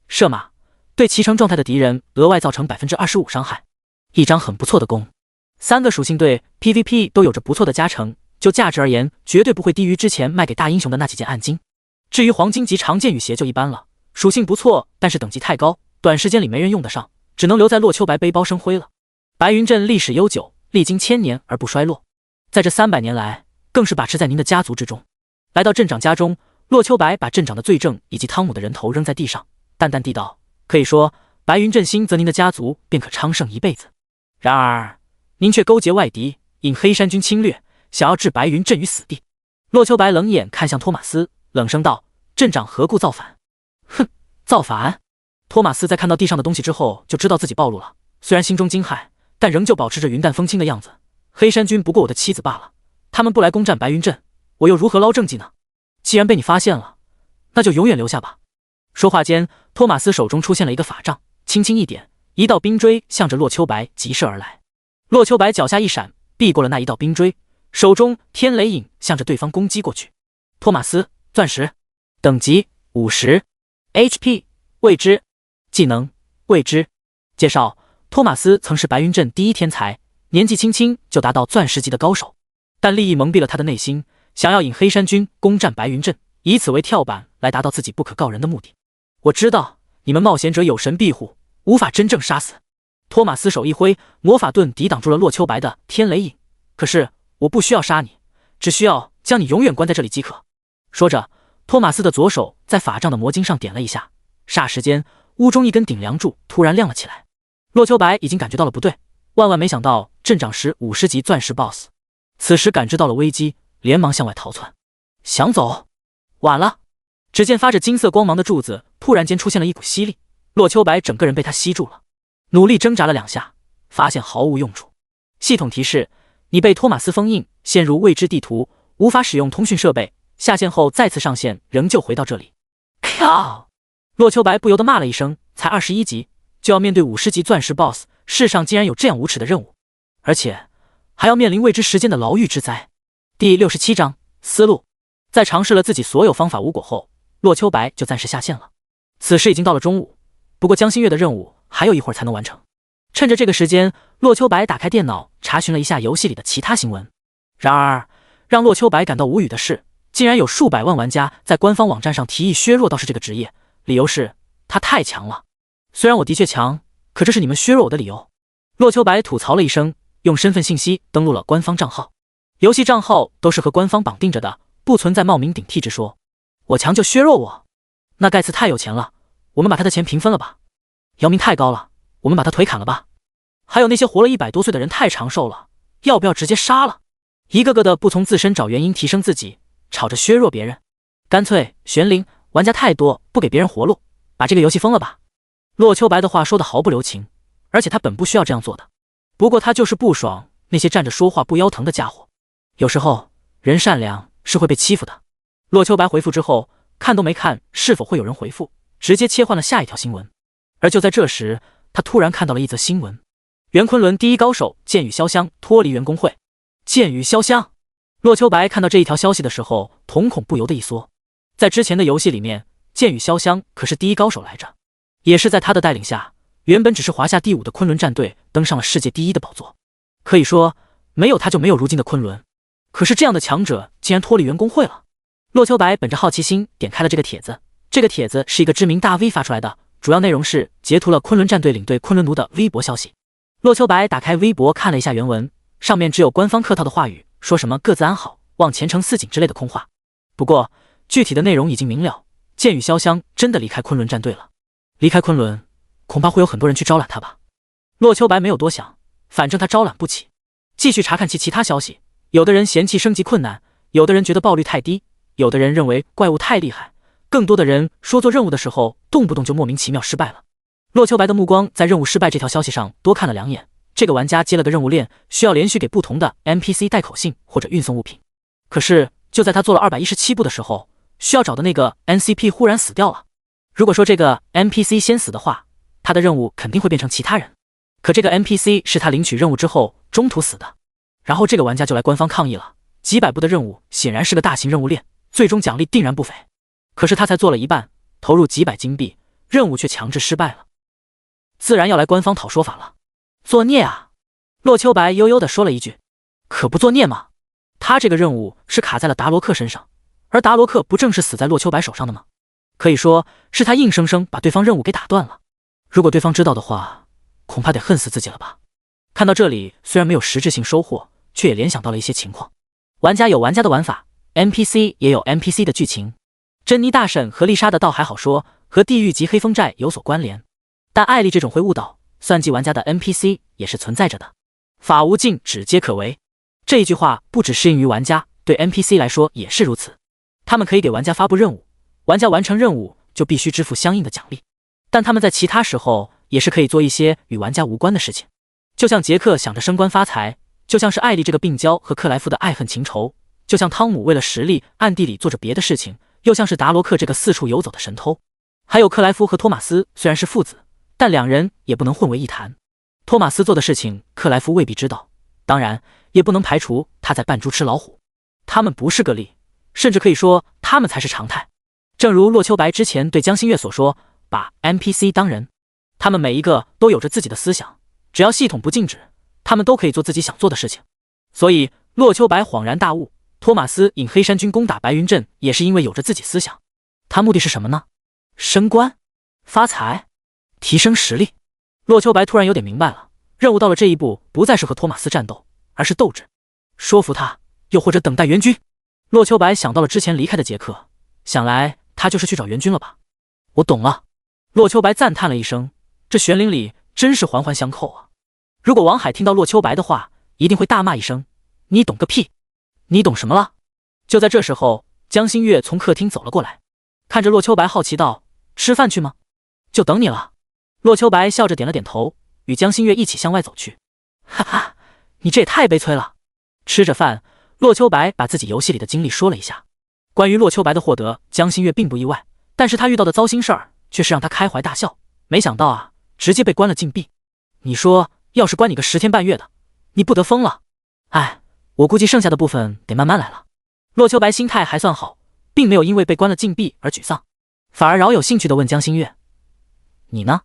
射马，对骑乘状态的敌人额外造成 25% 伤害。一张很不错的弓，3个属性对 PVP 都有着不错的加成，就价值而言绝对不会低于之前卖给大英雄的那几件暗金。至于黄金级长剑与鞋就一般了，属性不错，但是等级太高，短时间里没人用得上，只能留在洛秋白背包生灰了。白云镇历史悠久，历经1000年而不衰落，在这300年来更是把持在您的家族之中。来到镇长家中，洛秋白把镇长的罪证以及汤姆的人头扔在地上，淡淡地道：可以说白云镇兴则您的家族便可昌盛一辈子。然而您却勾结外敌，引黑山军侵略，想要置白云镇于死地。洛秋白冷眼看向托马斯，冷声道：镇长何故造反？哼，造反？托马斯在看到地上的东西之后就知道自己暴露了，虽然心中惊骇，但仍旧保持着云淡风轻的样子。黑山军不过我的妻子罢了，他们不来攻占白云镇，我又如何捞政绩呢？既然被你发现了，那就永远留下吧。说话间，托马斯手中出现了一个法杖，轻轻一点，一道冰锥向着洛秋白急射而来。洛秋白脚下一闪，避过了那一道冰锥，手中天雷影向着对方攻击过去。托马斯，钻石，等级50， HP 未知，技能未知。介绍：托马斯曾是白云镇第一天才，年纪轻轻就达到钻石级的高手，但利益蒙蔽了他的内心，想要引黑山军攻占白云镇，以此为跳板来达到自己不可告人的目的。我知道你们冒险者有神庇护，无法真正杀死。托马斯手一挥，魔法盾抵挡住了洛秋白的天雷影。可是我不需要杀你，只需要将你永远关在这里即可。说着，托马斯的左手在法杖的魔晶上点了一下，霎时间屋中一根顶梁柱突然亮了起来。洛秋白已经感觉到了不对，万万没想到镇长时50级钻石 BOSS， 此时感知到了危机，连忙向外逃窜。想走，晚了。只见发着金色光芒的柱子突然间出现了一股吸力，洛秋白整个人被他吸住了。努力挣扎了2下，发现毫无用处。系统提示：你被托马斯封印，陷入未知地图，无法使用通讯设备。下线后再次上线，仍旧回到这里。靠！洛秋白不由得骂了一声，才21级就要面对50级钻石 BOSS， 世上竟然有这样无耻的任务，而且还要面临未知时间的牢狱之灾。第67章思路。在尝试了自己所有方法无果后，洛秋白就暂时下线了。此时已经到了中午，不过江心月的任务还有一会儿才能完成。趁着这个时间，洛秋白打开电脑查询了一下游戏里的其他新闻。然而让洛秋白感到无语的是，竟然有数百万玩家在官方网站上提议削弱道士这个职业，理由是他太强了。虽然我的确强，可这是你们削弱我的理由。洛秋白吐槽了一声，用身份信息登录了官方账号。游戏账号都是和官方绑定着的，不存在冒名顶替之说。我强就削弱我？那盖茨太有钱了，我们把他的钱平分了吧。姚明太高了，我们把他腿砍了吧。还有那些活了100多岁的人太长寿了，要不要直接杀了？一个个的不从自身找原因提升自己，吵着削弱别人，干脆玄灵玩家太多，不给别人活路，把这个游戏封了吧。洛秋白的话说得毫不留情，而且他本不需要这样做的，不过他就是不爽那些站着说话不腰疼的家伙。有时候人善良是会被欺负的。洛秋白回复之后，看都没看是否会有人回复，直接切换了下一条新闻。而就在这时，他突然看到了一则新闻：袁昆仑第一高手剑雨潇湘脱离袁公会。剑雨潇湘，洛秋白看到这一条消息的时候，瞳孔不由得一缩。在之前的游戏里面，剑雨潇湘可是第一高手来着，也是在他的带领下，原本只是华夏第5的昆仑战队登上了世界第1的宝座。可以说，没有他就没有如今的昆仑。可是这样的强者竟然脱离袁公会了。洛秋白本着好奇心点开了这个帖子，这个帖子是一个知名大 V 发出来的，主要内容是截图了昆仑战队领队昆仑奴的微博消息。洛秋白打开微博看了一下原文，上面只有官方客套的话语，说什么各自安好，望前程似锦之类的空话。不过具体的内容已经明了，剑雨潇湘真的离开昆仑战队了。离开昆仑，恐怕会有很多人去招揽他吧。洛秋白没有多想，反正他招揽不起。继续查看其他消息，有的人嫌弃升级困难，有的人觉得爆率太低，有的人认为怪物太厉害，更多的人说做任务的时候动不动就莫名其妙失败了。洛秋白的目光在任务失败这条消息上多看了2眼，这个玩家接了个任务链，需要连续给不同的 NPC 带口信或者运送物品。可是就在他做了217步的时候，需要找的那个 NCP 忽然死掉了。如果说这个 NPC 先死的话，他的任务肯定会变成其他人。可这个 NPC 是他领取任务之后中途死的，然后这个玩家就来官方抗议了。几百步的任务显然是个大型任务链，最终奖励定然不菲。可是他才做了一半，投入几百金币，任务却强制失败了，自然要来官方讨说法了。作孽啊！洛秋白悠悠地说了一句，可不作孽吗？他这个任务是卡在了达罗克身上，而达罗克不正是死在洛秋白手上的吗？可以说是他硬生生把对方任务给打断了。如果对方知道的话，恐怕得恨死自己了吧。看到这里，虽然没有实质性收获，却也联想到了一些情况。玩家有玩家的玩法， NPC 也有 NPC 的剧情。珍妮大婶和丽莎的倒还好说，和地狱及黑风寨有所关联，但艾丽这种会误导算计玩家的 NPC 也是存在着的。法无尽，只皆可为，这一句话不只适应于玩家，对 NPC 来说也是如此。他们可以给玩家发布任务，玩家完成任务就必须支付相应的奖励，但他们在其他时候也是可以做一些与玩家无关的事情。就像杰克想着升官发财，就像是艾丽这个病娇和克莱夫的爱恨情仇，就像汤姆为了实力暗地里做着别的事情，又像是达罗克这个四处游走的神偷。还有克莱夫和托马斯虽然是父子，但两人也不能混为一谈。托马斯做的事情克莱夫未必知道，当然也不能排除他在扮猪吃老虎。他们不是个例，甚至可以说他们才是常态。正如洛秋白之前对江心月所说，把 NPC 当人，他们每一个都有着自己的思想，只要系统不禁止，他们都可以做自己想做的事情。所以洛秋白恍然大悟，托马斯引黑山军攻打白云镇也是因为有着自己思想。他目的是什么呢？升官、发财、提升实力。洛秋白突然有点明白了，任务到了这一步，不再是和托马斯战斗，而是斗志，说服他，又或者等待援军。洛秋白想到了之前离开的杰克，想来他就是去找援军了吧。我懂了。洛秋白赞叹了一声，这玄灵里真是环环相扣啊。如果王海听到洛秋白的话，一定会大骂一声，你懂个屁，你懂什么了？就在这时候，江心月从客厅走了过来，看着洛秋白好奇道，吃饭去吗？就等你了。洛秋白笑着点了点头，与江心月一起向外走去。哈哈，你这也太悲催了。吃着饭，洛秋白把自己游戏里的经历说了一下。关于洛秋白的获得，江心月并不意外，但是他遇到的糟心事儿却是让他开怀大笑。没想到啊，直接被关了禁闭。你说，要是关你个10天半月的，你不得疯了？哎，我估计剩下的部分得慢慢来了。洛秋白心态还算好，并没有因为被关了禁闭而沮丧，反而饶有兴趣地问江心月：“你呢？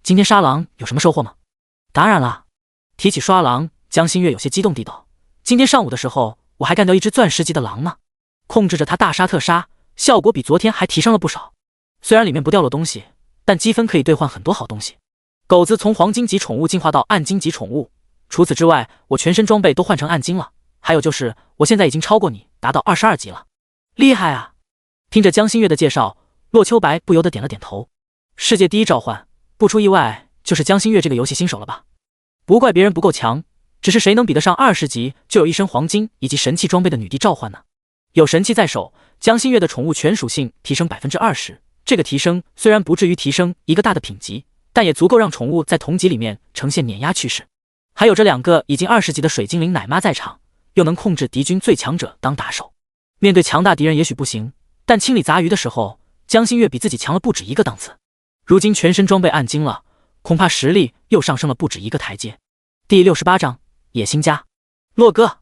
今天杀狼有什么收获吗？”当然了。提起刷狼，江心月有些激动地道：“今天上午的时候，我还干掉一只钻石级的狼呢，控制着它大杀特杀，效果比昨天还提升了不少。虽然里面不掉落东西，但积分可以兑换很多好东西。狗子从黄金级宠物进化到暗金级宠物，除此之外，我全身装备都换成暗金了。还有就是，我现在已经超过你，达到22级了，厉害啊！”听着江心月的介绍，洛秋白不由得点了点头。世界第一召唤，不出意外就是江心月这个游戏新手了吧？不怪别人不够强，只是谁能比得上20级就有一身黄金以及神器装备的女帝召唤呢？有神器在手，江心月的宠物全属性提升 20%， 这个提升虽然不至于提升一个大的品级，但也足够让宠物在同级里面呈现碾压趋势。还有这2个已经20级的水精灵奶妈在场，又能控制敌军最强者当打手。面对强大敌人也许不行，但清理杂鱼的时候，江心月比自己强了不止一个档次。如今全身装备暗金了，恐怕实力又上升了不止一个台阶。第68章野心家。洛哥，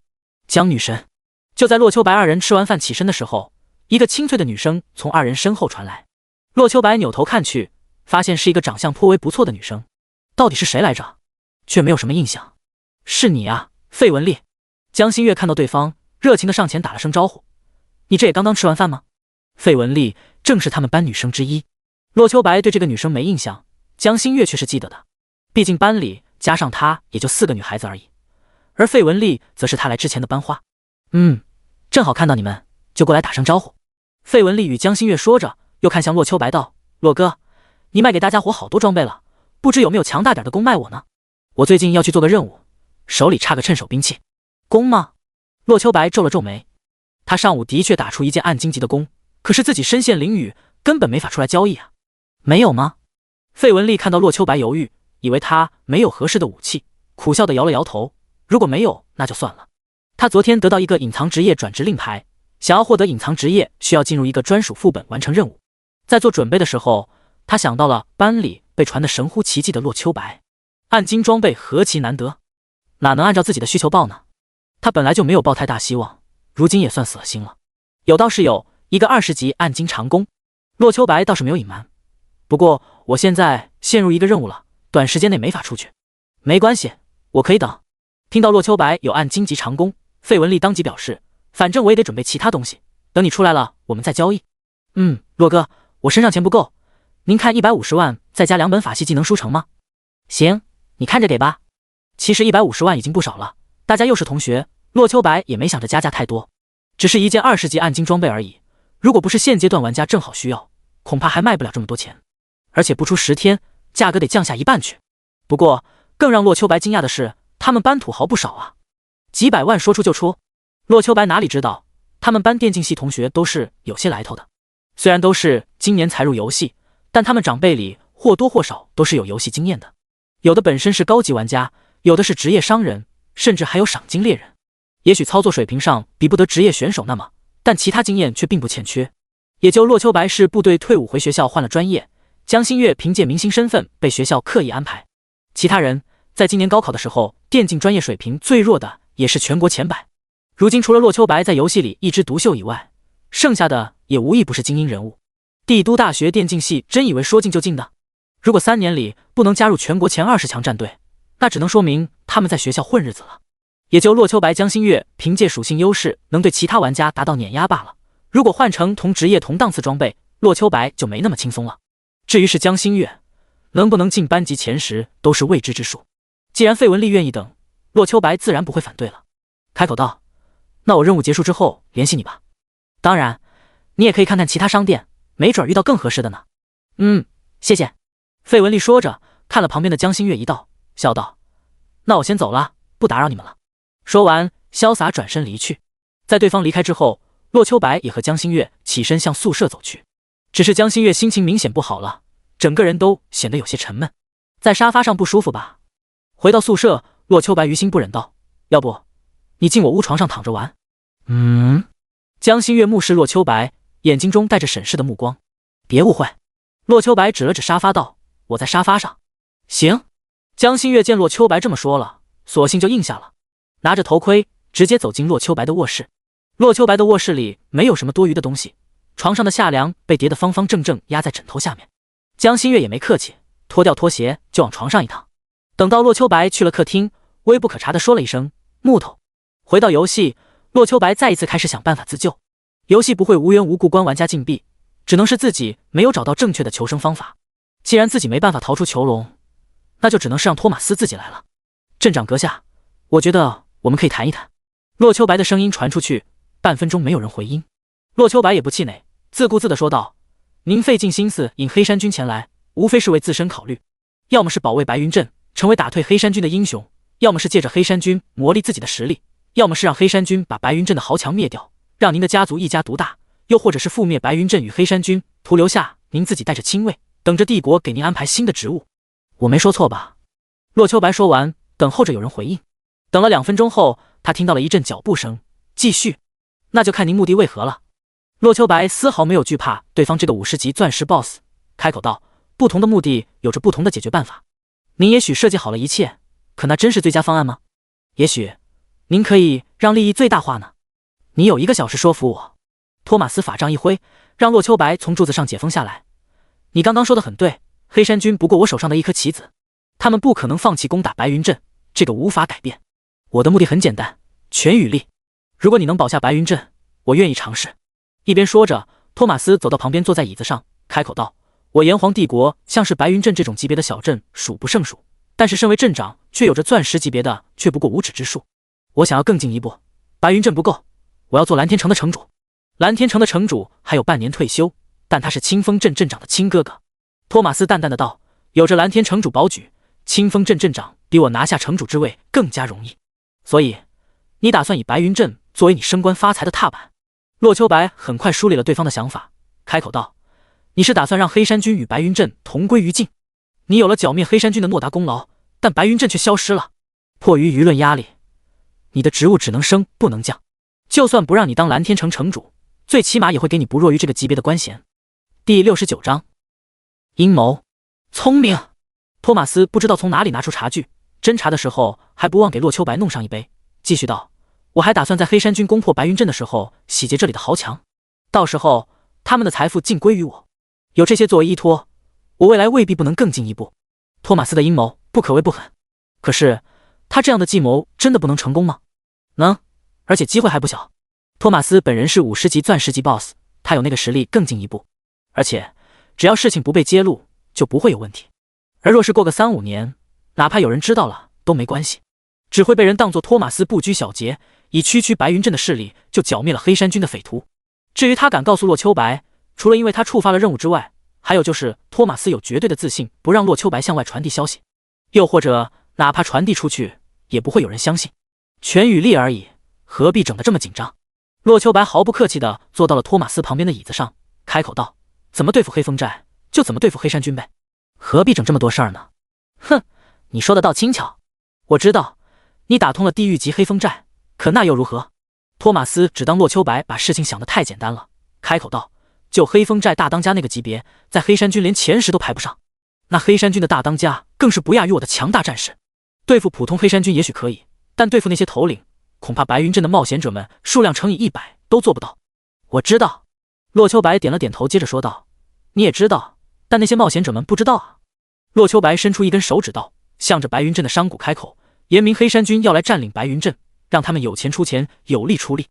江女神。就在洛秋白二人吃完饭起身的时候，一个清脆的女声从二人身后传来。洛秋白扭头看去，发现是一个长相颇为不错的女生。到底是谁来着？却没有什么印象。是你啊，费雯丽。江心月看到对方，热情地上前打了声招呼：“你这也刚刚吃完饭吗？”费雯丽正是他们班女生之一。洛秋白对这个女生没印象，江心月却是记得的。毕竟班里加上她也就4个女孩子而已，而费雯丽则是她来之前的班花。正好看到你们，就过来打声招呼。费雯丽与江心月说着，又看向洛秋白道：“洛哥，你卖给大家伙好多装备了，不知有没有强大点的弓卖我呢？我最近要去做个任务，手里差个趁手兵器。”弓吗？洛秋白皱了皱眉。他上午的确打出一件暗金级的弓，可是自己身陷囹圄，根本没法出来交易啊。没有吗？费雯丽看到洛秋白犹豫，以为他没有合适的武器，苦笑地摇了摇头。如果没有，那就算了。他昨天得到一个隐藏职业转职令牌，想要获得隐藏职业，需要进入一个专属副本完成任务。在做准备的时候，他想到了班里被传得神乎其技的洛秋白，暗金装备何其难得，哪能按照自己的需求报呢？他本来就没有抱太大希望，如今也算死了心了。有倒是有一个20级暗金长弓，洛秋白倒是没有隐瞒。不过我现在陷入一个任务了，短时间内没法出去。没关系，我可以等。听到洛秋白有暗金级长弓，费雯丽当即表示，反正我也得准备其他东西，等你出来了我们再交易。洛哥，我身上钱不够，您看150万再加2本法系技能书成吗？行，你看着给吧。其实150万已经不少了，大家又是同学，洛秋白也没想着加价太多，只是一件20级暗金装备而已，如果不是现阶段玩家正好需要，恐怕还卖不了这么多钱，而且不出10天，价格得降下一半去。不过更让洛秋白惊讶的是，他们班土豪不少啊，几百万说出就出。洛秋白哪里知道，他们班电竞系同学都是有些来头的，虽然都是今年才入游戏，但他们长辈里或多或少都是有游戏经验的，有的本身是高级玩家，有的是职业商人，甚至还有赏金猎人。也许操作水平上比不得职业选手那么，但其他经验却并不欠缺。也就洛秋白是部队退伍回学校换了专业，江心月凭借明星身份被学校刻意安排，其他人在今年高考的时候，电竞专业水平最弱的也是全国前100。如今除了洛秋白在游戏里一枝独秀以外，剩下的也无一不是精英人物。帝都大学电竞系真以为说进就进的？如果3年里不能加入全国前20强战队，那只能说明他们在学校混日子了。也就洛秋白、江心月凭借属性优势能对其他玩家达到碾压罢了。如果换成同职业同档次装备，洛秋白就没那么轻松了。至于是江心月能不能进班级前10，都是未知之数。既然费雯丽愿意等，洛秋白自然不会反对了，开口道：“那我任务结束之后联系你吧。当然，你也可以看看其他商店，没准遇到更合适的呢。”谢谢。费雯丽说着，看了旁边的江心月一道，笑道：“那我先走了，不打扰你们了。”说完，潇洒转身离去。在对方离开之后，洛秋白也和江心月起身向宿舍走去。只是江心月心情明显不好了，整个人都显得有些沉闷，在沙发上不舒服吧。回到宿舍，洛秋白于心不忍道：“要不，你进我屋床上躺着玩？”江心月目视洛秋白，眼睛中带着审视的目光。别误会。洛秋白指了指沙发道：“我在沙发上。”行。江心月见洛秋白这么说了，索性就应下了，拿着头盔直接走进洛秋白的卧室。洛秋白的卧室里没有什么多余的东西，床上的下梁被叠得方方正正，压在枕头下面。江心月也没客气，脱掉拖鞋就往床上一躺。等到洛秋白去了客厅，微不可察地说了一声木头。回到游戏，洛秋白再一次开始想办法自救。游戏不会无缘无故关玩家禁闭，只能是自己没有找到正确的求生方法。既然自己没办法逃出囚笼，那就只能是让托马斯自己来了。镇长阁下，我觉得我们可以谈一谈。洛秋白的声音传出去，半分钟没有人回音。洛秋白也不气馁，自顾自地说道：“您费尽心思引黑山军前来，无非是为自身考虑，要么是保卫白云镇，成为打退黑山军的英雄，要么是借着黑山军磨砺自己的实力，要么是让黑山军把白云镇的豪强灭掉，让您的家族一家独大，又或者是覆灭白云镇与黑山军，徒留下您自己带着亲卫，等着帝国给您安排新的职务。我没说错吧？”洛秋白说完，等候着有人回应。等了2分钟后，他听到了一阵脚步声，继续。那就看您目的为何了。洛秋白丝毫没有惧怕对方这个50级钻石 BOSS， 开口道：“不同的目的有着不同的解决办法。您也许设计好了一切，可那真是最佳方案吗？也许您可以让利益最大化呢。你有1个小时说服我。”托马斯法杖一挥，让洛秋白从柱子上解封下来。你刚刚说的很对，黑山军不过我手上的一颗棋子，他们不可能放弃攻打白云镇，这个无法改变。我的目的很简单，权与利。如果你能保下白云镇，我愿意尝试。一边说着，托马斯走到旁边，坐在椅子上，开口道：“我炎黄帝国像是白云镇这种级别的小镇数不胜数，但是身为镇长却有着钻石级别的，却不过无指之数。我想要更进一步，白云镇不够，我要做蓝天城的城主。蓝天城的城主还有半年退休，但他是清风镇镇长的亲哥哥。”托马斯淡淡的道：“有着蓝天城主保举，清风镇镇长比我拿下城主之位更加容易。所以，你打算以白云镇作为你升官发财的踏板？”洛秋白很快梳理了对方的想法，开口道：“你是打算让黑山军与白云镇同归于尽？你有了剿灭黑山军的莫大功劳，但白云镇却消失了。迫于舆论压力，你的职务只能升不能降。就算不让你当蓝天城城主，最起码也会给你不弱于这个级别的官衔。”第69章，阴谋。聪明。托马斯不知道从哪里拿出茶具，斟茶的时候还不忘给洛秋白弄上一杯，继续道：“我还打算在黑山军攻破白云镇的时候洗劫这里的豪强，到时候他们的财富尽归于我。有这些作为依托，我未来未必不能更进一步。”托马斯的阴谋不可谓不狠，可是他这样的计谋真的不能成功吗？能，而且机会还不小。托马斯本人是50级钻石级 BOSS， 他有那个实力更进一步，而且只要事情不被揭露，就不会有问题。而若是过个3-5年，哪怕有人知道了都没关系，只会被人当作托马斯不拘小节，以区区白云镇的势力就剿灭了黑山军的匪徒。至于他敢告诉洛秋白，除了因为他触发了任务之外，还有就是托马斯有绝对的自信，不让洛秋白向外传递消息，又或者哪怕传递出去，也不会有人相信。权与利而已，何必整得这么紧张？洛秋白毫不客气地坐到了托马斯旁边的椅子上，开口道：“怎么对付黑风寨，就怎么对付黑山军呗，何必整这么多事儿呢？”哼，你说的倒轻巧。我知道你打通了地狱级黑风寨，可那又如何？托马斯只当洛秋白把事情想得太简单了，开口道：“就黑风寨大当家那个级别，在黑山军连前10都排不上。那黑山军的大当家更是不亚于我的强大战士。对付普通黑山军也许可以，但对付那些头领，恐怕白云镇的冒险者们数量乘以100都做不到。”我知道。洛秋白点了点头，接着说道：“你也知道，但那些冒险者们不知道啊。”洛秋白伸出一根手指道，向着白云镇的商贾开口，言明黑山军要来占领白云镇，让他们有钱出钱，有力出力，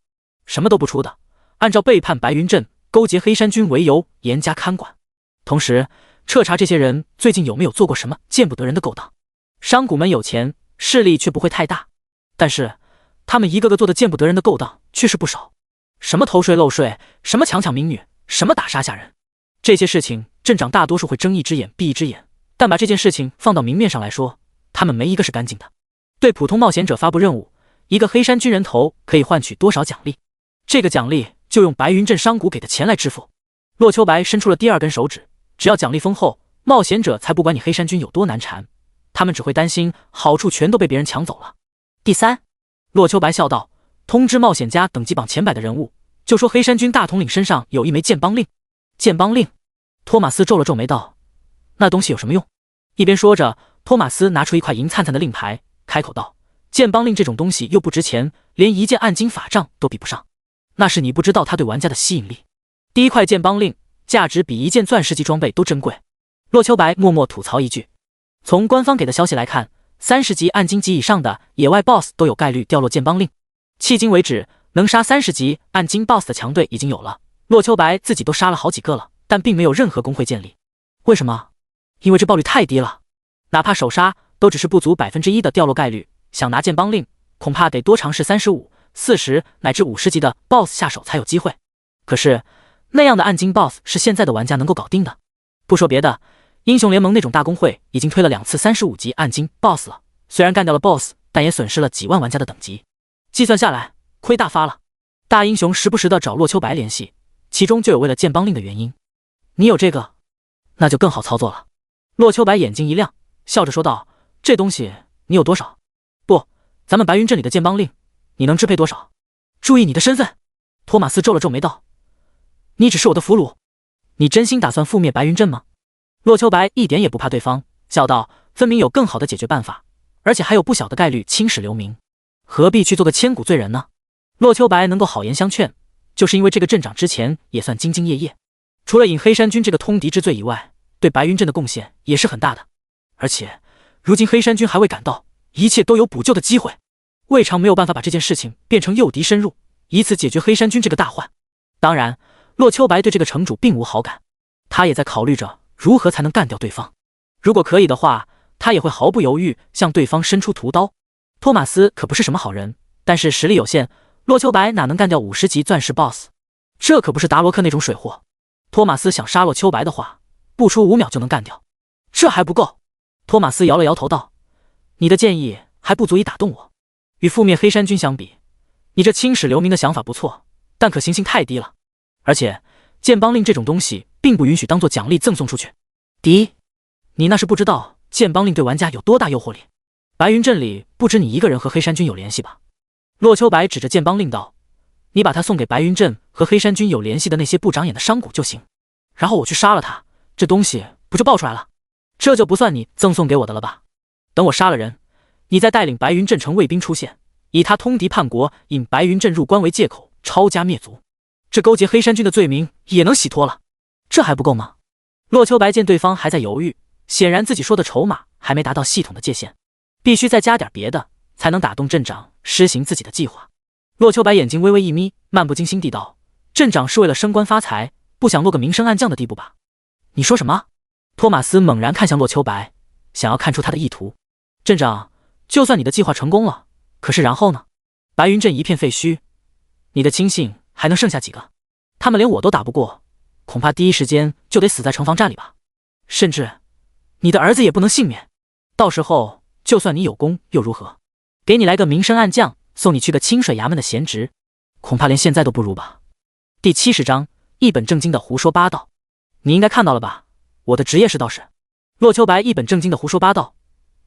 什么都不出的，按照背叛白云镇、勾结黑山军为由严加看管，同时彻查这些人最近有没有做过什么见不得人的勾当。商贾们有钱，势力却不会太大，但是他们一个个做的见不得人的勾当却是不少，什么偷税漏税，什么强民女，什么打杀下人，这些事情镇长大多数会睁一只眼闭一只眼，但把这件事情放到明面上来说，他们没一个是干净的。对普通冒险者发布任务，一个黑山军人头可以换取多少奖励，这个奖励就用白云镇商贾给的钱来支付。洛秋白伸出了第2根手指，只要奖励丰厚，冒险者才不管你黑山军有多难缠，他们只会担心好处全都被别人抢走了。第三，洛秋白笑道，通知冒险家等级榜前100的人物，就说黑山军大统领身上有一枚剑帮令。剑帮令？托马斯皱了皱眉道，那东西有什么用？一边说着，托马斯拿出一块银灿灿的令牌，开口道，剑帮令这种东西又不值钱，连一件暗金法杖都比不上，那是你不知道它对玩家的吸引力。第一块剑帮令价值比一件钻石级装备都珍贵。洛秋白默默吐槽一句，从官方给的消息来看，30级暗金级以上的野外 BOSS 都有概率掉落剑帮令。迄今为止，能杀30级暗金 BOSS 的强队已经有了，洛秋白自己都杀了好几个了，但并没有任何工会建立。为什么？因为这爆率太低了，哪怕首杀都只是不足1%的掉落概率，想拿剑帮令恐怕得多尝试35、40乃至50级的 BOSS 下手才有机会。可是那样的暗金 BOSS 是现在的玩家能够搞定的。不说别的，英雄联盟那种大公会已经推了2次35级暗金 BOSS 了，虽然干掉了 BOSS， 但也损失了几万玩家的等级，计算下来亏大发了。大英雄时不时的找洛秋白联系，其中就有为了剑帮令的原因。你有这个，那就更好操作了。洛秋白眼睛一亮，笑着说道，这东西你有多少？不，咱们白云镇里的剑帮令，你能支配多少？注意你的身份。托马斯皱了皱眉道，你只是我的俘虏，你真心打算覆灭白云镇吗？洛秋白一点也不怕对方，笑道，分明有更好的解决办法，而且还有不小的概率青史留名，何必去做个千古罪人呢？洛秋白能够好言相劝，就是因为这个镇长之前也算兢兢业业，除了引黑山军这个通敌之罪以外，对白云镇的贡献也是很大的。而且如今黑山军还未赶到，一切都有补救的机会，未尝没有办法把这件事情变成诱敌深入，以此解决黑山军这个大患。当然，洛秋白对这个城主并无好感，他也在考虑着如何才能干掉对方。如果可以的话，他也会毫不犹豫向对方伸出屠刀。托马斯可不是什么好人，但是实力有限，洛秋白哪能干掉50级钻石 BOSS？ 这可不是达罗克那种水货。托马斯想杀洛秋白的话，不出5秒就能干掉。这还不够。托马斯摇了摇头道，你的建议还不足以打动我。与覆灭黑山军相比，你这青史留名的想法不错，但可行性太低了。而且剑帮令这种东西并不允许当做奖励赠送出去。第一，你那是不知道剑帮令对玩家有多大诱惑力。白云镇里不止你一个人和黑山军有联系吧？洛秋白指着剑帮令道，你把它送给白云镇和黑山军有联系的那些不长眼的商贾就行，然后我去杀了他，这东西不就爆出来了？这就不算你赠送给我的了吧？等我杀了人，你再带领白云镇城卫兵出现，以他通敌叛国，引白云镇入关为借口，抄家灭族，这勾结黑山军的罪名也能洗脱了。这还不够吗？洛秋白见对方还在犹豫，显然自己说的筹码还没达到系统的界限，必须再加点别的，才能打动镇长施行自己的计划。洛秋白眼睛微微一眯，漫不经心地道，镇长是为了升官发财，不想落个明升暗降的地步吧？你说什么？托马斯猛然看向洛秋白，想要看出他的意图。镇长，就算你的计划成功了，可是然后呢？白云镇一片废墟，你的亲信还能剩下几个？他们连我都打不过，恐怕第一时间就得死在城防战里吧。甚至你的儿子也不能幸免，到时候就算你有功又如何？给你来个明升暗降，送你去个清水衙门的闲职，恐怕连现在都不如吧。第70章，一本正经的胡说八道。你应该看到了吧？我的职业是道士。洛秋白一本正经的胡说八道。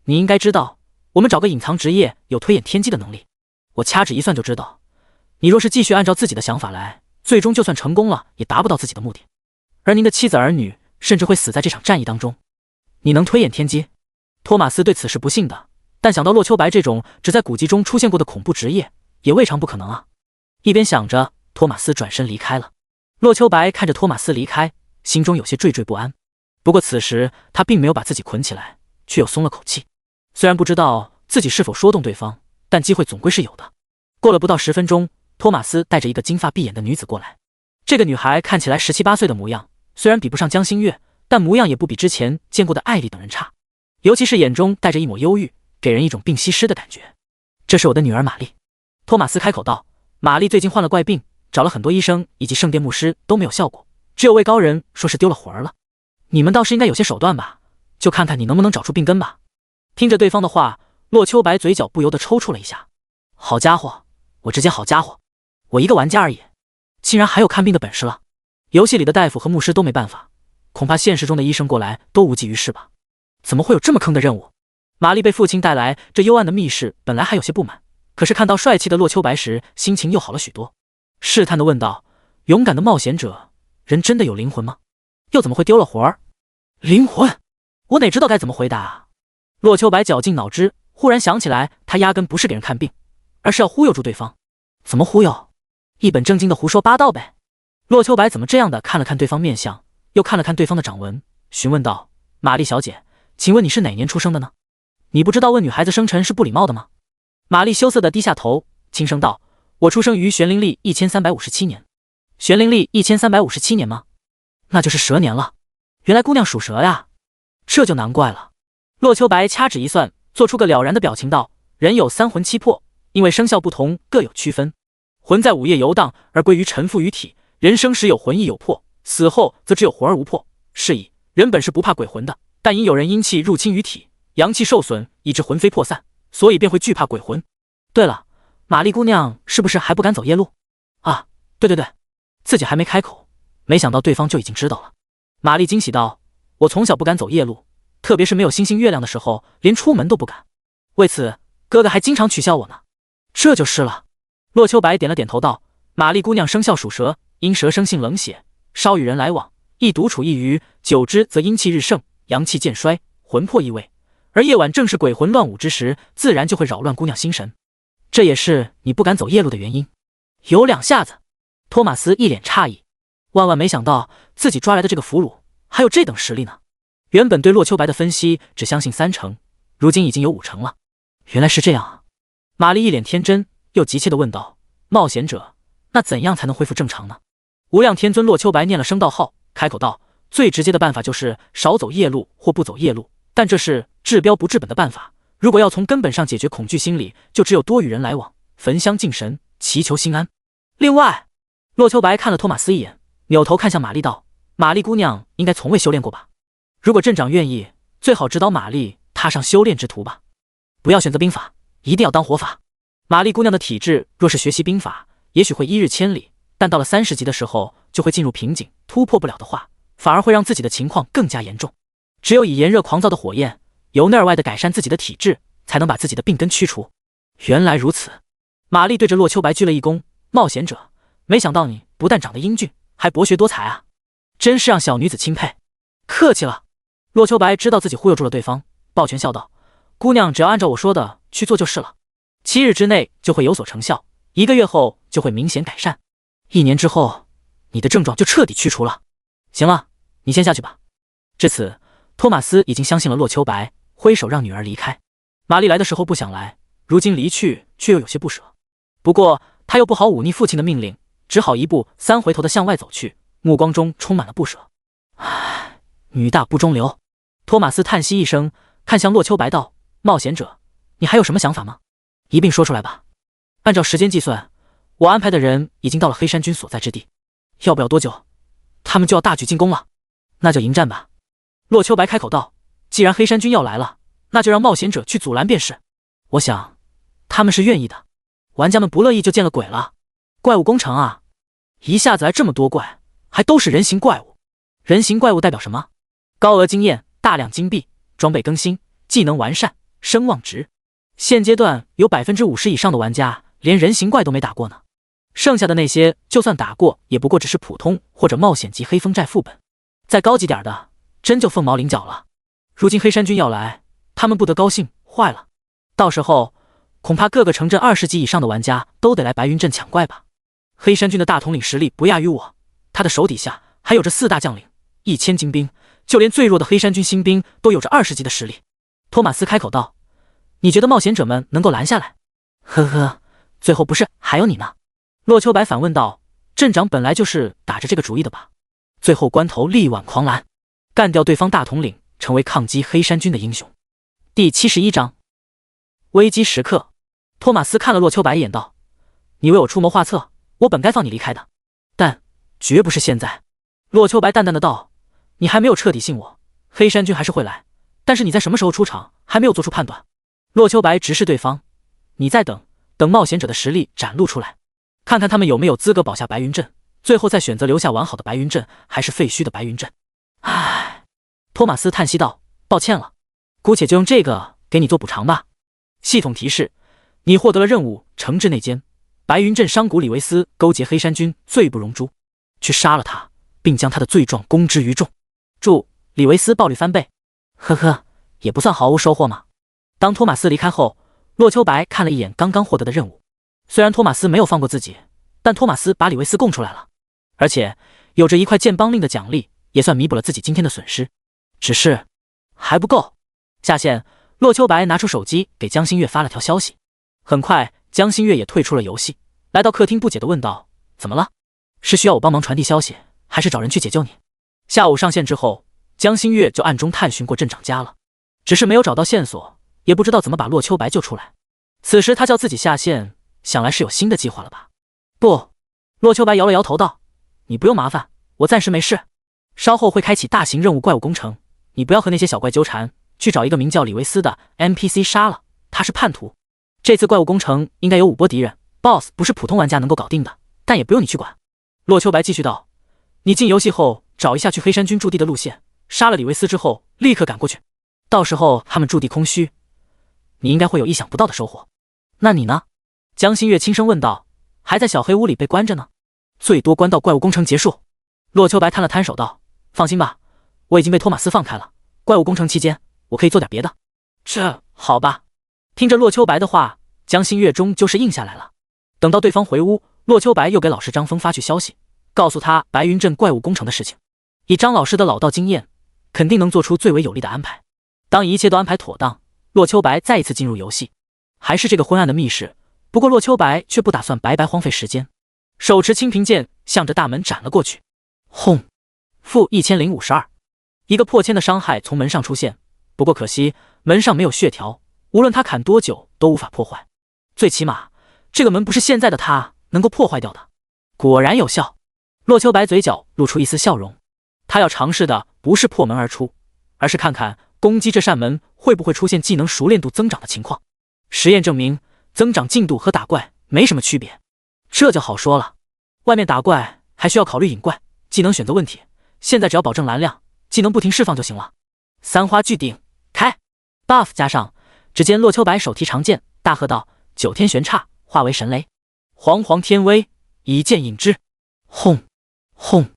你应该知道，我们找个隐藏职业有推演天机的能力。我掐指一算就知道，你若是继续按照自己的想法来，最终就算成功了，也达不到自己的目的。而您的妻子儿女甚至会死在这场战役当中。你能推演天机？托马斯对此是不信的，但想到洛秋白这种只在古籍中出现过的恐怖职业，也未尝不可能啊。一边想着，托马斯转身离开了。洛秋白看着托马斯离开，心中有些惴惴不安。不过此时他并没有把自己捆起来，却又松了口气。虽然不知道自己是否说动对方，但机会总归是有的。过了不到10分钟，托马斯带着一个金发碧眼的女子过来。这个女孩看起来17、18岁的模样，虽然比不上江心月，但模样也不比之前见过的艾丽等人差，尤其是眼中带着一抹忧郁，给人一种病西施的感觉。这是我的女儿玛丽。托马斯开口道，玛丽最近患了怪病，找了很多医生以及圣殿牧师都没有效果，只有位高人说是丢了魂儿了。你们倒是应该有些手段吧，就看看你能不能找出病根吧。听着对方的话，洛秋白嘴角不由得抽搐了一下。好家伙，我直接好家伙，我一个玩家而已，竟然还有看病的本事了。游戏里的大夫和牧师都没办法，恐怕现实中的医生过来都无济于事吧？怎么会有这么坑的任务？玛丽被父亲带来这幽暗的密室，本来还有些不满，可是看到帅气的洛秋白时，心情又好了许多，试探地问道：“勇敢的冒险者，人真的有灵魂吗？又怎么会丢了魂儿？”灵魂？我哪知道该怎么回答啊！洛秋白绞尽脑汁，忽然想起来，他压根不是给人看病，而是要忽悠住对方。怎么忽悠？一本正经的胡说八道呗。洛秋白怎么这样的看了看对方面相，又看了看对方的掌纹，询问道：“玛丽小姐，请问你是哪年出生的呢？你不知道问女孩子生辰是不礼貌的吗？”玛丽羞涩地低下头，轻声道：“我出生于玄灵历1357年。玄灵历1357年吗？那就是蛇年了。原来姑娘属蛇呀，这就难怪了。”洛秋白掐指一算，做出个了然的表情道：“人有三魂七魄，因为生肖不同，各有区分。魂在午夜游荡，而归于沉浮于体。人生时有魂亦有魄，死后则只有魂而无魄。是以人本是不怕鬼魂的，但因有人阴气入侵于体，阳气受损，以致魂飞魄散，所以便会惧怕鬼魂。对了，玛丽姑娘是不是还不敢走夜路？”啊，对，自己还没开口，没想到对方就已经知道了。玛丽惊喜道：“我从小不敢走夜路，特别是没有星星月亮的时候，连出门都不敢。为此，哥哥还经常取笑我呢。”这就是了。洛秋白点了点头道：“玛丽姑娘生肖属蛇，因蛇生性冷血，少与人来往，易独处一隅，久之则阴气日盛，阳气渐衰，魂魄易位。而夜晚正是鬼魂乱舞之时，自然就会扰乱姑娘心神。这也是你不敢走夜路的原因。”有两下子。托马斯一脸诧异，万万没想到自己抓来的这个俘虏还有这等实力呢。原本对洛秋白的分析只相信30%，如今已经有50%了。原来是这样啊！玛丽一脸天真又急切地问道：“冒险者，那怎样才能恢复正常呢？”无量天尊洛秋白念了声道号，开口道：“最直接的办法就是少走夜路或不走夜路，但这是治标不治本的办法。如果要从根本上解决恐惧心理，就只有多与人来往，焚香敬神，祈求心安。另外……”洛秋白看了托马斯一眼，扭头看向玛丽道：“玛丽姑娘应该从未修炼过吧？如果镇长愿意，最好指导玛丽踏上修炼之途吧。不要选择兵法，一定要当活法。玛丽姑娘的体质若是学习兵法，也许会一日千里，但到了30级的时候就会进入瓶颈，突破不了的话，反而会让自己的情况更加严重。只有以炎热狂躁的火焰，由内而外的改善自己的体质，才能把自己的病根驱除。”原来如此。玛丽对着洛秋白鞠了一躬：“冒险者，没想到你不但长得英俊，还博学多才啊，真是让小女子钦佩。”客气了。洛秋白知道自己忽悠住了对方，抱拳笑道：“姑娘只要按照我说的去做就是了，7日之内就会有所成效，1个月后就会明显改善，1年之后，你的症状就彻底去除了。行了，你先下去吧。”至此，托马斯已经相信了洛秋白，挥手让女儿离开。玛丽来的时候不想来，如今离去却又有些不舍。不过他又不好忤逆父亲的命令，只好1步3回头的向外走去，目光中充满了不舍。唉，女大不中留。托马斯叹息一声，看向洛秋白道：“冒险者，你还有什么想法吗？一并说出来吧。按照时间计算，我安排的人已经到了黑山军所在之地，要不了多久，他们就要大举进攻了。那就迎战吧。”洛秋白开口道：“既然黑山军要来了，那就让冒险者去阻拦便是。我想，他们是愿意的。玩家们不乐意就见了鬼了。怪物攻城啊！一下子来这么多怪，还都是人形怪物。人形怪物代表什么？高额经验，大量金币，装备更新，技能完善，声望值。现阶段有50%以上的玩家连人形怪都没打过呢，剩下的那些就算打过，也不过只是普通或者冒险级黑风寨副本，再高级点的，真就凤毛麟角了。如今黑山军要来，他们不得高兴坏了，到时候恐怕各个城镇20级以上的玩家都得来白云镇抢怪吧。黑山军的大统领实力不亚于我，他的手底下还有着4大将领，1000精兵，就连最弱的黑山军新兵都有着20级的实力。托马斯开口道：“你觉得冒险者们能够拦下来？”呵呵，最后不是还有你呢？洛秋白反问道：“镇长本来就是打着这个主意的吧？最后关头力挽狂澜，干掉对方大统领，成为抗击黑山军的英雄。”第71章危机时刻。托马斯看了洛秋白一眼道：“你为我出谋划策，我本该放你离开的，但绝不是现在。”洛秋白淡淡的道：“你还没有彻底信我，黑山军还是会来，但是你在什么时候出场还没有做出判断。”洛秋白直视对方：“你再等等冒险者的实力展露出来，看看他们有没有资格保下白云镇，最后再选择留下完好的白云镇还是废墟的白云镇。”唉，托马斯叹息道：“抱歉了，姑且就用这个给你做补偿吧。系统提示：你获得了任务，惩治内奸白云镇商贾李维斯勾结黑山军，罪不容诛，去杀了他，并将他的罪状公之于众。注：李维斯暴率翻倍。呵呵，也不算毫无收获嘛。当托马斯离开后，洛秋白看了一眼刚刚获得的任务，虽然托马斯没有放过自己，但托马斯把李维斯供出来了，而且有着1块剑邦令的奖励，也算弥补了自己今天的损失。只是还不够。下线，洛秋白拿出手机给江心月发了条消息。很快，江心月也退出了游戏，来到客厅不解地问道：怎么了？是需要我帮忙传递消息，还是找人去解救你？下午上线之后，江心月就暗中探寻过镇长家了，只是没有找到线索，也不知道怎么把洛秋白救出来。此时他叫自己下线，想来是有新的计划了吧？不，洛秋白摇了摇头道：你不用麻烦，我暂时没事。稍后会开启大型任务怪物工程，你不要和那些小怪纠缠，去找一个名叫李维斯的 NPC 杀了，他是叛徒。这次怪物工程应该有5波敌人 ，BOSS 不是普通玩家能够搞定的，但也不用你去管。洛秋白继续道：你进游戏后找一下去黑山军驻地的路线，杀了李维斯之后立刻赶过去，到时候他们驻地空虚，你应该会有意想不到的收获。那你呢？江心月轻声问道。还在小黑屋里被关着呢，最多关到怪物工程结束。洛秋白摊了摊手道：放心吧，我已经被托马斯放开了，怪物工程期间我可以做点别的。这好吧。听着洛秋白的话，江心月终究是应下来了。等到对方回屋，洛秋白又给老师张峰发去消息，告诉他白云镇怪物工程的事情。以张老师的老道经验，肯定能做出最为有利的安排。当一切都安排妥当，洛秋白再一次进入游戏，还是这个昏暗的密室，不过洛秋白却不打算白白荒废时间，手持清平剑向着大门斩了过去。轰！负1052，一个破千的伤害从门上出现，不过可惜门上没有血条，无论他砍多久都无法破坏。最起码这个门不是现在的他能够破坏掉的。果然有效，洛秋白嘴角露出一丝笑容。他要尝试的不是破门而出，而是看看攻击这扇门会不会出现技能熟练度增长的情况。实验证明，增长进度和打怪没什么区别，这就好说了。外面打怪还需要考虑引怪、技能选择问题，现在只要保证蓝量，技能不停释放就行了。三花聚顶开 ，buff 加上，只见洛秋白手提长剑，大喝道：“9天玄刹化为神雷，煌煌天威，一剑引之。”轰轰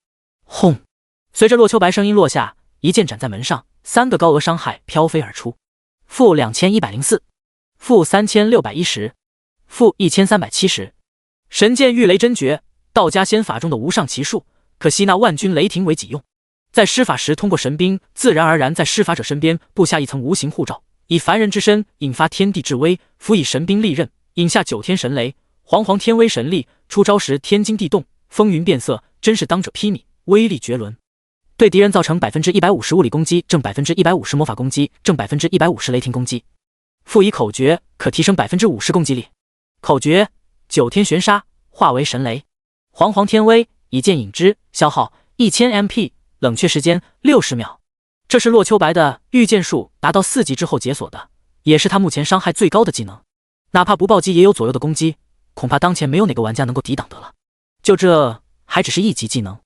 轰！随着洛秋白声音落下，一剑斩在门上，3个高额伤害飘飞而出。负2104，负3610，负1370。神剑御雷真诀，道家仙法中的无上奇术，可吸纳万钧雷霆为己用。在施法时，通过神兵自然而然在施法者身边布下一层无形护罩，以凡人之身引发天地至威，辅以神兵利刃，引下9天神雷，煌煌天威神力。出招时天惊地动，风云变色，真是当者披靡，威力绝伦。对敌人造成150%物理攻击，正150%魔法攻击，正150%雷霆攻击。赋以口诀，可提升50%攻击力。口诀：9天玄刹化为神雷，煌煌天威，一剑引之，消耗1000 MP， 冷却时间60秒。这是洛秋白的御剑术达到4级之后解锁的，也是他目前伤害最高的技能。哪怕不暴击也有左右的攻击，恐怕当前没有哪个玩家能够抵挡得了。就这还只是1级技能，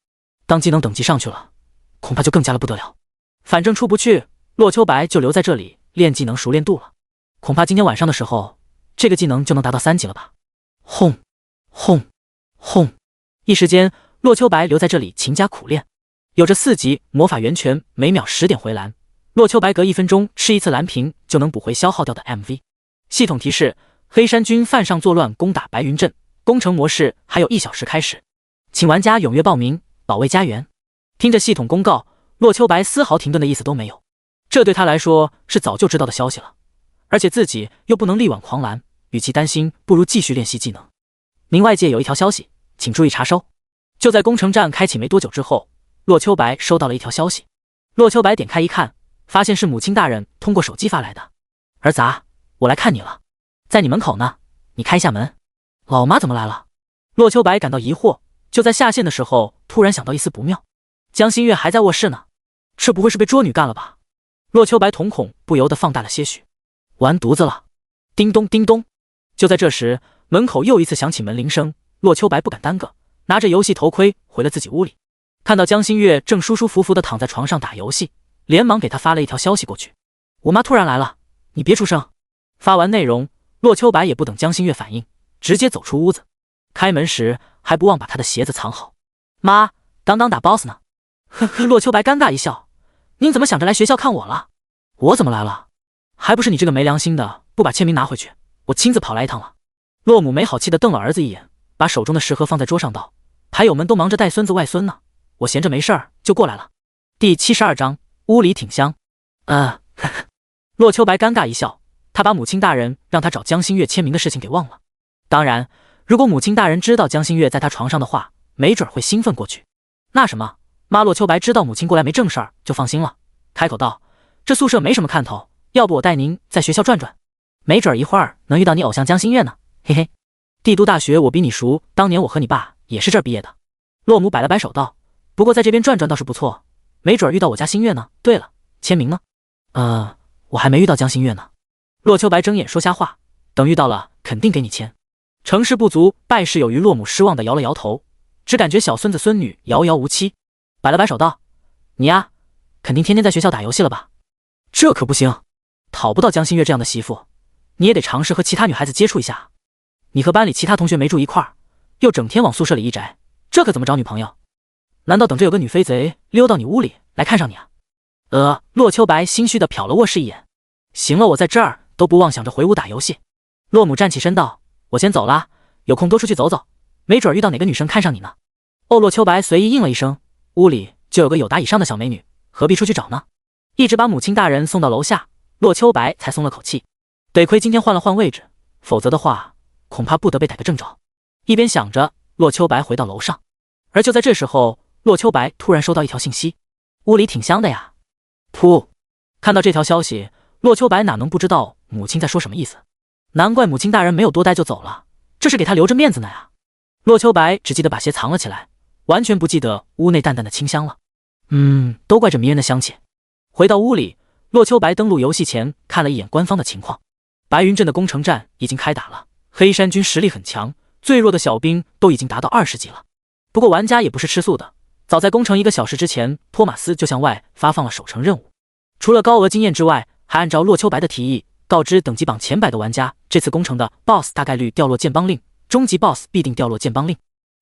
当技能等级上去了，恐怕就更加的不得了。反正出不去，洛秋白就留在这里练技能熟练度了。恐怕今天晚上的时候，这个技能就能达到3级了吧。轰轰轰！一时间，洛秋白留在这里勤加苦练，有着4级魔法源泉，每秒10点回蓝。洛秋白隔1分钟吃一次蓝瓶就能补回消耗掉的 MV。系统提示：黑山军犯上作乱，攻打白云镇，攻城模式还有1小时开始，请玩家踊跃报名，保卫家园。听着系统公告，洛秋白丝毫停顿的意思都没有，这对他来说是早就知道的消息了，而且自己又不能力挽狂澜，与其担心，不如继续练习技能。明外界有一条消息，请注意查收。就在攻城战开启没多久之后，洛秋白收到了一条消息。洛秋白点开一看，发现是母亲大人通过手机发来的。儿子啊，我来看你了，在你门口呢，你开一下门。老妈怎么来了？洛秋白感到疑惑，就在下线的时候，突然想到一丝不妙。江心月还在卧室呢，这不会是被捉女干了吧？洛秋白瞳孔不由得放大了些许。完犊子了！叮咚叮咚！就在这时，门口又一次响起门铃声。洛秋白不敢耽搁，拿着游戏头盔回了自己屋里。看到江心月正舒舒服服地躺在床上打游戏，连忙给他发了一条消息过去。我妈突然来了，你别出声。发完内容，洛秋白也不等江心月反应，直接走出屋子。开门时还不忘把他的鞋子藏好。妈，刚刚打 boss 呢。呵呵，洛秋白尴尬一笑，您怎么想着来学校看我了？我怎么来了？还不是你这个没良心的，不把签名拿回去，我亲自跑来一趟了。洛母没好气地瞪了儿子一眼，把手中的食盒放在桌上道：牌友们都忙着带孙子外孙呢，我闲着没事儿就过来了。第72章，屋里挺香。呵呵。洛秋白尴尬一笑，他把母亲大人让他找江心月签名的事情给忘了。当然，如果母亲大人知道江心月在他床上的话，没准会兴奋过去。那什么，妈，洛秋白知道母亲过来没正事儿，就放心了，开口道：这宿舍没什么看头，要不我带您在学校转转，没准一会儿能遇到你偶像江心月呢，嘿嘿。帝都大学我比你熟，当年我和你爸也是这儿毕业的。洛母摆了摆手道：不过在这边转转倒是不错，没准遇到我家心月呢。对了，签名呢？我还没遇到江心月呢。洛秋白睁眼说瞎话，等遇到了肯定给你签。成事不足败事有余，洛母失望的摇了摇头，只感觉小孙子孙女遥遥无期，摆了摆手道：你呀，肯定天天在学校打游戏了吧？这可不行，讨不到江心月这样的媳妇，你也得尝试和其他女孩子接触一下。你和班里其他同学没住一块儿，又整天往宿舍里一宅，这可怎么找女朋友？难道等着有个女飞贼溜到你屋里来看上你啊？洛秋白心虚的瞟了卧室一眼。行了，我在这儿都不妄想着回屋打游戏。洛母站起身道：我先走了，有空多出去走走，没准遇到哪个女生看上你呢。洛秋白随意应了一声，屋里就有个友达以上的小美女，何必出去找呢？一直把母亲大人送到楼下，洛秋白才松了口气。得亏今天换了换位置，否则的话恐怕不得被逮个正着。一边想着，洛秋白回到楼上。而就在这时候，洛秋白突然收到一条信息：屋里挺香的呀。噗！看到这条消息，洛秋白哪能不知道母亲在说什么意思？难怪母亲大人没有多待就走了，这是给他留着面子呢呀。洛秋白只记得把鞋藏了起来，完全不记得屋内淡淡的清香了。都怪这迷人的香气。回到屋里，洛秋白登录游戏前看了一眼官方的情况。白云镇的攻城战已经开打了，黑山军实力很强，最弱的小兵都已经达到20级了。不过玩家也不是吃素的，早在攻城1个小时之前，托马斯就向外发放了守城任务。除了高额经验之外，还按照洛秋白的提议，告知等级榜前100的玩家，这次攻城的 BOSS 大概率掉落剑邦令，终极 BOSS 必定掉落剑邦令。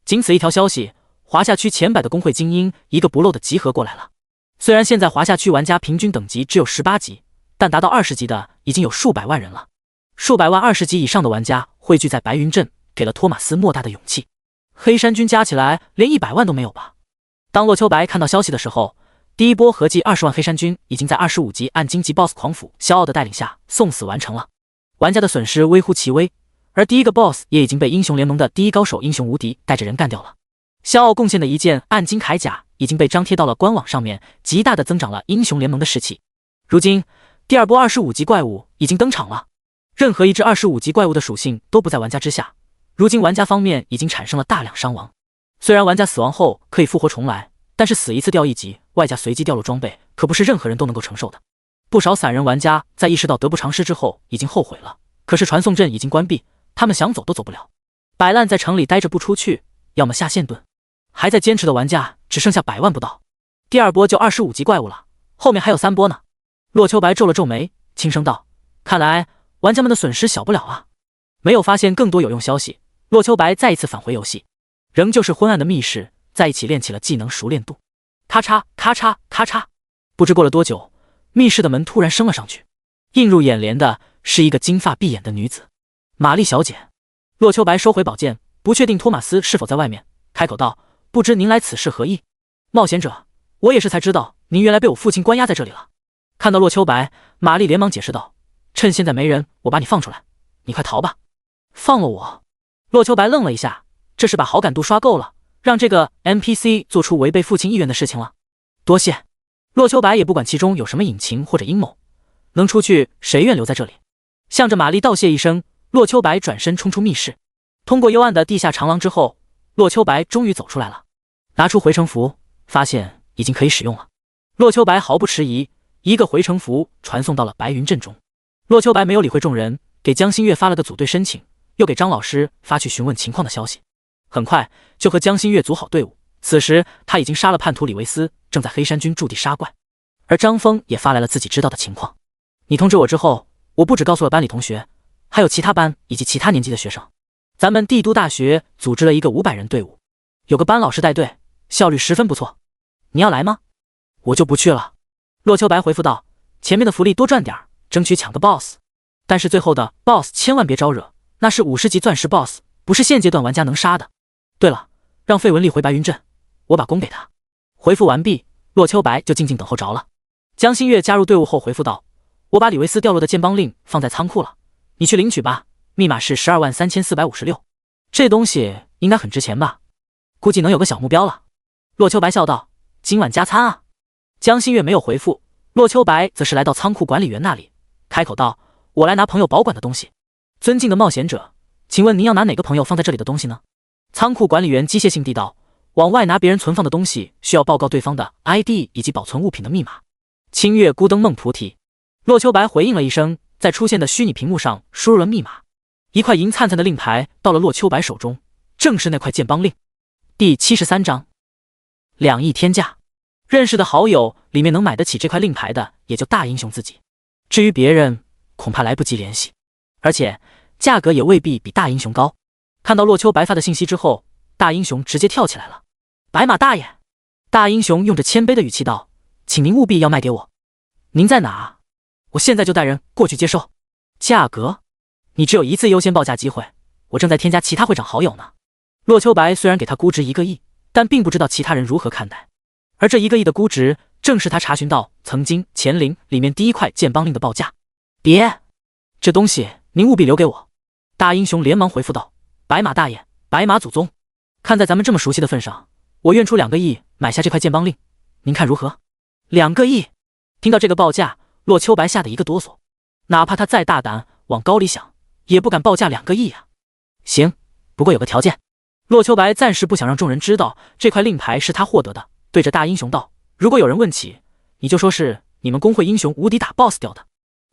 仅此一条消息，华夏区前100的工会精英一个不漏的集合过来了。虽然现在华夏区玩家平均等级只有18级，但达到20级的已经有数百万人了。数百万20级以上的玩家汇聚在白云镇，给了托马斯莫大的勇气。黑山军加起来连100万都没有吧？当洛秋白看到消息的时候，第一波合计20万黑山军已经在25级暗荆棘 BOSS 狂斧萧傲的带领下送死完成了。玩家的损失微乎其微，而第一个 BOSS 也已经被英雄联盟的第一高手英雄无敌带着人干掉了。萧傲贡献的一件暗金铠甲已经被张贴到了官网上面，极大的增长了英雄联盟的士气。如今第二波25级怪物已经登场了，任何一只25级怪物的属性都不在玩家之下。如今玩家方面已经产生了大量伤亡，虽然玩家死亡后可以复活重来，但是死一次掉1级，外加随机掉落装备，可不是任何人都能够承受的。不少散人玩家在意识到得不偿失之后已经后悔了，可是传送阵已经关闭，他们想走都走不了，摆烂在城里待着不出去，要么下线盾。还在坚持的玩家只剩下100万不到。第二波就25级怪物了，后面还有3波呢。洛秋白皱了皱眉，轻声道：看来玩家们的损失小不了啊。没有发现更多有用消息，洛秋白再一次返回游戏，仍旧是昏暗的密室，在一起练起了技能熟练度。咔嚓咔嚓咔嚓，不知过了多久，密室的门突然升了上去，映入眼帘的是一个金发碧眼的女子，玛丽小姐。洛秋白收回宝剑，不确定托马斯是否在外面，开口道：不知您来此事何意？冒险者，我也是才知道您原来被我父亲关押在这里了。看到洛秋白，玛丽连忙解释道：趁现在没人，我把你放出来，你快逃吧。放了我？洛秋白愣了一下，这是把好感度刷够了，让这个 NPC 做出违背父亲意愿的事情了。多谢。洛秋白也不管其中有什么隐情或者阴谋，能出去谁愿留在这里。向着玛丽道谢一声，洛秋白转身冲出密室。通过幽暗的地下长廊之后，洛秋白终于走出来了，拿出回城符，发现已经可以使用了。洛秋白毫不迟疑，一个回城符传送到了白云镇中。洛秋白没有理会众人，给江心月发了个组队申请，又给张老师发去询问情况的消息。很快就和江心月组好队伍，此时他已经杀了叛徒李维斯，正在黑山军驻地杀怪。而张峰也发来了自己知道的情况。你通知我之后，我不只告诉了班里同学，还有其他班以及其他年级的学生。咱们帝都大学组织了一个500人队伍，有个班老师带队，效率十分不错。你要来吗？我就不去了。洛秋白回复道，前面的福利多赚点，争取抢个 boss。但是最后的 boss 千万别招惹，那是50级钻石 boss， 不是现阶段玩家能杀的。对了，让费雯丽回白云镇，我把弓给他。回复完毕，洛秋白就静静等候着了。江新月加入队伍后回复道，我把李维斯掉落的剑帮令放在仓库了，你去领取吧，密码是123456。这东西应该很值钱吧？估计能有个小目标了。洛秋白笑道，今晚加餐啊。江新月没有回复，洛秋白则是来到仓库管理员那里，开口道，我来拿朋友保管的东西。尊敬的冒险者，请问您要拿哪个朋友放在这里的东西呢？仓库管理员机械性地道，往外拿别人存放的东西需要报告对方的 ID 以及保存物品的密码。清月孤灯梦菩提。洛秋白回应了一声，在出现的虚拟屏幕上输入了密码，一块银灿灿的令牌到了洛秋白手中，正是那块剑帮令。第73章2亿天价。认识的好友里面能买得起这块令牌的也就大英雄自己，至于别人恐怕来不及联系，而且价格也未必比大英雄高。看到洛秋白发的信息之后，大英雄直接跳起来了，白马大爷。大英雄用着谦卑的语气道，请您务必要卖给我。您在哪？我现在就带人过去接收。价格？你只有一次优先报价机会，我正在添加其他会长好友呢。洛秋白虽然给他估值1个亿，但并不知道其他人如何看待，而这1个亿的估值正是他查询到曾经乾陵里面第一块剑帮令的报价。别，这东西您务必留给我。大英雄连忙回复道，白马大爷，白马祖宗，看在咱们这么熟悉的份上，我愿出2个亿买下这块剑帮令，您看如何？2个亿。听到这个报价，洛秋白吓得一个哆嗦，哪怕他再大胆往高里想，也不敢报价2个亿啊。行，不过有个条件。洛秋白暂时不想让众人知道这块令牌是他获得的，对着大英雄道，如果有人问起，你就说是你们工会英雄无敌打 BOSS 掉的，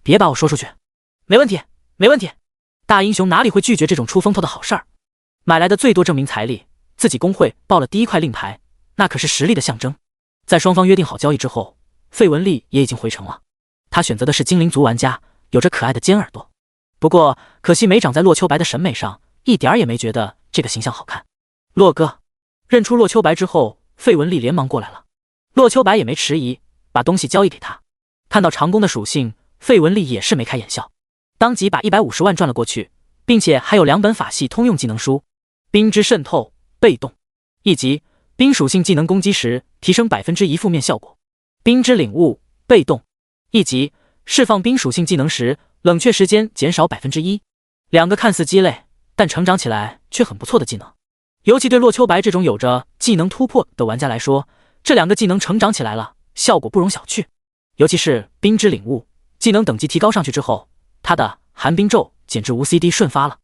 别把我说出去。没问题，没问题。大英雄哪里会拒绝这种出风头的好事儿？买来的最多证明财力，自己工会报了第一块令牌，那可是实力的象征。在双方约定好交易之后，费雯丽也已经回城了。他选择的是精灵族玩家，有着可爱的尖耳朵，不过可惜没长在洛秋白的审美上，一点也没觉得这个形象好看。洛哥。认出洛秋白之后，费雯丽连忙过来了。洛秋白也没迟疑，把东西交易给他。看到长弓的属性，费雯丽也是眉开眼笑，当即把150万赚了过去，并且还有2本法系通用技能书：冰之渗透，被动1级，冰属性技能攻击时提升1%负面效果；冰之领悟，被动1级，释放冰属性技能时冷却时间减少1%。2个看似鸡肋，但成长起来却很不错的技能。尤其对洛秋白这种有着技能突破的玩家来说，这2个技能成长起来了，效果不容小觑。尤其是冰之领悟，技能等级提高上去之后，他的寒冰咒简直无 CD 瞬发了。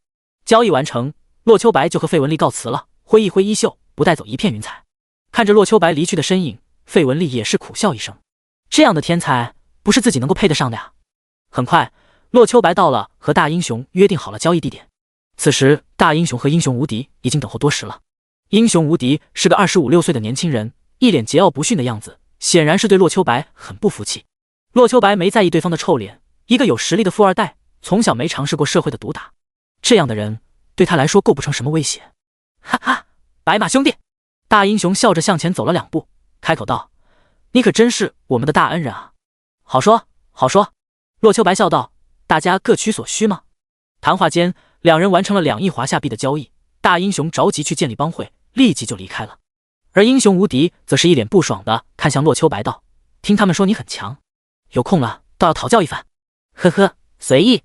交易完成，洛秋白就和费雯丽告辞了，挥一挥衣袖，不带走一片云彩。看着洛秋白离去的身影，费雯丽也是苦笑一声，这样的天才不是自己能够配得上的呀。很快，洛秋白到了和大英雄约定好了交易地点。此时大英雄和英雄无敌已经等候多时了。英雄无敌是个25、26岁的年轻人，一脸桀骜不驯的样子，显然是对洛秋白很不服气。洛秋白没在意对方的臭脸，一个有实力的富二代，从小没尝试过社会的毒打，这样的人对他来说构不成什么威胁。哈哈，白马兄弟。大英雄笑着向前走了2步，开口道，你可真是我们的大恩人啊。好说好说。洛秋白笑道，大家各取所需吗？谈话间，2人完成了2亿华夏币的交易。大英雄着急去建立帮会，立即就离开了。而英雄无敌则是一脸不爽的看向洛秋白道，听他们说你很强，有空了倒要讨教一番。呵呵，随意。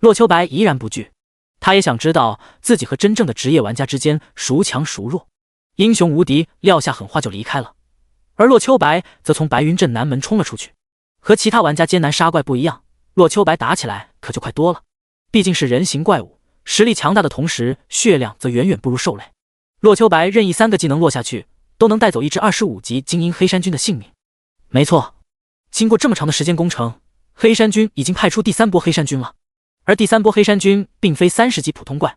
洛秋白怡然不惧，他也想知道自己和真正的职业玩家之间孰强孰弱。英雄无敌撂下狠话就离开了，而洛秋白则从白云镇南门冲了出去。和其他玩家艰难杀怪不一样，洛秋白打起来可就快多了，毕竟是人形怪物，实力强大的同时血量则远远不如兽类。洛秋白任意3个技能落下去，都能带走一支25级精英黑山军的性命。没错，经过这么长的时间攻城，黑山军已经派出第3波黑山军了。而第3波黑山军并非30级普通怪，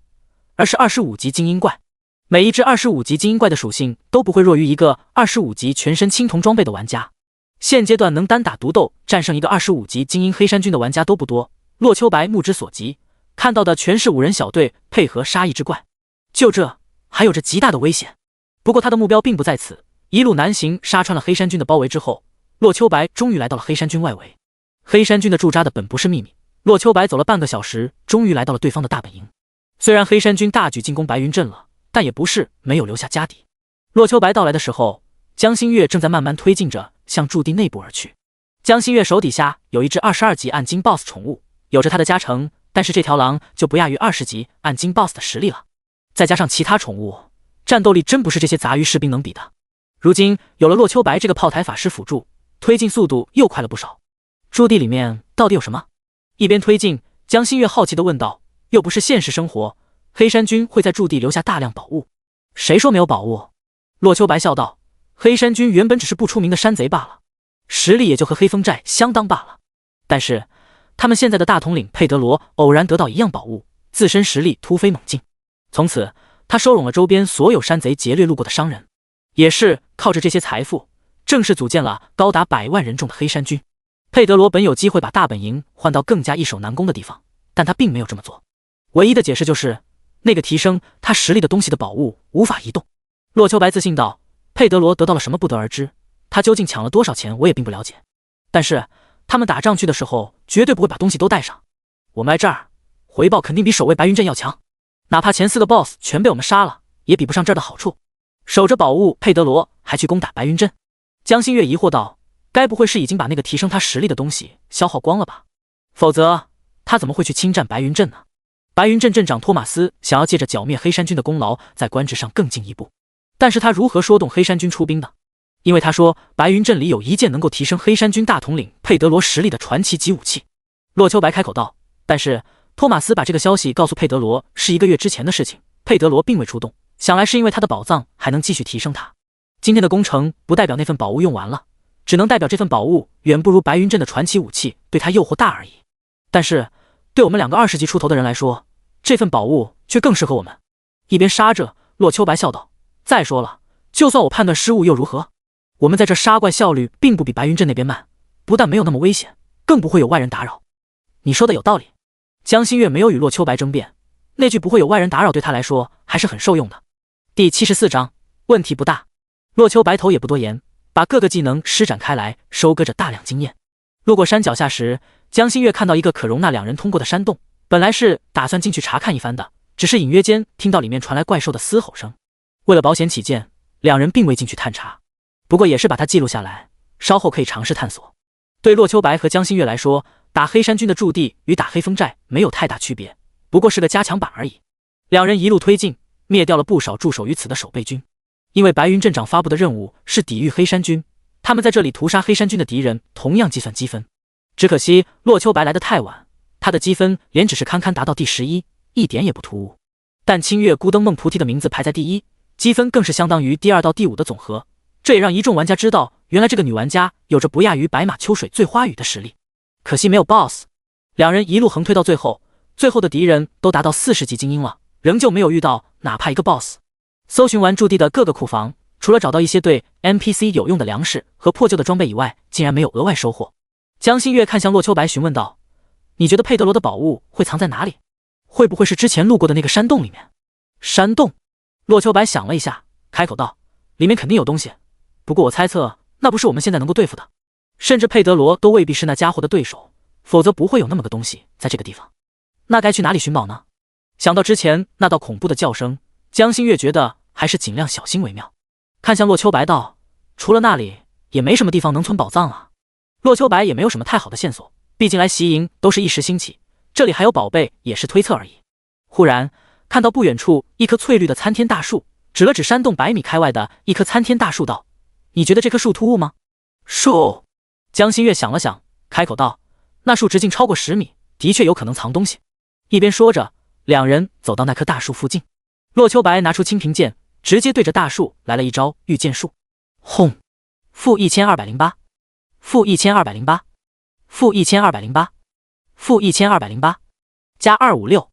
而是25级精英怪。每一只25级精英怪的属性都不会弱于一个25级全身青铜装备的玩家。现阶段能单打独斗战胜一个25级精英黑山军的玩家都不多，洛秋白目之所及，看到的全是5人小队配合杀一只怪，就这还有着极大的危险。不过他的目标并不在此，一路南行，杀穿了黑山军的包围之后，洛秋白终于来到了黑山军外围。黑山军的驻扎的本不是秘密，洛秋白走了半个小时，终于来到了对方的大本营。虽然黑山军大举进攻白云镇了，但也不是没有留下家底。洛秋白到来的时候，江心月正在慢慢推进着，向驻地内部而去。江心月手底下有一只22级暗金 BOSS 宠物，有着他的加成，但是这条狼就不亚于20级暗金 BOSS 的实力了。再加上其他宠物，战斗力真不是这些杂鱼士兵能比的。如今有了洛秋白这个炮台法师辅助，推进速度又快了不少。驻地里面到底有什么？一边推进，江心月好奇地问道：“又不是现实生活，黑山军会在驻地留下大量宝物？谁说没有宝物？”洛秋白笑道：“黑山军原本只是不出名的山贼罢了，实力也就和黑风寨相当罢了。但是他们现在的大统领佩德罗偶然得到一样宝物，自身实力突飞猛进。从此他收拢了周边所有山贼劫掠路过的商人，也是靠着这些财富，正式组建了高达100万人众的黑山军。佩德罗本有机会把大本营换到更加易守难攻的地方，但他并没有这么做。唯一的解释就是那个提升他实力的东西的宝物无法移动。”洛秋白自信道：“佩德罗得到了什么不得而知，他究竟抢了多少钱我也并不了解，但是他们打仗去的时候绝对不会把东西都带上。我们来这儿，回报肯定比守卫白云镇要强，哪怕前4个 BOSS 全被我们杀了，也比不上这儿的好处。守着宝物，佩德罗还去攻打白云镇？”江心月疑惑道：“该不会是已经把那个提升他实力的东西消耗光了吧？否则他怎么会去侵占白云镇呢？”白云镇镇长托马斯想要借着剿灭黑山军的功劳，在官职上更进一步，但是他如何说动黑山军出兵的？因为他说白云镇里有一件能够提升黑山军大统领佩德罗实力的传奇级武器。洛秋白开口道：“但是托马斯把这个消息告诉佩德罗是1个月之前的事情，佩德罗并未出动，想来是因为他的宝藏还能继续提升他。今天的攻城不代表那份宝物用完了，只能代表这份宝物远不如白云镇的传奇武器对他诱惑大而已。但是对我们2个20级出头的人来说，这份宝物却更适合我们。”一边杀着，洛秋白笑道：“再说了，就算我判断失误又如何？我们在这杀怪效率并不比白云镇那边慢，不但没有那么危险，更不会有外人打扰。”你说的有道理。江心月没有与洛秋白争辩，那句不会有外人打扰对他来说还是很受用的。第74章，问题不大。洛秋白头也不多言，把各个技能施展开来，收割着大量经验。路过山脚下时，江心月看到一个可容纳2人通过的山洞，本来是打算进去查看一番的，只是隐约间听到里面传来怪兽的嘶吼声。为了保险起见，2人并未进去探查，不过也是把它记录下来，稍后可以尝试探索。对洛秋白和江心月来说，打黑山军的驻地与打黑风寨没有太大区别，不过是个加强版而已。2人一路推进，灭掉了不少驻守于此的守备军。因为白云镇长发布的任务是抵御黑山军，他们在这里屠杀黑山军的敌人同样计算积分。只可惜洛秋白来得太晚，他的积分连只是堪堪达到第11，一点也不突兀。但清月孤灯梦菩提的名字排在第1，积分更是相当于第2到第5的总和，这也让一众玩家知道，原来这个女玩家有着不亚于白马秋水醉花雨的实力。可惜没有 BOSS，2人一路横推到最后的敌人都达到40级精英了，仍旧没有遇到哪怕一个 BOSS。搜寻完驻地的各个库房，除了找到一些对 NPC 有用的粮食和破旧的装备以外，竟然没有额外收获。江心月看向洛秋白询问道：“你觉得佩德罗的宝物会藏在哪里？会不会是之前路过的那个山洞里面？”山洞？洛秋白想了一下，开口道：“里面肯定有东西，不过我猜测那不是我们现在能够对付的，甚至佩德罗都未必是那家伙的对手，否则不会有那么个东西在这个地方。那该去哪里寻宝呢？”想到之前那道恐怖的叫声，江心月觉得还是尽量小心为妙，看向洛秋白道：“除了那里，也没什么地方能存宝藏啊。”洛秋白也没有什么太好的线索，毕竟来袭营都是一时兴起，这里还有宝贝也是推测而已。忽然看到不远处一棵翠绿的参天大树，指了指山洞100米开外的一棵参天大树道：“你觉得这棵树突兀吗？”树？江心月想了想，开口道：“那树直径超过10米，的确有可能藏东西。”一边说着，2人走到那棵大树附近。洛秋白拿出青萍剑，直接对着大树来了一招御剑术。轰！负1208，负1208，负1208，负1208，加256，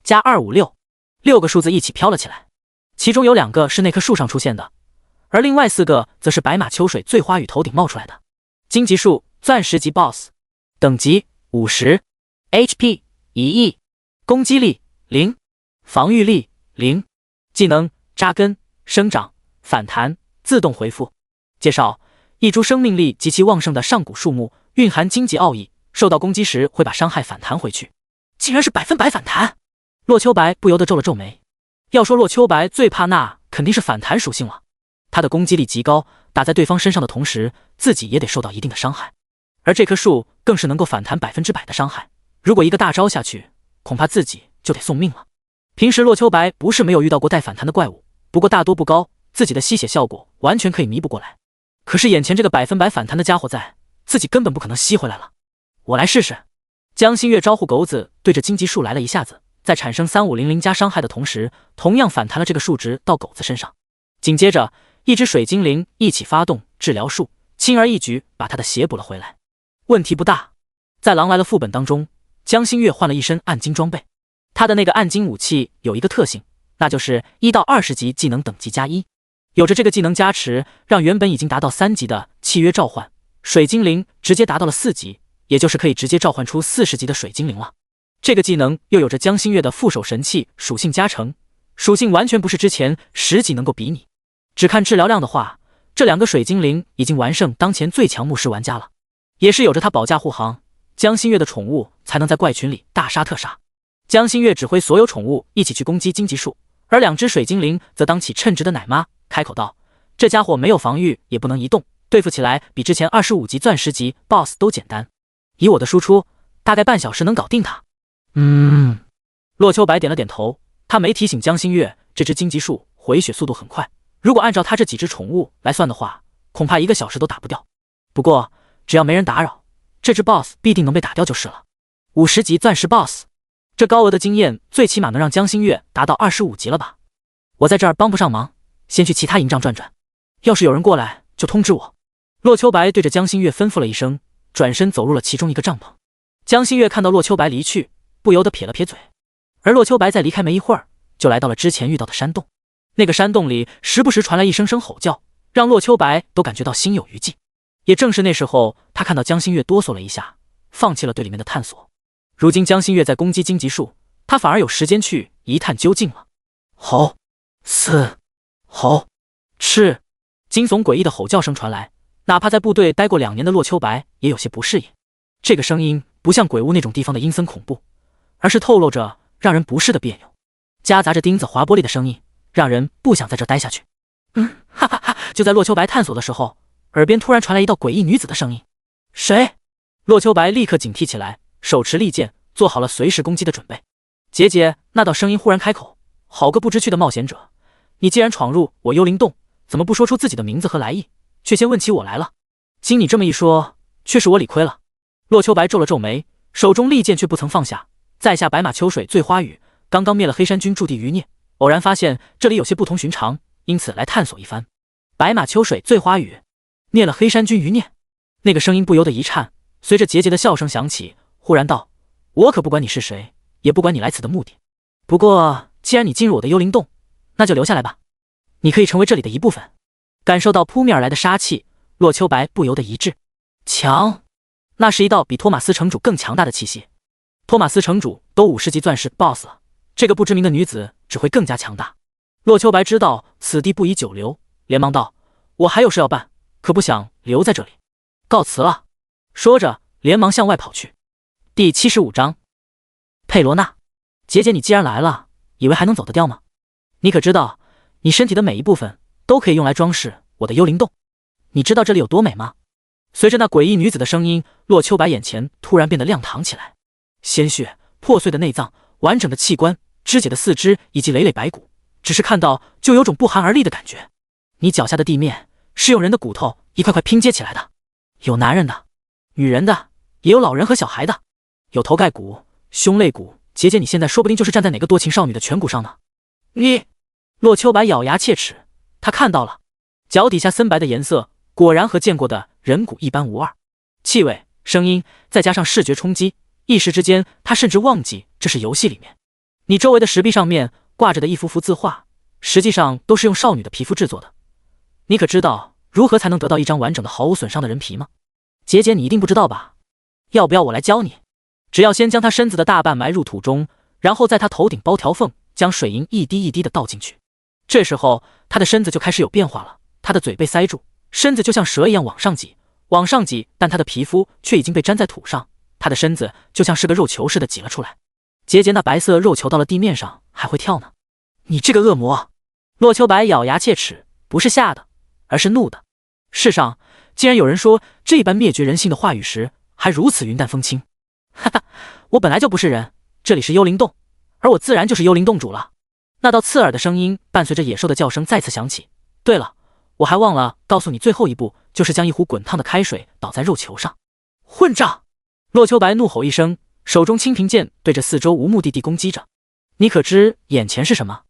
加256，6个数字一起飘了起来。其中有2个是那棵树上出现的，而另外4个则是白马秋水醉花雨头顶冒出来的。荆棘树，钻石级 BOSS， 等级50。HP 1亿，攻击力0，防御力0，技能扎根、生长、反弹、自动回复。介绍：一株生命力极其旺盛的上古树木，蕴含荆棘奥义，受到攻击时会把伤害反弹回去。竟然是100%反弹！洛秋白不由得皱了皱眉。要说洛秋白最怕那肯定是反弹属性了。他的攻击力极高，打在对方身上的同时，自己也得受到一定的伤害。而这棵树更是能够反弹100%的伤害，如果一个大招下去，恐怕自己就得送命了。平时洛秋白不是没有遇到过带反弹的怪物，不过大多不高，自己的吸血效果完全可以弥补过来。可是眼前这个100%反弹的家伙在，自己根本不可能吸回来了。我来试试。江心月招呼狗子对着荆棘树来了一下子，在产生3500加伤害的同时，同样反弹了这个数值到狗子身上。紧接着，一只水精灵一起发动治疗术，轻而易举把他的血补了回来。问题不大。在狼来了副本当中，江心月换了一身暗金装备，他的那个暗金武器有一个特性，那就是1到20级技能等级加1。有着这个技能加持，让原本已经达到3级的契约召唤水精灵直接达到了4级，也就是可以直接召唤出40级的水精灵了。这个技能又有着江心月的副手神器属性加成，属性完全不是之前10级能够比拟。只看治疗量的话，这2个水精灵已经完胜当前最强牧师玩家了。也是有着他保驾护航，江心月的宠物才能在怪群里大杀特杀。江心月指挥所有宠物一起去攻击荆棘树，而2只水精灵则当起称职的奶妈，开口道：这家伙没有防御，也不能移动，对付起来比之前25级钻石级 BOSS 都简单。以我的输出，大概半小时能搞定他。洛秋白点了点头，他没提醒江心月，这只荆棘树回血速度很快，如果按照他这几只宠物来算的话，恐怕1个小时都打不掉。不过只要没人打扰，这只 BOSS 必定能被打掉就是了。50级钻石 BOSS， 这高额的经验最起码能让江心月达到25级了吧？我在这儿帮不上忙，先去其他营帐转转，要是有人过来就通知我。洛秋白对着江心月吩咐了一声，转身走入了其中一个帐篷。江心月看到洛秋白离去，不由得撇了撇嘴。而洛秋白在离开没一会儿，就来到了之前遇到的山洞。那个山洞里时不时传来一声声吼叫，让洛秋白都感觉到心有余悸。也正是那时候，他看到江心月哆嗦了一下，放弃了对里面的探索。如今江心月在攻击荆棘树，他反而有时间去一探究竟了。吼！嘶！吼！吃！惊悚诡异的吼叫声传来，哪怕在部队待过2年的洛秋白也有些不适应。这个声音不像鬼屋那种地方的阴森恐怖，而是透露着让人不适的别扭，夹杂着钉子划玻璃的声音，让人不想在这待下去。哈哈哈！就在洛秋白探索的时候，耳边突然传来一道诡异女子的声音。谁？洛秋白立刻警惕起来，手持利剑，做好了随时攻击的准备。姐姐，那道声音忽然开口：好个不知趣的冒险者，你既然闯入我幽灵洞，怎么不说出自己的名字和来意，却先问起我来了？经你这么一说，却是我理亏了。洛秋白皱了皱眉，手中利剑却不曾放下。在下白马秋水醉花雨，刚刚灭了黑山军驻地余孽，偶然发现这里有些不同寻常，因此来探索一番。白马秋水醉花雨，灭了黑山军余孽。那个声音不由得一颤，随着桀桀的笑声响起，忽然道：我可不管你是谁，也不管你来此的目的，不过既然你进入我的幽灵洞，那就留下来吧，你可以成为这里的一部分。感受到扑面而来的杀气，洛秋白不由得一滞。强！那是一道比托马斯城主更强大的气息。托马斯城主都50级钻石 BOSS 了，这个不知名的女子只会更加强大。洛秋白知道此地不宜久留，连忙道：我还有事要办，可不想留在这里，告辞了。说着连忙向外跑去。第75章，佩罗娜，姐姐，你既然来了，以为还能走得掉吗？你可知道你身体的每一部分都可以用来装饰我的幽灵洞？你知道这里有多美吗？随着那诡异女子的声音，洛秋白眼前突然变得亮堂起来。鲜血、破碎的内脏、完整的器官、肢解的四肢以及累累白骨，只是看到就有种不寒而栗的感觉。你脚下的地面是用人的骨头一块块拼接起来的，有男人的，女人的，也有老人和小孩的，有头盖骨、胸肋骨。姐姐，你现在说不定就是站在哪个多情少女的颧骨上呢。你，洛秋白咬牙切齿，他看到了脚底下森白的颜色，果然和见过的人骨一般无二。气味、声音，再加上视觉冲击，一时之间他甚至忘记这是游戏里面。你周围的石壁上面挂着的一幅幅字画，实际上都是用少女的皮肤制作的。你可知道如何才能得到一张完整的毫无损伤的人皮吗？姐姐，你一定不知道吧？要不要我来教你？只要先将他身子的大半埋入土中，然后在他头顶包条缝，将水银一滴一滴的倒进去。这时候他的身子就开始有变化了，他的嘴被塞住，身子就像蛇一样往上挤，往上挤，但他的皮肤却已经被粘在土上，他的身子就像是个肉球似的挤了出来。节节那白色肉球到了地面上还会跳呢。你这个恶魔！洛秋白咬牙切齿，不是吓的，而是怒的。世上既然有人说这般灭绝人性的话语时还如此云淡风轻。哈哈，我本来就不是人，这里是幽灵洞，而我自然就是幽灵洞主了。那道刺耳的声音伴随着野兽的叫声再次响起。对了，我还忘了告诉你，最后一步就是将一壶滚烫的开水倒在肉球上。混账！洛秋白怒吼一声，手中青平剑对着四周无目的地攻击着。你可知眼前是什么？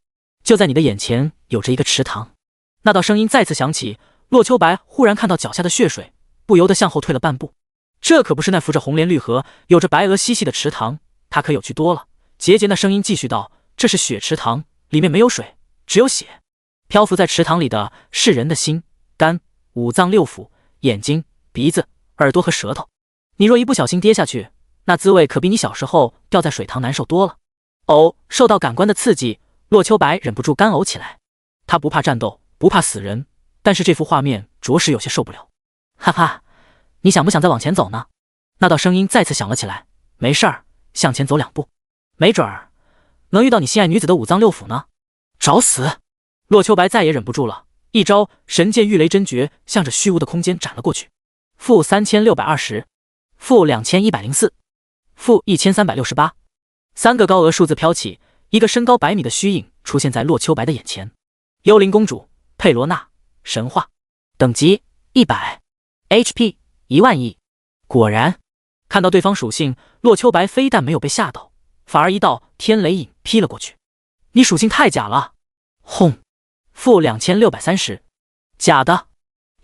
就在你的眼前有着一个池塘。那道声音再次响起，洛秋白忽然看到脚下的血水，不由得向后退了半步。这可不是那浮着红莲绿荷、有着白鹅嬉戏的池塘，它可有趣多了。节节那声音继续道：这是血池塘，里面没有水，只有血。漂浮在池塘里的是人的心、肝、五脏六腑、眼睛、鼻子、耳朵和舌头。你若一不小心跌下去，那滋味可比你小时候掉在水塘难受多了。哦，受到感官的刺激，洛秋白忍不住干呕起来。他不怕战斗，不怕死人，但是这幅画面着实有些受不了。哈哈，你想不想再往前走呢？那道声音再次响了起来。没事儿，向前走2步，没准儿能遇到你心爱女子的五脏六腑呢。找死！洛秋白再也忍不住了，一招神剑御雷真诀向着虚无的空间斩了过去。负3620，负2104，负1368。3个高额数字飘起，一个身高100米的虚影出现在洛秋白的眼前。幽灵公主佩罗娜，神话，等级100， HP 1万亿。果然，看到对方属性，洛秋白非但没有被吓到，反而一道天雷影劈了过去。你属性太假了！轰！负2630，假的，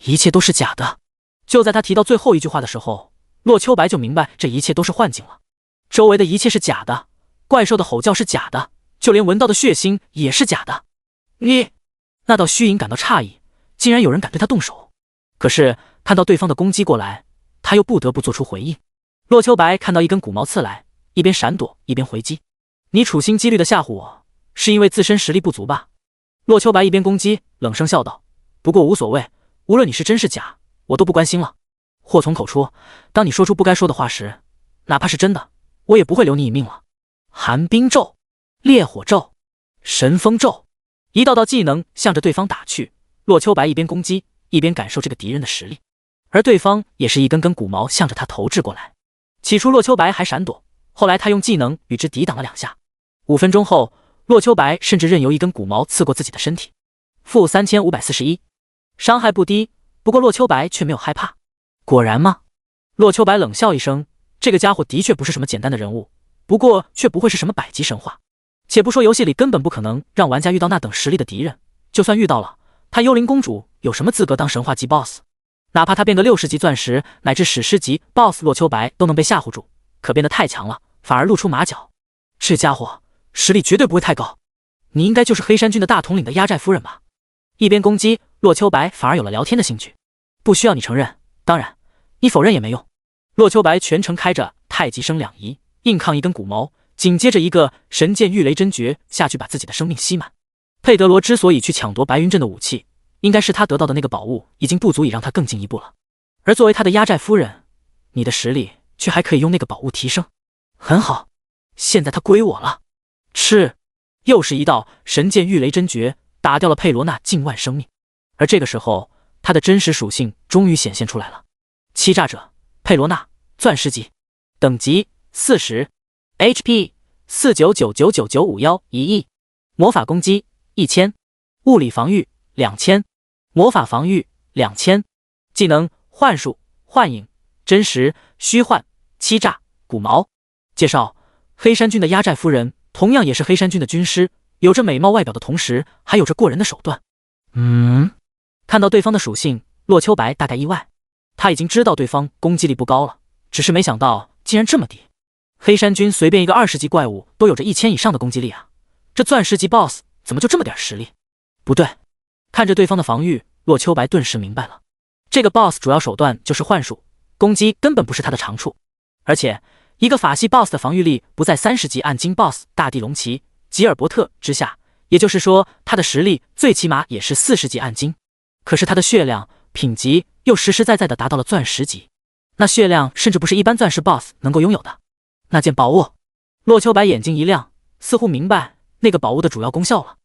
一切都是假的。就在他提到最后一句话的时候，洛秋白就明白这一切都是幻境了。周围的一切是假的，怪兽的吼叫是假的，就连闻到的血腥也是假的。你……那道虚影感到诧异，竟然有人敢对他动手。可是看到对方的攻击过来，他又不得不做出回应。洛秋白看到一根骨毛刺来，一边闪躲一边回击。你处心积虑的吓唬我，是因为自身实力不足吧？洛秋白一边攻击，冷声笑道：不过无所谓，无论你是真是假，我都不关心了。祸从口出，当你说出不该说的话时，哪怕是真的，我也不会留你一命了。寒冰咒、烈火咒、神风咒，一道道技能向着对方打去。洛秋白一边攻击，一边感受这个敌人的实力，而对方也是一根根骨毛向着他投掷过来。起初洛秋白还闪躲，后来他用技能与之抵挡了2下。5分钟后，洛秋白甚至任由一根骨毛刺过自己的身体。负3541，伤害不低，不过洛秋白却没有害怕。果然吗？洛秋白冷笑一声，这个家伙的确不是什么简单的人物，不过却不会是什么100级神话。且不说游戏里根本不可能让玩家遇到那等实力的敌人，就算遇到了，他幽灵公主有什么资格当神话级 BOSS？ 哪怕他变个60级钻石乃至史诗级 BOSS， 洛秋白都能被吓唬住，可变得太强了，反而露出马脚。这家伙实力绝对不会太高，你应该就是黑山军的大统领的压寨夫人吧？一边攻击，洛秋白反而有了聊天的兴趣。不需要你承认，当然你否认也没用。洛秋白全程开着太极生两仪，硬抗一根骨毛，紧接着一个神剑御雷真诀下去，把自己的生命吸满。佩德罗之所以去抢夺白云镇的武器，应该是他得到的那个宝物已经不足以让他更进一步了。而作为他的压寨夫人，你的实力却还可以用那个宝物提升。很好，现在他归我了。吃！又是一道神剑御雷真诀打掉了佩罗娜近万生命。而这个时候，他的真实属性终于显现出来了。欺诈者佩罗娜，钻石级，等级40， HP 49999951，1亿，魔法攻击1000，物理防御2000，魔法防御2000，技能幻术、幻影、真实、虚幻、欺诈、骨毛。介绍：黑山军的压寨夫人同样也是黑山军的军师，有着美貌外表的同时，还有着过人的手段。看到对方的属性，洛秋白大概意外，他已经知道对方攻击力不高了，只是没想到竟然这么低。黑山军随便一个20级怪物都有着1000以上的攻击力啊，这钻石级 BOSS 怎么就这么点实力？不对，看着对方的防御，洛秋白顿时明白了，这个 BOSS 主要手段就是幻术，攻击根本不是他的长处。而且一个法系 BOSS 的防御力不在30级暗金 BOSS 大地龙骑吉尔伯特之下，也就是说他的实力最起码也是40级暗金。可是他的血量、品级又实实在在的达到了钻10级，那血量甚至不是一般钻石 BOSS 能够拥有的。那件宝物，洛秋白眼睛一亮，似乎明白那个宝物的主要功效了。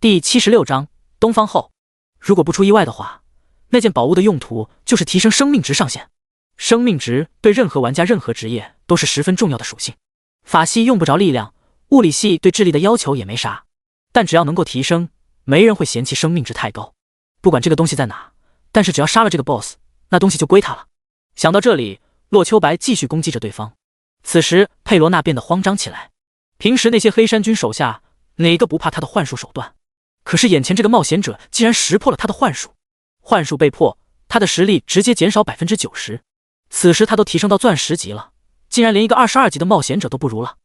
第76章东方后，如果不出意外的话，那件宝物的用途就是提升生命值上限。生命值对任何玩家、任何职业都是十分重要的属性。法系用不着力量，物理系对智力的要求也没啥，但只要能够提升，没人会嫌弃生命值太高。不管这个东西在哪，但是只要杀了这个 BOSS， 那东西就归他了。想到这里，洛秋白继续攻击着对方。此时佩罗娜变得慌张起来。平时那些黑山军手下哪个不怕他的幻术手段？可是眼前这个冒险者竟然识破了他的幻术，幻术被破，他的实力直接减少 90%。此时他都提升到钻10级了，竟然连一个22级的冒险者都不如了。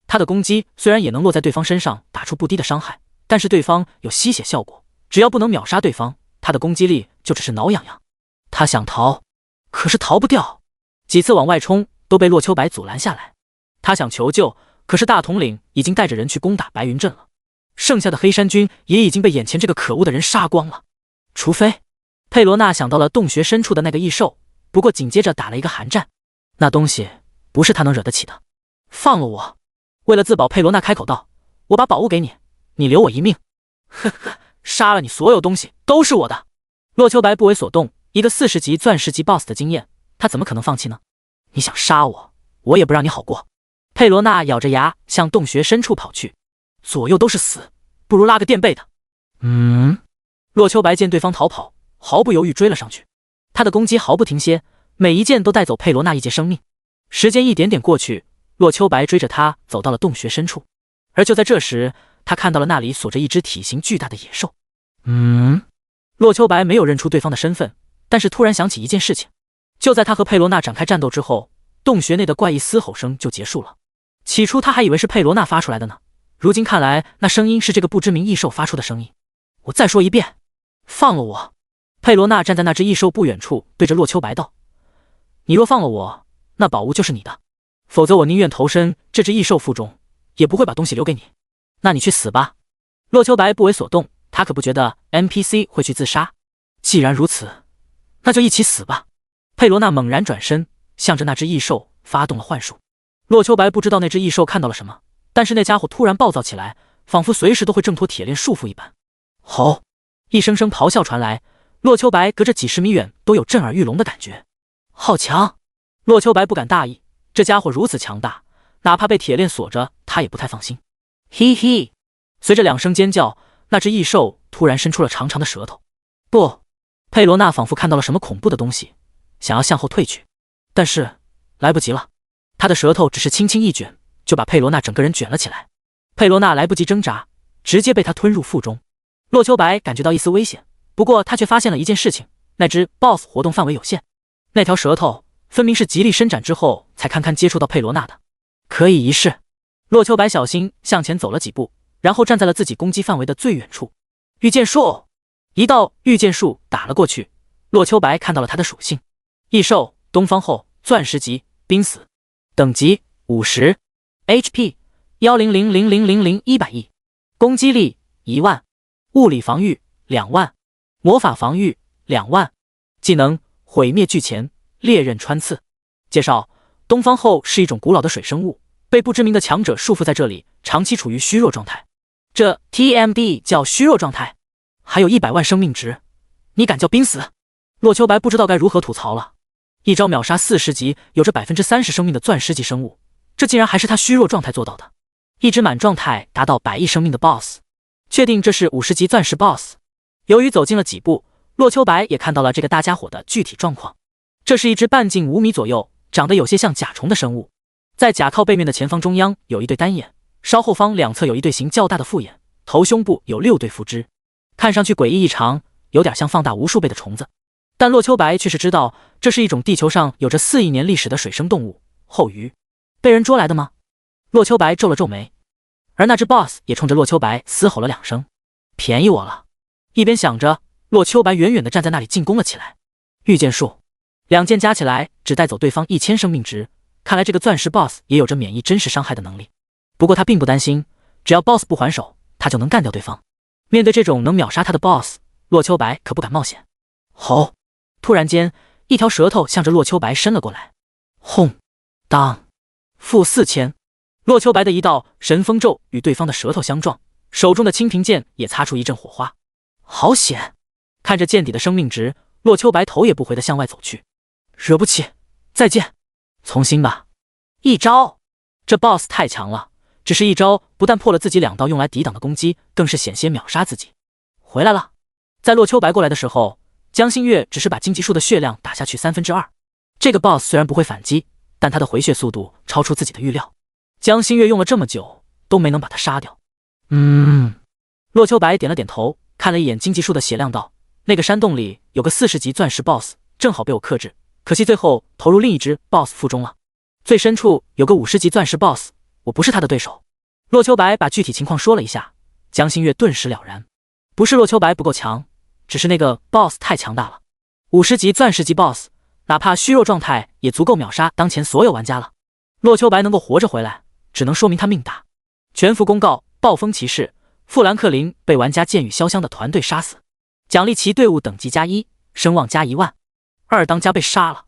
他的攻击虽然也能落在对方身上打出不低的伤害，但是对方有吸血效果，只要不能秒杀对方，他的攻击力就只是挠痒痒。他想逃，可是逃不掉，几次往外冲都被洛秋白阻拦下来。他想求救，可是大统领已经带着人去攻打白云镇了，剩下的黑山军也已经被眼前这个可恶的人杀光了。除非……佩罗娜想到了洞穴深处的那个异兽，不过紧接着打了一个寒战。那东西不是他能惹得起的。放了我！为了自保，佩罗娜开口道：“我把宝物给你，你留我一命。”呵呵，杀了你所有东西都是我的。洛秋白不为所动，一个40级钻10级 BOSS 的经验，他怎么可能放弃呢？你想杀我，我也不让你好过。佩罗娜咬着牙向洞穴深处跑去，左右都是死，不如拉个垫背的。洛秋白见对方逃跑，毫不犹豫追了上去。他的攻击毫不停歇，每一剑都带走佩罗娜一截生命。时间一点点过去，洛秋白追着他走到了洞穴深处。而就在这时，他看到了那里锁着一只体型巨大的野兽。洛秋白没有认出对方的身份，但是突然想起一件事情。就在他和佩罗娜展开战斗之后，洞穴内的怪异嘶吼声就结束了。起初他还以为是佩罗娜发出来的呢，如今看来那声音是这个不知名异兽发出的声音。我再说一遍，放了我！佩罗娜站在那只异兽不远处，对着洛秋白道：“你若放了我，那宝物就是你的，否则我宁愿投身这只异兽腹中，也不会把东西留给你。那你去死吧！”洛秋白不为所动，他可不觉得 NPC 会去自杀。既然如此，那就一起死吧！佩罗娜猛然转身，向着那只异兽发动了幻术。洛秋白不知道那只异兽看到了什么，但是那家伙突然暴躁起来，仿佛随时都会挣脱铁链束缚一般。吼！一声声咆哮传来，洛秋白隔着几十米远都有震耳欲聋的感觉。好强！洛秋白不敢大意，这家伙如此强大，哪怕被铁链锁着，他也不太放心。嘿嘿！随着两声尖叫，那只异兽突然伸出了长长的舌头。不！佩罗娜仿佛看到了什么恐怖的东西，想要向后退去，但是来不及了。他的舌头只是轻轻一卷，就把佩罗娜整个人卷了起来。佩罗娜来不及挣扎，直接被他吞入腹中。洛秋白感觉到一丝危险，不过他却发现了一件事情，那只 BOSS 活动范围有限，那条舌头分明是极力伸展之后才堪堪接触到佩罗娜的。可以一试。洛秋白小心向前走了几步，然后站在了自己攻击范围的最远处。御剑术！一道御剑术打了过去。洛秋白看到了它的属性：异兽，东方后，钻10级，濒死，等级50 ，HP 10000000100亿，攻击力10000，物理防御2万，魔法防御2万，技能毁灭巨钳，猎刃穿刺。介绍：东方后是一种古老的水生物，被不知名的强者束缚在这里，长期处于虚弱状态。这 TMD 叫虚弱状态，还有100万生命值，你敢叫濒死？洛秋白不知道该如何吐槽了。一招秒杀40级有着 30% 生命的钻10级生物，这竟然还是他虚弱状态做到的。一只满状态达到100亿生命的 BOSS， 确定这是50级钻石 BOSS。 由于走近了几步，洛秋白也看到了这个大家伙的具体状况。这是一只半径5米左右，长得有些像甲虫的生物。在甲靠背面的前方中央有一对单眼，稍后方两侧有一对形较大的复眼，头胸部有6对复肢，看上去诡异异常，有点像放大无数倍的虫子。但洛秋白却是知道，这是一种地球上有着4亿年历史的水生动物——后鱼。被人捉来的吗？洛秋白皱了皱眉。而那只 BOSS 也冲着洛秋白嘶吼了2声：“便宜我了！”一边想着，洛秋白远远地站在那里进攻了起来。御剑术，2剑加起来只带走对方1000生命值，看来这个钻石 BOSS 也有着免疫真实伤害的能力。不过他并不担心，只要 BOSS 不还手，他就能干掉对方。面对这种能秒杀他的 BOSS， 洛秋白可不敢冒险。吼！突然间，一条舌头向着洛秋白伸了过来。轰！当！负4000。洛秋白的一道神风咒与对方的舌头相撞，手中的青平剑也擦出一阵火花。好险！看着剑底的生命值，洛秋白头也不回地向外走去。惹不起，再见，从新吧。一招！这 BOSS 太强了，只是一招不但破了自己2道用来抵挡的攻击，更是险些秒杀自己。回来了。在洛秋白过来的时候，江心月只是把荆棘树的血量打下去2/3。这个 BOSS 虽然不会反击，但他的回血速度超出自己的预料。江心月用了这么久都没能把他杀掉。洛秋白点了点头，看了一眼荆棘树的血量道：那个山洞里有个40级钻石 BOSS， 正好被我克制，可惜最后投入另一只 BOSS 腹中了。最深处有个50级钻石 BOSS， 我不是他的对手。洛秋白把具体情况说了一下，江心月顿时了然。不是洛秋白不够强，只是那个 BOSS 太强大了。50级钻石级 BOSS， 哪怕虚弱状态也足够秒杀当前所有玩家了。洛秋白能够活着回来，只能说明他命大。全服公告：暴风骑士富兰克林被玩家剑与潇湘的团队杀死，奖励其队伍等级+1，声望+1万。二当家被杀了。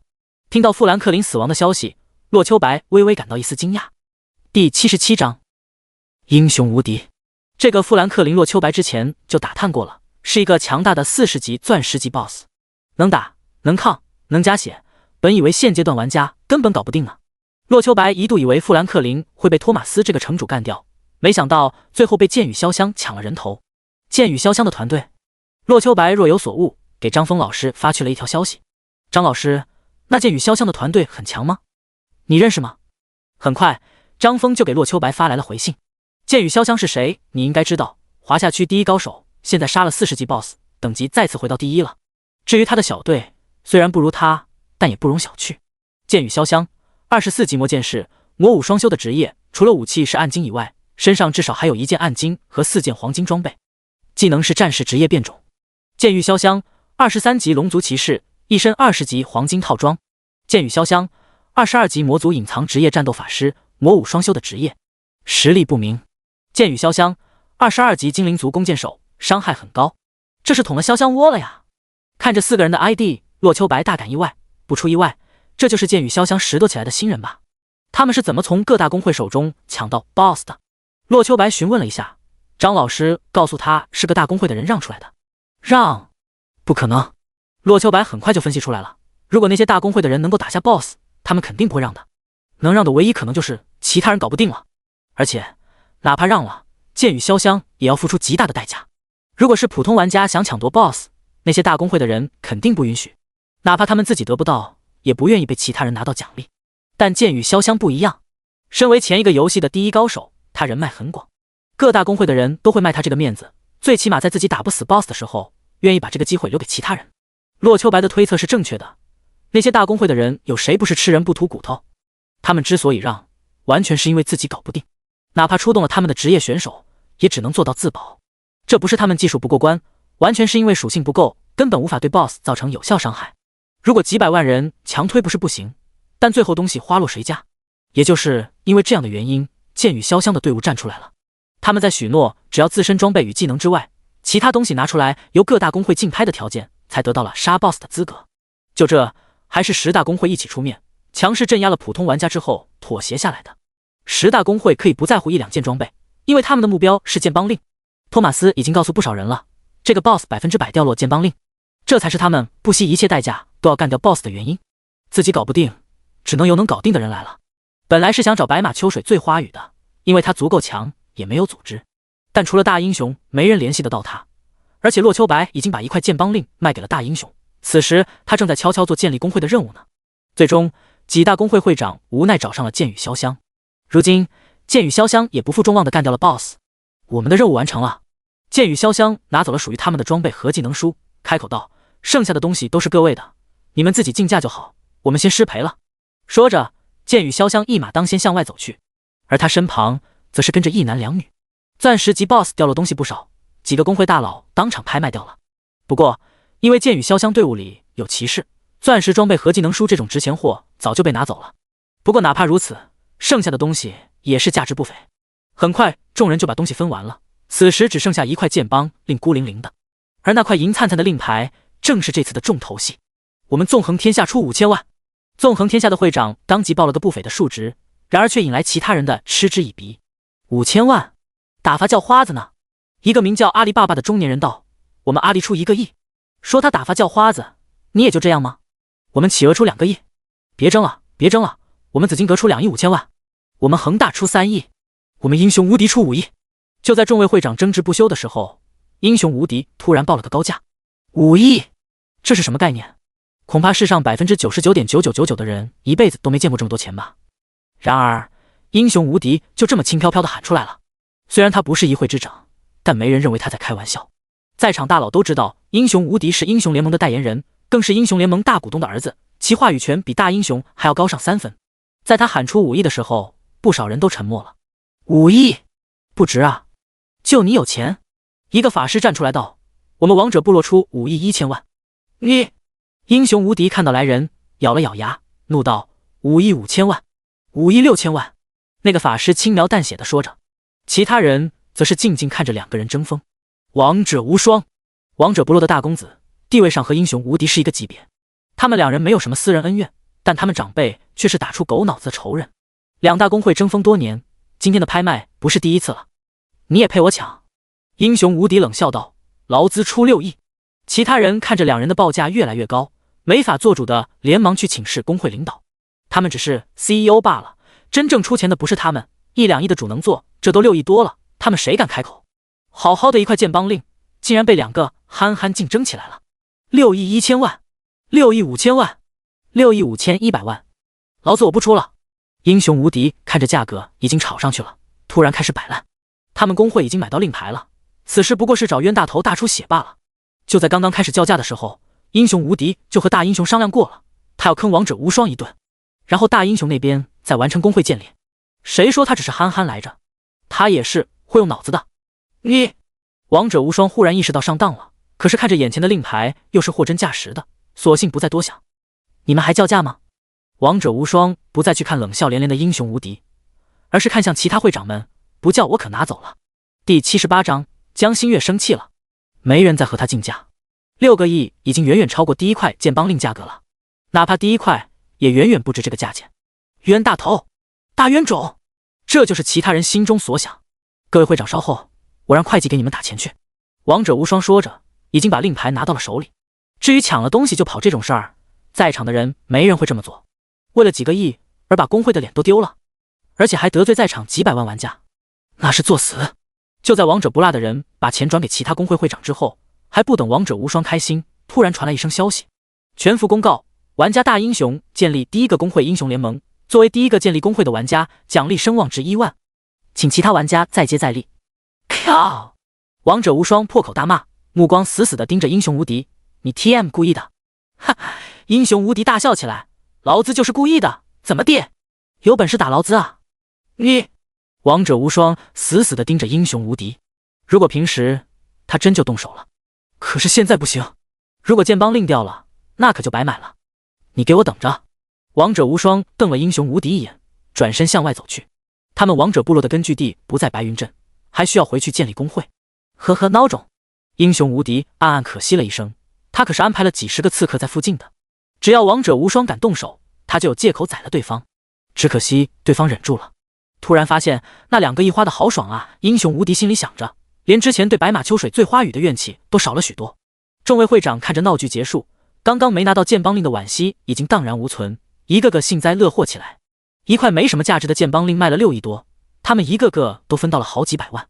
听到富兰克林死亡的消息，洛秋白微微感到一丝惊讶。第77章，英雄无敌。这个富兰克林洛秋白之前就打探过了，是一个强大的40级钻石级 BOSS， 能打能抗能加血，本以为现阶段玩家根本搞不定呢。洛秋白一度以为富兰克林会被托马斯这个城主干掉，没想到最后被剑与潇湘抢了人头。剑与潇湘的团队，洛秋白若有所悟，给张峰老师发去了一条消息：张老师，那剑与潇湘的团队很强吗？你认识吗？很快，张峰就给洛秋白发来了回信。剑与潇湘是谁？你应该知道，华夏区第一高手，现在杀了40级 BOSS， 等级再次回到第1了。至于他的小队，虽然不如他，但也不容小觑。剑与潇湘24级魔剑士，魔武双修的职业，除了武器是暗金以外，身上至少还有1件暗金和4件黄金装备。技能是战士职业变种。剑与潇湘23级龙族骑士，一身20级黄金套装。剑与潇湘22级魔族隐藏职业战斗法师，魔武双修的职业，实力不明。剑与潇湘22级精灵族弓箭手，伤害很高，这是捅了潇湘窝了呀。看着4个人的 ID， 洛秋白大感意外。不出意外，这就是剑与潇湘拾掇起来的新人吧？他们是怎么从各大公会手中抢到 BOSS 的？洛秋白询问了一下，张老师告诉他是个大公会的人让出来的。让？不可能！洛秋白很快就分析出来了，如果那些大公会的人能够打下 BOSS， 他们肯定不会让的。能让的唯一可能就是其他人搞不定了，而且哪怕让了，剑与潇湘也要付出极大的代价。如果是普通玩家想抢夺 BOSS， 那些大公会的人肯定不允许，哪怕他们自己得不到，也不愿意被其他人拿到奖励。但剑与潇湘不一样，身为前一个游戏的第1高手，他人脉很广，各大公会的人都会卖他这个面子，最起码在自己打不死 BOSS 的时候，愿意把这个机会留给其他人。洛秋白的推测是正确的，那些大公会的人有谁不是吃人不吐骨头？他们之所以让，完全是因为自己搞不定，哪怕出动了他们的职业选手，也只能做到自保。这不是他们技术不过关，完全是因为属性不够，根本无法对 BOSS 造成有效伤害。如果几百万人强推不是不行，但最后东西花落谁家？也就是因为这样的原因，剑与潇湘的队伍站出来了。他们在许诺只要自身装备与技能之外，其他东西拿出来由各大公会竞拍的条件，才得到了杀 BOSS 的资格。就这，还是10大公会一起出面，强势镇压了普通玩家之后妥协下来的。10大公会可以不在乎1-2件装备，因为他们的目标是剑邦令。托马斯已经告诉不少人了，这个 BOSS 100%掉落剑邦令，这才是他们不惜一切代价都要干掉 BOSS 的原因。自己搞不定，只能由能搞定的人来了。本来是想找白马秋水醉花雨的，因为他足够强，也没有组织。但除了大英雄，没人联系得到他。而且洛秋白已经把1块剑邦令卖给了大英雄，此时他正在悄悄做建立公会的任务呢。最终，几大公会会长无奈找上了剑与潇湘。如今，剑与潇湘也不负众望地干掉了 BOSS。我们的任务完成了。剑与潇湘拿走了属于他们的装备和技能书，开口道：“剩下的东西都是各位的，你们自己竞价就好，我们先失陪了。”说着，剑与潇湘一马当先向外走去，而他身旁则是跟着1男2女。钻石级 BOSS 掉落东西不少，几个公会大佬当场拍卖掉了。不过，因为剑与潇湘队伍里有骑士、钻石装备和技能书这种值钱货早就被拿走了。不过哪怕如此，剩下的东西也是价值不菲。很快，众人就把东西分完了。此时只剩下一块剑邦令孤零零的，而那块银灿灿的令牌正是这次的重头戏。我们纵横天下出5000万。纵横天下的会长当即报了个不菲的数值，然而却引来其他人的嗤之以鼻。5000万，打发叫花子呢？一个名叫阿里爸爸的中年人道：“我们阿里出1个亿。”说他打发叫花子，你也就这样吗？我们企鹅出2个亿。别争了，别争了，我们紫金阁出2亿5000万。我们恒大出3亿。我们英雄无敌出5亿。就在众位会长争执不休的时候，英雄无敌突然报了个高价，5亿。这是什么概念？恐怕世上99.9999%的人一辈子都没见过这么多钱吧。然而英雄无敌就这么轻飘飘的喊出来了。虽然他不是议会之长，但没人认为他在开玩笑。在场大佬都知道英雄无敌是英雄联盟的代言人，更是英雄联盟大股东的儿子，其话语权比大英雄还要高上3分。在他喊出5亿的时候，不少人都沉默了。5亿不值啊，就你有钱。一个法师站出来道：“我们王者部落出5亿1000万。”你英雄无敌看到来人，咬了咬牙，怒道：“5亿5000万，5亿6000万。”那个法师轻描淡写的说着，其他人则是静静看着两个人争锋。王者无双，王者部落的大公子，地位上和英雄无敌是一个级别。他们两人没有什么私人恩怨，但他们长辈却是打出狗脑子的仇人。两大公会争锋多年，今天的拍卖不是第一次了。你也配我抢？英雄无敌冷笑道：“劳资出6亿。”其他人看着两人的报价越来越高，没法做主的连忙去请示工会领导。他们只是 CEO 罢了，真正出钱的不是他们，1、2亿的主能做，这都6亿多了，他们谁敢开口？好好的一块剑邦令，竟然被两个憨憨竞争起来了。6亿1000万，6亿5000万，6亿5100万，老子我不出了。英雄无敌看着价格已经炒上去了，突然开始摆烂。他们工会已经买到令牌了，此时不过是找冤大头大出血罢了。就在刚刚开始叫价的时候，英雄无敌就和大英雄商量过了，他要坑王者无双一顿，然后大英雄那边再完成工会建立。谁说他只是憨憨来着？他也是会用脑子的。王者无双忽然意识到上当了，可是看着眼前的令牌又是货真价实的，索性不再多想。你们还叫价吗？王者无双不再去看冷笑连连的英雄无敌，而是看向其他会长们，不叫我可拿走了。第78章，江心月生气了，没人再和他竞价。6个亿已经远远超过第一块剑邦令价格了，哪怕第一块也远远不值这个价钱。冤大头，大冤种，这就是其他人心中所想。各位会长稍后，我让会计给你们打钱去。王者无双说着，已经把令牌拿到了手里。至于抢了东西就跑这种事儿，在场的人没人会这么做。为了几个亿而把工会的脸都丢了，而且还得罪在场几百万玩家，那是作死。就在王者不辣的人把钱转给其他工会会长之后，还不等王者无双开心，突然传来一声消息：全服公告，玩家大英雄建立第一个工会英雄联盟，作为第一个建立工会的玩家，奖励声望值1万，请其他玩家再接再厉。靠！王者无双破口大骂，目光死死地盯着英雄无敌：“你 TM 故意的！”哈！英雄无敌大笑起来：“老子就是故意的，怎么地？有本事打劳资啊！”王者无双死死地盯着英雄无敌。如果平时他真就动手了，可是现在不行。如果剑邦令掉了，那可就白买了。你给我等着！王者无双瞪了英雄无敌一眼，转身向外走去。他们王者部落的根据地不在白云镇，还需要回去建立工会。呵呵，孬种！英雄无敌暗暗可惜了一声，他可是安排了几10个刺客在附近的，只要王者无双敢动手，他就有借口宰了对方。只可惜对方忍住了。突然发现那2个亿花的好爽啊！英雄无敌心里想着，连之前对白马秋水醉花雨的怨气都少了许多。众位会长看着闹剧结束，刚刚没拿到剑邦令的惋惜已经荡然无存，一个个幸灾乐祸起来。一块没什么价值的剑邦令卖了6亿多，他们一个个都分到了好几百万，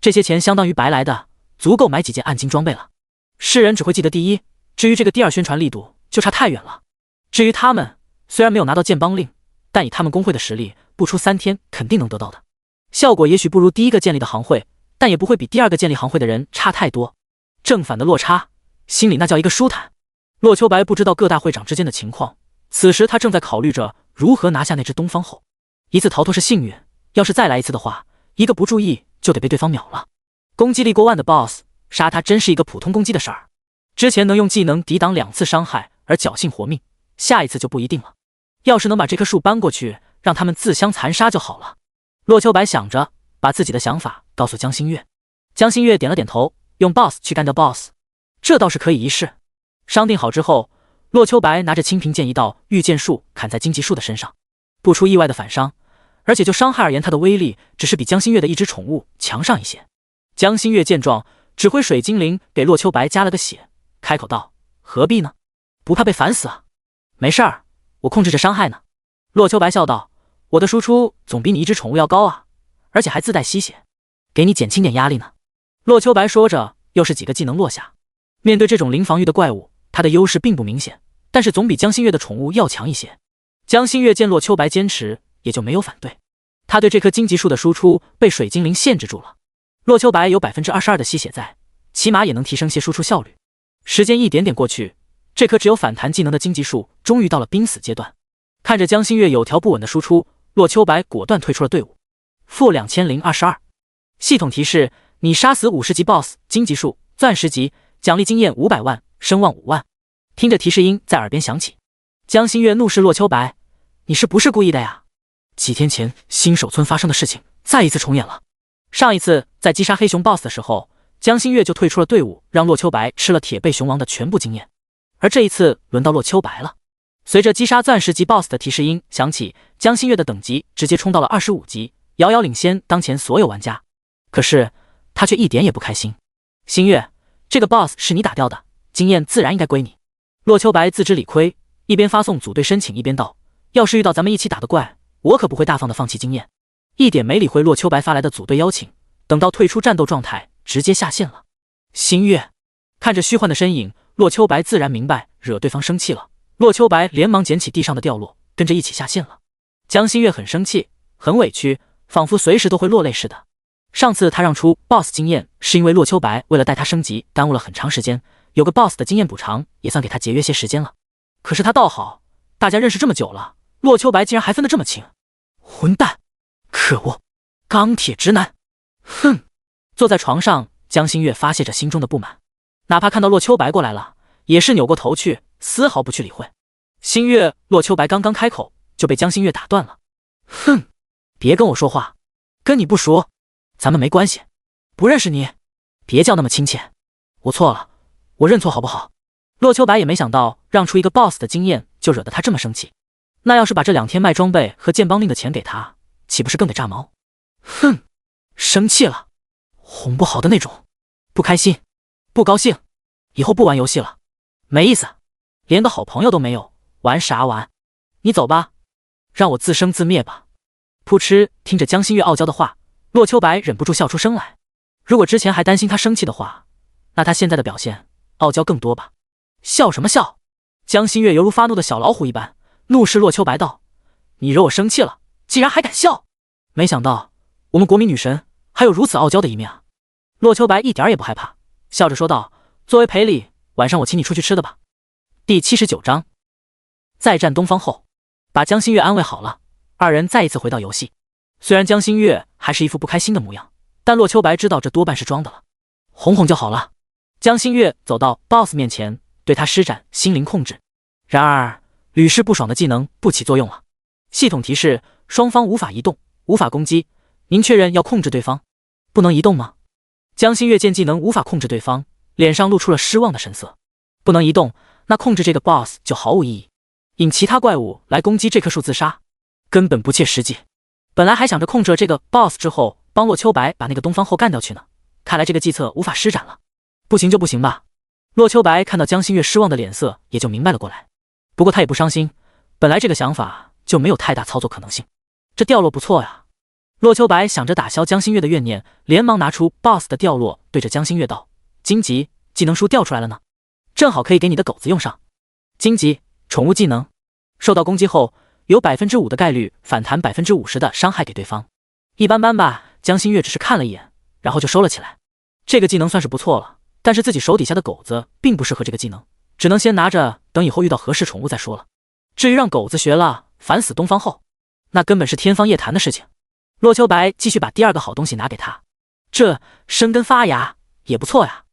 这些钱相当于白来的，足够买几件暗金装备了。世人只会记得第一，至于这个第二宣传力度就差太远了。至于他们，虽然没有拿到剑邦令，但以他们工会的实力，不出3天肯定能得到的。效果也许不如第一个建立的行会，但也不会比第二个建立行会的人差太多。正反的落差，心里那叫一个舒坦。洛秋白不知道各大会长之间的情况，此时他正在考虑着如何拿下那只东方后。一次逃脱是幸运，要是再来一次的话，一个不注意就得被对方秒了。攻击力过万的 BOSS 杀他真是一个普通攻击的事儿。之前能用技能抵挡2次伤害而侥幸活命，下一次就不一定了。要是能把这棵树搬过去，让他们自相残杀就好了。洛秋白想着，把自己的想法告诉江心月。江心月点了点头，用 BOSS 去干掉 BOSS， 这倒是可以一试。商定好之后，洛秋白拿着青平剑一道御剑术砍在荆棘树的身上，不出意外的反伤，而且就伤害而言，他的威力只是比江心月的一只宠物强上一些。江心月见状，指挥水精灵给洛秋白加了个血，开口道：“何必呢？不怕被烦死啊？”“没事儿，我控制着伤害呢。”洛秋白笑道：“我的输出总比你一只宠物要高啊，而且还自带吸血，给你减轻点压力呢。”洛秋白说着，又是几个技能落下。面对这种零防御的怪物，他的优势并不明显，但是总比江心月的宠物要强一些。江心月见洛秋白坚持，也就没有反对。他对这棵荆棘树的输出被水精灵限制住了。洛秋白有 22% 的吸血在，起码也能提升些输出效率。时间一点点过去，这棵只有反弹技能的荆棘树终于到了濒死阶段。看着江心月有条不紊的输出，洛秋白果断退出了队伍。负2022。系统提示：你杀死50级 BOSS 荆棘树，钻10级，奖励经验500万，声望5万。听着提示音在耳边响起，江心月怒视洛秋白：“你是不是故意的呀？几天前新手村发生的事情再一次重演了。上一次在击杀黑熊 BOSS 的时候，江心月就退出了队伍，让洛秋白吃了铁背熊王的全部经验。而这一次轮到洛秋白了。”随着击杀钻10级 BOSS 的提示音响起，江心月的等级直接冲到了25级，遥遥领先当前所有玩家。可是他却一点也不开心。“心月，这个 BOSS 是你打掉的，经验自然应该归你。”洛秋白自知理亏，一边发送组队申请，一边道：“要是遇到咱们一起打的怪，我可不会大方的放弃经验。”一点没理会洛秋白发来的组队邀请，等到退出战斗状态，直接下线了。心月看着虚幻的身影，洛秋白自然明白惹对方生气了。洛秋白连忙捡起地上的掉落，跟着一起下线了。江心月很生气，很委屈，仿佛随时都会落泪似的。上次他让出 BOSS 经验，是因为洛秋白为了带他升级，耽误了很长时间，有个 BOSS 的经验补偿，也算给他节约些时间了。可是他倒好，大家认识这么久了，洛秋白竟然还分得这么清。混蛋！可恶！钢铁直男！哼！坐在床上，江心月发泄着心中的不满，哪怕看到洛秋白过来了，也是扭过头去，丝毫不去理会。心月，洛秋白刚刚开口，就被江心月打断了。哼！别跟我说话，跟你不熟，咱们没关系，不认识你，别叫那么亲切。我错了，我认错好不好？洛秋白也没想到让出一个 BOSS 的经验就惹得他这么生气，那要是把这2天卖装备和剑帮令的钱给他，岂不是更得炸毛？哼！生气了，哄不好的那种，不开心，不高兴，以后不玩游戏了，没意思，连个好朋友都没有，玩啥玩？你走吧，让我自生自灭吧。噗嗤！听着江心月傲娇的话，洛秋白忍不住笑出声来。如果之前还担心他生气的话，那他现在的表现傲娇更多吧？笑什么笑？江心月犹如发怒的小老虎一般，怒视洛秋白道：“你惹我生气了，竟然还敢笑！没想到我们国民女神还有如此傲娇的一面啊！”洛秋白一点也不害怕，笑着说道：“作为赔礼，晚上我请你出去吃的吧。”第79章再战东方后，把江心月安慰好了，二人再一次回到游戏。虽然江心月还是一副不开心的模样，但洛秋白知道这多半是装的了，哄哄就好了。江心月走到 BOSS 面前，对他施展心灵控制，然而屡试不爽的技能不起作用了。系统提示：双方无法移动，无法攻击，您确认要控制对方？不能移动吗？江心月见技能无法控制对方，脸上露出了失望的神色。不能移动，那控制这个 BOSS 就毫无意义。引其他怪物来攻击这棵树自杀，根本不切实际。本来还想着控制了这个 BOSS 之后，帮洛秋白把那个东方后干掉去呢，看来这个计策无法施展了。不行就不行吧。洛秋白看到江心月失望的脸色，也就明白了过来。不过他也不伤心，本来这个想法就没有太大操作可能性。这掉落不错呀。洛秋白想着打消江心月的怨念，连忙拿出 BOSS 的掉落，对着江心月道：“荆棘技能书掉出来了呢，正好可以给你的狗子用上。荆棘宠物技能，受到攻击后有 5% 的概率反弹 50% 的伤害给对方。一般般吧。”江心月只是看了一眼，然后就收了起来。这个技能算是不错了，但是自己手底下的狗子并不适合这个技能，只能先拿着，等以后遇到合适宠物再说了。至于让狗子学了烦死东方后，那根本是天方夜谭的事情。洛秋白继续把第二个好东西拿给他，这生根发芽也不错呀。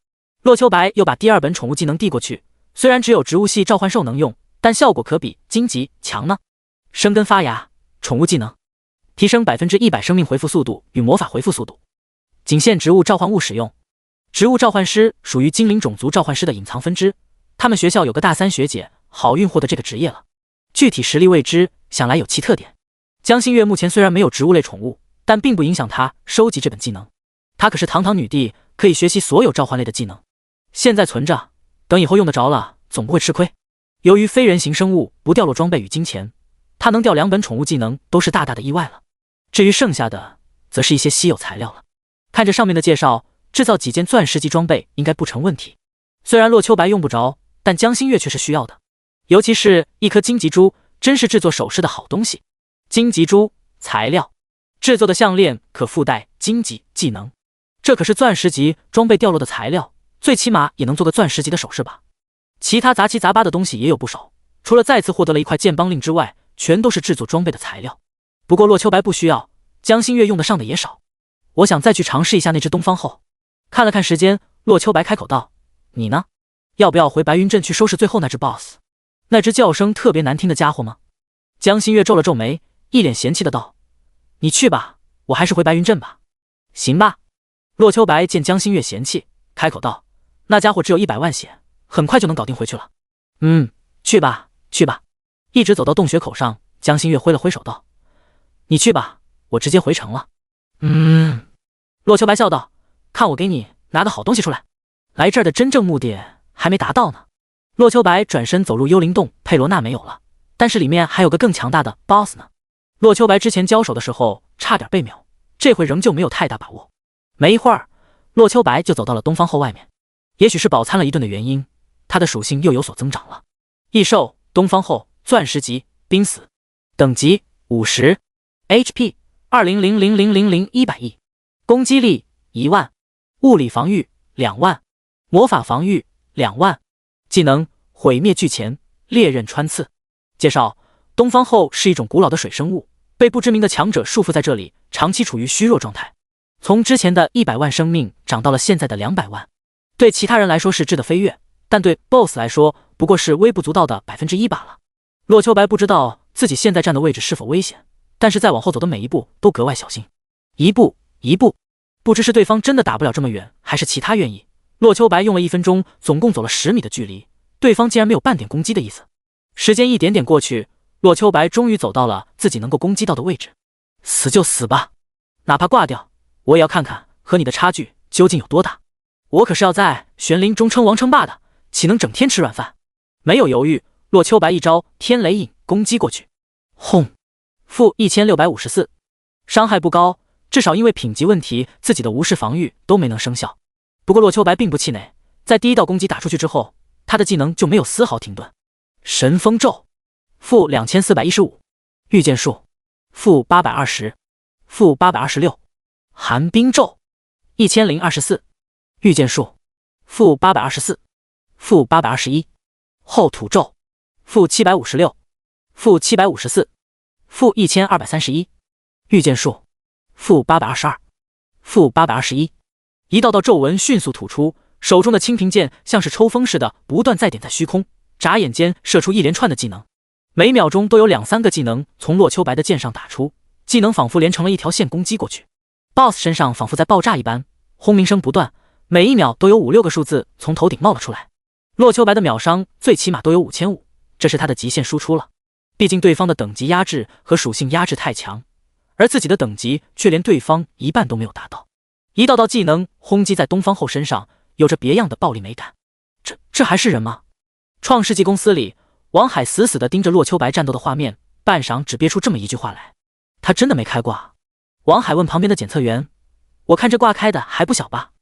洛秋白又把第二本宠物技能递过去，虽然只有植物系召唤兽能用，但效果可比荆棘强呢。生根发芽，宠物技能，提升100%生命回复速度与魔法回复速度，仅限植物召唤物使用。植物召唤师属于精灵种族召唤师的隐藏分支，他们学校有个大三学姐，好运获得这个职业了。具体实力未知，想来有其特点。江心月目前虽然没有植物类宠物，但并不影响她收集这本技能。她可是堂堂女帝，可以学习所有召唤类的技能。现在存着，等以后用得着了，总不会吃亏。由于非人形生物不掉落装备与金钱，她能掉2本宠物技能都是大大的意外了。至于剩下的，则是一些稀有材料了。看着上面的介绍，制造几件钻石级装备应该不成问题。虽然洛秋白用不着，但江心月却是需要的。尤其是一颗荆棘珠，真是制作首饰的好东西。荆棘珠材料制作的项链可附带荆棘技能，这可是钻石级装备掉落的材料，最起码也能做个钻石级的首饰吧。其他杂七杂八的东西也有不少，除了再次获得了一块剑邦令之外，全都是制作装备的材料。不过洛秋白不需要，江心月用得上的也少。我想再去尝试一下那只东方后。看了看时间，洛秋白开口道：“你呢？要不要回白云镇去收拾最后那只 BOSS？ 那只叫声特别难听的家伙吗？”江心月皱了皱眉，一脸嫌弃的道：“你去吧，我还是回白云镇吧。”行吧。洛秋白见江心月嫌弃，开口道：“那家伙只有100万血，很快就能搞定回去了。”去吧，去吧。一直走到洞穴口上，江心月挥了挥手道：“你去吧，我直接回城了。”洛秋白笑道：“看我给你拿的好东西出来。来这儿的真正目的还没达到呢。”洛秋白转身走入幽灵洞，佩罗娜没有了，但是里面还有个更强大的 BOSS 呢。洛秋白之前交手的时候差点被秒，这回仍旧没有太大把握。没一会儿，洛秋白就走到了东方后外面。也许是饱餐了一顿的原因，他的属性又有所增长了。异兽东方后，钻石级，濒死，等级50 ，HP 200000100亿，攻击力1万，物理防御2万，魔法防御2万。技能毁灭巨钳，猎刃穿刺。介绍：东方后是一种古老的水生物，被不知名的强者束缚在这里，长期处于虚弱状态。从之前的100万生命涨到了现在的200万，对其他人来说是质的飞跃，但对 BOSS 来说不过是微不足道的1%罢了。洛秋白不知道自己现在站的位置是否危险，但是再往后走的每一步都格外小心，一步一步。不知是对方真的打不了这么远，还是其他愿意。洛秋白用了1分钟，总共走了10米的距离，对方竟然没有半点攻击的意思。时间一点点过去，洛秋白终于走到了自己能够攻击到的位置。死就死吧，哪怕挂掉，我也要看看和你的差距究竟有多大。我可是要在玄灵中称王称霸的，岂能整天吃软饭？没有犹豫，洛秋白一招天雷影攻击过去，轰！负1654，伤害不高，至少因为品级问题，自己的无视防御都没能生效。不过洛秋白并不气馁，在第一道攻击打出去之后，他的技能就没有丝毫停顿。神风咒，负2415，御剑术，负820，负826，寒冰咒，1024，御剑术，负824，负821，后土咒，负756，负754，负1231，御剑术，负822，负821。一道道皱纹迅速吐出，手中的青平剑像是抽风似的不断再点在虚空，眨眼间射出一连串的技能，每秒钟都有2-3个技能从洛秋白的剑上打出，技能仿佛连成了一条线攻击过去。 BOSS 身上仿佛在爆炸一般，轰鸣声不断，每一秒都有5-6个数字从头顶冒了出来。洛秋白的秒伤最起码都有5500，这是他的极限输出了。毕竟对方的等级压制和属性压制太强，而自己的等级却连对方一半都没有达到。一道道技能轰击在东方后身上，有着别样的暴力美感。这还是人吗？创世纪公司里，王海死死地盯着洛秋白战斗的画面，半晌只憋出这么一句话来：他真的没开挂。王海问旁边的检测员：我看这挂开的还不小吧？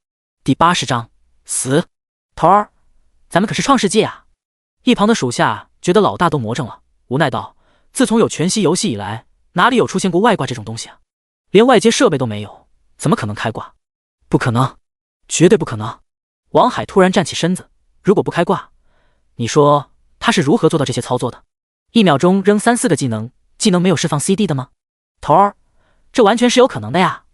第80章死。头儿，咱们可是创世纪啊！一旁的属下觉得老大都魔怔了，无奈道：自从有全息游戏以来，哪里有出现过外挂这种东西啊？连外接设备都没有，怎么可能开挂？不可能，绝对不可能！王海突然站起身子，如果不开挂，你说他是如何做到这些操作的？一秒钟扔3-4个技能，技能没有释放 CD 的吗？头儿，这完全是有可能的呀！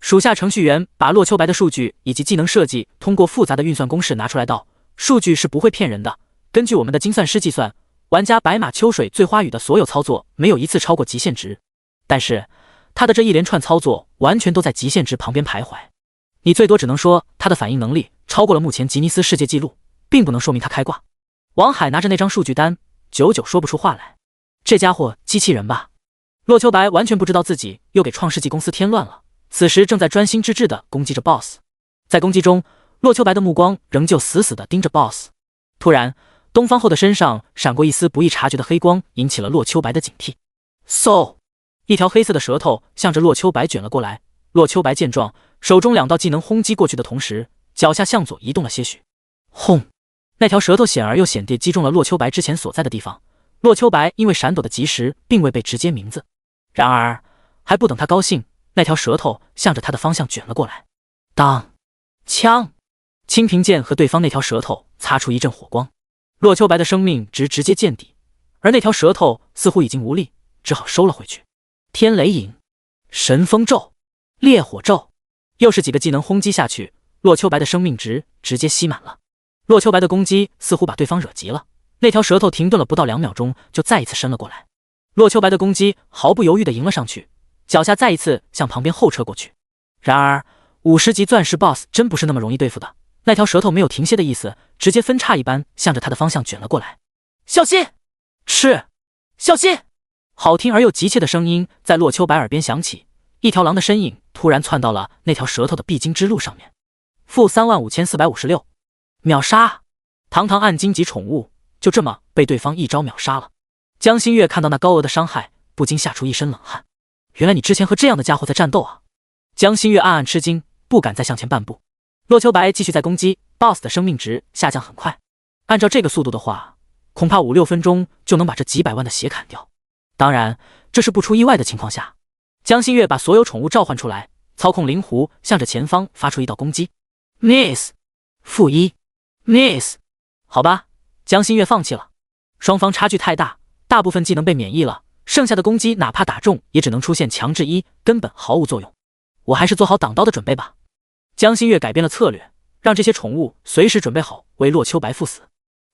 属下程序员把洛秋白的数据以及技能设计通过复杂的运算公式拿出来道：数据是不会骗人的，根据我们的精算师计算，玩家白马秋水醉花雨的所有操作没有一次超过极限值。但是他的这一连串操作完全都在极限值旁边徘徊。你最多只能说他的反应能力超过了目前吉尼斯世界纪录，并不能说明他开挂。王海拿着那张数据单，久久说不出话来。这家伙机器人吧？洛秋白完全不知道自己又给创世纪公司添乱了，此时正在专心致志地攻击着 BOSS。在攻击中，洛秋白的目光仍旧死死地盯着 BOSS。突然，东方后的身上闪过一丝不易察觉的黑光，引起了洛秋白的警惕。嗖！一条黑色的舌头向着洛秋白卷了过来。洛秋白见状，手中2道技能轰击过去的同时，脚下向左移动了些许。轰！那条舌头显而又显地击中了洛秋白之前所在的地方。洛秋白因为闪躲的及时，并未被直接名字。然而，还不等他高兴，那条舌头向着他的方向卷了过来。当！枪！青平剑和对方那条舌头擦出一阵火光，洛秋白的生命值直接见底，而那条舌头似乎已经无力，只好收了回去。天雷影、神风咒、烈火咒，又是几个技能轰击下去，洛秋白的生命值直接吸满了。洛秋白的攻击似乎把对方惹急了，那条舌头停顿了不到2秒钟，就再一次伸了过来。洛秋白的攻击毫不犹豫地迎了上去，脚下再一次向旁边后撤过去。然而50级钻石 BOSS 真不是那么容易对付的，那条舌头没有停歇的意思，直接分叉一般向着他的方向卷了过来。小心！是！小心！好听而又急切的声音在洛秋白耳边响起，一条狼的身影突然窜到了那条舌头的必经之路上面。-35456，秒杀！堂堂暗金级宠物就这么被对方一招秒杀了。江心月看到那高额的伤害，不禁吓出一身冷汗。原来你之前和这样的家伙在战斗啊！江心月暗暗吃惊，不敢再向前半步。洛秋白继续在攻击 ，BOSS 的生命值下降很快，按照这个速度的话，恐怕5-6分钟就能把这几百万的血砍掉。当然，这是不出意外的情况下。江心月把所有宠物召唤出来，操控灵狐向着前方发出一道攻击。Miss， -1 ，Miss。好吧，江心月放弃了。双方差距太大，大部分技能被免疫了，剩下的攻击哪怕打中，也只能出现强制1，根本毫无作用。我还是做好挡刀的准备吧。江心月改变了策略，让这些宠物随时准备好为洛秋白赴死。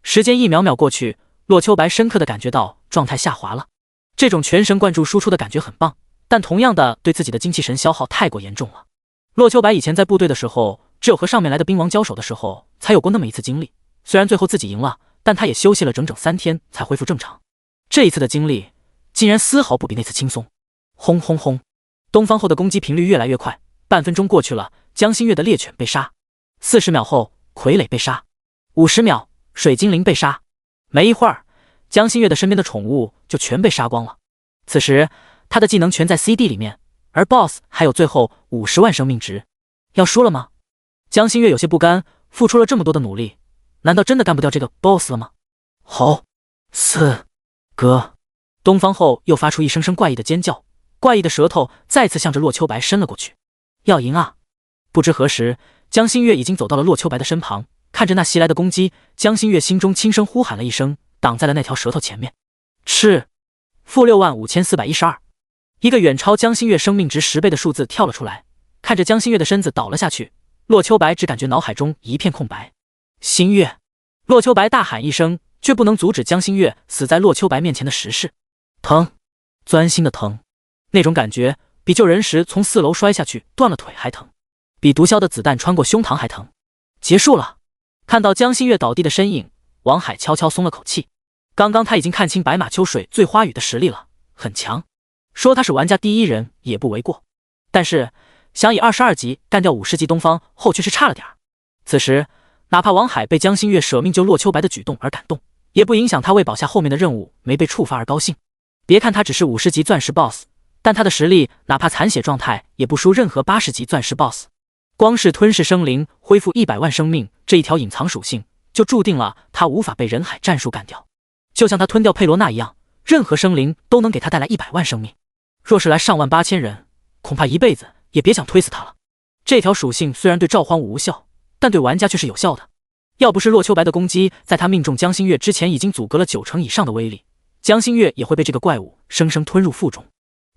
时间一秒秒过去，洛秋白深刻地感觉到状态下滑了。这种全神贯注输出的感觉很棒，但同样的对自己的精气神消耗太过严重了。洛秋白以前在部队的时候，只有和上面来的兵王交手的时候才有过那么一次经历，虽然最后自己赢了，但他也休息了整整3天才恢复正常。这一次的经历竟然丝毫不比那次轻松。轰轰轰！东方后的攻击频率越来越快，半分钟过去了，江心月的猎犬被杀，40秒后傀儡被杀，50秒水精灵被杀。没一会儿，江心月的身边的宠物就全被杀光了。此时他的技能全在 CD 里面，而 BOSS 还有最后50万生命值，要输了吗？江心月有些不甘，付出了这么多的努力，难道真的干不掉这个 BOSS 了吗？吼！哥！东方后又发出一声声怪异的尖叫，怪异的舌头再次向着洛秋白伸了过去。要赢啊！不知何时，江心月已经走到了洛秋白的身旁，看着那袭来的攻击，江心月心中轻声呼喊了一声，挡在了那条舌头前面。是-65412，一个远超江心月生命值10倍的数字跳了出来，看着江心月的身子倒了下去，洛秋白只感觉脑海中一片空白。心月！洛秋白大喊一声，却不能阻止江心月死在洛秋白面前的实事。疼，钻心的疼，那种感觉比救人时从4楼摔下去断了腿还疼，比毒枭的子弹穿过胸膛还疼。结束了！看到江心月倒地的身影，王海悄悄松了口气。刚刚他已经看清白马秋水醉花雨的实力了，很强，说他是玩家第1人也不为过。但是想以22级干掉50级东方后却是差了点。此时哪怕王海被江心月舍命救洛秋白的举动而感动，也不影响他为保下后面的任务没被触发而高兴。别看他只是50级钻石 BOSS， 但他的实力哪怕残血状态也不输任何80级钻石 BOSS。 光是吞噬生灵恢复100万生命这一条隐藏属性，就注定了他无法被人海战术干掉。就像他吞掉佩罗娜一样，任何生灵都能给他带来100万生命。若是来上万8000人，恐怕一辈子也别想推死他了。这条属性虽然对召唤物无效，但对玩家却是有效的。要不是洛秋白的攻击在他命中江心月之前已经阻隔了90%以上的威力，江心月也会被这个怪物生生吞入腹中。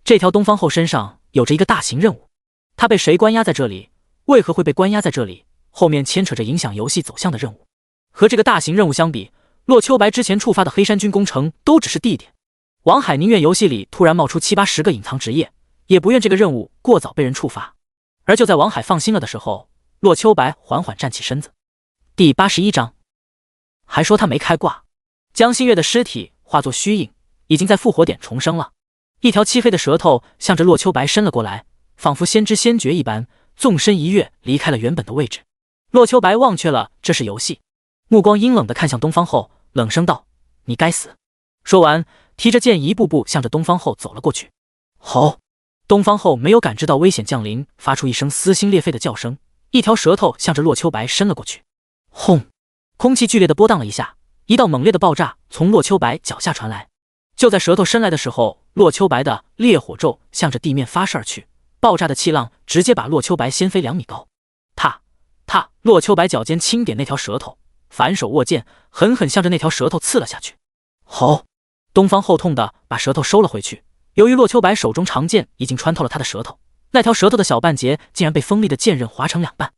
这条东方后身上有着一个大型任务，他被谁关押在这里？为何会被关押在这里？后面牵扯着影响游戏走向的任务。和这个大型任务相比，洛秋白之前触发的黑山军工程都只是地点。王海宁愿游戏里突然冒出7、80个隐藏职业，也不愿这个任务过早被人触发。而就在王海放心了的时候，洛秋白缓缓站起身子。第81章，还说他没开挂。江心月的尸体化作虚影，已经在复活点重生了。一条漆黑的舌头向着洛秋白伸了过来，仿佛先知先觉一般，纵身一跃离开了原本的位置。洛秋白忘却了这是游戏，目光阴冷地看向东方后，冷声道：“你该死！”说完，提着剑一步步向着东方后走了过去。吼！东方后没有感知到危险降临，发出一声撕心裂肺的叫声，一条舌头向着洛秋白伸了过去。轰！空气剧烈的波荡了一下，一道猛烈的爆炸从洛秋白脚下传来。就在舌头伸来的时候，洛秋白的烈火咒向着地面发射而去，爆炸的气浪直接把洛秋白掀飞2米高。踏！洛秋白脚尖轻点那条舌头，反手握剑，狠狠向着那条舌头刺了下去。吼！东方后痛的把舌头收了回去。由于洛秋白手中长剑已经穿透了他的舌头，那条舌头的小半截竟然被锋利的剑刃划成2半。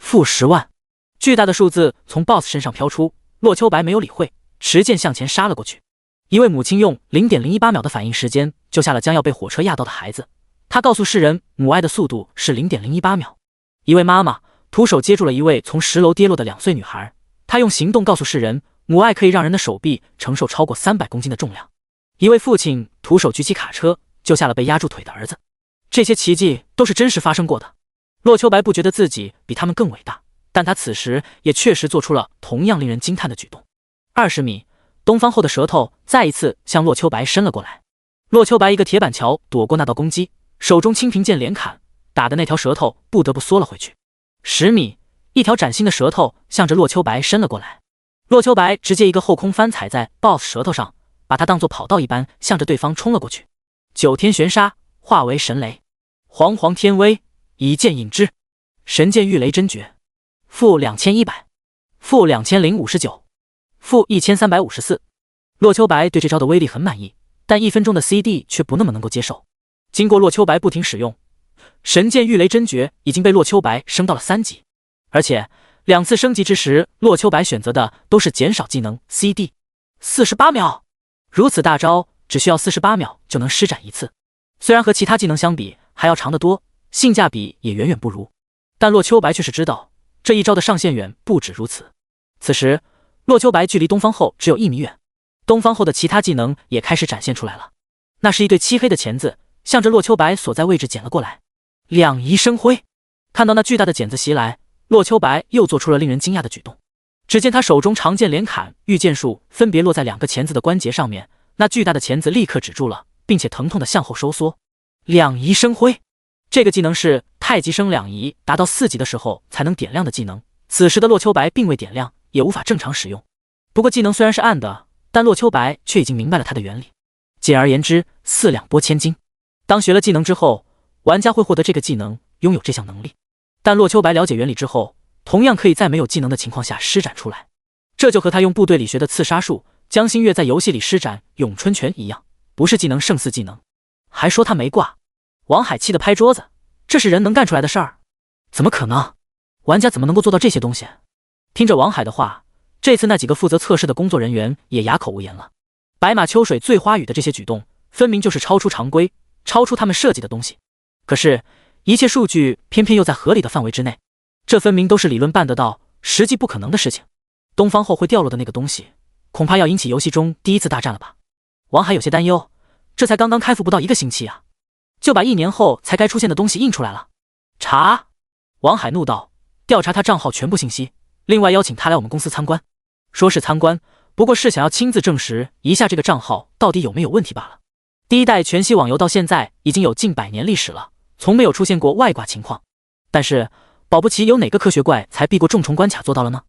-10万！巨大的数字从 BOSS 身上飘出，洛秋白没有理会，持剑向前杀了过去。一位母亲用 0.018 秒的反应时间救下了将要被火车压到的孩子，她告诉世人母爱的速度是 0.018 秒。一位妈妈徒手接住了一位从10楼跌落的2岁女孩，她用行动告诉世人，母爱可以让人的手臂承受超过300公斤的重量。一位父亲徒手举起卡车救下了被压住腿的儿子，这些奇迹都是真实发生过的。洛秋白不觉得自己比他们更伟大，但他此时也确实做出了同样令人惊叹的举动。20米，东方后的舌头再一次向洛秋白伸了过来。洛秋白一个铁板桥躲过那道攻击，手中青萍剑连砍，打的那条舌头不得不缩了回去。10米，一条崭新的舌头向着洛秋白伸了过来。洛秋白直接一个后空翻踩在 BOSS 舌头上，把它当作跑道一般向着对方冲了过去。9天玄沙化为神雷，煌煌天威，以剑引之，神剑御雷真诀。-2100，-2059，-1354。洛秋白对这招的威力很满意，但1分钟的 CD 却不那么能够接受。经过洛秋白不停使用，神剑御雷真诀已经被洛秋白升到了3级，而且2次升级之时，洛秋白选择的都是减少技能 CD。48秒，如此大招只需要48秒就能施展一次，虽然和其他技能相比还要长得多，性价比也远远不如，但洛秋白却是知道这一招的上限远不止如此。此时洛秋白距离东方后只有1米远，东方后的其他技能也开始展现出来了。那是一对漆黑的钳子向着洛秋白所在位置剪了过来。两仪生辉，看到那巨大的剪子袭来，洛秋白又做出了令人惊讶的举动。只见他手中长剑连砍，御剑术分别落在2个钳子的关节上面，那巨大的钳子立刻止住了，并且疼痛的向后收缩。两仪生辉，这个技能是太极生两仪达到4级的时候才能点亮的技能，此时的洛秋白并未点亮，也无法正常使用。不过技能虽然是暗的，但洛秋白却已经明白了它的原理。简而言之，4两拨千斤。当学了技能之后，玩家会获得这个技能，拥有这项能力。但洛秋白了解原理之后，同样可以在没有技能的情况下施展出来。这就和他用部队里学的刺杀术，江心月在游戏里施展咏春拳一样，不是技能胜似技能。还说他没挂，王海气得拍桌子，这是人能干出来的事儿？怎么可能？玩家怎么能够做到这些东西？听着王海的话，这次那几个负责测试的工作人员也哑口无言了。白马秋水醉花雨的这些举动，分明就是超出常规，超出他们设计的东西。可是，一切数据偏偏又在合理的范围之内，这分明都是理论办得到，实际不可能的事情。东方后会掉落的那个东西，恐怕要引起游戏中第一次大战了吧？王海有些担忧，这才刚刚开服不到1个星期啊，就把1年后才该出现的东西印出来了。查！王海怒道，调查他账号全部信息，另外邀请他来我们公司参观。说是参观，不过是想要亲自证实一下这个账号到底有没有问题罢了。第一代全息网游到现在已经有近100年历史了，从没有出现过外挂情况。但是保不齐有哪个科学怪才避过重重关卡做到了呢？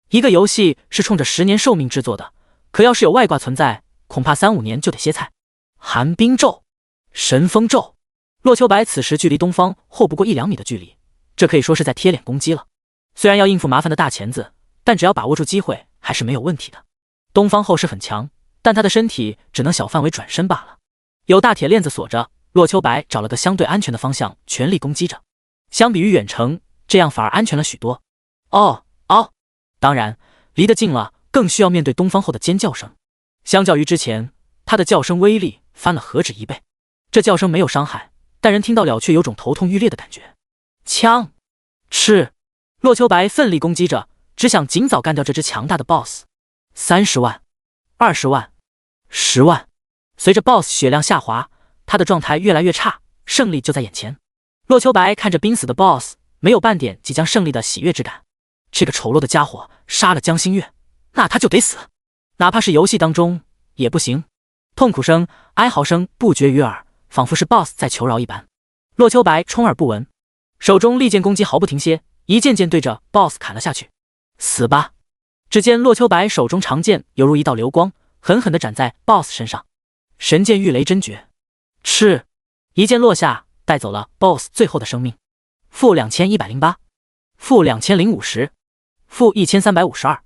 一个游戏是冲着10年寿命制作的，可要是有外挂存在，恐怕3-5年就得歇菜。寒冰咒、神风咒，洛秋白此时距离东方后不过1-2米的距离，这可以说是在贴脸攻击了。虽然要应付麻烦的大钳子，但只要把握住机会还是没有问题的。东方后是很强，但他的身体只能小范围转身罢了。有大铁链子锁着，洛秋白找了个相对安全的方向全力攻击着。相比于远程，这样反而安全了许多。哦，当然离得近了更需要面对东方后的尖叫声。相较于之前，他的叫声威力翻了何止1倍。这叫声没有伤害，但人听到了却有种头痛欲裂的感觉。枪！吃！洛秋白奋力攻击着，只想尽早干掉这只强大的 BOSS。30万、20万、10万。随着 BOSS 血量下滑，他的状态越来越差，胜利就在眼前。洛秋白看着濒死的 BOSS， 没有半点即将胜利的喜悦之感。这个丑陋的家伙杀了江心月，那他就得死，哪怕是游戏当中也不行。痛苦声、哀嚎声不绝于耳，仿佛是 BOSS 在求饶一般。洛秋白充耳不闻，手中利剑攻击毫不停歇，一剑剑对着 BOSS 砍了下去。死吧！只见洛秋白手中长剑犹如一道流光，狠狠地斩在 BOSS 身上。神剑御雷真诀，吃！一剑落下，带走了 BOSS 最后的生命。负2108，负2050，负1352。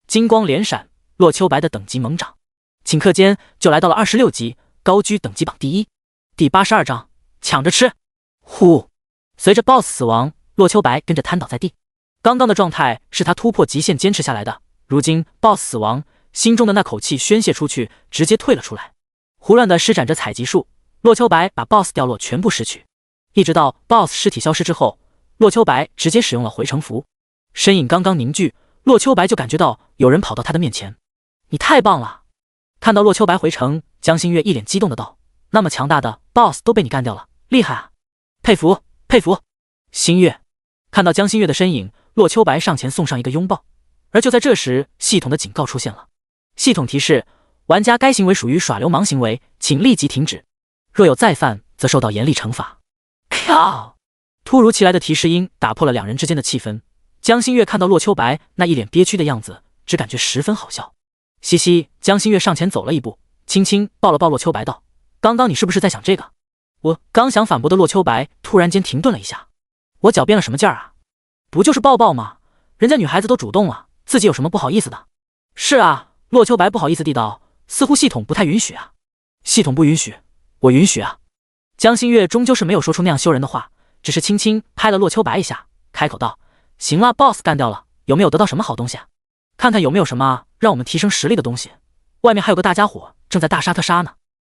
金光连闪，洛秋白的等级猛涨，顷刻间就来到了26级，高居等级榜第1。第82章，抢着吃！呼！随着 BOSS 死亡，洛秋白跟着瘫倒在地。刚刚的状态是他突破极限坚持下来的，如今 BOSS 死亡，心中的那口气宣泄出去，直接退了出来。胡乱的施展着采集术，洛秋白把 BOSS 掉落全部拾取，一直到 BOSS 尸体消失之后，洛秋白直接使用了回城符。身影刚刚凝聚，洛秋白就感觉到有人跑到他的面前。你太棒了！看到洛秋白回城，江心月一脸激动的道：那么强大的 BOSS 都被你干掉了，厉害啊！佩服佩服！心月看到江心月的身影，洛秋白上前送上一个拥抱。而就在这时，系统的警告出现了。系统提示：玩家该行为属于耍流氓行为，请立即停止，若有再犯则受到严厉惩罚。靠！突如其来的提示音打破了两人之间的气氛。江心月看到洛秋白那一脸憋屈的样子，只感觉十分好笑。嘻嘻，江心月上前走了一步，轻轻抱了抱洛秋白道：刚刚你是不是在想这个？我刚想反驳的洛秋白突然间停顿了一下。我狡辩了什么劲儿啊？不就是抱抱吗？人家女孩子都主动了，自己有什么不好意思的？是啊，洛秋白不好意思地道，似乎系统不太允许啊。系统不允许，我允许啊。江心月终究是没有说出那样羞人的话，只是轻轻拍了洛秋白一下，开口道：行了 ，BOSS 干掉了，有没有得到什么好东西啊？看看有没有什么让我们提升实力的东西。外面还有个大家伙正在大杀特杀呢。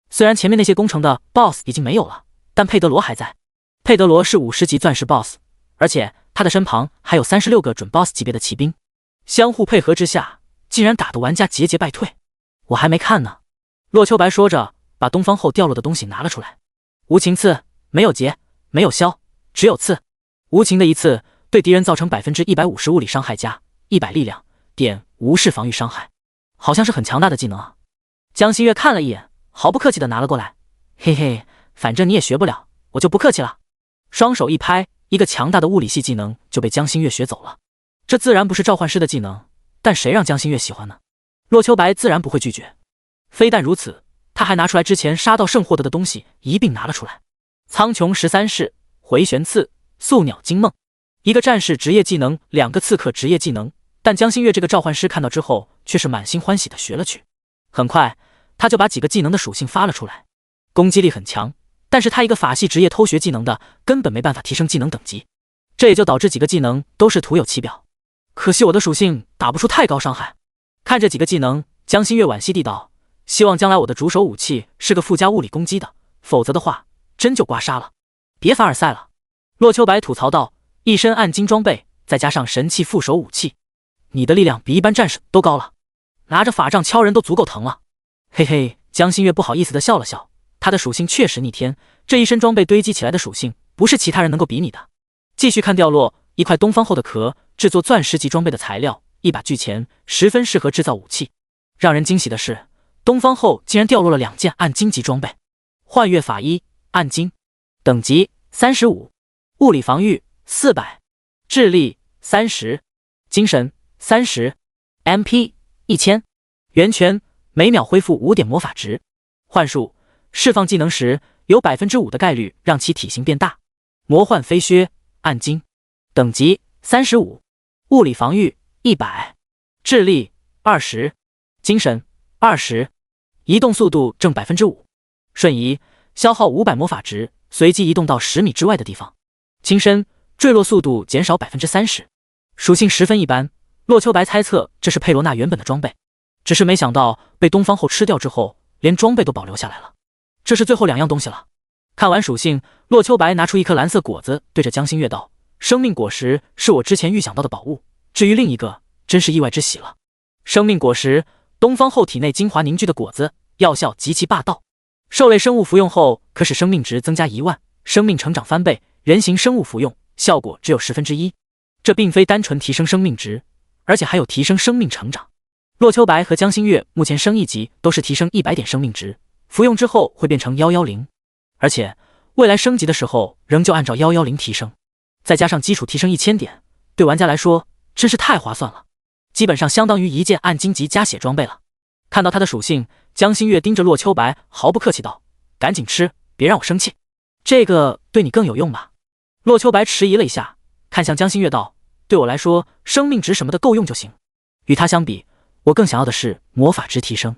虽然前面那些攻城的 BOSS 已经没有了，但佩德罗还在。佩德罗是50级钻石 BOSS， 而且他的身旁还有36个准 BOSS 级别的骑兵，相互配合之下，竟然打得玩家节节败退。我还没看呢。洛秋白说着，把东方后掉落的东西拿了出来。无情刺，没有劫，没有消，只有刺。无情的一刺对敌人造成 150% 物理伤害加100力量点无视防御伤害，好像是很强大的技能啊。江心月看了一眼，毫不客气的拿了过来。嘿嘿，反正你也学不了，我就不客气了。双手一拍，一个强大的物理系技能就被江心月学走了。这自然不是召唤师的技能，但谁让江心月喜欢呢？洛秋白自然不会拒绝。非但如此，他还拿出来之前杀到圣获得的东西一并拿了出来。苍穹13式回旋刺宿鸟惊梦，一个战士职业技能，2个刺客职业技能，但江心月这个召唤师看到之后却是满心欢喜的学了去。很快他就把几个技能的属性发了出来，攻击力很强，但是他一个法系职业偷学技能的根本没办法提升技能等级，这也就导致几个技能都是徒有其表。可惜我的属性打不出太高伤害。看这几个技能，江心月惋惜地道：希望将来我的主手武器是个附加物理攻击的，否则的话真就刮痧了，别凡尔赛了。洛秋白吐槽道：一身暗金装备再加上神器副手武器，你的力量比一般战士都高了，拿着法杖敲人都足够疼了。嘿嘿，江心月不好意思的笑了笑，他的属性确实逆天，这一身装备堆积起来的属性不是其他人能够比拟的。继续看掉落，一块东方后的壳，制作钻石级装备的材料，一把巨钳，十分适合制造武器。让人惊喜的是，东方后竟然掉落了2件暗金级装备。幻月法医暗金，等级35，物理防御400，智力30，精神30， MP 1000，源泉每秒恢复5点魔法值。幻术，释放技能时有 5% 的概率让其体型变大。魔幻飞靴暗金，等级35，物理防御100，智力20，精神20，移动速度正 5%， 瞬移消耗500魔法值，随机移动到10米之外的地方。轻身坠落速度减少 30%， 属性十分一般。洛秋白猜测这是佩罗娜原本的装备，只是没想到被东方后吃掉之后，连装备都保留下来了。这是最后2样东西了。看完属性，洛秋白拿出一颗蓝色果子，对着江心月道：“生命果实是我之前预想到的宝物，至于另一个，真是意外之喜了。生命果实，东方后体内精华凝聚的果子，药效极其霸道。兽类生物服用后，可使生命值增加1万，生命成长翻倍；人形生物服用，效果只有1/10。这并非单纯提升生命值，而且还有提升生命成长。洛秋白和江心月目前升1级都是提升100点生命值，服用之后会变成110，而且未来升级的时候仍旧按照110提升，再加上基础提升1000点，对玩家来说真是太划算了，基本上相当于一件暗金级加血装备了。看到它的属性，江心月盯着洛秋白毫不客气道：“赶紧吃，别让我生气。这个对你更有用吧？”洛秋白迟疑了一下，看向江心月道：“对我来说，生命值什么的够用就行。与他相比，我更想要的是魔法值提升。”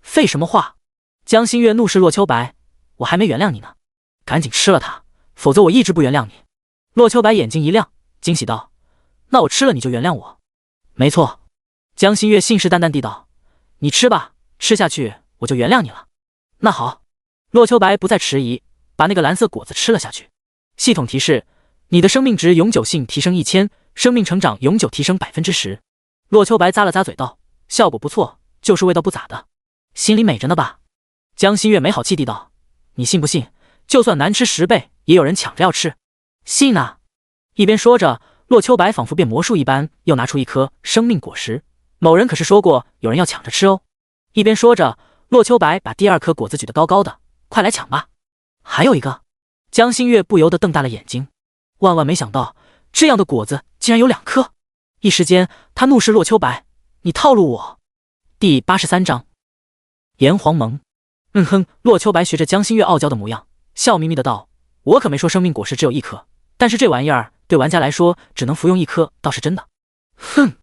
废什么话！江心月怒视洛秋白：“我还没原谅你呢，赶紧吃了它，否则我一直不原谅你。”洛秋白眼睛一亮，惊喜道：“那我吃了你就原谅我？”“没错。”江心月信誓旦旦地道：“你吃吧，吃下去我就原谅你了。”“那好。”洛秋白不再迟疑，把那个蓝色果子吃了下去。系统提示：你的生命值永久性提升1000，生命成长永久提升10%。洛秋白咂了咂嘴道：“效果不错，就是味道不咋的。”心里美着呢吧？江心月没好气地道：“你信不信，就算难吃10倍，也有人抢着要吃。”“信啊！”一边说着，洛秋白仿佛变魔术一般，又拿出一颗生命果实。某人可是说过有人要抢着吃哦。一边说着，洛秋白把第2颗果子举得高高的：“快来抢吧！”“还有一个！”江心月不由得瞪大了眼睛，万万没想到这样的果子竟然有2颗。一时间，他怒视洛秋白：“你套路我！”第83章炎黄盟。洛秋白学着江心月傲娇的模样，笑眯眯的道：“我可没说生命果实只有1颗，但是这玩意儿对玩家来说只能服用1颗，倒是真的。”哼！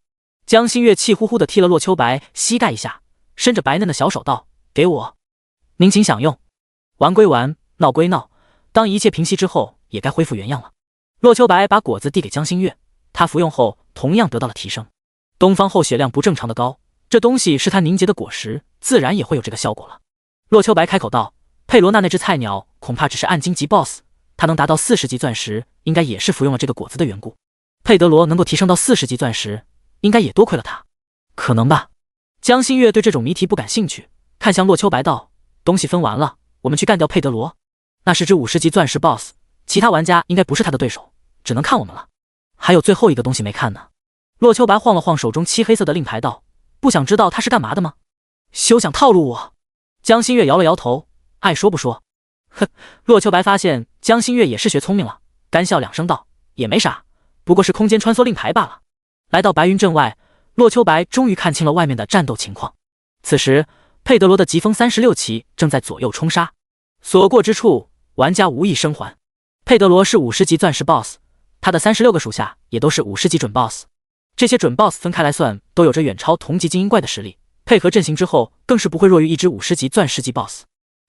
江心月气呼呼的踢了洛秋白膝盖一下，伸着白嫩的小手道：“给我，您请享用。”玩归玩，闹归闹，当一切平息之后，也该恢复原样了。洛秋白把果子递给江心月，他服用后同样得到了提升。东方后血量不正常的高，这东西是他凝结的果实，自然也会有这个效果了。洛秋白开口道：“佩罗娜那只菜鸟恐怕只是暗金级 BOSS， 他能达到40级钻石，应该也是服用了这个果子的缘故。佩德罗能够提升到40级钻石，应该也多亏了他。可能吧。”江心月对这种谜题不感兴趣，看向洛秋白道：“东西分完了，我们去干掉佩德罗。那是只50级钻石 BOSS， 其他玩家应该不是他的对手，只能看我们了。还有最后一个东西没看呢。”洛秋白晃了晃手中漆黑色的令牌道：“不想知道他是干嘛的吗？休想套路我！”江心月摇了摇头，爱说不说。哼！洛秋白发现江心月也是学聪明了，干笑2声道：“也没啥，不过是空间穿梭令牌罢了。”来到白云镇外，洛秋白终于看清了外面的战斗情况。此时，佩德罗的疾风36骑正在左右冲杀，所过之处，玩家无一生还。佩德罗是50级钻石 BOSS， 他的36个属下也都是50级准 BOSS。这些准 BOSS 分开来算，都有着远超同级精英怪的实力，配合阵型之后，更是不会弱于一只50级钻石级 BOSS。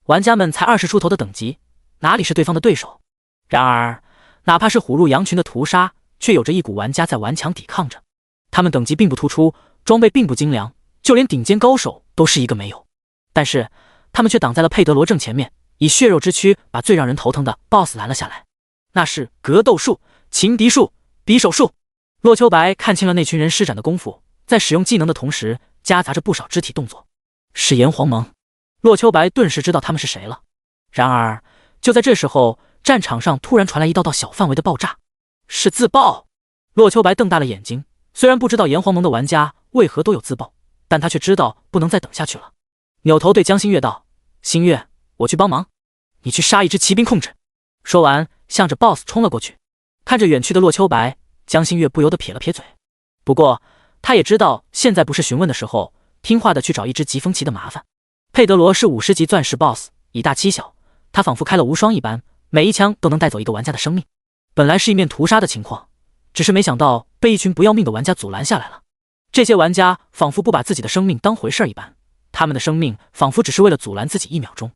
玩家们才20出头的等级，哪里是对方的对手？然而，哪怕是虎入羊群的屠杀，却有着一股玩家在顽强抵抗着。他们等级并不突出，装备并不精良，就连顶尖高手都是一个没有。但是，他们却挡在了佩德罗正前面，以血肉之躯把最让人头疼的 BOSS 拦了下来。那是格斗术、擒敌术、匕首术。洛秋白看清了那群人施展的功夫，在使用技能的同时，夹杂着不少肢体动作。是炎黄盟。洛秋白顿时知道他们是谁了。然而，就在这时候，战场上突然传来一道道小范围的爆炸。是自爆！洛秋白瞪大了眼睛，虽然不知道炎黄盟的玩家为何都有自爆，但他却知道不能再等下去了。扭头对江心月道：“心月，我去帮忙，你去杀一只骑兵控制。”说完，向着 BOSS 冲了过去。看着远去的洛秋白，江心月不由得撇了撇嘴。不过，他也知道现在不是询问的时候，听话的去找一只疾风骑的麻烦。佩德罗是50级钻石 BOSS， 以大欺小，他仿佛开了无双一般，每一枪都能带走一个玩家的生命。本来是一面屠杀的情况，只是没想到被一群不要命的玩家阻拦下来了。这些玩家仿佛不把自己的生命当回事一般，他们的生命仿佛只是为了阻拦自己1秒钟，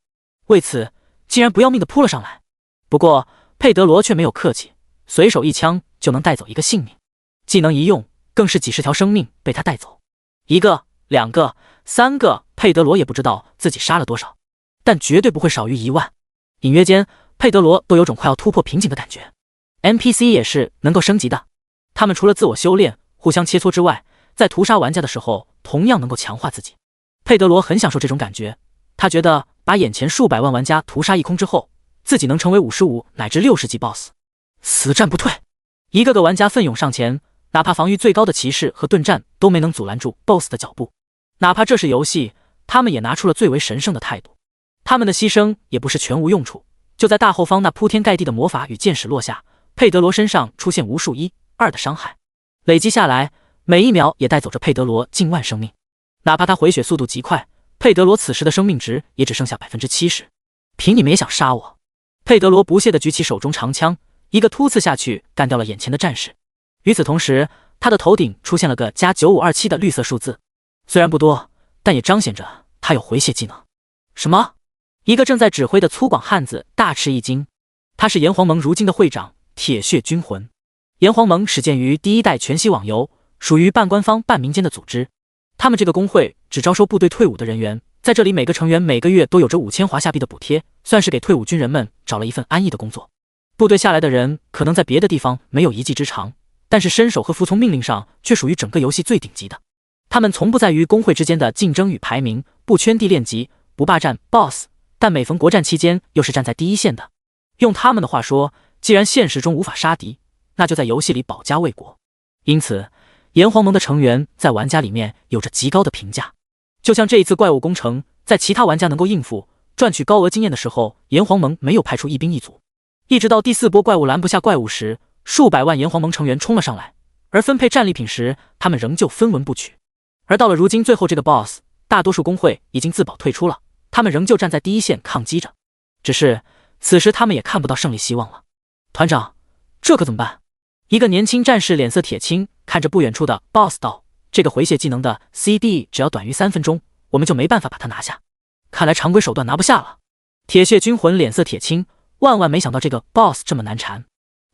为此竟然不要命的扑了上来。不过佩德罗却没有客气，随手一枪就能带走一个性命，技能一用，更是几十条生命被他带走。1个、2个、3个，佩德罗也不知道自己杀了多少。但绝对不会少于1万。隐约间，佩德罗都有种快要突破瓶颈的感觉。NPC 也是能够升级的，他们除了自我修炼、互相切磋之外，在屠杀玩家的时候同样能够强化自己。佩德罗很享受这种感觉，他觉得把眼前数百万玩家屠杀一空之后，自己能成为55乃至60级 BOSS， 死战不退。一个个玩家奋勇上前，哪怕防御最高的骑士和盾战都没能阻拦住 BOSS 的脚步。哪怕这是游戏，他们也拿出了最为神圣的态度。他们的牺牲也不是全无用处。就在大后方那铺天盖地的魔法与箭矢落下，佩德罗身上出现无数1、2的伤害，累积下来，每一秒也带走着佩德罗近万生命。哪怕他回血速度极快，佩德罗此时的生命值也只剩下 70%。凭你们也想杀我？佩德罗不屑地举起手中长枪，一个突刺下去干掉了眼前的战士。与此同时，他的头顶出现了个加9527的绿色数字，虽然不多，但也彰显着他有回血技能。什么？一个正在指挥的粗犷汉子大吃一惊，他是炎黄盟如今的会长铁血军魂。炎黄盟始建于第1代全息网游，属于半官方半民间的组织。他们这个工会只招收部队退伍的人员，在这里每个成员每个月都有着5000华夏币的补贴，算是给退伍军人们找了一份安逸的工作。部队下来的人可能在别的地方没有一技之长，但是身手和服从命令上却属于整个游戏最顶级的。他们从不在于工会之间的竞争与排名，不圈地练级，不霸占 BOSS， 但每逢国战期间又是站在第一线的。用他们的话说，既然现实中无法杀敌，那就在游戏里保家卫国。因此炎黄盟的成员在玩家里面有着极高的评价。就像这一次怪物工程，在其他玩家能够应付赚取高额经验的时候，炎黄盟没有派出一兵一卒。一直到第4波怪物拦不下怪物时，数百万炎黄盟成员冲了上来，而分配战利品时，他们仍旧分文不取。而到了如今最后这个 BOSS， 大多数工会已经自保退出了，他们仍旧站在第一线抗击着。只是此时他们也看不到胜利希望了。团长，这可怎么办？一个年轻战士脸色铁青，看着不远处的 BOSS 道，这个回血技能的 CD 只要短于3分钟，我们就没办法把它拿下。看来常规手段拿不下了。铁血军魂脸色铁青，万万没想到这个 BOSS 这么难缠，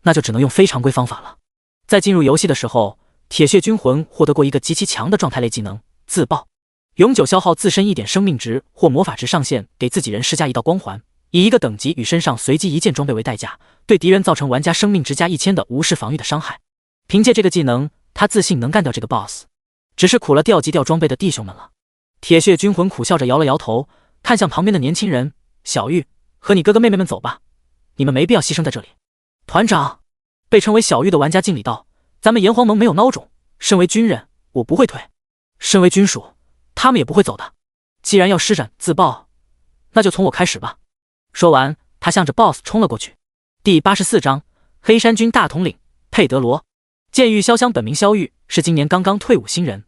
那就只能用非常规方法了。在进入游戏的时候，铁血军魂获得过一个极其强的状态类技能自爆，永久消耗自身1点生命值或魔法值上限，给自己人施加一道光环，以一个等级与身上随机一件装备为代价，对敌人造成玩家生命值加1000的无视防御的伤害。凭借这个技能，他自信能干掉这个 BOSS， 只是苦了掉级掉装备的弟兄们了。铁血军魂苦笑着摇了摇头，看向旁边的年轻人，小玉，和你哥哥妹妹们走吧，你们没必要牺牲在这里。团长，被称为小玉的玩家敬礼道，咱们炎黄盟没有孬种，身为军人，我不会退；身为军属，他们也不会走的。既然要施展自爆，那就从我开始吧。说完，他向着 BOSS 冲了过去。第84章，黑山军大统领佩德罗。剑狱潇湘本名萧玉，是今年刚刚退伍新人。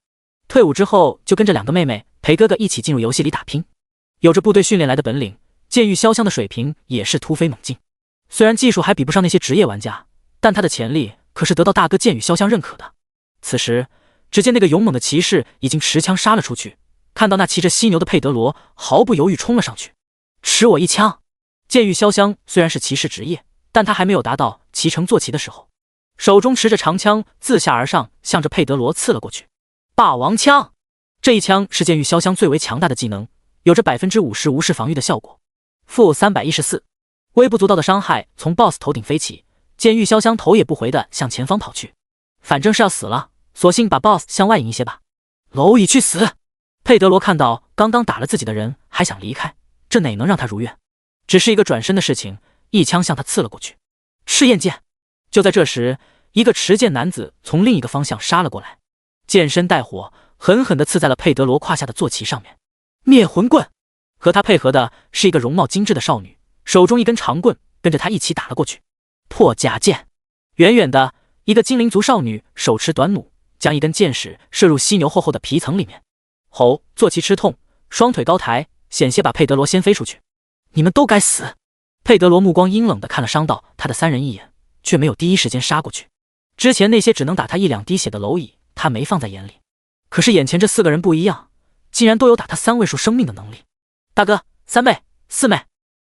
退伍之后就跟着2个妹妹陪哥哥一起进入游戏里打拼，有着部队训练来的本领，剑狱潇湘的水平也是突飞猛进。虽然技术还比不上那些职业玩家，但他的潜力可是得到大哥剑狱潇湘认可的。此时，只见那个勇猛的骑士已经持枪杀了出去，看到那骑着犀牛的佩德罗，毫不犹豫冲了上去，吃我一枪。剑狱潇湘虽然是骑士职业，但他还没有达到骑乘坐骑的时候，手中持着长枪自下而上，向着佩德罗刺了过去。霸王枪，这一枪是剑狱潇湘最为强大的技能，有着 50% 无视防御的效果。负314，微不足道的伤害从 BOSS 头顶飞起，剑狱潇湘头也不回地向前方跑去，反正是要死了，索性把 BOSS 向外引一些吧。蝼蚁去死！佩德罗看到刚刚打了自己的人还想离开，这哪能让他如愿？只是一个转身的事情，一枪向他刺了过去。赤焰剑！就在这时，一个持剑男子从另一个方向杀了过来，剑身带火，狠狠地刺在了佩德罗胯下的坐骑上面。灭魂棍！和他配合的是一个容貌精致的少女，手中一根长棍，跟着他一起打了过去。破甲剑！远远的，一个精灵族少女手持短弩，将一根箭矢射入犀牛厚厚的皮层里面。吼！坐骑吃痛，双腿高抬，险些把佩德罗掀飞出去。你们都该死！佩德罗目光阴冷地看了伤到他的3人一眼，却没有第一时间杀过去。之前那些只能打他1、2滴血的蝼蚁，他没放在眼里。可是眼前这4个人不一样，竟然都有打他3位数生命的能力。大哥，3妹、4妹。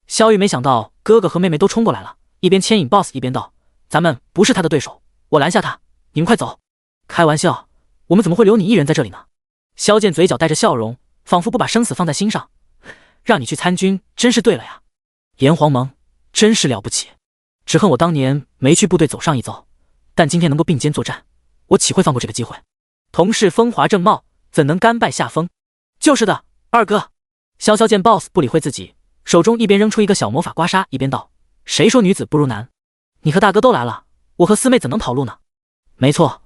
萧玉没想到哥哥和妹妹都冲过来了，一边牵引 BOSS 一边道：“咱们不是他的对手，我拦下他，你们快走。”开玩笑，我们怎么会留你一人在这里呢？萧剑嘴角带着笑容，仿佛不把生死放在心上。让你去参军真是对了呀。炎黄盟真是了不起，只恨我当年没去部队走上一遭，但今天能够并肩作战，我岂会放过这个机会？同是风华正茂，怎能甘拜下风？就是的，二哥。潇潇见 BOSS 不理会自己，手中一边扔出一个小魔法刮痧，一边道：谁说女子不如男？你和大哥都来了，我和四妹怎能跑路呢？没错。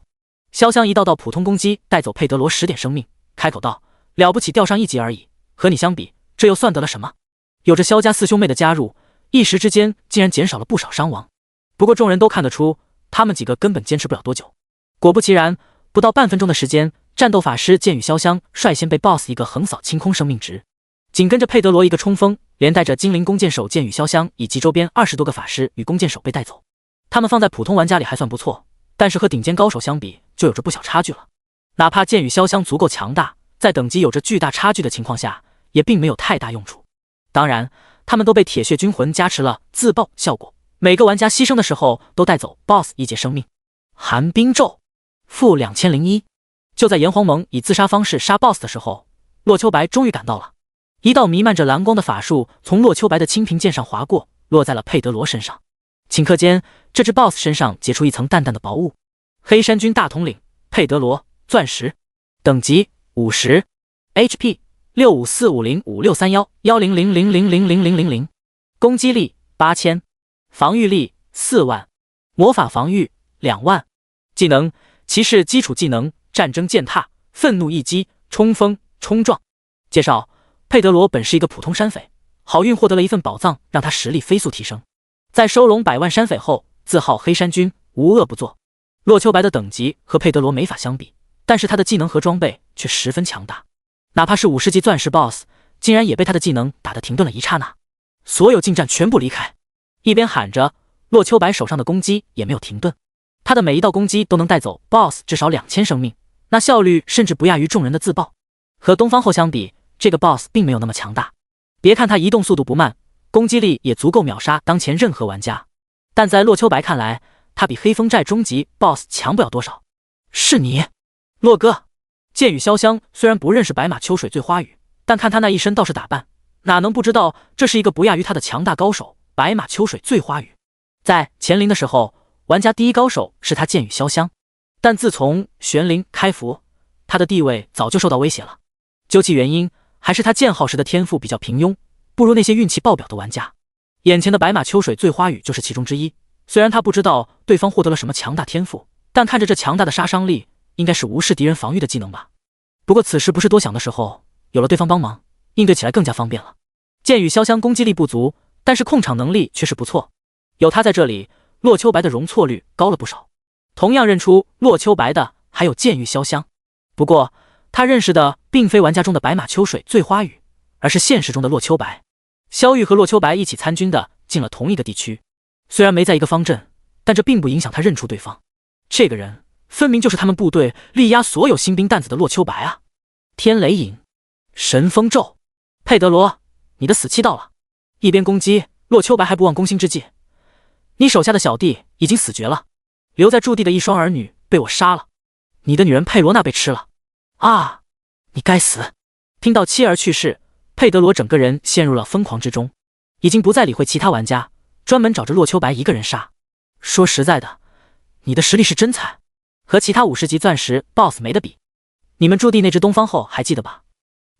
潇湘一道普通攻击带走佩德罗10点生命，开口道：了不起掉上1级而已，和你相比，这又算得了什么？有着萧家4兄妹的加入，一时之间竟然减少了不少伤亡。不过众人都看得出，他们几个根本坚持不了多久。果不其然，不到半分钟的时间，战斗法师剑与潇湘率先被 BOSS 一个横扫清空生命值，紧跟着佩德罗一个冲锋，连带着精灵弓箭手剑与潇湘以及周边20多个法师与弓箭手被带走。他们放在普通玩家里还算不错，但是和顶尖高手相比，就有着不小差距了。哪怕剑与潇湘足够强大，在等级有着巨大差距的情况下，也并没有太大用处。当然，他们都被铁血军魂加持了自爆效果，每个玩家牺牲的时候都带走 BOSS 1节生命。寒冰咒负2001。就在炎黄盟以自杀方式杀 BOSS 的时候，洛秋白终于赶到了。一道弥漫着蓝光的法术从洛秋白的青平剑上划过，落在了佩德罗身上。顷刻间，这只 BOSS 身上结出一层淡淡的薄雾。黑山军大统领佩德罗，钻石，等级50 ，HP 654505631100000000，攻击力8000，防御力4万，魔法防御2万。技能：骑士基础技能战争践踏、愤怒一击、冲锋、冲撞。介绍：佩德罗本是一个普通山匪，好运获得了一份宝藏，让他实力飞速提升。在收拢100万山匪后，自号黑山军，无恶不作。洛秋白的等级和佩德罗没法相比，但是他的技能和装备却十分强大，哪怕是50级钻石 BOSS， 竟然也被他的技能打得停顿了一刹那。所有近战全部离开！一边喊着，洛秋白手上的攻击也没有停顿，他的每一道攻击都能带走 BOSS 至少2000生命，那效率甚至不亚于众人的自爆。和东方后相比，这个 BOSS 并没有那么强大。别看他移动速度不慢，攻击力也足够秒杀当前任何玩家，但在洛秋白看来，他比黑风寨中级 BOSS 强不了多少。是你，洛哥。剑与潇湘虽然不认识白马秋水醉花雨，但看他那一身道士打扮，哪能不知道这是一个不亚于他的强大高手白马秋水醉花雨。在乾陵的时候，玩家第一高手是他剑与潇湘，但自从玄灵开服，他的地位早就受到威胁了。究其原因，还是他剑号时的天赋比较平庸，不如那些运气爆表的玩家。眼前的白马秋水醉花雨就是其中之一。虽然他不知道对方获得了什么强大天赋，但看着这强大的杀伤力，应该是无视敌人防御的技能吧。不过此时不是多想的时候，有了对方帮忙，应对起来更加方便了。剑与潇湘攻击力不足，但是控场能力却是不错。有他在这里，洛秋白的容错率高了不少。同样认出洛秋白的还有剑与潇湘，不过他认识的并非玩家中的白马秋水醉花雨，而是现实中的洛秋白。萧玉和洛秋白一起参军的进了同一个地区，虽然没在一个方阵，但这并不影响他认出对方。这个人分明就是他们部队力压所有新兵蛋子的洛秋白啊！天雷影，神风咒，佩德罗，你的死期到了！一边攻击，洛秋白还不忘攻心之计。你手下的小弟已经死绝了，留在驻地的一双儿女被我杀了，你的女人佩罗娜被吃了。啊！你该死！听到妻儿去世，佩德罗整个人陷入了疯狂之中，已经不再理会其他玩家，专门找着洛秋白一个人杀。说实在的，你的实力是真惨，和其他50级钻石 BOSS 没得比。你们驻地那只东方后还记得吧？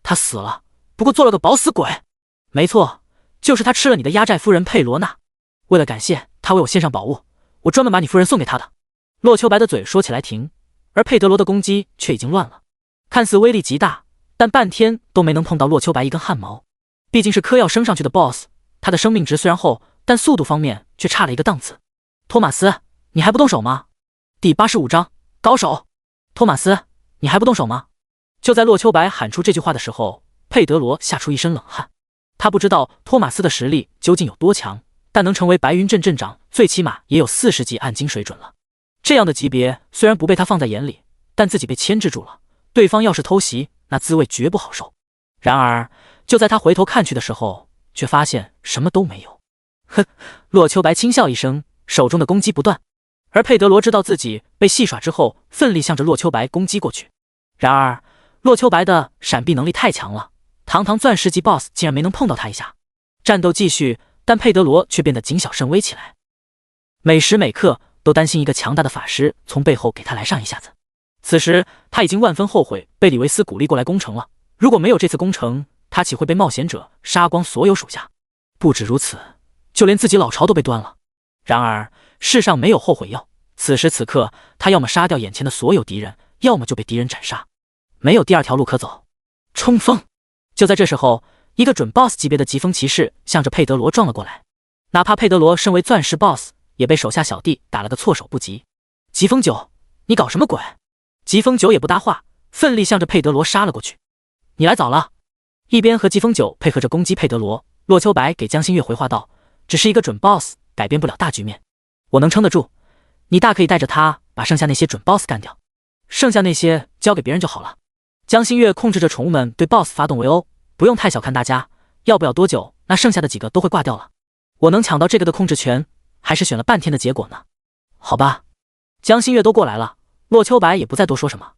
他死了，不过做了个饱死鬼。没错，就是他吃了你的压寨夫人佩罗娜。为了感谢他为我献上宝物，我专门把你夫人送给他的。洛秋白的嘴说起来停，而佩德罗的攻击却已经乱了，看似威力极大，但半天都没能碰到洛秋白一根汗毛。毕竟是嗑药升上去的 BOSS， 他的生命值虽然厚，但速度方面却差了一个档次。托马斯，你还不动手吗？第85章高手。托马斯，你还不动手吗？就在洛秋白喊出这句话的时候，佩德罗吓出一身冷汗。他不知道托马斯的实力究竟有多强，但能成为白云镇镇长，最起码也有40级暗金水准了。这样的级别虽然不被他放在眼里，但自己被牵制住了。对方要是偷袭，那滋味绝不好受。然而，就在他回头看去的时候，却发现什么都没有。哼！洛秋白轻笑一声，手中的攻击不断。而佩德罗知道自己被戏耍之后，奋力向着洛秋白攻击过去。然而，洛秋白的闪避能力太强了，堂堂钻石级 BOSS 竟然没能碰到他一下。战斗继续，但佩德罗却变得谨小慎微起来，每时每刻都担心一个强大的法师从背后给他来上一下子。此时他已经万分后悔被李维斯鼓励过来攻城了，如果没有这次攻城，他岂会被冒险者杀光所有属下？不止如此，就连自己老巢都被端了。然而世上没有后悔药，此时此刻他要么杀掉眼前的所有敌人，要么就被敌人斩杀，没有第二条路可走。冲锋！就在这时候，一个准 BOSS 级别的疾风骑士向着佩德罗撞了过来。哪怕佩德罗身为钻石 BOSS， 也被手下小弟打了个措手不及。疾风九，你搞什么鬼？疾风九也不搭话，奋力向着佩德罗杀了过去。你来早了。一边和疾风九配合着攻击佩德罗，洛秋白给江心月回话道：只是一个准 BOSS， 改变不了大局面，我能撑得住，你大可以带着他把剩下那些准 BOSS 干掉，剩下那些交给别人就好了。江心月控制着宠物们对 BOSS 发动围殴，不用太小看大家，要不了多久，那剩下的几个都会挂掉了。我能抢到这个的控制权，还是选了半天的结果呢。好吧，江心月都过来了，洛秋白也不再多说什么，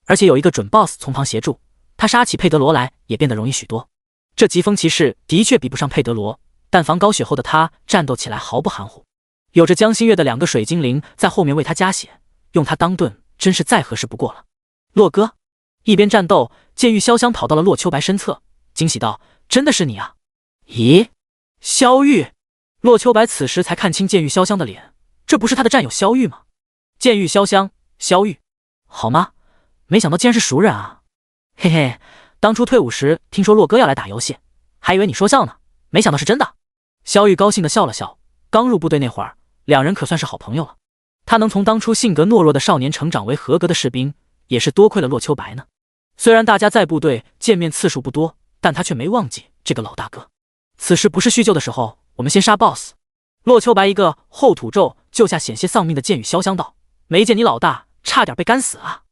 而且有一个准 BOSS 从旁协助，他杀起佩德罗来也变得容易许多。这疾风骑士的确比不上佩德罗，但防高血后的他战斗起来毫不含糊。有着江心月的2个水精灵在后面为他加血，用他当盾真是再合适不过了。洛哥，一边战斗，剑玉潇湘跑到了洛秋白身侧，惊喜道：真的是你啊！咦，萧玉！洛秋白此时才看清剑玉潇湘的脸，这不是他的战友萧玉吗？剑玉潇湘，萧玉，好吗？没想到竟然是熟人啊！嘿嘿，当初退伍时听说洛哥要来打游戏，还以为你说笑呢，没想到是真的。萧玉高兴地笑了笑，刚入部队那会儿，两人可算是好朋友了。他能从当初性格懦弱的少年成长为合格的士兵，也是多亏了洛秋白呢。虽然大家在部队见面次数不多，但他却没忘记这个老大哥。此时不是叙旧的时候，我们先杀 BOSS。 洛秋白一个后土咒救下险些丧命的剑雨潇湘道：没见你老大差点被干死啊！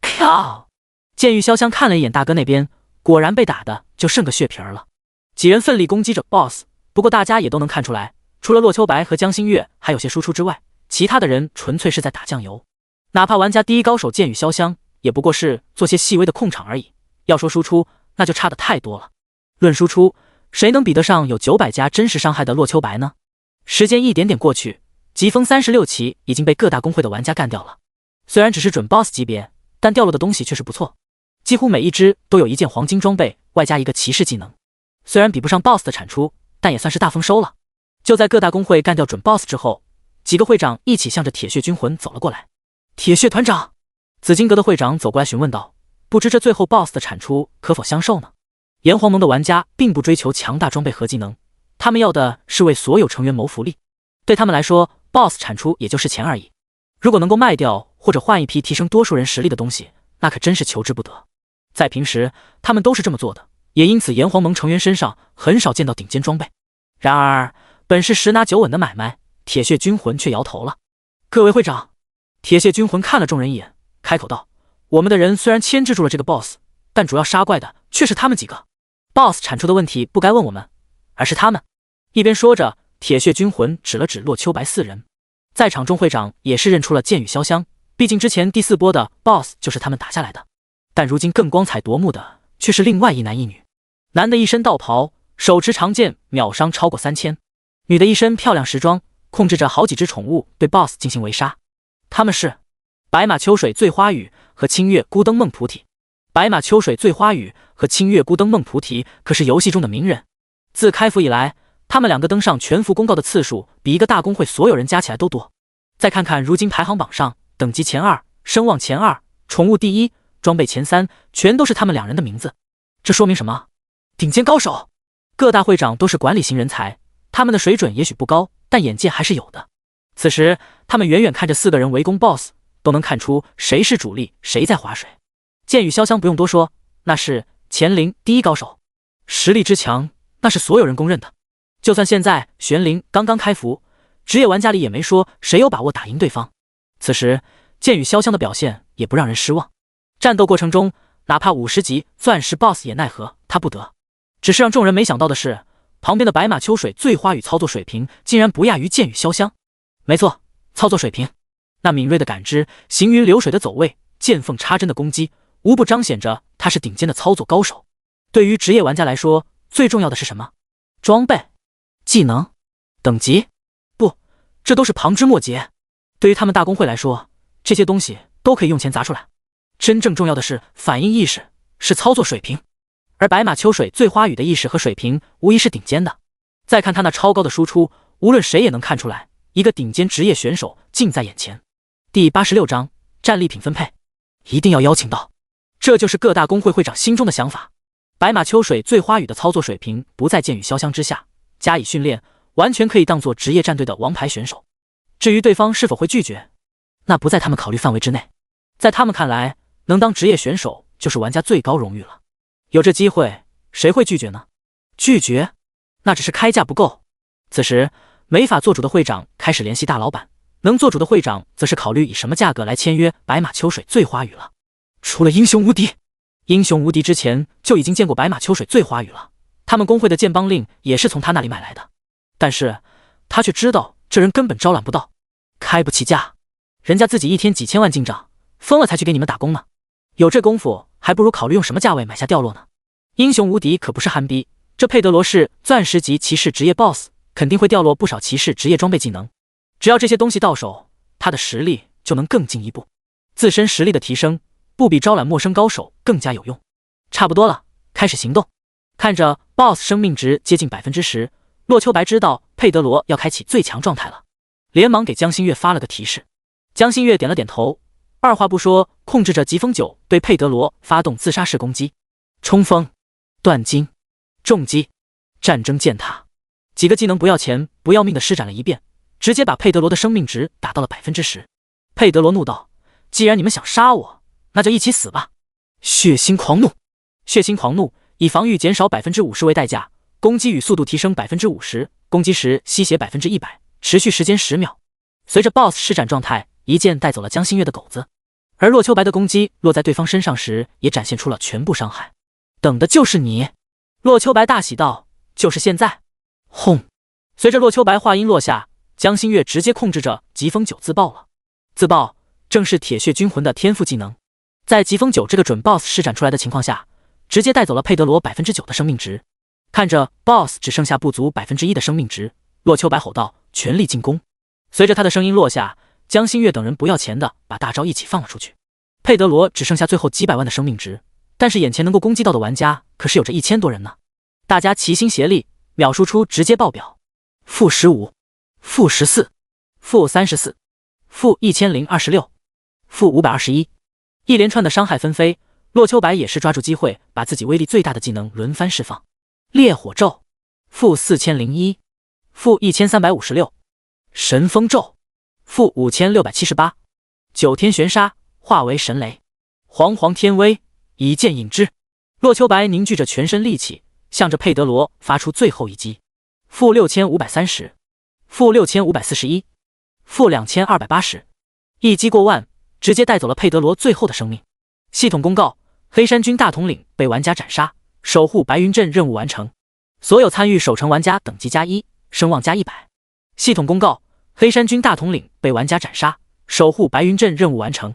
靠！剑雨潇湘看了一眼大哥那边，果然被打的就剩个血皮了。几人奋力攻击着 BOSS， 不过大家也都能看出来，除了洛秋白和江心月还有些输出之外，其他的人纯粹是在打酱油。哪怕玩家第一高手剑雨潇湘，也不过是做些细微的控场而已。要说输出，那就差的太多了。论输出，谁能比得上有900加真实伤害的洛秋白呢？时间一点点过去，疾风36期已经被各大公会的玩家干掉了。虽然只是准 BOSS 级别，但掉落的东西却是不错，几乎每一只都有一件黄金装备，外加一个骑士技能。虽然比不上 BOSS 的产出，但也算是大丰收了。就在各大公会干掉准 BOSS 之后，几个会长一起向着铁血军魂走了过来。铁血团长，紫金阁的会长走过来询问道：不知这最后 BOSS 的产出可否相授呢？炎黄盟的玩家并不追求强大装备和技能，他们要的是为所有成员谋福利。对他们来说 ，BOSS 产出也就是钱而已。如果能够卖掉或者换一批提升多数人实力的东西，那可真是求之不得。在平时，他们都是这么做的，也因此炎黄盟成员身上很少见到顶尖装备。然而，本是十拿九稳的买卖，铁血军魂却摇头了。各位会长，铁血军魂看了众人一眼，开口道：我们的人虽然牵制住了这个 BOSS， 但主要杀怪的却是他们几个。BOSS 产出的问题不该问我们，而是他们。一边说着，铁血军魂指了指洛秋白4人。在场众会长也是认出了剑雨潇湘，毕竟之前第4波的 BOSS 就是他们打下来的。但如今更光彩夺目的却是另外一男一女。男的一身道袍，手持长剑，秒伤超过3000；女的一身漂亮时装，控制着好几只宠物对 BOSS 进行围杀。他们是白马秋水醉花雨和清月孤灯梦菩提。白马秋水醉花雨和清月孤灯梦菩提可是游戏中的名人。自开服以来，他们2个登上全服公告的次数比一个大公会所有人加起来都多。再看看如今排行榜上，等级前2、声望前2、宠物第1、装备前3，全都是他们2人的名字。这说明什么？顶尖高手。各大会长都是管理型人才，他们的水准也许不高，但眼界还是有的。此时他们远远看着4个人围攻 BOSS， 都能看出谁是主力，谁在划水。剑雨潇湘不用多说，那是前灵第1高手，实力之强，那是所有人公认的。就算现在玄灵刚刚开服，职业玩家里也没说谁有把握打赢对方。此时剑雨潇湘的表现也不让人失望。战斗过程中，哪怕50级钻石 BOSS 也奈何他不得。只是让众人没想到的是，旁边的白马秋水醉花雨操作水平竟然不亚于剑雨潇湘。没错，操作水平。那敏锐的感知，行云流水的走位，见缝插针的攻击，无不彰显着他是顶尖的操作高手。对于职业玩家来说，最重要的是什么？装备、技能、等级？不，这都是旁枝末节。对于他们大公会来说，这些东西都可以用钱砸出来。真正重要的是反应意识，是操作水平。而白马秋水醉花雨的意识和水平无疑是顶尖的。再看他那超高的输出，无论谁也能看出来，一个顶尖职业选手近在眼前。第86章战利品分配，一定要邀请到。这就是各大公会会长心中的想法。白马秋水醉花雨的操作水平不在剑与潇湘之下，加以训练，完全可以当做职业战队的王牌选手。至于对方是否会拒绝，那不在他们考虑范围之内。在他们看来，能当职业选手就是玩家最高荣誉了。有这机会，谁会拒绝呢？拒绝，那只是开价不够。此时，没法做主的会长开始联系大老板，能做主的会长则是考虑以什么价格来签约白马秋水醉花雨了。除了英雄无敌，英雄无敌之前就已经见过白马秋水醉花雨了，他们公会的剑帮令也是从他那里买来的。但是他却知道这人根本招揽不到，开不起价，人家自己一天几千万进账，疯了才去给你们打工呢。有这功夫，还不如考虑用什么价位买下掉落呢。英雄无敌可不是憨逼，这佩德罗是钻石级骑士职业 BOSS， 肯定会掉落不少骑士职业装备技能。只要这些东西到手，他的实力就能更进一步。自身实力的提升，不比招揽陌生高手更加有用。差不多了，开始行动。看着 BOSS 生命值接近 10%， 洛秋白知道佩德罗要开启最强状态了，连忙给江心月发了个提示。江心月点了点头，二话不说，控制着疾风九对佩德罗发动自杀式攻击。冲锋、断金、重击、战争践踏，几个技能不要钱不要命的施展了一遍，直接把佩德罗的生命值打到了 10%。 佩德罗怒道：既然你们想杀我，那就一起死吧！血腥狂怒，血腥狂怒以防御减少 50% 为代价，攻击与速度提升 50%， 攻击时吸血 100%， 持续时间10秒。随着 BOSS 施展状态，一剑带走了江心月的狗子，而洛秋白的攻击落在对方身上时，也展现出了全部伤害。等的就是你！洛秋白大喜道：就是现在！轰！随着洛秋白话音落下，江心月直接控制着疾风九自爆了。自爆正是铁血军魂的天赋技能，在疾风九这个准 BOSS 施展出来的情况下，直接带走了佩德罗 9% 的生命值。看着 BOSS 只剩下不足 1% 的生命值，洛秋白吼道：全力进攻！随着他的声音落下，江心月等人不要钱的把大招一起放了出去。佩德罗只剩下最后几百万的生命值，但是眼前能够攻击到的玩家可是有着1000多人呢。大家齐心协力，秒输出直接爆表：-15、-14、-34、-1026、-521，一连串的伤害纷飞。洛秋白也是抓住机会，把自己威力最大的技能轮番释放：烈火咒：-4001、-1356、神风咒-5678、九天玄沙化为神雷，煌煌天威一剑引之。洛秋白凝聚着全身力气，向着佩德罗发出最后一击：-6530、-6541、-2280，一击过万，直接带走了佩德罗最后的生命。系统公告：黑山军大统领被玩家斩杀，守护白云镇任务完成，所有参与守城玩家等级+1，声望+100。系统公告：黑山军大统领被玩家斩杀，守护白云镇任务完成，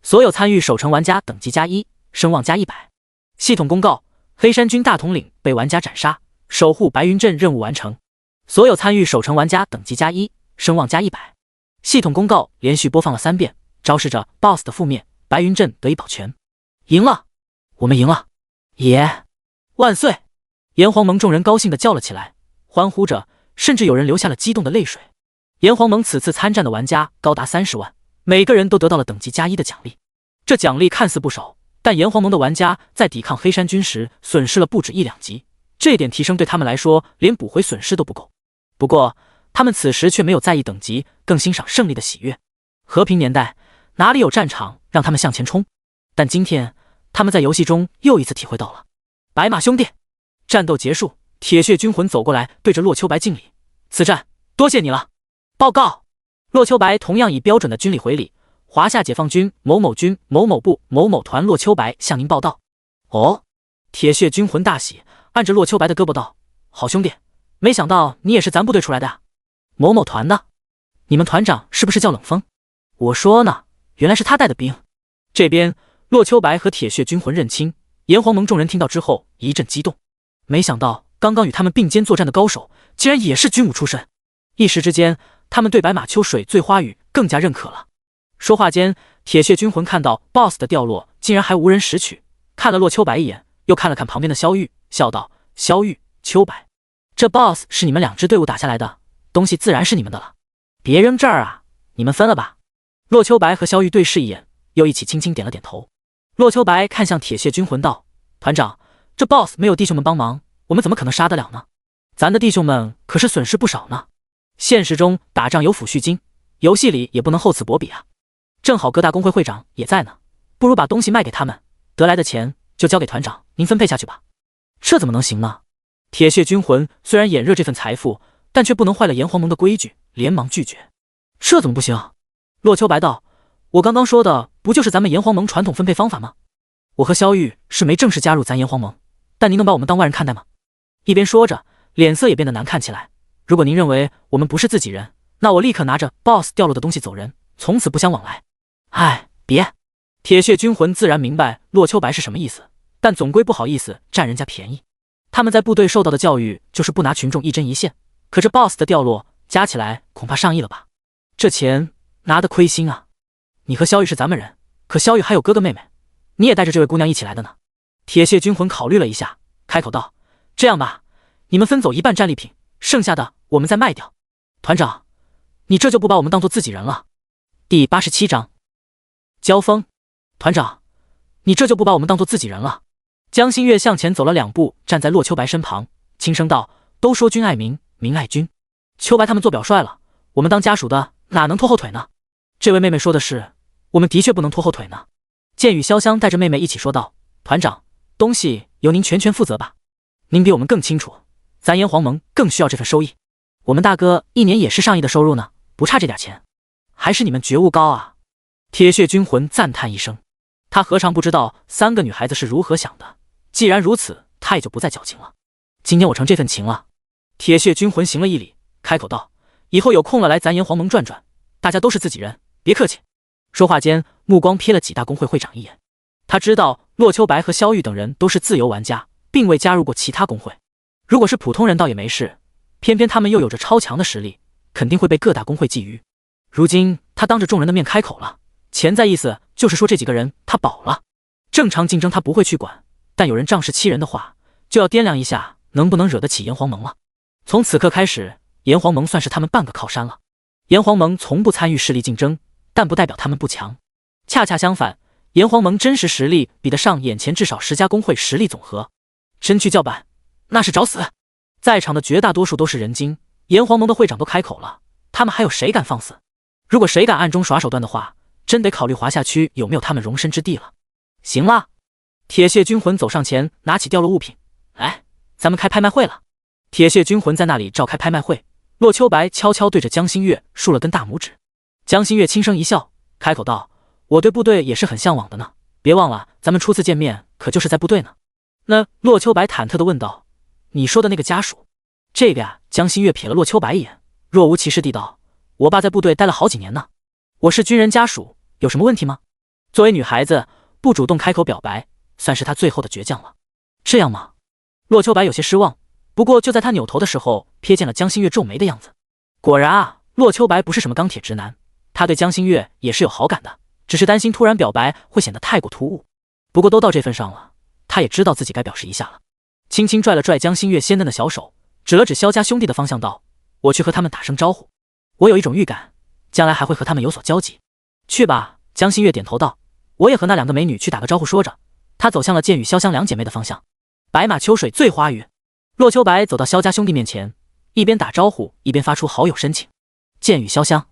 所有参与守城玩家等级+1，声望+100。系统公告：黑山军大统领被玩家斩杀，守护白云镇任务完成，所有参与守城玩家等级+1，声望+100。系统公告连续播放了3遍，昭示着 BOSS 的覆灭，白云镇得以保全。赢了，我们赢了！耶！万岁！炎黄盟众人高兴地叫了起来，欢呼着，甚至有人流下了激动的泪水。炎黄盟此次参战的玩家高达30万，每个人都得到了等级+1的奖励。这奖励看似不少，但炎黄盟的玩家在抵抗黑山军时损失了不止1、2级，这点提升对他们来说连补回损失都不够。不过他们此时却没有在意等级，更欣赏胜利的喜悦。和平年代哪里有战场让他们向前冲？但今天他们在游戏中又一次体会到了。白马兄弟，战斗结束，铁血军魂走过来对着洛秋白敬礼：此战多谢你了。报告！洛秋白同样以标准的军礼回礼：华夏解放军某某军某某部某某团洛秋白向您报道。哦，铁血军魂大喜，按着洛秋白的胳膊道：好兄弟，没想到你也是咱部队出来的啊。某某团的，你们团长是不是叫冷风？我说呢，原来是他带的兵。这边洛秋白和铁血军魂认亲，炎黄盟众人听到之后一阵激动，没想到刚刚与他们并肩作战的高手竟然也是军武出身，一时之间他们对白马秋水醉花雨更加认可了。说话间，铁血军魂看到 BOSS 的掉落竟然还无人拾取，看了洛秋白一眼，又看了看旁边的萧玉，笑道：萧玉、秋白，这 BOSS 是你们2支队伍打下来的，东西自然是你们的了，别扔这儿啊，你们分了吧。洛秋白和萧玉对视一眼，又一起轻轻点了点头。洛秋白看向铁血军魂道：团长，这 BOSS 没有弟兄们帮忙，我们怎么可能杀得了呢？咱的弟兄们可是损失不少呢。现实中打仗有抚恤金，游戏里也不能厚此薄彼啊。正好各大工会会长也在呢，不如把东西卖给他们，得来的钱就交给团长您分配下去吧。这怎么能行呢？铁血军魂虽然眼热这份财富，但却不能坏了炎黄盟的规矩，连忙拒绝。这怎么不行？洛秋白道：我刚刚说的不就是咱们炎黄盟传统分配方法吗？我和萧玉是没正式加入咱炎黄盟，但您能把我们当外人看待吗？一边说着，脸色也变得难看起来。如果您认为我们不是自己人，那我立刻拿着 BOSS 掉落的东西走人，从此不相往来。哎，别！铁血军魂自然明白洛秋白是什么意思，但总归不好意思占人家便宜。他们在部队受到的教育就是不拿群众一针一线，可这 BOSS 的掉落加起来恐怕上亿了吧？这钱拿得亏心啊！你和萧玉是咱们人，可萧玉还有哥哥妹妹，你也带着这位姑娘一起来的呢。铁血军魂考虑了一下，开口道：这样吧，你们分走一半战利品，剩下的我们再卖掉。团长，你这就不把我们当做自己人了。第87章交锋。团长，你这就不把我们当做自己人了。江心月向前走了2步，站在洛秋白身旁，轻声道：都说君爱民，民爱君，秋白他们做表率了，我们当家属的哪能拖后腿呢？这位妹妹说的是，我们的确不能拖后腿呢。剑雨潇湘带着妹妹一起说道：团长，东西由您全权负责吧，您比我们更清楚，咱炎黄盟更需要这份收益，我们大哥1年也是上亿的收入呢，不差这点钱，还是你们觉悟高啊。铁血军魂赞叹一声，他何尝不知道3个女孩子是如何想的，既然如此，他也就不再矫情了。今天我成这份情了。铁血军魂行了一礼，开口道：以后有空了来咱炎黄盟转转，大家都是自己人，别客气。说话间，目光瞥了几大工会会长一眼，他知道洛秋白和萧玉等人都是自由玩家，并未加入过其他工会，如果是普通人倒也没事，偏偏他们又有着超强的实力，肯定会被各大工会觊觎。如今他当着众人的面开口了，潜在意思就是说这几个人他保了。正常竞争他不会去管，但有人仗势欺人的话，就要掂量一下能不能惹得起炎黄盟了。从此刻开始，炎黄盟算是他们半个靠山了。炎黄盟从不参与势力竞争，但不代表他们不强，恰恰相反，炎黄盟真实实力比得上眼前至少10家工会实力总和。真去叫板，那是找死。在场的绝大多数都是人精，炎黄盟的会长都开口了，他们还有谁敢放肆？如果谁敢暗中耍手段的话，真得考虑华夏区有没有他们容身之地了。行了，铁血军魂走上前，拿起掉落物品，来，咱们开拍卖会了。铁血军魂在那里召开拍卖会，洛秋白悄悄对着江心月竖了根大拇指。江心月轻声一笑，开口道：我对部队也是很向往的呢，别忘了咱们初次见面可就是在部队呢。那洛秋白忐忑地问道：你说的那个家属？这个呀，江心月瞥了洛秋白一眼，若无其事地道：我爸在部队待了好几年呢，我是军人家属，有什么问题吗？作为女孩子，不主动开口表白，算是她最后的倔强了。这样吗？洛秋白有些失望，不过就在他扭头的时候，瞥见了江心月皱眉的样子。果然啊，洛秋白不是什么钢铁直男，他对江心月也是有好感的，只是担心突然表白会显得太过突兀。不过都到这份上了，他也知道自己该表示一下了，轻轻拽了拽江心月鲜嫩的小手，指了指萧家兄弟的方向道：我去和他们打声招呼，我有一种预感，将来还会和他们有所交集。去吧。江心月点头道：我也和那2个美女去打个招呼。说着，他走向了剑雨潇湘2姐妹的方向。白马秋水醉花雨。洛秋白走到萧家兄弟面前，一边打招呼一边发出好友深情。剑雨潇湘。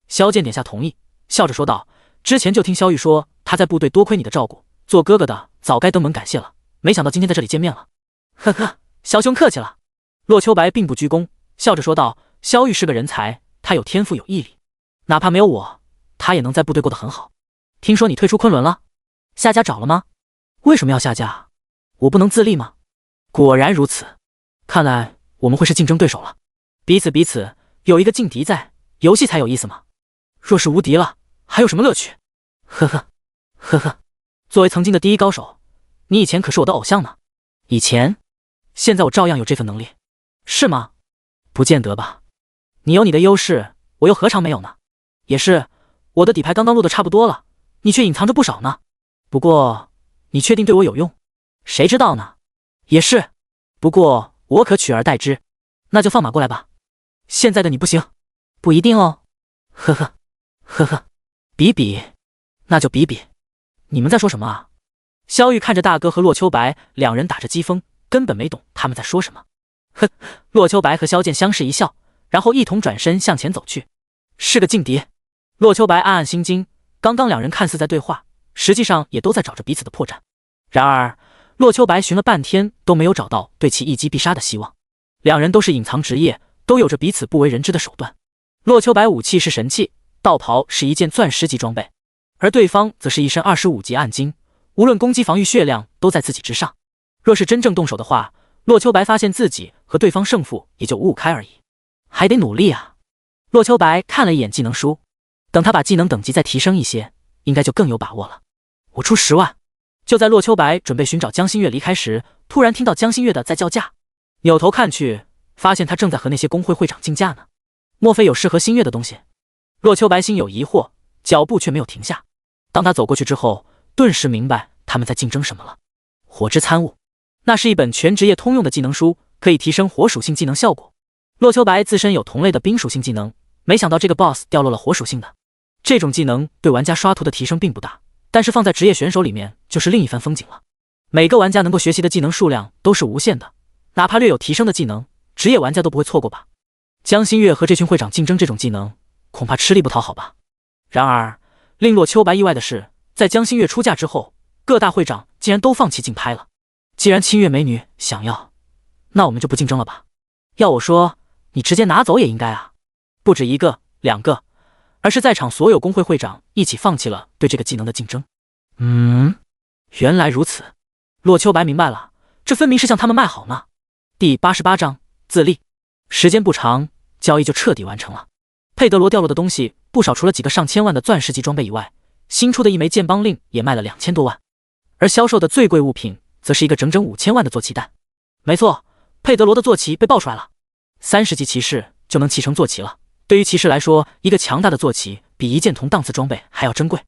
萧剑点下同意，笑着说道：之前就听萧玉说他在部队多亏你的照顾，做哥哥的早该登门感谢了，没想到今天在这里见面了。呵呵，萧兄客气了。洛秋白并不鞠躬，笑着说道：萧玉是个人才，他有天赋有毅力，哪怕没有我，他也能在部队过得很好。听说你退出昆仑了，下家找了吗？为什么要下家？我不能自立吗？果然如此，看来我们会是竞争对手了。彼此，有一个劲敌在，游戏才有意思嘛。若是无敌了，还有什么乐趣？呵呵。作为曾经的第一高手，你以前可是我的偶像呢。以前，现在我照样有这份能力，是吗？不见得吧。你有你的优势，我又何尝没有呢？也是，我的底牌刚刚落得差不多了，你却隐藏着不少呢。不过，你确定对我有用？谁知道呢？也是，不过我可取而代之。那就放马过来吧。现在的你不行，不一定哦。呵呵，呵呵，比比，那就比比。你们在说什么啊？萧玉看着大哥和洛秋白两人打着机锋，根本没懂他们在说什么。哼，洛秋白和萧剑相视一笑，然后一同转身向前走去。是个劲敌。洛秋白暗暗心惊，刚刚两人看似在对话，实际上也都在找着彼此的破绽。然而，洛秋白寻了半天都没有找到对其一击必杀的希望。两人都是隐藏职业，都有着彼此不为人知的手段。洛秋白武器是神器，道袍是一件钻石级装备，而对方则是一身25级暗金，无论攻击防御血量都在自己之上。若是真正动手的话，洛秋白发现自己和对方胜负也就5-5开而已。还得努力啊。洛秋白看了一眼技能书，等他把技能等级再提升一些，应该就更有把握了。我出10万。就在洛秋白准备寻找江心月离开时，突然听到江心月的在叫价，扭头看去，发现他正在和那些工会会长竞价呢。莫非有适合心月的东西？洛秋白心有疑惑，脚步却没有停下。当他走过去之后，顿时明白他们在竞争什么了。火之参悟，那是一本全职业通用的技能书，可以提升火属性技能效果。洛秋白自身有同类的冰属性技能，没想到这个 BOSS 掉落了火属性的。这种技能对玩家刷图的提升并不大，但是放在职业选手里面就是另一番风景了。每个玩家能够学习的技能数量都是无限的，哪怕略有提升的技能，职业玩家都不会错过吧。江心月和这群会长竞争这种技能，恐怕吃力不讨好吧。然而令洛秋白意外的是，在江心月出价之后，各大会长竟然都放弃竞拍了。既然清月美女想要，那我们就不竞争了吧。要我说，你直接拿走也应该啊。不止1个、2个，而是在场所有工会会长一起放弃了对这个技能的竞争。原来如此。洛秋白明白了，这分明是向他们卖好呢。第88章自立。时间不长，交易就彻底完成了。佩德罗掉落的东西不少，除了几个上千万的钻石级装备以外，新出的一枚剑邦令也卖了2000多万，而销售的最贵物品则是一个整整5000万的坐骑蛋。没错，佩德罗的坐骑被爆出来了，30级骑士就能骑成坐骑了。对于骑士来说，一个强大的坐骑比一件同档次装备还要珍贵。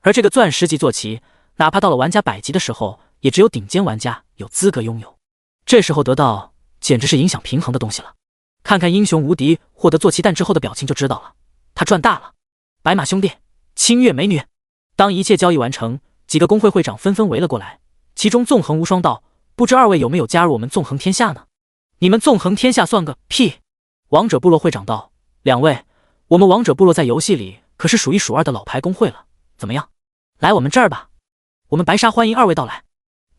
而这个钻石级坐骑，哪怕到了玩家100级的时候，也只有顶尖玩家有资格拥有。这时候得到，简直是影响平衡的东西了。看看英雄无敌获得坐骑蛋之后的表情就知道了，他赚大了。白马兄弟，清月美女。当一切交易完成，几个工会会长纷纷围了过来，其中纵横无双道：不知二位有没有加入我们纵横天下呢？你们纵横天下算个屁！王者部落会长道：两位，我们王者部落在游戏里可是数1数2的老牌工会了，怎么样？来我们这儿吧，我们白沙欢迎二位到来。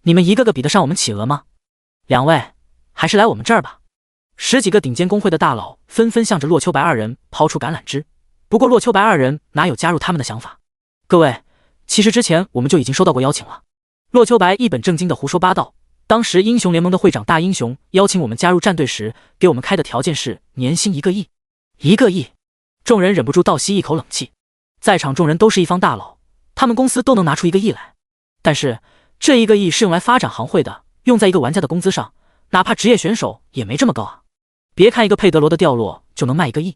你们一个个比得上我们企鹅吗？两位，还是来我们这儿吧。10几个顶尖工会的大佬纷纷向着洛秋白二人抛出橄榄枝，不过洛秋白二人哪有加入他们的想法？各位，其实之前我们就已经收到过邀请了。洛秋白一本正经的胡说八道。当时英雄联盟的会长大英雄邀请我们加入战队时，给我们开的条件是年薪1个亿。1个亿！众人忍不住倒吸一口冷气。在场众人都是一方大佬，他们公司都能拿出1个亿来，但是这1个亿是用来发展行会的，用在一个玩家的工资上，哪怕职业选手也没这么高啊。别看一个佩德罗的掉落就能卖1个亿，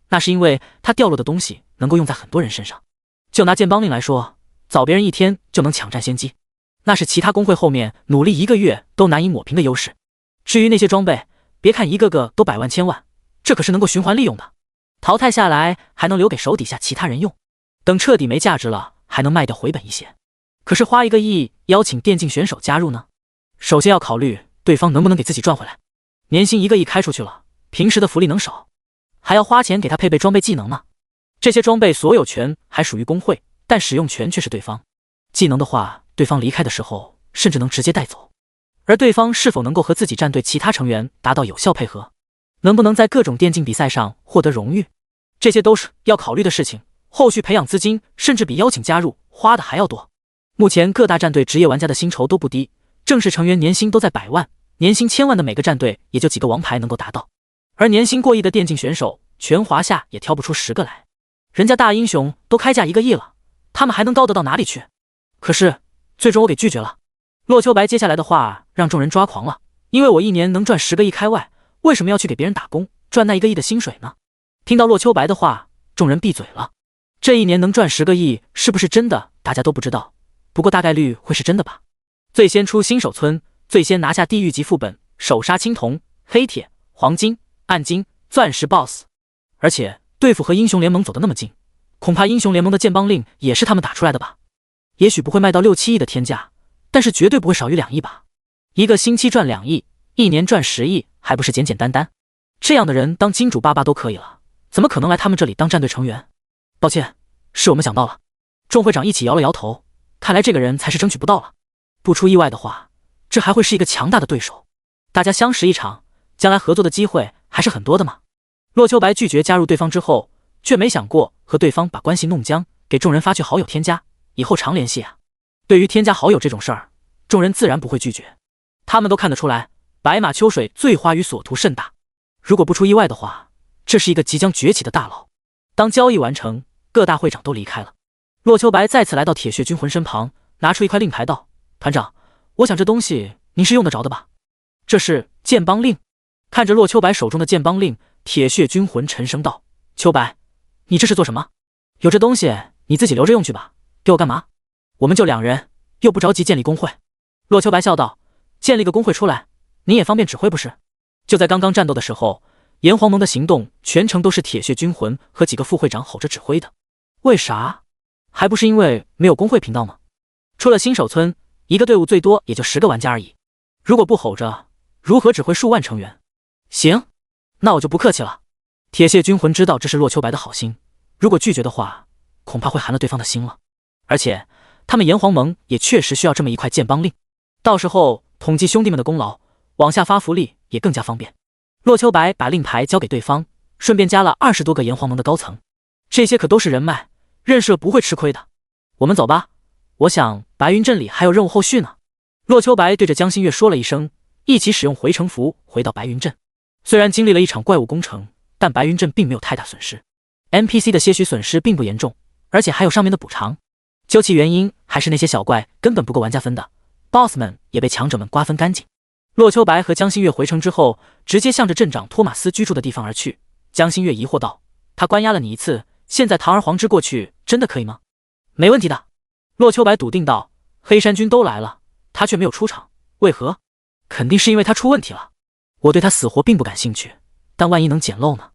那是因为他掉落的东西能够用在很多人身上。就拿剑邦令来说，早别人1天就能抢占先机，那是其他工会后面努力1个月都难以抹平的优势。至于那些装备，别看一个个都百万千万，这可是能够循环利用的，淘汰下来还能留给手底下其他人用，等彻底没价值了还能卖掉回本一些。可是花1个亿邀请电竞选手加入呢，首先要考虑对方能不能给自己赚回来。年薪1个亿开出去了，平时的福利能少，还要花钱给他配备装备技能吗？这些装备所有权还属于工会，但使用权却是对方。技能的话，对方离开的时候甚至能直接带走。而对方是否能够和自己战队其他成员达到有效配合，能不能在各种电竞比赛上获得荣誉，这些都是要考虑的事情。后续培养资金甚至比邀请加入花的还要多。目前各大战队职业玩家的薪酬都不低，正式成员年薪都在100万，年薪1000万的每个战队也就几个王牌能够达到，而年薪过亿的电竞选手全华夏也挑不出10个来。人家大英雄都开价1个亿了，他们还能高得到哪里去？可是最终我给拒绝了。洛秋白接下来的话让众人抓狂了，因为我一年能赚10个亿开外，为什么要去给别人打工赚那1个亿的薪水呢？听到洛秋白的话，众人闭嘴了。这一年能赚10个亿是不是真的，大家都不知道，不过大概率会是真的吧。最先出新手村，最先拿下地狱级副本，手杀青铜、黑铁、黄金、暗金、钻石 BOSS， 而且对付和英雄联盟走得那么近，恐怕英雄联盟的剑帮令也是他们打出来的吧。也许不会卖到6、7亿的天价，但是绝对不会少于2亿吧。一个星期赚2亿，一年赚10亿，还不是简简单单？这样的人当金主爸爸都可以了，怎么可能来他们这里当战队成员？抱歉，是我们想到了。众会长一起摇了摇头，看来这个人才是争取不到了。不出意外的话，这还会是一个强大的对手。大家相识一场，将来合作的机会还是很多的嘛。洛秋白拒绝加入对方之后，却没想过和对方把关系弄僵，给众人发去好友添加，以后常联系啊。对于添加好友这种事儿，众人自然不会拒绝。他们都看得出来，白马秋水醉花鱼所图甚大。如果不出意外的话，这是一个即将崛起的大佬。当交易完成，各大会长都离开了。洛秋白再次来到铁血军魂身旁，拿出一块令牌道：“团长，我想这东西您是用得着的吧？”这是剑帮令。看着洛秋白手中的剑帮令，铁血军魂沉声道：“秋白，你这是做什么？有这东西你自己留着用去吧，给我干嘛？我们就2人，又不着急建立工会。”洛秋白笑道：“建立个工会出来，你也方便指挥不是？”就在刚刚战斗的时候，炎黄盟的行动全程都是铁血军魂和几个副会长吼着指挥的。为啥？还不是因为没有工会频道吗？出了新手村，一个队伍最多也就10个玩家而已，如果不吼着，如何指挥数万成员？行，那我就不客气了。铁血军魂知道这是洛秋白的好心，如果拒绝的话，恐怕会寒了对方的心了。而且他们炎黄盟也确实需要这么一块剑帮令，到时候统计兄弟们的功劳，往下发福利也更加方便。洛秋白把令牌交给对方，顺便加了20多个炎黄盟的高层，这些可都是人脉，认识了不会吃亏的。我们走吧，我想白云镇里还有任务后续呢。洛秋白对着江心月说了一声，一起使用回城符回到白云镇。虽然经历了一场怪物攻城，但白云镇并没有太大损失， NPC 的些许损失并不严重，而且还有上面的补偿。究其原因，还是那些小怪根本不够玩家分的， BOSS 们也被强者们瓜分干净。洛秋白和江心月回城之后，直接向着镇长托马斯居住的地方而去。江心月疑惑道：“他关押了你一次，现在堂而皇之过去，真的可以吗？”“没问题的。”洛秋白笃定道。“黑山军都来了，他却没有出场，为何？肯定是因为他出问题了。我对他死活并不感兴趣，但万一能捡漏呢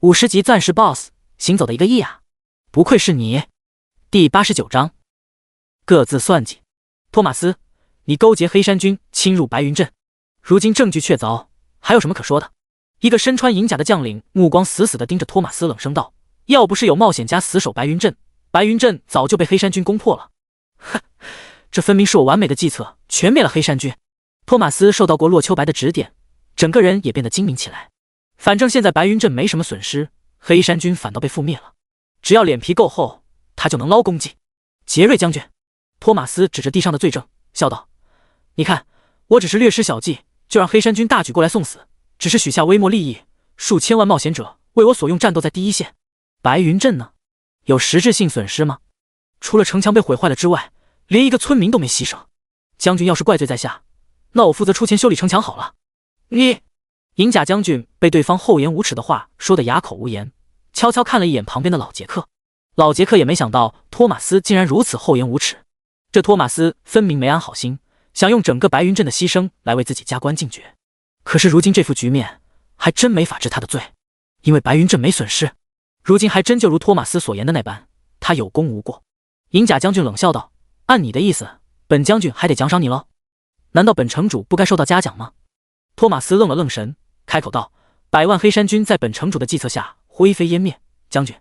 ？50级钻石 BOSS， 行走的1个亿啊！不愧是你。”第89章，各自算计。托马斯，你勾结黑山军侵入白云镇，如今证据确凿，还有什么可说的？一个身穿银甲的将领目光死死地盯着托马斯，冷声道：“要不是有冒险家死守白云镇，白云镇早就被黑山军攻破了。”“哼，这分明是我完美的计策，全灭了黑山军。”托马斯受到过洛秋白的指点，整个人也变得精明起来。反正现在白云镇没什么损失，黑山军反倒被覆灭了，只要脸皮够厚，他就能捞功绩。杰瑞将军，托马斯指着地上的罪证，笑道：“你看，我只是略施小计，就让黑山军大举过来送死，只是许下微末利益，数千万冒险者为我所用，战斗在第一线。白云镇呢，有实质性损失吗？除了城墙被毁坏了之外，连一个村民都没牺牲。将军要是怪罪在下，那我负责出钱修理城墙好了。”你，银甲将军被对方厚颜无耻的话说得哑口无言，悄悄看了一眼旁边的老杰克。老杰克也没想到托马斯竟然如此厚颜无耻，这托马斯分明没安好心，想用整个白云镇的牺牲来为自己加官进爵。可是如今这副局面，还真没法治他的罪，因为白云镇没损失，如今还真就如托马斯所言的那般，他有功无过。银甲将军冷笑道：“按你的意思，本将军还得奖赏你喽？难道本城主不该受到嘉奖吗？”托马斯愣了愣神，开口道：“100万黑山军在本城主的计策下灰飞烟灭，将军，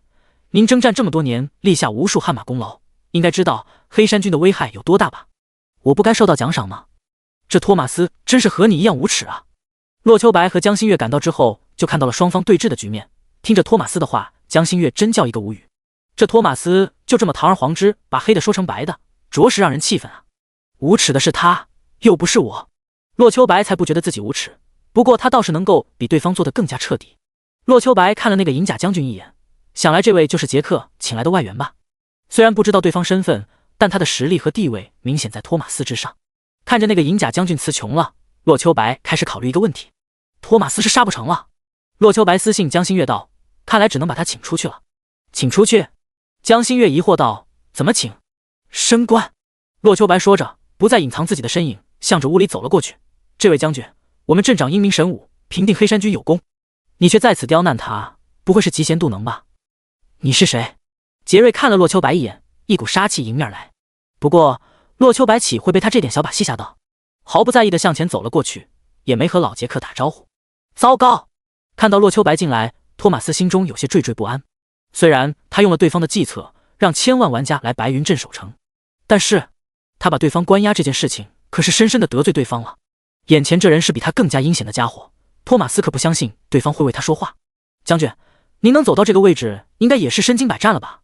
您征战这么多年，立下无数汗马功劳，应该知道黑山军的危害有多大吧？我不该受到奖赏吗？”这托马斯真是和你一样无耻啊！洛秋白和江心月赶到之后，就看到了双方对峙的局面。听着托马斯的话，江心月真叫一个无语。这托马斯就这么堂而皇之把黑的说成白的，着实让人气愤啊！无耻的是他，又不是我。洛秋白才不觉得自己无耻，不过他倒是能够比对方做得更加彻底。洛秋白看了那个银甲将军一眼，想来这位就是杰克请来的外援吧。虽然不知道对方身份，但他的实力和地位明显在托马斯之上。看着那个银甲将军词穷了，洛秋白开始考虑一个问题：托马斯是杀不成了。洛秋白私信江心月道：看来只能把他请出去了。请出去？江心月疑惑道：怎么请？升官。洛秋白说着，不再隐藏自己的身影，向着屋里走了过去。这位将军，我们镇长英明神武，平定黑山军有功，你却在此刁难他，不会是嫉贤妒能吧？你是谁？杰瑞看了洛秋白一眼，一股杀气迎面来。不过洛秋白岂会被他这点小把戏吓到，毫不在意地向前走了过去，也没和老杰克打招呼。糟糕！看到洛秋白进来，托马斯心中有些惴惴不安。虽然他用了对方的计策，让千万玩家来白云镇守城，但是他把对方关押这件事情，可是深深地得罪对方了。眼前这人是比他更加阴险的家伙，托马斯可不相信对方会为他说话。将军，您能走到这个位置，应该也是身经百战了吧？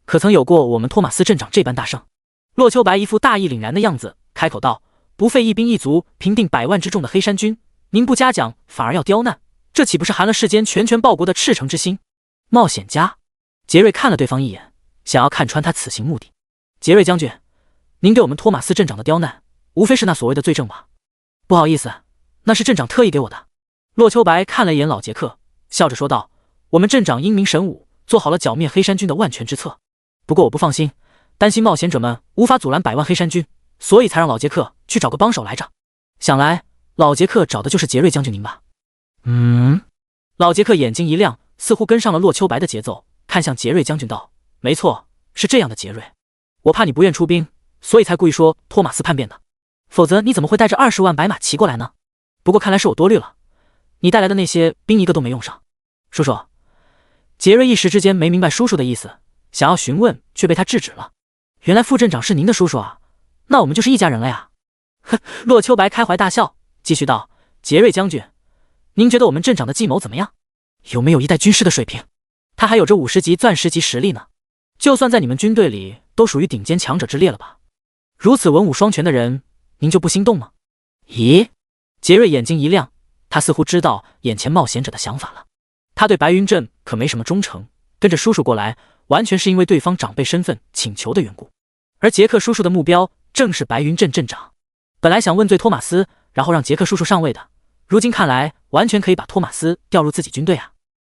可曾有过我们托马斯镇长这般大胜？洛秋白一副大义凛然的样子，开口道：不费一兵一卒平定100万之众的黑山军，您不嘉奖反而要刁难，这岂不是寒了世间拳拳报国的赤诚之心？冒险家。杰瑞看了对方一眼，想要看穿他此行目的。杰瑞将军，您对我们托马斯镇长的刁难，无非是那所谓的罪证吧？不好意思，那是镇长特意给我的。洛秋白看了一眼老杰克，笑着说道：我们镇长英明神武，做好了剿灭黑山军的万全之策。不过我不放心，担心冒险者们无法阻拦100万黑山军，所以才让老杰克去找个帮手来着。想来老杰克找的就是杰瑞将军您吧？老杰克眼睛一亮，似乎跟上了洛秋白的节奏，看向杰瑞将军道：没错，是这样的，杰瑞，我怕你不愿出兵，所以才故意说托马斯叛变的，否则你怎么会带着20万白马骑过来呢？不过看来是我多虑了，你带来的那些兵一个都没用上。叔叔。杰瑞一时之间没明白叔叔的意思，想要询问却被他制止了。原来副镇长是您的叔叔啊，那我们就是一家人了呀。哼，洛秋白开怀大笑，继续道：杰瑞将军，您觉得我们镇长的计谋怎么样？有没有一代军师的水平？他还有着50级钻石级实力呢，就算在你们军队里都属于顶尖强者之列了吧？如此文武双全的人，您就不心动吗？咦？杰瑞眼睛一亮，他似乎知道眼前冒险者的想法了。他对白云镇可没什么忠诚，跟着叔叔过来，完全是因为对方长辈身份请求的缘故。而杰克叔叔的目标正是白云镇镇长，本来想问罪托马斯，然后让杰克叔叔上位的，如今看来完全可以把托马斯调入自己军队啊，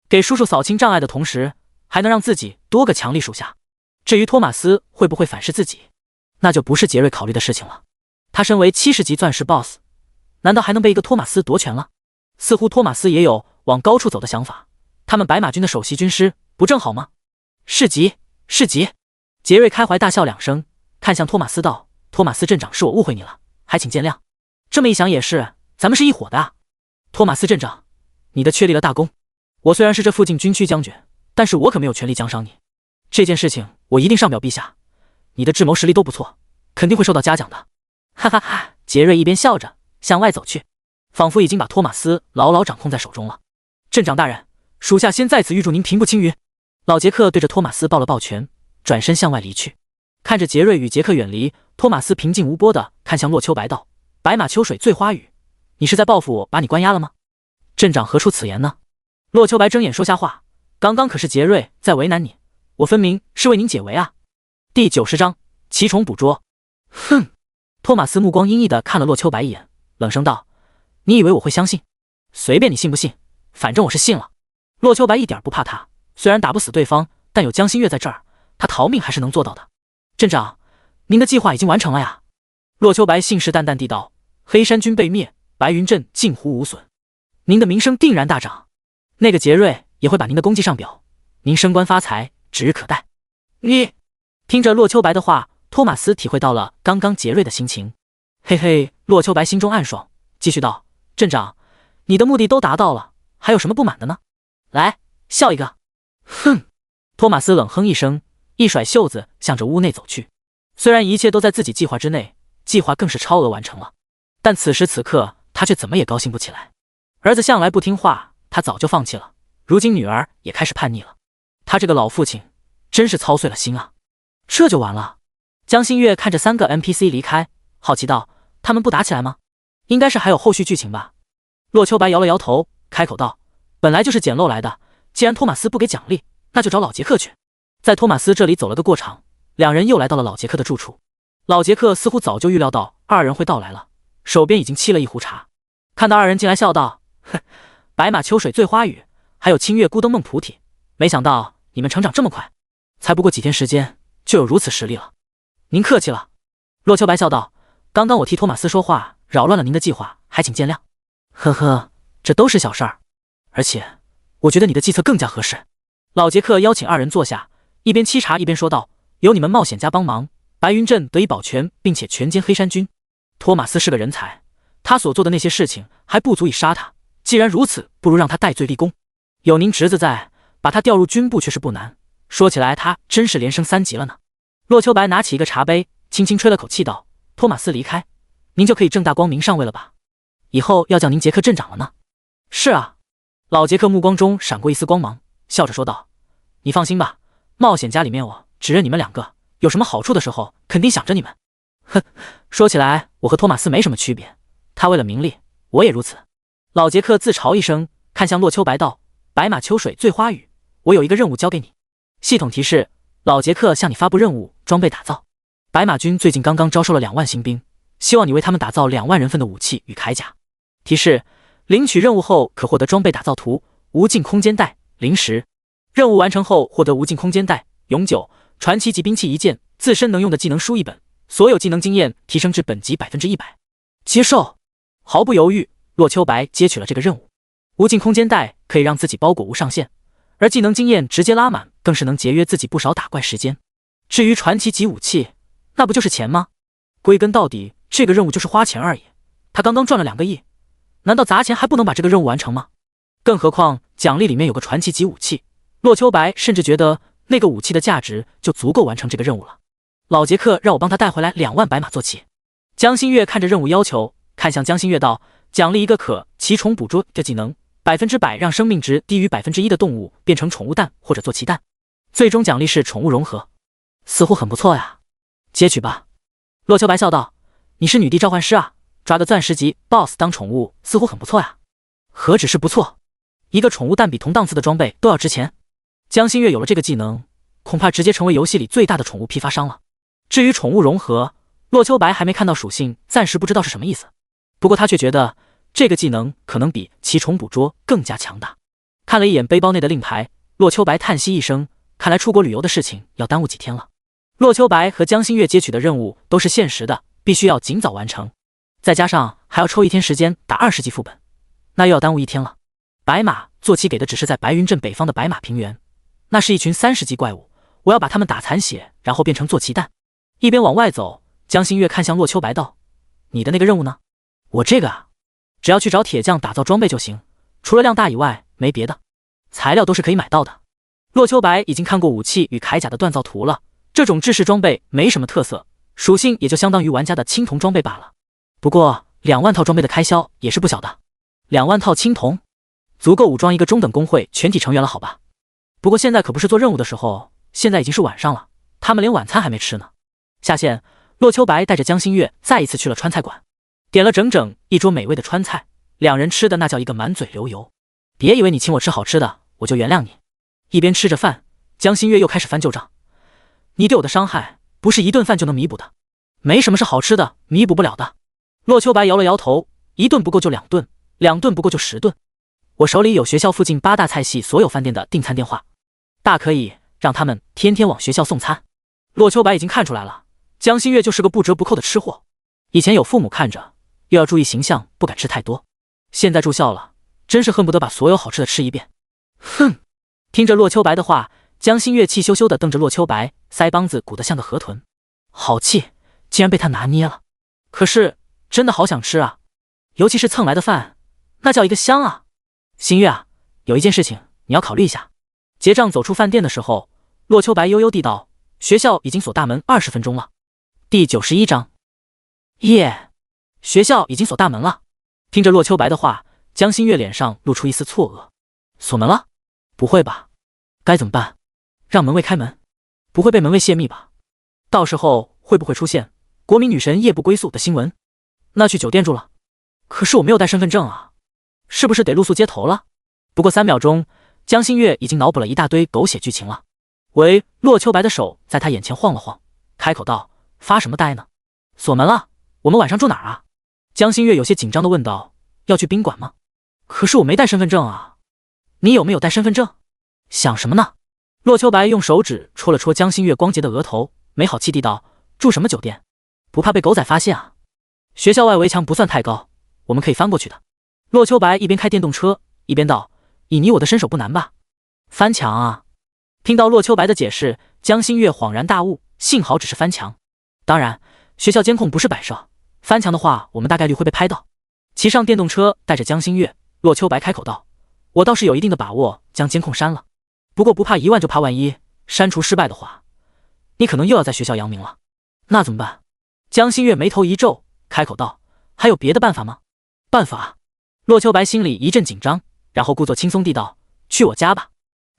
给叔叔扫清障碍的同时，还能让自己多个强力属下。至于托马斯会不会反噬自己，那就不是杰瑞考虑的事情了。他身为70级钻石 BOSS， 难道还能被一个托马斯夺权了？似乎托马斯也有往高处走的想法，他们白马军的首席军师不正好吗？是级，是级。杰瑞开怀大笑2声，看向托马斯道：托马斯镇长，是我误会你了，还请见谅。这么一想也是，咱们是一伙的啊。托马斯镇长，你的确立了大功。我虽然是这附近军区将军，但是我可没有权利奖赏你。这件事情我一定上表陛下，你的智谋实力都不错，肯定会受到嘉奖的。哈哈哈！杰瑞一边笑着向外走去，仿佛已经把托马斯牢牢掌控在手中了。镇长大人，属下先在此预祝您平步青云。老杰克对着托马斯抱了抱拳，转身向外离去。看着杰瑞与杰克远离，托马斯平静无波地看向洛秋白道：白马秋水醉花雨，你是在报复我把你关押了吗？镇长何出此言呢？洛秋白睁眼说瞎话，刚刚可是杰瑞在为难你，我分明是为您解围啊。第90章奇虫捕捉。哼！托马斯目光阴翳地看了洛秋白一眼，冷声道：你以为我会相信？随便你信不信，反正我是信了。洛秋白一点不怕他，虽然打不死对方，但有江心月在这儿，他逃命还是能做到的。镇长，您的计划已经完成了呀。洛秋白信誓旦旦地道：黑山军被灭，白云镇近乎无损，您的名声定然大涨，那个杰瑞也会把您的功绩上表，您升官发财指日可待。你听着洛秋白的话，托马斯体会到了刚刚杰瑞的心情。嘿嘿，洛秋白心中暗爽，继续道：镇长，你的目的都达到了，还有什么不满的呢？来，笑一个。哼！托马斯冷哼一声，一甩袖子向着屋内走去。虽然一切都在自己计划之内，计划更是超额完成了，但此时此刻他却怎么也高兴不起来。儿子向来不听话，他早就放弃了，如今女儿也开始叛逆了，他这个老父亲真是操碎了心啊。这就完了？江心月看着3个 NPC 离开，好奇道：他们不打起来吗？应该是还有后续剧情吧。洛秋白摇了摇头，开口道：本来就是捡漏来的，既然托马斯不给奖励，那就找老杰克去。在托马斯这里走了个过场，两人又来到了老杰克的住处。老杰克似乎早就预料到2人会到来了，手边已经沏了一壶茶。看到二人进来，笑道：“哼，白马秋水醉花雨，还有清月孤灯梦菩提，没想到你们成长这么快，才不过几天时间就有如此实力了。”您客气了。洛秋白笑道：“刚刚我替托马斯说话，扰乱了您的计划，还请见谅。”呵呵，这都是小事儿，而且我觉得你的计策更加合适。老杰克邀请二人坐下，一边沏茶一边说道：“有你们冒险家帮忙，白云镇得以保全，并且全歼黑山军。托马斯是个人才，他所做的那些事情还不足以杀他。既然如此，不如让他戴罪立功。有您侄子在，把他调入军部却是不难。说起来，他真是连升3级了呢。”洛秋白拿起一个茶杯，轻轻吹了口气道：“托马斯离开，您就可以正大光明上位了吧？以后要叫您杰克镇长了呢。”“是啊。”老杰克目光中闪过一丝光芒，笑着说道：“你放心吧，冒险家里面我只认你们2个，有什么好处的时候肯定想着你们。”“哼，说起来我和托马斯没什么区别，他为了名利，我也如此。”老杰克自嘲一声，看向洛秋白道：“白马秋水醉花雨，我有一个任务交给你。系统提示：老杰克向你发布任务，装备打造。白马军最近刚刚招收了2万新兵，希望你为他们打造2万人份的武器与铠甲。提示：领取任务后可获得装备打造图、无尽空间带、零食。任务完成后获得无尽空间带、永久、传奇级兵器1件、自身能用的技能书1本，所有技能经验提升至本级100%。接受。”毫不犹豫，洛秋白接取了这个任务。无尽空间带可以让自己包裹无上限，而技能经验直接拉满，更是能节约自己不少打怪时间。至于传奇级武器，那不就是钱吗？归根到底，这个任务就是花钱而已。他刚刚赚了2个亿，难道砸钱还不能把这个任务完成吗？更何况奖励里面有个传奇级武器，洛秋白甚至觉得那个武器的价值就足够完成这个任务了。老杰克让我帮他带回来2万白马坐骑。江心月看着任务要求，看向江心月道：“奖励一个可骑虫捕捉的技能，100%让生命值低于1%的动物变成宠物蛋或者坐骑蛋。最终奖励是宠物融合。”似乎很不错呀，接取吧。洛秋白笑道：“你是女帝召唤师啊，抓个钻石级 BOSS 当宠物似乎很不错呀。”“何止是不错，一个宠物蛋比同档次的装备都要值钱。江心月有了这个技能，恐怕直接成为游戏里最大的宠物批发商了。至于宠物融合，洛秋白还没看到属性，暂时不知道是什么意思。不过他却觉得这个技能可能比骑虫捕捉更加强大。看了一眼背包内的令牌，洛秋白叹息一声，看来出国旅游的事情要耽误几天了。洛秋白和江心月接取的任务都是限时的，必须要尽早完成，再加上还要抽1天时间打20级副本，那又要耽误1天了。白马坐骑给的只是在白云镇北方的白马平原，那是一群30级怪物，我要把他们打残血，然后变成坐骑蛋。一边往外走，江心月看向洛秋白道：“你的那个任务呢？”“我这个啊，只要去找铁匠打造装备就行，除了量大以外没别的，材料都是可以买到的。”洛秋白已经看过武器与铠甲的锻造图了，这种制式装备没什么特色，属性也就相当于玩家的青铜装备罢了。不过2万套装备的开销也是不小的，2万套青铜足够武装一个中等工会全体成员了，好吧？不过现在可不是做任务的时候，现在已经是晚上了，他们连晚餐还没吃呢。下线，洛秋白带着江心月再一次去了川菜馆，点了整整一桌美味的川菜，两人吃的那叫一个满嘴流油。别以为你请我吃好吃的，我就原谅你。一边吃着饭，江心月又开始翻旧账。你对我的伤害，不是1顿饭就能弥补的，没什么是好吃的弥补不了的。洛秋白摇了摇头，1顿不够就2顿，2顿不够就10顿。我手里有学校附近8大菜系所有饭店的订餐电话，大可以让他们天天往学校送餐。洛秋白已经看出来了，江心月就是个不折不扣的吃货。以前有父母看着，又要注意形象，不敢吃太多。现在住校了，真是恨不得把所有好吃的吃一遍。哼！听着洛秋白的话，江心月气羞羞地瞪着洛秋白，腮帮子鼓得像个河豚。好气，竟然被他拿捏了。可是真的好想吃啊，尤其是蹭来的饭，那叫一个香啊！心月啊，有一件事情你要考虑一下。结账走出饭店的时候，洛秋白悠悠地道：“学校已经锁大门20分钟了。”第91章。耶！学校已经锁大门了。听着洛秋白的话，江心月脸上露出一丝错愕。锁门了？不会吧？该怎么办？让门卫开门？不会被门卫泄密吧？到时候会不会出现国民女神夜不归宿的新闻？那去酒店住了。可是我没有带身份证啊，是不是得露宿街头了？不过3秒钟，江心月已经脑补了一大堆狗血剧情了。喂，洛秋白的手在他眼前晃了晃，开口道：“发什么呆呢？锁门了，我们晚上住哪儿啊？”江心月有些紧张地问道：“要去宾馆吗？可是我没带身份证啊。”“你有没有带身份证？”“想什么呢？”洛秋白用手指戳了戳江心月光洁的额头，没好气地道：“住什么酒店？不怕被狗仔发现啊？学校外围墙不算太高，我们可以翻过去的。”洛秋白一边开电动车一边道：“以你我的身手不难吧？翻墙啊？”听到洛秋白的解释，江心月恍然大悟，幸好只是翻墙。当然，学校监控不是摆设，翻墙的话，我们大概率会被拍到。骑上电动车，带着江心月，洛秋白开口道：“我倒是有一定的把握将监控删了，不过不怕1万就怕万一，删除失败的话，你可能又要在学校扬名了。那怎么办？”江心月眉头一皱，开口道：“还有别的办法吗？”“办法？”洛秋白心里一阵紧张，然后故作轻松地道：“去我家吧。”“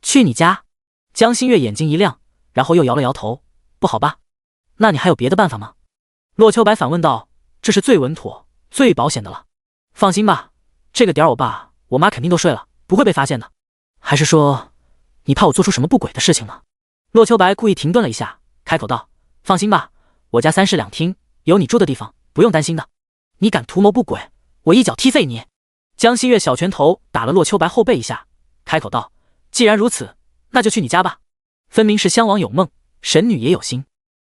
去你家？”江心月眼睛一亮，然后又摇了摇头：“不好吧？那你还有别的办法吗？”洛秋白反问道：“这是最稳妥、最保险的了。放心吧，这个点我爸、我妈肯定都睡了，不会被发现的。还是说，你怕我做出什么不轨的事情吗？”洛秋白故意停顿了一下，开口道：“放心吧，我家3室2厅，有你住的地方，不用担心的。你敢图谋不轨，我一脚踢废你！”江心月小拳头打了洛秋白后背一下，开口道：“既然如此，那就去你家吧。”分明是襄王有梦，神女也有心。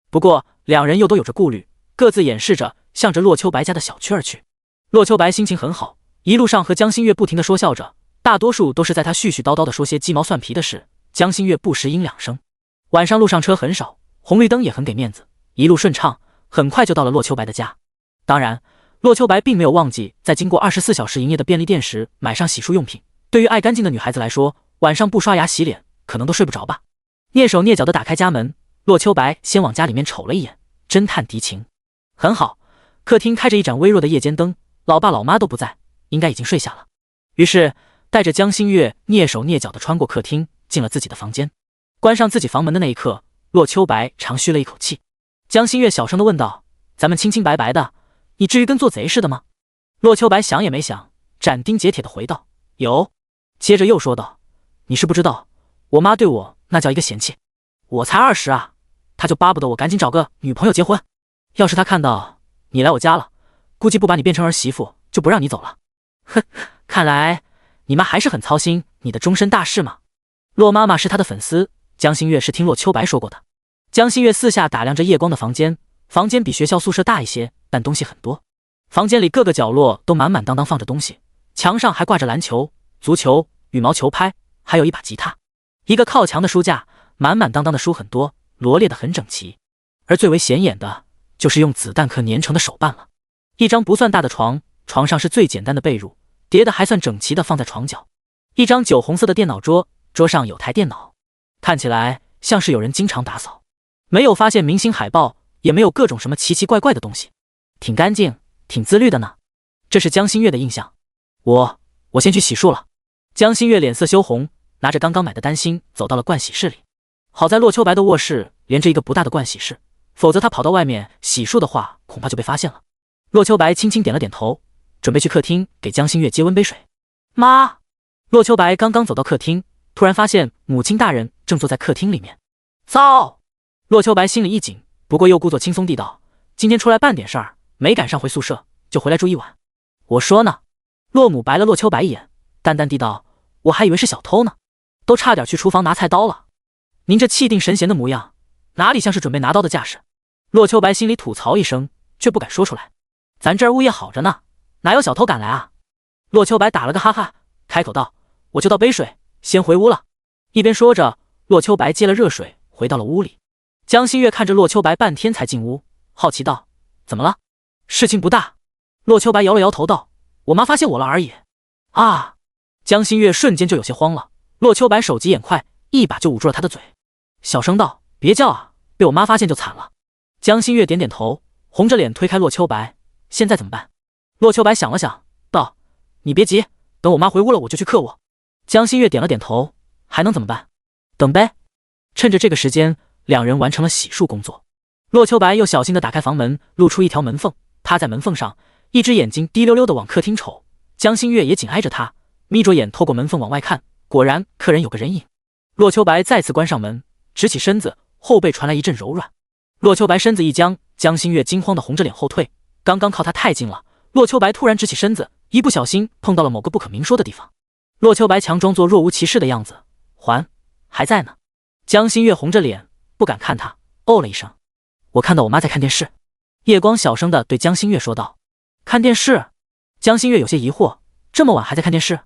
不过两人又都有着顾虑，各自掩饰着，向着洛秋白家的小区而去。洛秋白心情很好，一路上和江心月不停地说笑着，大多数都是在他絮絮叨叨地说些鸡毛蒜皮的事，江心月不时应2声。晚上路上车很少，红绿灯也很给面子，一路顺畅，很快就到了洛秋白的家。当然，洛秋白并没有忘记在经过24小时营业的便利店时买上洗漱用品。对于爱干净的女孩子来说，晚上不刷牙洗脸可能都睡不着吧。蹑手蹑脚地打开家门，洛秋白先往家里面瞅了一眼，侦探敌情。很好，客厅开着一盏微弱的夜间灯，老爸老妈都不在，应该已经睡下了。于是带着江心月蹑手蹑脚地穿过客厅，进了自己的房间。关上自己房门的那一刻，洛秋白长吁了一口气。江心月小声地问道：“咱们清清白白的，你至于跟做贼似的吗？”洛秋白想也没想，斩钉截铁地回道：“有。”接着又说道：“你是不知道，我妈对我那叫一个嫌弃。我才20啊，她就巴不得我赶紧找个女朋友结婚。要是她看到你来我家了，估计不把你变成儿媳妇，就不让你走了。哼，看来你妈还是很操心你的终身大事嘛。”洛妈妈是她的粉丝，江心月是听洛秋白说过的。江心月四下打量着夜光的房间，房间比学校宿舍大一些，但东西很多。房间里各个角落都满满当当放着东西，墙上还挂着篮球、足球、羽毛球拍，还有一把吉他。一个靠墙的书架，满满当当的书很多，罗列得很整齐。而最为显眼的就是用子弹壳粘成的手办了。一张不算大的床，床上是最简单的被褥，叠得还算整齐的放在床角。一张酒红色的电脑桌，桌上有台电脑，看起来像是有人经常打扫。没有发现明星海报，也没有各种什么奇奇怪怪的东西，挺干净，挺自律的呢。这是江心月的印象。我先去洗漱了。江心月脸色羞红，拿着刚刚买的丹心走到了盥洗室里。好在洛秋白的卧室连着一个不大的盥洗室，否则他跑到外面洗漱的话，恐怕就被发现了。洛秋白轻轻点了点头，准备去客厅给江心月接温杯水。妈！洛秋白刚刚走到客厅，突然发现母亲大人正坐在客厅里面。糟！洛秋白心里一紧，不过又故作轻松地道：“今天出来办点事儿，没赶上回宿舍，就回来住一晚。”我说呢。洛母白了洛秋白一眼，淡淡地道：“我还以为是小偷呢，都差点去厨房拿菜刀了。您这气定神闲的模样，哪里像是准备拿刀的架势？”洛秋白心里吐槽一声，却不敢说出来。咱这儿物业好着呢，哪有小偷敢来啊？洛秋白打了个哈哈，开口道：“我就倒杯水，先回屋了。”一边说着，洛秋白接了热水，回到了屋里。江心月看着洛秋白半天才进屋，好奇道：“怎么了？事情不大。”洛秋白摇了摇头道：“我妈发现我了而已。”啊！江心月瞬间就有些慌了。洛秋白手疾眼快，一把就捂住了他的嘴，小声道：“别叫啊，被我妈发现就惨了。”江心月点点头，红着脸推开洛秋白：“现在怎么办？”洛秋白想了想，道：“你别急，等我妈回屋了，我就去克我。”江心月点了点头，还能怎么办？等呗。趁着这个时间，两人完成了洗漱工作。洛秋白又小心地打开房门，露出一条门缝，趴在门缝上，一只眼睛滴溜溜地往客厅瞅。江心月也紧挨着他，眯着眼透过门缝往外看，果然客人有个人影。洛秋白再次关上门，直起身子，后背传来一阵柔软。洛秋白身子一僵，江心月惊慌地红着脸后退。刚刚靠他太近了，洛秋白突然直起身子，一不小心碰到了某个不可明说的地方。洛秋白强装作若无其事的样子，还在呢。江心月红着脸不敢看他，哦了一声。我看到我妈在看电视。叶光小声地对江心月说道。看电视？江心月有些疑惑，这么晚还在看电视？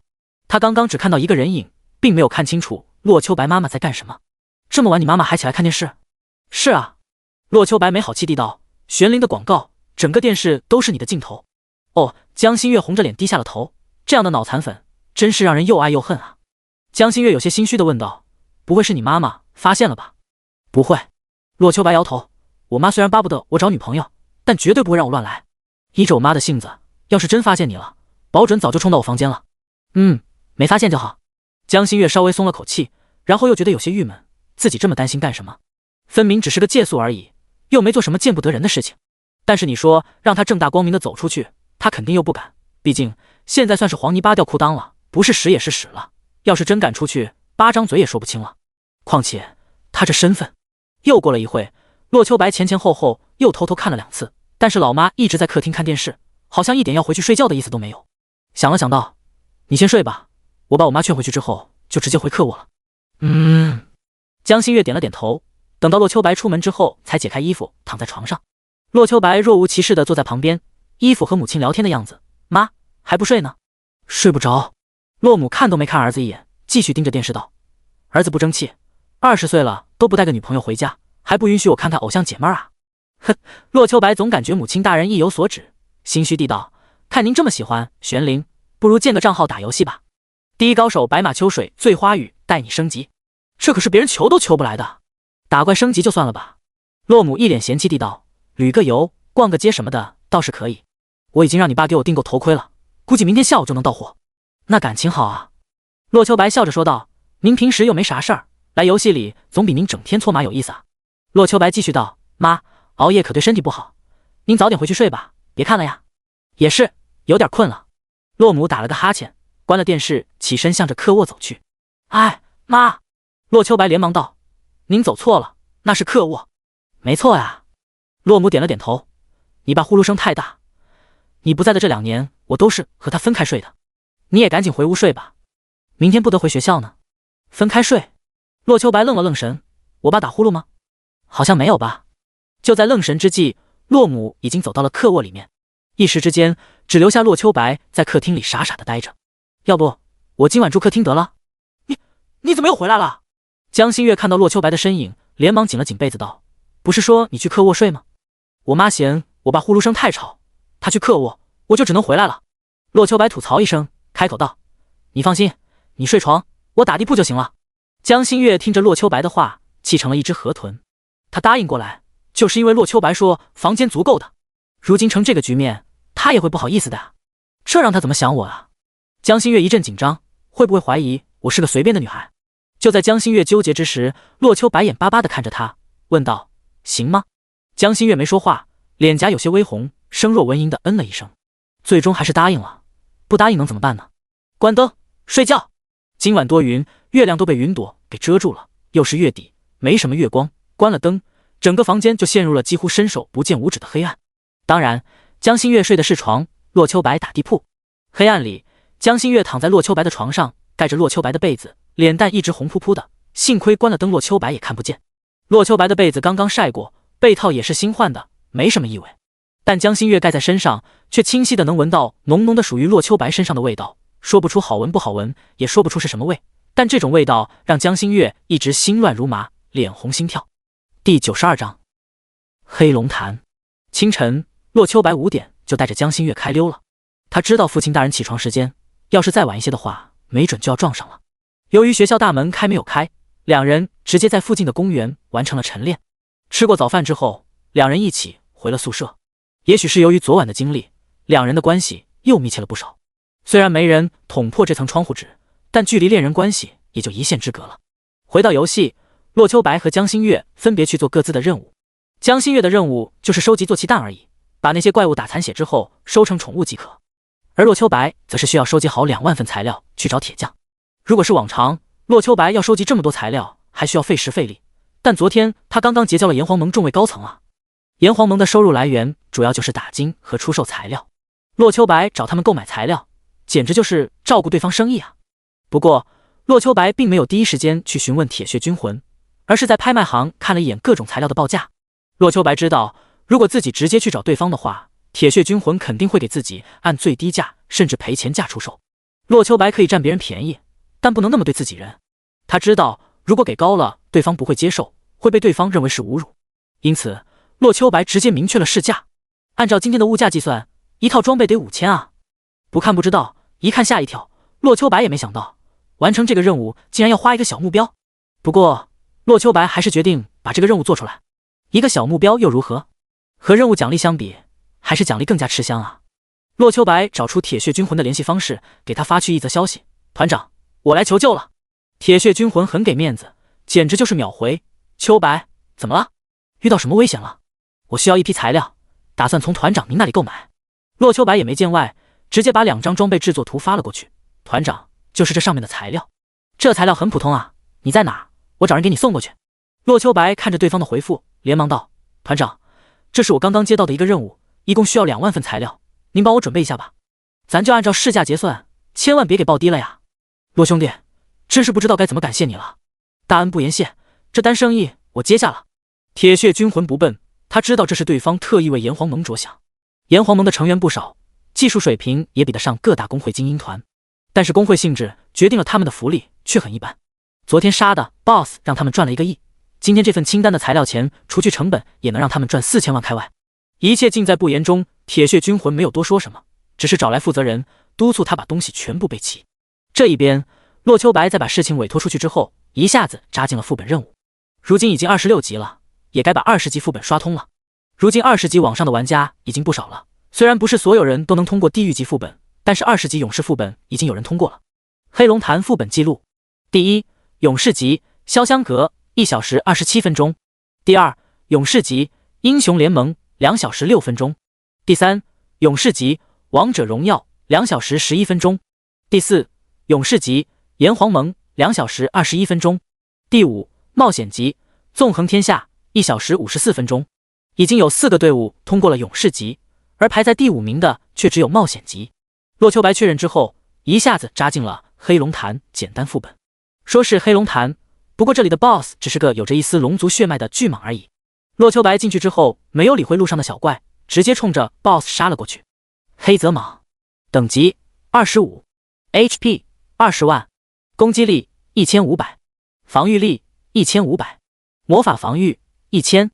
他刚刚只看到一个人影，并没有看清楚洛秋白妈妈在干什么。这么晚你妈妈还起来看电视？是啊。洛秋白没好气地道，玄灵的广告，整个电视都是你的镜头。哦，江心月红着脸低下了头，这样的脑残粉真是让人又爱又恨啊。江心月有些心虚地问道，不会是你妈妈发现了吧？不会。洛秋白摇头，我妈虽然巴不得我找女朋友，但绝对不会让我乱来。依着我妈的性子，要是真发现你了，保准早就冲到我房间了。没发现就好。江心月稍微松了口气，然后又觉得有些郁闷，自己这么担心干什么？分明只是个借宿而已，又没做什么见不得人的事情。但是你说让他正大光明的走出去，他肯定又不敢，毕竟现在算是黄泥巴掉裤裆了，不是屎也是屎了。要是真敢出去，巴张嘴也说不清了。况且他这身份……又过了一会，洛秋白前前后后又偷偷看了2次，但是老妈一直在客厅看电视，好像一点要回去睡觉的意思都没有。想了想道，你先睡吧，我把我妈劝回去之后就直接回客卧了。江心月点了点头，等到洛秋白出门之后才解开衣服躺在床上。洛秋白若无其事地坐在旁边，依附和母亲聊天的样子。妈，还不睡呢？睡不着。洛母看都没看儿子一眼，继续盯着电视道，儿子不争气，20岁了都不带个女朋友回家，还不允许我看他偶像姐妹啊。哼，洛秋白总感觉母亲大人意有所指，心虚地道，看您这么喜欢玄灵，不如建个账号打游戏吧。第一高手白马秋水醉花雨带你升级，这可是别人求都求不来的。打怪升级就算了吧。洛母一脸嫌弃地道，旅个游逛个街什么的倒是可以，我已经让你爸给我订购头盔了，估计明天下午就能到货。那感情好啊。洛秋白笑着说道，您平时又没啥事儿，来游戏里总比您整天搓麻有意思啊。洛秋白继续道，妈，熬夜可对身体不好，您早点回去睡吧，别看了呀。也是，有点困了。洛母打了个哈欠，关了电视，起身向着客卧走去。哎，妈！洛秋白连忙道，您走错了，那是客卧。没错呀。洛母点了点头，你爸呼噜声太大，你不在的这2年，我都是和他分开睡的。你也赶紧回屋睡吧，明天不得回学校呢。分开睡？洛秋白愣了愣神，我爸打呼噜吗？好像没有吧。就在愣神之际，洛母已经走到了客卧里面，一时之间只留下洛秋白在客厅里傻傻的呆着。要不我今晚住客厅得了。你怎么又回来了？江心月看到洛秋白的身影，连忙紧了紧被子道，不是说你去客卧睡吗？我妈嫌我爸呼噜声太吵，她去客卧，我就只能回来了。洛秋白吐槽一声，开口道，你放心，你睡床，我打地铺就行了。江心月听着洛秋白的话，气成了一只河豚。他答应过来，就是因为洛秋白说房间足够的。如今成这个局面，他也会不好意思的啊。这让他怎么想我啊？江心月一阵紧张，会不会怀疑我是个随便的女孩？就在江心月纠结之时，洛秋白眼巴巴地看着他，问道，行吗？江心月没说话，脸颊有些微红，声若蚊蝇地嗯了一声，最终还是答应了。不答应能怎么办呢？关灯，睡觉。今晚多云，月亮都被云朵给遮住了，又是月底，没什么月光，关了灯，整个房间就陷入了几乎伸手不见五指的黑暗。当然，江心月睡的是床，洛秋白打地铺。黑暗里，江心月躺在洛秋白的床上，盖着洛秋白的被子，脸蛋一直红扑扑的，幸亏关了灯，洛秋白也看不见。洛秋白的被子刚刚晒过，被套也是新换的，没什么异味。但江心月盖在身上，却清晰的能闻到浓浓的属于洛秋白身上的味道，说不出好闻不好闻，也说不出是什么味，但这种味道让江心月一直心乱如麻，脸红心跳。第92章黑龙潭。清晨，洛秋白5点就带着江心月开溜了。他知道父亲大人起床时间，要是再晚一些的话，没准就要撞上了。由于学校大门开没有开，两人直接在附近的公园完成了晨练。吃过早饭之后，两人一起回了宿舍。也许是由于昨晚的经历，两人的关系又密切了不少。虽然没人捅破这层窗户纸，但距离恋人关系也就一线之隔了。回到游戏，洛秋白和江心月分别去做各自的任务。江心月的任务就是收集坐骑蛋而已，把那些怪物打残血之后收成宠物即可。而洛秋白则是需要收集好2万份材料去找铁匠。如果是往常，洛秋白要收集这么多材料还需要费时费力，但昨天他刚刚结交了炎黄盟众位高层啊。炎黄盟的收入来源主要就是打金和出售材料。洛秋白找他们购买材料，简直就是照顾对方生意啊。不过，洛秋白并没有第一时间去询问铁血军魂，而是在拍卖行看了一眼各种材料的报价。洛秋白知道，如果自己直接去找对方的话，铁血军魂肯定会给自己按最低价甚至赔钱价出售。洛秋白可以占别人便宜，但不能那么对自己人。他知道，如果给高了，对方不会接受，会被对方认为是侮辱。因此，洛秋白直接明确了市价。按照今天的物价计算，一套装备得5000啊！不看不知道，一看吓一跳。洛秋白也没想到，完成这个任务竟然要花一个小目标。不过，洛秋白还是决定把这个任务做出来。一个小目标又如何？和任务奖励相比，还是奖励更加吃香啊！洛秋白找出铁血军魂的联系方式，给他发去一则消息：团长，我来求救了。铁血军魂很给面子，简直就是秒回：秋白，怎么了？遇到什么危险了？我需要一批材料，打算从团长您那里购买。洛秋白也没见外，直接把2张装备制作图发了过去。团长，就是这上面的材料。这材料很普通啊，你在哪？我找人给你送过去。洛秋白看着对方的回复，连忙道：团长，这是我刚刚接到的一个任务，一共需要2万份材料，您帮我准备一下吧。咱就按照市价结算，千万别给报低了呀。洛兄弟，真是不知道该怎么感谢你了，大恩不言谢，这单生意我接下了。铁血军魂不笨，他知道这是对方特意为炎黄盟着想。炎黄盟的成员不少，技术水平也比得上各大工会精英团，但是工会性质决定了他们的福利却很一般。昨天杀的 BOSS 让他们赚了1个亿，今天这份清单的材料钱除去成本也能让他们赚4000万开外。一切尽在不言中，铁血军魂没有多说什么，只是找来负责人督促他把东西全部备齐。这一边，洛秋白在把事情委托出去之后，一下子扎进了副本任务。如今已经26级了，也该把20级副本刷通了。如今20级往上的玩家已经不少了，虽然不是所有人都能通过地狱级副本，但是20级勇士副本已经有人通过了。黑龙潭副本记录：第一，勇士级潇湘阁1小时27分钟；第二，勇士级英雄联盟2小时6分钟；第三，勇士级王者荣耀2小时11分钟；第四，勇士级炎黄盟2小时21分钟；第五，冒险级纵横天下1小时54分钟。已经有4个队伍通过了勇士级，而排在第5名的却只有冒险级。洛秋白确认之后，一下子扎进了黑龙潭简单副本。说是黑龙潭，不过这里的 BOSS 只是个有着一丝龙族血脉的巨蟒而已。洛秋白进去之后，没有理会路上的小怪，直接冲着 BOSS 杀了过去。黑泽蟒，等级25， HP 20万，攻击力1500，防御力1500，魔法防御1000，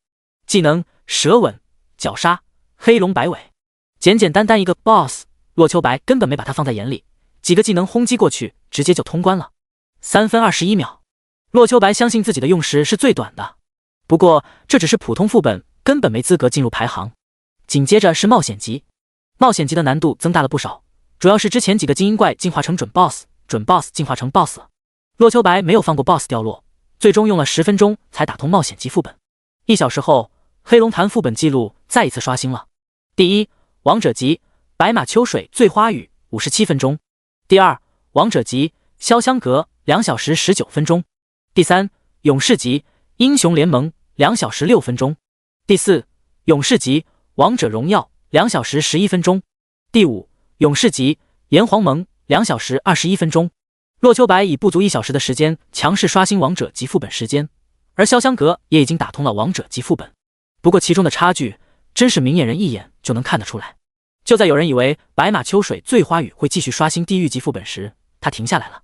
技能蛇吻、绞杀、黑龙摆尾。简简单单一个 BOSS， 洛秋白根本没把他放在眼里，几个技能轰击过去，直接就通关了。3分21秒，洛秋白相信自己的用时是最短的。不过这只是普通副本，根本没资格进入排行。紧接着是冒险级，冒险级的难度增大了不少，主要是之前几个精英怪进化成准 BOSS， 准 BOSS 进化成 BOSS 了。洛秋白没有放过 BOSS 掉落，最终用了10分钟才打通冒险级副本。1小时后，黑龙潭副本记录再一次刷新了。第一，王者级白马秋水醉花雨57分钟；第二，王者级潇湘阁2小时19分钟；第三，勇士级英雄联盟2小时6分钟；第四，勇士级王者荣耀2小时11分钟；第五，勇士级炎黄盟2小时21分钟。洛秋白以不足1小时的时间强势刷新王者级副本时间，而潇湘阁也已经打通了王者级副本。不过其中的差距真是明眼人一眼就能看得出来。就在有人以为白马秋水醉花雨会继续刷新地狱级副本时，他停下来了。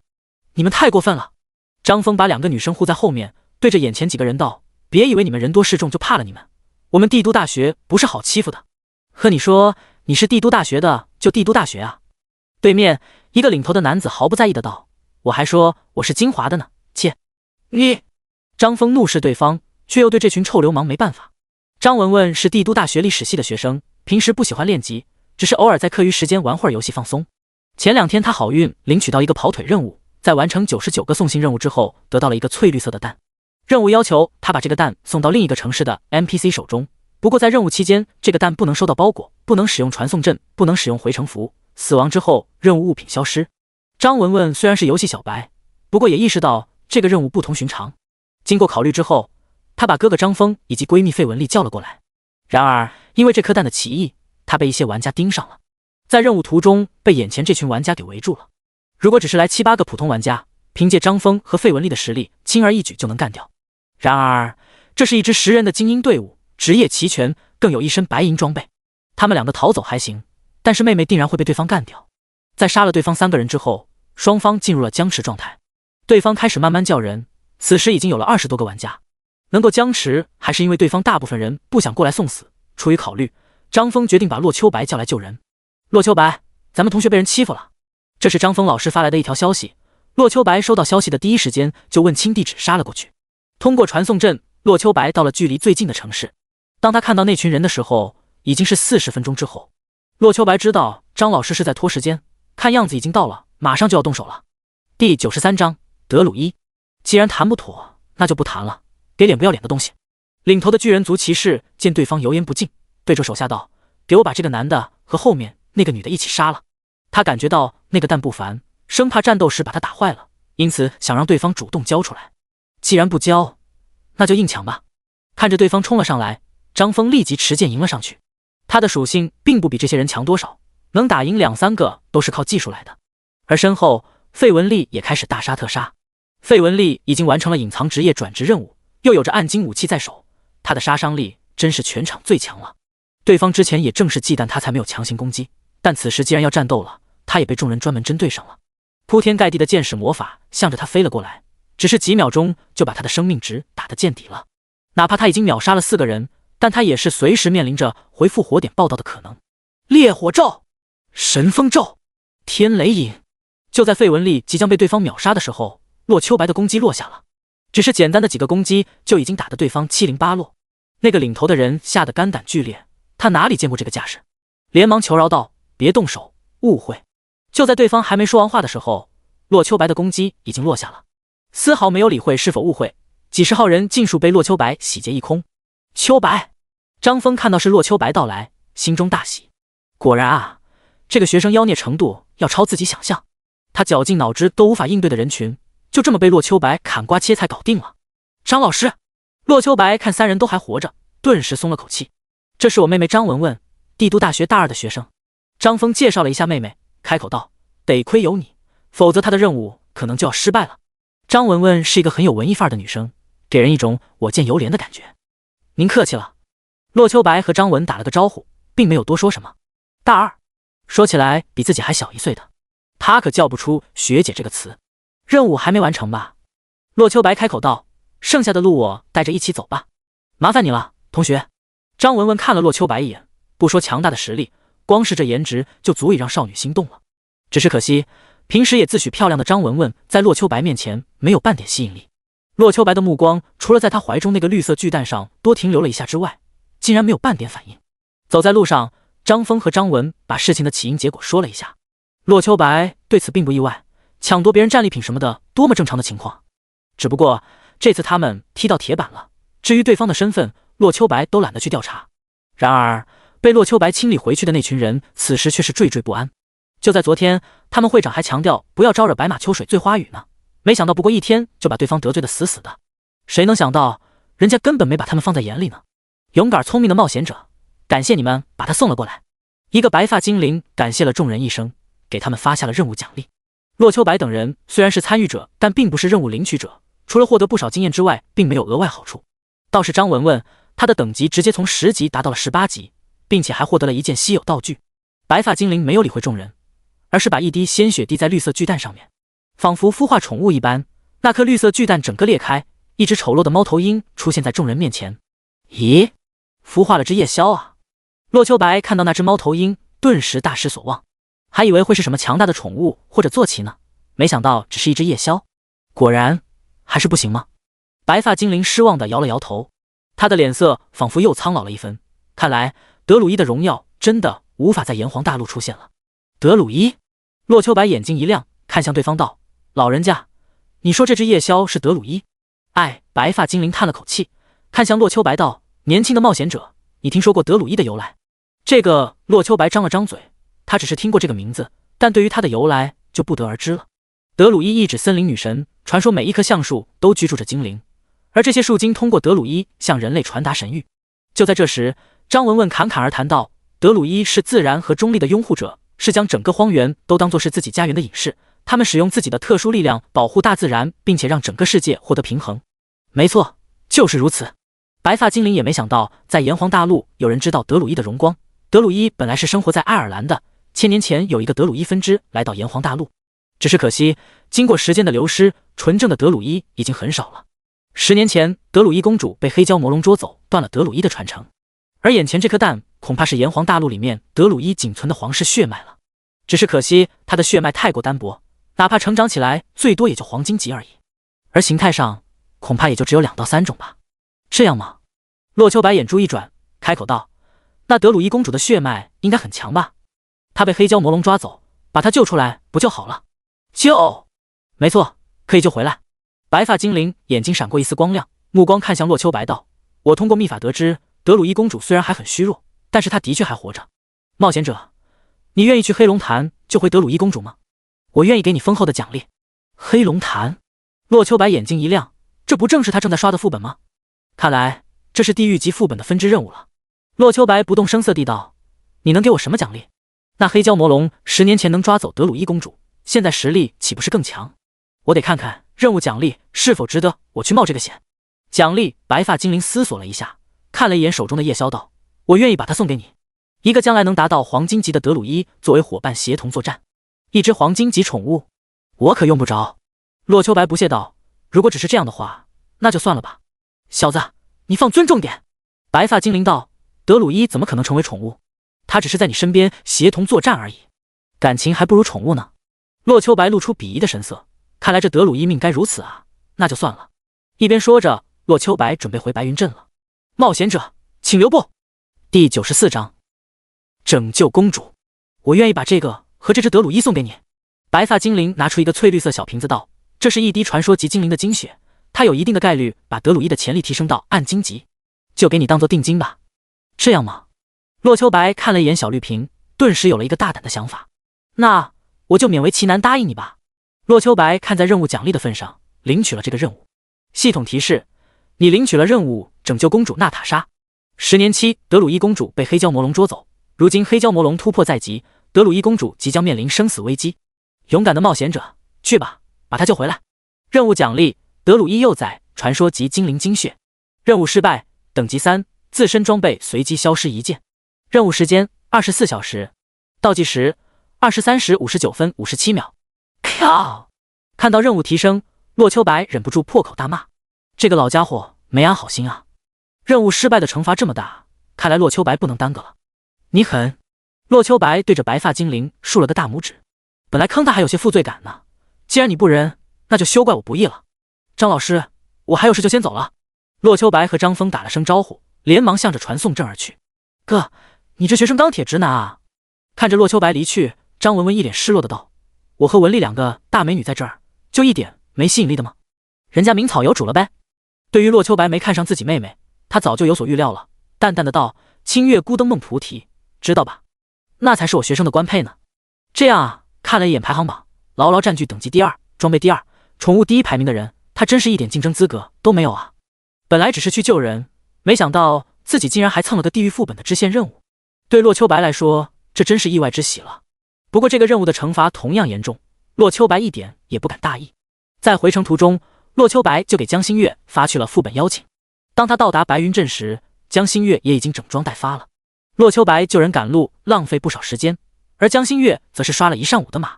你们太过分了！张峰把2个女生护在后面，对着眼前几个人道：别以为你们人多势众就怕了你们，我们帝都大学不是好欺负的。和你说你是帝都大学的就帝都大学啊。对面一个领头的男子毫不在意的道：我还说我是金华的呢，切！你！张峰怒视对方，却又对这群臭流氓没办法。张文文是帝都大学历史系的学生，平时不喜欢练级，只是偶尔在课余时间玩会儿游戏放松。前2天他好运领取到一个跑腿任务，在完成99个送信任务之后，得到了一个翠绿色的蛋。任务要求他把这个蛋送到另一个城市的 NPC 手中，不过在任务期间，这个蛋不能收到包裹，不能使用传送阵，不能使用回城符，死亡之后任务物品消失。张文文虽然是游戏小白，不过也意识到这个任务不同寻常。经过考虑之后，她把哥哥张峰以及闺蜜费雯丽叫了过来。然而因为这颗蛋的奇异，她被一些玩家盯上了。在任务途中被眼前这群玩家给围住了。如果只是来7、8个普通玩家，凭借张峰和费雯丽的实力，轻而易举就能干掉。然而，这是一支10人的精英队伍，职业齐全，更有一身白银装备。他们2个逃走还行，但是妹妹定然会被对方干掉。在杀了对方3个人之后，双方进入了僵持状态。对方开始慢慢叫人，此时已经有了20多个玩家。能够僵持，还是因为对方大部分人不想过来送死。出于考虑，张峰决定把洛秋白叫来救人。洛秋白，咱们同学被人欺负了。这是张峰老师发来的一条消息。洛秋白收到消息的第一时间就问清地址杀了过去。通过传送阵，洛秋白到了距离最近的城市。当他看到那群人的时候，已经是40分钟之后。洛秋白知道张老师是在拖时间，看样子已经到了，马上就要动手了。第93章德鲁伊。既然谈不妥，那就不谈了，给脸不要脸的东西。领头的巨人族骑士见对方油盐不进，对着手下道：“给我把这个男的和后面那个女的一起杀了。”他感觉到那个淡不凡，生怕战斗时把他打坏了，因此想让对方主动交出来。既然不交，那就硬抢吧。看着对方冲了上来，张峰立即持剑迎了上去。他的属性并不比这些人强多少，能打赢2、3个都是靠技术来的。而身后费雯丽也开始大杀特杀。费雯丽已经完成了隐藏职业转职任务，又有着暗金武器在手，她的杀伤力真是全场最强了。对方之前也正是忌惮她才没有强行攻击，但此时既然要战斗了，她也被众人专门针对上了。铺天盖地的剑矢魔法向着她飞了过来，只是几秒钟就把她的生命值打得见底了。哪怕她已经秒杀了4个人，但她也是随时面临着回复火点报道的可能。烈火咒、神风咒、天雷影。就在费雯丽即将被对方秒杀的时候，洛秋白的攻击落下了。只是简单的几个攻击就已经打得对方7零8落。那个领头的人吓得肝胆俱裂，他哪里见过这个架势，连忙求饶道：“别动手，误会。”就在对方还没说完话的时候，洛秋白的攻击已经落下了，丝毫没有理会是否误会，几十号人尽数被洛秋白洗劫一空。秋白，张峰看到是洛秋白到来，心中大喜。果然啊，这个学生妖孽程度要超自己想象。他绞尽脑汁都无法应对的人群，就这么被洛秋白砍瓜切菜搞定了。张老师，洛秋白看3人都还活着，顿时松了口气。这是我妹妹张文文，帝都大学大2的学生。张峰介绍了一下妹妹，开口道：“得亏有你，否则她的任务可能就要失败了。”张文文是一个很有文艺范儿的女生，给人一种我见犹怜的感觉。您客气了。洛秋白和张文打了个招呼，并没有多说什么。大2，说起来比自己还小1岁的，他可叫不出学姐这个词。任务还没完成吧？洛秋白开口道：“剩下的路我带着一起走吧。”麻烦你了，同学。张文文看了洛秋白一眼，不说强大的实力，光是这颜值就足以让少女心动了。只是可惜，平时也自诩漂亮的张文文在洛秋白面前没有半点吸引力。洛秋白的目光除了在她怀中那个绿色巨蛋上多停留了一下之外，竟然没有半点反应。走在路上，张峰和张文把事情的起因结果说了一下。洛秋白对此并不意外，抢夺别人战利品什么的多么正常的情况。只不过这次他们踢到铁板了，至于对方的身份，洛秋白都懒得去调查。然而被洛秋白清理回去的那群人此时却是惴惴不安。就在昨天，他们会长还强调不要招惹白马秋水醉花雨呢，没想到不过1天就把对方得罪得死死的。谁能想到人家根本没把他们放在眼里呢？勇敢聪明的冒险者，感谢你们把他送了过来。一个白发精灵感谢了众人一声，给他们发下了任务奖励。洛秋白等人虽然是参与者，但并不是任务领取者，除了获得不少经验之外，并没有额外好处。倒是张文文，他的等级直接从10级达到了18级，并且还获得了一件稀有道具。白发精灵没有理会众人，而是把一滴鲜血滴在绿色巨蛋上面，仿佛孵化宠物一般，那颗绿色巨蛋整个裂开，一只丑陋的猫头鹰出现在众人面前。咦，孵化了只夜枭啊！洛秋白看到那只猫头鹰，顿时大失所望，还以为会是什么强大的宠物或者坐骑呢，没想到只是一只夜枭。果然还是不行吗？白发精灵失望地摇了摇头，他的脸色仿佛又苍老了一分。看来德鲁伊的荣耀真的无法在炎黄大陆出现了。德鲁伊？洛秋白眼睛一亮，看向对方道：“老人家，你说这只夜枭是德鲁伊？”哎，白发精灵叹了口气，看向洛秋白道：“年轻的冒险者，你听说过德鲁伊的由来？”这个洛秋白张了张嘴，他只是听过这个名字，但对于他的由来就不得而知了。德鲁伊意指森林女神，传说每一棵橡树都居住着精灵，而这些树精通过德鲁伊向人类传达神谕。就在这时，张文文侃侃而谈道：“德鲁伊是自然和中立的拥护者，是将整个荒原都当作是自己家园的隐士，他们使用自己的特殊力量保护大自然，并且让整个世界获得平衡。没错，就是如此。白发精灵也没想到，在炎黄大陆有人知道德鲁伊的荣光。德鲁伊本来是生活在爱尔兰的，1000年前有一个德鲁伊分支来到炎黄大陆，只是可惜，经过时间的流失，纯正的德鲁伊已经很少了。10年前，德鲁伊公主被黑胶魔龙捉走，断了德鲁伊的传承。而眼前这颗蛋，恐怕是炎黄大陆里面德鲁伊仅存的皇室血脉了。只是可惜，它的血脉太过单薄，哪怕成长起来，最多也就黄金级而已。而形态上，恐怕也就只有2到3种吧。这样吗？洛秋白眼珠一转，开口道：“那德鲁伊公主的血脉应该很强吧？她被黑胶魔龙抓走，把她救出来不就好了？”救？没错，可以救回来。白发精灵眼睛闪过一丝光亮，目光看向洛秋白道：“我通过秘法得知，德鲁伊公主虽然还很虚弱，但是她的确还活着。冒险者，你愿意去黑龙潭救回德鲁伊公主吗？我愿意给你丰厚的奖励。”黑龙潭？洛秋白眼睛一亮，这不正是他正在刷的副本吗？看来这是地狱级副本的分支任务了。洛秋白不动声色地道：“你能给我什么奖励？那黑胶魔龙10年前能抓走德鲁伊公主，现在实力岂不是更强？我得看看任务奖励是否值得我去冒这个险。”奖励？白发精灵思索了一下，看了一眼手中的夜宵道：“我愿意把它送给你，一个将来能达到黄金级的德鲁伊作为伙伴协同作战。一只黄金级宠物，我可用不着。”洛秋白不屑道：“如果只是这样的话，那就算了吧。小子，你放尊重点。”白发精灵道：“德鲁伊怎么可能成为宠物？他只是在你身边协同作战而已，感情还不如宠物呢。”洛秋白露出鄙夷的神色，看来这德鲁伊命该如此啊，那就算了。一边说着，洛秋白准备回白云镇了。冒险者，请留步。第94章，拯救公主。我愿意把这个和这只德鲁伊送给你。白发精灵拿出一个翠绿色小瓶子道：“这是一滴传说级精灵的精血，它有一定的概率把德鲁伊的潜力提升到暗金级，就给你当做定金吧。”这样吗？洛秋白看了一眼小绿瓶，顿时有了一个大胆的想法。那我就勉为其难答应你吧。洛秋白看在任务奖励的份上，领取了这个任务。系统提示：你领取了任务拯救公主娜塔莎。10年期，德鲁伊公主被黑胶魔龙捉走，如今黑胶魔龙突破在即，德鲁伊公主即将面临生死危机。勇敢的冒险者，去吧，把她救回来。任务奖励：德鲁伊幼崽传说级精灵精血。任务失败，等级3，自身装备随机消失1件。任务时间24小时，倒计时23时59分57秒。靠！看到任务提升，洛秋白忍不住破口大骂：“这个老家伙没安好心啊！任务失败的惩罚这么大，看来洛秋白不能耽搁了。”你狠！洛秋白对着白发精灵竖了个大拇指。本来坑他还有些负罪感呢，既然你不仁，那就休怪我不义了。张老师，我还有事就先走了。洛秋白和张峰打了声招呼，连忙向着传送阵而去。哥，你这学生钢铁直男啊！看着洛秋白离去，张文文一脸失落的道：“我和文丽2个大美女在这儿，就一点没吸引力的吗？人家名草有主了呗。”对于洛秋白没看上自己妹妹，他早就有所预料了，淡淡的道：“清月孤灯梦菩提，知道吧？那才是我学生的官配呢。”这样啊，看了一眼排行榜，牢牢占据等级第2、装备第2、宠物第1排名的人，他真是一点竞争资格都没有啊！本来只是去救人，没想到自己竟然还蹭了个地狱副本的支线任务。对洛秋白来说，这真是意外之喜了。不过这个任务的惩罚同样严重，洛秋白一点也不敢大意。在回程途中，洛秋白就给江新月发去了副本邀请。当他到达白云镇时，江新月也已经整装待发了。洛秋白救人赶路，浪费不少时间，而江新月则是刷了一上午的马。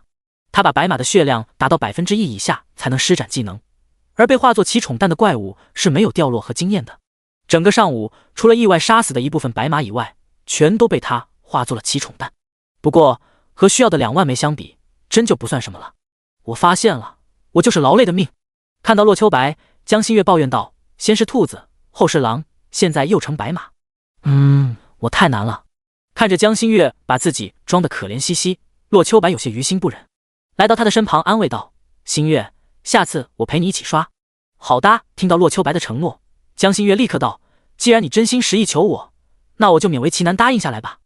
他把白马的血量达到1%以下才能施展技能，而被化作其宠蛋的怪物是没有掉落和经验的。整个上午，除了意外杀死的一部分白马以外，全都被他化作了其宠蛋。不过和需要的2万枚相比，真就不算什么了。我发现了，我就是劳累的命。看到洛秋白，江新月抱怨道：“先是兔子，后是狼，现在又成白马。我太难了。”看着江新月把自己装得可怜兮兮，洛秋白有些于心不忍，来到他的身旁安慰道：“新月，下次我陪你一起刷。”好的。听到洛秋白的承诺，江新月立刻道：“既然你真心实意求我，那我就勉为其难答应下来吧。”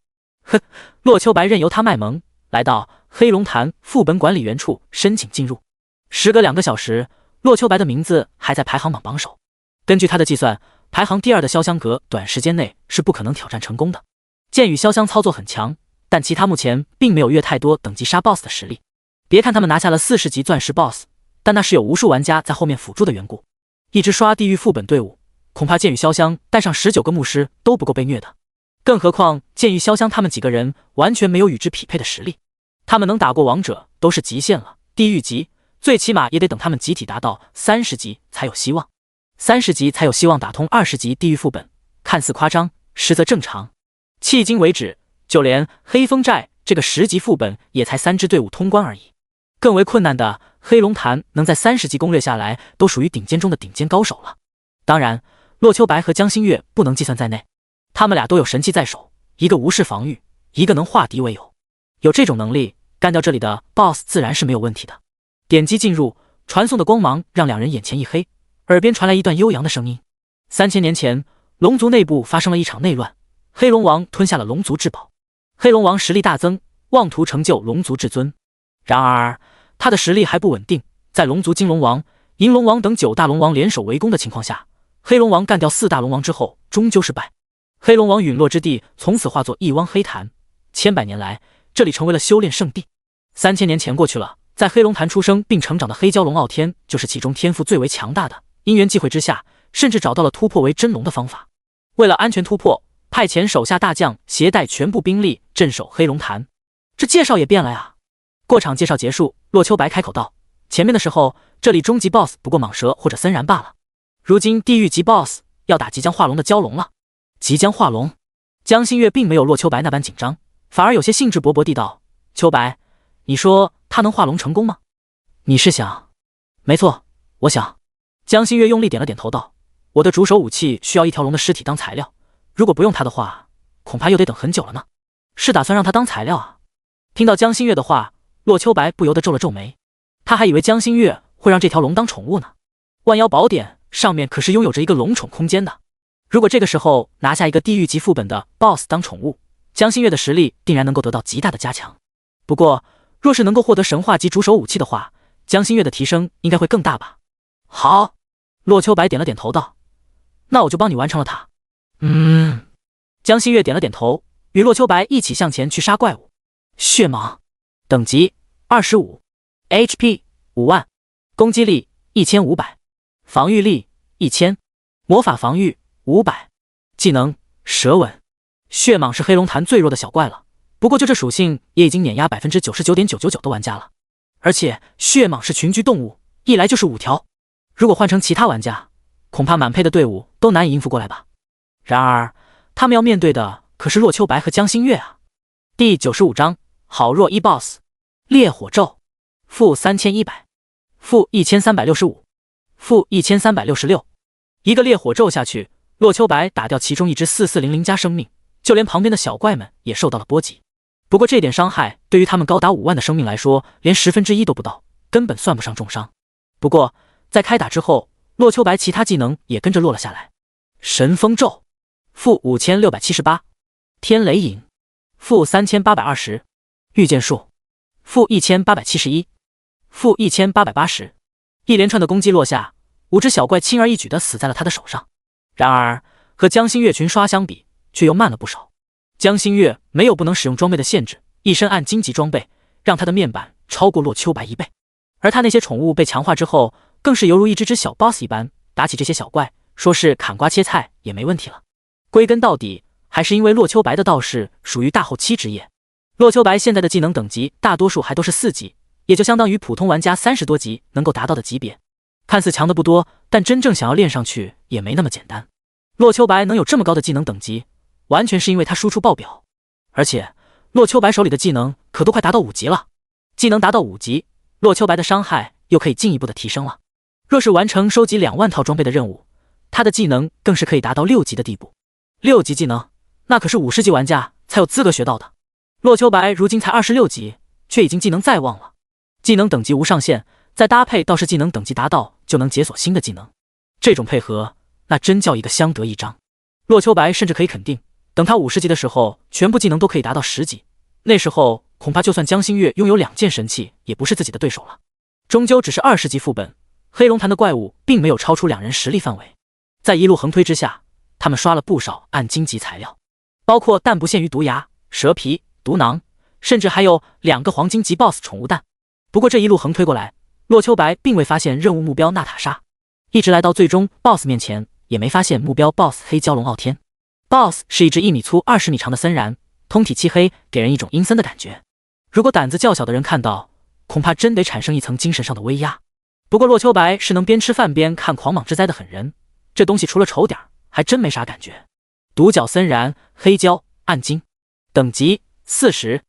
呵，洛秋白任由他卖萌，来到黑龙潭副本管理员处申请进入。时隔2个小时，洛秋白的名字还在排行榜榜首。根据他的计算，排行第2的潇湘阁短时间内是不可能挑战成功的。鉴于潇湘操作很强，但其他目前并没有越太多等级杀 BOSS 的实力。别看他们拿下了40级钻石 BOSS， 但那是有无数玩家在后面辅助的缘故。一支刷地狱副本队伍，恐怕剑与潇湘带上19个牧师都不够被虐的。更何况剑与潇湘他们几个人完全没有与之匹配的实力，他们能打过王者都是极限了，地狱级最起码也得等他们集体达到30级才有希望，30级才有希望打通20级地狱副本，看似夸张，实则正常。迄今为止，就连黑风寨这个10级副本也才3支队伍通关而已。更为困难的黑龙潭能在30级攻略下来，都属于顶尖中的顶尖高手了。当然，洛秋白和江心月不能计算在内，他们俩都有神器在手，一个无视防御，一个能化敌为友。有这种能力，干掉这里的 BOSS 自然是没有问题的。点击进入，传送的光芒让两人眼前一黑，耳边传来一段悠扬的声音。3000年前，龙族内部发生了一场内乱，黑龙王吞下了龙族至宝。黑龙王实力大增，妄图成就龙族至尊。然而他的实力还不稳定，在龙族金龙王、银龙王等9大龙王联手围攻的情况下，黑龙王干掉4大龙王之后终究是败。黑龙王陨落之地从此化作一汪黑潭，千百年来这里成为了修炼圣地。3000年前过去了，在黑龙潭出生并成长的黑蛟龙傲天就是其中天赋最为强大的，因缘际会之下，甚至找到了突破为真龙的方法。为了安全突破，派遣手下大将携带全部兵力镇守黑龙潭。这介绍也变了呀。过场介绍结束，洛秋白开口道：前面的时候这里终极 BOSS 不过蟒蛇或者森然罢了，如今地狱级 BOSS 要打即将化龙的蛟龙了。即将化龙，江心月并没有洛秋白那般紧张，反而有些兴致勃勃地道：秋白，你说他能化龙成功吗？你是想？没错，我想。江心月用力点了点头道：我的主手武器需要一条龙的尸体当材料，如果不用它的话，恐怕又得等很久了呢。是打算让它当材料啊？听到江心月的话，洛秋白不由得皱了皱眉，他还以为江心月会让这条龙当宠物呢。万妖宝典上面可是拥有着一个龙宠空间的，如果这个时候拿下一个地狱级副本的 BOSS 当宠物，江心月的实力定然能够得到极大的加强。不过若是能够获得神话级主手武器的话，江心月的提升应该会更大吧。好，洛秋白点了点头道：那我就帮你完成了它。江心月点了点头，与洛秋白一起向前去杀怪物。血蟒，等级25， HP 5万，攻击力1500，防御力1000，魔法防御500，技能蛇吻。血蟒是黑龙潭最弱的小怪了，不过就这属性也已经碾压 99.999% 的玩家了。而且血蟒是群居动物，一来就是5条，如果换成其他玩家，恐怕满配的队伍都难以应付过来吧。然而他们要面对的可是洛秋白和江心月啊。第95章好弱一 BOSS， 烈火咒负3100，负1365，负1366。一个烈火咒下去，洛秋白打掉其中一只4400加生命，就连旁边的小怪们也受到了波及。不过这点伤害对于他们高达5万的生命来说，连1/10都不到，根本算不上重伤。不过在开打之后，洛秋白其他技能也跟着落了下来。神风咒负5678，天雷影负3820，御剑术负1871，负1880。一连串的攻击落下，5只小怪轻而易举地死在了他的手上。然而和江心月群刷相比，却又慢了不少。江心月没有不能使用装备的限制，一身暗金级装备让他的面板超过洛秋白1倍。而他那些宠物被强化之后，更是犹如一只小 BOSS 一般，打起这些小怪，说是砍瓜切菜也没问题了。归根到底，还是因为洛秋白的道士属于大后期职业。洛秋白现在的技能等级大多数还都是4级，也就相当于普通玩家30多级能够达到的级别。看似强的不多，但真正想要练上去也没那么简单。洛秋白能有这么高的技能等级，完全是因为他输出爆表。而且洛秋白手里的技能可都快达到5级了，技能达到5级，洛秋白的伤害又可以进一步的提升了。若是完成收集2万套装备的任务，他的技能更是可以达到6级的地步。6级技能，那可是50级玩家才有资格学到的。洛秋白如今才26级，却已经技能在望了。技能等级无上限，再搭配道士技能等级达到，就能解锁新的技能。这种配合，那真叫一个相得益彰。洛秋白甚至可以肯定，等他50级的时候，全部技能都可以达到10级。那时候恐怕就算江心月拥有2件神器，也不是自己的对手了。终究只是20级副本，黑龙潭的怪物并没有超出2人实力范围。在一路横推之下，他们刷了不少暗金级材料，包括但不限于毒牙、蛇皮、毒囊，甚至还有2个黄金级 BOSS 宠物蛋。不过这一路横推过来，洛秋白并未发现任务目标娜塔莎，一直来到最终 BOSS 面前，也没发现目标 BOSS 黑蛟龙傲天。BOSS 是一只1米粗、20米长的森蚺，通体漆黑，给人一种阴森的感觉。如果胆子较小的人看到，恐怕真得产生一层精神上的威压。不过洛秋白是能边吃饭边看狂蟒之灾的狠人，这东西除了丑点还真没啥感觉。独角森蚺，黑蛟，暗金，等级40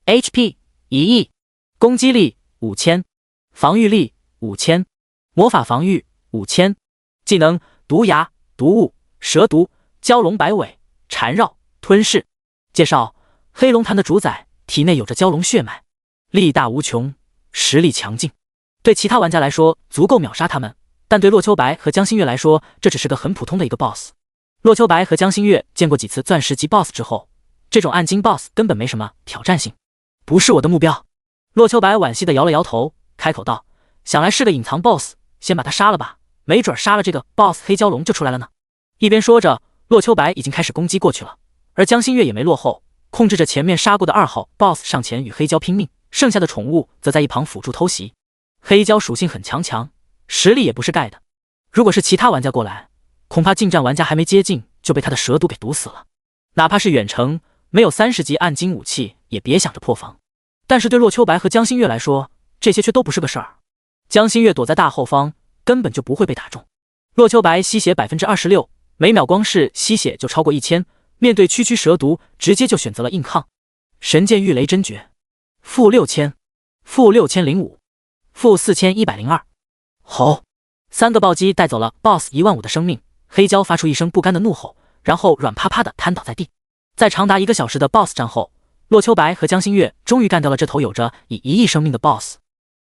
，HP 1亿，攻击力5000，防御力5000，魔法防御5000，技能毒牙、毒雾、蛇毒、蛟龙摆尾、缠绕、吞噬。介绍：黑龙潭的主宰体内有着蛟龙血脉，力大无穷，实力强劲。对其他玩家来说足够秒杀他们，但对洛秋白和江心月来说，这只是个很普通的一个 BOSS。洛秋白和江心月见过几次钻石级 BOSS 之后，这种暗金 BOSS 根本没什么挑战性，不是我的目标。洛秋白惋惜地摇了摇头，开口道：“想来是个隐藏 BOSS， 先把他杀了吧，没准杀了这个 BOSS 黑蛟龙就出来了呢。”一边说着，洛秋白已经开始攻击过去了，而江心月也没落后，控制着前面杀过的2号 BOSS 上前与黑蛟拼命，剩下的宠物则在一旁辅助偷袭。黑蛟属性很强，实力也不是盖的。如果是其他玩家过来，恐怕近战玩家还没接近就被他的蛇毒给毒死了。哪怕是远程，没有30级暗金武器也别想着破防。但是对洛秋白和江心月来说，这些却都不是个事儿。江心月躲在大后方，根本就不会被打中。洛秋白吸血 26%， 每秒光是吸血就超过1000，面对区蛇毒，直接就选择了硬抗。神剑御雷真诀，负6000，负6005，负4102。吼！3个暴击带走了 BOSS 15000的生命，黑蛟发出一声不甘的怒吼，然后软趴趴的瘫倒在地。在长达1个小时的 BOSS 战后，洛秋白和江心月终于干掉了这头有着以1亿生命的 BOSS。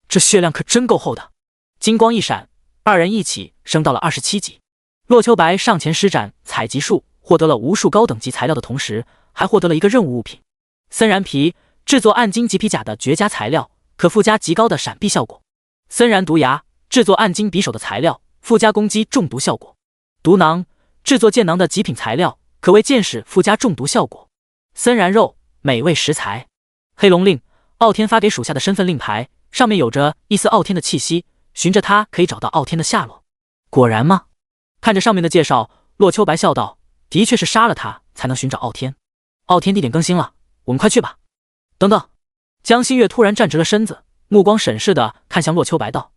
这血量可真够厚的！金光一闪，2人一起升到了27级。洛秋白上前施展采集术，获得了无数高等级材料的同时，还获得了一个任务物品——森蚺皮，制作暗金级皮甲的绝佳材料，可附加极高的闪避效果。森蚺毒牙，制作暗金匕首的材料，附加攻击中毒效果。毒囊，制作剑囊的极品材料，可为剑矢附加中毒效果。森蚺肉，美味食材。黑龙令，傲天发给属下的身份令牌，上面有着一丝傲天的气息，循着它可以找到傲天的下落。果然吗？看着上面的介绍，洛秋白笑道：“的确是杀了他才能寻找傲天。傲天地点更新了，我们快去吧。”等等！江心月突然站直了身子，目光审视的看向洛秋白道：“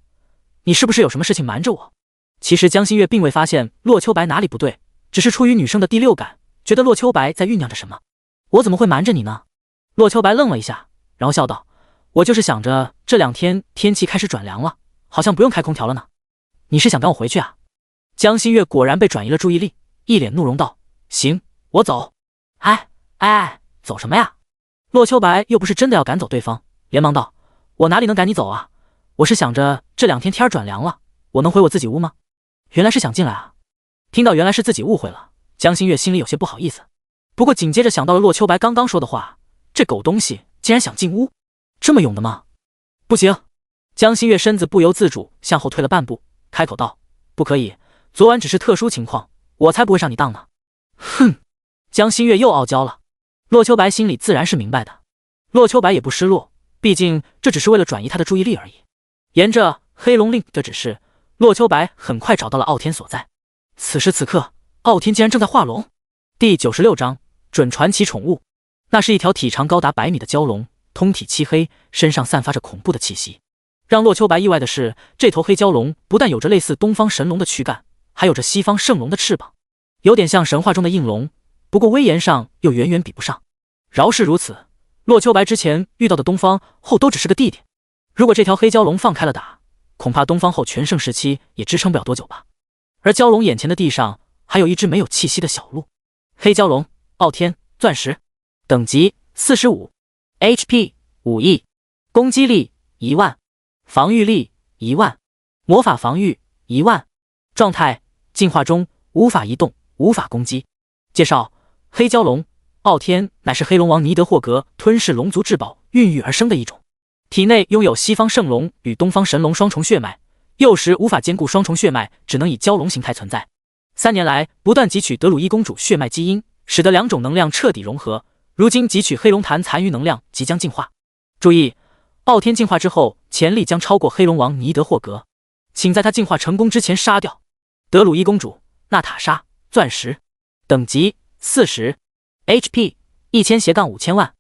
你是不是有什么事情瞒着我？”其实江心月并未发现洛秋白哪里不对，只是出于女生的第六感，觉得洛秋白在酝酿着什么。我怎么会瞒着你呢？洛秋白愣了一下，然后笑道：“我就是想着这2天天气开始转凉了，好像不用开空调了呢。你是想赶我回去啊？”江心月果然被转移了注意力，一脸怒容道：“行，我走。”走什么呀？洛秋白又不是真的要赶走对方，连忙道：“我哪里能赶你走啊？我是想着这2天天转凉了，我能回我自己屋吗？”原来是想进来啊！听到原来是自己误会了，江心月心里有些不好意思，不过紧接着想到了洛秋白刚刚说的话，这狗东西竟然想进屋，这么勇的吗？不行！江心月身子不由自主向后退了半步，开口道：“不可以，昨晚只是特殊情况，我才不会上你当呢。”哼！江心月又傲娇了。洛秋白心里自然是明白的，洛秋白也不失落，毕竟这只是为了转移他的注意力而已。沿着黑龙令的指示，洛秋白很快找到了傲天所在。此时此刻，傲天竟然正在化龙。第96章准传奇宠物。那是一条体长高达100米的蛟龙，通体漆黑，身上散发着恐怖的气息。让洛秋白意外的是，这头黑蛟龙不但有着类似东方神龙的躯干，还有着西方圣龙的翅膀，有点像神话中的应龙，不过威严上又远远比不上。饶是如此，洛秋白之前遇到的东方后都只是个弟弟，如果这条黑蛟龙放开了打，恐怕东方后全盛时期也支撑不了多久吧。而蛟龙眼前的地上还有一只没有气息的小鹿。黑蛟龙，傲天，钻石，等级45， HP 5亿，攻击力10000，防御力10000，魔法防御10000，状态进化中，无法移动，无法攻击。介绍：黑蛟龙傲天乃是黑龙王尼德霍格吞噬龙族至宝孕育而生的一种，体内拥有西方圣龙与东方神龙双重血脉，幼时无法兼顾双重血脉，只能以蛟龙形态存在。3年来不断汲取德鲁伊公主血脉基因，使得2种能量彻底融合，如今汲取黑龙潭残余能量即将进化。注意，傲天进化之后潜力将超过黑龙王尼德霍格，请在他进化成功之前杀掉。德鲁伊公主娜塔莎，钻石，等级40 ，HP 1000-5000万，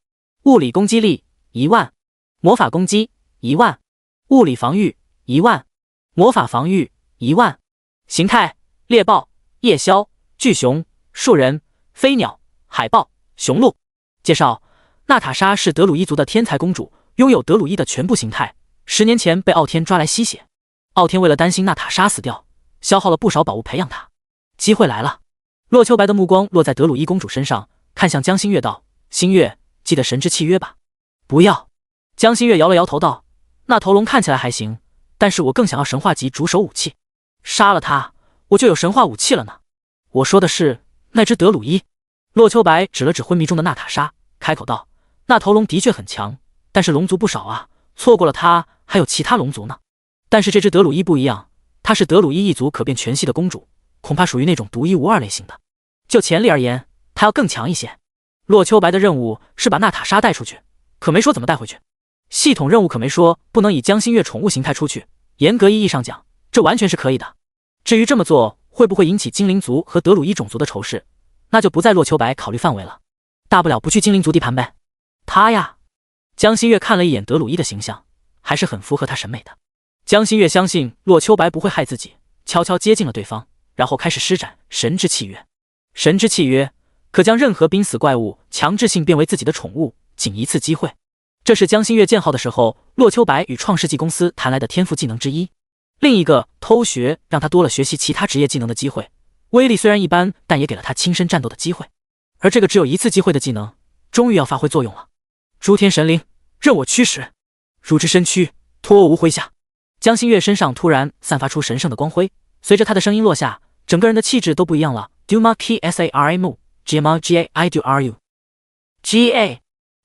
物理攻击力1万，魔法攻击1万，物理防御1万，魔法防御1万。形态：猎豹、夜枭、巨熊、树人、飞鸟、海豹、雄鹿。介绍：娜塔莎是德鲁伊族的天才公主，拥有德鲁伊的全部形态。10年前被傲天抓来吸血，傲天为了担心娜塔莎死掉，消耗了不少宝物培养她。机会来了，洛秋白的目光落在德鲁伊公主身上，看向江心月道：“心月，记得神之契约吧？”不要。江心月摇了摇头道：“那头龙看起来还行，但是我更想要神话级主手武器，杀了他，我就有神话武器了呢。我说的是那只德鲁伊。”洛秋白指了指昏迷中的娜塔莎，开口道：“那头龙的确很强，但是龙族不少啊，错过了他，还有其他龙族呢。但是这只德鲁伊不一样，她是德鲁伊一族可变全系的公主，恐怕属于那种独一无二类型的。就潜力而言，她要更强一些。”洛秋白的任务是把娜塔莎带出去，可没说怎么带回去。系统任务可没说不能以江心月宠物形态出去，严格意义上讲，这完全是可以的。至于这么做会不会引起精灵族和德鲁伊种族的仇视，那就不在洛秋白考虑范围了。大不了不去精灵族地盘呗。他呀，江心月看了一眼德鲁伊的形象，还是很符合他审美的。江心月相信洛秋白不会害自己，悄悄接近了对方，然后开始施展神之契约。神之契约可将任何濒死怪物强制性变为自己的宠物，仅一次机会。这是江心月建号的时候，洛秋白与创世纪公司谈来的天赋技能之一。另一个偷学让他多了学习其他职业技能的机会，威力虽然一般，但也给了他亲身战斗的机会。而这个只有一次机会的技能，终于要发挥作用了。诸天神灵，任我驱使，汝之身躯，托无麾下。江心月身上突然散发出神圣的光辉，随着他的声音落下，整个人的气质都不一样了。Duma Ki Sara Mu Gma Ga I Do R U Ga。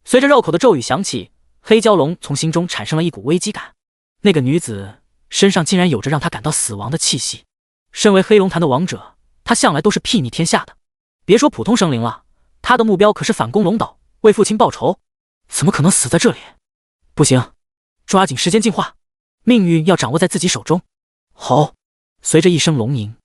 随着绕口的咒语响起，黑蛟龙从心中产生了一股危机感。那个女子身上竟然有着让他感到死亡的气息。身为黑龙潭的王者，他向来都是睥睨天下的。别说普通生灵了，他的目标可是反攻龙岛，为父亲报仇，怎么可能死在这里？不行，抓紧时间进化，命运要掌握在自己手中。吼！随着一声龙吟，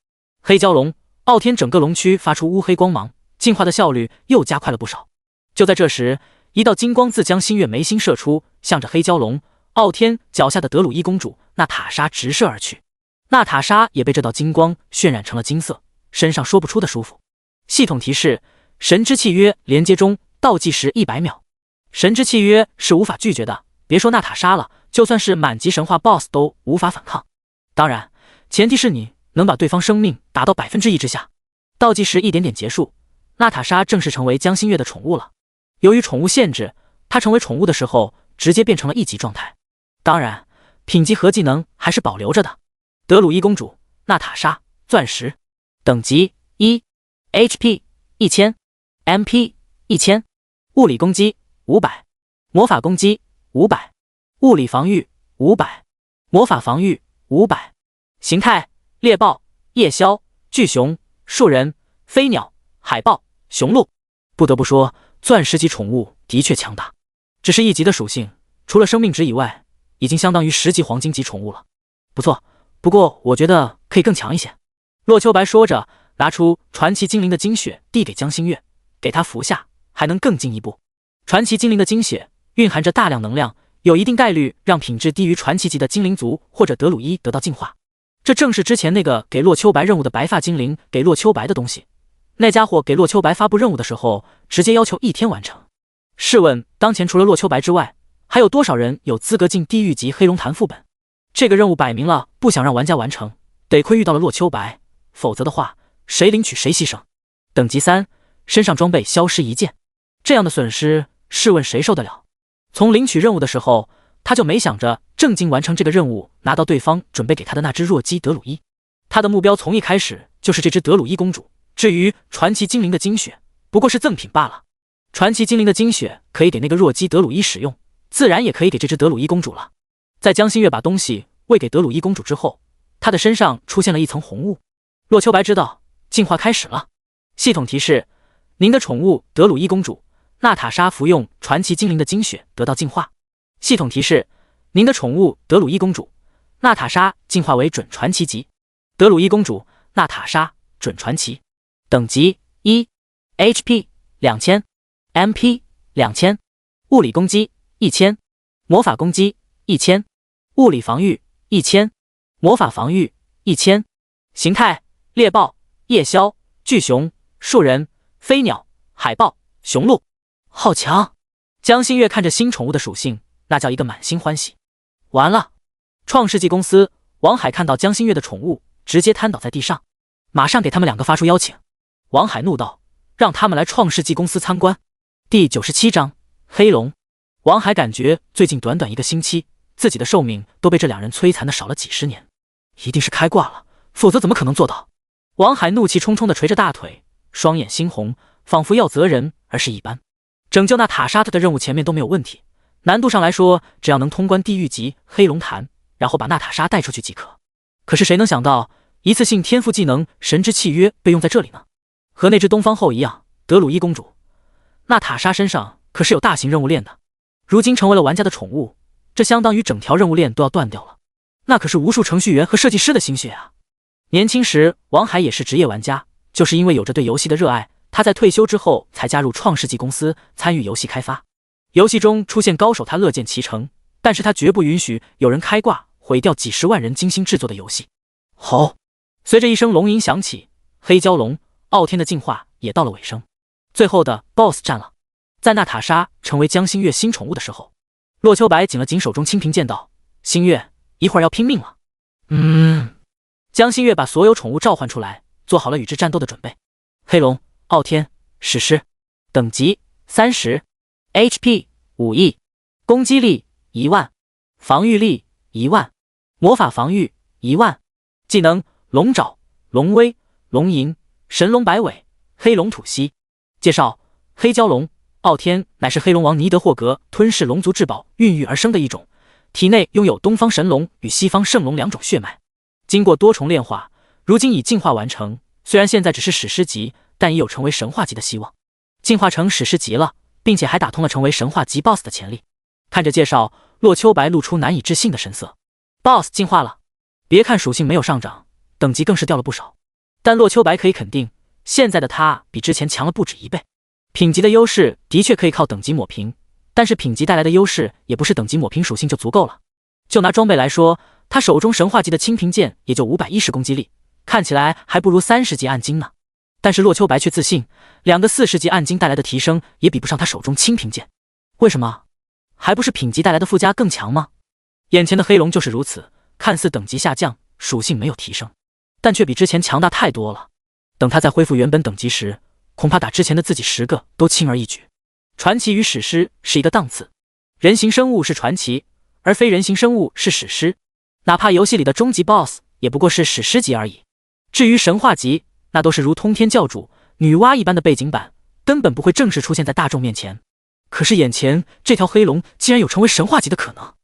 黑蛟龙、傲天整个龙区发出乌黑光芒，进化的效率又加快了不少。就在这时，一道金光自江心月眉心射出，向着黑蛟龙、傲天脚下的德鲁伊公主娜塔莎直射而去。娜塔莎也被这道金光渲染成了金色，身上说不出的舒服。系统提示：神之契约连接中，倒计时100秒。神之契约是无法拒绝的，别说娜塔莎了，就算是满级神话 BOSS 都无法反抗。当然，前提是你能把对方生命打到100%之下。倒计时一点点结束，娜塔莎正式成为江心月的宠物了。由于宠物限制，她成为宠物的时候直接变成了1级状态。当然，品级和技能还是保留着的。德鲁伊公主娜塔莎，钻石，等级1 ，HP 1000，MP 1000，物理攻击500，魔法攻击500，物理防御500，魔法防御500。形态：猎豹、夜枭、巨熊、树人、飞鸟、海豹、雄鹿。不得不说，钻石级宠物的确强大。只是1级的属性，除了生命值以外，已经相当于10级黄金级宠物了。不错，不过我觉得可以更强一些。洛秋白说着，拿出传奇精灵的精血递给江心月，给他服下，还能更进一步。传奇精灵的精血蕴含着大量能量，有一定概率让品质低于传奇级的精灵族或者德鲁伊得到进化。这正是之前那个给洛秋白任务的白发精灵给洛秋白的东西。那家伙给洛秋白发布任务的时候，直接要求1天完成。试问，当前除了洛秋白之外，还有多少人有资格进地狱级黑龙潭副本？这个任务摆明了不想让玩家完成，得亏遇到了洛秋白，否则的话，谁领取谁牺牲。等级3，身上装备消失1件，这样的损失，试问谁受得了？从领取任务的时候，他就没想着正经完成这个任务，拿到对方准备给他的那只弱鸡德鲁伊。他的目标从一开始就是这只德鲁伊公主。至于传奇精灵的精血，不过是赠品罢了。传奇精灵的精血可以给那个弱鸡德鲁伊使用，自然也可以给这只德鲁伊公主了。在江心月把东西喂给德鲁伊公主之后，她的身上出现了一层红雾。洛秋白知道进化开始了。系统提示：您的宠物德鲁伊公主娜塔莎服用传奇精灵的精血得到进化。系统提示：您的宠物德鲁伊公主娜塔莎进化为准传奇级。德鲁伊公主娜塔莎准传奇，等级1 ，HP 2000，MP 2000，物理攻击1000，魔法攻击1000，物理防御1000，魔法防御1000。形态：猎豹、夜枭、巨熊、树人、飞鸟、海豹、雄鹿。好强！江心月看着新宠物的属性，那叫一个满心欢喜。完了！创世纪公司王海看到江心月的宠物，直接瘫倒在地上，马上给他们两个发出邀请。王海怒道：“让他们来创世纪公司参观。”第97章黑龙。王海感觉最近短短1个星期，自己的寿命都被这两人摧残的少了几十年，一定是开挂了，否则怎么可能做到？王海怒气冲冲地捶着大腿，双眼猩红，仿佛要择人而是一般。拯救那塔莎特的任务前面都没有问题，难度上来说，只要能通关地狱级黑龙潭，然后把娜塔莎带出去即可。可是谁能想到，一次性天赋技能神之契约被用在这里呢？和那只东方后一样，德鲁伊公主娜塔莎身上可是有大型任务链的，如今成为了玩家的宠物，这相当于整条任务链都要断掉了，那可是无数程序员和设计师的心血啊！年轻时王海也是职业玩家，就是因为有着对游戏的热爱，他在退休之后才加入创世纪公司参与游戏开发。游戏中出现高手，他乐见其成，但是他绝不允许有人开挂毁掉几十万人精心制作的游戏。吼！随着一声龙吟响起，黑蛟龙傲天的进化也到了尾声，最后的 BOSS 战了。在娜塔莎成为江心月新宠物的时候，洛秋白紧了紧手中清平剑道：“心月，一会儿要拼命了。”江心月把所有宠物召唤出来，做好了与之战斗的准备。黑龙傲天史诗，等级30，HP 5亿，攻击力1万，防御力1万，魔法防御1万，技能龙爪、龙威、龙吟、神龙摆尾、黑龙吐息。介绍：黑蛟龙傲天乃是黑龙王尼德霍格吞噬龙族至宝孕育而生的一种，体内拥有东方神龙与西方圣龙两种血脉，经过多重炼化，如今已进化完成。虽然现在只是史诗级，但已有成为神话级的希望。进化成史诗级了，并且还打通了成为神话级 BOSS 的潜力。看着介绍，洛秋白露出难以置信的神色。BOSS 进化了，别看属性没有上涨，等级更是掉了不少，但洛秋白可以肯定，现在的他比之前强了不止1倍。品级的优势的确可以靠等级抹平，但是品级带来的优势也不是等级抹平属性就足够了。就拿装备来说，他手中神话级的清平剑也就510攻击力，看起来还不如30级暗金呢。但是洛秋白却自信，2个40级暗金带来的提升也比不上他手中清平剑。为什么？还不是品级带来的附加更强吗？眼前的黑龙就是如此，看似等级下降，属性没有提升，但却比之前强大太多了。等他再恢复原本等级时，恐怕打之前的自己10个都轻而易举。传奇与史诗是一个档次，人形生物是传奇，而非人形生物是史诗。哪怕游戏里的终极 BOSS 也不过是史诗级而已。至于神话级，那都是如通天教主、女娲一般的背景板，根本不会正式出现在大众面前。可是眼前这条黑龙竟然有成为神话级的可能，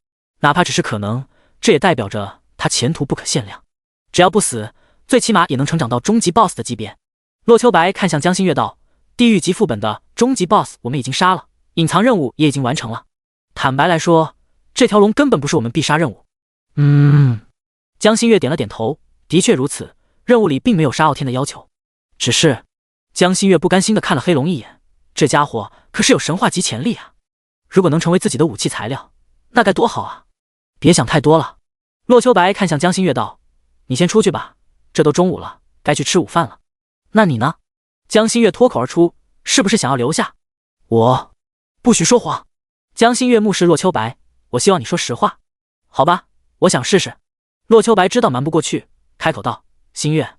哪怕只是可能，这也代表着他前途不可限量。只要不死，最起码也能成长到终极 BOSS 的级别。洛秋白看向江心月道：“地狱级副本的终极 BOSS 我们已经杀了，隐藏任务也已经完成了。坦白来说，这条龙根本不是我们必杀任务。”江心月点了点头，的确如此，任务里并没有杀傲天的要求。只是江心月不甘心地看了黑龙一眼，这家伙可是有神话级潜力啊！如果能成为自己的武器材料，那该多好啊！别想太多了。洛秋白看向江心月道：“你先出去吧，这都中午了，该去吃午饭了。那你呢？”江心月脱口而出：“是不是想要留下？”我不许说谎。江心月目视洛秋白：“我希望你说实话。”好吧，我想试试。洛秋白知道瞒不过去，开口道：“心月，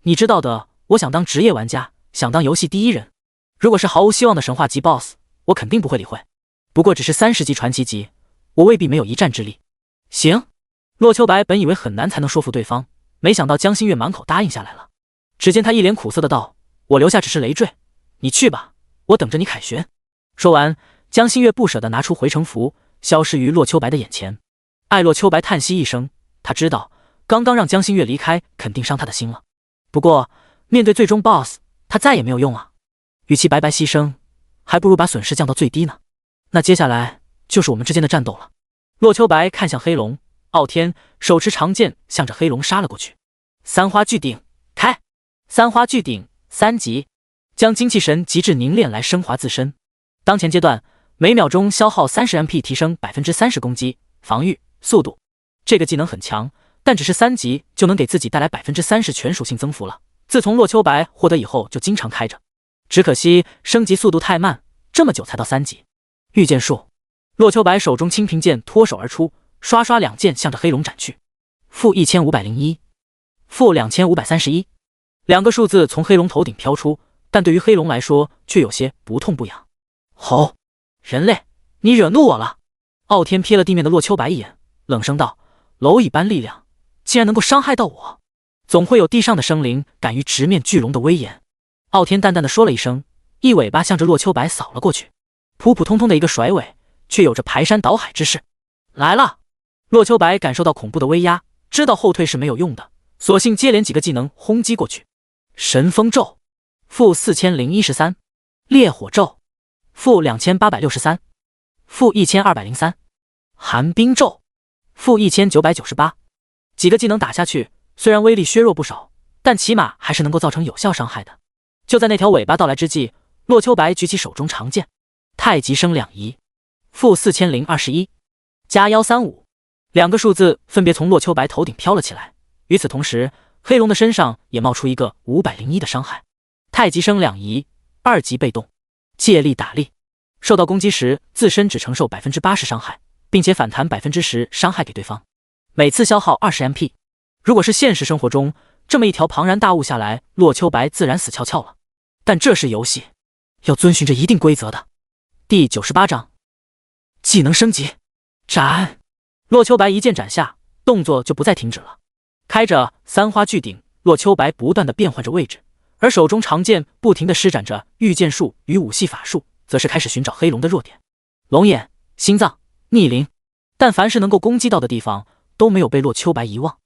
你知道的，我想当职业玩家，想当游戏第一人。如果是毫无希望的神话级 BOSS， 我肯定不会理会。不过只是30级传奇级，我未必没有一战之力。”行。洛秋白本以为很难才能说服对方，没想到江心月满口答应下来了。只见他一脸苦涩的道：“我留下只是累赘，你去吧，我等着你凯旋。”说完，江心月不舍得拿出回城符，消失于洛秋白的眼前。艾洛秋白叹息一声，他知道刚刚让江心月离开肯定伤他的心了。不过面对最终 BOSS， 他再也没有用啊。与其白白牺牲，还不如把损失降到最低呢。那接下来就是我们之间的战斗了。洛秋白看向黑龙，傲天手持长剑向着黑龙杀了过去。三花巨顶开！三花巨顶3级，将精气神极致凝练来升华自身。当前阶段每秒钟消耗30MP， 提升30%攻击、防御、速度。这个技能很强，但只是3级就能给自己带来30%全属性增幅了。自从洛秋白获得以后就经常开着，只可惜升级速度太慢，这么久才到3级。御剑术，洛秋白手中青平剑脱手而出，刷刷2剑向着黑龙斩去。负1501，负2531，两个数字从黑龙头顶飘出，但对于黑龙来说却有些不痛不痒。吼！人类，你惹怒我了！傲天瞥了地面的洛秋白一眼，冷声道：蝼蚁般力量竟然能够伤害到我，总会有地上的生灵敢于直面巨龙的威严。傲天淡淡的说了一声，一尾巴向着洛秋白扫了过去。普普通通的一个甩尾，却有着排山倒海之势。来了！洛秋白感受到恐怖的威压，知道后退是没有用的，索性接连几个技能轰击过去。神风咒，负4013；烈火咒，负2863；负1203；寒冰咒，负1998。几个技能打下去，虽然威力削弱不少，但起码还是能够造成有效伤害的。就在那条尾巴到来之际，洛秋白举起手中长剑，太极生2仪，负4021加135，两个数字分别从洛秋白头顶飘了起来。与此同时，黑龙的身上也冒出一个501的伤害。太极生2仪，2级被动，借力打力，受到攻击时自身只承受80%伤害，并且反弹10%伤害给对方，每次消耗20MP。如果是现实生活中，这么一条庞然大物下来，洛秋白自然死翘翘了。但这是游戏，要遵循着一定规则的。第98章，技能升级，斩！洛秋白一剑斩下，动作就不再停止了。开着三花巨顶，洛秋白不断的变换着位置，而手中长剑不停的施展着御剑术与武系法术，则是开始寻找黑龙的弱点。龙眼、心脏、逆鳞，但凡是能够攻击到的地方，都没有被洛秋白遗忘。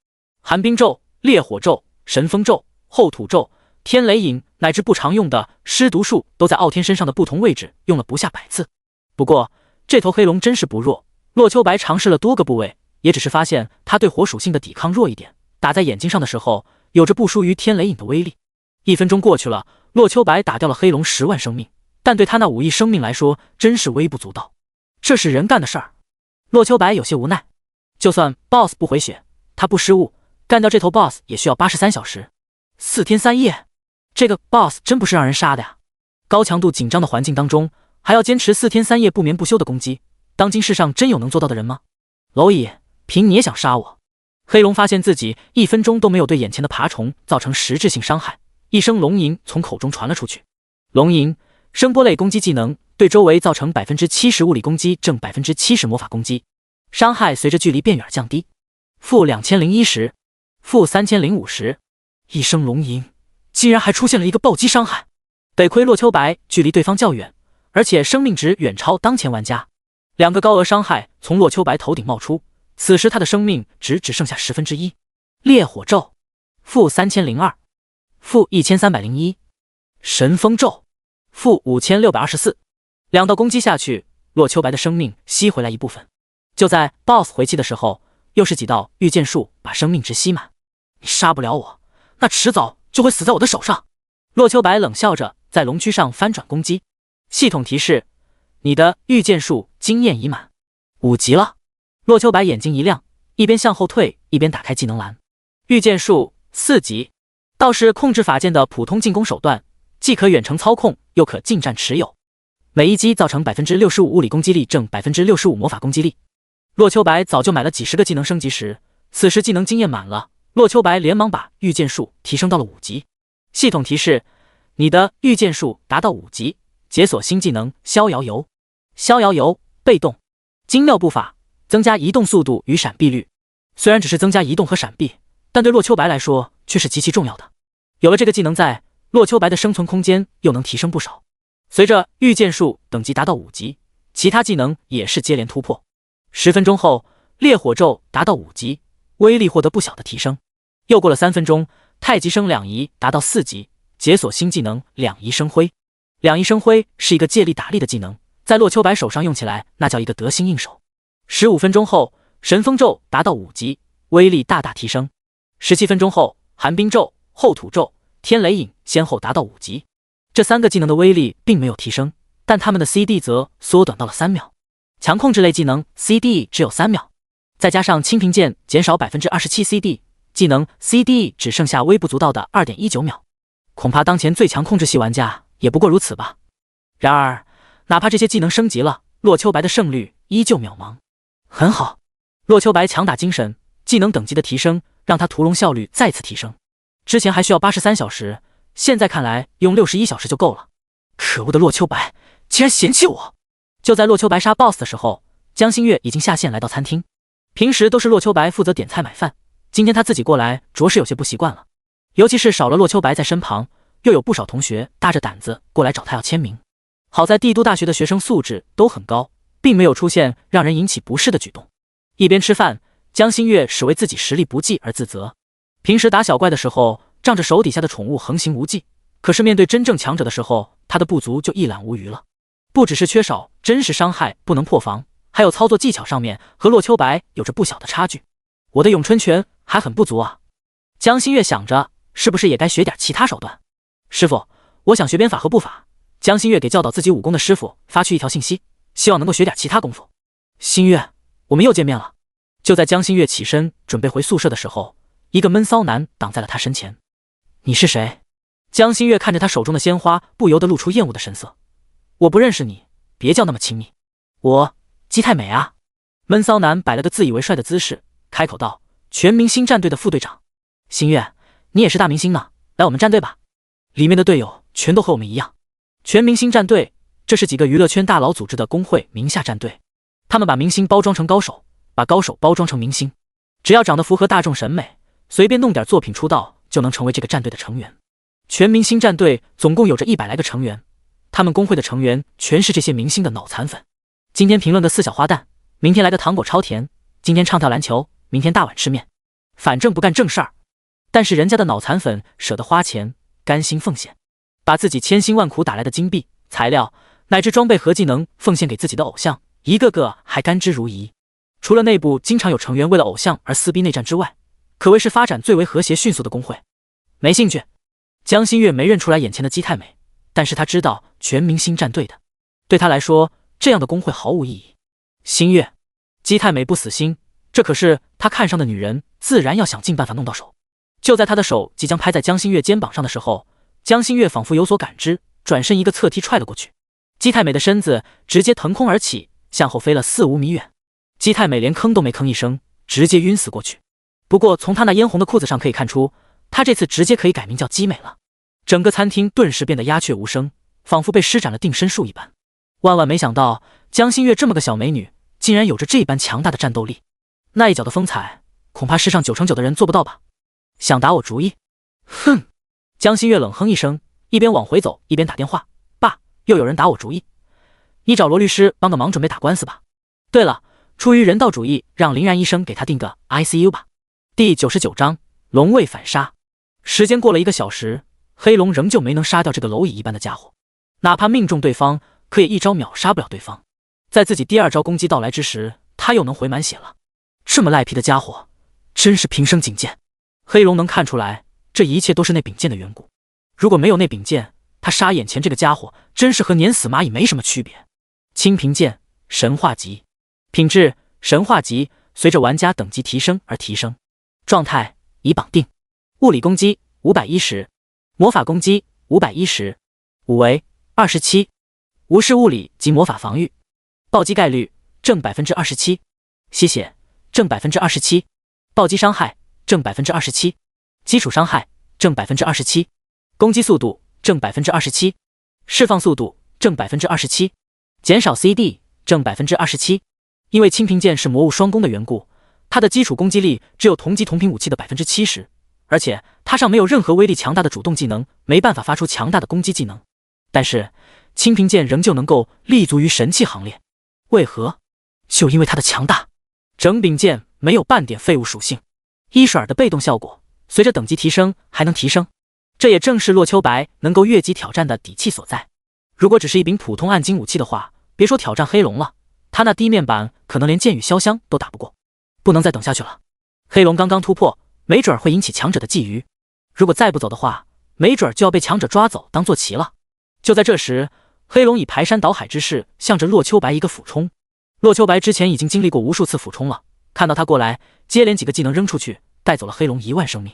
寒冰咒、烈火咒、神风咒、后土咒、天雷影乃至不常用的尸毒术，都在傲天身上的不同位置用了不下100次。不过这头黑龙真是不弱，洛秋白尝试了多个部位，也只是发现它对火属性的抵抗弱一点，打在眼睛上的时候有着不输于天雷影的威力。1分钟过去了，洛秋白打掉了黑龙10万生命，但对他那5亿生命来说真是微不足道。这是人干的事儿，洛秋白有些无奈。就算 BOSS 不回血，他不失误，干掉这头 BOSS 也需要83小时，4天3夜。这个 BOSS 真不是让人杀的呀！高强度紧张的环境当中，还要坚持4天3夜不眠不休的攻击，当今世上真有能做到的人吗？蝼蚁，凭你也想杀我？黑龙发现自己1分钟都没有对眼前的爬虫造成实质性伤害，一声龙吟从口中传了出去。龙吟，声波类攻击技能，对周围造成70%物理攻击，正70%魔法攻击，伤害随着距离变远降低。负2010，负3050。一声龙吟，竟然还出现了一个暴击伤害。得亏洛秋白距离对方较远，而且生命值远超当前玩家。2个高额伤害从洛秋白头顶冒出，此时他的生命值只剩下1/10。烈火咒，负3002，负1301。神风咒，负5624。2道攻击下去，洛秋白的生命吸回来一部分。就在 BOSS 回气的时候，又是几道御剑术把生命值吸满。你杀不了我，那迟早就会死在我的手上。洛秋白冷笑着在龙躯上翻转攻击。系统提示：你的御剑术经验已满，5级了。洛秋白眼睛一亮，一边向后退一边打开技能栏。御剑术4级，道是控制法剑的普通进攻手段，既可远程操控，又可近战持有。每一击造成65%物理攻击力，正65%魔法攻击力。洛秋白早就买了几十个技能升级时，此时技能经验满了，洛秋白连忙把御剑术提升到了5级。系统提示：你的御剑术达到5级，解锁新技能逍遥游。逍遥游被动，精妙步法，增加移动速度与闪避率。虽然只是增加移动和闪避，但对洛秋白来说却是极其重要的。有了这个技能在，洛秋白的生存空间又能提升不少。随着御剑术等级达到5级，其他技能也是接连突破。10分钟后，烈火咒达到5级，威力获得不小的提升。又过了3分钟，太极生2仪达到4级，解锁新技能2仪生辉。两仪生辉是一个借力打力的技能，在洛秋白手上用起来那叫一个得心应手。15分钟后，神风咒达到5级，威力大大提升。17分钟后，寒冰咒、后土咒、天雷影先后达到5级。这3个技能的威力并没有提升，但他们的 CD 则缩短到了3秒。强控制类技能 CD 只有3秒，再加上清平剑减少 27% CD， 技能 CD 只剩下微不足道的 2.19 秒。恐怕当前最强控制系玩家也不过如此吧。然而，哪怕这些技能升级了，洛秋白的胜率依旧渺茫。很好，洛秋白强打精神，技能等级的提升让他屠龙效率再次提升。之前还需要83小时，现在看来用61小时就够了。可恶的洛秋白，竟然嫌弃我！就在洛秋白杀 BOSS 的时候，江心月已经下线来到餐厅。平时都是洛秋白负责点菜买饭，今天他自己过来，着实有些不习惯了。尤其是少了洛秋白在身旁，又有不少同学大着胆子过来找他要签名。好在帝都大学的学生素质都很高，并没有出现让人引起不适的举动。一边吃饭，江心月只为自己实力不济而自责。平时打小怪的时候，仗着手底下的宠物横行无忌，可是面对真正强者的时候，他的不足就一览无余了。不只是缺少真实伤害不能破防，还有操作技巧上面和洛秋白有着不小的差距。我的咏春拳还很不足啊。江心月想着，是不是也该学点其他手段？师傅，我想学鞭法和步法。江心月给教导自己武功的师傅发去一条信息，希望能够学点其他功夫。心月，我们又见面了。就在江心月起身准备回宿舍的时候，一个闷骚男挡在了他身前。你是谁？江心月看着他手中的鲜花，不由得露出厌恶的神色。我不认识你，别叫那么亲密。我姬太美啊。闷骚男摆了个自以为帅的姿势，开口道：全明星战队的副队长。心月，你也是大明星呢，来我们战队吧。里面的队友全都和我们一样。全明星战队，这是几个娱乐圈大佬组织的工会名下战队，他们把明星包装成高手，把高手包装成明星，只要长得符合大众审美，随便弄点作品出道就能成为这个战队的成员。全明星战队总共有着100来个成员，他们工会的成员全是这些明星的脑残粉。今天评论个4小花旦，明天来个糖果超甜，今天唱跳篮球，明天大碗吃面，反正不干正事儿。但是人家的脑残粉舍得花钱，甘心奉献，把自己千辛万苦打来的金币、材料乃至装备和技能奉献给自己的偶像，一个个还甘之如饴。除了内部经常有成员为了偶像而撕逼内战之外，可谓是发展最为和谐迅速的工会。没兴趣。江心月没认出来眼前的姬太美，但是他知道全明星战队的，对他来说这样的工会毫无意义。心月，姬太美不死心，这可是他看上的女人，自然要想尽办法弄到手。就在他的手即将拍在江心月肩膀上的时候，江心月仿佛有所感知，转身一个侧踢踹了过去。姬太美的身子直接腾空而起，向后飞了4、5米远。姬太美连吭都没吭一声，直接晕死过去。不过从她那嫣红的裤子上可以看出，她这次直接可以改名叫姬美了。整个餐厅顿时变得鸦雀无声，仿佛被施展了定身术一般。万万没想到，江心月这么个小美女，竟然有着这般强大的战斗力。那一脚的风采，恐怕世上9成9的人做不到吧？想打我主意？哼！江心月冷哼一声，一边往回走，一边打电话。爸，又有人打我主意。你找罗律师帮个忙，准备打官司吧。对了，出于人道主义，让林然医生给他订个 ICU 吧。第99章龙卫反杀。时间过了1个小时，黑龙仍旧没能杀掉这个蝼蚁一般的家伙，哪怕命中对方，可也一招秒杀不了对方。在自己第2招攻击到来之时，他又能回满血了。这么赖皮的家伙，真是平生仅见。黑龙能看出来，这一切都是那柄剑的缘故。如果没有那柄剑，他杀眼前这个家伙，真是和碾死蚂蚁没什么区别。清平剑神话级，品质神话级，随着玩家等级提升而提升。状态已绑定。物理攻击510，魔法攻击510，五维27，无视物理及魔法防御。暴击概率正27%，吸血正27%，暴击伤害正27%，基础伤害正27%，攻击速度正27%，释放速度正27%，减少 CD 正27%。因为清平剑是魔物双攻的缘故，它的基础攻击力只有同级同频武器的70%，而且它上没有任何威力强大的主动技能，没办法发出强大的攻击技能。但是清平剑仍旧能够立足于神器行列，为何？就因为它的强大。整柄剑没有半点废物属性，伊舍尔的被动效果随着等级提升还能提升，这也正是洛秋白能够越级挑战的底气所在。如果只是一柄普通暗金武器的话，别说挑战黑龙了，他那低面板可能连剑与潇湘都打不过。不能再等下去了，黑龙刚刚突破，没准会引起强者的觊觎。如果再不走的话，没准就要被强者抓走当坐骑了。就在这时，黑龙以排山倒海之势向着洛秋白一个俯冲。洛秋白之前已经经历过无数次俯冲了，看到他过来，接连几个技能扔出去，带走了黑龙10000生命。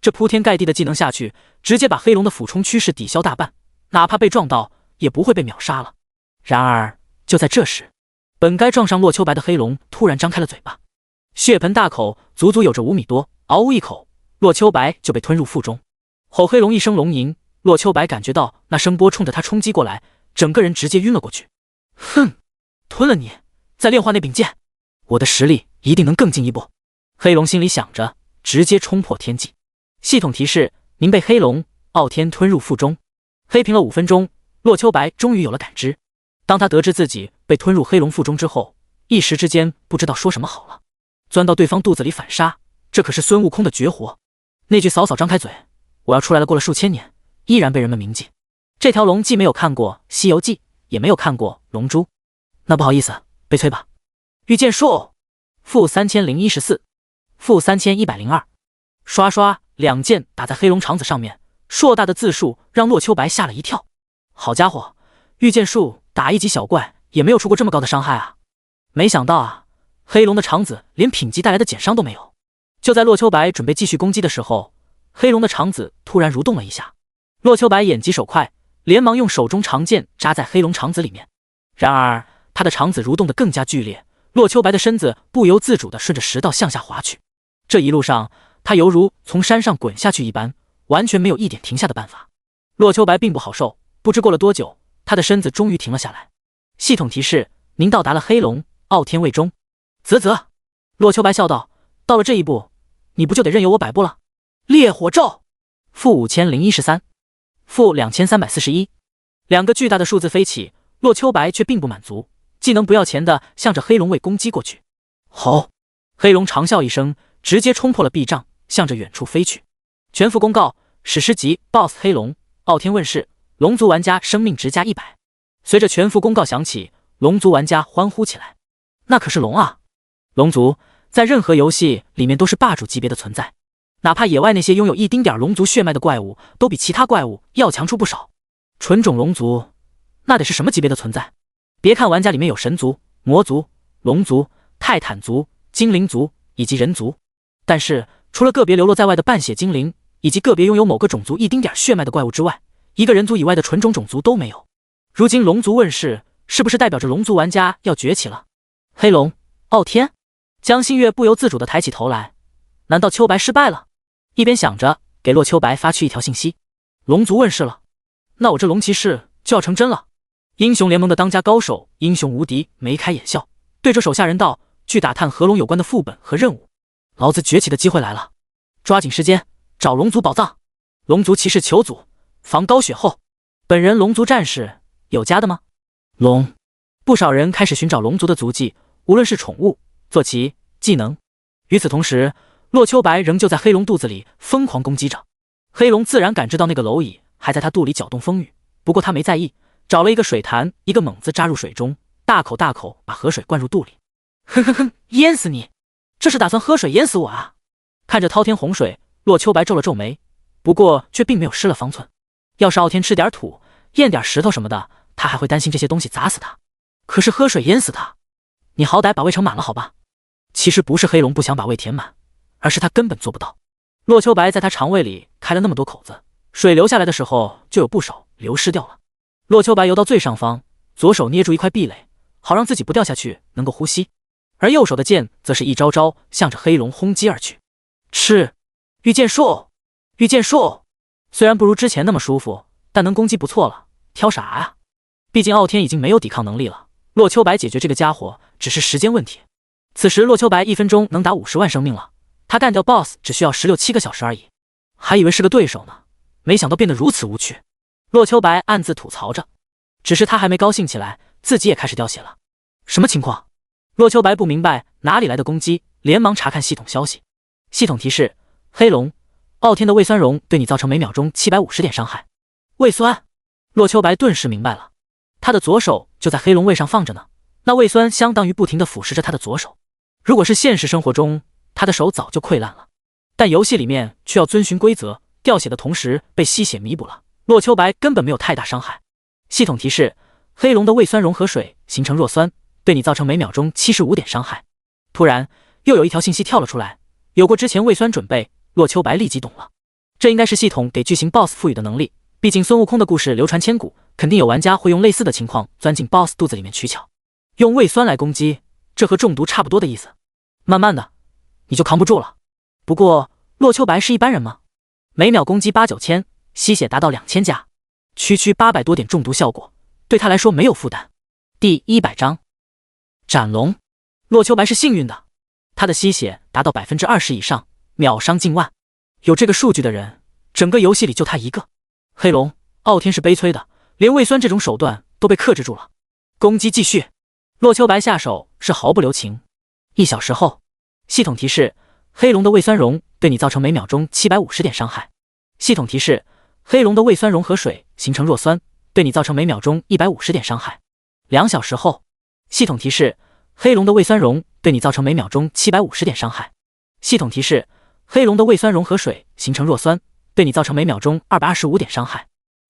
这铺天盖地的技能下去，直接把黑龙的俯冲趋势抵消大半，哪怕被撞到，也不会被秒杀了。然而就在这时，本该撞上洛秋白的黑龙突然张开了嘴巴，血盆大口，足足有着5米多，嗷呜一口，洛秋白就被吞入腹中。吼黑龙一声龙吟，洛秋白感觉到那声波冲着他冲击过来，整个人直接晕了过去。哼，吞了你，再炼化那柄剑，我的实力一定能更进一步。黑龙心里想着，直接冲破天际。系统提示：您被黑龙傲天吞入腹中。黑屏了5分钟，洛秋白终于有了感知。当他得知自己被吞入黑龙腹中之后，一时之间不知道说什么好了。钻到对方肚子里反杀，这可是孙悟空的绝活。那句嫂嫂张开嘴，我要出来了过了数千年，依然被人们铭记。这条龙既没有看过《西游记》，也没有看过《龙珠》，那不好意思，被催吧。御剑术-3014，-3102，刷刷2剑打在黑龙肠子上面，硕大的字数让洛秋白吓了一跳。好家伙，御剑术打一级小怪也没有出过这么高的伤害啊！没想到啊，黑龙的肠子连品级带来的减伤都没有。就在洛秋白准备继续攻击的时候，黑龙的肠子突然蠕动了一下。洛秋白眼疾手快，连忙用手中长剑扎在黑龙肠子里面。然而他的肠子蠕动得更加剧烈，洛秋白的身子不由自主地顺着食道向下滑去。这一路上，他犹如从山上滚下去一般，完全没有一点停下的办法。洛秋白并不好受，不知过了多久，他的身子终于停了下来。系统提示：您到达了黑龙傲天位中。啧啧，洛秋白笑道：到了这一步，你不就得任由我摆布了？烈火咒-5013，-2341，两个巨大的数字飞起，洛秋白却并不满足，技能不要钱的向着黑龙卫攻击过去。吼！黑龙长啸一声，直接冲破了壁障，向着远处飞去。全副公告：史诗级 BOSS 黑龙傲天问世，龙族玩家生命值加100。随着全副公告响起，龙族玩家欢呼起来。那可是龙啊！龙族在任何游戏里面都是霸主级别的存在，哪怕野外那些拥有一丁点龙族血脉的怪物，都比其他怪物要强出不少。纯种龙族，那得是什么级别的存在？别看玩家里面有神族、魔族、龙族、泰坦族、精灵族以及人族，但是除了个别流落在外的半血精灵，以及个别拥有某个种族一丁点血脉的怪物之外，一个人族以外的纯种种族都没有。如今龙族问世，是不是代表着龙族玩家要崛起了？黑龙傲天，江心月不由自主地抬起头来，难道秋白失败了？一边想着，给洛秋白发去一条信息：龙族问世了，那我这龙骑士就要成真了。英雄联盟的当家高手英雄无敌眉开眼笑，对着手下人道：据打探和龙有关的副本和任务，老子崛起的机会来了，抓紧时间找龙族宝藏。龙族骑士求祖，防高雪后。本人龙族战士，有家的吗？龙，不少人开始寻找龙族的足迹，无论是宠物、坐骑、技能。与此同时，洛秋白仍旧在黑龙肚子里疯狂攻击着。黑龙自然感知到那个蝼蚁还在他肚里搅动风雨，不过他没在意，找了一个水潭，一个猛子扎入水中，大口大口把河水灌入肚里。哼哼哼，淹死你！这是打算喝水淹死我啊！看着滔天洪水，洛秋白皱了皱眉，不过却并没有失了方寸。要是傲天吃点土、咽点石头什么的，他还会担心这些东西砸死他。可是喝水淹死他，你好歹把胃盛满了好吧？其实不是黑龙不想把胃填满，而是他根本做不到。洛秋白在他肠胃里开了那么多口子，水流下来的时候就有不少流失掉了。洛秋白游到最上方，左手捏住一块壁垒，好让自己不掉下去，能够呼吸，而右手的剑则是一招招向着黑龙轰击而去。吃！御剑术！御剑术！虽然不如之前那么舒服，但能攻击不错了，挑啥啊？毕竟傲天已经没有抵抗能力了，洛秋白解决这个家伙只是时间问题。此时洛秋白1分钟能打50万生命了，他干掉 BOSS 只需要16、17个小时而已，还以为是个对手呢，没想到变得如此无趣。洛秋白暗自吐槽着，只是他还没高兴起来，自己也开始掉血了。什么情况？洛秋白不明白哪里来的攻击，连忙查看系统消息。系统提示：黑龙傲天的胃酸熔对你造成每秒钟750点伤害。胃酸！洛秋白顿时明白了，他的左手就在黑龙胃上放着呢，那胃酸相当于不停地腐蚀着他的左手。如果是现实生活中，他的手早就溃烂了，但游戏里面却要遵循规则，掉血的同时被吸血弥补了。洛秋白根本没有太大伤害。系统提示：黑龙的胃酸融合水形成弱酸，对你造成每秒钟75点伤害。突然又有一条信息跳了出来，有过之前胃酸准备，洛秋白立即懂了，这应该是系统给剧情 BOSS 赋予的能力。毕竟孙悟空的故事流传千古，肯定有玩家会用类似的情况钻进 BOSS 肚子里面取巧，用胃酸来攻击，这和中毒差不多的意思。慢慢的，你就扛不住了。不过洛秋白是一般人吗？每秒攻击8、9千，吸血达到2000加，区800多点中毒效果，对他来说没有负担。第100章斩龙。洛秋白是幸运的，他的吸血达到20%以上，秒伤近万。有这个数据的人，整个游戏里就他一个。黑龙傲天是悲催的，连胃酸这种手段都被克制住了。攻击继续，洛秋白下手是毫不留情。1小时后，系统提示：黑龙的胃酸溶对你造成每秒钟750点伤害。系统提示：黑龙的胃酸融合水形成弱酸，对你造成每秒钟150点伤害。2小时后，系统提示：黑龙的胃酸溶对你造成每秒钟750点伤害。系统提示：黑龙的胃酸融合水形成弱酸，对你造成每秒钟225点伤害。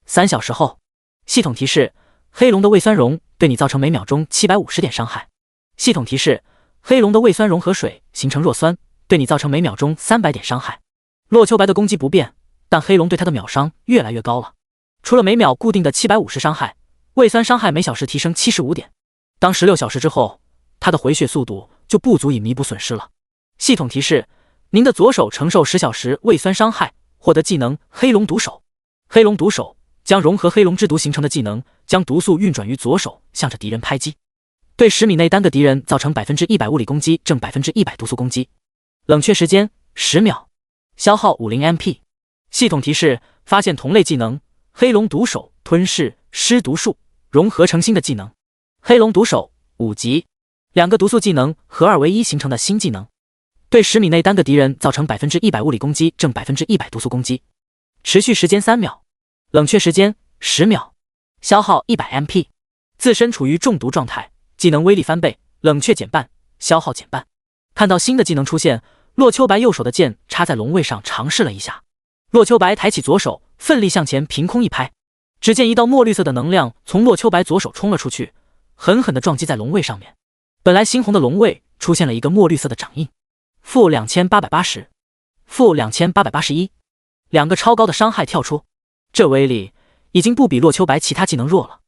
3小时后，系统提示：黑龙的胃酸溶对你造成每秒钟750点伤害。系统提示：黑龙的胃酸融合水形成弱酸，对你造成每秒钟300点伤害。洛秋白的攻击不变，但黑龙对他的秒伤越来越高了。除了每秒固定的750伤害，胃酸伤害每小时提升75点。当16小时之后，他的回血速度就不足以弥补损失了。系统提示：您的左手承受10小时胃酸伤害，获得技能黑龙毒手。黑龙毒手将融合黑龙之毒形成的技能，将毒素运转于左手，向着敌人拍击，对10米内单个敌人造成100%物理攻击，正100%毒素攻击。冷却时间10秒，消耗50MP。系统提示：发现同类技能黑龙毒手吞噬尸毒术，融合成新的技能黑龙毒手5级，2个毒素技能合二为一形成的新技能，对10米内单个敌人造成100%物理攻击，正100%毒素攻击。持续时间3秒，冷却时间10秒，消耗100MP。自身处于中毒状态，技能威力翻倍，冷却减半，消耗减半。看到新的技能出现，洛秋白右手的剑插在龙位上尝试了一下。洛秋白抬起左手，奋力向前凭空一拍，只见一道墨绿色的能量从洛秋白左手冲了出去，狠狠地撞击在龙位上面。本来猩红的龙位出现了一个墨绿色的掌印，负2880，负2881，两个超高的伤害跳出，这威力已经不比洛秋白其他技能弱了。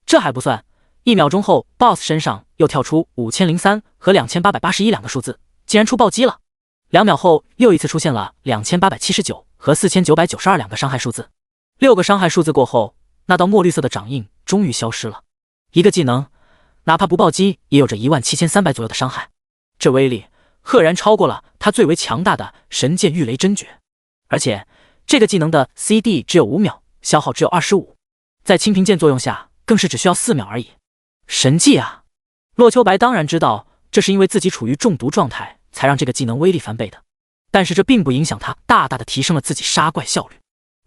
这还不算，1秒钟后 BOSS 身上又跳出5003和2881两个数字，竟然出暴击了。2秒后又一次出现了2879和4992两个伤害数字。6个伤害数字过后，那道墨绿色的掌印终于消失了。一个技能哪怕不暴击也有着17300左右的伤害，这威力赫然超过了他最为强大的神剑御雷真诀。而且这个技能的 CD 只有5秒，消耗只有25，在清平剑作用下更是只需要4秒而已。神技啊！洛秋白当然知道这是因为自己处于中毒状态才让这个技能威力翻倍的，但是这并不影响他大大的提升了自己杀怪效率。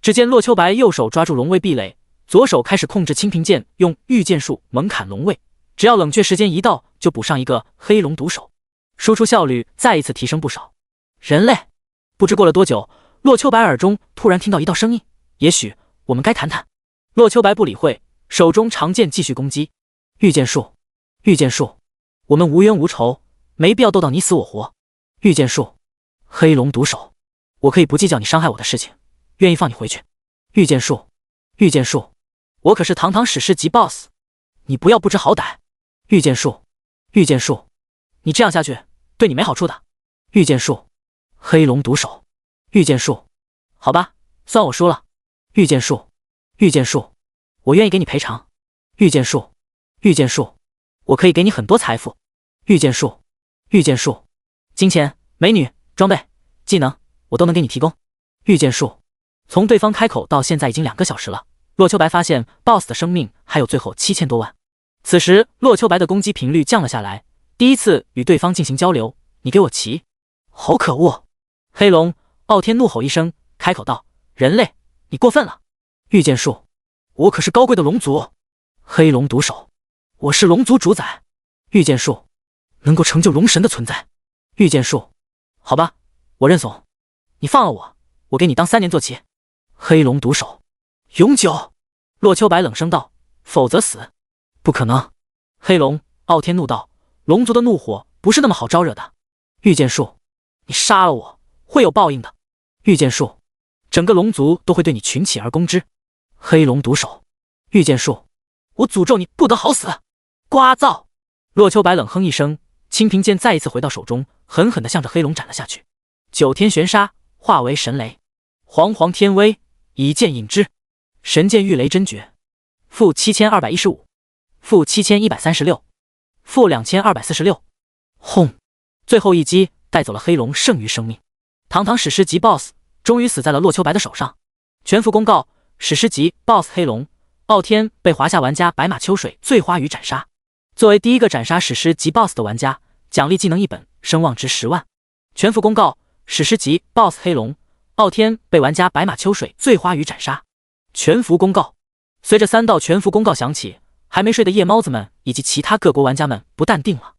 只见洛秋白右手抓住龙位壁垒，左手开始控制清平剑，用御剑术猛砍龙位，只要冷却时间一到就补上一个黑龙毒手，输出效率再一次提升不少。人类，不知过了多久，洛秋白耳中突然听到一道声音：也许我们该谈谈。洛秋白不理会，手中长剑继续攻击。御剑术，御剑术，我们无冤无仇，没必要斗到你死我活。御剑术，黑龙毒手，我可以不计较你伤害我的事情，愿意放你回去。御剑术，御剑术，我可是堂堂史诗级 BOSS， 你不要不知好歹。御剑术，御剑术，你这样下去对你没好处的。御剑术，黑龙毒手，御剑术，好吧，算我输了。御剑术，御剑术，我愿意给你赔偿。御剑术，御剑术，我可以给你很多财富。御剑术，御剑术，金钱、美女、装备、技能，我都能给你提供。御剑术。从对方开口到现在已经2个小时了，洛秋白发现 BOSS 的生命还有最后7000多万。此时洛秋白的攻击频率降了下来，第一次与对方进行交流，你给我骑。好可恶！黑龙傲天怒吼一声，开口道：人类，你过分了。御剑术，我可是高贵的龙族。黑龙毒手，我是龙族主宰。御剑术，能够成就龙神的存在。御剑术，好吧，我认怂。你放了我，我给你当3年坐骑。黑龙毒手，永久。洛秋白冷声道，否则死。不可能。黑龙傲天怒道，龙族的怒火不是那么好招惹的。御剑术，你杀了我，会有报应的。御剑术，整个龙族都会对你群起而攻之。黑龙毒手，御剑术，我诅咒你不得好死。呱噪！洛秋白冷哼一声，青平剑再一次回到手中，狠狠地向着黑龙斩了下去。9天玄沙化为神雷，煌煌天威，以剑引之。神剑御雷真诀，负7215，负7136，负2246。轰！最后一击带走了黑龙剩余生命。堂堂史诗级 BOSS 终于死在了洛秋白的手上。全服公告：史诗级 BOSS 黑龙傲天被华夏玩家白马秋水醉花雨斩杀。作为第一个斩杀史诗级 BOSS 的玩家，奖励技能1本，声望值10万。全服公告：史诗级 BOSS 黑龙傲天被玩家白马秋水醉花雨斩杀。全服公告。随着3道全服公告响起，还没睡的夜猫子们以及其他各国玩家们不淡定了。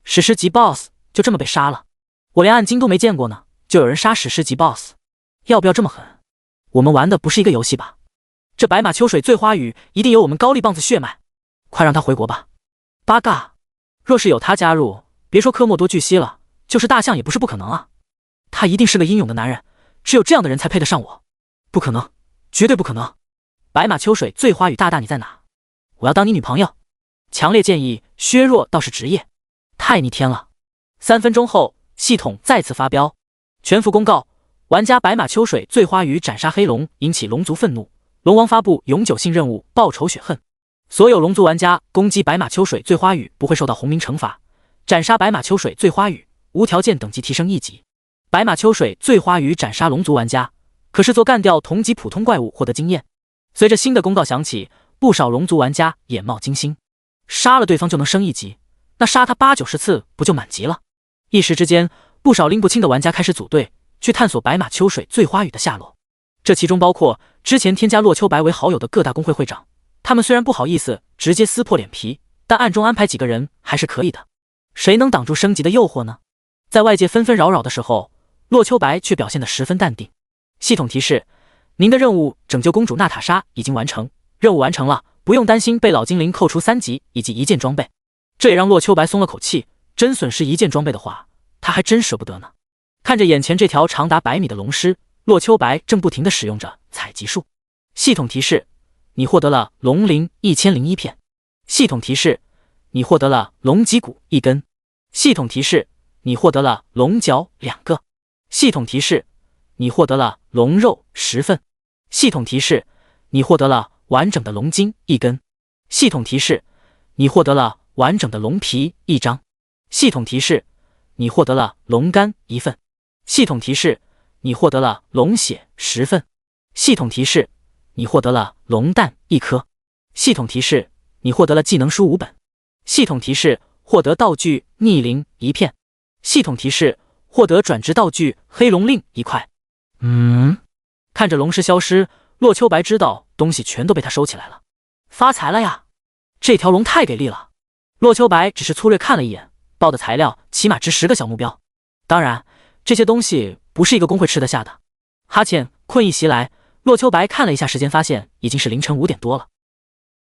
史诗级 BOSS 就这么被杀了，我连暗金都没见过呢，就有人杀史诗级 BOSS， 要不要这么狠？我们玩的不是一个游戏吧？这白马秋水醉花雨一定有我们高丽棒子血脉，快让他回国吧。八嘎！若是有他加入，别说科莫多巨蜥了，就是大象也不是不可能啊。他一定是个英勇的男人，只有这样的人才配得上我。不可能，绝对不可能！白马秋水醉花雨大大你在哪？我要当你女朋友。强烈建议削弱道士职业，太逆天了。3分钟后，系统再次发飙，全服公告：玩家白马秋水醉花雨斩杀黑龙，引起龙族愤怒，龙王发布永久性任务报仇雪恨。所有龙族玩家攻击白马秋水醉花雨不会受到红名惩罚，斩杀白马秋水醉花雨无条件等级提升1级。白马秋水醉花雨斩杀龙族玩家，可视作干掉同级普通怪物获得经验。随着新的公告响起，不少龙族玩家眼冒金星，杀了对方就能升1级，那杀他80-90次不就满级了？一时之间，不少拎不清的玩家开始组队去探索白马秋水醉花雨的下落。这其中包括之前添加洛秋白为好友的各大公会会长，他们虽然不好意思直接撕破脸皮，但暗中安排几个人还是可以的。谁能挡住升级的诱惑呢？在外界纷纷扰扰的时候，洛秋白却表现得十分淡定。系统提示：您的任务拯救公主娜塔莎已经完成，任务完成了，不用担心被老精灵扣除3级以及1件装备。这也让洛秋白松了口气，真损失1件装备的话，他还真舍不得呢。看着眼前这条长达100米的龙尸，洛秋白正不停地使用着采集术。系统提示：你获得了龙鳞1001片。系统提示：你获得了龙脊骨1根。系统提示：你获得了龙角2个。系统提示：你获得了龙肉10份。系统提示：你获得了完整的龙筋1根。系统提示：你获得了完整的龙皮1张。系统提示：你获得了龙肝1份。系统提示：你获得了龙血10份。系统提示：你获得了龙蛋1颗。系统提示：你获得了技能书5本。系统提示：获得道具逆鳞1片。系统提示：获得转职道具黑龙令1块。看着龙尸消失，洛秋白知道东西全都被他收起来了，发财了呀！这条龙太给力了。洛秋白只是粗略看了一眼，报的材料起码值10个小目标。当然，这些东西不是一个公会吃得下的。哈欠困意袭来，洛秋白看了一下时间，发现已经是凌晨5点多了。